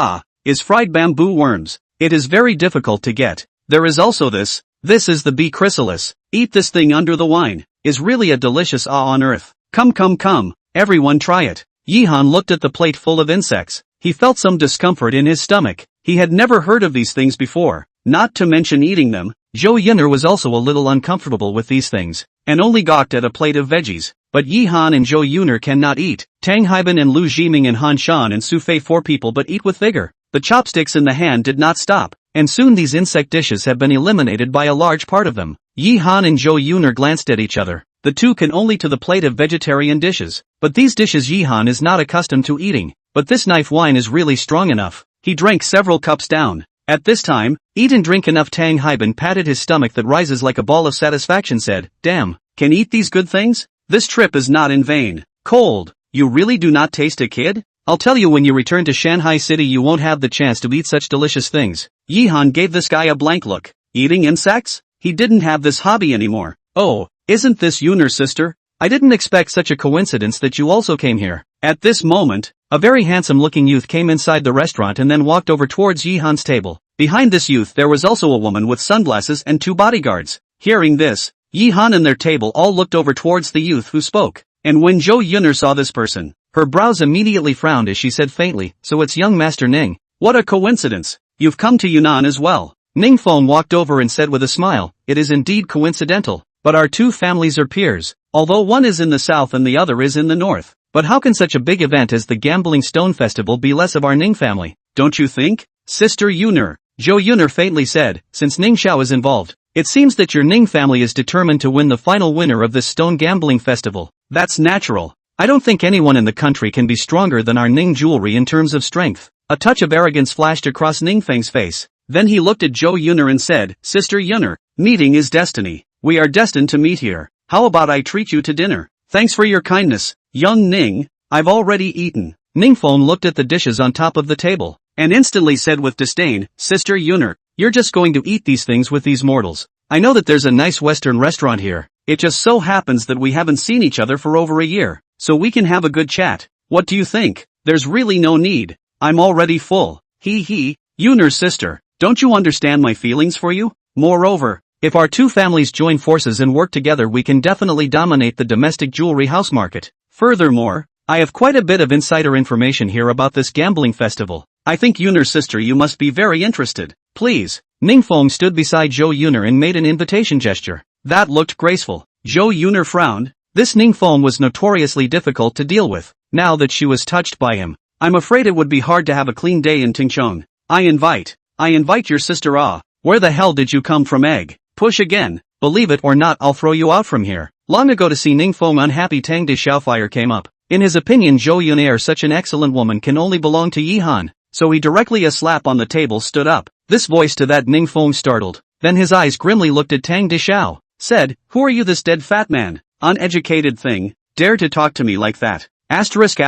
is fried bamboo worms. It is very difficult to get. There is also this is the bee chrysalis. Eat this thing under the wine, is really a delicious on earth. Come, everyone try it. Yihan looked at the plate full of insects. He felt some discomfort in his stomach. He had never heard of these things before, not to mention eating them. Zhou Yun'er was also a little uncomfortable with these things, and only gawked at a plate of veggies. But Yihan and Zhou Yun'er cannot eat. Tang Haiban and Lu Jiming and Han Shan and Su Fei 4 people but eat with vigor. The chopsticks in the hand did not stop, and soon these insect dishes have been eliminated by a large part of them. Yihan and Zhou Yun'er glanced at each other. The two can only to the plate of vegetarian dishes. But these dishes Yihan is not accustomed to eating. But this knife wine is really strong enough. He drank several cups down. At this time, eat and drink enough. Tang Haiban patted his stomach that rises like a ball of satisfaction said, damn, can eat these good things? This trip is not in vain. Cold, you really do not taste a kid? I'll tell you, when you return to Shanghai City you won't have the chance to eat such delicious things. Yihan gave this guy a blank look. Eating insects? He didn't have this hobby anymore. Oh, isn't this Yun'er's sister? I didn't expect such a coincidence that you also came here. At this moment, a very handsome-looking youth came inside the restaurant and then walked over towards Yihan's table. Behind this youth there was also a woman with sunglasses and 2 bodyguards. Hearing this, Yihan and their table all looked over towards the youth who spoke. And when Zhou Yun'er saw this person, her brows immediately frowned as she said faintly, so it's young Master Ning. What a coincidence. You've come to Yunnan as well. Ning Feng walked over and said with a smile, it is indeed coincidental, but our two families are peers, although one is in the south and the other is in the north. But how can such a big event as the Gambling Stone Festival be less of our Ning family, don't you think? Sister Yun'er, Zhou Yun'er faintly said, since Ning Xiao is involved, it seems that your Ning family is determined to win the final winner of this Stone Gambling Festival. That's natural. I don't think anyone in the country can be stronger than our Ning jewelry in terms of strength. A touch of arrogance flashed across Ning Feng's face. Then he looked at Zhou Yun'er and said, Sister Yun'er, meeting is destiny. We are destined to meet here. How about I treat you to dinner? Thanks for your kindness, young Ning. I've already eaten. Ning Feng looked at the dishes on top of the table, and instantly said with disdain, Sister Yun'er, you're just going to eat these things with these mortals. I know that there's a nice Western restaurant here. It just so happens that we haven't seen each other for over a year, so we can have a good chat. What do you think? There's really no need. I'm already full. Hee, Yun'er's sister, don't you understand my feelings for you? Moreover, if our two families join forces and work together, we can definitely dominate the domestic jewelry house market. Furthermore, I have quite a bit of insider information here about this gambling festival. I think Yun'er's sister, you must be very interested. Please. Ning Feng stood beside Zhou Yun'er and made an invitation gesture. That looked graceful. Zhou Yun'er frowned. This Ning Feng was notoriously difficult to deal with. Now that she was touched by him, I'm afraid it would be hard to have a clean day in Tingchong. I invite your sister. Where the hell did you come from, egg? Push again. Believe it or not, I'll throw you out from here. Long ago, to see Ning Feng unhappy, Tang De Xiaofire came up. In his opinion, Zhou Yun'er, such an excellent woman, can only belong to Yihan. So he directly, a slap on the table, stood up. This voice to that Ning Feng startled. Then his eyes grimly looked at Tang De Xiao. Said, who are you, this dead fat man? Uneducated thing. Dare to talk to me like that. Asterisk,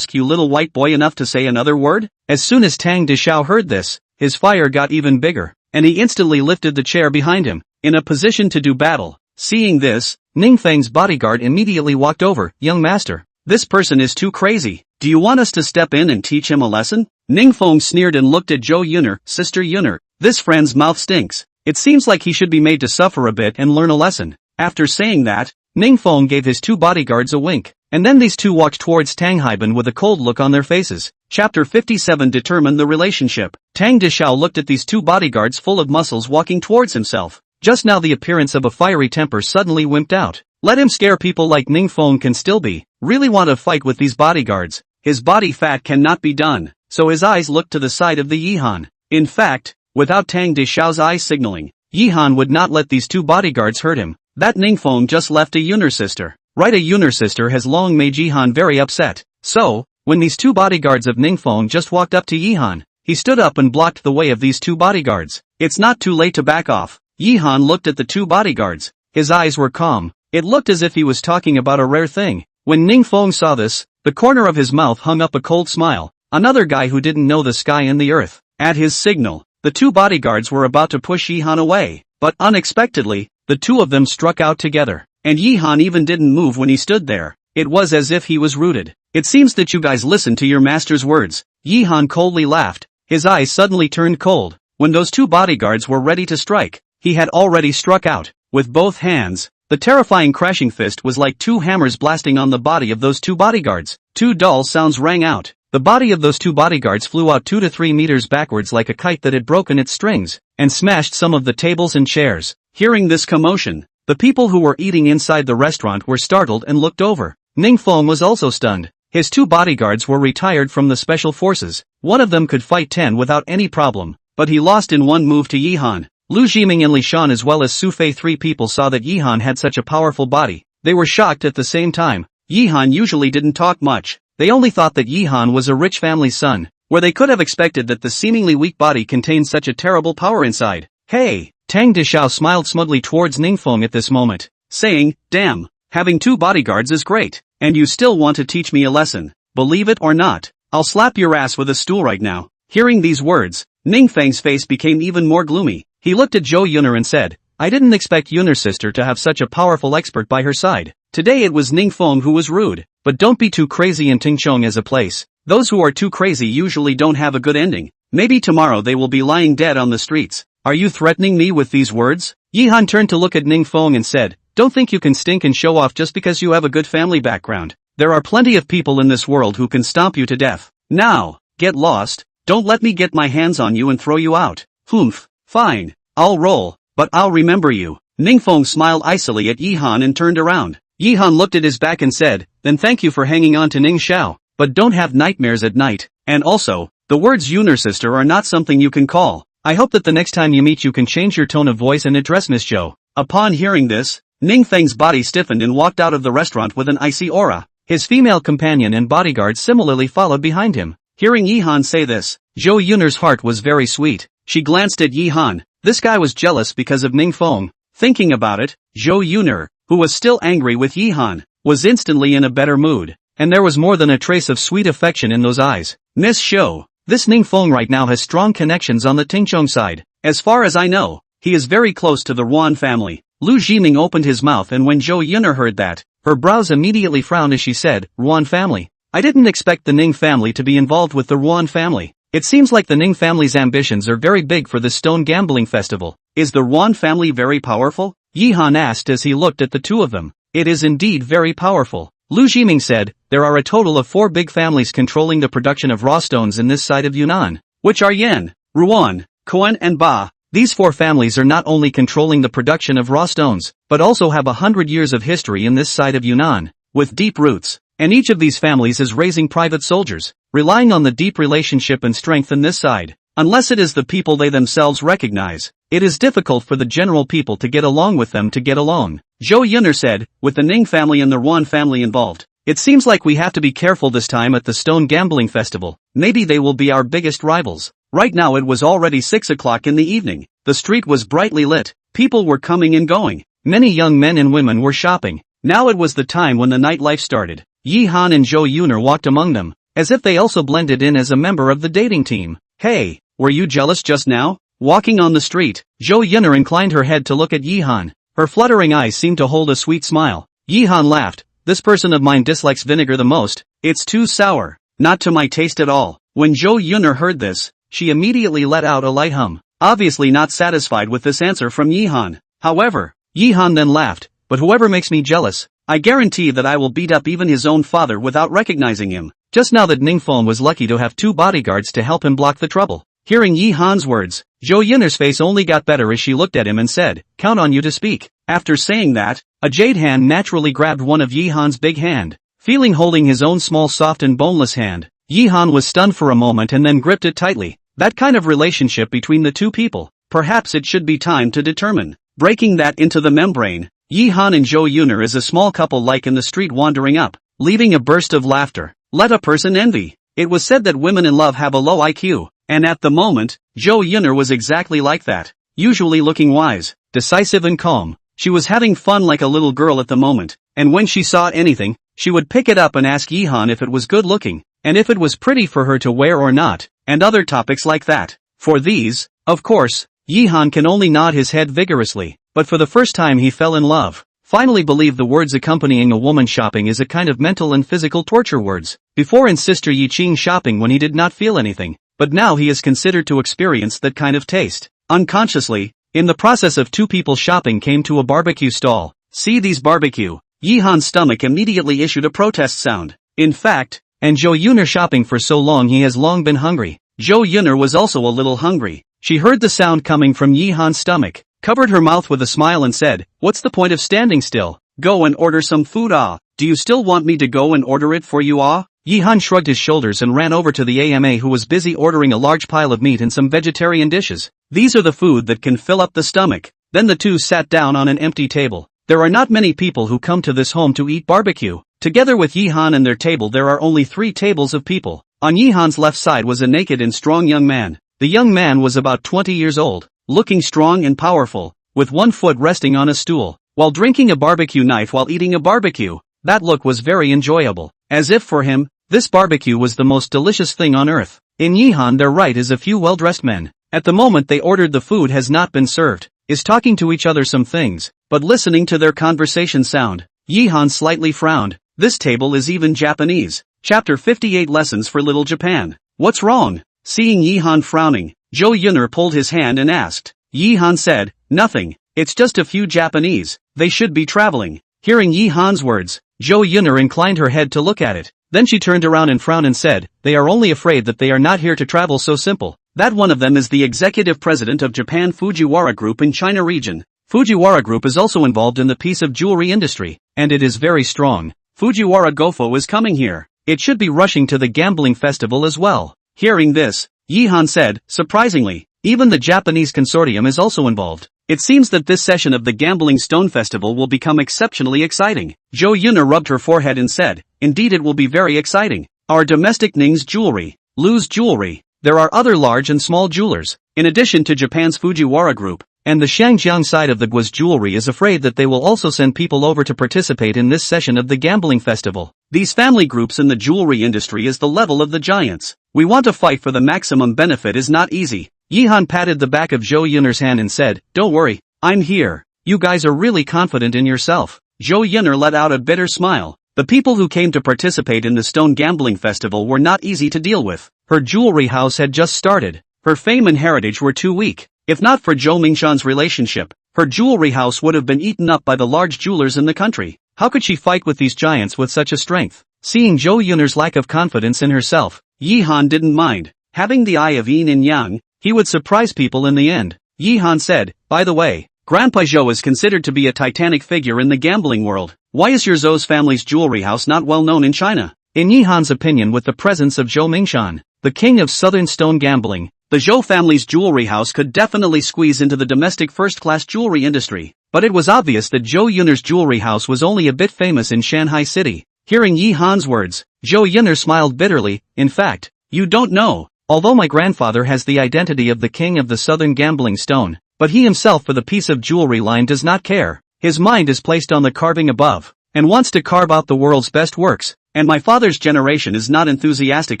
you little white boy, enough to say another word? As soon as Tang De Xiao heard this, his fire got even bigger, and he instantly lifted the chair behind him, in a position to do battle. Seeing this, Ning Feng's bodyguard immediately walked over. Young master, this person is too crazy. Do you want us to step in and teach him a lesson? Ning Feng sneered and looked at Zhou Yun'er. Sister Yun'er, this friend's mouth stinks. It seems like he should be made to suffer a bit and learn a lesson. After saying that, Ning Feng gave his two bodyguards a wink, and then these two walked towards Tang Haiban with a cold look on their faces. Chapter 57 Determine the relationship. Tang De Xiao looked at these two bodyguards full of muscles walking towards himself. Just now the appearance of a fiery temper suddenly wimped out. Let him scare people like Ning Feng can still be. Really want to fight with these bodyguards. His body fat cannot be done, so his eyes looked to the side of the Yihan. In fact, without Tang De Xiao's eyes signaling, Yihan would not let these two bodyguards hurt him. That Ning Feng just left a Yun'er sister. Right, a Yun'er sister has long made Yihan very upset. So, when these two bodyguards of Ning Feng just walked up to Yihan, he stood up and blocked the way of these two bodyguards. It's not too late to back off. Yihan looked at the two bodyguards. His eyes were calm. It looked as if he was talking about a rare thing. When Ning Feng saw this, the corner of his mouth hung up a cold smile. Another guy who didn't know the sky and the earth. At his signal, the two bodyguards were about to push Yihan away. But unexpectedly, the two of them struck out together. And Yihan even didn't move when he stood there. It was as if he was rooted. It seems that you guys listened to your master's words. Yihan coldly laughed. His eyes suddenly turned cold. When those two bodyguards were ready to strike, he had already struck out, with both hands. The terrifying crashing fist was like two hammers blasting on the body of those two bodyguards. Two dull sounds rang out. The body of those two bodyguards flew out 2 to 3 meters backwards like a kite that had broken its strings, and smashed some of the tables and chairs. Hearing this commotion, the people who were eating inside the restaurant were startled and looked over. Ningfeng was also stunned. His two bodyguards were retired from the special forces. One of them could fight 10 without any problem, but he lost in one move to Yihan. Lu Jiming and Li Shan as well as Su Fei, three people saw that Yihan had such a powerful body. They were shocked at the same time. Yihan usually didn't talk much. They only thought that Yihan was a rich family's son, where they could have expected that the seemingly weak body contained such a terrible power inside. Hey! Tang Dishao smiled smugly towards Ningfeng at this moment, saying, damn, having two bodyguards is great, and you still want to teach me a lesson. Believe it or not, I'll slap your ass with a stool right now. Hearing these words, Ningfeng's face became even more gloomy. He looked at Zhou Yuner and said, I didn't expect Yuner's sister to have such a powerful expert by her side. Today it was Ningfeng who was rude, but don't be too crazy in Tingchong as a place. Those who are too crazy usually don't have a good ending. Maybe tomorrow they will be lying dead on the streets. Are you threatening me with these words? Yihan turned to look at Ningfeng and said, don't think you can stink and show off just because you have a good family background. There are plenty of people in this world who can stomp you to death. Now, get lost, don't let me get my hands on you and throw you out. Humph, fine, I'll roll, but I'll remember you. Ningfeng smiled icily at Yihan and turned around. Yihan looked at his back and said, then thank you for hanging on to Ning Xiao, but don't have nightmares at night, and also, the words Yuner sister are not something you can call. I hope that the next time you meet you can change your tone of voice and address Miss Zhou. Upon hearing this, Ningfeng's body stiffened and walked out of the restaurant with an icy aura. His female companion and bodyguard similarly followed behind him. Hearing Yihan say this, Zhou Yuner's heart was very sweet. She glanced at Yihan. This guy was jealous because of Ningfeng. Thinking about it, Zhou Yuner, who was still angry with Yihan, was instantly in a better mood, and there was more than a trace of sweet affection in those eyes. Miss Zhou, this Ningfeng right now has strong connections on the Tingchong side. As far as I know, he is very close to the Ruan family. Lu Jiming opened his mouth, and when Zhou Yuner heard that, her brows immediately frowned as she said, Ruan family? I didn't expect the Ning family to be involved with the Ruan family. It seems like the Ning family's ambitions are very big for the stone gambling festival. Is the Ruan family very powerful? Yihan asked as he looked at the two of them. It is indeed very powerful. Lu Jiming said, there are a total of 4 big families controlling the production of raw stones in this side of Yunnan, which are Yan, Ruan, Koan and Ba. These 4 families are not only controlling the production of raw stones, but also have 100 years of history in this side of Yunnan, with deep roots, and each of these families is raising private soldiers, relying on the deep relationship and strength in this side. Unless it is the people they themselves recognize, it is difficult for the general people to get along with them to get along. Zhou Yuner said, with the Ning family and the Ruan family involved, it seems like we have to be careful this time at the Stone Gambling Festival. Maybe they will be our biggest rivals. Right now it was already 6 o'clock in the evening. The street was brightly lit. People were coming and going. Many young men and women were shopping. Now it was the time when the nightlife started. Yihan and Zhou Yuner walked among them, as if they also blended in as a member of the dating team. Hey, were you jealous just now? Walking on the street, Zhou Yuner inclined her head to look at Yihan. Her fluttering eyes seemed to hold a sweet smile. Yihan laughed. This person of mine dislikes vinegar the most. It's too sour. Not to my taste at all. When Zhou Yuner heard this, she immediately let out a light hum, obviously not satisfied with this answer from Yihan. However, Yihan then laughed, but whoever makes me jealous, I guarantee that I will beat up even his own father without recognizing him. Just now that Ningfeng was lucky to have 2 bodyguards to help him block the trouble. Hearing Yihan's words, Zhou Yuner's face only got better as she looked at him and said, count on you to speak. After saying that, a jade hand naturally grabbed one of Yihan's big hand. Feeling holding his own small soft and boneless hand, Yihan was stunned for a moment and then gripped it tightly. That kind of relationship between the two people, perhaps it should be time to determine. Breaking that into the membrane, Yihan and Zhou Yuner is a small couple like in the street wandering up, leaving a burst of laughter. Let a person envy. It was said that women in love have a low IQ, and at the moment, Zhou Yuner was exactly like that. Usually looking wise, decisive and calm, she was having fun like a little girl at the moment, and when she saw anything, she would pick it up and ask Yihan if it was good looking, and if it was pretty for her to wear or not, and other topics like that. For these, of course, Yihan can only nod his head vigorously, but for the first time he fell in love. Finally believe the words accompanying a woman shopping is a kind of mental and physical torture words. Before in Sister Yi Qing shopping when he did not feel anything, but now he is considered to experience that kind of taste. Unconsciously, in the process of two people shopping came to a barbecue stall. See these barbecue. Yihan's stomach immediately issued a protest sound. In fact, and Zhou Yuner shopping for so long he has long been hungry. Zhou Yuner was also a little hungry. She heard the sound coming from Yihan's stomach, covered her mouth with a smile and said, "What's the point of standing still? Go and order some food ah. Do you still want me to go and order it for you ah?" Yihan shrugged his shoulders and ran over to the AMA who was busy ordering a large pile of meat and some vegetarian dishes. These are the food that can fill up the stomach. Then the two sat down on an empty table. There are not many people who come to this home to eat barbecue. Together with Yihan and their table there are only 3 tables of people. On Yihan's left side was a naked and strong young man. The young man was about 20 years old, looking strong and powerful, with one foot resting on a stool, while drinking a barbecue knife while eating a barbecue. That look was very enjoyable, as if for him, this barbecue was the most delicious thing on earth. In Yihan their right is a few well-dressed men. At the moment they ordered the food has not been served, is talking to each other some things, but listening to their conversation sound. Yihan slightly frowned. This table is even Japanese. Chapter 58 Lessons for Little Japan. What's wrong? Seeing Yihan frowning, Zhou Yuner pulled his hand and asked. Yihan said, "Nothing, it's just a few Japanese, they should be traveling." Hearing Yihan's words, Zhou Yuner inclined her head to look at it. Then she turned around and frowned and said, "They are only afraid that they are not here to travel so simple. That one of them is the executive president of Japan Fujiwara Group in China region. Fujiwara Group is also involved in the piece of jewelry industry, and it is very strong. Fujiwara Gofo is coming here. It should be rushing to the gambling festival as well." Hearing this, Yihan said, "Surprisingly, even the Japanese consortium is also involved. It seems that this session of the Gambling Stone Festival will become exceptionally exciting." Zhou Yuner rubbed her forehead and said, "Indeed it will be very exciting. Our domestic Ning's jewelry, Lu's jewelry. There are other large and small jewelers, in addition to Japan's Fujiwara Group, and the Shangjiang side of the Guo's jewelry is afraid that they will also send people over to participate in this session of the Gambling Festival. These family groups in the jewelry industry is the level of the giants. We want to fight for the maximum benefit is not easy." Yihan patted the back of Zhou Yuner's hand and said, "Don't worry, I'm here. You guys are really confident in yourself." Zhou Yuner let out a bitter smile. The people who came to participate in the Stone Gambling Festival were not easy to deal with. Her jewelry house had just started. Her fame and heritage were too weak. If not for Zhou Mingshan's relationship, her jewelry house would have been eaten up by the large jewelers in the country. How could she fight with these giants with such a strength? Seeing Zhou Yuner's lack of confidence in herself, Yihan didn't mind. Having the eye of yin and yang, he would surprise people in the end. Yihan said, "By the way, Grandpa Zhou is considered to be a titanic figure in the gambling world. Why is your Zhou's family's jewelry house not well known in China?" In Yihan's opinion, with the presence of Zhou Mingshan, the king of southern stone gambling, the Zhou family's jewelry house could definitely squeeze into the domestic first-class jewelry industry. But it was obvious that Zhou Yuner's jewelry house was only a bit famous in Shanghai City. Hearing Yihan's words, Zhou Yuner smiled bitterly. "In fact, you don't know. Although my grandfather has the identity of the king of the southern gambling stone, but he himself for the piece of jewelry line does not care. His mind is placed on the carving above, and wants to carve out the world's best works, and my father's generation is not enthusiastic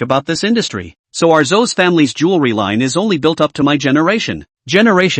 about this industry. So our Zhou's family's jewelry line is only built up to my generation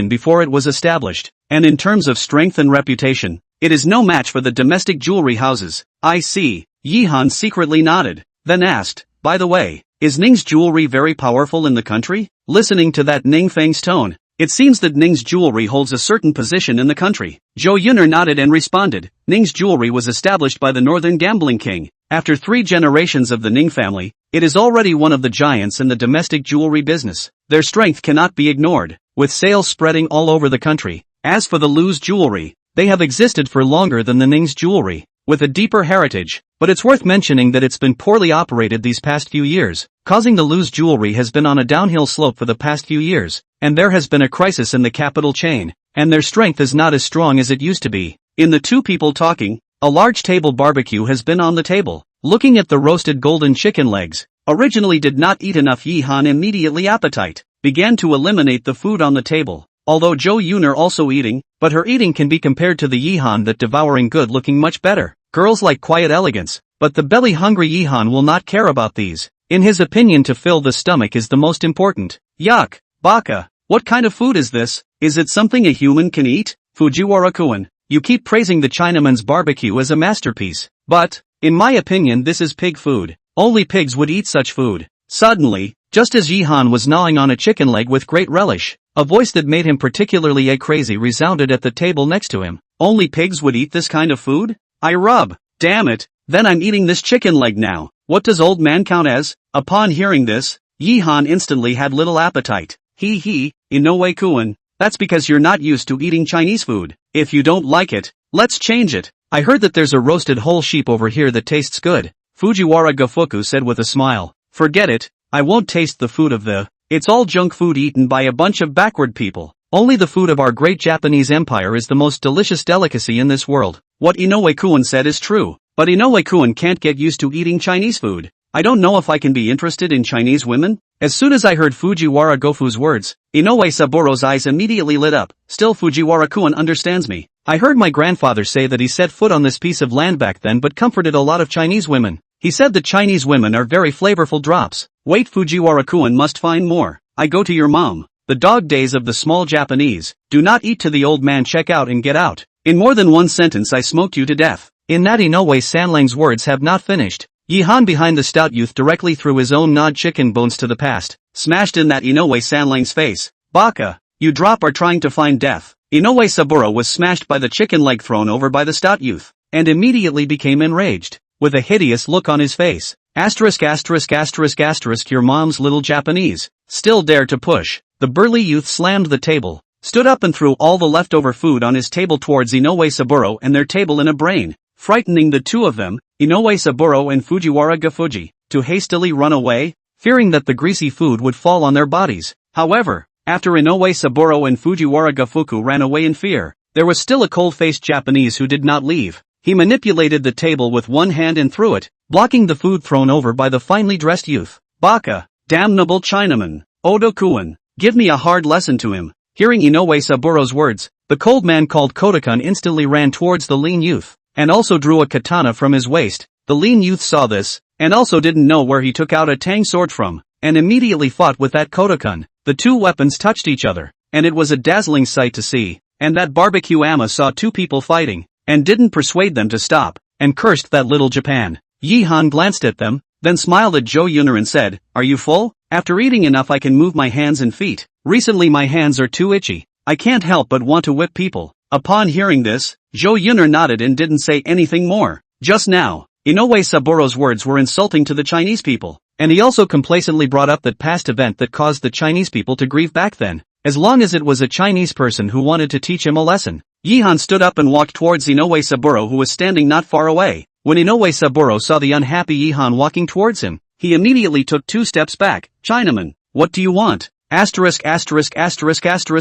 before it was established, and in terms of strength and reputation, it is no match for the domestic jewelry houses." "I see." Yihan secretly nodded, then asked, "By the way, is Ning's jewelry very powerful in the country?" Listening to that Ning Feng's tone, it seems that Ning's jewelry holds a certain position in the country. Zhou Yuner nodded and responded, "Ning's jewelry was established by the northern gambling king. After 3 generations of the Ning family, it is already one of the giants in the domestic jewelry business. Their strength cannot be ignored, with sales spreading all over the country. As for the Lu's jewelry, they have existed for longer than the Ning's jewelry, with a deeper heritage, but it's worth mentioning that it's been poorly operated these past few years, causing the Lu's jewelry has been on a downhill slope for the past few years, and there has been a crisis in the capital chain, and their strength is not as strong as it used to be." In the two people talking, a large table barbecue has been on the table. Looking at the roasted golden chicken legs, originally did not eat enough, Yihan immediately appetite began to eliminate the food on the table. Although Zhou Yuner also eating, but her eating can be compared to the Yihan that devouring good looking much better. Girls like quiet elegance, but the belly-hungry Yihan will not care about these. In his opinion, to fill the stomach is the most important. Yuck, baka. What kind of food is this? Is it something a human can eat? Fujiwara-kun, you keep praising the Chinaman's barbecue as a masterpiece, but, in my opinion, this is pig food. Only pigs would eat such food. Suddenly, just as Yihan was gnawing on a chicken leg with great relish, a voice that made him particularly crazy resounded at the table next to him. Only pigs would eat this kind of food? I rub. Damn it, then I'm eating this chicken leg now. What does old man count as? Upon hearing this, Yihan instantly had little appetite. Inoue-kun, that's because you're not used to eating Chinese food. If you don't like it, let's change it. I heard that there's a roasted whole sheep over here that tastes good. Fujiwara Gofuku said with a smile. Forget it, I won't taste the food of the... It's all junk food eaten by a bunch of backward people. Only the food of our great Japanese empire is the most delicious delicacy in this world. What Inoue-kun said is true, but Inoue-kun can't get used to eating Chinese food. I don't know if I can be interested in Chinese women. As soon as I heard Fujiwara Gofu's words, Inoue Saburo's eyes immediately lit up. Still, Fujiwara-kun understands me. I heard my grandfather say that he set foot on this piece of land back then but comforted a lot of Chinese women. He said that Chinese women are very flavorful drops. Wait, Fujiwara-kun must find more. I go to your mom. The dog days of the small Japanese. Do not eat to the old man, check out and get out. In more than one sentence I smoked you to death. In that Inoue Sanlang's words have not finished. Yihan behind the stout youth directly threw his own gnawed chicken bones to the past, smashed in that Inoue Sanlang's face. Baka, you drop are trying to find death. Inoue Saburo was smashed by the chicken leg thrown over by the stout youth, and immediately became enraged, with a hideous look on his face. Your mom's little Japanese, still dare to push. The burly youth slammed the table, stood up and threw all the leftover food on his table towards Inoue Saburo and their table in a brain, frightening the two of them, Inoue Saburo and Fujiwara Gofuji, to hastily run away, fearing that the greasy food would fall on their bodies. However, after Inoue Saburo and Fujiwara Gofuku ran away in fear, there was still a cold-faced Japanese who did not leave. He manipulated the table with one hand and threw it, blocking the food thrown over by the finely dressed youth. Baka, damnable Chinaman, Odo-kun, give me a hard lesson to him. Hearing Inoue Saburo's words, the cold man called Kodokan instantly ran towards the lean youth, and also drew a katana from his waist. The lean youth saw this, and also didn't know where he took out a tang sword from, and immediately fought with that Kodokan. The two weapons touched each other, and it was a dazzling sight to see, and that barbecue ama saw two people fighting, and didn't persuade them to stop, and cursed that little Japan. Yihan glanced at them, then smiled at Zhou Yuner and said, "Are you full? After eating enough I can move my hands and feet. Recently my hands are too itchy. I can't help but want to whip people." Upon hearing this, Zhou Yuner nodded and didn't say anything more. Just now, Inoue Saburo's words were insulting to the Chinese people, and he also complacently brought up that past event that caused the Chinese people to grieve back then, as long as it was a Chinese person who wanted to teach him a lesson. Yihan stood up and walked towards Inoue Saburo, who was standing not far away. When Inoue Saburo saw the unhappy Yihan walking towards him, he immediately took 2 steps back. "Chinaman, what do you want?"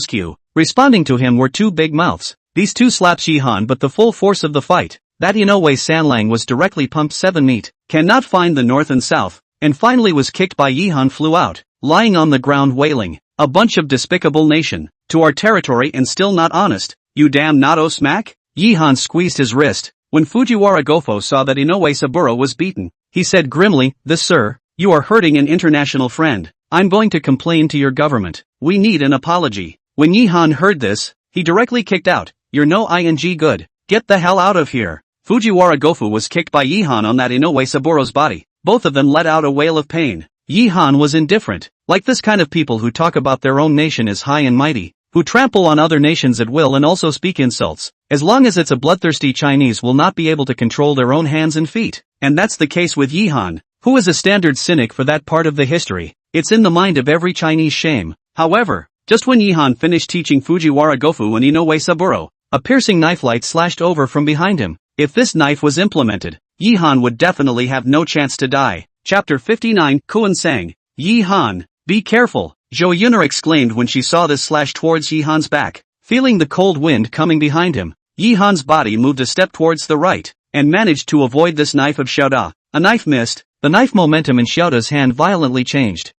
Q. Responding to him were 2 big mouths. These 2 slaps Yihan, but the full force of the fight, that Inoue Sanlang was directly pumped 7 meat, cannot find the north and south, and finally was kicked by Yihan, flew out, lying on the ground wailing, "A bunch of despicable nation, to our territory and still not honest, you damn Nato smack." Yihan squeezed his wrist. When Fujiwara Gofo saw that Inoue Saburo was beaten, he said grimly, "This sir, you are hurting an international friend. I'm going to complain to your government. We need an apology." When Yihan heard this, he directly kicked out, "You're no ing good. Get the hell out of here." Fujiwara Gofu was kicked by Yihan on that Inoue Saburo's body. Both of them let out a wail of pain. Yihan was indifferent, like this kind of people who talk about their own nation as high and mighty, who trample on other nations at will and also speak insults. As long as it's a bloodthirsty Chinese will not be able to control their own hands and feet. And that's the case with Yihan, who is a standard cynic for that part of the history. It's in the mind of every Chinese shame. However, just when Yihan finished teaching Fujiwara Gofu and Inoue Saburo, a piercing knife light slashed over from behind him. If this knife was implemented, Yihan would definitely have no chance to die. Chapter 59, Kuan sang. "Yihan, be careful," Zhou Yuner exclaimed when she saw this slash towards Yihan's back. Feeling the cold wind coming behind him, Yihan's body moved a step towards the right, and managed to avoid this knife of Xiaoda. A knife missed. The knife momentum in Xiaoda's hand violently changed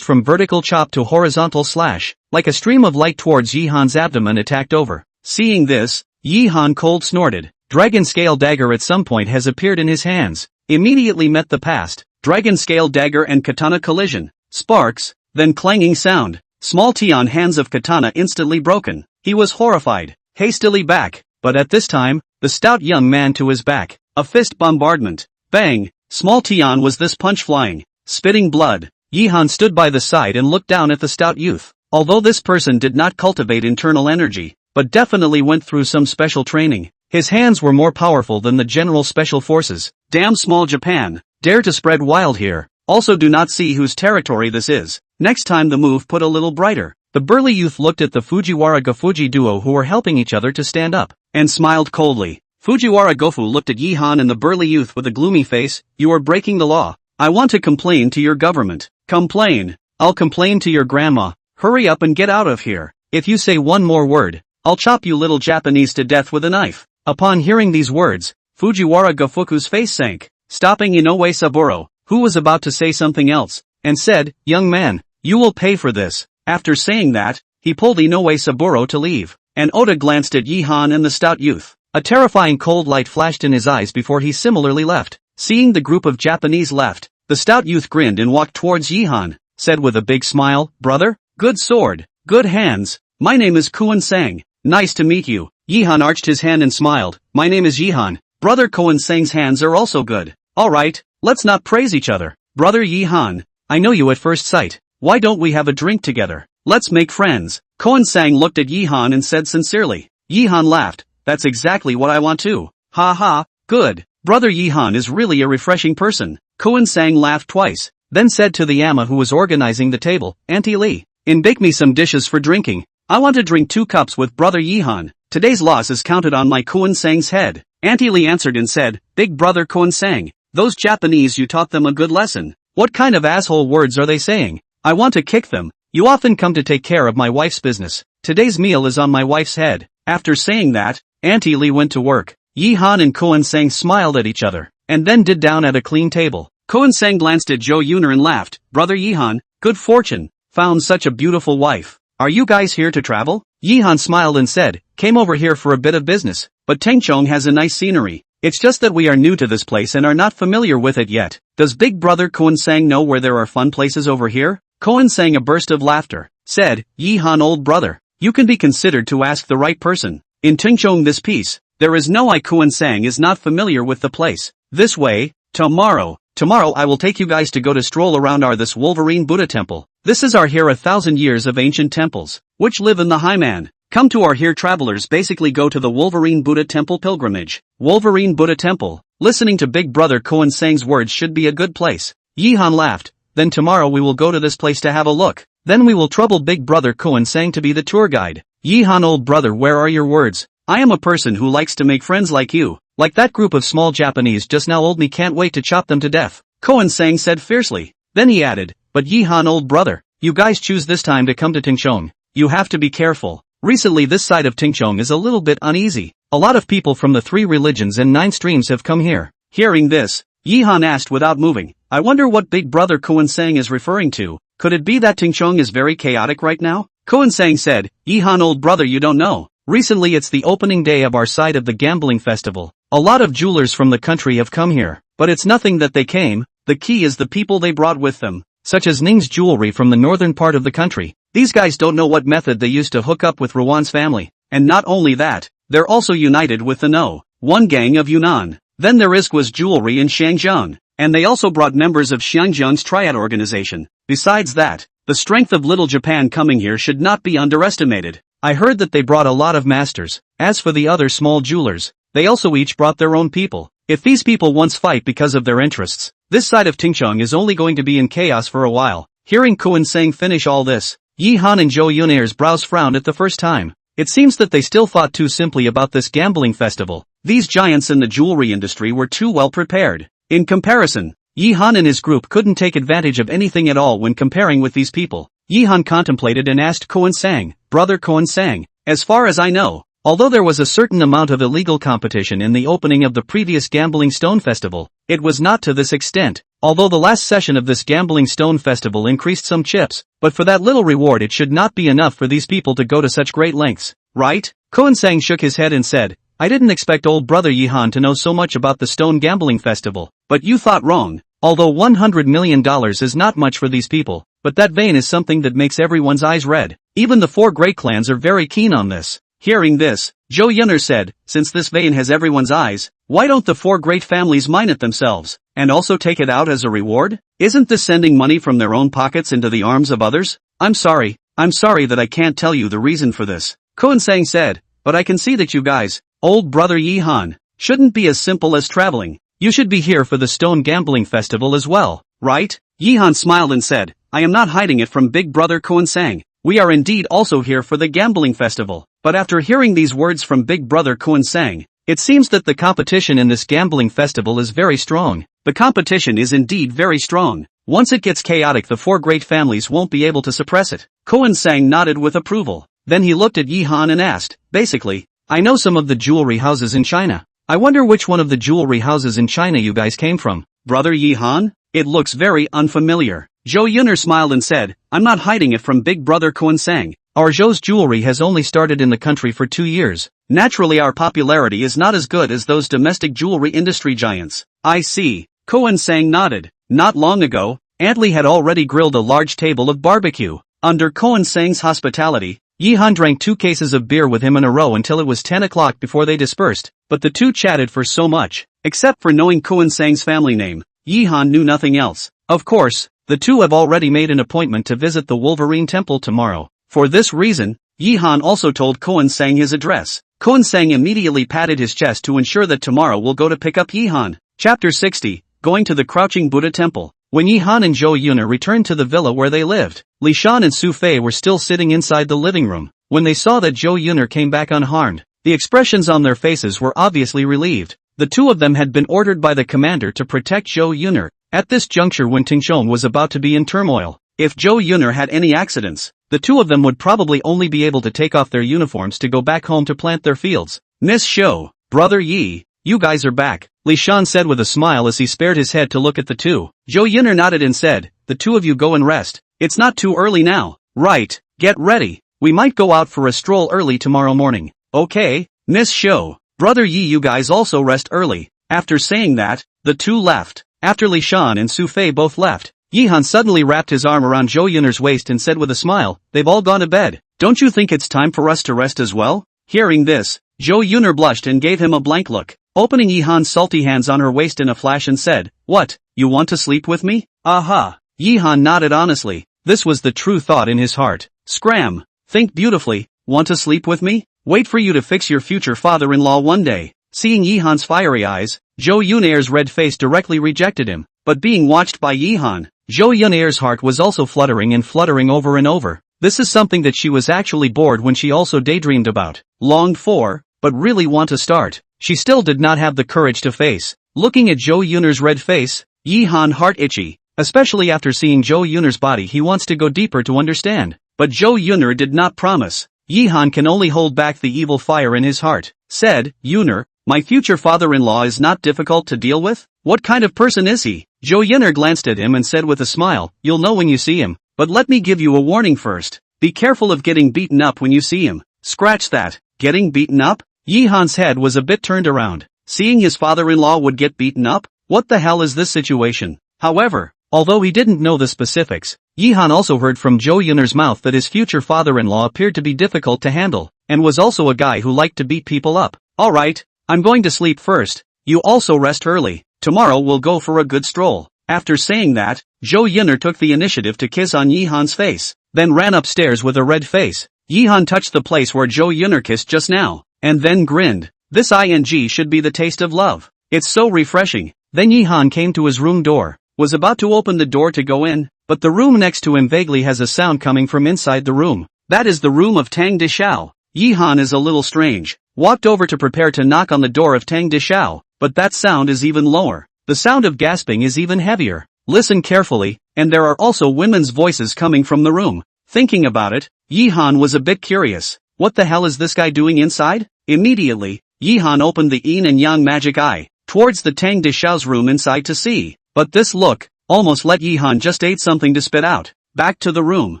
from vertical chop to horizontal slash, like a stream of light towards Yihan's abdomen attacked over. Seeing this, Yihan cold snorted. Dragon scale dagger at some point has appeared in his hands, immediately met the past. Dragon scale dagger and katana collision. Sparks, then clanging sound. Small Tion hands of katana instantly broken. He was horrified, hastily back, but at this time, the stout young man to his back, a fist bombardment. Bang! Small Tion was this punch flying, spitting blood. Yihan stood by the side and looked down at the stout youth. Although this person did not cultivate internal energy, but definitely went through some special training, his hands were more powerful than the general special forces. Damn Small Japan, dare to spread wild here. Also do not see whose territory this is. Next time the move put a little brighter. The burly youth looked at the Fujiwara Gofuji duo who were helping each other to stand up, and smiled coldly. Fujiwara Gofu looked at Yihan and the burly youth with a gloomy face. You are breaking the law. I want to complain to your government. Complain. I'll complain to your grandma. Hurry up and get out of here. If you say one more word, I'll chop you little Japanese to death with a knife. Upon hearing these words, Fujiwara Gofuku's face sank, stopping Inoue Saburo, who was about to say something else, and said, Young man, you will pay for this. After saying that, he pulled Inoue Saburo to leave, and Oda glanced at Yihan and the stout youth. A terrifying cold light flashed in his eyes before he similarly left. Seeing the group of Japanese left, the stout youth grinned and walked towards Yihan, said with a big smile, Brother? Good sword, good hands. My name is Kuan Sang. Nice to meet you. Yihan arched his hand and smiled. My name is Yihan. Brother Kuan Sang's hands are also good. Alright, let's not praise each other. Brother Yihan, I know you at first sight. Why don't we have a drink together? Let's make friends. Kuan Sang looked at Yihan and said sincerely. Yihan laughed. That's exactly what I want too. Ha ha, good. Brother Yihan is really a refreshing person. Kuan Sang laughed twice, then said to the Amma who was organizing the table, Auntie Lee, bake me some dishes for drinking. I want to drink 2 cups with Brother Yihan. Today's loss is counted on my Kuan Sang's head. Auntie Lee answered and said, Big Brother Kuan Sang, those Japanese you taught them a good lesson. What kind of asshole words are they saying? I want to kick them. You often come to take care of my wife's business. Today's meal is on my wife's head. After saying that, Auntie Lee went to work. Yihan and Kuan Sang smiled at each other, and then did down at a clean table. Kuan Sang glanced at Zhou Yuner and laughed. Brother Yihan, good fortune. Found such a beautiful wife. Are you guys here to travel? Yihan smiled and said, Came over here for a bit of business, but Tengchong has a nice scenery. It's just that we are new to this place and are not familiar with it yet. Does Big Brother Kuan Sang know where there are fun places over here? Kuan Sang, a burst of laughter, said, Yihan old brother, you can be considered to ask the right person. In Tengchong this piece, there is no I. Kuan Sang is not familiar with the place. This way, tomorrow I will take you guys to go to stroll around this Wolverine Buddha temple. This is our here 1,000 years of ancient temples, which live in the Haiman. Come to our here travelers basically go to the Wolverine Buddha temple pilgrimage. Wolverine Buddha temple, listening to Big Brother Kuan Sang's words should be a good place. Yihan laughed, then tomorrow we will go to this place to have a look. Then we will trouble Big Brother Kuan Sang to be the tour guide. Yihan old brother, where are your words? I am a person who likes to make friends like you. Like that group of small Japanese just now old me can't wait to chop them to death. Kuan Sang said fiercely. Then he added, but Yihan old brother, you guys choose this time to come to Tengchong. You have to be careful. Recently this side of Tengchong is a little bit uneasy. A lot of people from the 3 religions and 9 streams have come here. Hearing this, Yihan asked without moving, I wonder what Big Brother Kuan Sang is referring to. Could it be that Tengchong is very chaotic right now? Kuan Sang said, Yihan old brother, you don't know. Recently it's the opening day of our side of the gambling festival. A lot of jewelers from the country have come here, but it's nothing that they came, the key is the people they brought with them, such as Ning's jewelry from the northern part of the country. These guys don't know what method they used to hook up with Rowan's family, and not only that, they're also united with the No. 1 gang of Yunnan. Then there is was jewelry in Shangjiang, and they also brought members of Xiangjiang's triad organization. Besides that, the strength of Little Japan coming here should not be underestimated. I heard that they brought a lot of masters. As for the other small jewelers, they also each brought their own people. If these people once fight because of their interests, this side of Tengchong is only going to be in chaos for a while. Hearing Kuan Sang finish all this, Yihan and Zhou Yuner's brows frowned at the first time. It seems that they still thought too simply about this gambling festival. These giants in the jewelry industry were too well prepared. In comparison, Yihan and his group couldn't take advantage of anything at all when comparing with these people. Yihan contemplated and asked Kuan Sang, Brother Kuan Sang, as far as I know, although there was a certain amount of illegal competition in the opening of the previous Gambling Stone Festival, it was not to this extent. Although the last session of this Gambling Stone Festival increased some chips, but for that little reward it should not be enough for these people to go to such great lengths, right? Kuan Sang shook his head and said, I didn't expect old brother Yihan to know so much about the Stone Gambling Festival, but you thought wrong. Although $100 million is not much for these people, but that vein is something that makes everyone's eyes red. Even the 4 great clans are very keen on this. Hearing this, Zhou Yun'er said, since this vein has everyone's eyes, why don't the 4 great families mine it themselves, and also take it out as a reward? Isn't this sending money from their own pockets into the arms of others? I'm sorry that I can't tell you the reason for this, Kunsang said, but I can see that you guys, old brother Yi Han, shouldn't be as simple as traveling. You should be here for the stone gambling festival as well, right? Yi Han smiled and said, I am not hiding it from big brother Kunsang. We are indeed also here for the gambling festival. But after hearing these words from big brother Kunsang, it seems that the competition in this gambling festival is very strong. The competition is indeed very strong. Once it gets chaotic, the 4 great families won't be able to suppress it. Kunsang nodded with approval. Then he looked at Yi Han and asked, basically, I know some of the jewelry houses in China. I wonder which one of the jewelry houses in China you guys came from. Brother Yi Han? It looks very unfamiliar. Zhou Yun'er smiled and said, I'm not hiding it from big brother Kunsang. Our Zhou's jewelry has only started in the country for 2 years. Naturally our popularity is not as good as those domestic jewelry industry giants. I see. Kunsang nodded. Not long ago, Aunt Li had already grilled a large table of barbecue. Under Kunsang's hospitality, Yi Han drank 2 cases of beer with him in a row until it was 10 o'clock before they dispersed, but the two chatted for so much. Except for knowing Kunsang's family name, Yi Han knew nothing else. Of course, the two have already made an appointment to visit the Wolverine Temple tomorrow. For this reason, Yi Han also told Kunsang his address. Kunsang immediately patted his chest to ensure that tomorrow will go to pick up Yi Han. Chapter 60, Going to the Crouching Buddha Temple. When Yi Han and Zhou Yun'er returned to the villa where they lived, Li Shan and Su Fei were still sitting inside the living room. When they saw that Zhou Yun'er came back unharmed, the expressions on their faces were obviously relieved. The two of them had been ordered by the commander to protect Zhou Yun'er. At this juncture when Tingshon was about to be in turmoil, if Zhou Yun'er had any accidents, the two of them would probably only be able to take off their uniforms to go back home to plant their fields. Miss Shou, brother Yi, you guys are back, Li Shan said with a smile as he spared his head to look at the two. Zhou Yun'er nodded and said, the two of you go and rest. It's not too early now. Right, get ready. We might go out for a stroll early tomorrow morning. Okay, Miss Shou, brother Yi, you guys also rest early. After saying that, the two left. After Li Shan and Su Fei both left, Yi Han suddenly wrapped his arm around Zhou Yun'er's waist and said with a smile, they've all gone to bed. Don't you think it's time for us to rest as well? Hearing this, Zhou Yun'er blushed and gave him a blank look, opening Yi Han's salty hands on her waist in a flash and said, what, you want to sleep with me? Aha! Yi Han nodded honestly. This was the true thought in his heart. Scram! Think beautifully, want to sleep with me? Wait for you to fix your future father-in-law one day. Seeing Yi Han's fiery eyes, Zhou Yun'er's red face directly rejected him, but being watched by Yi Han, Zhou Yun'er's heart was also fluttering and fluttering over and over. This is something that she was actually bored when she also daydreamed about, longed for, but really want to start. She still did not have the courage to face. Looking at Zhou Yun'er's red face, Yi Han heart itchy, especially after seeing Zhou Yun'er's body. He wants to go deeper to understand, but Zhou Yun'er did not promise. Yi Han can only hold back the evil fire in his heart. Said, Yun'er, my future father-in-law is not difficult to deal with? What kind of person is he? Zhou Yun'er glanced at him and said with a smile, you'll know when you see him, but let me give you a warning first. Be careful of getting beaten up when you see him. Scratch that, getting beaten up? Yi Han's head was a bit turned around. Seeing his father-in-law would get beaten up? What the hell is this situation? However, although he didn't know the specifics, Yi Han also heard from Zhou Yun'er's mouth that his future father-in-law appeared to be difficult to handle, and was also a guy who liked to beat people up. Alright, I'm going to sleep first. You also rest early. Tomorrow we'll go for a good stroll. After saying that, Zhou Yun'er took the initiative to kiss on Yi Han's face, then ran upstairs with a red face. Yi Han touched the place where Zhou Yun'er kissed just now, and then grinned. This ing should be the taste of love. It's so refreshing. Then Yi Han came to his room door, was about to open the door to go in, but the room next to him vaguely has a sound coming from inside the room. That is the room of Tang Dishao. Yi Han is a little strange, walked over to prepare to knock on the door of Tang Dishao, but that sound is even lower. The sound of gasping is even heavier. Listen carefully, and there are also women's voices coming from the room. Thinking about it, Yi Han was a bit curious. What the hell is this guy doing inside? Immediately, Yi Han opened the yin and yang magic eye towards the Tang Dishao's room inside to see. But this look almost let Yi Han just ate something to spit out. Back to the room.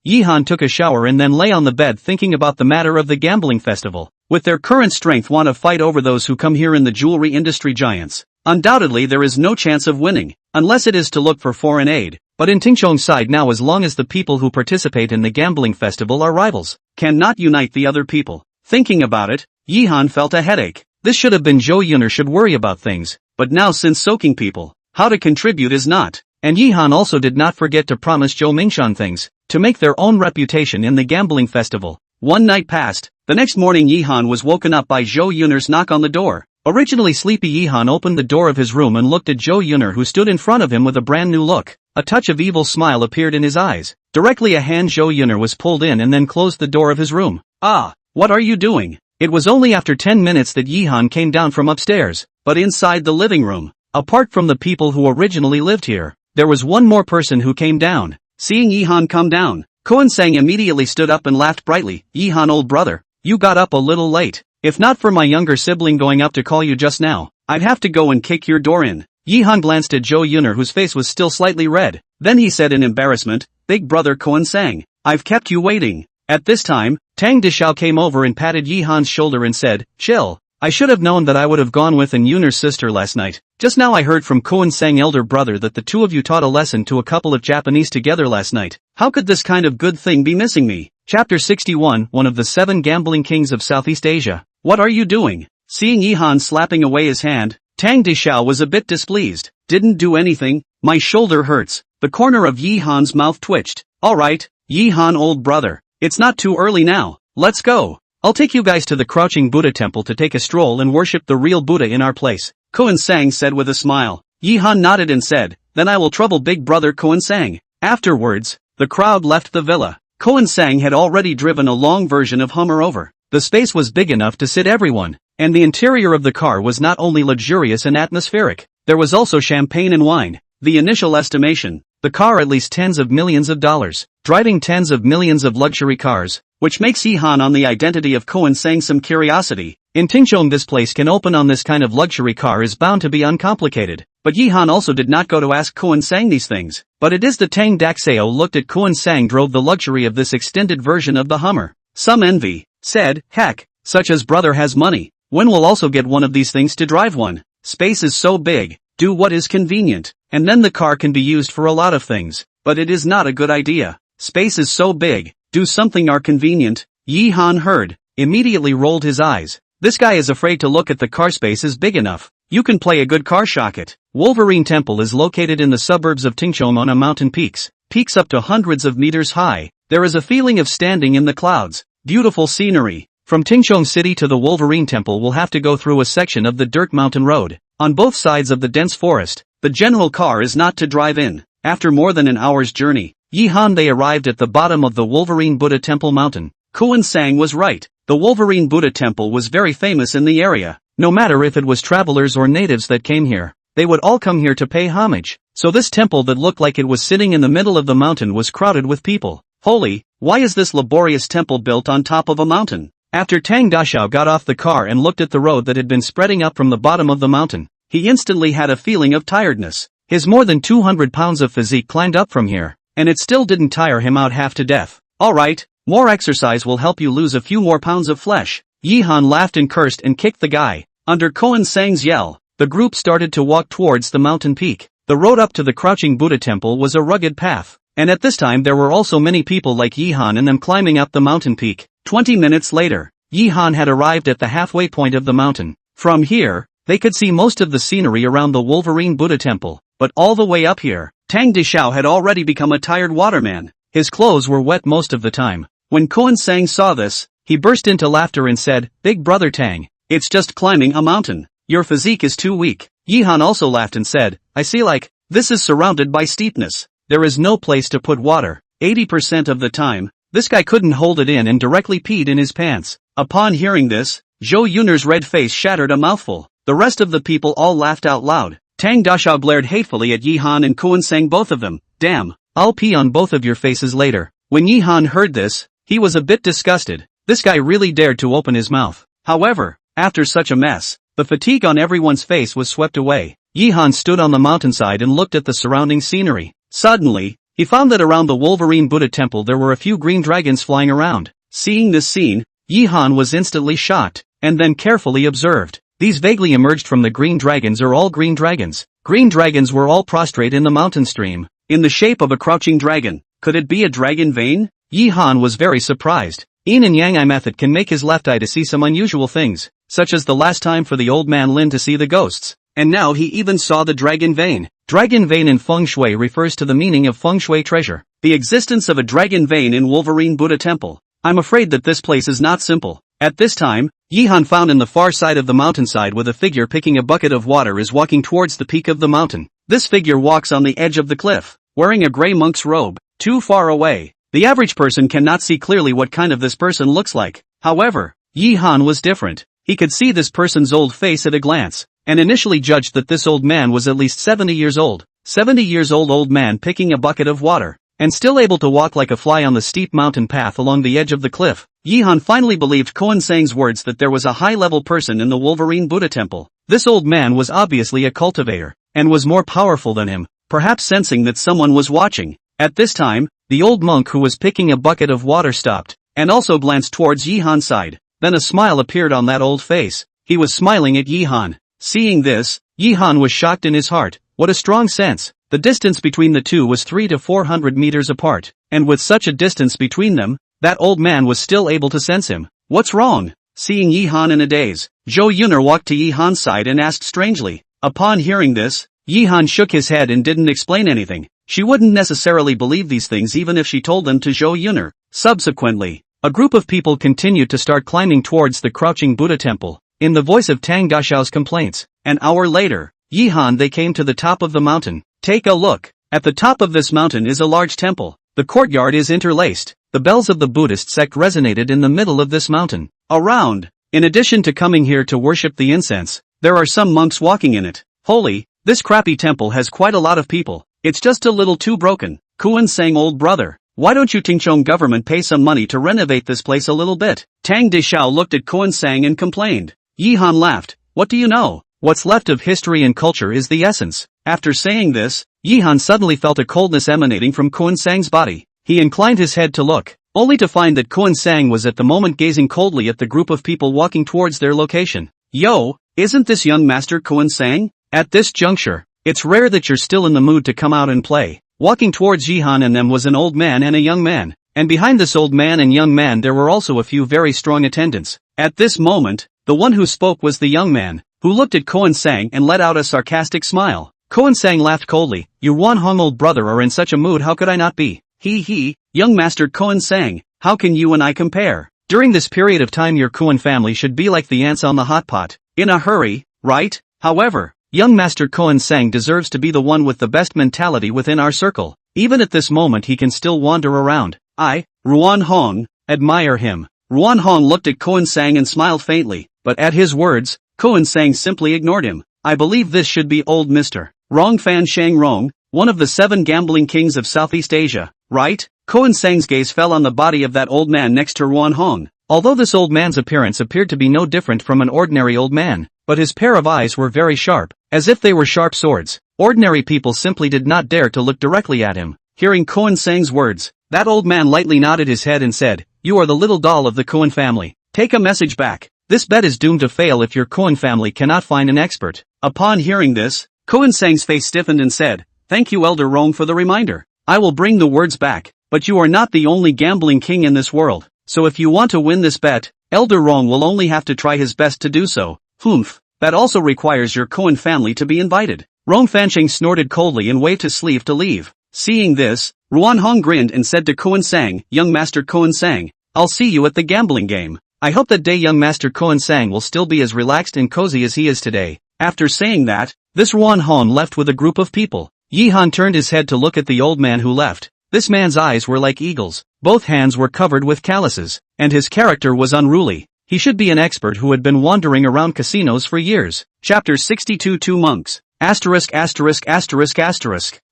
Yi Han took a shower and then lay on the bed thinking about the matter of the gambling festival. With their current strength want to fight over those who come here in the jewelry industry giants. Undoubtedly there is no chance of winning, unless it is to look for foreign aid. but in Tingchong's side now, as long as the people who participate in the gambling festival are rivals, cannot unite the other people. Thinking about it, Yihan felt a headache. This should have been Zhou Yuner should worry about things, but now since soaking people, how to contribute is not. And Yihan also did not forget to promise Zhou Mingshan things, to make their own reputation in the gambling festival. One night passed. The next morning Yihan was woken up by Zhou Yuner's knock on the door. Originally sleepy Yihan opened the door of his room and looked at Zhou Yuner, who stood in front of him with a brand new look. A touch of evil smile appeared in his eyes. Directly a hand Zhou Yuner was pulled in and then closed the door of his room. "Ah, what are you doing?" It was only after 10 minutes that Yihan came down from upstairs, but inside the living room, apart from the people who originally lived here, there was one more person who came down. Seeing Yihan come down, Koan-sang immediately stood up and laughed brightly. "Yihan, old brother, you got up a little late. If not for my younger sibling going up to call you just now, I'd have to go and kick your door in." Yihan glanced at Zhou Yuner, whose face was still slightly red. Then he said in embarrassment, "Big brother Koan-sang, I've kept you waiting." At this time, Tang Dishao came over and patted Yihan's shoulder and said, "Chill. I should have known that I would have gone with an Yuner's sister last night. Just now I heard from Koan-sang elder brother that the two of you taught a lesson to a couple of Japanese together last night. How could this kind of good thing be missing me?" Chapter 61, one of the 7 gambling kings of Southeast Asia. "What are you doing?" Seeing Yihan slapping away his hand, Tang Dishao was a bit displeased. "Didn't do anything. My shoulder hurts." The corner of Yihan's mouth twitched. "Alright, Yihan, old brother. It's not too early now. Let's go. I'll take you guys to the Crouching Buddha temple to take a stroll and worship the real Buddha in our place," Koan-sang said with a smile. Yihan nodded and said, "Then I will trouble big brother Koan-sang." Afterwards, the crowd left the villa. Koan-sang had already driven a long version of Hummer over. The space was big enough to sit everyone, and the interior of the car was not only luxurious and atmospheric, there was also champagne and wine. The initial estimation, the car at least tens of millions of dollars, driving tens of millions of luxury cars, which makes Yihan on the identity of Koan-sang some curiosity. In Tingchong this place can open on this kind of luxury car is bound to be uncomplicated. But Yihan also did not go to ask Koan-sang these things. But it is the Tang Daxeo looked at Koan-sang drove the luxury of this extended version of the Hummer. Some envy, said, "Heck, such as brother has money. When will also get one of these things to drive one? Space is so big, do what is convenient, and then the car can be used for a lot of things. But it is not a good idea. Space is so big, do something are convenient." Yihan heard, immediately rolled his eyes. This guy is afraid to look at the car. Space is big enough. You can play a good car shocket. Wolverine Temple is located in the suburbs of Tingchong on a mountain peaks up to hundreds of meters high. There is a feeling of standing in the clouds. Beautiful scenery. From Tingchong City to the Wolverine Temple will have to go through a section of the dirt mountain road. On both sides of the dense forest, the general car is not to drive in. After more than an hour's journey, Yihan they arrived at the bottom of the Wolverine Buddha Temple mountain. Koan-sang was right. The Wolverine Buddha Temple was very famous in the area. No matter if it was travelers or natives that came here, they would all come here to pay homage. So this temple that looked like it was sitting in the middle of the mountain was crowded with people. Holy, why is this laborious temple built on top of a mountain? After Tang Dashao got off the car and looked at the road that had been spreading up from the bottom of the mountain, he instantly had a feeling of tiredness. His more than 200 pounds of physique climbed up from here, and it still didn't tire him out half to death. Alright, more exercise will help you lose a few more pounds of flesh. Yihan laughed and cursed and kicked the guy. Under Koan-sang's yell, the group started to walk towards the mountain peak. The road up to the Crouching Buddha Temple was a rugged path, and at this time there were also many people like Yihan and them climbing up the mountain peak. 20 minutes later, Yihan had arrived at the halfway point of the mountain. From here, they could see most of the scenery around the Wolverine Buddha Temple, but all the way up here, Tang Dishao had already become a tired waterman. His clothes were wet most of the time. When Koan-sang saw this, he burst into laughter and said, "Big brother Tang, it's just climbing a mountain. Your physique is too weak." Yihan also laughed and said, "I see, like, this is surrounded by steepness. There is no place to put water. 80% of the time, this guy couldn't hold it in and directly peed in his pants." Upon hearing this, Zhou Yuner's red face shattered a mouthful. The rest of the people all laughed out loud. Tang Dashao glared hatefully at Yihan and Koan-sang, both of them. "Damn, I'll pee on both of your faces later." When Yihan heard this, he was a bit disgusted. This guy really dared to open his mouth. However, after such a mess, the fatigue on everyone's face was swept away. Yihan stood on the mountainside and looked at the surrounding scenery. Suddenly, he found that around the Wolverine Buddha Temple there were a few green dragons flying around. Seeing this scene, Yihan was instantly shocked, and then carefully observed. These vaguely emerged from the green dragons are all green dragons. Green dragons were all prostrate in the mountain stream. in the shape of a crouching dragon. Could it be a dragon vein? Yi Han was very surprised. Yin and Yang Eye method can make his left eye to see some unusual things, such as the last time for the old man Lin to see the ghosts. And now he even saw the dragon vein. Dragon vein in feng shui refers to the meaning of feng shui treasure. The existence of a dragon vein in Wolverine Buddha Temple. I'm afraid that this place is not simple. At this time, Yi Han found in the far side of the mountainside with a figure picking a bucket of water is walking towards the peak of the mountain. This figure walks on the edge of the cliff, wearing a gray monk's robe. Too far away. The average person cannot see clearly what kind of this person looks like. However, Yi Han was different. He could see this person's old face at a glance, and initially judged that this old man was at least 70 years old. 70 years old man picking a bucket of water, and still able to walk like a fly on the steep mountain path along the edge of the cliff. Yi Han finally believed Koan Sang's words that there was a high-level person in the Wolverine Buddha Temple. This old man was obviously a cultivator, and was more powerful than him, perhaps sensing that someone was watching. At this time, the old monk who was picking a bucket of water stopped, and also glanced towards Yi Han's side. Then a smile appeared on that old face. He was smiling at Yi Han. Seeing this, Yi Han was shocked in his heart. What a strong sense. The distance between the two was 300 to 400 meters apart, and with such a distance between them, that old man was still able to sense him. What's wrong? Seeing Yi Han in a daze, Zhou Yuner walked to Yi Han's side and asked strangely. Upon hearing this, Yi Han shook his head and didn't explain anything. She wouldn't necessarily believe these things even if she told them to Zhou Yuner. Subsequently, a group of people continued to start climbing towards the crouching Buddha temple. In the voice of Tang Gashao's complaints, an hour later, Yi Han they came to the top of the mountain. Take a look. At the top of this mountain is a large temple. The courtyard is interlaced. The bells of the Buddhist sect resonated in the middle of this mountain. Around, in addition to coming here to worship the incense, there are some monks walking in it. Holy, this crappy temple has quite a lot of people. It's just a little too broken. Kuan Sang old brother, why don't you Tingchong government pay some money to renovate this place a little bit? Tang Deshao looked at Kuan Sang and complained. Yi Han laughed. What do you know? What's left of history and culture is the essence. After saying this, Yi Han suddenly felt a coldness emanating from Kuan Sang's body. He inclined his head to look, only to find that Kuan Sang was at the moment gazing coldly at the group of people walking towards their location. Yo, isn't this young master Kuan Sang? At this juncture, it's rare that you're still in the mood to come out and play. Walking towards Yi Han and them was an old man and a young man, and behind this old man and young man there were also a few very strong attendants. At this moment, the one who spoke was the young man, who looked at Kuan Sang and let out a sarcastic smile. Kuan Sang laughed coldly. You Wan Hong old brother are in such a mood, how could I not be? He, young master Kuan Sang, how can you and I compare? During this period of time your Kuan family should be like the ants on the hot pot, in a hurry, right? However, young master Kuan Sang deserves to be the one with the best mentality within our circle. Even at this moment he can still wander around. I, Ruan Hong, admire him. Ruan Hong looked at Kuan Sang and smiled faintly, but at his words, Kuan Sang simply ignored him. I believe this should be old Mr. Rong Fan Shang Rong, one of the 7 gambling kings of Southeast Asia, right? Kuan Sang's gaze fell on the body of that old man next to Ruan Hong. Although this old man's appearance appeared to be no different from an ordinary old man, but his pair of eyes were very sharp, as if they were sharp swords. Ordinary people simply did not dare to look directly at him. Hearing Kuan Sang's words, that old man lightly nodded his head and said, You are the little doll of the Kuan family. Take a message back. This bet is doomed to fail if your Kuan family cannot find an expert. Upon hearing this, Kuan Sang's face stiffened and said, Thank you Elder Rong for the reminder. I will bring the words back, but you are not the only gambling king in this world, so if you want to win this bet, Elder Rong will only have to try his best to do so. Humph, that also requires your Kuan family to be invited. Rong Fancheng snorted coldly and waved his sleeve to leave. Seeing this, Ruan Hong grinned and said to Kuan Sang, Young Master Kuan Sang, I'll see you at the gambling game. I hope that day young Master Kuan Sang will still be as relaxed and cozy as he is today. After saying that, this Ruan Hong left with a group of people. Yi Han turned his head to look at the old man who left. This man's eyes were like eagles, both hands were covered with calluses, and his character was unruly. He should be an expert who had been wandering around casinos for years. Chapter 62 Two Monks. Asterisk.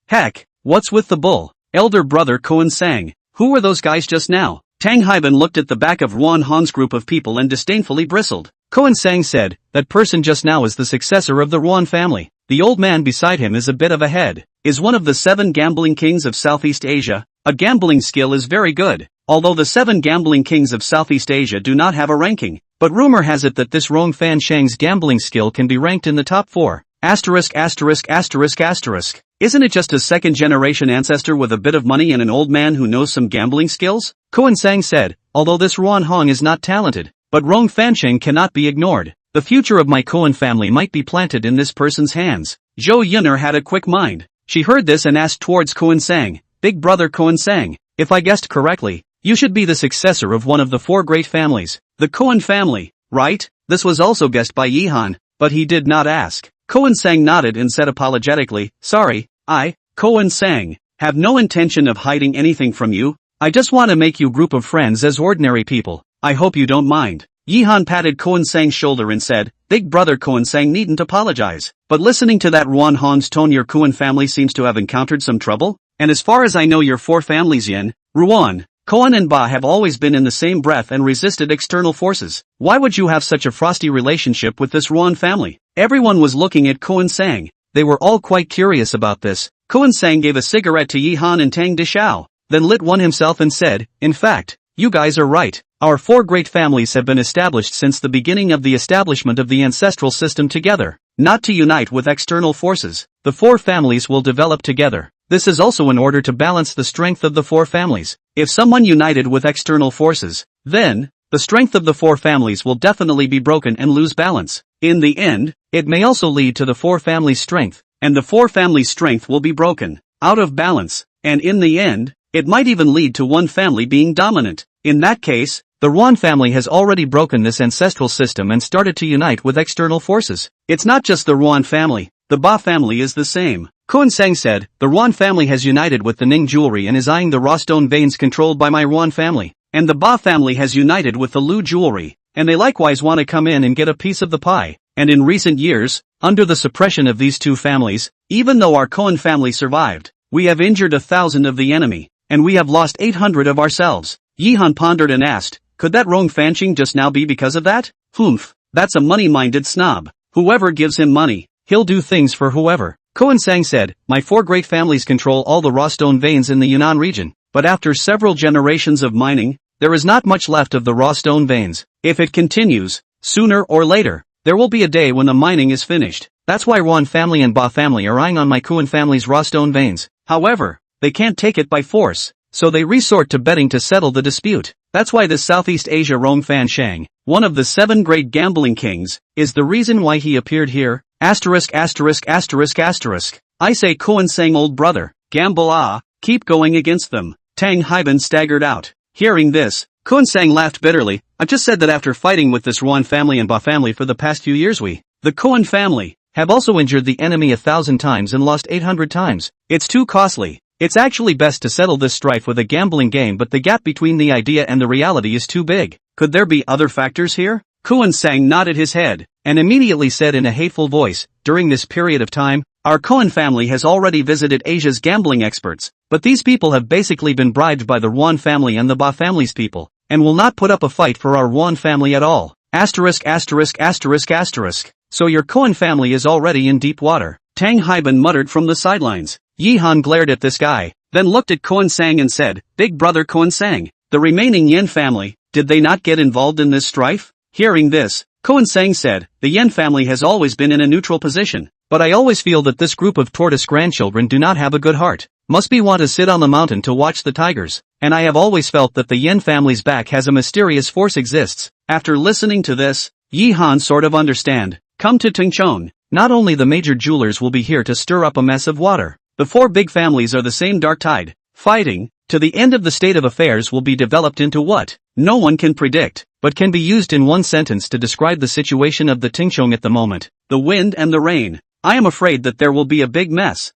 Heck, what's with the bull? Elder brother Kuan Sang. Who were those guys just now? Tang Haiban looked at the back of Ruan Hong's group of people and disdainfully bristled. Kuan Sang said, That person just now is the successor of the Ruan family. The old man beside him is a bit of a head, is one of the 7 gambling kings of Southeast Asia. A gambling skill is very good, although the 7 gambling kings of Southeast Asia do not have a ranking, but rumor has it that this Rong Fan Shang's gambling skill can be ranked in the top 4. Asterisk asterisk asterisk asterisk. Isn't it just a second-generation ancestor with a bit of money and an old man who knows some gambling skills? Koan Sang said, although this Ruan Hong is not talented, but Rong Fancheng cannot be ignored. The future of my Koan family might be planted in this person's hands. Zhou Yun'er had a quick mind. She heard this and asked towards Koan Sang, Big brother Koan Sang, if I guessed correctly, you should be the successor of one of the 4 great families, the Koan family, right? This was also guessed by Yihan, but he did not ask. Koan Sang nodded and said apologetically, sorry, Koan Sang, have no intention of hiding anything from you. I just want to make you group of friends as ordinary people. I hope you don't mind. Yihan patted Koan Sang's shoulder and said, Big brother Koan Sang needn't apologize. But listening to that Ruan Hong's tone, your Koan family seems to have encountered some trouble. And as far as I know, your 4 families Yin, Ruan, Koan and Ba have always been in the same breath and resisted external forces. Why would you have such a frosty relationship with this Ruan family? Everyone was looking at Koan Sang. They were all quite curious about this. Koan Sang gave a cigarette to Yihan and Tang Dishao, then lit one himself and said, in fact, you guys are right. Our 4 great families have been established since the beginning of the establishment of the ancestral system together, not to unite with external forces. The 4 families will develop together. This is also in order to balance the strength of the 4 families. If someone united with external forces, then, the strength of the 4 families will definitely be broken and lose balance. In the end, it may also lead to the 4 families' strength, and the 4 families' strength will be broken, out of balance, and in the end, it might even lead to one family being dominant. In that case, the Ruan family has already broken this ancestral system and started to unite with external forces. It's not just the Ruan family, the Ba family is the same. Koan Sang said, the Ruan family has united with the Ning jewelry and is eyeing the raw stone veins controlled by my Ruan family. And the Ba family has united with the Lu jewelry, and they likewise want to come in and get a piece of the pie. And in recent years, under the suppression of these 2 families, even though our Koan family survived, we have injured 1,000 of the enemy, and we have lost 800 of ourselves. Yihan pondered and asked, could that Rong Fancheng just now be because of that? Humph, that's a money-minded snob. Whoever gives him money, he'll do things for whoever. Koan Sang said, my 4 great families control all the raw stone veins in the Yunnan region, but after several generations of mining, there is not much left of the raw stone veins. If it continues, sooner or later, there will be a day when the mining is finished. That's why Ruan family and Ba family are eyeing on my Koan family's raw stone veins. However, they can't take it by force, so they resort to betting to settle the dispute. That's why this Southeast Asia Rong Fancheng, one of the 7 great gambling kings, is the reason why he appeared here. Asterisk asterisk asterisk asterisk. I say Koan Sang old brother, gamble keep going against them. Tang Haiban staggered out. Hearing this, Koan Sang laughed bitterly. I just said that after fighting with this Ruan family and Ba family for the past few years we, the Koan family, have also injured the enemy 1,000 times and lost 800 times. It's too costly. It's actually best to settle this strife with a gambling game, but the gap between the idea and the reality is too big. Could there be other factors here? Koan Sang nodded his head, and immediately said in a hateful voice, during this period of time, our Koan family has already visited Asia's gambling experts, but these people have basically been bribed by the Ruan family and the Ba family's people, and will not put up a fight for our Ruan family at all. Asterisk asterisk asterisk asterisk. So your Koan family is already in deep water. Tang Haiban muttered from the sidelines. Yihan glared at this guy, then looked at Koan Sang and said, Big brother Koan Sang, the remaining Yen family, did they not get involved in this strife? Hearing this, Koan Sang said, the Yen family has always been in a neutral position, but I always feel that this group of tortoise grandchildren do not have a good heart. Must be want to sit on the mountain to watch the tigers, and I have always felt that the Yen family's back has a mysterious force exists. After listening to this, Yihan sort of understand. Come to Tingchong, not only the major jewelers will be here to stir up a mess of water. The 4 big families are the same dark tide, fighting, to the end of the state of affairs will be developed into what? No one can predict, but can be used in one sentence to describe the situation of the Tingchong at the moment. The wind and the rain. I am afraid that there will be a big mess.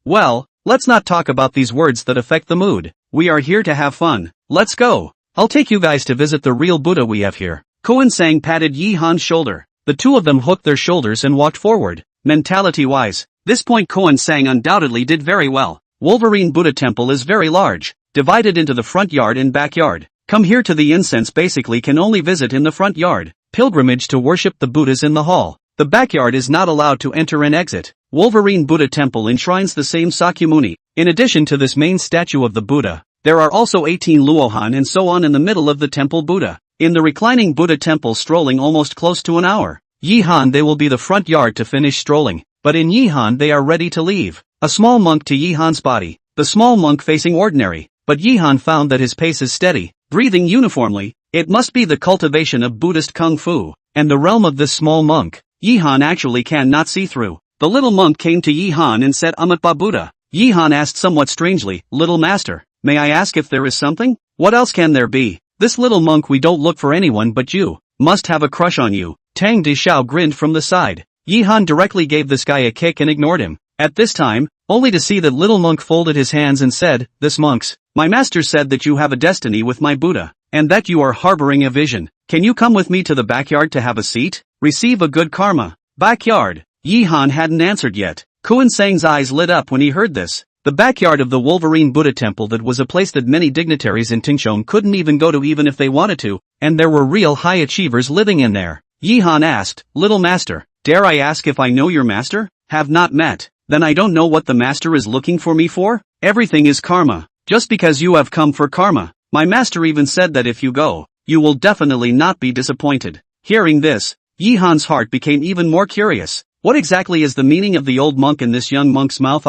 Well, let's not talk about these words that affect the mood. We are here to have fun. Let's go. I'll take you guys to visit the real Buddha we have here. Koan Sang patted Yihan's shoulder. The 2 of them hooked their shoulders and walked forward. Mentality-wise, this point Koan Sang undoubtedly did very well. Wolverine Buddha Temple is very large, divided into the front yard and backyard. Come here to the incense basically can only visit in the front yard. Pilgrimage to worship the Buddhas in the hall. The backyard is not allowed to enter and exit. Wolverine Buddha Temple enshrines the same Sakyamuni. In addition to this main statue of the Buddha, there are also 18 Luohan and so on in the middle of the temple Buddha. In the reclining Buddha temple strolling almost close to an hour. Yihan they will be the front yard to finish strolling, but in Yihan they are ready to leave. A small monk to Yihan's body, the small monk facing ordinary, but Yihan found that his pace is steady, breathing uniformly. It must be the cultivation of Buddhist Kung Fu, and the realm of this small monk, Yihan actually cannot see through. The little monk came to Yihan and said Amatba Buddha. Yihan asked somewhat strangely, little master, may I ask if there is something? What else can there be? This little monk we don't look for anyone but you, must have a crush on you. Tang Dishao grinned from the side. Yihan directly gave this guy a kick and ignored him. At this time, only to see that little monk folded his hands and said, this monks, my master said that you have a destiny with my Buddha, and that you are harboring a vision. Can you come with me to the backyard to have a seat? Receive a good karma. Backyard. Yihan hadn't answered yet. Kuan Sang's eyes lit up when he heard this. The backyard of the Wolverine Buddha temple, that was a place that many dignitaries in Tingshong couldn't even go to even if they wanted to, and there were real high achievers living in there. Yihan asked, little master, dare I ask if I know your master? Have not met. Then I don't know what the master is looking for me for? Everything is karma. Just because you have come for karma. My master even said that if you go, you will definitely not be disappointed. Hearing this, Yihan's heart became even more curious. What exactly is the meaning of the old monk in this young monk's mouth?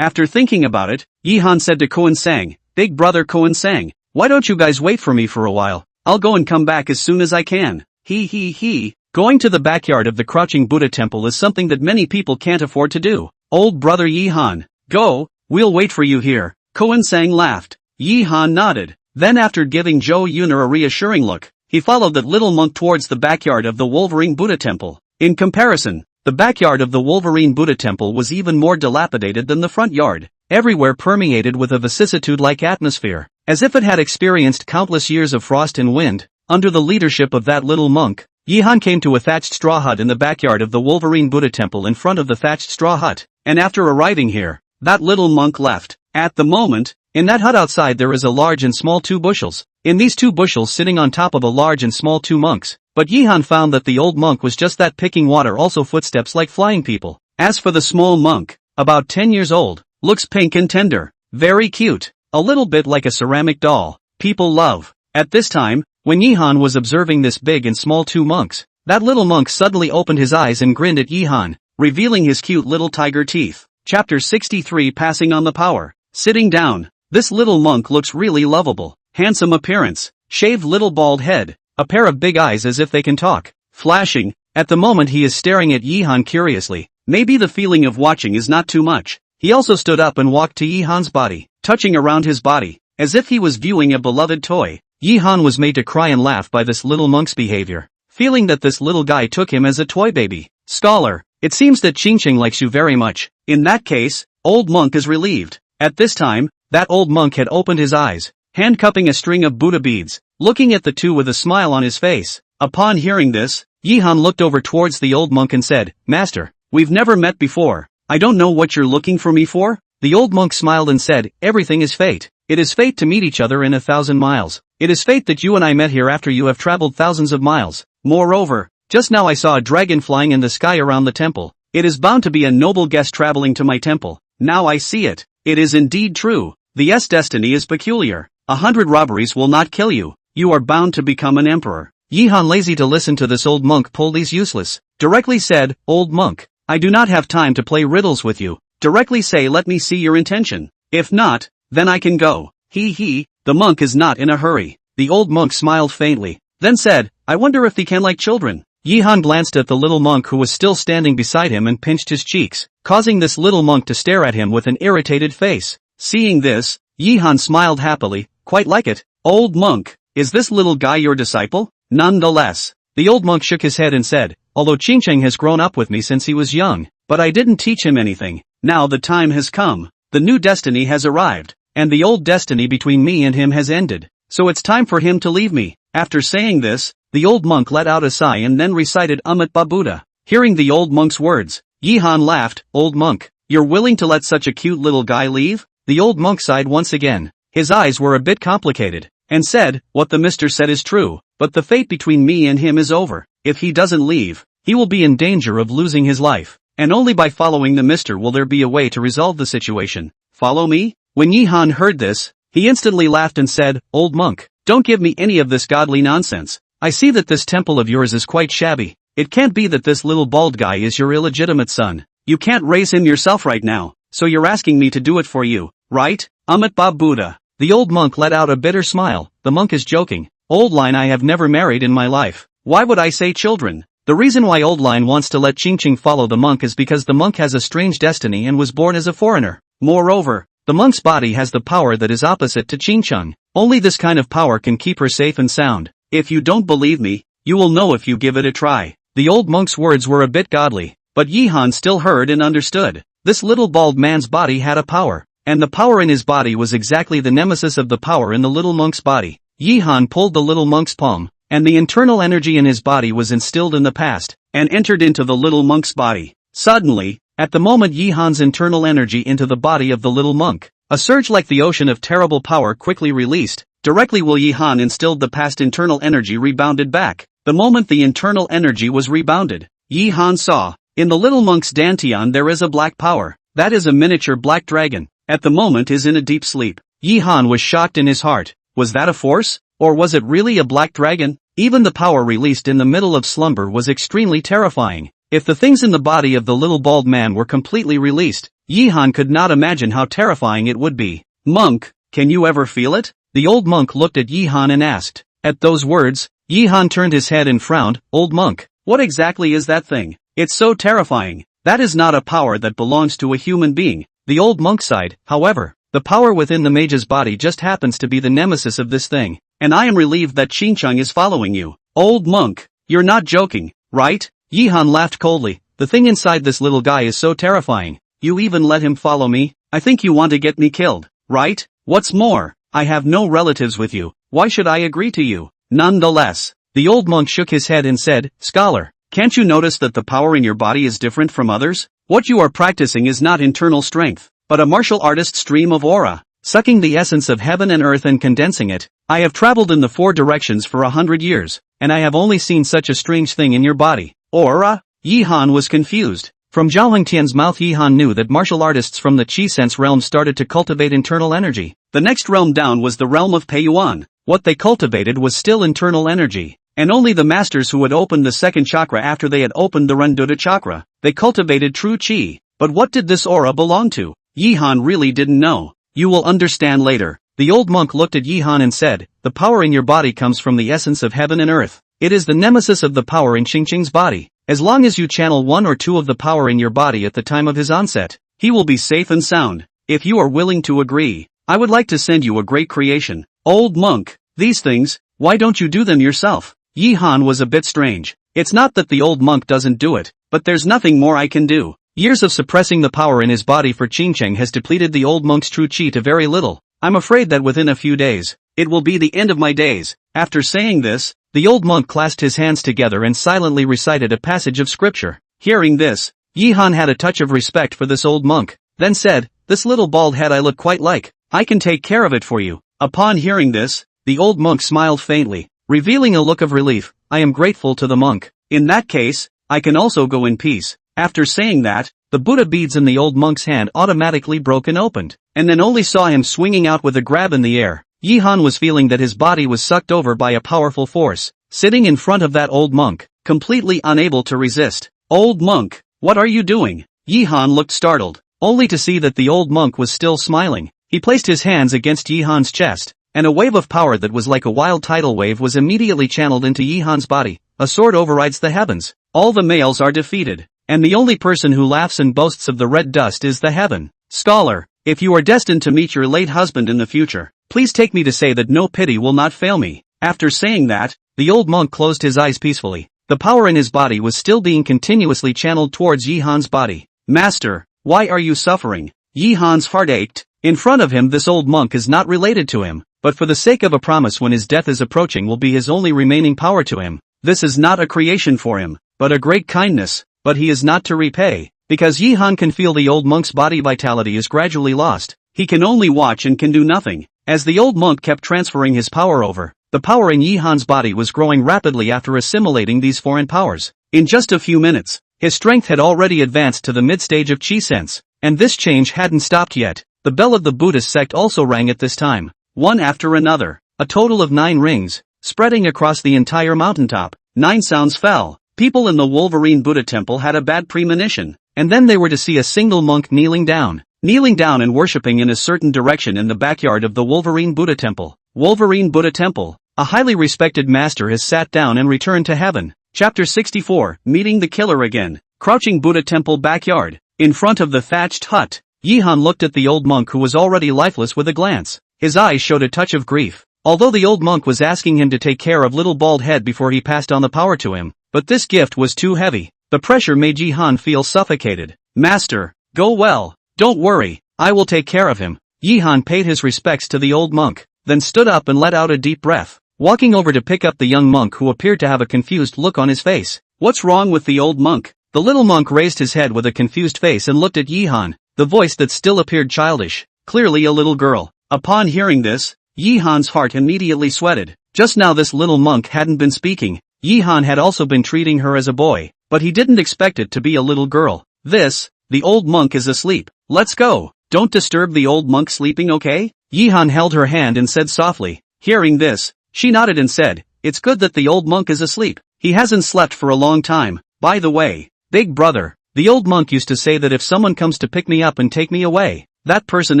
After thinking about it, Yihan said to Kuan Sang, big brother Kuan Sang, why don't you guys wait for me for a while? I'll go and come back as soon as I can. He. Going to the backyard of the crouching Buddha temple is something that many people can't afford to do. Old brother Yihan, go, we'll wait for you here. Kuan Sang laughed. Yihan nodded. Then after giving Zhou Yuner a reassuring look, he followed that little monk towards the backyard of the Wolverine Buddha temple. In comparison, the backyard of the Wolverine Buddha temple was even more dilapidated than the front yard, everywhere permeated with a vicissitude-like atmosphere, as if it had experienced countless years of frost and wind. Under the leadership of that little monk, Yihan came to a thatched straw hut in the backyard of the Wolverine Buddha temple. In front of the thatched straw hut, and after arriving here, that little monk left. At the moment, in that hut outside there is a large and small 2 bushels. In these 2 bushels sitting on top of a large and small 2 monks. But Yihan found that the old monk was just that, picking water, also footsteps like flying people. As for the small monk, about 10 years old, looks pink and tender, very cute, a little bit like a ceramic doll, people love. At this time, when Yihan was observing this big and small 2 monks, that little monk suddenly opened his eyes and grinned at Yihan, revealing his cute little tiger teeth. Chapter 63, Passing on the Power. Sitting down, this little monk looks really lovable, handsome appearance, shaved little bald head, a pair of big eyes as if they can talk, flashing. At the moment he is staring at Yihan curiously. Maybe the feeling of watching is not too much. He also stood up and walked to Yihan's body, touching around his body, as if he was viewing a beloved toy. Yihan was made to cry and laugh by this little monk's behavior, feeling that this little guy took him as a toy baby. Scholar, it seems that Qingqing likes you very much. In that case, old monk is relieved. At this time, that old monk had opened his eyes, handcuffing a string of Buddha beads, looking at the 2 with a smile on his face. Upon hearing this, Yihan looked over towards the old monk and said, Master, we've never met before. I don't know what you're looking for me for? The old monk smiled and said, everything is fate. It is fate to meet each other in 1,000 miles. It is fate that you and I met here after you have traveled thousands of miles. Moreover, just now I saw a dragon flying in the sky around the temple. It is bound to be a noble guest traveling to my temple. Now I see it. It is indeed true. The destiny is peculiar. 100 robberies will not kill you. You are bound to become an emperor. Yihan, lazy to listen to this old monk pull these useless, directly said, old monk, I do not have time to play riddles with you. Directly say, let me see your intention. If not, then I can go. The monk is not in a hurry. The old monk smiled faintly, then said, I wonder if they can like children. Yihan glanced at the little monk who was still standing beside him and pinched his cheeks, causing this little monk to stare at him with an irritated face. Seeing this, Yihan smiled happily, quite like it. Old monk, is this little guy your disciple? Nonetheless, the old monk shook his head and said, although Qingqing has grown up with me since he was young, but I didn't teach him anything. Now the time has come. The new destiny has arrived, and the old destiny between me and him has ended. So it's time for him to leave me. After saying this, the old monk let out a sigh and then recited Amatba Buddha. Hearing the old monk's words, Yihan laughed. Old monk, you're willing to let such a cute little guy leave? The old monk sighed once again. His eyes were a bit complicated, and said, what the mister said is true, but the fate between me and him is over. If he doesn't leave, he will be in danger of losing his life, and only by following the mister will there be a way to resolve the situation. Follow me? When Yihan heard this, he instantly laughed and said, old monk, don't give me any of this godly nonsense. I see that this temple of yours is quite shabby. It can't be that this little bald guy is your illegitimate son. You can't raise him yourself right now, so you're asking me to do it for you, right? Bab Buddha. The old monk let out a bitter smile. The monk is joking. Old line, I have never married in my life. Why would I say children? The reason why old line wants to let Ching follow the monk is because the monk has a strange destiny and was born as a foreigner. Moreover, the monk's body has the power that is opposite to Ching. Only this kind of power can keep her safe and sound. If you don't believe me, you will know if you give it a try. The old monk's words were a bit godly, but Yihan still heard and understood. This little bald man's body had a power, and the power in his body was exactly the nemesis of the power in the little monk's body. Yihan pulled the little monk's palm, and the internal energy in his body was instilled in the past, and entered into the little monk's body. Suddenly, at the moment Yihan's internal energy into the body of the little monk, a surge like the ocean of terrible power quickly released. Directly while Yihan instilled the past internal energy rebounded back. The moment the internal energy was rebounded, Yihan saw, in the little monk's dantian there is a black power, that is a miniature black dragon, at the moment is in a deep sleep. Yihan was shocked in his heart. Was that a force? Or was it really a black dragon? Even the power released in the middle of slumber was extremely terrifying. If the things in the body of the little bald man were completely released, Yihan could not imagine how terrifying it would be. Monk, can you ever feel it? The old monk looked at Yihan and asked. At those words, Yihan turned his head and frowned. Old monk, what exactly is that thing? It's so terrifying. That is not a power that belongs to a human being. The old monk sighed. However, the power within the mage's body just happens to be the nemesis of this thing, and I am relieved that Ching is following you. Old monk, you're not joking, right? Yihan laughed coldly. The thing inside this little guy is so terrifying. You even let him follow me? I think you want to get me killed, right? What's more, I have no relatives with you. Why should I agree to you? Nonetheless, the old monk shook his head and said, Scholar, can't you notice that the power in your body is different from others? What you are practicing is not internal strength, but a martial artist's stream of aura, sucking the essence of heaven and earth and condensing it. I have traveled in the 4 directions for 100 years, and I have only seen such a strange thing in your body. Aura? Yihan was confused. From Zhao Hengtian's mouth Yihan knew that martial artists from the Qi sense realm started to cultivate internal energy. The next realm down was the realm of Peiyuan. What they cultivated was still internal energy, and only the masters who had opened the second chakra after they had opened the Renduta chakra, they cultivated true Qi. But what did this aura belong to? Yihan really didn't know. You will understand later. The old monk looked at Yihan and said, the power in your body comes from the essence of heaven and earth. It is the nemesis of the power in Ching's body. As long as you channel 1 or 2 of the power in your body at the time of his onset, he will be safe and sound. If you are willing to agree, I would like to send you a great creation. Old monk, these things, why don't you do them yourself? Yihan was a bit strange. It's not that the old monk doesn't do it, but there's nothing more I can do. Years of suppressing the power in his body for Ching has depleted the old monk's true Qi to very little. I'm afraid that within a few days, it will be the end of my days. After saying this, the old monk clasped his hands together and silently recited a passage of scripture. Hearing this, Yihan had a touch of respect for this old monk, then said, this little bald head I look quite like. I can take care of it for you. Upon hearing this, the old monk smiled faintly, revealing a look of relief. I am grateful to the monk. In that case, I can also go in peace. After saying that, the Buddha beads in the old monk's hand automatically broke and opened, and then only saw him swinging out with a grab in the air. Yihan was feeling that his body was sucked over by a powerful force, sitting in front of that old monk, completely unable to resist. Old monk, what are you doing? Yihan looked startled, only to see that the old monk was still smiling. He placed his hands against Yihan's chest, and a wave of power that was like a wild tidal wave was immediately channeled into Yihan's body. A sword overrides the heavens. All the males are defeated, and the only person who laughs and boasts of the red dust is the heaven. Scholar, if you are destined to meet your late husband in the future, please take me to say that no pity will not fail me. After saying that, the old monk closed his eyes peacefully. The power in his body was still being continuously channeled towards Yihan's body. Master, why are you suffering? Yihan's heart ached. In front of him this old monk is not related to him, but for the sake of a promise when his death is approaching will be his only remaining power to him. This is not a creation for him, but a great kindness, but he is not to repay, because Yihan can feel the old monk's body vitality is gradually lost. He can only watch and can do nothing. As the old monk kept transferring his power over, the power in Yihan's body was growing rapidly after assimilating these foreign powers. In just a few minutes, his strength had already advanced to the mid-stage of Qi sense, and this change hadn't stopped yet. The bell of the Buddhist sect also rang at this time, one after another, a total of 9 rings, spreading across the entire mountaintop. 9 sounds fell. People in the Wolverine Buddha temple had a bad premonition, and then they were to see a single monk kneeling down and worshipping in a certain direction in the backyard of the Wolverine Buddha temple. Wolverine Buddha temple, a highly respected master has sat down and returned to heaven. Chapter 64, Meeting the Killer Again. Crouching Buddha temple backyard. In front of the thatched hut, Yihan looked at the old monk who was already lifeless with a glance. His eyes showed a touch of grief. Although the old monk was asking him to take care of little bald head before he passed on the power to him, but this gift was too heavy. The pressure made Yihan feel suffocated. Master, go well. Don't worry, I will take care of him. Yihan paid his respects to the old monk, then stood up and let out a deep breath, walking over to pick up the young monk who appeared to have a confused look on his face. What's wrong with the old monk? The little monk raised his head with a confused face and looked at Yihan, the voice that still appeared childish, clearly a little girl. Upon hearing this, Yihan's heart immediately sweated. Just now this little monk hadn't been speaking. Yihan had also been treating her as a boy, but he didn't expect it to be a little girl. The old monk is asleep. Let's go. Don't disturb the old monk sleeping, okay? Yihan held her hand and said softly. Hearing this, she nodded and said, it's good that the old monk is asleep. He hasn't slept for a long time. By the way, big brother, the old monk used to say that if someone comes to pick me up and take me away, that person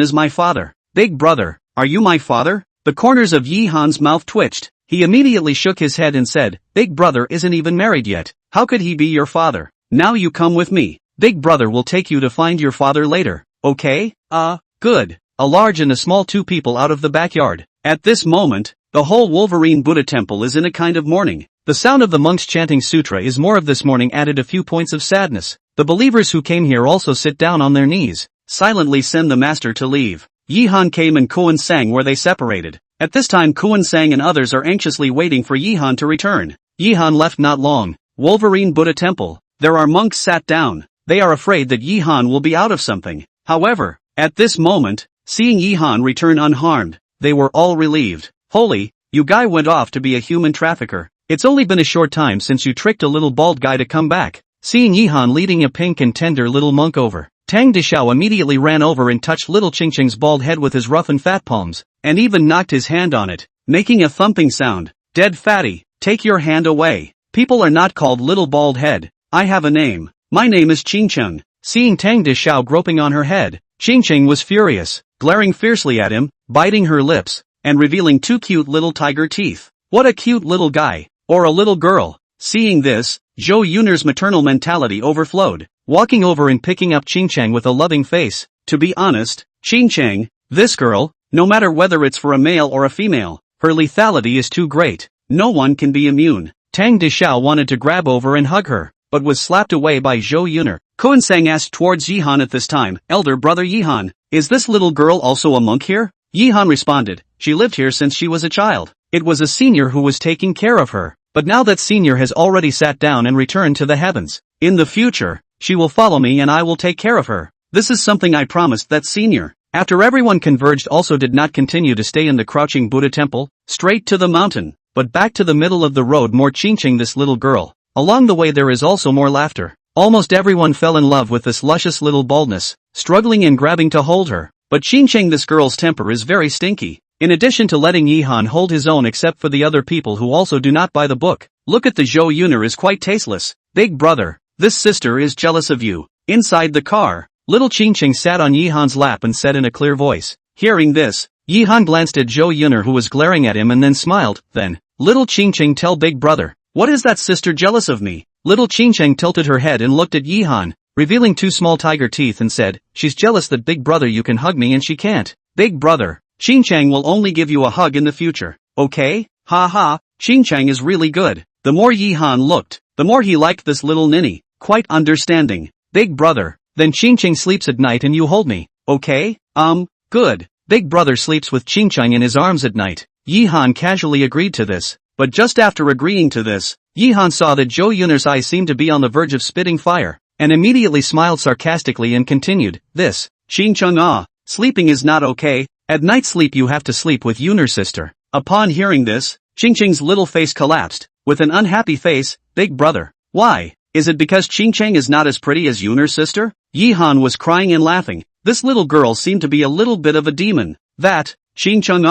is my father. Big brother, are you my father? The corners of Yihan's mouth twitched. He immediately shook his head and said, Big brother isn't even married yet. How could he be your father? Now you come with me. Big brother will take you to find your father later. Okay? Good. A large and a small two people out of the backyard. At this moment, the whole Wolverine Buddha temple is in a kind of mourning. The sound of the monks chanting sutra is more of this mourning added a few points of sadness. The believers who came here also sit down on their knees, silently send the master to leave. Yihan came and Kuan sang where they separated. At this time Kuan sang and others are anxiously waiting for Yihan to return. Yihan left not long. Wolverine Buddha temple. There are monks sat down. They are afraid that Yihan will be out of something. However, at this moment, seeing Yihan return unharmed, they were all relieved. Holy, you guy went off to be a human trafficker. It's only been a short time since you tricked a little bald guy to come back. Seeing Yihan leading a pink and tender little monk over, Tang Dishao immediately ran over and touched little Ching Ching's bald head with his rough and fat palms, and even knocked his hand on it, making a thumping sound. Dead fatty, take your hand away. People are not called little bald head. I have a name. My name is Ching Ching. Seeing Tang Dishao groping on her head, Ching Ching was furious, glaring fiercely at him, biting her lips, and revealing two cute little tiger teeth. What a cute little guy, or a little girl. Seeing this, Zhou Yun'er's maternal mentality overflowed, walking over and picking up Ching Ching with a loving face. To be honest, Ching Ching, this girl, no matter whether it's for a male or a female, her lethality is too great. No one can be immune. Tang Dishao wanted to grab over and hug her, but was slapped away by Zhou Yun'er. Kuan sang asked towards Yihan at this time, Elder brother Yihan, is this little girl also a monk here? Yihan responded, she lived here since she was a child. It was a senior who was taking care of her, but now that senior has already sat down and returned to the heavens. In the future, she will follow me and I will take care of her. This is something I promised that senior. After everyone converged also did not continue to stay in the crouching Buddha temple, straight to the mountain, but back to the middle of the road more Ching Ching this little girl. Along the way there is also more laughter. Almost everyone fell in love with this luscious little baldness, struggling and grabbing to hold her. But Ching Ching this girl's temper is very stinky. In addition to letting Yihan hold his own except for the other people who also do not buy the book. Look at the Zhou Yun'er is quite tasteless. Big brother, this sister is jealous of you. Inside the car, little Ching Ching sat on Yihan's lap and said in a clear voice. Hearing this, Yihan glanced at Zhou Yun'er who was glaring at him and then smiled. Then, little Ching Ching tell big brother, what is that sister jealous of me? Little Ching Ching tilted her head and looked at Yihan, revealing two small tiger teeth and said, she's jealous that big brother you can hug me and she can't. Big brother, Ching Chang will only give you a hug in the future. Okay? Ha ha, Ching Chang is really good. The more Yihan looked, the more he liked this little ninny, quite understanding. Big brother, then Ching Chang sleeps at night and you hold me. Okay? Good. Big brother sleeps with Ching Chang in his arms at night. Yihan casually agreed to this, but just after agreeing to this, Yihan saw that Zhou Yun'er's eyes seemed to be on the verge of spitting fire, and immediately smiled sarcastically and continued, this, Ching Chang sleeping is not okay. At night sleep you have to sleep with Yun'er's sister. Upon hearing this, Ching Ching's little face collapsed, with an unhappy face. Big brother, why? Is it because Ching Chang is not as pretty as Yun'er's sister? Yihan was crying and laughing. This little girl seemed to be a little bit of a demon. That, Ching Chang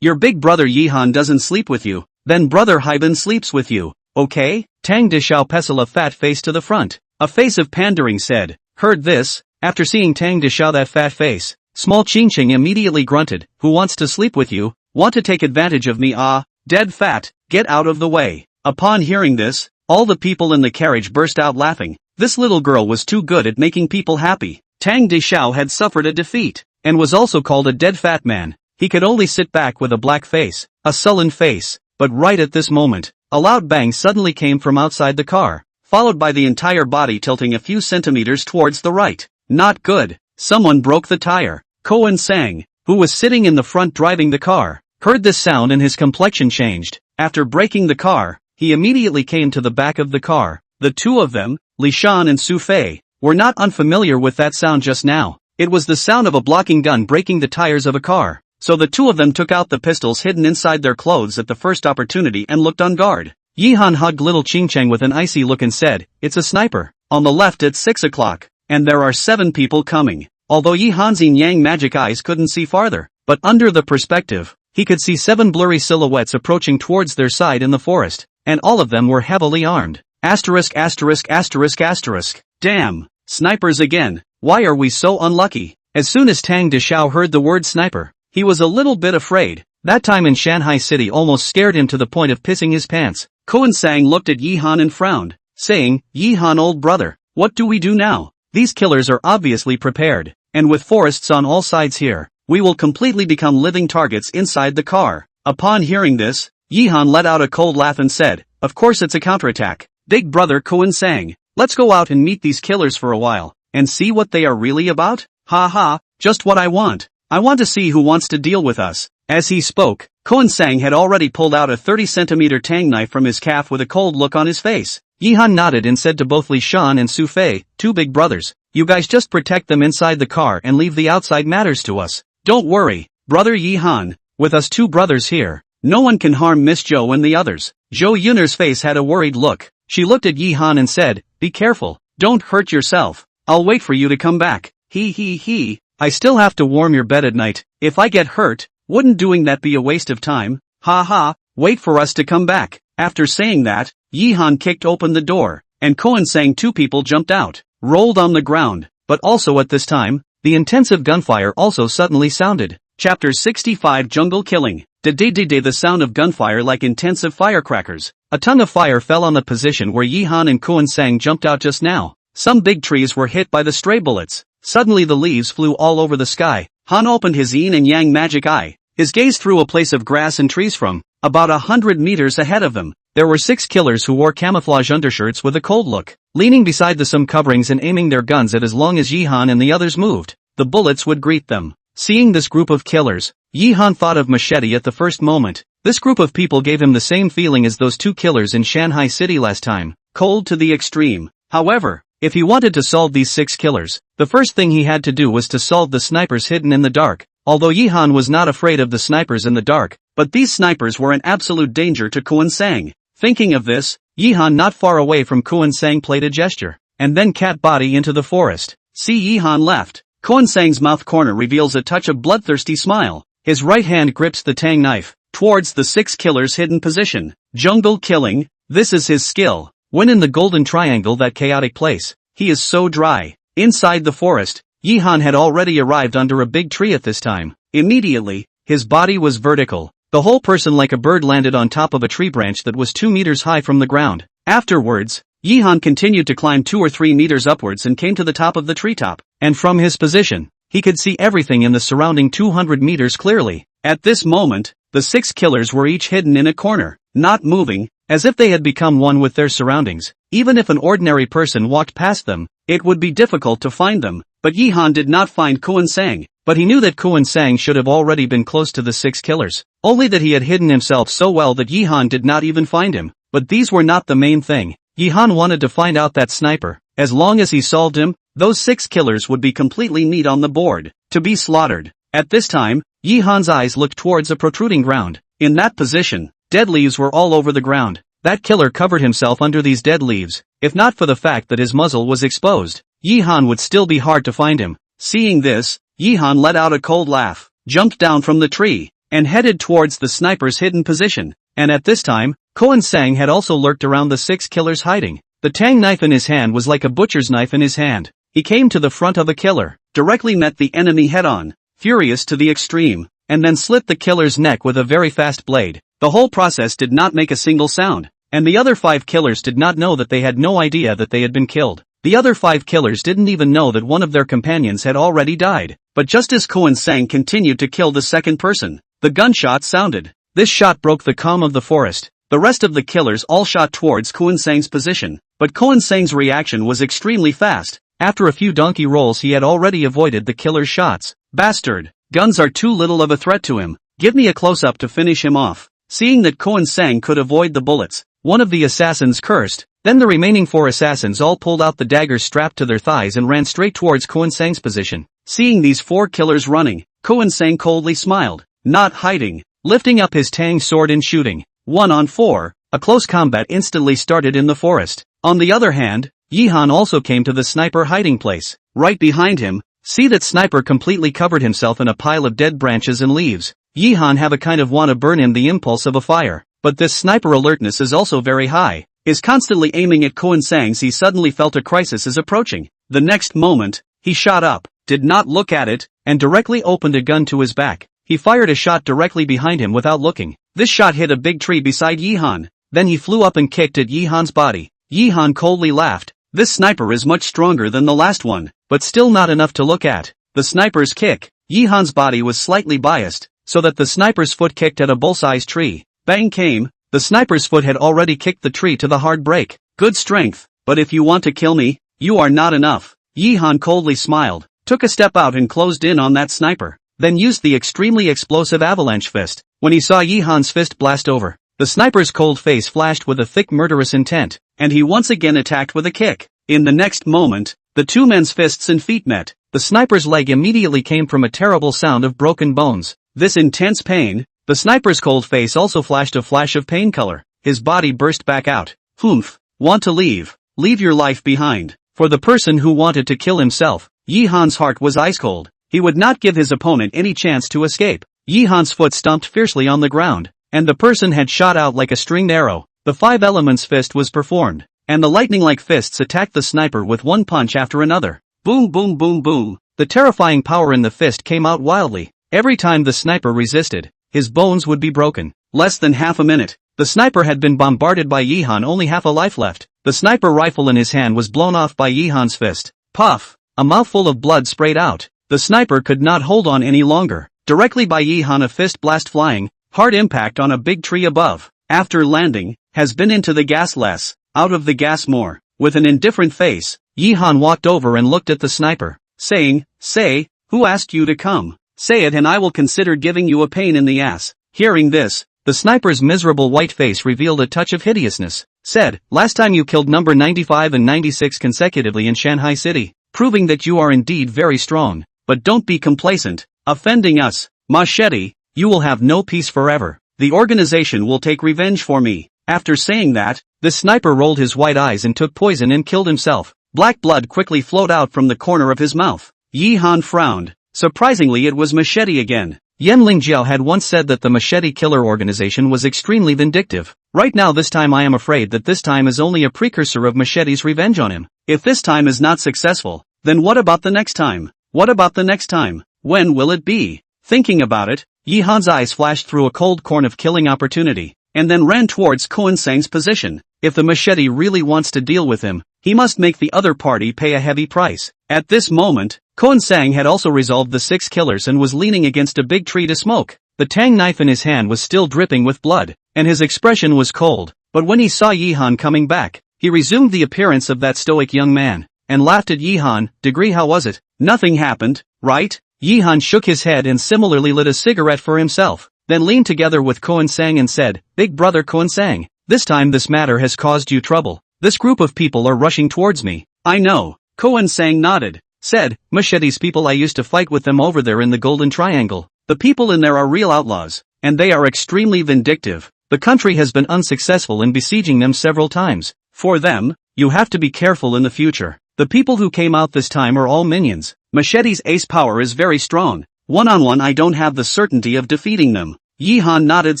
your big brother Yihan doesn't sleep with you, then brother Haibin sleeps with you. okay? Tang Dishao pestle a fat face to the front. A face of pandering said. Heard this? After seeing Tang Dishao that fat face, small Qingqing immediately grunted. Who wants to sleep with you? Want to take advantage of me? Ah, dead fat, get out of the way. Upon hearing this, all the people in the carriage burst out laughing. This little girl was too good at making people happy. Tang Dishao had suffered a defeat, and was also called a dead fat man. He could only sit back with a black face, a sullen face, but right at this moment, a loud bang suddenly came from outside the car, followed by the entire body tilting a few centimeters towards the right. Not good. Someone broke the tire. Koan Sang, who was sitting in the front driving the car, heard this sound and his complexion changed. After braking the car, he immediately came to the back of the car. The two of them, Li Shan and Su Fei, were not unfamiliar with that sound just now. It was the sound of a blocking gun breaking the tires of a car. So the two of them took out the pistols hidden inside their clothes at the first opportunity and looked on guard. Yihan hugged little Qingcheng with an icy look and said, "It's a sniper. On the left at 6 o'clock. And there are 7 people coming." Although Yihan's yin-yang magic eyes couldn't see farther, but under the perspective, he could see 7 blurry silhouettes approaching towards their side in the forest, and all of them were heavily armed. Asterisk asterisk asterisk asterisk. Damn, snipers again. Why are we so unlucky? As soon as Tang Dishao heard the word sniper, he was a little bit afraid. That time in Shanghai City almost scared him to the point of pissing his pants. Koan Sang looked at Yihan and frowned, saying, "Yihan old brother, what do we do now? These killers are obviously prepared, and with forests on all sides here, we will completely become living targets inside the car." Upon hearing this, Yihan let out a cold laugh and said, "Of course it's a counterattack. Big brother Koan Sang, let's go out and meet these killers for a while, and see what they are really about? Ha ha, just what I want. I want to see who wants to deal with us." As he spoke, Koan Sang had already pulled out a 30-centimeter tang knife from his calf with a cold look on his face. Yihan nodded and said to both Li Shan and Su Fei, "Two big brothers, you guys just protect them inside the car and leave the outside matters to us. Don't worry, brother Yihan, with us two brothers here, no one can harm Miss Zhou and the others." Zhou Yun'er's face had a worried look. She looked at Yihan and said, "Be careful, don't hurt yourself. I'll wait for you to come back. He. I still have to warm your bed at night. If I get hurt, wouldn't doing that be a waste of time? Ha ha, wait for us to come back." After saying that, Yihan kicked open the door, and Koan Sang two people jumped out, rolled on the ground, but also at this time, the intensive gunfire also suddenly sounded. Chapter 65 Jungle Killing. Da-da-da-da. The sound of gunfire like intensive firecrackers. A tongue of fire fell on the position where Yihan and Koan Sang jumped out just now. Some big trees were hit by the stray bullets. Suddenly the leaves flew all over the sky. Han opened his yin and yang magic eye. His gaze through a place of grass and trees from about 100 meters ahead of them. There were 6 killers who wore camouflage undershirts with a cold look, leaning beside the some coverings and aiming their guns at as long as Yihan and the others moved, the bullets would greet them. Seeing this group of killers, Yihan thought of Machete at the first moment. This group of people gave him the same feeling as those 2 killers in Shanghai City last time, cold to the extreme. However, if he wanted to solve these 6 killers, the first thing he had to do was to solve the snipers hidden in the dark. Although Yihan was not afraid of the snipers in the dark, but these snipers were an absolute danger to Koan Sang. Thinking of this, Yihan not far away from Koan Sang played a gesture, and then cat body into the forest. See Yihan left. Koan Sang's mouth corner reveals a touch of bloodthirsty smile. His right hand grips the tang knife, towards the 6 killers' hidden position. Jungle killing, this is his skill. When in the golden triangle, that chaotic place, he is so dry. Inside the forest, Yihan had already arrived under a big tree at this time. Immediately, his body was vertical. The whole person like a bird landed on top of a tree branch that was 2 meters high from the ground. Afterwards, Yihan continued to climb 2 or 3 meters upwards and came to the top of the treetop, and from his position, he could see everything in the surrounding 200 meters clearly. At this moment, the 6 killers were each hidden in a corner, not moving, as if they had become one with their surroundings. Even if an ordinary person walked past them, it would be difficult to find them. But Yihan did not find Koan Sang, but he knew that Koan Sang should have already been close to the 6 killers, only that he had hidden himself so well that Yihan did not even find him. But these were not the main thing. Yihan wanted to find out that sniper. As long as he solved him, those 6 killers would be completely neat on the board, to be slaughtered. At this time, Yihan's eyes looked towards a protruding ground. In that position, dead leaves were all over the ground. That killer covered himself under these dead leaves. If not for the fact that his muzzle was exposed, Yihan would still be hard to find him. Seeing this, Yihan let out a cold laugh, jumped down from the tree, and headed towards the sniper's hidden position. And at this time, Koan Sang had also lurked around the 6 killers hiding. The tang knife in his hand was like a butcher's knife in his hand. He came to the front of a killer, directly met the enemy head-on, furious to the extreme, and then slit the killer's neck with a very fast blade. The whole process did not make a single sound, and the other 5 killers did not know that they had no idea that they had been killed. The other 5 killers didn't even know that one of their companions had already died. But just as Koan Sang continued to kill the second person, the gunshot sounded. This shot broke the calm of the forest. The rest of the killers all shot towards Koan Sang's position, but Koan Sang's reaction was extremely fast. After a few donkey rolls he had already avoided the killer's shots. Bastard! Guns are too little of a threat to him. Give me a close-up to finish him off. Seeing that Koan Sang could avoid the bullets, one of the assassins cursed. Then the remaining 4 assassins all pulled out the daggers strapped to their thighs and ran straight towards Koan Sang's position. Seeing these 4 killers running, Koan Sang coldly smiled, not hiding, lifting up his tang sword and shooting. 1 on 4, a close combat instantly started in the forest. On the other hand, Yihan also came to the sniper hiding place. Right behind him, see that sniper completely covered himself in a pile of dead branches and leaves. Yihan have a kind of wanna burn him the impulse of a fire. But this sniper alertness is also very high. Is constantly aiming at Koan Sang. He suddenly felt a crisis is approaching. The next moment, he shot up, did not look at it, and directly opened a gun to his back. He fired a shot directly behind him without looking. This shot hit a big tree beside Yihan. Then he flew up and kicked at Yihan's body. Yihan coldly laughed. This sniper is much stronger than the last one, but still not enough to look at. The sniper's kick. Yihan's body was slightly biased, so that the sniper's foot kicked at a bull-sized tree. Bang came. The sniper's foot had already kicked the tree to the hard break. Good strength, but if you want to kill me, you are not enough. Yihan coldly smiled, took a step out and closed in on that sniper, then used the extremely explosive avalanche fist. When he saw Yihan's fist blast over, the sniper's cold face flashed with a thick murderous intent, and he once again attacked with a kick. In the next moment, the 2 men's fists and feet met. The sniper's leg immediately came from a terrible sound of broken bones. This intense pain, the sniper's cold face also flashed a flash of pain color. His body burst back out. Humph. Want to leave? Leave your life behind. For the person who wanted to kill himself, Yihan's heart was ice cold. He would not give his opponent any chance to escape. Yihan's foot stomped fiercely on the ground, and the person had shot out like a stringed arrow. The 5 elements fist was performed, and the lightning-like fists attacked the sniper with one punch after another. Boom boom boom boom. The terrifying power in the fist came out wildly. Every time the sniper resisted, his bones would be broken. Less than half a minute, the sniper had been bombarded by Yihan, only half a life left. The sniper rifle in his hand was blown off by Yihan's fist. Puff! A mouthful of blood sprayed out. The sniper could not hold on any longer. Directly by Yihan a fist blast flying, hard impact on a big tree above. After landing, has been into the gas less, out of the gas more. With an indifferent face, Yihan walked over and looked at the sniper, saying, "Say, who asked you to come? Say it and I will consider giving you a pain in the ass." Hearing this, the sniper's miserable white face revealed a touch of hideousness. Said, "Last time you killed number 95 and 96 consecutively in Shanghai City, proving that you are indeed very strong. But don't be complacent, offending us. Machete, you will have no peace forever. The organization will take revenge for me." After saying that, the sniper rolled his white eyes and took poison and killed himself. Black blood quickly flowed out from the corner of his mouth. Yihan frowned. Surprisingly it was Machete again. Yan Lingjiao had once said that the Machete Killer organization was extremely vindictive. Right now this time I am afraid that this time is only a precursor of Machete's revenge on him. If this time is not successful, then what about the next time? What about the next time? When will it be? Thinking about it, Yihan's eyes flashed through a cold corn of killing opportunity, and then ran towards Koan Sang's position. If the Machete really wants to deal with him, he must make the other party pay a heavy price. At this moment, Koan Sang had also resolved the 6 killers and was leaning against a big tree to smoke. The tang knife in his hand was still dripping with blood, and his expression was cold. But when he saw Yihan coming back, he resumed the appearance of that stoic young man, and laughed at Yihan. "Degree, how was it? Nothing happened, right?" Yihan shook his head and similarly lit a cigarette for himself, then leaned together with Koan Sang and said, "Big brother Koan Sang, this time this matter has caused you trouble. This group of people are rushing towards me." "I know." Koan Sang nodded, said, "Machete's people, I used to fight with them over there in the Golden Triangle. The people in there are real outlaws, and they are extremely vindictive. The country has been unsuccessful in besieging them several times. For them, you have to be careful in the future. The people who came out this time are all minions. Machete's ace power is very strong. One-on-one I don't have the certainty of defeating them." Yihan nodded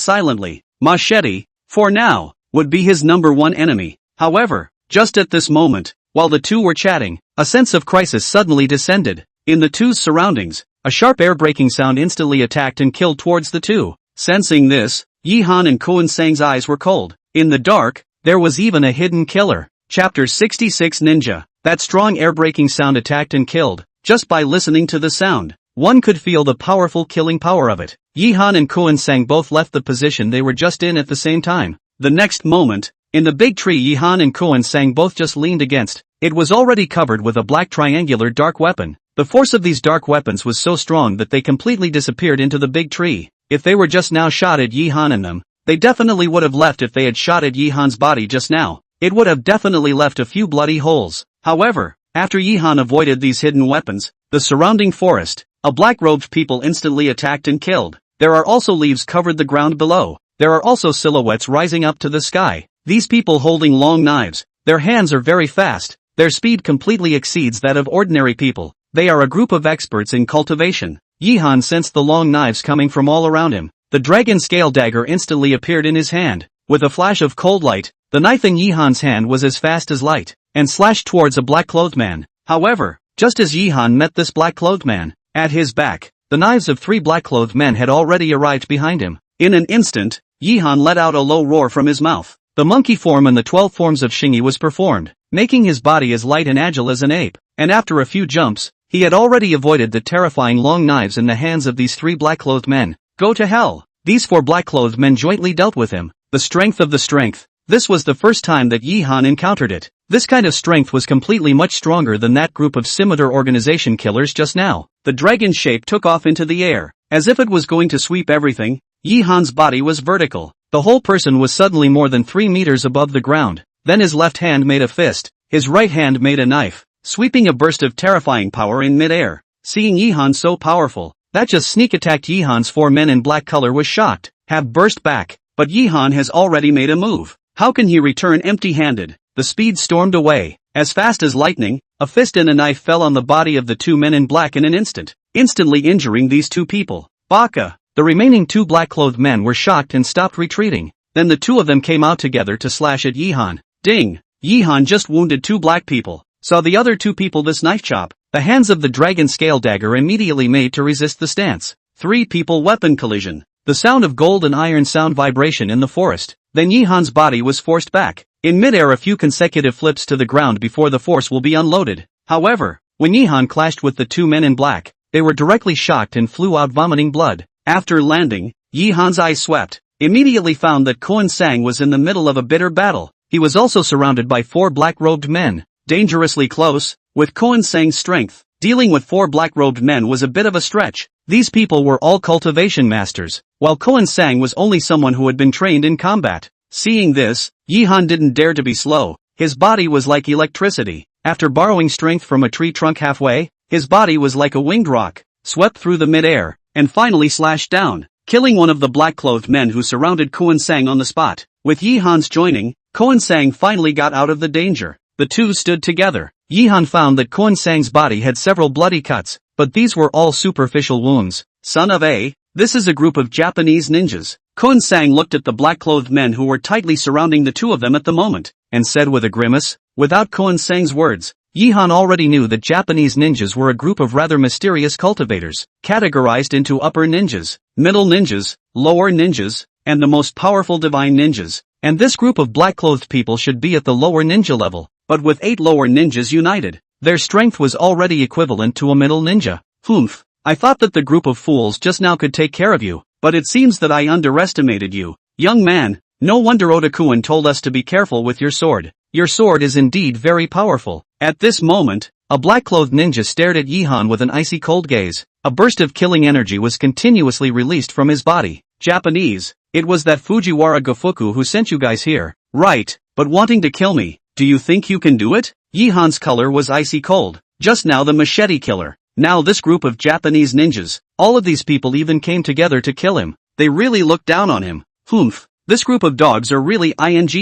silently. "Machete, for now, would be his #1 enemy. However, just at this moment, while the two were chatting, a sense of crisis suddenly descended. In the two's surroundings, a sharp air-breaking sound instantly attacked and killed towards the two. Sensing this, Yihan and Kwon Sang's eyes were cold. In the dark, there was even a hidden killer. Chapter 66 Ninja. That strong air-breaking sound attacked and killed. Just by listening to the sound, one could feel the powerful killing power of it. Yihan and Kwon Sang both left the position they were just in at the same time. The next moment, in the big tree Yihan and Kwon Sang both just leaned against, it was already covered with a black triangular dark weapon. The force of these dark weapons was so strong that they completely disappeared into the big tree. If they were just now shot at Yihan and them, they definitely would have left. If they had shot at Yihan's body just now, it would have definitely left a few bloody holes. However, after Yihan avoided these hidden weapons, the surrounding forest, a black-robed people instantly attacked and killed. There are also leaves covered the ground below. There are also silhouettes rising up to the sky. These people holding long knives. Their hands are very fast. Their speed completely exceeds that of ordinary people. They are a group of experts in cultivation. Yihan sensed the long knives coming from all around him. The dragon scale dagger instantly appeared in his hand. With a flash of cold light, the knife in Yihan's hand was as fast as light, and slashed towards a black-clothed man. However, just as Yihan met this black-clothed man, at his back, the knives of 3 black-clothed men had already arrived behind him. In an instant, Yihan let out a low roar from his mouth. The monkey form and the 12 forms of Shingi was performed, making his body as light and agile as an ape, and after a few jumps, he had already avoided the terrifying long knives in the hands of these 3 black-clothed men. Go to hell! These 4 black-clothed men jointly dealt with him. The strength of the strength. This was the first time that Yihan encountered it. This kind of strength was completely much stronger than that group of scimitar organization killers just now. The dragon shape took off into the air, as if it was going to sweep everything. Yihan's body was vertical. The whole person was suddenly more than 3 meters above the ground. Then his left hand made a fist, his right hand made a knife, sweeping a burst of terrifying power in mid-air. Seeing Yihan so powerful, that just sneak-attacked Yihan's 4 men in black color was shocked, have burst back, but Yihan has already made a move. How can he return empty-handed? The speed stormed away. As fast as lightning, a fist and a knife fell on the body of the 2 men in black in an instant, instantly injuring these 2 people. Baka! The remaining 2 black-clothed men were shocked and stopped retreating. Then the 2 of them came out together to slash at Yihan. Ding! Yihan just wounded 2 black people. Saw the other 2 people this knife chop. The hands of the dragon scale dagger immediately made to resist the stance. 3 people weapon collision. The sound of gold and iron sound vibration in the forest. Then Yihan's body was forced back. In midair a few consecutive flips to the ground before the force will be unloaded. However, when Yihan clashed with the 2 men in black, they were directly shocked and flew out vomiting blood. After landing, Yihan's eyes swept. Immediately found that Kwon Sang was in the middle of a bitter battle. He was also surrounded by 4 black-robed men. Dangerously close, with Kwon Sang's strength. Dealing with 4 black-robed men was a bit of a stretch. These people were all cultivation masters, while Kwon Sang was only someone who had been trained in combat. Seeing this, Yihan didn't dare to be slow. His body was like electricity. After borrowing strength from a tree trunk halfway, his body was like a winged rock, swept through the mid-air, and finally slashed down, killing one of the black-clothed men who surrounded Kwon Sang on the spot. With Yihan's joining, Kwon Sang finally got out of the danger. The 2 stood together. Yihan found that Kwon Sang's body had several bloody cuts, but these were all superficial wounds. Son of A, this is a group of Japanese ninjas. Kwon Sang looked at the black-clothed men who were tightly surrounding the 2 of them at the moment, and said with a grimace, without Kwon Sang's words, Yihan already knew that Japanese ninjas were a group of rather mysterious cultivators, categorized into upper ninjas, middle ninjas, lower ninjas, and the most powerful divine ninjas, and this group of black-clothed people should be at the lower ninja level, but with 8 lower ninjas united, their strength was already equivalent to a middle ninja. Humph, I thought that the group of fools just now could take care of you, but it seems that I underestimated you. Young man, no wonder Otakuan told us to be careful with your sword. Your sword is indeed very powerful. At this moment, a black-clothed ninja stared at Yihan with an icy cold gaze. A burst of killing energy was continuously released from his body. Japanese, it was that Fujiwara Gofuku who sent you guys here, right? But wanting to kill me, do you think you can do it? Yihan's color was icy cold. Just now the machete killer. Now this group of Japanese ninjas. All of these people even came together to kill him. They really looked down on him. Humph. This group of dogs are really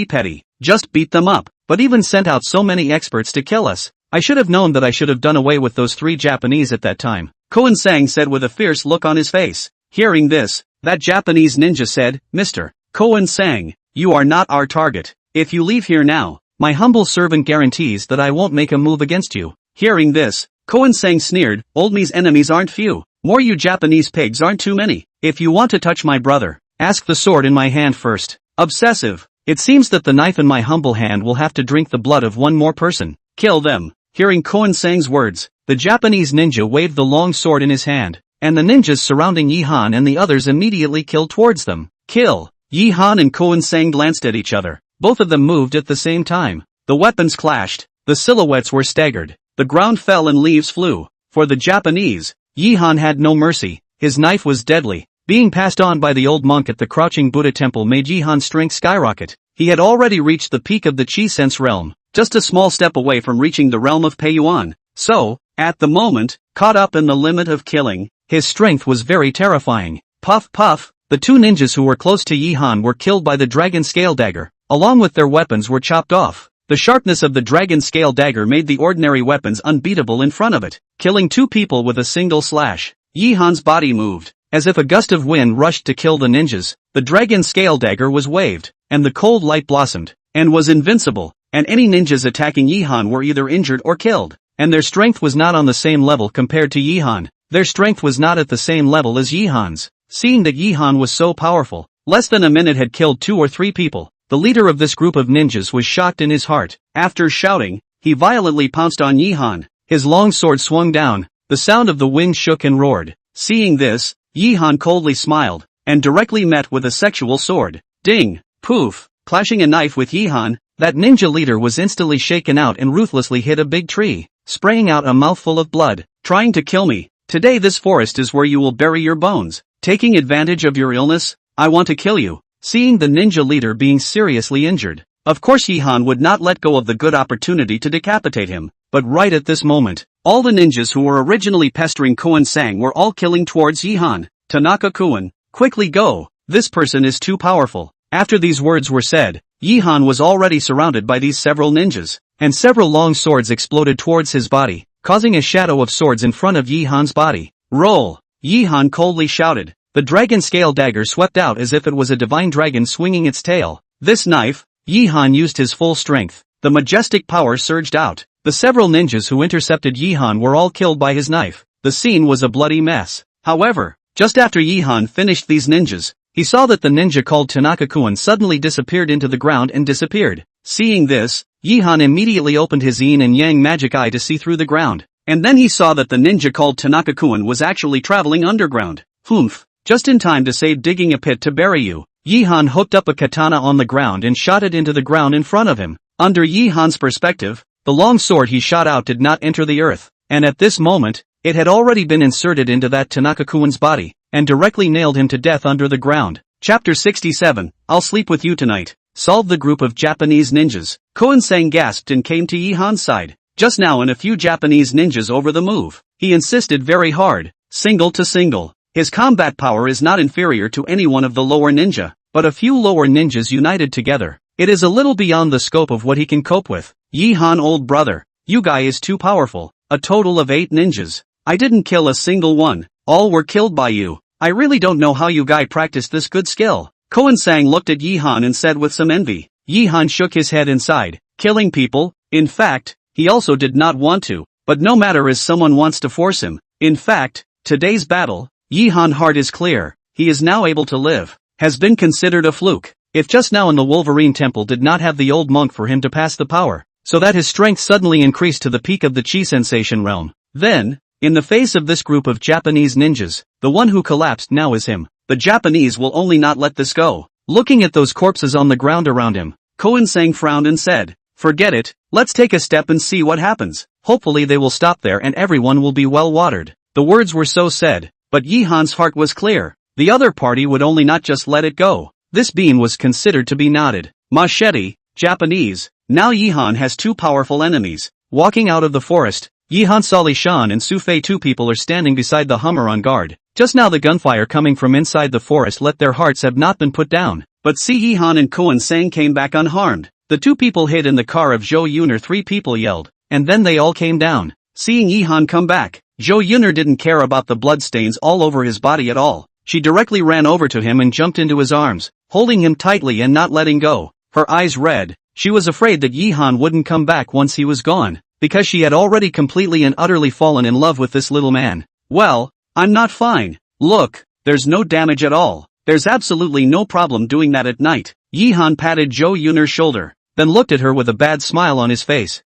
petty. Just beat them up. But even sent out so many experts to kill us. I should have known that I should have done away with those 3 Japanese at that time. Kwon Sang said with a fierce look on his face. Hearing this, that Japanese ninja said, Mr. Kwon Sang, you are not our target. If you leave here now, my humble servant guarantees that I won't make a move against you. Hearing this, Koan-sang sneered, old me's enemies aren't few. More you Japanese pigs aren't too many. If you want to touch my brother, ask the sword in my hand first. Obsessive. It seems that the knife in my humble hand will have to drink the blood of one more person. Kill them. Hearing Koan-sang's words, the Japanese ninja waved the long sword in his hand, and the ninjas surrounding Yi-han and the others immediately killed towards them. Kill. Yi-han and Koan-sang glanced at each other. Both of them moved at the same time. The weapons clashed. The silhouettes were staggered. The ground fell and leaves flew. For the Japanese, Yi-han had no mercy. His knife was deadly. Being passed on by the old monk at the crouching Buddha temple made Yi-han's strength skyrocket. He had already reached the peak of the Chi sense realm, just a small step away from reaching the realm of Peiyuan. So, at the moment, caught up in the limit of killing, his strength was very terrifying. Puff puff, the two ninjas who were close to Yi-han were killed by the dragon scale dagger. Along with their weapons were chopped off. The sharpness of the dragon scale dagger made the ordinary weapons unbeatable in front of it, killing two people with a single slash. Yi-han's body moved. As if a gust of wind rushed to kill the ninjas, the dragon scale dagger was waved, and the cold light blossomed, and was invincible, and any ninjas attacking Yi-han were either injured or killed, and their strength was not on the same level compared to Yi-han. Their strength was not at the same level as Yi-han's. Seeing that Yi-han was so powerful, less than a minute had killed 2 or 3 people, the leader of this group of ninjas was shocked in his heart. After shouting, he violently pounced on Yi-han. His long sword swung down, the sound of the wind shook and roared. Seeing this, Yi-han coldly smiled, and directly met with a sexual sword. Ding! Poof! Clashing a knife with Yi-han, that ninja leader was instantly shaken out and ruthlessly hit a big tree, spraying out a mouthful of blood. Trying to kill me. Today this forest is where you will bury your bones. Taking advantage of your illness, I want to kill you. Seeing the ninja leader being seriously injured, of course Yi-han would not let go of the good opportunity to decapitate him, but right at this moment, all the ninjas who were originally pestering Koan-sang were all killing towards Yi-han. Tanaka-kun, quickly go, this person is too powerful. After these words were said, Yi-han was already surrounded by these several ninjas, and several long swords exploded towards his body, causing a shadow of swords in front of Yi-han's body. Roll! Yi-han coldly shouted. The dragon scale dagger swept out as if it was a divine dragon swinging its tail. This knife, Yi-han used his full strength. The majestic power surged out. The several ninjas who intercepted Yi-han were all killed by his knife. The scene was a bloody mess. However, just after Yi-han finished these ninjas, he saw that the ninja called Tanaka-kun suddenly disappeared into the ground and disappeared. Seeing this, Yi-han immediately opened his yin and yang magic eye to see through the ground. And then he saw that the ninja called Tanaka-kun was actually traveling underground. Humph! Just in time to save digging a pit to bury you. Yi-han hooked up a katana on the ground and shot it into the ground in front of him. Under Yi-han's perspective, the long sword he shot out did not enter the earth, and at this moment, it had already been inserted into that Tanaka-kun's body, and directly nailed him to death under the ground. Chapter 67, I'll sleep with you tonight. Solved the group of Japanese ninjas. Koan-sang gasped and came to Yi-han's side. Just now and a few Japanese ninjas over the move. He insisted very hard, single to single. His combat power is not inferior to any one of the lower ninja, but a few lower ninjas united together. It is a little beyond the scope of what he can cope with. Yi-han, old brother, you guy is too powerful. A total of 8 ninjas. I didn't kill a single one. All were killed by you. I really don't know how you guy practiced this good skill. Koan-sang looked at Yi-han and said with some envy. Yi-han shook his head inside. Killing people? In fact, he also did not want to, but no matter as someone wants to force him. In fact, today's battle, Yi-han's heart is clear. He is now able to live. Has been considered a fluke. If just now in the Wolverine Temple did not have the old monk for him to pass the power, so that his strength suddenly increased to the peak of the Chi sensation realm. Then, in the face of this group of Japanese ninjas, the one who collapsed now is him. The Japanese will only not let this go. Looking at those corpses on the ground around him, Koan-sang frowned and said, forget it, let's take a step and see what happens. Hopefully they will stop there and everyone will be well watered. The words were so said, but Yi-han's heart was clear. The other party would only not just let it go. This beam was considered to be knotted. Machete, Japanese. Now Yi-han has 2 powerful enemies. Walking out of the forest, Yi-han saw Li Shan and Su Fei. 2 people are standing beside the Hummer on guard. Just now the gunfire coming from inside the forest let their hearts have not been put down. But see, Yi-han and Koan-sang came back unharmed. The 2 people hid in the car of Zhou Yuner. 3 people yelled, and then they all came down. Seeing Yi-han come back, Zhou Yuner didn't care about the bloodstains all over his body at all. she directly ran over to him and jumped into his arms, holding him tightly and not letting go, her eyes red. She was afraid that Yihan wouldn't come back once he was gone, because she had already completely and utterly fallen in love with this little man. Well, I'm not fine. Look, there's no damage at all. There's absolutely no problem doing that at night. Yihan patted Zhou Yun'er's shoulder, then looked at her with a bad smile on his face.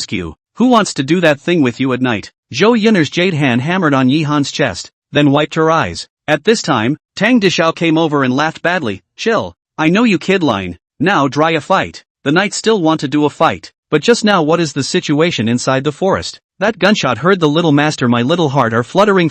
Q. Who wants to do that thing with you at night? Zhou Yun'er's jade hand hammered on Yihan's chest, then wiped her eyes. At this time, Tang Dishao came over and laughed badly. Chill. I know you kid line. Now dry a fight. The knights still want to do a fight. But just now what is the situation inside the forest? That gunshot heard the little master, my little heart are fluttering.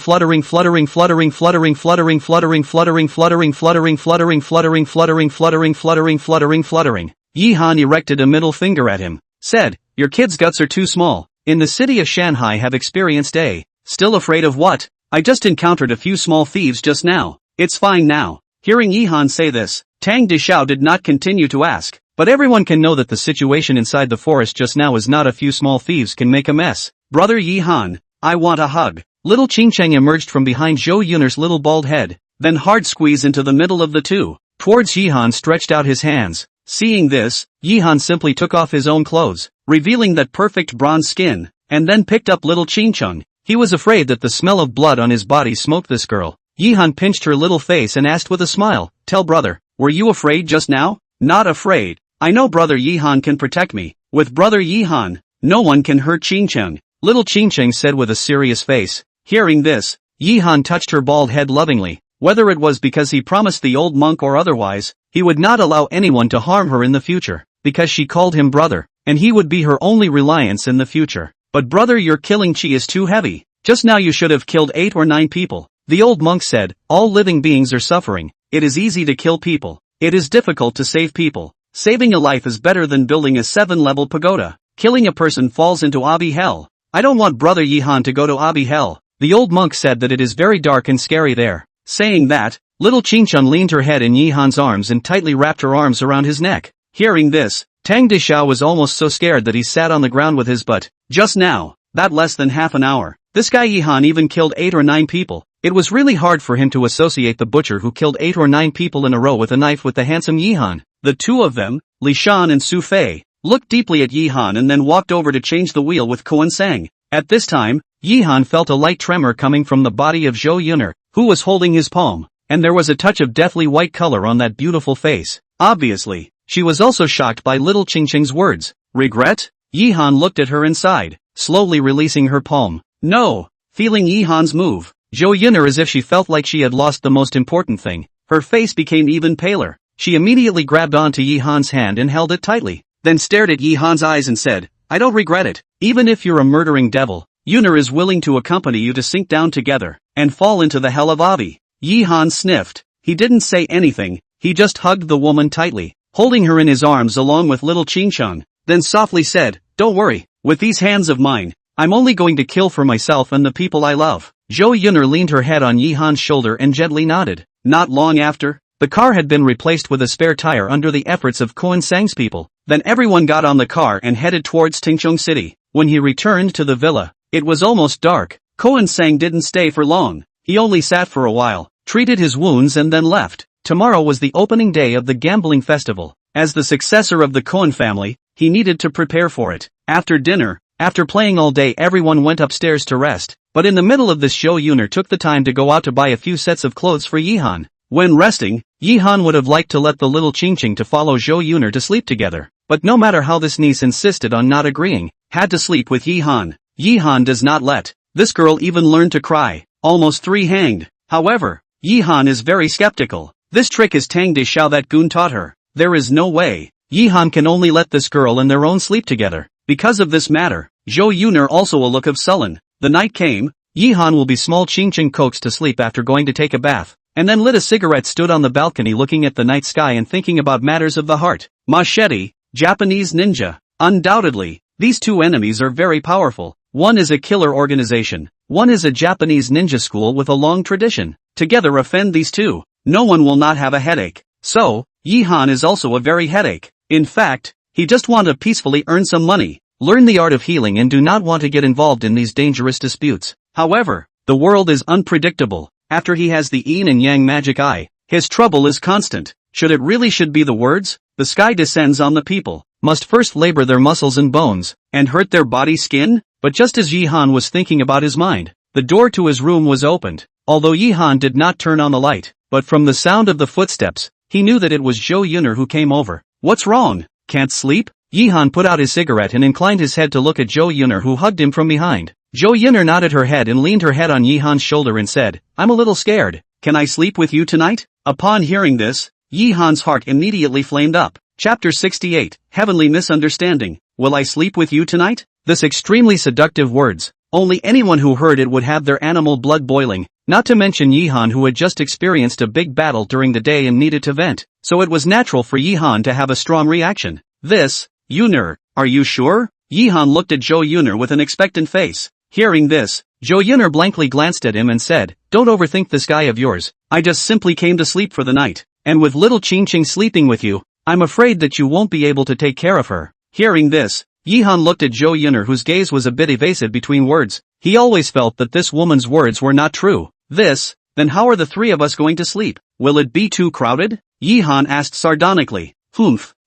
Yihan erected a middle finger at him, said, your kid's guts are too small. In the city of Shanghai have experienced a. Still afraid of what? I just encountered a few small thieves just now. It's fine now. Hearing Yihan say this, Tang Dishao did not continue to ask, but everyone can know that the situation inside the forest just now is not a few small thieves can make a mess. Brother Yihan, I want a hug. Little Qingcheng emerged from behind Zhou Yun'er's little bald head, then hard squeeze into the middle of the two. Towards Yihan stretched out his hands. Seeing this, Yihan simply took off his own clothes, revealing that perfect bronze skin, and then picked up little Qingcheng. He was afraid that the smell of blood on his body smoked this girl. Yihan pinched her little face and asked with a smile, tell brother, were you afraid just now? Not afraid. I know brother Yihan can protect me. With brother Yihan, no one can hurt Qingcheng. Little Qingcheng said with a serious face. Hearing this, Yihan touched her bald head lovingly. Whether it was because he promised the old monk or otherwise, he would not allow anyone to harm her in the future, because she called him brother, and he would be her only reliance in the future. But brother, your killing chi is too heavy. Just now you should have killed 8 or 9 people. The old monk said, all living beings are suffering. It is easy to kill people. It is difficult to save people. Saving a life is better than building a 7-level pagoda. Killing a person falls into Abi hell. I don't want brother Yihan to go to Abi hell. The old monk said that it is very dark and scary there. Saying that, little Qingcheng leaned her head in Yihan's arms and tightly wrapped her arms around his neck. Hearing this, Tang Dishao was almost so scared that he sat on the ground with his butt. Just now, that less than half an hour, this guy Yihan even killed 8 or 9 people. It was really hard for him to associate the butcher who killed 8 or 9 people in a row with a knife with the handsome Yihan. The two of them, Li Shan and Su Fei, looked deeply at Yihan and then walked over to change the wheel with Kuan Sang. At this time, Yihan felt a light tremor coming from the body of Zhou Yun'er, who was holding his palm, and there was a touch of deathly white color on that beautiful face. Obviously, she was also shocked by little Qingcheng's words. Regret? Yihan looked at her and sighed, slowly releasing her palm. No. Feeling Yihan's move, Zhou Yun'er as if she felt like she had lost the most important thing, her face became even paler. She immediately grabbed onto Yihan's hand and held it tightly, then stared at Yihan's eyes and said, I don't regret it. Even if you're a murdering devil, Yun'er is willing to accompany you to sink down together and fall into the hell of Abi. Yihan sniffed. He didn't say anything, he just hugged the woman tightly, holding her in his arms along with little Qingcheng, then softly said, don't worry, with these hands of mine, I'm only going to kill for myself and the people I love. Zhou Yun'er leaned her head on Yihan's shoulder and gently nodded. Not long after, the car had been replaced with a spare tire under the efforts of Kuan Sang's people. Then everyone got on the car and headed towards Tingchong City. When he returned to the villa, it was almost dark. Kuan Sang didn't stay for long. He only sat for a while, treated his wounds and then left. Tomorrow was the opening day of the gambling festival. As the successor of the Kuan family, he needed to prepare for it. After dinner, after playing all day, everyone went upstairs to rest. But in the middle of this, Zhou Yun'er took the time to go out to buy a few sets of clothes for Yihan. When resting, Yihan would have liked to let the little Qingcheng to follow Zhou Yun'er to sleep together. But no matter how this niece insisted on not agreeing, had to sleep with Yihan. Yihan does not let this girl even learn to cry. Almost 3 hanged. However, Yihan is very skeptical. This trick is Tang Dishao that goon taught her. There is no way. Yihan can only let this girl and their own sleep together. Because of this matter, Zhou Yun'er also a look of sullen. The night came. Yihan will be small Qingcheng coaxed to sleep after going to take a bath, and then lit a cigarette, stood on the balcony looking at the night sky and thinking about matters of the heart. Machete, Japanese ninja. Undoubtedly, these two enemies are very powerful. One is a killer organization. One is a Japanese ninja school with a long tradition. Together offend these two, no one will not have a headache. So, Yihan is also a very headache. In fact, he just want to peacefully earn some money, learn the art of healing and do not want to get involved in these dangerous disputes. However, The world is unpredictable. After he has the yin and yang magic eye, his trouble is constant. Should be the words? The sky descends on the people, must first labor their muscles and bones, and hurt their body skin? But just as Yihan was thinking about his mind, the door to his room was opened. Although Yihan did not turn on the light, but from the sound of the footsteps, he knew that it was Zhou Yuner who came over. What's wrong? Can't sleep? Yihan put out his cigarette and inclined his head to look at Zhou Yuner, who hugged him from behind. Zhou Yuner nodded her head and leaned her head on Yihan's shoulder and said, I'm a little scared. Can I sleep with you tonight? Upon hearing this, Yihan's heart immediately flamed up. Chapter 68, Heavenly Misunderstanding. Will I sleep with you tonight? This extremely seductive words. Only anyone who heard it would have their animal blood boiling, not to mention Yihan, who had just experienced a big battle during the day and needed to vent, so it was natural for Yihan to have a strong reaction. Yuner, are you sure? Yihan looked at Zhou Yuner with an expectant face. Hearing this, Zhou Yuner blankly glanced at him and said, Don't overthink this guy of yours. I just simply came to sleep for the night, and with little Qingqing sleeping with you, I'm afraid that you won't be able to take care of her. Hearing this, Yihan looked at Zhou Yuner, whose gaze was a bit evasive between words. He always felt that this woman's words were not true. Then how are the three of us going to sleep? Will it be too crowded? Yihan asked sardonically.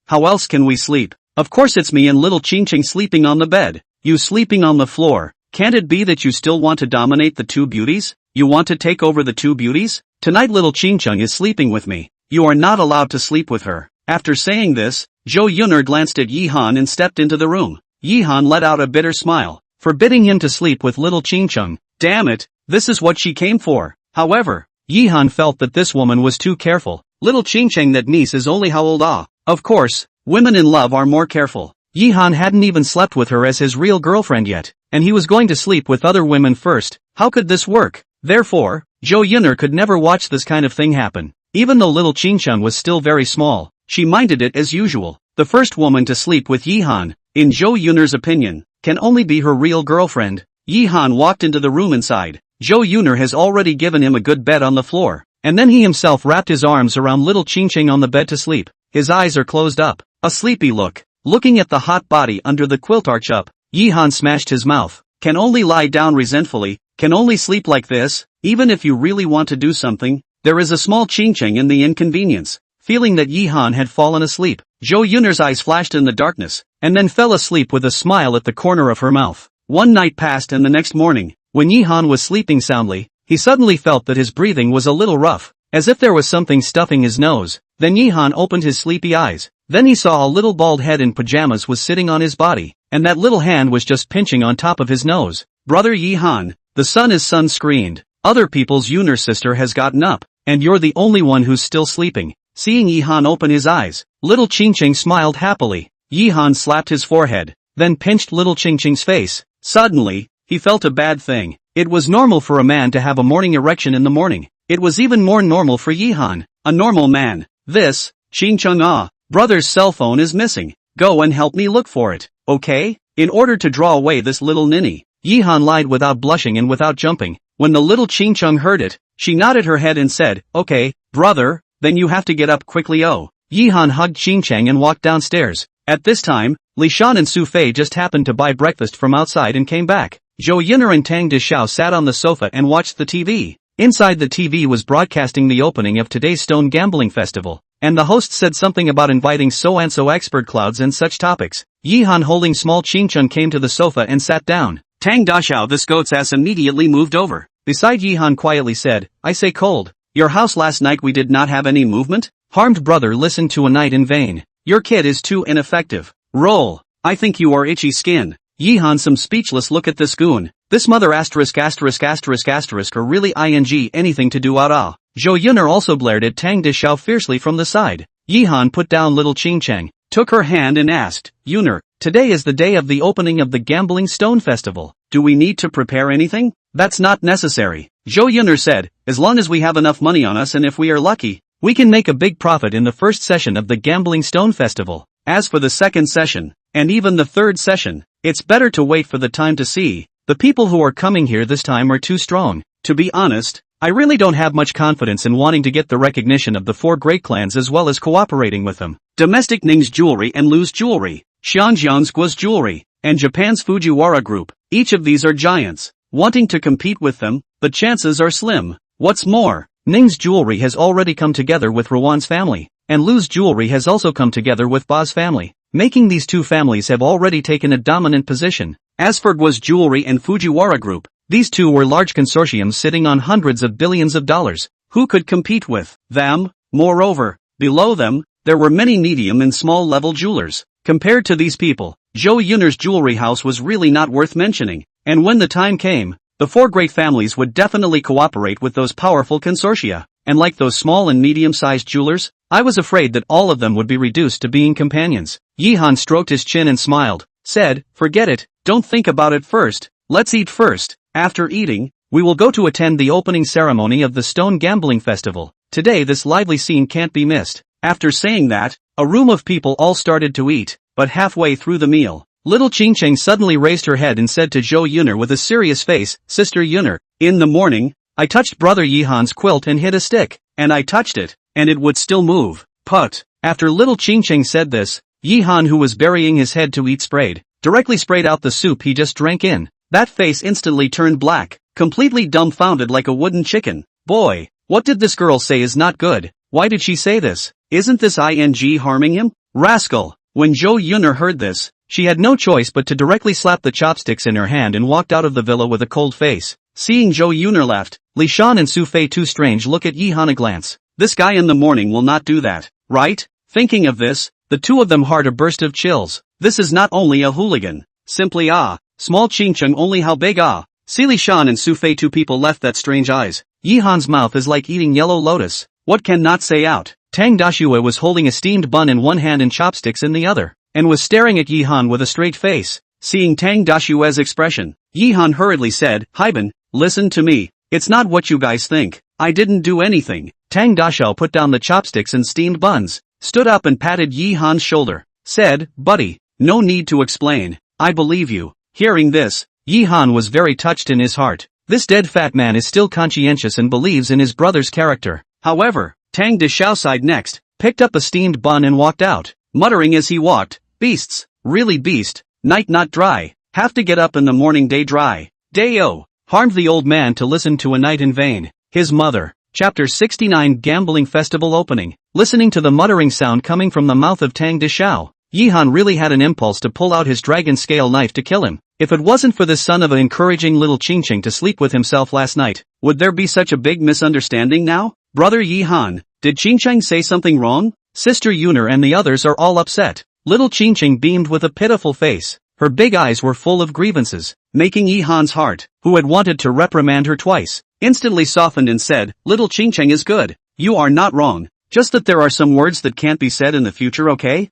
How else can we sleep? Of course it's me and little Qingqing sleeping on the bed. You sleeping on the floor. Can't it be that you still want to dominate the two beauties? You want to take over the two beauties? Tonight little Qingqing is sleeping with me. You are not allowed to sleep with her. After saying this, Zhou Yuner glanced at Yihan and stepped into the room. Yihan let out a bitter smile, forbidding him to sleep with little Qingqing. Damn it, this is what she came for. However, Yihan felt that this woman was too careful. Little Qingqing, that niece, is only how old? Of course, women in love are more careful. Yihan hadn't even slept with her as his real girlfriend yet, and he was going to sleep with other women first. How could this work? Therefore, Zhou Yuner could never watch this kind of thing happen. Even though little Qingqing was still very small, she minded it as usual. The first woman to sleep with Yihan, in Zhou Yuner's opinion, can only be her real girlfriend. Yihan walked into the room inside. Zhou Yuner has already given him a good bed on the floor, and then he himself wrapped his arms around little Qingqing on the bed to sleep. His eyes are closed up, a sleepy look. Looking at the hot body under the quilt arch up, Yihan smashed his mouth. Can only lie down resentfully, can only sleep like this, even if you really want to do something. There is a small Qingqing in the inconvenience. Feeling that Yihan had fallen asleep, Zhou Yuner's eyes flashed in the darkness, and then fell asleep with a smile at the corner of her mouth. One night passed, and the next morning, when Yihan was sleeping soundly, he suddenly felt that his breathing was a little rough, as if there was something stuffing his nose. Then Yihan opened his sleepy eyes. Then he saw a little bald head in pajamas was sitting on his body, and that little hand was just pinching on top of his nose. Brother Yihan, the sun is sun-screened. Other people's Yuner sister has gotten up, and you're the only one who's still sleeping. Seeing Yihan open his eyes, little Qingqing smiled happily. Yihan slapped his forehead, then pinched little Qingqing's face. Suddenly, he felt a bad thing. It was normal for a man to have a morning erection in the morning. It was even more normal for Yihan, a normal man. Qingqing, brother's cell phone is missing. Go and help me look for it, okay? In order to draw away this little ninny, Yihan lied without blushing and without jumping. When the little Qingqing heard it, she nodded her head and said, okay, brother, then you have to get up quickly. Yihan hugged Qingqing and walked downstairs. At this time, Li Shan and Su Fei just happened to buy breakfast from outside and came back. Zhou Yuner and Tang Dishao sat on the sofa and watched the TV. Inside the TV was broadcasting the opening of today's Stone Gambling Festival, and the host said something about inviting so-and-so expert clouds and such topics. Yihan holding small Qingqing came to the sofa and sat down. Tang Dashao, this goat's ass, immediately moved over. Beside Yihan quietly said, I say cold. Your house last night we did not have any movement? Harmed brother listened to a night in vain. Your kid is too ineffective. Roll. I think you are itchy skin. Yihan some speechless look at this goon. This mother asterisk or really ing anything to do out. Zhou Yuner also blared at Tang Dishao fiercely from the side. Yihan put down little Qingqing, took her hand and asked, Yuner, today is the day of the opening of the Gambling Stone Festival. Do we need to prepare anything? That's not necessary. Zhou Yuner said, as long as we have enough money on us and if we are lucky, we can make a big profit in the first session of the Gambling Stone Festival. As for the second session, and even the third session, it's better to wait for the time to see. The people who are coming here this time are too strong. To be honest, I really don't have much confidence in wanting to get the recognition of the four great clans as well as cooperating with them. Domestic Ning's Jewelry and Lu's Jewelry, Xianjiang's Guo's Jewelry, and Japan's Fujiwara Group. Each of these are giants. wanting to compete with them, the chances are slim. What's more, Ning's jewelry has already come together with Rowan's family, and Lu's jewelry has also come together with Ba's family, making these two families have already taken a dominant position. As for Gua's jewelry and Fujiwara group, these two were large consortiums sitting on hundreds of billions of dollars. Who could compete with them? Moreover, below them, there were many medium and small level jewelers. Compared to these people, Zhou Yun'er's jewelry house was really not worth mentioning, and when the time came, the four great families would definitely cooperate with those powerful consortia, and like those small and medium-sized jewelers, I was afraid that all of them would be reduced to being companions. Yihan stroked his chin and smiled, said, "Forget it, don't think about it first, let's eat first. After eating, we will go to attend the opening ceremony of the Stone Gambling Festival. Today this lively scene can't be missed." After saying that, a room of people all started to eat, but halfway through the meal, little Qingcheng suddenly raised her head and said to Zhou Yun'er with a serious face, "Sister Yun'er, in the morning, I touched Brother Yihan's quilt and hit a stick, and I touched it, and it would still move." Put. After little Qingcheng said this, Yihan, who was burying his head to eat, directly sprayed out the soup he just drank in. That face instantly turned black, completely dumbfounded like a wooden chicken. Boy, what did this girl say is not good? Why did she say this? Isn't this ing harming him? Rascal! When Zhou Yun'er heard this, she had no choice but to directly slap the chopsticks in her hand and walked out of the villa with a cold face. Seeing Zhou Yun'er left, Li Shan and Su Fei too strange look at Yihan a glance. This guy in the morning will not do that, right? Thinking of this, the two of them heard a burst of chills. This is not only a hooligan. Simply small Qingcheng only how big See Li Shan and Su Fei, two people left that strange eyes. Yihan's mouth is like eating yellow lotus. What can not say out? Tang Dashue was holding a steamed bun in one hand and chopsticks in the other, and was staring at Yihan with a straight face. Seeing Tang Dashue's expression, Yihan hurriedly said, "Haiban, listen to me, it's not what you guys think. I didn't do anything." Tang Dashao put down the chopsticks and steamed buns, stood up and patted Yihan's shoulder, said, "Buddy, no need to explain, I believe you." Hearing this, Yihan was very touched in his heart. This dead fat man is still conscientious and believes in his brother's character. However, Tang Dashao sighed next, picked up a steamed bun and walked out, muttering as he walked, "Beasts, really beast, night not dry, have to get up in the morning day dry." Day-o, harmed the old man to listen to a night in vain. His mother. Chapter 69 Gambling Festival Opening. Listening to the muttering sound coming from the mouth of Tang Dashao, Yihan really had an impulse to pull out his dragon scale knife to kill him. If it wasn't for the son of an encouraging little Qingcheng to sleep with himself last night, would there be such a big misunderstanding now? "Brother Yihan, did Qingcheng say something wrong?" Sister Yun'er and the others are all upset. Little Qingcheng beamed with a pitiful face. Her big eyes were full of grievances, making Yihan's heart, who had wanted to reprimand her twice, instantly softened and said, "Little Qingcheng is good. You are not wrong. Just that there are some words that can't be said in the future, okay?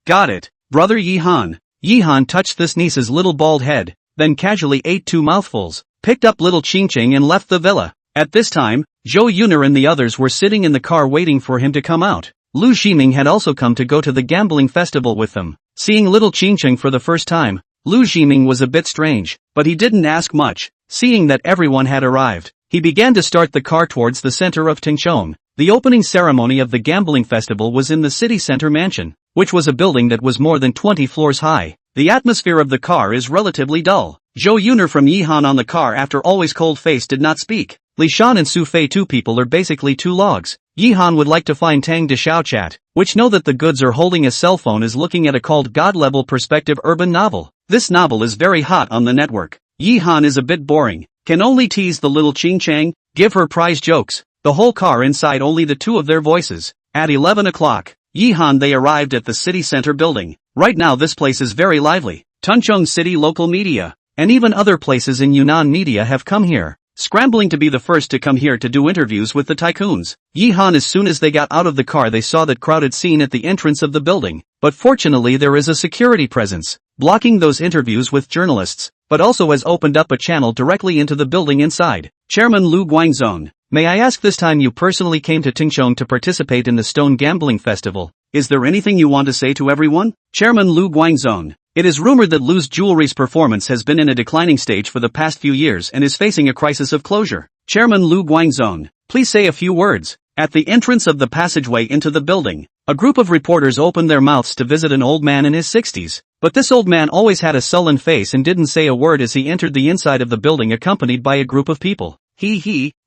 Got it. Brother Yihan." Yihan touched this niece's little bald head, then casually ate 2 mouthfuls, picked up little Qingcheng and left the villa. At this time, Zhou Yun'er and the others were sitting in the car waiting for him to come out. Lu Ximing had also come to go to the gambling festival with them. Seeing little Qingcheng for the first time, Lu Ximing was a bit strange, but he didn't ask much. Seeing that everyone had arrived, he began to start the car towards the center of Tingchong. The opening ceremony of the gambling festival was in the city center mansion, which was a building that was more than 20 floors high. The atmosphere of the car is relatively dull. Zhou Yun'er from Yihan on the car after always cold face did not speak. Li Shan and Su Fei, two people, are basically two logs. Yihan would like to find Tang Dashao chat, which know that the goods are holding a cell phone is looking at a called God-level perspective urban novel. This novel is very hot on the network. Yihan is a bit boring, can only tease the little Qingcheng, give her prize jokes. The whole car inside only the two of their voices. At 11 o'clock, Yihan they arrived at the city center building. Right now this place is very lively. Tunchong City local media, and even other places in Yunnan media have come here, scrambling to be the first to come here to do interviews with the tycoons. Yihan, as soon as they got out of the car, they saw that crowded scene at the entrance of the building, but fortunately there is a security presence, blocking those interviews with journalists, but also has opened up a channel directly into the building inside. Chairman Lu Guangzong, may I ask, this time you personally came to Tingchong to participate in the Stone Gambling Festival. Is there anything you want to say to everyone? Chairman Lu Guangzong. It is rumored that Lu's jewelry's performance has been in a declining stage for the past few years and is facing a crisis of closure. Chairman Lu Guangzong, please say a few words. At the entrance of the passageway into the building, a group of reporters opened their mouths to visit an old man in his 60s. But this old man always had a sullen face and didn't say a word as he entered the inside of the building accompanied by a group of people.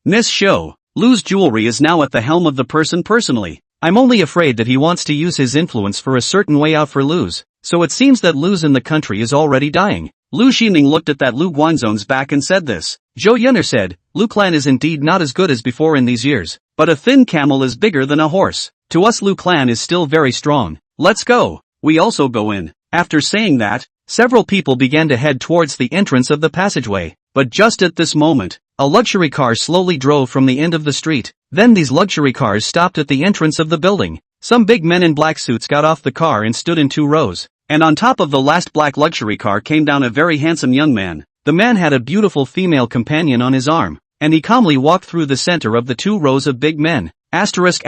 Miss Show, Lu's jewelry is now at the helm of the person personally. I'm only afraid that he wants to use his influence for a certain way out for Lu's. So it seems that Lu's in the country is already dying. Lu Xining looked at that Lu Guanzhong's back and said this. Zhou Yuner said, Lu clan is indeed not as good as before in these years, but a thin camel is bigger than a horse. To us Lu clan is still very strong. Let's go. We also go in. After saying that, several people began to head towards the entrance of the passageway, but just at this moment, a luxury car slowly drove from the end of the street. Then these luxury cars stopped at the entrance of the building. Some big men in black suits got off the car and stood in 2 rows. And on top of the last black luxury car came down a very handsome young man. The man had a beautiful female companion on his arm, and he calmly walked through the center of the 2 rows of big men. Asterisk.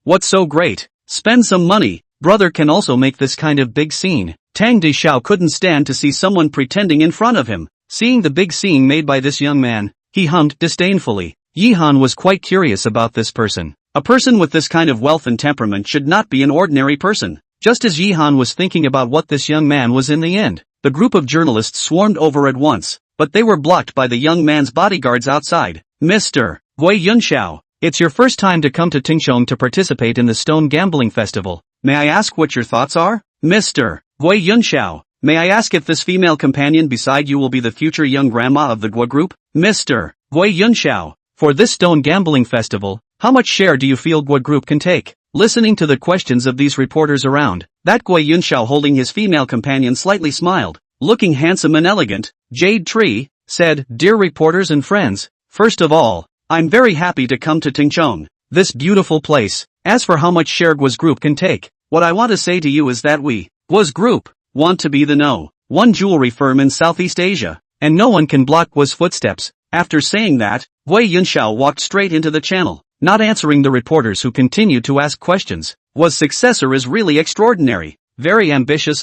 What's so great? Spend some money. Brother can also make this kind of big scene. Tang Dishao couldn't stand to see someone pretending in front of him. Seeing the big scene made by this young man, he hummed disdainfully. Yihan was quite curious about this person. A person with this kind of wealth and temperament should not be an ordinary person. Just as Yihan was thinking about what this young man was in the end, the group of journalists swarmed over at once, but they were blocked by the young man's bodyguards outside. Mr. Gui Yunxiao, it's your first time to come to Tingshong to participate in the Stone Gambling Festival. May I ask what your thoughts are? Mr. Gui Yunxiao, may I ask if this female companion beside you will be the future young grandma of the Gua group? Mr. Gui Yunxiao, for this Stone Gambling Festival, how much share do you feel Gua group can take? Listening to the questions of these reporters around, that Gui Yunxiao holding his female companion slightly smiled. Looking handsome and elegant, Jade Tree said, Dear reporters and friends, first of all, I'm very happy to come to Tingchong, this beautiful place. As for how much share Gua's group can take, what I want to say to you is that we, Gua's group, want to be the #1 jewelry firm in Southeast Asia, and no one can block Gua's footsteps. After saying that, Gui Yunxiao walked straight into the channel, not answering the reporters who continued to ask questions. Gua's successor is really extraordinary, very ambitious.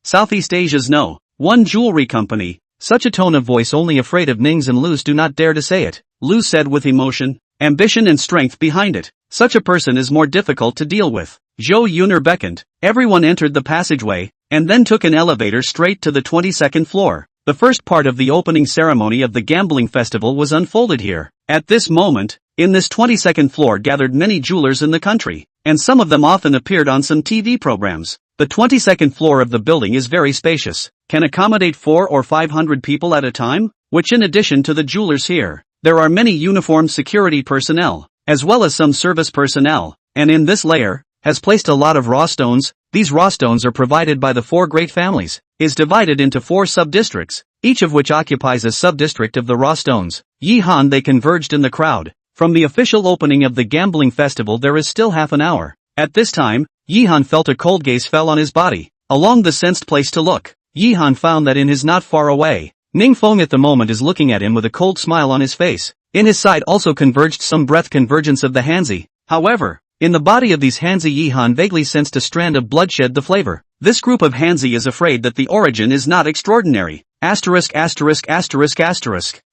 Southeast Asia's #1 jewelry company. Such a tone of voice only afraid of Nings and Lus do not dare to say it. Lu said with emotion, ambition and strength behind it. Such a person is more difficult to deal with. Zhou Yuner beckoned. Everyone entered the passageway, and then took an elevator straight to the 22nd floor. The first part of the opening ceremony of the gambling festival was unfolded here. At this moment, in this 22nd floor gathered many jewelers in the country, and some of them often appeared on some TV programs. The 22nd floor of the building is very spacious, can accommodate 400 or 500 people at a time, which in addition to the jewelers here, there are many uniformed security personnel, as well as some service personnel, and in this layer, has placed a lot of raw stones. These raw stones are provided by the 4 great families, is divided into 4 sub-districts, each of which occupies a sub-district of the raw stones. Yihan they converged in the crowd. From the official opening of the gambling festival there is still half an hour. At this time, Yihan felt a cold gaze fell on his body. Along the sensed place to look, Yihan found that in his not far away, Ningfeng at the moment is looking at him with a cold smile on his face. In his side also converged some breath convergence of the Hanzi. However, in the body of these Hanzi Yihan vaguely sensed a strand of bloodshed the flavor. This group of Hanzi is afraid that the origin is not extraordinary. Asterisk.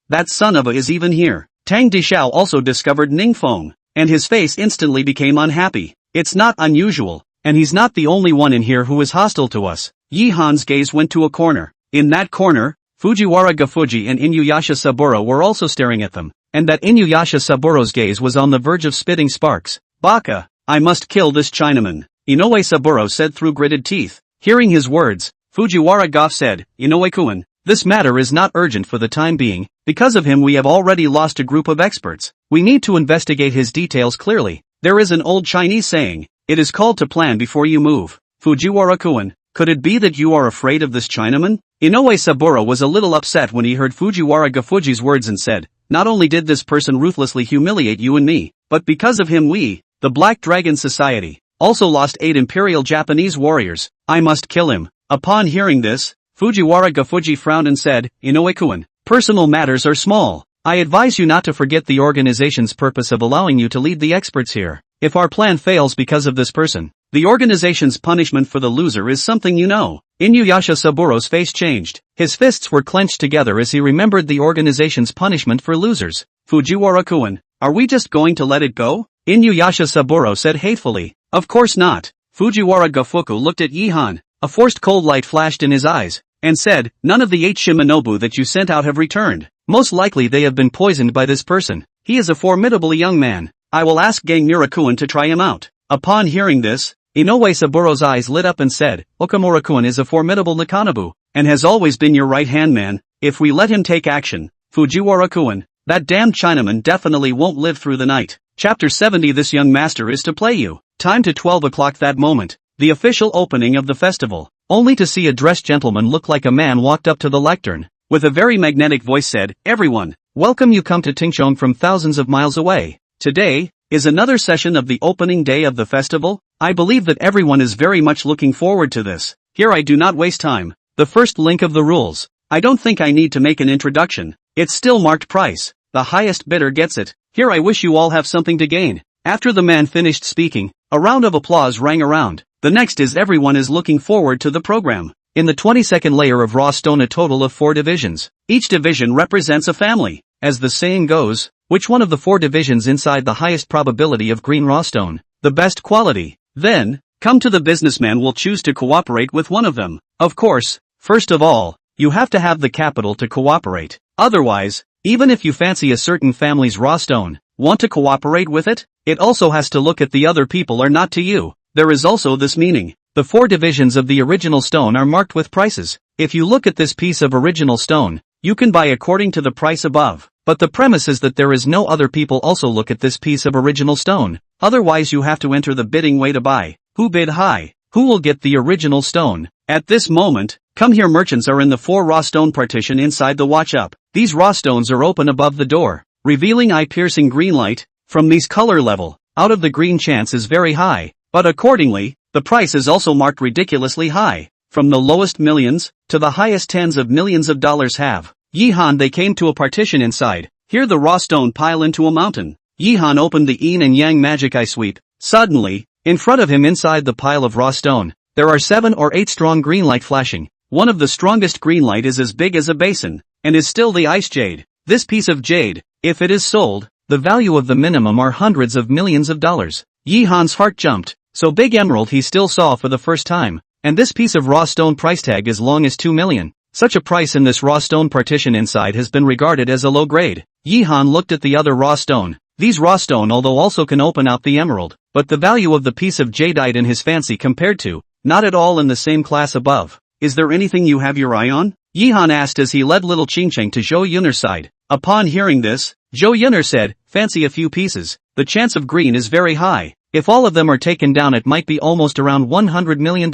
That son of a is even here. Tang Dishao also discovered Ningfeng, and his face instantly became unhappy. It's not unusual, and he's not the only one in here who is hostile to us. Yihan's gaze went to a corner. In that corner, Fujiwara Gafuji and Inuyasha Saburo were also staring at them, and that Inuyasha Saburo's gaze was on the verge of spitting sparks. Baka, I must kill this Chinaman, Inoue Saburo said through gritted teeth. Hearing his words, Fujiwara Goff said, Inoue-kun, this matter is not urgent for the time being. Because of him we have already lost a group of experts. We need to investigate his details clearly. There is an old Chinese saying, it is called to plan before you move. Fujiwara-kun, could it be that you are afraid of this Chinaman? Inoue Saburo was a little upset when he heard Fujiwara Gafuji's words and said, not only did this person ruthlessly humiliate you and me, but because of him we, the Black Dragon Society, also lost 8 Imperial Japanese warriors. I must kill him. Upon hearing this, Fujiwara Gafuji frowned and said, Inoue-kun, personal matters are small. I advise you not to forget the organization's purpose of allowing you to lead the experts here. If our plan fails because of this person, the organization's punishment for the loser is something you know. Inuyasha Saburo's face changed. His fists were clenched together as he remembered the organization's punishment for losers. Fujiwara-kun, are we just going to let it go? Inuyasha Saburo said hatefully. Of course not. Fujiwara Gafuku looked at Yihan. A forced cold light flashed in his eyes, and said, "None of the 8 Shimanobu that you sent out have returned. Most likely they have been poisoned by this person. He is a formidable young man. I will ask Gang Mirakuan to try him out." Upon hearing this, Inoue Saburo's eyes lit up and said, "Okamura-kun is a formidable Nakanobu, and has always been your right-hand man. If we let him take action, Fujiwara-kun, that damned Chinaman definitely won't live through the night." Chapter 70. This young master is to play you. Time to 12 o'clock that moment, the official opening of the festival, only to see a dressed gentleman look like a man walked up to the lectern, with a very magnetic voice said, "Everyone, welcome you come to Tingchong from thousands of miles away. Today is another session of the opening day of the festival. I believe that everyone is very much looking forward to this. Here I do not waste time. The first link of the rules. I don't think I need to make an introduction. It's still marked price. The highest bidder gets it. Here I wish you all have something to gain." After the man finished speaking, a round of applause rang around. The next is everyone is looking forward to the program. In the 22nd layer of raw stone, a total of 4 divisions. Each division represents a family. As the saying goes, which one of the 4 divisions inside the highest probability of green raw stone? The best quality. Then, come to the businessman will choose to cooperate with one of them. Of course, first of all, you have to have the capital to cooperate. Otherwise, even if you fancy a certain family's raw stone, want to cooperate with it, it also has to look at the other people or not to you. There is also this meaning. The 4 divisions of the original stone are marked with prices. If you look at this piece of original stone, you can buy according to the price above. But the premise is that there is no other people also look at this piece of original stone. Otherwise you have to enter the bidding way to buy. Who bid high? Who will get the original stone? At this moment, come here merchants are in the 4 raw stone partition inside the watch up. These raw stones are open above the door, revealing eye-piercing green light. From these color level, out of the green chance is very high, but accordingly, the price is also marked ridiculously high. From the lowest millions, to the highest tens of millions of dollars have. Yihan they came to a partition inside. Here the raw stone pile into a mountain. Yihan opened the yin and yang magic eye sweep. Suddenly, in front of him inside the pile of raw stone, there are 7 or 8 strong green light flashing. One of the strongest green light is as big as a basin, and is still the ice jade. This piece of jade, if it is sold, the value of the minimum are hundreds of millions of dollars. Yihan's heart jumped. So big emerald he still saw for the first time. And this piece of raw stone price tag as long as 2 million. Such a price in this raw stone partition inside has been regarded as a low grade. Yihan looked at the other raw stone. These raw stone although also can open out the emerald, but the value of the piece of jadeite in his fancy compared to, not at all in the same class above. "Is there anything you have your eye on?" Yihan asked as he led little Qingcheng to Zhou Yun'er's side. Upon hearing this, Zhou Yun'er said, "Fancy a few pieces. The chance of green is very high. If all of them are taken down it might be almost around $100 million.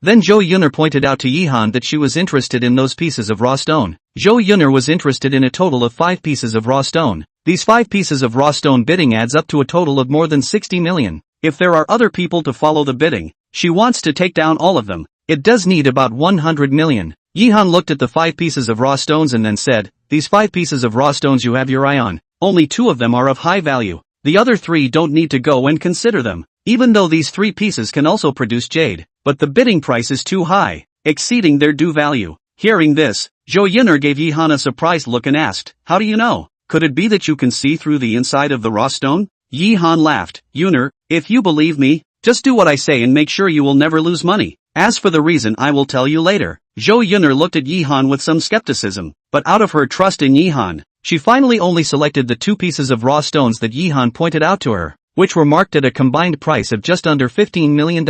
Then Zhou Yun'er pointed out to Yihan that she was interested in those pieces of raw stone. Zhou Yun'er was interested in a total of 5 pieces of raw stone. These 5 pieces of raw stone bidding adds up to a total of more than 60 million. If there are other people to follow the bidding, she wants to take down all of them. It does need about 100 million. Yihan looked at the 5 pieces of raw stones and then said, "These 5 pieces of raw stones you have your eye on, only 2 of them are of high value. The other 3 don't need to go and consider them, even though these 3 pieces can also produce jade, but the bidding price is too high, exceeding their due value." Hearing this, Zhou Yun'er gave Yihan a surprised look and asked, "How do you know? Could it be that you can see through the inside of the raw stone?" Yihan laughed, "Yun'er, if you believe me, just do what I say and make sure you will never lose money. As for the reason I will tell you later." Zhou Yun'er looked at Yihan with some skepticism, but out of her trust in Yihan, she finally only selected the 2 pieces of raw stones that Yihan pointed out to her, which were marked at a combined price of just under $15 million.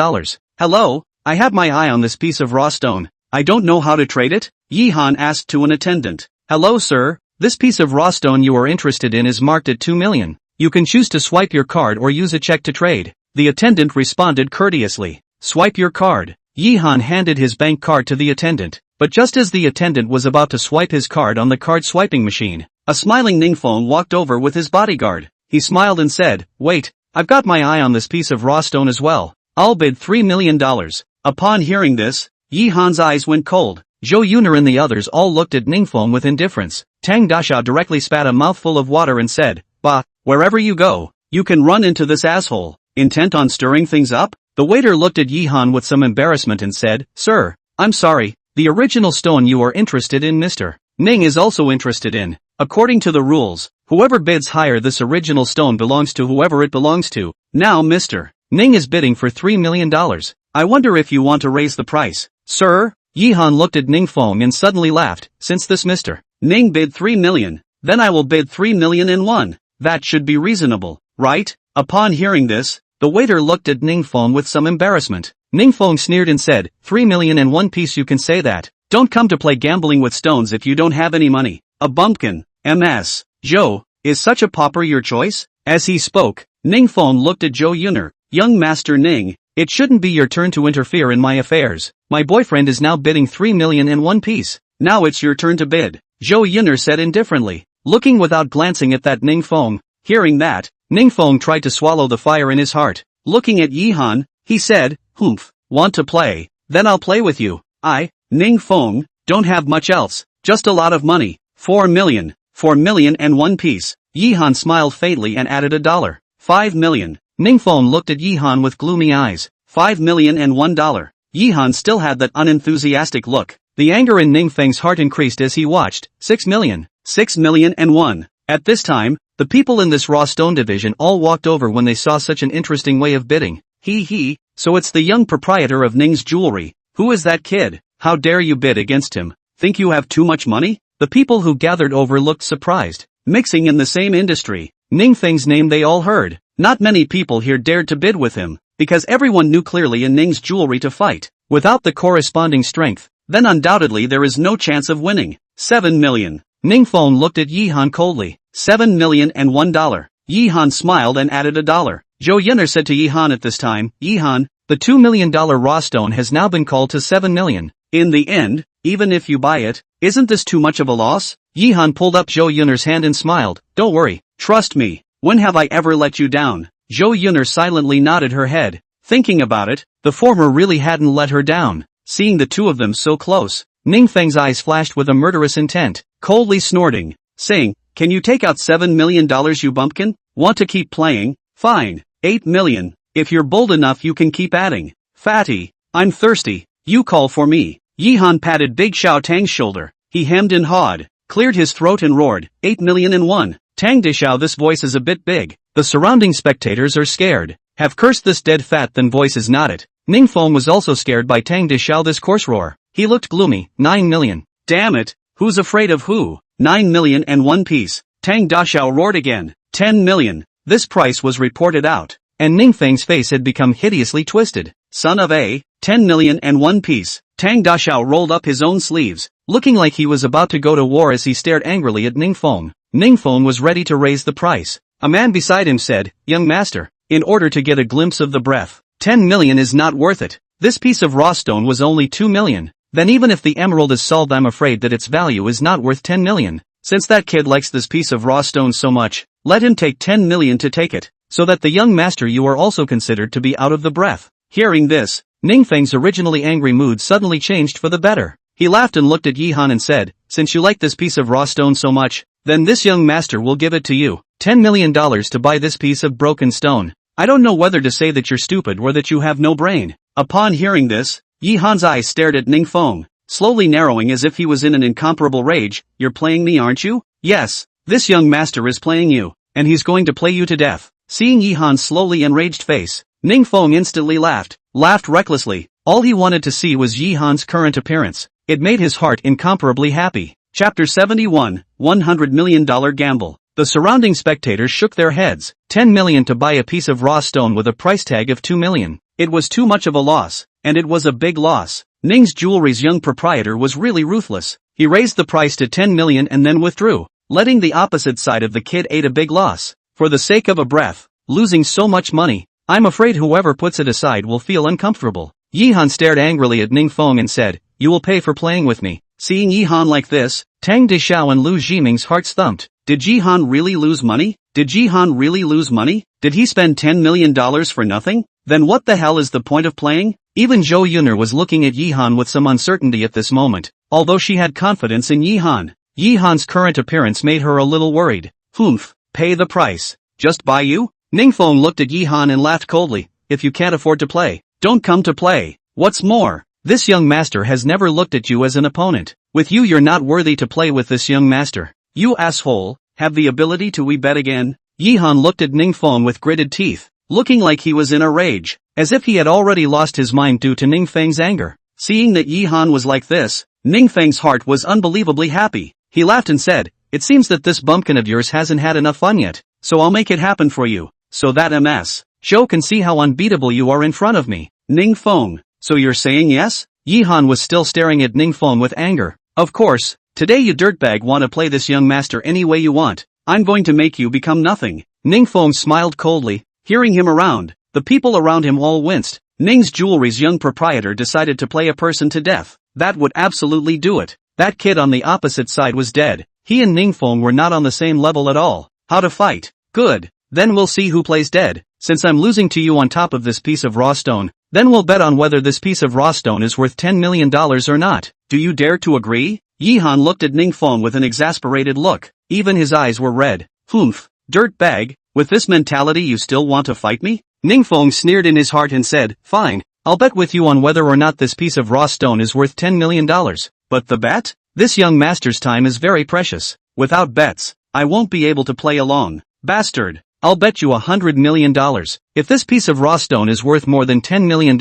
"Hello, I have my eye on this piece of raw stone. I don't know how to trade it?" Yihan asked to an attendant. "Hello sir, this piece of raw stone you are interested in is marked at 2 million. You can choose to swipe your card or use a check to trade." The attendant responded courteously. "Swipe your card." Yihan handed his bank card to the attendant, but just as the attendant was about to swipe his card on the card swiping machine, a smiling Ningfeng walked over with his bodyguard. He smiled and said, "Wait, I've got my eye on this piece of raw stone as well. I'll bid $3 million. Upon hearing this, Yihan's eyes went cold. Zhou Yun'er and the others all looked at Ningfeng with indifference. Tang Dasha directly spat a mouthful of water and said, "Bah, wherever you go, you can run into this asshole." Intent on stirring things up, the waiter looked at Yihan with some embarrassment and said, "Sir, I'm sorry, the original stone you are interested in Mr. Ning is also interested in. According to the rules, whoever bids higher this original stone belongs to whoever it belongs to. Now Mr. Ning is bidding for $3 million. I wonder if you want to raise the price. Sir? Yihan looked at Ningfeng and suddenly laughed, since this Mr. Ning bid 3 million, then I will bid 3 million and 1. That should be reasonable, right? Upon hearing this, the waiter looked at Ningfeng with some embarrassment. Ningfeng sneered and said, 3 million and 1 piece, you can say that. Don't come to play gambling with stones if you don't have any money. A bumpkin, MS. Zhou, is such a pauper your choice? As he spoke, Ningfeng looked at Zhou Yuner. Young Master Ning, it shouldn't be your turn to interfere in my affairs. My boyfriend is now bidding 3 million and 1 piece. Now it's your turn to bid. Zhou Yuner said indifferently, looking without glancing at that Ningfeng. Hearing that, Ningfeng tried to swallow the fire in his heart. Looking at Yihan, he said, "Humph, want to play? Then I'll play with you. I, Ningfeng, don't have much else, just a lot of money. 4 million and 1 piece. Yihan smiled faintly and added $1. 5 million. Ningfeng looked at Yihan with gloomy eyes. 5 million and $1. Yihan still had that unenthusiastic look. The anger in Ningfeng's heart increased as he watched. 6 million. 6 million and 1. At this time, the people in this raw stone division all walked over when they saw such an interesting way of bidding. So it's the young proprietor of Ning's jewelry. Who is that kid? How dare you bid against him? Think you have too much money? The people who gathered over looked surprised. Mixing in the same industry, Ningfeng's name they all heard. Not many people here dared to bid with him, because everyone knew clearly in Ning's jewelry to fight. Without the corresponding strength, then undoubtedly there is no chance of winning. 7 million. Ningfeng looked at Yihan coldly. 7 million and $1. Yihan smiled and added $1. Zhou Yuner said to Yihan at this time, Yihan, the $2 million raw stone has now been called to 7 million. In the end, even if you buy it, isn't this too much of a loss? Yihan pulled up Zhou Yuner's hand and smiled. Don't worry, trust me. When have I ever let you down? Zhou Yuner silently nodded her head. Thinking about it, the former really hadn't let her down. Seeing the two of them so close, Ningfeng's eyes flashed with a murderous intent, coldly snorting, saying, can you take out $7 million you bumpkin? Want to keep playing? Fine. 8 million. If you're bold enough you can keep adding. Fatty, I'm thirsty. You call for me. Yihan patted Big Xiao Tang's shoulder. He hemmed and hawed, cleared his throat and roared, 8 million and 1. Tang Dishao, this voice is a bit big. The surrounding spectators are scared. Have cursed this dead fat then voice is not it. Ningfeng was also scared by Tang Dishao this coarse roar. He looked gloomy. 9 million. Damn it, who's afraid of who? 9 million and 1 piece. Tang Dashao roared again. 10 million. This price was reported out, and Ningfeng's face had become hideously twisted. Son of a, 10 million and 1 piece. Tang Dashao rolled up his own sleeves, looking like he was about to go to war as he stared angrily at Ningfeng. Ningfeng was ready to raise the price. A man beside him said, young master, in order to get a glimpse of the breath, 10 million is not worth it. This piece of raw stone was only 2 million. Then even if the emerald is solved I'm afraid that its value is not worth 10 million. Since that kid likes this piece of raw stone so much, let him take 10 million to take it, so that the young master you are also considered to be out of the breath. Hearing this, Ningfeng's originally angry mood suddenly changed for the better. He laughed and looked at Yihan and said, since you like this piece of raw stone so much, then this young master will give it to you. $10 million to buy this piece of broken stone. I don't know whether to say that you're stupid or that you have no brain. Upon hearing this, Yihan's eyes stared at Ningfeng, slowly narrowing as if he was in an incomparable rage. You're playing me, aren't you? Yes, this young master is playing you, and he's going to play you to death. Seeing Yihan's slowly enraged face, Ningfeng instantly laughed recklessly. All he wanted to see was Yihan's current appearance. It made his heart incomparably happy. Chapter 71, $100 million Gamble. The surrounding spectators shook their heads. 10 million to buy a piece of raw stone with a price tag of 2 million. It was too much of a loss, and it was a big loss. Ning's Jewelry's young proprietor was really ruthless. He raised the price to 10 million and then withdrew, letting the opposite side of the kid eat a big loss. For the sake of a breath, losing so much money, I'm afraid whoever puts it aside will feel uncomfortable. Yihan stared angrily at Ningfeng and said, you will pay for playing with me. Seeing Yihan like this, Tang Dishao and Lu Jiming's hearts thumped. Did Yihan really lose money? Did Yihan really lose money? Did he spend $10 million for nothing? Then what the hell is the point of playing? Even Zhou Yuner was looking at Yihan with some uncertainty at this moment, although she had confidence in Yihan. Yihan's current appearance made her a little worried. Humph, pay the price. Just buy you? Ningfeng looked at Yihan and laughed coldly. If you can't afford to play, don't come to play. What's more, this young master has never looked at you as an opponent. With you you're not worthy to play with this young master. You asshole, have the ability to we bet again? Yihan looked at Ningfeng with gritted teeth, looking like he was in a rage. as if he had already lost his mind due to Ning Feng's anger. Seeing that Yi Han was like this, Ning Feng's heart was unbelievably happy. He laughed and said, "It seems that this bumpkin of yours hasn't had enough fun yet, so I'll make it happen for you, so that MS. Zhou can see how unbeatable you are in front of me." Ning Feng, so you're saying yes? Yi Han was still staring at Ning Feng with anger. Of course, today you dirtbag want to play this young master any way you want. I'm going to make you become nothing. Ning Feng smiled coldly. Hearing him around, the people around him all winced. Ning's Jewelry's young proprietor decided to play a person to death. That would absolutely do it. That kid on the opposite side was dead. He and Ning Feng were not on the same level at all. How to fight? Good. Then we'll see who plays dead. Since I'm losing to you on top of this piece of raw stone, then we'll bet on whether this piece of raw stone is worth $10 million or not. Do you dare to agree? Yi Han looked at Ning Feng with an exasperated look. Even his eyes were red. Humph. Dirt bag, with this mentality you still want to fight me? Ning Feng sneered in his heart and said, "Fine, I'll bet with you on whether or not this piece of raw stone is worth $10 million. But the bet? This young master's time is very precious. Without bets, I won't be able to play along. Bastard, I'll bet you $100 million. If this piece of raw stone is worth more than $10 million,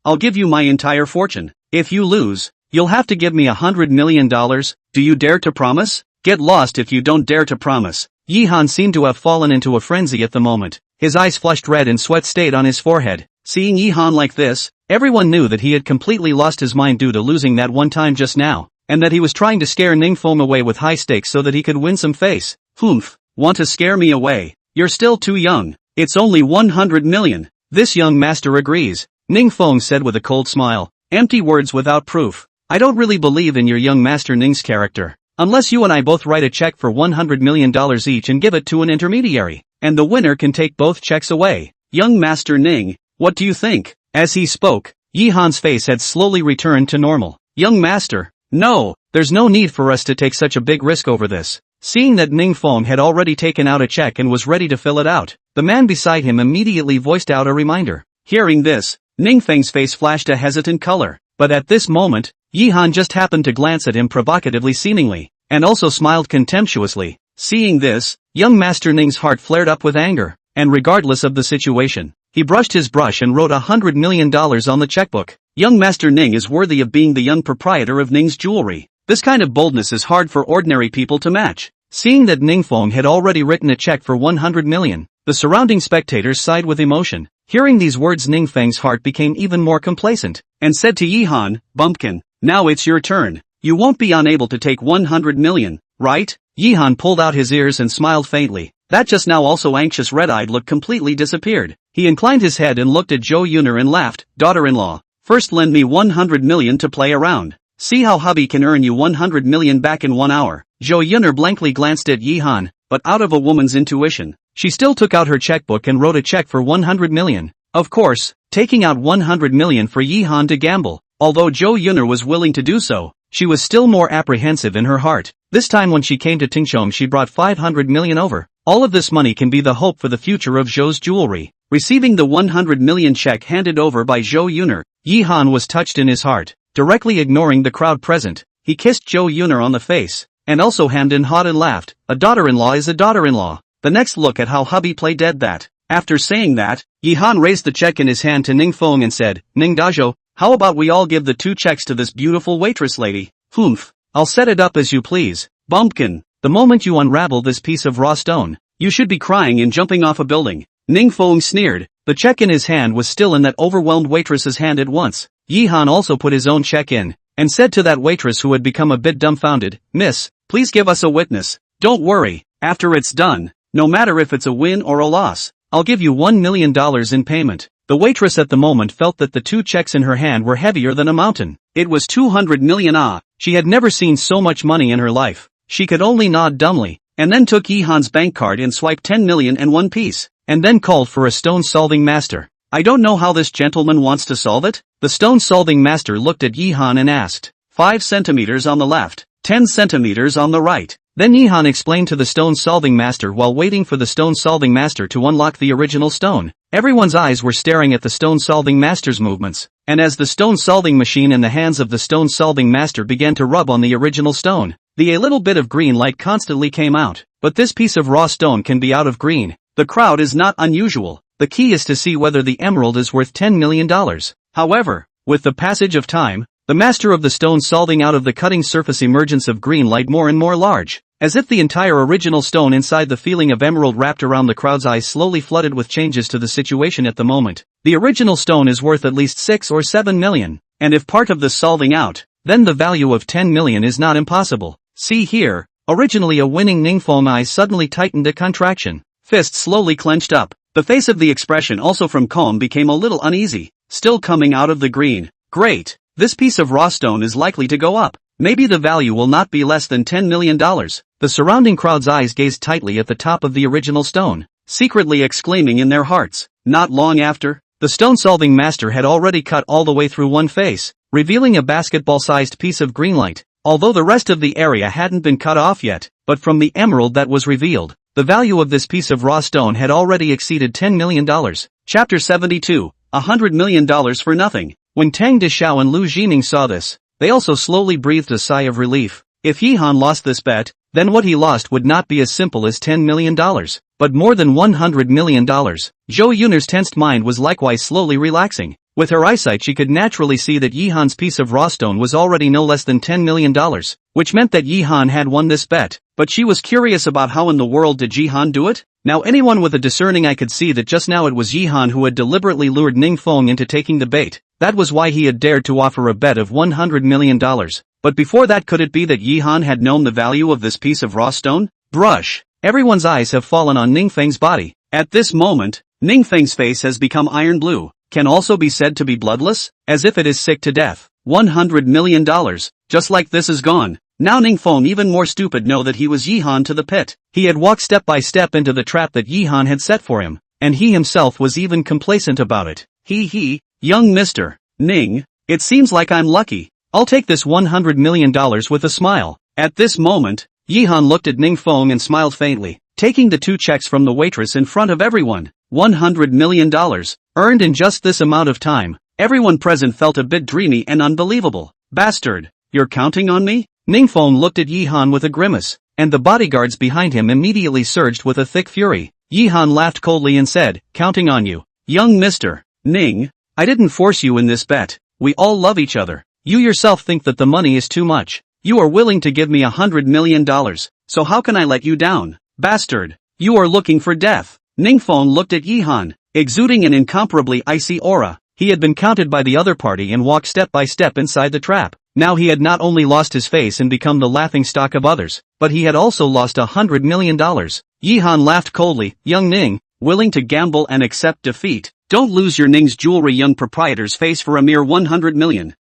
I'll give you my entire fortune. If you lose, you'll have to give me $100 million. Do you dare to promise? Get lost if you don't dare to promise." Yi Han seemed to have fallen into a frenzy at the moment. His eyes flushed red and sweat stayed on his forehead. Seeing Yi Han like this, everyone knew that he had completely lost his mind due to losing that one time just now, and that he was trying to scare Ning Feng away with high stakes so that he could win some face. Humph, want to scare me away? You're still too young. It's only 100 million. This young master agrees, Ning Feng said with a cold smile. Empty words without proof. I don't really believe in your young master Ning's character. Unless you and I both write a check for $100 million each and give it to an intermediary, and the winner can take both checks away. Young Master Ning, what do you think? As he spoke, Yi Han's face had slowly returned to normal. Young Master, no, there's no need for us to take such a big risk over this. Seeing that Ning Feng had already taken out a check and was ready to fill it out, the man beside him immediately voiced out a reminder. Hearing this, Ning Feng's face flashed a hesitant color, but at this moment, Yi Han just happened to glance at him provocatively seemingly, and also smiled contemptuously. Seeing this, young Master Ning's heart flared up with anger, and regardless of the situation, he brushed his brush and wrote $100 million on the checkbook. Young Master Ning is worthy of being the young proprietor of Ning's Jewelry. This kind of boldness is hard for ordinary people to match. Seeing that Ning Feng had already written a check for 100 million, the surrounding spectators sighed with emotion. Hearing these words, Ning Feng's heart became even more complacent, and said to Yi Han, "Bumpkin, now it's your turn. You won't be unable to take 100 million, right?" Yi Han pulled out his ears and smiled faintly. That just now also anxious red-eyed look completely disappeared. He inclined his head and looked at Zhou Yuner and laughed. "Daughter-in-law, first lend me 100 million to play around. See how hubby can earn you 100 million back in 1 hour." Zhou Yuner blankly glanced at Yi Han, but out of a woman's intuition, she still took out her checkbook and wrote a check for 100 million. Of course, taking out 100 million for Yi Han to gamble. Although Zhou Yuner was willing to do so, she was still more apprehensive in her heart. This time when she came to Tingshong, she brought 500 million over. All of this money can be the hope for the future of Zhou's Jewelry. Receiving the 100 million check handed over by Zhou Yuner, Yi Han was touched in his heart. Directly ignoring the crowd present, he kissed Zhou Yuner on the face, and also hemmed and hawed and laughed. A daughter-in-law is a daughter-in-law. The next look at how hubby played dead that. After saying that, Yi Han raised the check in his hand to Ning Feng and said, "Ning Dazhou, how about we all give the 2 checks to this beautiful waitress lady?" "Humph, I'll set it up as you please. Bumpkin, the moment you unravel this piece of raw stone, you should be crying and jumping off a building." Ning Feng sneered. The check in his hand was still in that overwhelmed waitress's hand at once. Yi Han also put his own check in, and said to that waitress who had become a bit dumbfounded, "Miss, please give us a witness. Don't worry, after it's done, no matter if it's a win or a loss, I'll give you $1 million in payment." The waitress at the moment felt that the 2 checks in her hand were heavier than a mountain. It was 200 million. She had never seen so much money in her life. She could only nod dumbly, and then took Yi Han's bank card and swiped 10 million in one piece, and then called for a stone-solving master. "I don't know how this gentleman wants to solve it." The stone-solving master looked at Yi Han and asked, 5 centimeters on the left, 10 centimeters on the right. Then Yi Han explained to the stone-solving master while waiting for the stone-solving master to unlock the original stone. Everyone's eyes were staring at the stone-solving master's movements, and as the stone-solving machine in the hands of the stone-solving master began to rub on the original stone, a little bit of green light constantly came out. But this piece of raw stone can be out of green. The crowd is not unusual. the key is to see whether the emerald is worth $10 million. However, with the passage of time, the master of the stone solving out of the cutting surface emergence of green light more and more large, as if the entire original stone inside the feeling of emerald wrapped around the crowd's eyes slowly flooded with changes to the situation at the moment. The original stone is worth at least 6 or 7 million, and if part of the solving out, then the value of 10 million is not impossible. See here, originally a winning Ningfeng eyes suddenly tightened a contraction. Fists slowly clenched up. The face of the expression also from calm became a little uneasy. Still coming out of the green. Great. This piece of raw stone is likely to go up. Maybe the value will not be less than $10 million. The surrounding crowd's eyes gazed tightly at the top of the original stone, secretly exclaiming in their hearts. Not long after, the stone-solving master had already cut all the way through one face, revealing a basketball-sized piece of green light, although the rest of the area hadn't been cut off yet. But from the emerald that was revealed, the value of this piece of raw stone had already exceeded $10 million. Chapter 72, $100 million for nothing. When Tang Dishao and Lu Jining saw this, they also slowly breathed a sigh of relief. If Yihan lost this bet, then what he lost would not be as simple as $10 million, but more than $100 million. Zhou Yun'er's tensed mind was likewise slowly relaxing. With her eyesight she could naturally see that Yihan's piece of raw stone was already no less than $10 million, which meant that Yihan had won this bet. But she was curious about how in the world did Yihan do it? Now anyone with a discerning eye could see that just now it was Yihan who had deliberately lured Ningfeng into taking the bait. That was why he had dared to offer a bet of $100 million. But before that, could it be that Yihan had known the value of this piece of raw stone? Brush. Everyone's eyes have fallen on Ningfeng's body. At this moment, Ningfeng's face has become iron blue. Can also be said to be bloodless, as if it is sick to death. $100 million. Just like this is gone. Now Ningfeng, even more stupid, know that he was Yihan to the pit. He had walked step by step into the trap that Yihan had set for him, and he himself was even complacent about it. Young Mr. Ning, it seems like I'm lucky. I'll take this $100 million with a smile. At this moment, Yihan looked at Ningfeng and smiled faintly, taking the 2 checks from the waitress in front of everyone. $100 million, earned in just this amount of time. Everyone present felt a bit dreamy and unbelievable. Bastard, you're counting on me? Ningfeng looked at Yihan with a grimace, and the bodyguards behind him immediately surged with a thick fury. Yihan laughed coldly and said, counting on you. Young Mr. Ning, I didn't force you in this bet. We all love each other. You yourself think that the money is too much. You are willing to give me $100 million, so how can I let you down? Bastard, you are looking for death. Ningfeng looked at Yihan, exuding an incomparably icy aura. He had been counted by the other party and walked step by step inside the trap. Now he had not only lost his face and become the laughingstock of others, but he had also lost $100 million. Yihan laughed coldly. Young Ning, willing to gamble and accept defeat? Don't lose your Ning's jewelry, young proprietor's face, for a mere 100 million.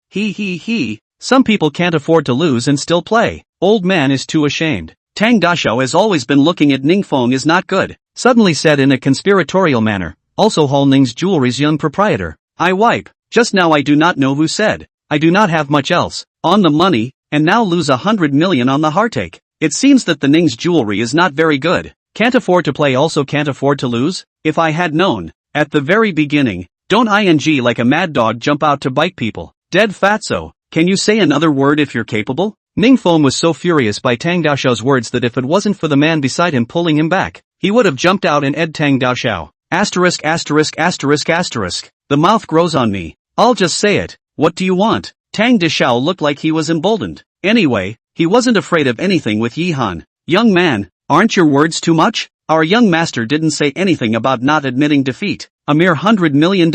Some people can't afford to lose and still play. Old man is too ashamed. Tang Dashao has always been looking at Ningfeng is not good, suddenly said in a conspiratorial manner. Also Hall Ning's jewelry's young proprietor. I wipe. Just now I do not know who said. I do not have much else on the money, and now lose 100 million on the heartache. It seems that the Ning's jewelry is not very good. Can't afford to play, also can't afford to lose. If I had known at the very beginning, don't ing like a mad dog jump out to bite people. Dead fatso. Can you say another word if you're capable? Ningfeng was so furious by Tang Daoshao's words that if it wasn't for the man beside him pulling him back, he would have jumped out and ed Tang Daoshao. Asterisk asterisk asterisk asterisk. The mouth grows on me. I'll just say it. What do you want? Tang Dishao looked like he was emboldened. Anyway, he wasn't afraid of anything with Yihan. Young man, aren't your words too much? Our young master didn't say anything about not admitting defeat. A mere $100 million.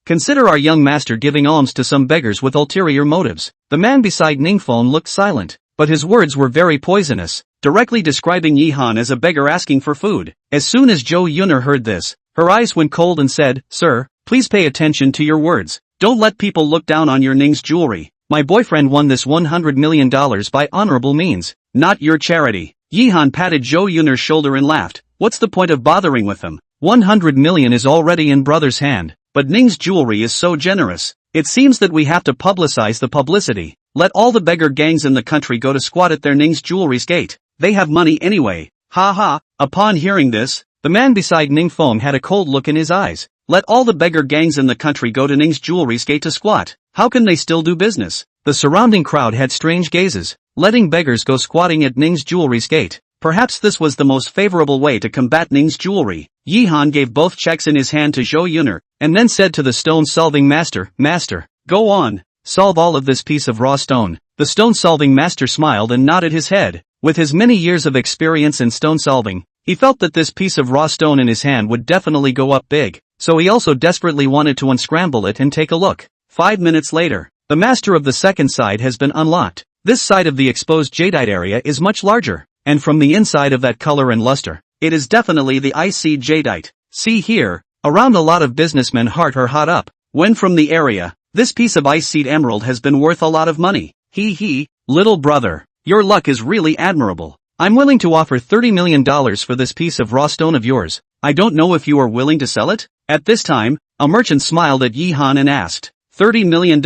Consider our young master giving alms to some beggars with ulterior motives. The man beside Ningfeng looked silent, but his words were very poisonous, directly describing Yihan as a beggar asking for food. As soon as Zhou Yun'er heard this, her eyes went cold and said, Sir, please pay attention to your words. Don't let people look down on your Ning's jewelry. My boyfriend won this $100 million by honorable means, not your charity. Yihan patted Zhou Yun'er's shoulder and laughed. What's the point of bothering with him? 100 million is already in brother's hand, but Ning's jewelry is so generous. It seems that we have to publicize the publicity. Let all the beggar gangs in the country go to squat at their Ning's jewelry's gate. They have money anyway. Ha ha. Upon hearing this, the man beside Ningfeng had a cold look in his eyes. Let all the beggar gangs in the country go to Ning's jewelry's gate to squat. How can they still do business? The surrounding crowd had strange gazes, letting beggars go squatting at Ning's jewelry's gate. Perhaps this was the most favorable way to combat Ning's jewelry. Yihan gave both checks in his hand to Zhou Yuner, and then said to the stone-solving master, "Master, go on, solve all of this piece of raw stone." The stone-solving master smiled and nodded his head. With his many years of experience in stone solving, he felt that this piece of raw stone in his hand would definitely go up big, so he also desperately wanted to unscramble it and take a look. 5 minutes later, the master of the second side has been unlocked. This side of the exposed jadeite area is much larger, and from the inside of that color and luster, it is definitely the ice-seed jadeite. See here, around a lot of businessmen heart are hot up, when from the area, this piece of ice-seed emerald has been worth a lot of money. He, little brother, your luck is really admirable. I'm willing to offer $30 million for this piece of raw stone of yours. I don't know if you are willing to sell it? At this time, a merchant smiled at Yihan and asked, $30 million?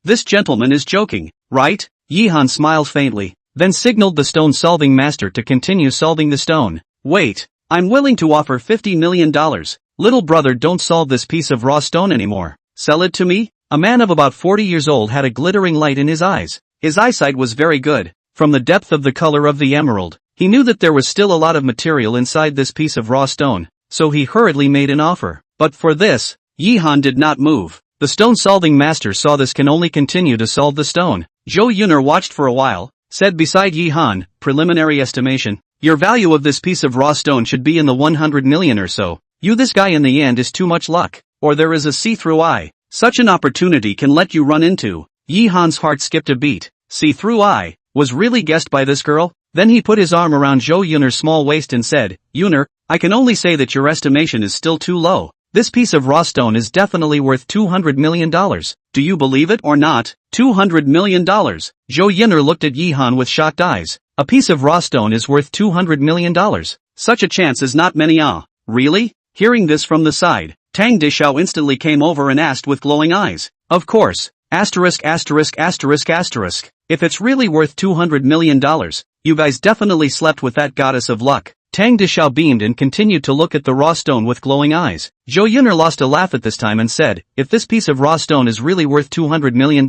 This gentleman is joking, right? Yihan smiled faintly, then signaled the stone-solving master to continue solving the stone. Wait, I'm willing to offer $50 million. Little brother, don't solve this piece of raw stone anymore. Sell it to me? A man of about 40 years old had a glittering light in his eyes. His eyesight was very good. From the depth of the color of the emerald, he knew that there was still a lot of material inside this piece of raw stone, so he hurriedly made an offer. But for this, Yihan did not move. The stone-solving master saw this can only continue to solve the stone. Zhou Yuner watched for a while, said beside Yihan, preliminary estimation, your value of this piece of raw stone should be in the 100 million or so. This guy in the end is too much luck, or there is a see-through eye. Such an opportunity can let you run into. Yihan's heart skipped a beat. See-through eye was really guessed by this girl? Then he put his arm around Zhou Yuner's small waist and said, Yuner, I can only say that your estimation is still too low. This piece of raw stone is definitely worth $200 million. Do you believe it or not? $200 million. Zhou Yuner looked at Yihan with shocked eyes. A piece of raw stone is worth $200 million. Such a chance is not many. Really? Hearing this from the side, Tang Dishao instantly came over and asked with glowing eyes. Of course. Asterisk. If it's really worth $200 million, you guys definitely slept with that goddess of luck. Tang Dishao beamed and continued to look at the raw stone with glowing eyes. Zhou Yuner lost a laugh at this time and said, if this piece of raw stone is really worth $200 million,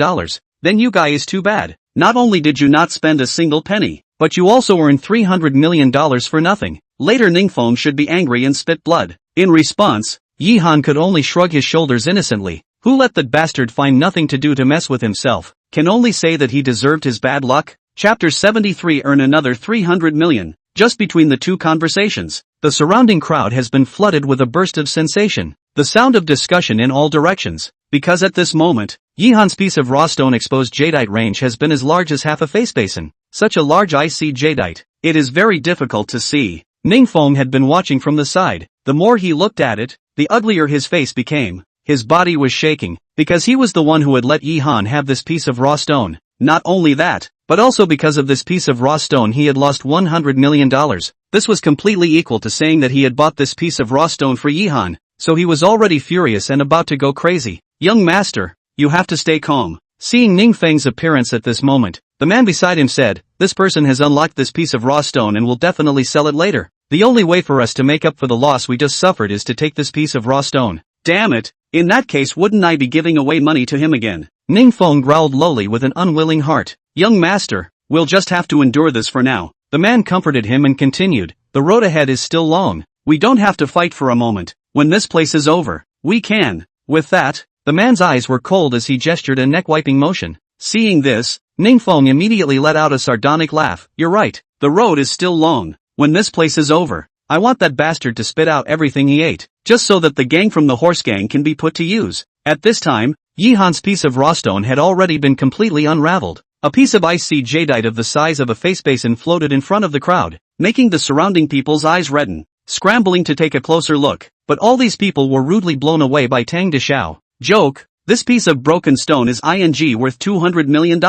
then you guys is too bad. Not only did you not spend a single penny, but you also earned $300 million for nothing. Later Ningfeng should be angry and spit blood. In response, Yihan could only shrug his shoulders innocently. Who let that bastard find nothing to do to mess with himself? Can only say that he deserved his bad luck. Chapter 73 Earn another 300 million. Just between the two conversations, the surrounding crowd has been flooded with a burst of sensation. The sound of discussion in all directions. Because at this moment, Yihan's piece of raw stone exposed jadeite range has been as large as half a face basin. Such a large ice-seed jadeite, it is very difficult to see. Ningfeng had been watching from the side. The more he looked at it, the uglier his face became. His body was shaking, because he was the one who had let Yihan have this piece of raw stone. Not only that, but also because of this piece of raw stone he had lost $100 million. This was completely equal to saying that he had bought this piece of raw stone for Yihan, so he was already furious and about to go crazy. Young master, you have to stay calm. Seeing Ningfeng's appearance at this moment, the man beside him said, this person has unlocked this piece of raw stone and will definitely sell it later. The only way for us to make up for the loss we just suffered is to take this piece of raw stone. Damn it, in that case wouldn't I be giving away money to him again? Ningfeng growled lowly with an unwilling heart. Young master, we'll just have to endure this for now. The man comforted him and continued, the road ahead is still long. We don't have to fight for a moment. When this place is over, we can. With that, the man's eyes were cold as he gestured a neck-wiping motion. Seeing this, Ningfeng immediately let out a sardonic laugh. You're right, the road is still long. When this place is over, I want that bastard to spit out everything he ate, just so that the gang from the horse gang can be put to use. At this time, Yihan's piece of raw stone had already been completely unraveled. A piece of ice-seed jadeite of the size of a face basin floated in front of the crowd, making the surrounding people's eyes redden, scrambling to take a closer look. But all these people were rudely blown away by Tang Dishao. Joke, this piece of broken stone is worth $200 million.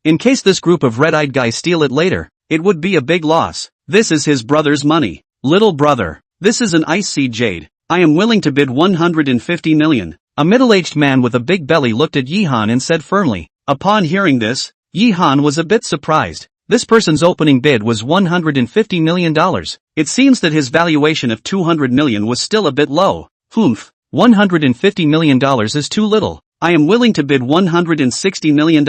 In case this group of red-eyed guys steal it later, it would be a big loss. This is his brother's money. Little brother, this is an ice-seed jade. I am willing to bid 150 million. A middle-aged man with a big belly looked at Yihan and said firmly. Upon hearing this, Yihan was a bit surprised. This person's opening bid was $150 million. It seems that his valuation of 200 million was still a bit low. $150 million is too little. I am willing to bid $160 million.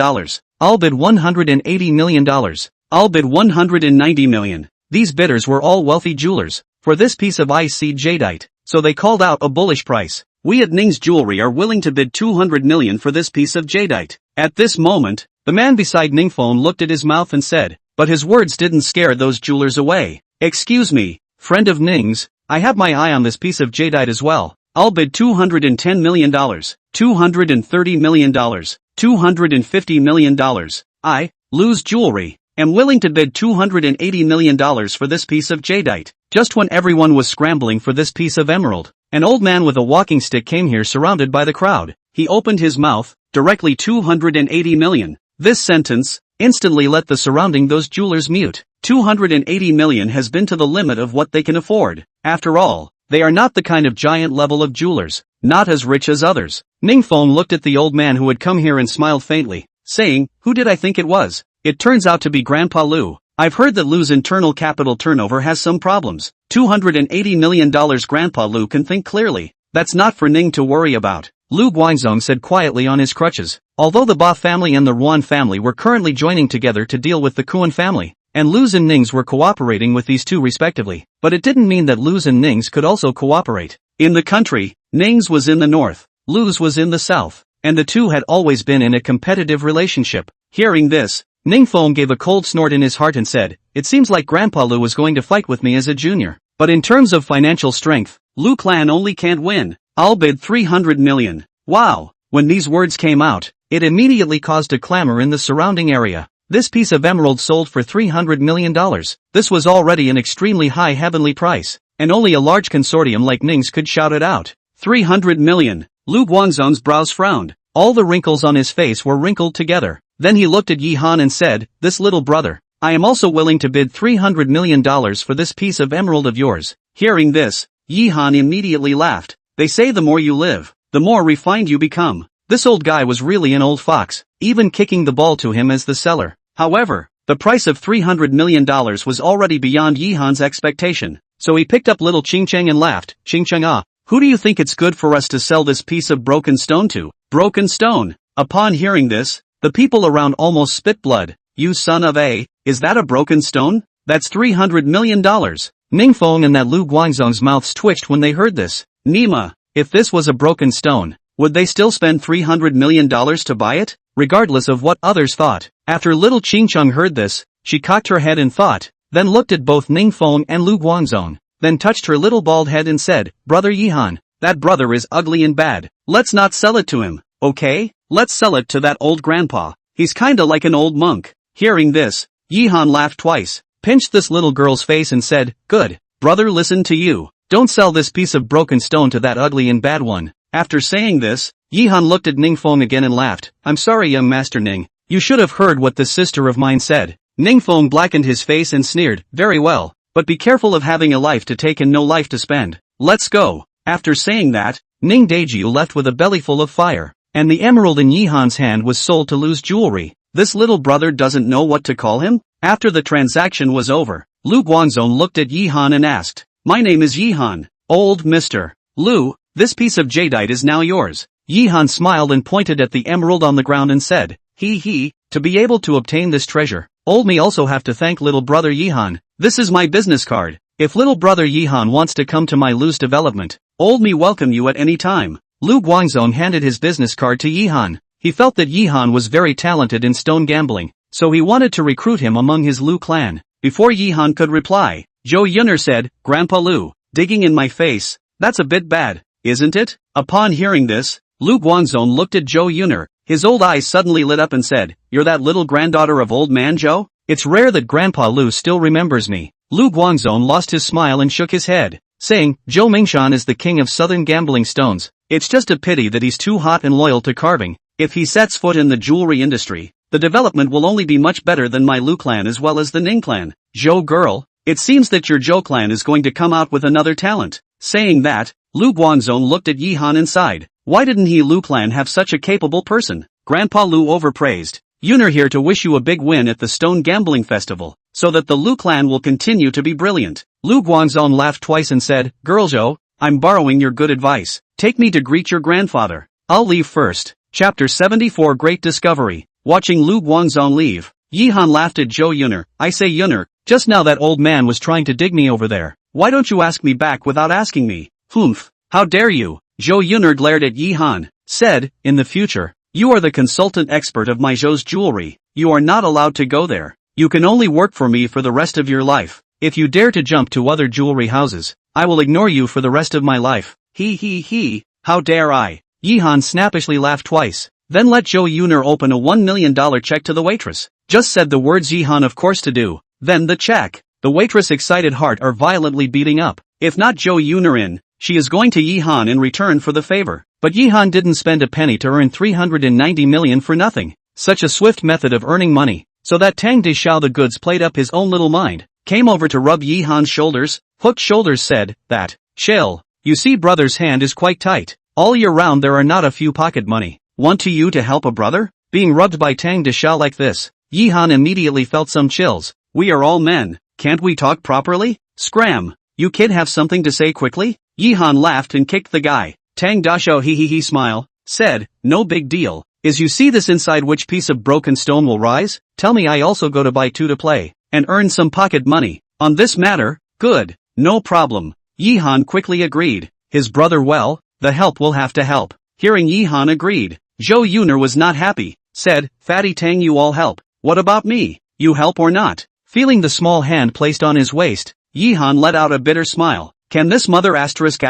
I'll bid $180 million. I'll bid 190 million. These bidders were all wealthy jewelers. For this piece of ice-seed jadeite, so they called out a bullish price. We at Ning's Jewelry are willing to bid 200 million for this piece of jadeite. At this moment, the man beside Ningfeng looked at his mouth and said, but his words didn't scare those jewelers away. Excuse me, friend of Ning's, I have my eye on this piece of jadeite as well. I'll bid $210 million, $230 million, $250 million. I, Lu's Jewelry, am willing to bid $280 million for this piece of jadeite. Just when everyone was scrambling for this piece of emerald, an old man with a walking stick came here surrounded by the crowd. He opened his mouth, directly 280 million. This sentence instantly let the surrounding those jewelers mute. 280 million has been to the limit of what they can afford. After all, they are not the kind of giant level of jewelers, not as rich as others. Ningfeng looked at the old man who had come here and smiled faintly, saying, who did I think it was? It turns out to be Grandpa Lu. I've heard that Lu's internal capital turnover has some problems. $280 million. Grandpa Lu can think clearly. That's not for Ning to worry about. Lu Guangzong said quietly on his crutches. Although the Ba family and the Ruan family were currently joining together to deal with the Kuan family, and Lu's and Ning's were cooperating with these two respectively, but it didn't mean that Lu's and Ning's could also cooperate. In the country, Ning's was in the north, Lu's was in the south, and the two had always been in a competitive relationship. Hearing this, Ningfeng gave a cold snort in his heart and said, it seems like Grandpa Lu was going to fight with me as a junior. But in terms of financial strength, Lu clan only can't win. I'll bid 300 million. Wow. When these words came out, it immediately caused a clamor in the surrounding area. This piece of emerald sold for $300 million. This was already an extremely high heavenly price, and only a large consortium like Ning's could shout it out. 300 million. Lu Guangzong's brows frowned. All the wrinkles on his face were wrinkled together. Then he looked at Yi Han and said, this little brother, I am also willing to bid $300 million for this piece of emerald of yours. Hearing this, Yi Han immediately laughed. They say the more you live, the more refined you become. This old guy was really an old fox, even kicking the ball to him as the seller. However, the price of $300 million was already beyond Yi Han's expectation, so he picked up little Ching Cheng and laughed. Ching Cheng, who do you think it's good for us to sell this piece of broken stone to? Broken stone. Upon hearing this, the people around almost spit blood. You son of a, is that a broken stone? That's $300 million. Ningfeng and that Lu Guangzong's mouths twitched when they heard this. Nima, if this was a broken stone, would they still spend $300 million to buy it? Regardless of what others thought. After little Qingcheng heard this, she cocked her head in thought, then looked at both Ningfeng and Lu Guangzong, then touched her little bald head and said, Brother Yihan, that brother is ugly and bad. Let's not sell it to him, okay? Let's sell it to that old grandpa. He's kinda like an old monk. Hearing this, Yihan laughed twice, pinched this little girl's face and said, good, brother, listen to you. Don't sell this piece of broken stone to that ugly and bad one. After saying this, Yihan looked at Ningfeng again and laughed. I'm sorry, young Master Ning. You should have heard what this sister of mine said. Ningfeng blackened his face and sneered, very well, but be careful of having a life to take and no life to spend. Let's go. After saying that, Ning Daijiu left with a belly full of fire, and the emerald in Yihan's hand was sold to Lu's Jewelry. This little brother doesn't know what to call him? After the transaction was over, Lu Guangzong looked at Yihan and asked, my name is Yihan, old Mr. Lu, this piece of jadeite is now yours. Yihan smiled and pointed at the emerald on the ground and said, to be able to obtain this treasure, old me also have to thank little brother Yihan. This is my business card. If little brother Yihan wants to come to my Lu's development, old me welcome you at any time. Lu Guangzong handed his business card to Yihan. He felt that Yihan was very talented in stone gambling, so he wanted to recruit him among his Lu clan. Before Yihan could reply, Zhou Yun'er said, Grandpa Lu, digging in my face, that's a bit bad, isn't it? Upon hearing this, Lu Guangzong looked at Zhou Yun'er. His old eyes suddenly lit up and said, you're that little granddaughter of old man Zhou? It's rare that Grandpa Lu still remembers me. Lu Guangzong lost his smile and shook his head, saying, Zhou Mingshan is the king of southern gambling stones. It's just a pity that he's too hot and loyal to carving. If he sets foot in the jewelry industry, the development will only be much better than my Lu clan as well as the Ning clan. Zhou girl, it seems that your Zhou clan is going to come out with another talent. Saying that, Lu Guangzong looked at Yihan and sighed. Why didn't he Lu clan have such a capable person? Grandpa Lu overpraised. Yun'er here to wish you a big win at the Stone Gambling Festival, so that the Lu clan will continue to be brilliant. Lu Guangzong laughed twice and said, Girl Zhou, I'm borrowing your good advice. Take me to greet your grandfather. I'll leave first. Chapter 74 Great Discovery. Watching Lu Guangzong leave, Yihan laughed at Zhou Yun'er. I say Yun'er, just now that old man was trying to dig me over there. Why don't you ask me back without asking me? Humph, how dare you? Zhou Yuner glared at Yi Han, said, in the future, you are the consultant expert of my Zhou's jewelry, you are not allowed to go there. You can only work for me for the rest of your life. If you dare to jump to other jewelry houses, I will ignore you for the rest of my life. He, how dare I? Yi Han snappishly laughed twice, then let Zhou Yuner open a $1 million check to the waitress. Just said the words Yi Han of course to do, then the check. The waitress' excited heart are violently beating up. If not Zhou Yuner in, she is going to Yi Han in return for the favor. But Yi Han didn't spend a penny to earn 390 million for nothing. Such a swift method of earning money. So that Tang Deshao the goods played up his own little mind, came over to rub Yi Han's shoulders, hooked shoulders said, that, chill, you see brother's hand is quite tight, all year round there are not a few pocket money, want to you to help a brother? Being rubbed by Tang Deshao like this, Yi Han immediately felt some chills. We are all men, can't we talk properly? Scram, you kid have something to say quickly? Yi Han laughed and kicked the guy. Tang Deshao he smile, said, no big deal. Is you see this inside which piece of broken stone will rise? Tell me I also go to buy two to play, and earn some pocket money. On this matter, good, no problem. Yi Han quickly agreed. His brother well, the help will have to help. Hearing Yi Han agreed, Zhou Yuner was not happy, said, Fatty Tang you all help, what about me? You help or not? Feeling the small hand placed on his waist, Yi Han let out a bitter smile. Can this mother asterisk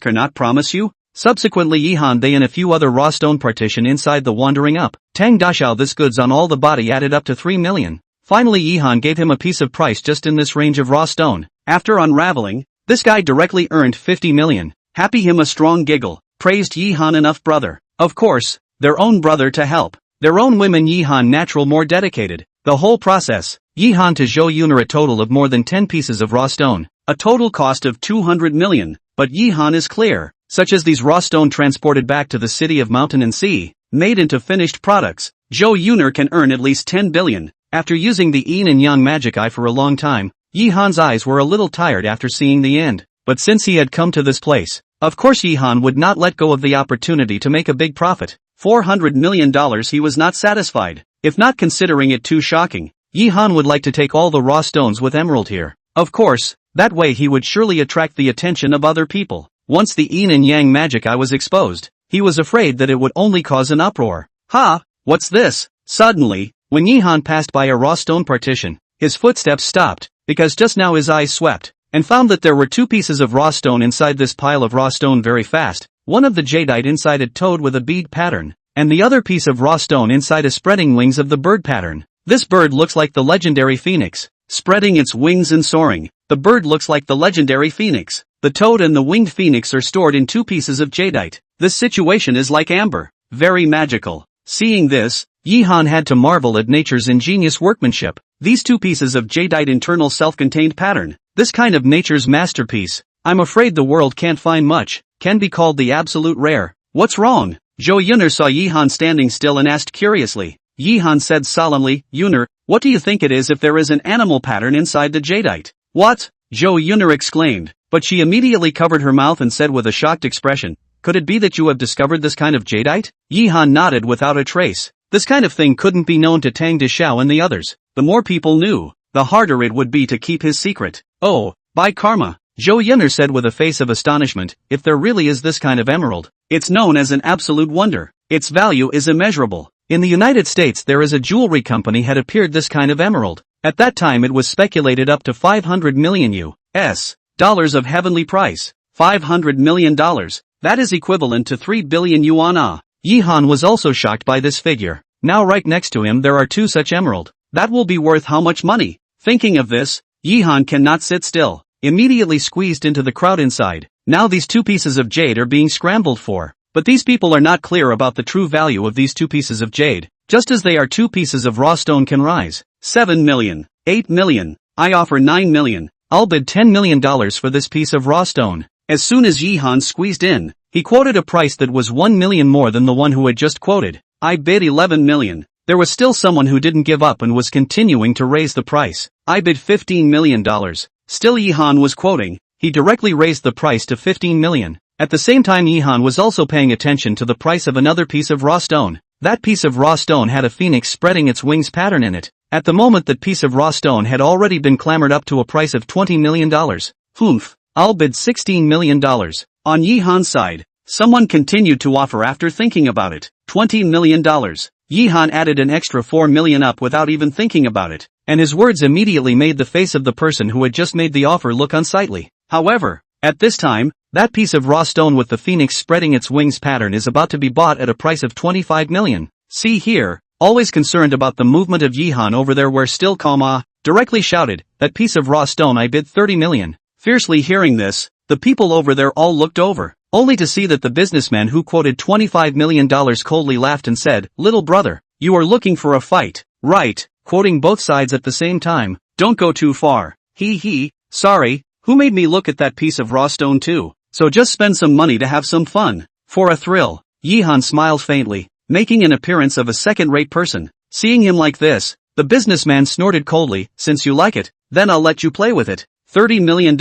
or not promise you? Subsequently Yi Han they and a few other raw stone partition inside the wandering up. Tang Deshao this goods on all the body added up to 3 million. Finally Yi Han gave him a piece of price just in this range of raw stone. After unraveling, this guy directly earned 50 million. Happy him a strong giggle, praised Yi Han enough brother. Of course, their own brother to help. Their own women Yi Han natural more dedicated. The whole process, Yi Han to Zhou Yuner a total of more than 10 pieces of raw stone. A total cost of 200 million, but Yi Han is clear. Such as these raw stone transported back to the city of mountain and sea, made into finished products, Zhou Yuner can earn at least 10 billion. After using the yin and yang magic eye for a long time, Yi Han's eyes were a little tired after seeing the end. But since he had come to this place, of course Yi Han would not let go of the opportunity to make a big profit. $400 million he was not satisfied. If not considering it too shocking, Yi Han would like to take all the raw stones with emerald here. Of course, that way he would surely attract the attention of other people. Once the yin and yang magic eye was exposed, he was afraid that it would only cause an uproar. Ha! What's this? Suddenly, when Yi Han passed by a raw stone partition, his footsteps stopped, because just now his eyes swept, and found that there were two pieces of raw stone inside this pile of raw stone very fast, one of the jadeite inside a toad with a bead pattern, and the other piece of raw stone inside a spreading wings of the bird pattern. This bird looks like the legendary phoenix, spreading its wings and soaring. The bird looks like the legendary phoenix. The toad and the winged phoenix are stored in two pieces of jadeite. This situation is like amber. Very magical. Seeing this, Yi Han had to marvel at nature's ingenious workmanship. These two pieces of jadeite internal self-contained pattern. This kind of nature's masterpiece, I'm afraid the world can't find much, can be called the absolute rare. What's wrong? Zhou Yuner saw Yi Han standing still and asked curiously. Yi Han said solemnly, Yuner, what do you think it is if there is an animal pattern inside the jadeite? What? Zhou Yuner exclaimed. But she immediately covered her mouth and said with a shocked expression, could it be that you have discovered this kind of jadeite? Yi Han nodded without a trace. This kind of thing couldn't be known to Tang Deshao and the others. The more people knew, the harder it would be to keep his secret. Oh, by karma, Zhou Yuner said with a face of astonishment, if there really is this kind of emerald, it's known as an absolute wonder. Its value is immeasurable. In the United States there is a jewelry company had appeared this kind of emerald. At that time it was speculated up to 500 million US dollars of heavenly price. $500 million. That is equivalent to 3 billion yuan. Yi Han was also shocked by this figure. Now right next to him there are two such emerald. That will be worth how much money? Thinking of this, Yi Han cannot sit still. Immediately squeezed into the crowd inside. Now these two pieces of jade are being scrambled for. But these people are not clear about the true value of these two pieces of jade. Just as they are two pieces of raw stone can rise. 7 million. 8 million. I offer 9 million. I'll bid $10 million for this piece of raw stone. As soon as Yi Han squeezed in, he quoted a price that was 1 million more than the one who had just quoted. I bid 11 million. There was still someone who didn't give up and was continuing to raise the price. I bid $15 million. Still Yi Han was quoting. He directly raised the price to 15 million. At the same time Yi Han was also paying attention to the price of another piece of raw stone. That piece of raw stone had a phoenix spreading its wings pattern in it. At the moment that piece of raw stone had already been clamored up to a price of $20 million. Humph, I'll bid $16 million. On Yihan's side, someone continued to offer after thinking about it. $20 million. Yihan added an extra $4 million up without even thinking about it, and his words immediately made the face of the person who had just made the offer look unsightly. However, at this time, that piece of raw stone with the phoenix spreading its wings pattern is about to be bought at a price of $25 million. See here, always concerned about the movement of Yihan over there where still directly shouted, that piece of raw stone I bid $30 million. Fiercely hearing this, the people over there all looked over, only to see that the businessman who quoted $25 million coldly laughed and said, "Little brother, you are looking for a fight, right?" Quoting both sides at the same time. "Don't go too far. Sorry, who made me look at that piece of raw stone too? So just spend some money to have some fun. For a thrill." Yihan smiled faintly, making an appearance of a second-rate person. Seeing him like this, the businessman snorted coldly, "Since you like it, then I'll let you play with it. $30 million,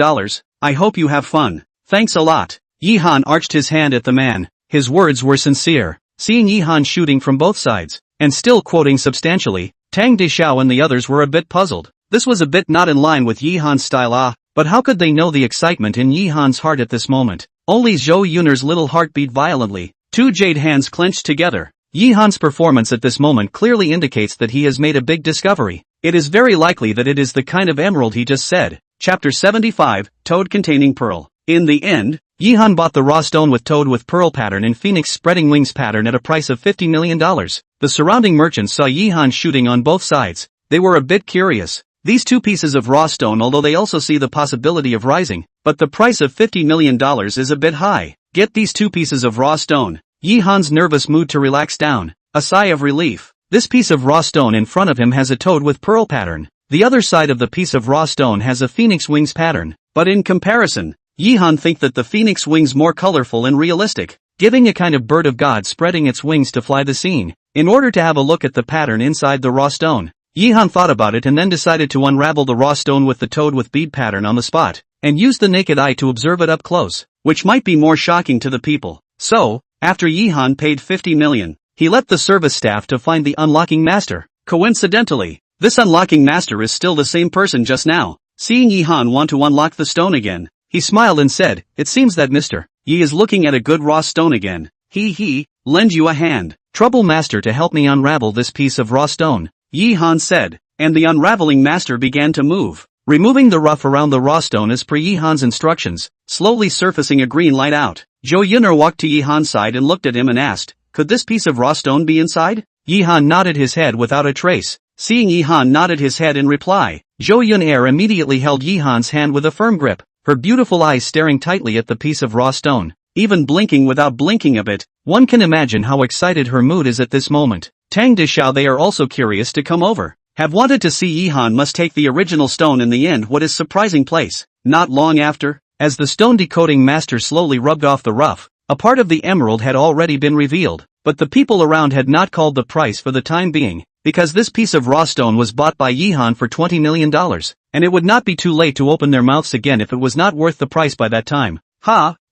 I hope you have fun. Thanks a lot." Yihan arched his hand at the man. His words were sincere. Seeing Yihan shooting from both sides, and still quoting substantially, Tang Deshao and the others were a bit puzzled. This was a bit not in line with Yihan's style, but how could they know the excitement in Yihan's heart at this moment? Only Zhou Yun'er's little heart beat violently. Two jade hands clenched together. Yihan's performance at this moment clearly indicates that he has made a big discovery. It is very likely that it is the kind of emerald he just said. Chapter 75, Toad Containing Pearl. In the end, Yihan bought the raw stone with toad with pearl pattern and phoenix spreading wings pattern at a price of $50 million. The surrounding merchants saw Yihan shooting on both sides. They were a bit curious. These two pieces of raw stone, although they also see the possibility of rising, but the price of $50 million is a bit high. Get these two pieces of raw stone. Yihan's nervous mood to relax down. A sigh of relief. This piece of raw stone in front of him has a toad with pearl pattern. The other side of the piece of raw stone has a phoenix wings pattern. But in comparison, Yihan think that the phoenix wings more colorful and realistic, giving a kind of bird of God spreading its wings to fly the scene. In order to have a look at the pattern inside the raw stone, Yihan thought about it and then decided to unravel the raw stone with the toad with bead pattern on the spot, and use the naked eye to observe it up close, which might be more shocking to the people. So, after Yihan paid $50 million, he left the service staff to find the unlocking master. Coincidentally, this unlocking master is still the same person just now. Seeing Yihan want to unlock the stone again, he smiled and said, "It seems that Mr. Yi is looking at a good raw stone again. Lend you a hand, trouble master, to help me unravel this piece of raw stone," Yihan said, and the unraveling master began to move, removing the rough around the raw stone as per Yihan's instructions, slowly surfacing a green light out. Zhou Yun'er walked to Yihan's side and looked at him and asked, "Could this piece of raw stone be inside?" Yihan nodded his head without a trace. Seeing Yihan nodded his head in reply, Zhou Yun'er immediately held Yihan's hand with a firm grip, her beautiful eyes staring tightly at the piece of raw stone, even blinking without blinking a bit. One can imagine how excited her mood is at this moment. Tang Deshao, they are also curious to come over. Have wanted to see Yihan must take the original stone in the end. What is surprising place? Not long after, as the stone decoding master slowly rubbed off the rough, a part of the emerald had already been revealed, but the people around had not called the price for the time being, because this piece of raw stone was bought by Yihan for $20 million, and it would not be too late to open their mouths again if it was not worth the price by that time.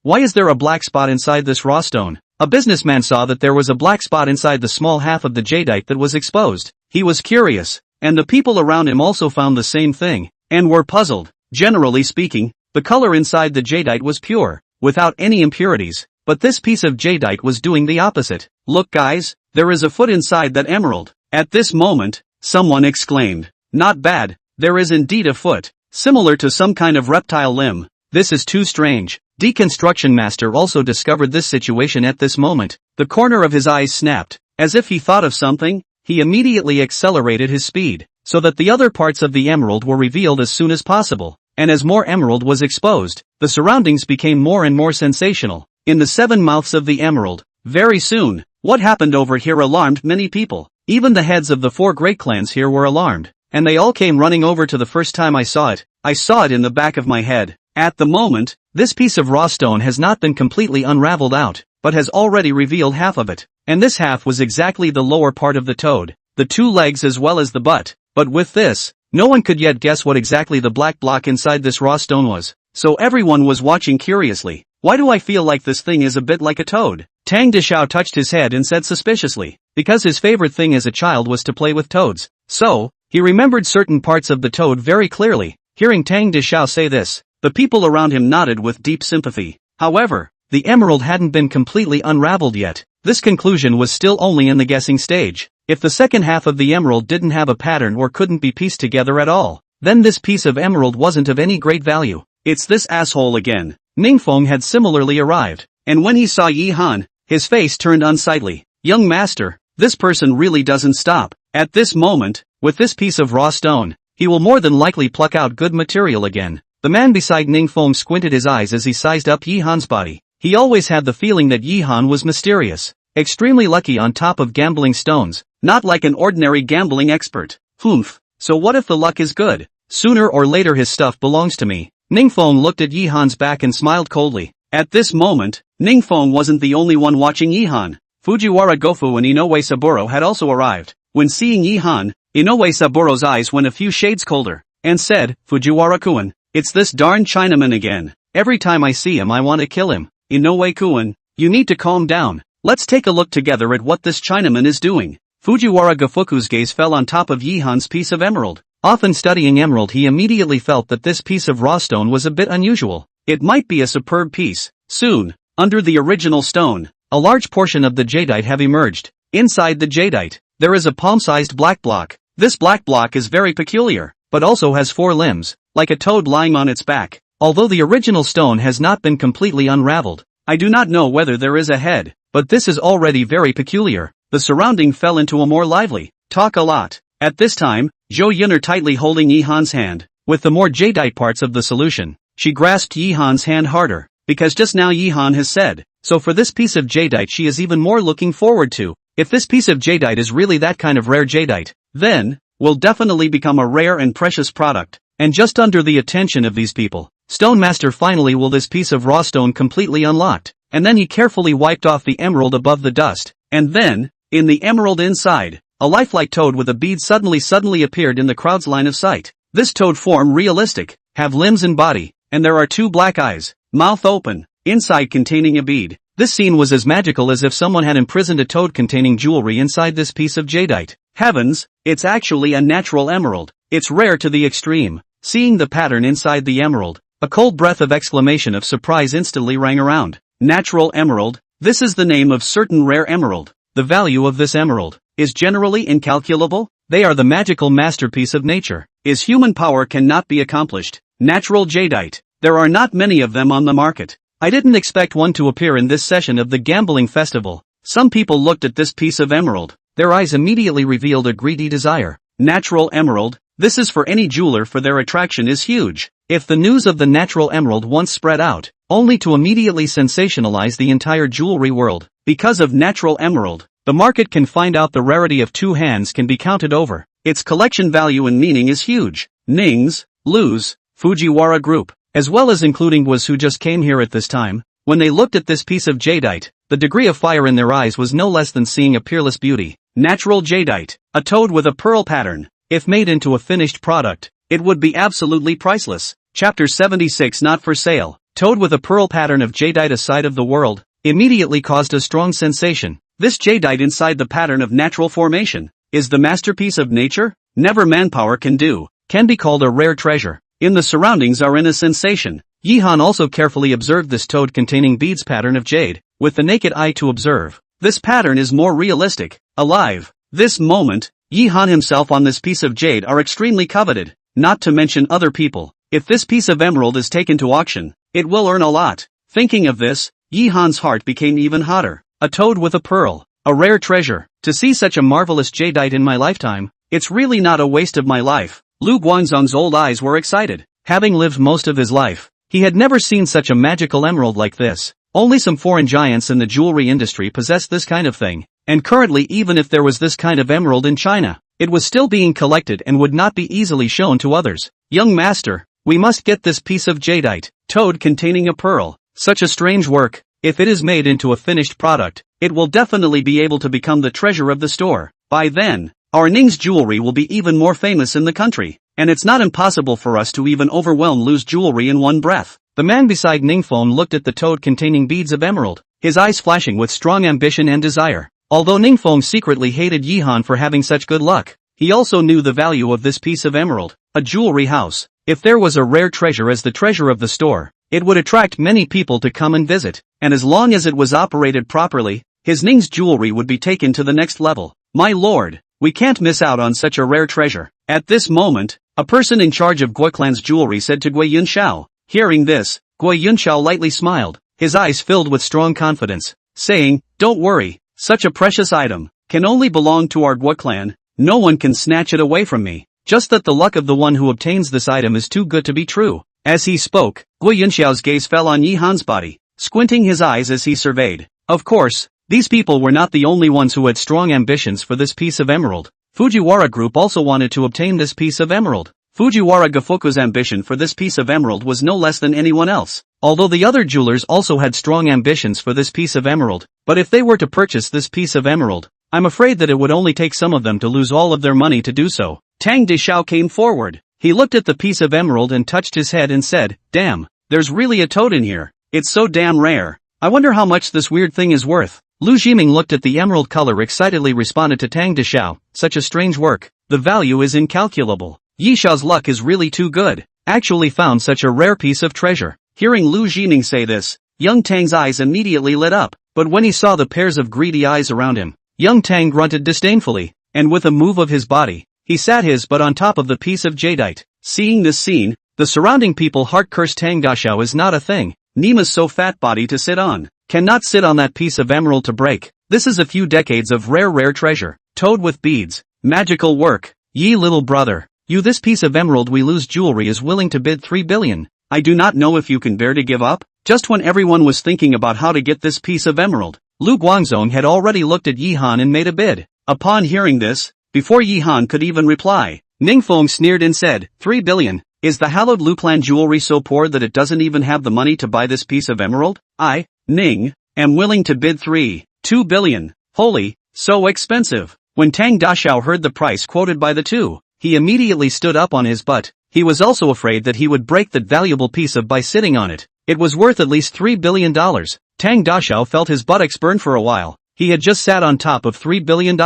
Why is there a black spot inside this raw stone? A businessman saw that there was a black spot inside the small half of the jadeite that was exposed. He was curious, and the people around him also found the same thing, and were puzzled. Generally speaking, the color inside the jadeite was pure, without any impurities, but this piece of jadeite was doing the opposite. "Look guys, there is a foot inside that emerald." At this moment, someone exclaimed, "Not bad, there is indeed a foot, similar to some kind of reptile limb. This is too strange." Deconstruction Master also discovered this situation at this moment. The corner of his eyes snapped, as if he thought of something. He immediately accelerated his speed, so that the other parts of the emerald were revealed as soon as possible, and as more emerald was exposed, the surroundings became more and more sensational. In the 7 mouths of the emerald, very soon, what happened over here alarmed many people. Even the heads of the 4 great clans here were alarmed, and they all came running over to the first time I saw it. I saw it in the back of my head. At the moment, this piece of raw stone has not been completely unraveled out, but has already revealed half of it, and this half was exactly the lower part of the toad, the 2 legs as well as the butt. But with this, no one could yet guess what exactly the black block inside this raw stone was, so everyone was watching curiously. Why do I feel like this thing is a bit like a toad? Tang Deshao touched his head and said suspiciously, because his favorite thing as a child was to play with toads. So, he remembered certain parts of the toad very clearly. Hearing Tang Deshao say this, The people around him nodded with deep sympathy. However, the emerald hadn't been completely unraveled yet. This conclusion was still only in the guessing stage. If the second half of the emerald didn't have a pattern or couldn't be pieced together at all, then this piece of emerald wasn't of any great value. It's this asshole again. Ningfeng had similarly arrived, and when he saw Yi Han, his face turned unsightly. Young master, this person really doesn't stop. At this moment, with this piece of raw stone, he will more than likely pluck out good material again. The man beside Ningfeng squinted his eyes as he sized up Yi Han's body. He always had the feeling that Yi Han was mysterious, extremely lucky on top of gambling stones, not like an ordinary gambling expert. Humph, so what if the luck is good? Sooner or later his stuff belongs to me. Ningfeng looked at Yi Han's back and smiled coldly. At this moment, Ningfeng wasn't the only one watching Yi Han. Fujiwara Gofu and Inoue Saburo had also arrived. When seeing Yi Han, Inoue Saburo's eyes went a few shades colder, and said, Fujiwara-kun, it's this darn Chinaman again. Every time I see him I want to kill him. Inoue-kun, you need to calm down. Let's take a look together at what this Chinaman is doing. Fujiwara Gofuku's gaze fell on top of Yi Han's piece of emerald. Often studying emerald, he immediately felt that this piece of raw stone was a bit unusual. It might be a superb piece. Soon, under the original stone, a large portion of the jadeite have emerged. Inside the jadeite, there is a palm-sized black block. This black block is very peculiar, but also has 4 limbs, like a toad lying on its back. Although the original stone has not been completely unraveled, I do not know whether there is a head, but this is already very peculiar. The surrounding fell into a more lively, talk a lot. At this time, Zhou Yun'er tightly holding Yi Han's hand, with the more jadeite parts of the solution, she grasped Yi Han's hand harder, because just now Yi Han has said, so for this piece of jadeite she is even more looking forward to. If this piece of jadeite is really that kind of rare jadeite, then, will definitely become a rare and precious product, and just under the attention of these people, Stone Master finally will this piece of raw stone completely unlocked, and then he carefully wiped off the emerald above the dust, and then, in the emerald inside, a lifelike toad with a bead suddenly appeared in the crowd's line of sight. This toad form realistic, have limbs and body, and there are 2 black eyes, mouth open, inside containing a bead. This scene was as magical as if someone had imprisoned a toad containing jewelry inside this piece of jadeite. Heavens, it's actually a natural emerald. It's rare to the extreme. Seeing the pattern inside the emerald, a cold breath of exclamation of surprise instantly rang around. Natural emerald, this is the name of certain rare emerald. The value of this emerald is generally incalculable. They are the magical masterpiece of nature. Is human power cannot be accomplished. Natural jadeite, there are not many of them on the market. I didn't expect one to appear in this session of the gambling festival. Some people looked at this piece of emerald. Their eyes immediately revealed a greedy desire. Natural emerald, this is for any jeweler, for their attraction is huge. If the news of the natural emerald once spread out, only to immediately sensationalize the entire jewelry world. Because of natural emerald, the market can find out the rarity of 2 hands can be counted over. Its collection value and meaning is huge. Ning's, Lu's, Fujiwara Group, as well as including Was, who just came here at this time, when they looked at this piece of jadeite, the degree of fire in their eyes was no less than seeing a peerless beauty. Natural jadeite, a toad with a pearl pattern. If made into a finished product, it would be absolutely priceless. Chapter 76 Not for sale. Toad with a pearl pattern of jadeite, a sight of the world, immediately caused a strong sensation. This jadeite inside the pattern of natural formation is the masterpiece of nature. Never manpower can do, can be called a rare treasure. In the surroundings are in a sensation. Yi Han also carefully observed this toad containing beads pattern of jade, with the naked eye to observe. This pattern is more realistic, alive. This moment, Yi Han himself on this piece of jade are extremely coveted, not to mention other people. If this piece of emerald is taken to auction, it will earn a lot. Thinking of this, Yi Han's heart became even hotter. A toad with a pearl, a rare treasure. To see such a marvelous jadeite in my lifetime, it's really not a waste of my life. Lu Guangzong's old eyes were excited. Having lived most of his life, he had never seen such a magical emerald like this. Only some foreign giants in the jewelry industry possessed this kind of thing, and currently even if there was this kind of emerald in China, it was still being collected and would not be easily shown to others. Young master, we must get this piece of jadeite, toad containing a pearl. Such a strange work. If it is made into a finished product, it will definitely be able to become the treasure of the store. By then, our Ning's jewelry will be even more famous in the country, and it's not impossible for us to even overwhelm Lu's jewelry in one breath. The man beside Ningfeng looked at the toad containing beads of emerald, his eyes flashing with strong ambition and desire. Although Ningfeng secretly hated Yi Han for having such good luck, he also knew the value of this piece of emerald. A jewelry house. If there was a rare treasure as the treasure of the store, it would attract many people to come and visit, and as long as it was operated properly, his Ning's jewelry would be taken to the next level. My lord, we can't miss out on such a rare treasure. At this moment, a person in charge of Gui clan's jewelry said to Gui Yunxiao. Hearing this, Gui Yunxiao lightly smiled, his eyes filled with strong confidence, saying, "Don't worry, such a precious item can only belong to our Gui clan, no one can snatch it away from me. Just that the luck of the one who obtains this item is too good to be true." As he spoke, Gui Yunxiao's gaze fell on Yi Han's body, squinting his eyes as he surveyed. Of course, these people were not the only ones who had strong ambitions for this piece of emerald. Fujiwara Group also wanted to obtain this piece of emerald. Fujiwara Gafuku's ambition for this piece of emerald was no less than anyone else. Although the other jewelers also had strong ambitions for this piece of emerald, but if they were to purchase this piece of emerald, I'm afraid that it would only take some of them to lose all of their money to do so. Tang Deshao came forward. He looked at the piece of emerald and touched his head and said, "Damn, there's really a toad in here. It's so damn rare. I wonder how much this weird thing is worth." Lu Jiming looked at the emerald color excitedly responded to Tang Deshao, "Such a strange work. The value is incalculable. Yi Xiao's luck is really too good. Actually found such a rare piece of treasure." Hearing Lu Jiming say this, young Tang's eyes immediately lit up, but when he saw the pairs of greedy eyes around him, young Tang grunted disdainfully, and with a move of his body, he sat his butt on top of the piece of jadeite. Seeing this scene, the surrounding people heart-cursed. Tang Dashao is not a thing. Nima's so fat body to sit on. Cannot sit on that piece of emerald to break. This is a few decades of rare treasure. Toad with beads. Magical work. Ye little brother. You this piece of emerald we lose jewelry is willing to bid 3 billion. I do not know if you can bear to give up. Just when everyone was thinking about how to get this piece of emerald, Lu Guangzong had already looked at Yi Han and made a bid. Upon hearing this, before Yi Han could even reply, Ningfeng sneered and said, 3 billion. Is the hallowed Lu clan jewelry so poor that it doesn't even have the money to buy this piece of emerald? I, Ning, am willing to bid 2 billion. Holy, so expensive. When Tang Dashao heard the price quoted by the two, he immediately stood up on his butt. He was also afraid that he would break that valuable piece of by sitting on it. It was worth at least $3 billion. Tang Dashao felt his buttocks burn for a while. He had just sat on top of $3 billion.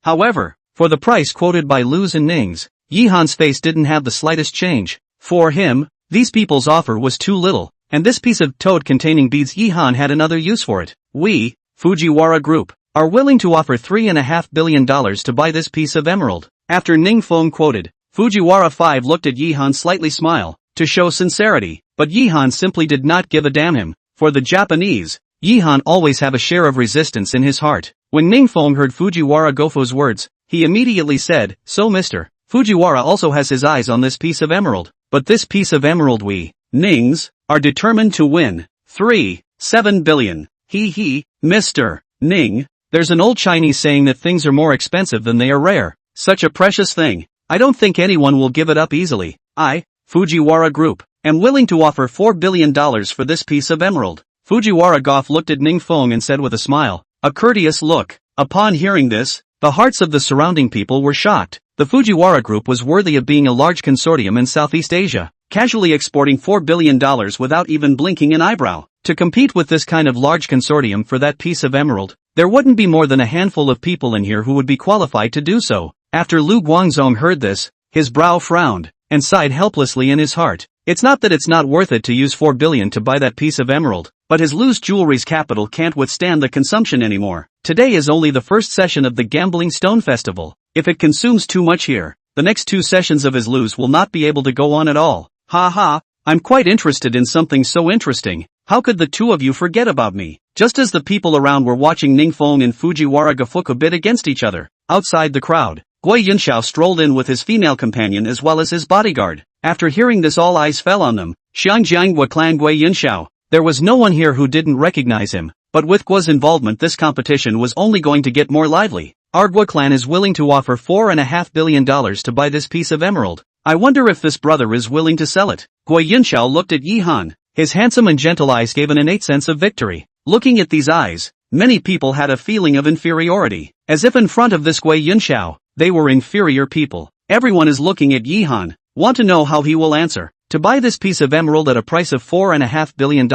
However, for the price quoted by Lu's and Ning's, Yi Han's face didn't have the slightest change. For him, these people's offer was too little, and this piece of toad containing beads Yi Han had another use for it. We, Fujiwara Group, are willing to offer $3.5 billion to buy this piece of emerald. After Ningfeng quoted, Fujiwara 5 looked at Yi Han slightly smile, to show sincerity, but Yi Han simply did not give a damn him. For the Japanese, Yi Han always have a share of resistance in his heart. When Ningfeng heard Fujiwara Gofu's words, he immediately said, "So Mr. Fujiwara also has his eyes on this piece of emerald, but this piece of emerald we, Nings, are determined to win. 7 billion. He, Mr. Ning, there's an old Chinese saying that things are more expensive than they are rare. Such a precious thing. I don't think anyone will give it up easily. I, Fujiwara Group, am willing to offer $4 billion for this piece of emerald." Fujiwara Goff looked at Ningfeng and said with a smile, a courteous look. Upon hearing this, the hearts of the surrounding people were shocked. The Fujiwara Group was worthy of being a large consortium in Southeast Asia, casually exporting $4 billion without even blinking an eyebrow. To compete with this kind of large consortium for that piece of emerald, there wouldn't be more than a handful of people in here who would be qualified to do so. After Lu Guangzong heard this, his brow frowned, and sighed helplessly in his heart. It's not that it's not worth it to use 4 billion to buy that piece of emerald, but his Lu's jewelry's capital can't withstand the consumption anymore. Today is only the first session of the Gambling Stone Festival. If it consumes too much here, the next 2 sessions of his Lu's will not be able to go on at all. Ha ha, I'm quite interested in something so interesting. How could the two of you forget about me? Just as the people around were watching Ningfeng and Fujiwara Gafuku bid against each other, outside the crowd, Gui Yunxiao strolled in with his female companion as well as his bodyguard. After hearing this, all eyes fell on them. Xiangjiang clan Gui Yunxiao. There was no one here who didn't recognize him, but with Gui's involvement this competition was only going to get more lively. Our Gui clan is willing to offer $4.5 billion to buy this piece of emerald. I wonder if this brother is willing to sell it. Gui Yunxiao looked at Yi Han. His handsome and gentle eyes gave an innate sense of victory. Looking at these eyes, many people had a feeling of inferiority, as if in front of this Gui Yunxiao, they were inferior people. Everyone is looking at Yi Han, want to know how he will answer. To buy this piece of emerald at a price of $4.5 billion,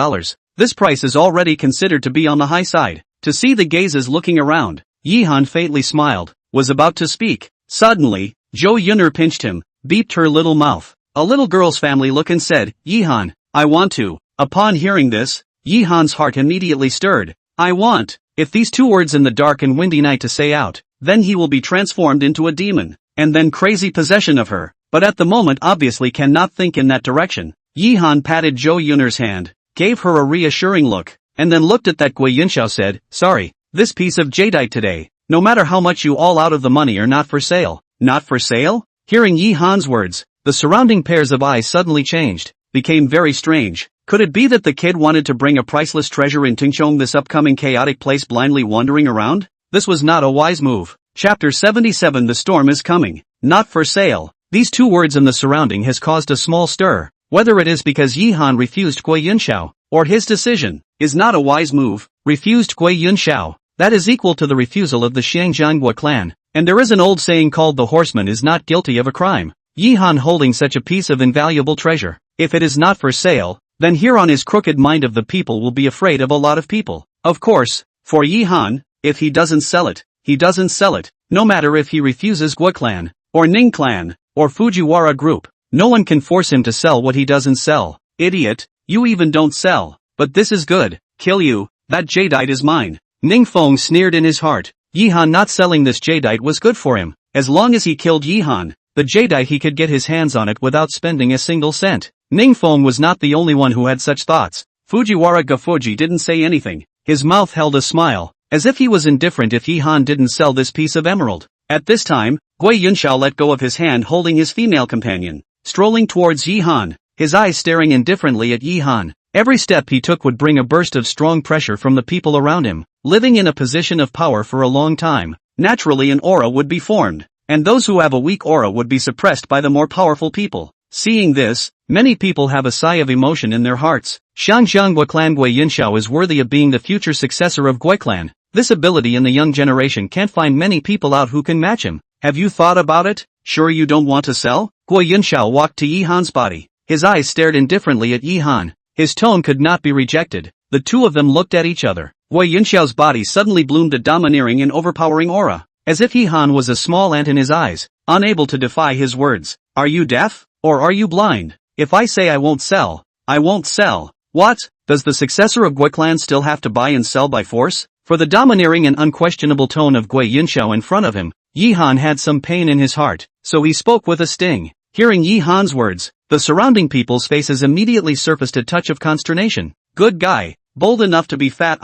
this price is already considered to be on the high side. To see the gazes looking around, Yi Han faintly smiled, was about to speak. Suddenly, Zhou Yun'er pinched him, beeped her little mouth. A little girl's family look and said, Yihan, I want to. Upon hearing this, Yihan's heart immediately stirred. I want. If these 2 words in the dark and windy night to say out, then he will be transformed into a demon, and then crazy possession of her. But at the moment obviously cannot think in that direction. Yihan patted Zhou Yun'er's hand, gave her a reassuring look, and then looked at that Gui Yunxiao said, sorry, this piece of jadeite today, no matter how much you all out of the money are not for sale. Not for sale? Hearing Yihan's words, the surrounding pairs of eyes suddenly changed, became very strange. Could it be that the kid wanted to bring a priceless treasure in Tingchong, this upcoming chaotic place, blindly wandering around? This was not a wise move. Chapter 77. The storm is coming. Not for sale. These 2 words in the surrounding has caused a small stir. Whether it is because Yihan refused Gui Yunxiao, or his decision is not a wise move, refused Gui Yunxiao, that is equal to the refusal of the Xiangjianghua clan. And there is an old saying called the horseman is not guilty of a crime. Yihan holding such a piece of invaluable treasure, if it is not for sale, then hereon his crooked mind of the people will be afraid of a lot of people. Of course, for Yihan, if he doesn't sell it, he doesn't sell it. No matter if he refuses Gua clan, or Ning clan, or Fujiwara group, no one can force him to sell what he doesn't sell. Idiot, you even don't sell. But this is good. Kill you, that jadeite is mine. Ning Feng sneered in his heart. Yihan not selling this jadeite was good for him. As long as he killed Yihan, the jadeite he could get his hands on it without spending a single cent. Ning Feng was not the only one who had such thoughts. Fujiwara Gafuji didn't say anything. His mouth held a smile, as if he was indifferent if Yihan didn't sell this piece of emerald. At this time, Gui Yunxiao let go of his hand holding his female companion, strolling towards Yihan, his eyes staring indifferently at Yihan. Every step he took would bring a burst of strong pressure from the people around him. Living in a position of power for a long time, naturally an aura would be formed, and those who have a weak aura would be suppressed by the more powerful people. Seeing this, many people have a sigh of emotion in their hearts. Xiangjianghua clan Gui Yunxiao is worthy of being the future successor of Gui clan. This ability in the young generation can't find many people out who can match him. Have you thought about it? Sure you don't want to sell? Gui Yunxiao walked to Yihan's body. His eyes stared indifferently at Yihan. His tone could not be rejected. The two of them looked at each other. Gui Yunxiao's body suddenly bloomed a domineering and overpowering aura, as if Yihan was a small ant in his eyes, unable to defy his words. Are you deaf? Or are you blind? If I say I won't sell, I won't sell. What? Does the successor of Gui clan still have to buy and sell by force? For the domineering and unquestionable tone of Gui Yunxiao in front of him, Yihan had some pain in his heart, so he spoke with a sting. Hearing Yihan's words, the surrounding people's faces immediately surfaced a touch of consternation. Good guy, bold enough to be fat,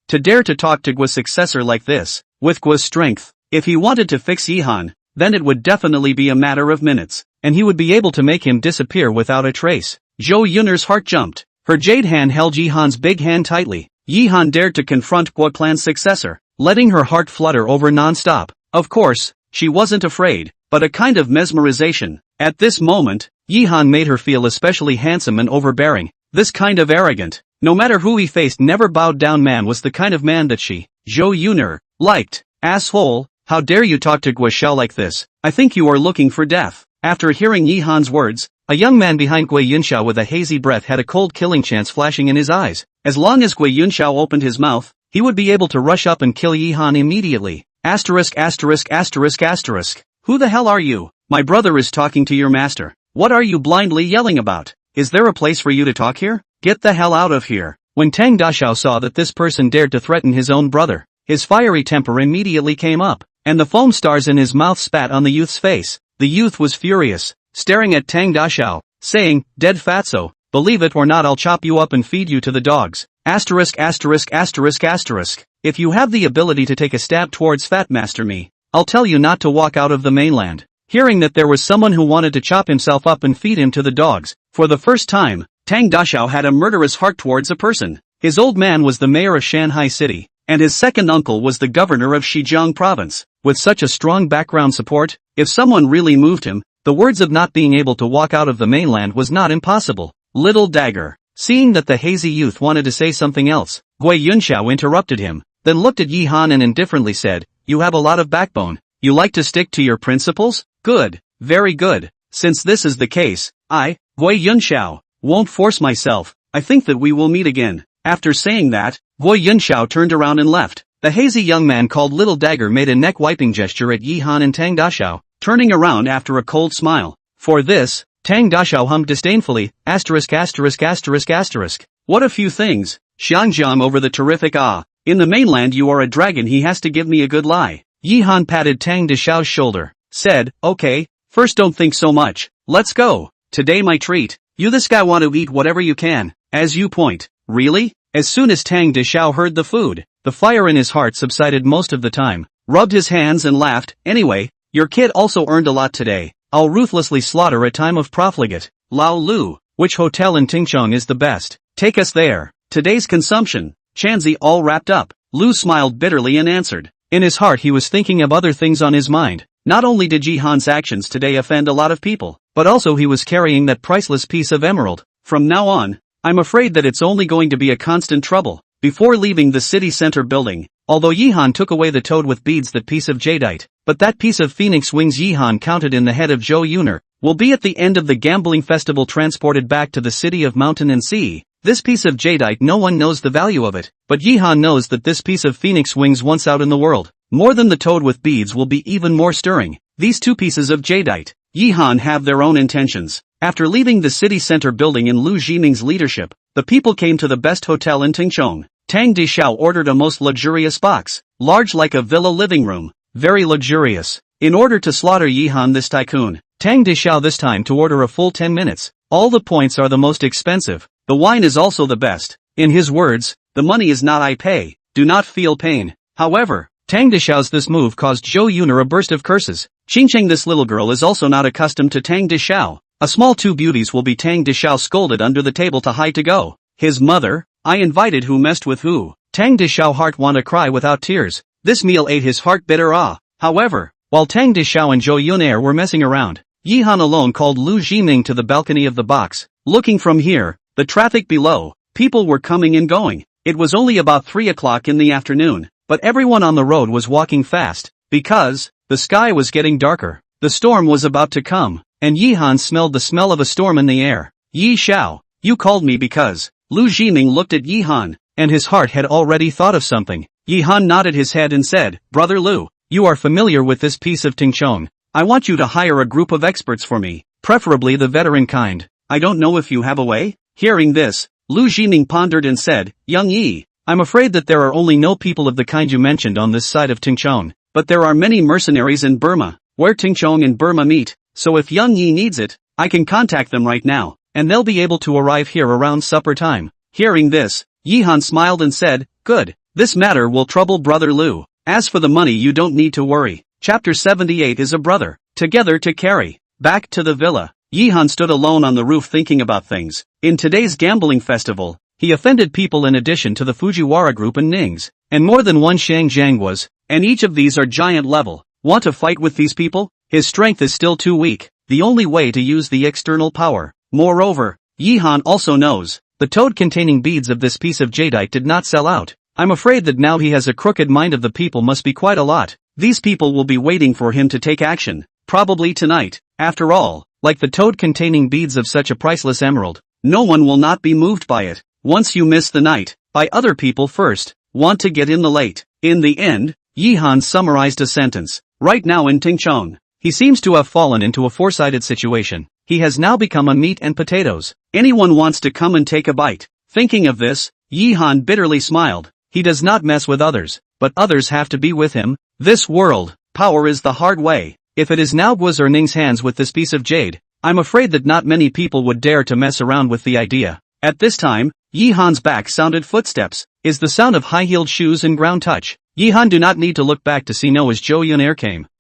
to dare to talk to Gui's successor like this, with Gui's strength. If he wanted to fix Yihan, then it would definitely be a matter of minutes, and he would be able to make him disappear without a trace. Zhou Yun'er's heart jumped. Her jade hand held Yihan's big hand tightly. Yihan dared to confront Gua clan's successor, letting her heart flutter over non-stop. Of course, she wasn't afraid, but a kind of mesmerization. At this moment, Yihan made her feel especially handsome and overbearing. This kind of arrogant, no matter who he faced, never bowed down man was the kind of man that she, Zhou Yun'er, liked. Asshole, how dare you talk to Gua Xiao like this? I think you are looking for death. After hearing Yihan's words, a young man behind Gui Yunxiao with a hazy breath had a cold killing chance flashing in his eyes. As long as Gui Yunxiao opened his mouth, he would be able to rush up and kill Yihan immediately. Asterisk asterisk asterisk asterisk. Who the hell are you? My brother is talking to your master. What are you blindly yelling about? Is there a place for you to talk here? Get the hell out of here. When Tang Dashao saw that this person dared to threaten his own brother, his fiery temper immediately came up, and the foam stars in his mouth spat on the youth's face. The youth was furious, staring at Tang Dashao, saying, "Dead fatso, believe it or not, I'll chop you up and feed you to the dogs." Asterisk asterisk asterisk asterisk. If you have the ability to take a stab towards Fat Master me, I'll tell you not to walk out of the mainland. Hearing that there was someone who wanted to chop himself up and feed him to the dogs, for the first time, Tang Dashao had a murderous heart towards a person. His old man was the mayor of Shanghai City, and his second uncle was the governor of Xizang province. With such a strong background support, if someone really moved him, the words of not being able to walk out of the mainland was not impossible. Little dagger. Seeing that the hazy youth wanted to say something else, Gui Yunxiao interrupted him, then looked at Yihan and indifferently said, "You have a lot of backbone. You like to stick to your principles? Good. Very good. Since this is the case, I, Gui Yunxiao, won't force myself. I think that we will meet again." After saying that, Gui Yunxiao turned around and left. The hazy young man called Little Dagger made a neck-wiping gesture at Yi Han and Tang Dashao, turning around after a cold smile. For this, Tang Dashao hummed disdainfully, asterisk asterisk asterisk asterisk. What a few things. Xiangjiang over the terrific In the mainland you are a dragon, he has to give me a good lie. Yi Han patted Tang Dashao's shoulder, said, okay, first don't think so much. Let's go. Today my treat. You this guy want to eat whatever you can, as you point. Really? As soon as Tang Dashao heard the food, the fire in his heart subsided most of the time, rubbed his hands and laughed. Anyway, your kid also earned a lot today. I'll ruthlessly slaughter a time of profligate. Lao Lu, which hotel in Tingchong is the best? Take us there. Today's consumption. Chanzi all wrapped up. Lu smiled bitterly and answered. In his heart he was thinking of other things on his mind. Not only did Yi Han's actions today offend a lot of people, but also he was carrying that priceless piece of emerald. From now on, I'm afraid that it's only going to be a constant trouble. Before leaving the city center building, although Yi Han took away the toad with beads, that piece of jadeite, but that piece of phoenix wings Yi Han counted in the head of Zhou Yuner, will be at the end of the gambling festival transported back to the city of mountain and sea. This piece of jadeite, no one knows the value of it, but Yi Han knows that this piece of phoenix wings once out in the world, more than the toad with beads, will be even more stirring. These two pieces of jadeite, Yi Han, have their own intentions. After leaving the city center building in Lu Jiming's leadership, the people came to the best hotel in Tingchong. Tang Dashao ordered a most luxurious box, large like a villa living room, very luxurious. In order to slaughter Yi Han, this tycoon, Tang Dashao this time to order a full 10 minutes. All the points are the most expensive. The wine is also the best. In his words, the money is not I pay, do not feel pain. However, Tang Dashao's this move caused Zhou Yuner a burst of curses. Qingcheng, this little girl, is also not accustomed to Tang Dashao. A small two beauties will be Tang Dashao scolded under the table to hide to go. His mother, I invited who messed with who. Tang Dashao heart want to cry without tears. This meal ate his heart bitter. However, while Tang Dashao and Zhou Yuner were messing around, Yi Han alone called Lu Jiming to the balcony of the box. Looking from here, the traffic below, people were coming and going. It was only about 3 o'clock in the afternoon, but everyone on the road was walking fast, because the sky was getting darker. The storm was about to come, and Yi Han smelled the smell of a storm in the air. Yi Xiao, you called me because... Lu Jiming looked at Yi Han, and his heart had already thought of something. Yi Han nodded his head and said, Brother Lu, you are familiar with this piece of Tingchong. I want you to hire a group of experts for me, preferably the veteran kind. I don't know if you have a way? Hearing this, Lu Jiming pondered and said, Young Yi, I'm afraid that there are only no people of the kind you mentioned on this side of Tingchong, but there are many mercenaries in Burma, where Tingchong and Burma meet, so if Young Yi needs it, I can contact them right now, and they'll be able to arrive here around supper time. Hearing this, Yi Han smiled and said, Good, this matter will trouble Brother Lu. As for the money, you don't need to worry. Chapter 78 is a brother, together to carry. Back to the villa, Yi Han stood alone on the roof thinking about things. In today's gambling festival, he offended people in addition to the Fujiwara group and Nings, and more than one Shangjiang was, and each of these are giant level. Want to fight with these people? His strength is still too weak, the only way to use the external power. Moreover, Yi Han also knows, the toad containing beads of this piece of jadeite did not sell out. I'm afraid that now he has a crooked mind of the people must be quite a lot. These people will be waiting for him to take action, probably tonight. After all, like the toad containing beads of such a priceless emerald, no one will not be moved by it. Once you miss the night, by other people first, want to get in the late. In the end, Yi Han summarized a sentence. Right now in Tingchong, he seems to have fallen into a four-sided situation. He has now become a meat and potatoes. Anyone wants to come and take a bite. Thinking of this, Yi Han bitterly smiled. He does not mess with others, but others have to be with him. This world, power is the hard way. If it is now Guo's or Ning's hands with this piece of jade, I'm afraid that not many people would dare to mess around with the idea. At this time, Yi Han's back sounded footsteps, is the sound of high-heeled shoes and ground touch. Yi Han do not need to look back to see no as Zhou Yuner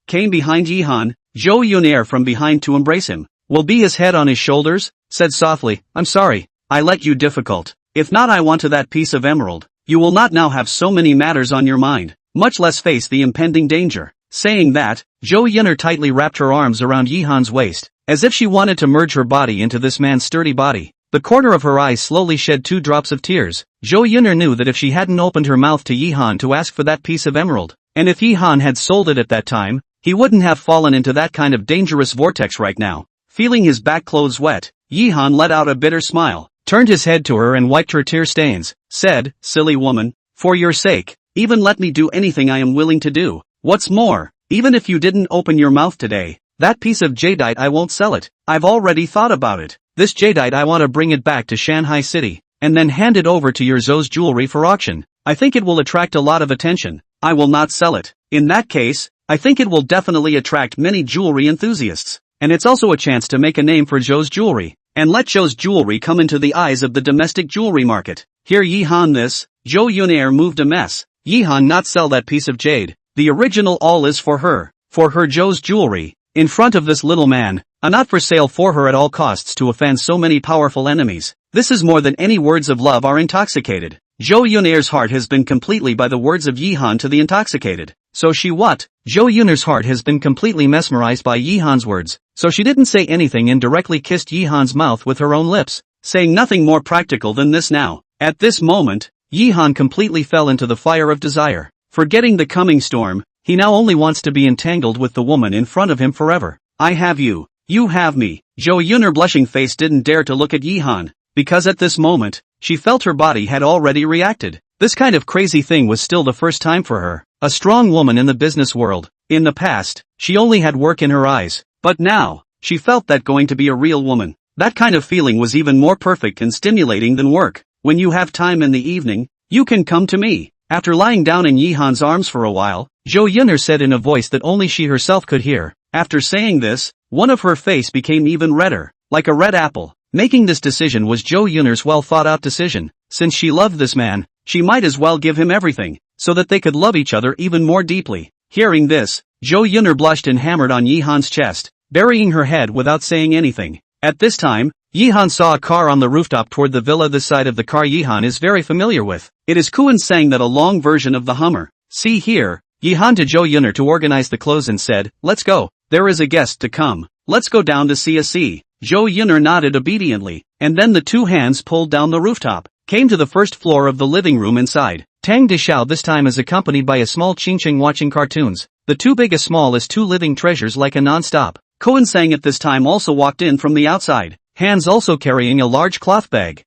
came behind Yi Han, Zhou Yuner from behind to embrace him. Will be his head on his shoulders, said softly, I'm sorry, I let you difficult. If not, I want to that piece of emerald. You will not now have so many matters on your mind, much less face the impending danger. Saying that, Zhou Yuner tightly wrapped her arms around Yi Han's waist, as if she wanted to merge her body into this man's sturdy body. The corner of her eyes slowly shed 2 drops of tears. Zhou Yuner knew that if she hadn't opened her mouth to Yi Han to ask for that piece of emerald, and if Yi Han had sold it at that time, he wouldn't have fallen into that kind of dangerous vortex right now. Feeling his back clothes wet, Yi Han let out a bitter smile, turned his head to her and wiped her tear stains, said, Silly woman, for your sake, even let me do anything I am willing to do. What's more, even if you didn't open your mouth today, that piece of jadeite I won't sell it. I've already thought about it. This jadeite I want to bring it back to Shanghai City, and then hand it over to your Zou's jewelry for auction. I think it will attract a lot of attention. I will not sell it. In that case, I think it will definitely attract many jewelry enthusiasts. And it's also a chance to make a name for Zou's jewelry, and let Zou's jewelry come into the eyes of the domestic jewelry market. Here Yihan this, Zhou Yunair moved a mess. Yihan not sell that piece of jade. The original all is for her Zhou's jewelry. In front of this little man, a not for sale for her at all costs to offend so many powerful enemies. This is more than any words of love are intoxicated. Zhou Yunair's heart has been completely by the words of Yihan to the intoxicated. So she what? Zhou Yunair's heart has been completely mesmerized by Yihan's words. So she didn't say anything and directly kissed Yihan's mouth with her own lips, saying nothing more practical than this now. At this moment, Yihan completely fell into the fire of desire. Forgetting the coming storm, he now only wants to be entangled with the woman in front of him forever. I have you. You have me. Zhou Yunair's blushing face didn't dare to look at Yihan, because at this moment, she felt her body had already reacted. This kind of crazy thing was still the first time for her. A strong woman in the business world. In the past, she only had work in her eyes. But now, she felt that going to be a real woman. That kind of feeling was even more perfect and stimulating than work. When you have time in the evening, you can come to me. After lying down in Yihan's arms for a while, Zhou Yunair said in a voice that only she herself could hear. After saying this, one of her face became even redder, like a red apple. Making this decision was Zhou Yunair's well thought out decision. Since she loved this man, she might as well give him everything, so that they could love each other even more deeply. Hearing this, Zhou Yunair blushed and hammered on Yihan's chest, burying her head without saying anything. At this time, Yihan saw a car on the rooftop toward the villa. The side of the car Yihan is very familiar with. It is Kuan Sang, that a long version of the Hummer. See here, Yihan to Zhou Yunair to organize the clothes and said, let's go. There is a guest to come. Let's go down to see a sea. Zhou Yunair nodded obediently, and then the two hands pulled down the rooftop, came to the first floor of the living room inside. Tang Dishao this time is accompanied by a small Qingqing watching cartoons. The two big as small as two living treasures like a non-stop. Kuan Sang at this time also walked in from the outside, hands also carrying a large cloth bag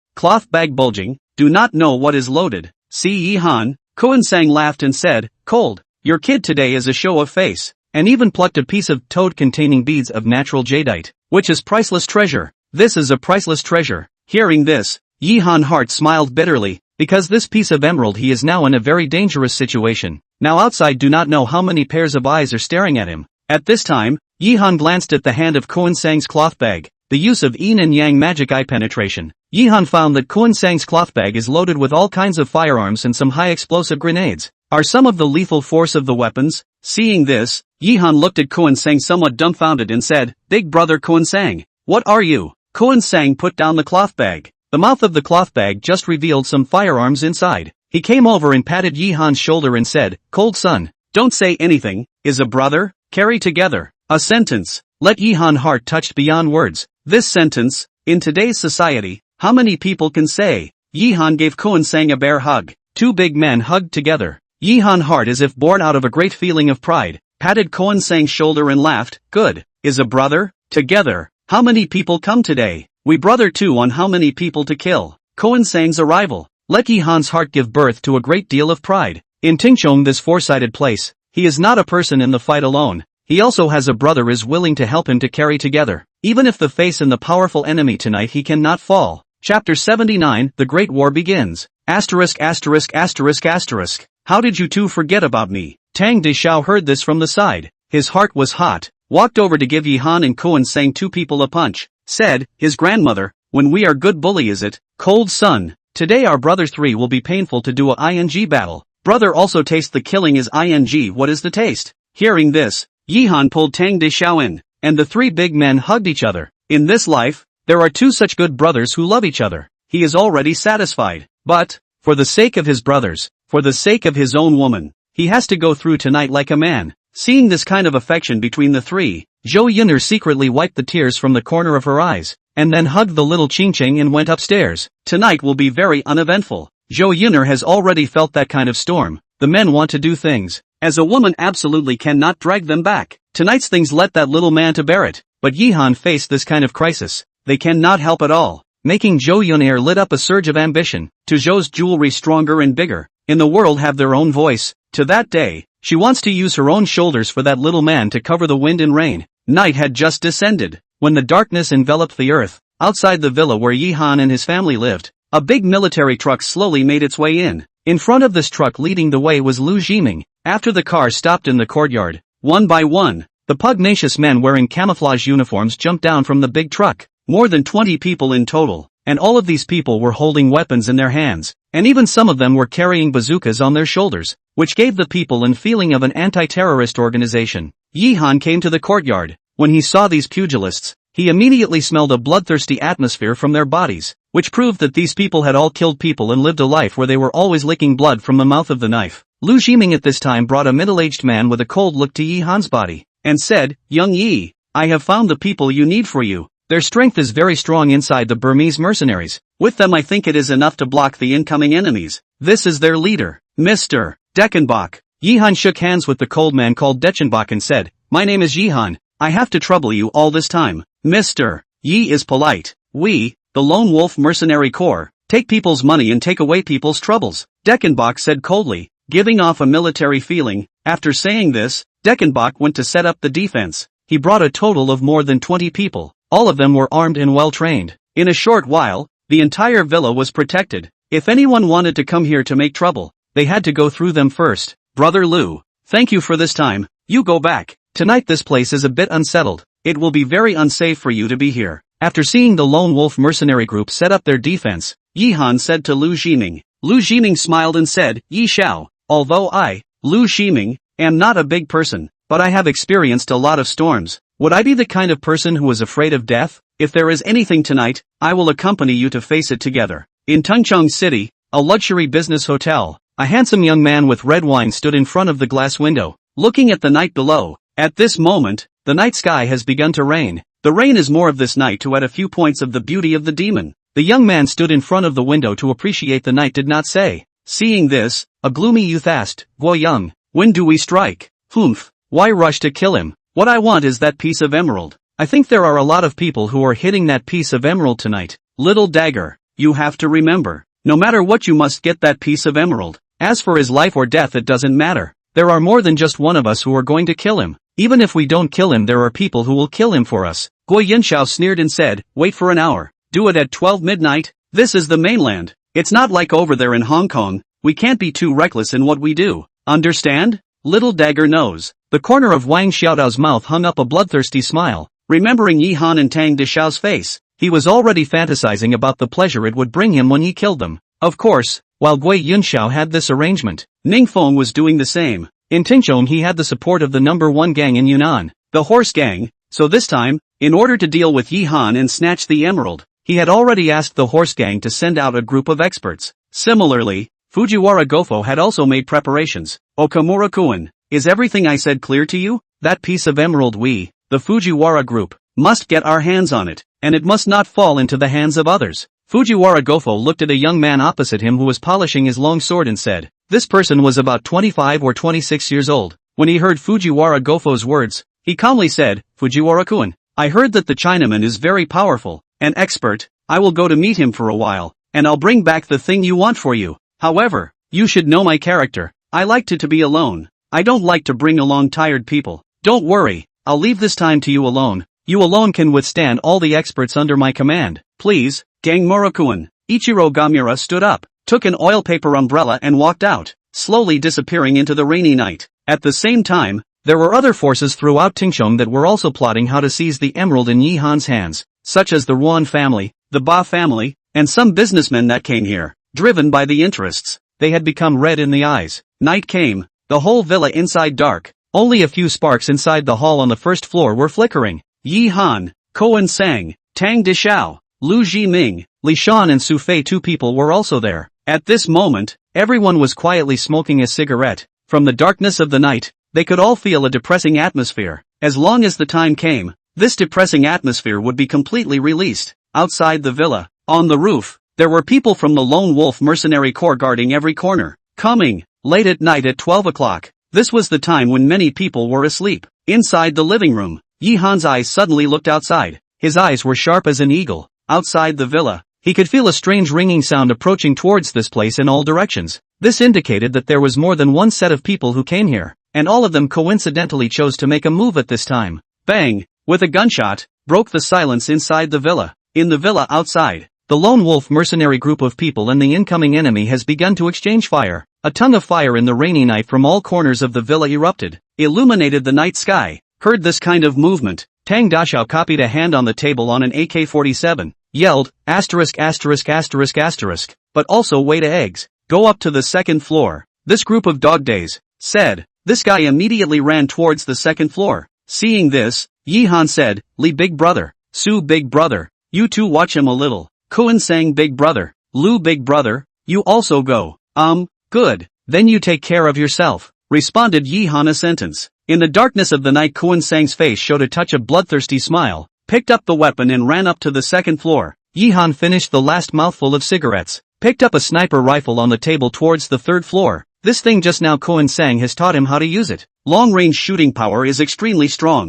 bulging, do not know what is loaded. See Yihan, Kuan Sang laughed and said, cold, your kid today is a show of face, and even plucked a piece of toad containing beads of natural jadeite, which is priceless treasure. This is a priceless treasure. Hearing this, Yihan heart smiled bitterly, because this piece of emerald he is now in a very dangerous situation. Now outside do not know how many pairs of eyes are staring at him. At this time, Yihan glanced at the hand of Kuan Sang's cloth bag, the use of yin and yang magic eye penetration. Yihan found that Kuan Sang's cloth bag is loaded with all kinds of firearms and some high explosive grenades. Are some of the lethal force of the weapons? Seeing this, Yihan looked at Kuan Sang somewhat dumbfounded and said, Big brother Kuan Sang, what are you? Kuan Sang put down the cloth bag. The mouth of the cloth bag just revealed some firearms inside. He came over and patted Yihan's shoulder and said, Cold son, don't say anything, is a brother, carry together. A sentence. Let Yihan heart touched beyond words. This sentence, in today's society, how many people can say? Yihan gave Kuan Sang a bear hug. Two big men hugged together. Yihan heart as if born out of a great feeling of pride, patted Kuan Sang's shoulder and laughed, good, is a brother, together. How many people come today? We brother two on how many people to kill. Kuan Sang's arrival. Let Yihan's heart give birth to a great deal of pride. In Tingchong, this four-sided place, he is not a person in the fight alone. He also has a brother is willing to help him to carry together. Even if the face and the powerful enemy tonight he cannot fall. Chapter 79, The Great War begins. Asterisk. How did you two forget about me? Tang Dishao heard this from the side. His heart was hot. Walked over to give Yihan and Kuan Sang two people a punch. Said, his grandmother, when we are good bully is it? Cold son. Today our brother three will be painful to do a ing battle. Brother also taste the killing is ing. What is the taste? Hearing this, Yihan pulled Tang Dishao in, and the three big men hugged each other. In this life, there are two such good brothers who love each other. He is already satisfied. But, for the sake of his brothers, for the sake of his own woman, he has to go through tonight like a man. Seeing this kind of affection between the three, Zhou Yunair secretly wiped the tears from the corner of her eyes, and then hugged the little Qingqing and went upstairs. Tonight will be very uneventful. Zhou Yunair has already felt that kind of storm. The men want to do things. As a woman absolutely cannot drag them back. Tonight's things let that little man to bear it. But Yihan faced this kind of crisis. They cannot help at all. Making Zhou Yunair lit up a surge of ambition. To Zhou's jewelry stronger and bigger. in the world have their own voice. To that day, she wants to use her own shoulders for that little man to cover the wind and rain. Night had just descended. When the darkness enveloped the earth, outside the villa where Yi Han and his family lived, a big military truck slowly made its way in. In front of this truck leading the way was Lu Jiming. After the car stopped in the courtyard, one by one, the pugnacious men wearing camouflage uniforms jumped down from the big truck. More than 20 people in total, and all of these people were holding weapons in their hands, and even some of them were carrying bazookas on their shoulders, which gave the people a feeling of an anti-terrorist organization. Yi Han came to the courtyard. When he saw these pugilists, he immediately smelled a bloodthirsty atmosphere from their bodies, which proved that these people had all killed people and lived a life where they were always licking blood from the mouth of the knife. Lu Jiming at this time brought a middle-aged man with a cold look to Yi Han's body, and said, "Young Yi, I have found the people you need for you. Their strength is very strong inside the Burmese mercenaries. With them I think it is enough to block the incoming enemies. This is their leader, Mr. Deckenbach." Yi Han shook hands with the cold man called Deckenbach and said, "My name is Yi Han. I have to trouble you all this time. Mr. Yi is polite. We, the Lone Wolf Mercenary Corps, take people's money and take away people's troubles," Deckenbach said coldly, giving off a military feeling. After saying this, Deckenbach went to set up the defense. He brought a total of more than 20 people. All of them were armed and well trained. In a short while, the entire villa was protected. If anyone wanted to come here to make trouble, they had to go through them first. "Brother Lu, thank you for this time. You go back. Tonight this place is a bit unsettled. It will be very unsafe for you to be here." After seeing the Lone Wolf mercenary group set up their defense, Yi Han said to Lu Jiming. Lu Jiming smiled and said, "Yi Xiao, although I, Lu Jiming, am not a big person, but I have experienced a lot of storms. Would I be the kind of person who is afraid of death? If there is anything tonight, I will accompany you to face it together." In Tungcheng City, a luxury business hotel, a handsome young man with red wine stood in front of the glass window, looking at the night below. At this moment, the night sky has begun to rain. The rain is more of this night to add a few points of the beauty of the demon. The young man stood in front of the window to appreciate the night did not say. Seeing this, a gloomy youth asked, "Guo Young, when do we strike?" "Humph, why rush to kill him? What I want is that piece of emerald. I think there are a lot of people who are hitting that piece of emerald tonight." "Little dagger, you have to remember, no matter what you must get that piece of emerald. As for his life or death it doesn't matter. There are more than just one of us who are going to kill him. Even if we don't kill him there are people who will kill him for us." Guo Yinxiao sneered and said, "Wait for an hour. Do it at 12 midnight. This is the mainland. It's not like over there in Hong Kong. We can't be too reckless in what we do. Understand?" Little dagger knows. The corner of Wang Xiaodao's mouth hung up a bloodthirsty smile. Remembering Yi Han and Tang Dishao's face, he was already fantasizing about the pleasure it would bring him when he killed them. Of course, while Gui Yunxiao had this arrangement, Ningfeng was doing the same. In Tingchong he had the support of the number 1 gang in Yunnan, the Horse Gang, so this time, in order to deal with Yi Han and snatch the emerald, he had already asked the Horse Gang to send out a group of experts. Similarly, Fujiwara Gofo had also made preparations. "Okamura-kun, is everything I said clear to you? That piece of emerald we, the Fujiwara group, must get our hands on it, and it must not fall into the hands of others." Fujiwara Gofo looked at a young man opposite him who was polishing his long sword and said, this person was about 25 or 26 years old. When he heard Fujiwara Gofo's words, he calmly said, "Fujiwara-kun, I heard that the Chinaman is very powerful, an expert. I will go to meet him for a while, and I'll bring back the thing you want for you. However, you should know my character. I like to be alone. I don't like to bring along tired people. Don't worry, I'll leave this time to you alone. You alone can withstand all the experts under my command. Please, Gang Murakuan." Ichiro Gamura stood up, took an oil paper umbrella and walked out, slowly disappearing into the rainy night. At the same time, there were other forces throughout Tingchong that were also plotting how to seize the emerald in Yi Han's hands, such as the Ruan family, the Ba family, and some businessmen that came here, driven by the interests. They had become red in the eyes. Night came, the whole villa inside dark. Only a few sparks inside the hall on the first floor were flickering. Yi Han, Koan Sang, Tang Dishao, Lu Jiming, Li Shan and Su Fei, 2 people were also there. At this moment, everyone was quietly smoking a cigarette. From the darkness of the night, they could all feel a depressing atmosphere. As long as the time came, this depressing atmosphere would be completely released. Outside the villa, on the roof, there were people from the Lone Wolf Mercenary Corps guarding every corner. Coming, late at night at 12 o'clock, this was the time when many people were asleep. Inside the living room, Yi Han's eyes suddenly looked outside. His eyes were sharp as an eagle. Outside the villa, he could feel a strange ringing sound approaching towards this place in all directions. This indicated that there was more than one set of people who came here, and all of them coincidentally chose to make a move at this time. Bang! With a gunshot, broke the silence inside the villa. In the villa outside, the lone wolf mercenary group of people and the incoming enemy has begun to exchange fire. A tongue of fire in the rainy night from all corners of the villa erupted, illuminated the night sky. Heard this kind of movement, Tang Dashao copied a hand on the table on an AK-47, yelled, asterisk asterisk asterisk asterisk, but also weighed eggs. Go up to the second floor. This group of dog days, said. This guy immediately ran towards the second floor. Seeing this, Yihan said, Li big brother, Su big brother, you two watch him a little. Kuan sang big brother, Lu big brother, you also go. Good, then you take care of yourself, responded Yihan a sentence. In the darkness of the night Kuan Sang's face showed a touch of bloodthirsty smile, picked up the weapon and ran up to the second floor. Yihan finished the last mouthful of cigarettes, picked up a sniper rifle on the table towards the third floor. This thing just now Kuan Sang has taught him how to use it. Long-range shooting power is extremely strong.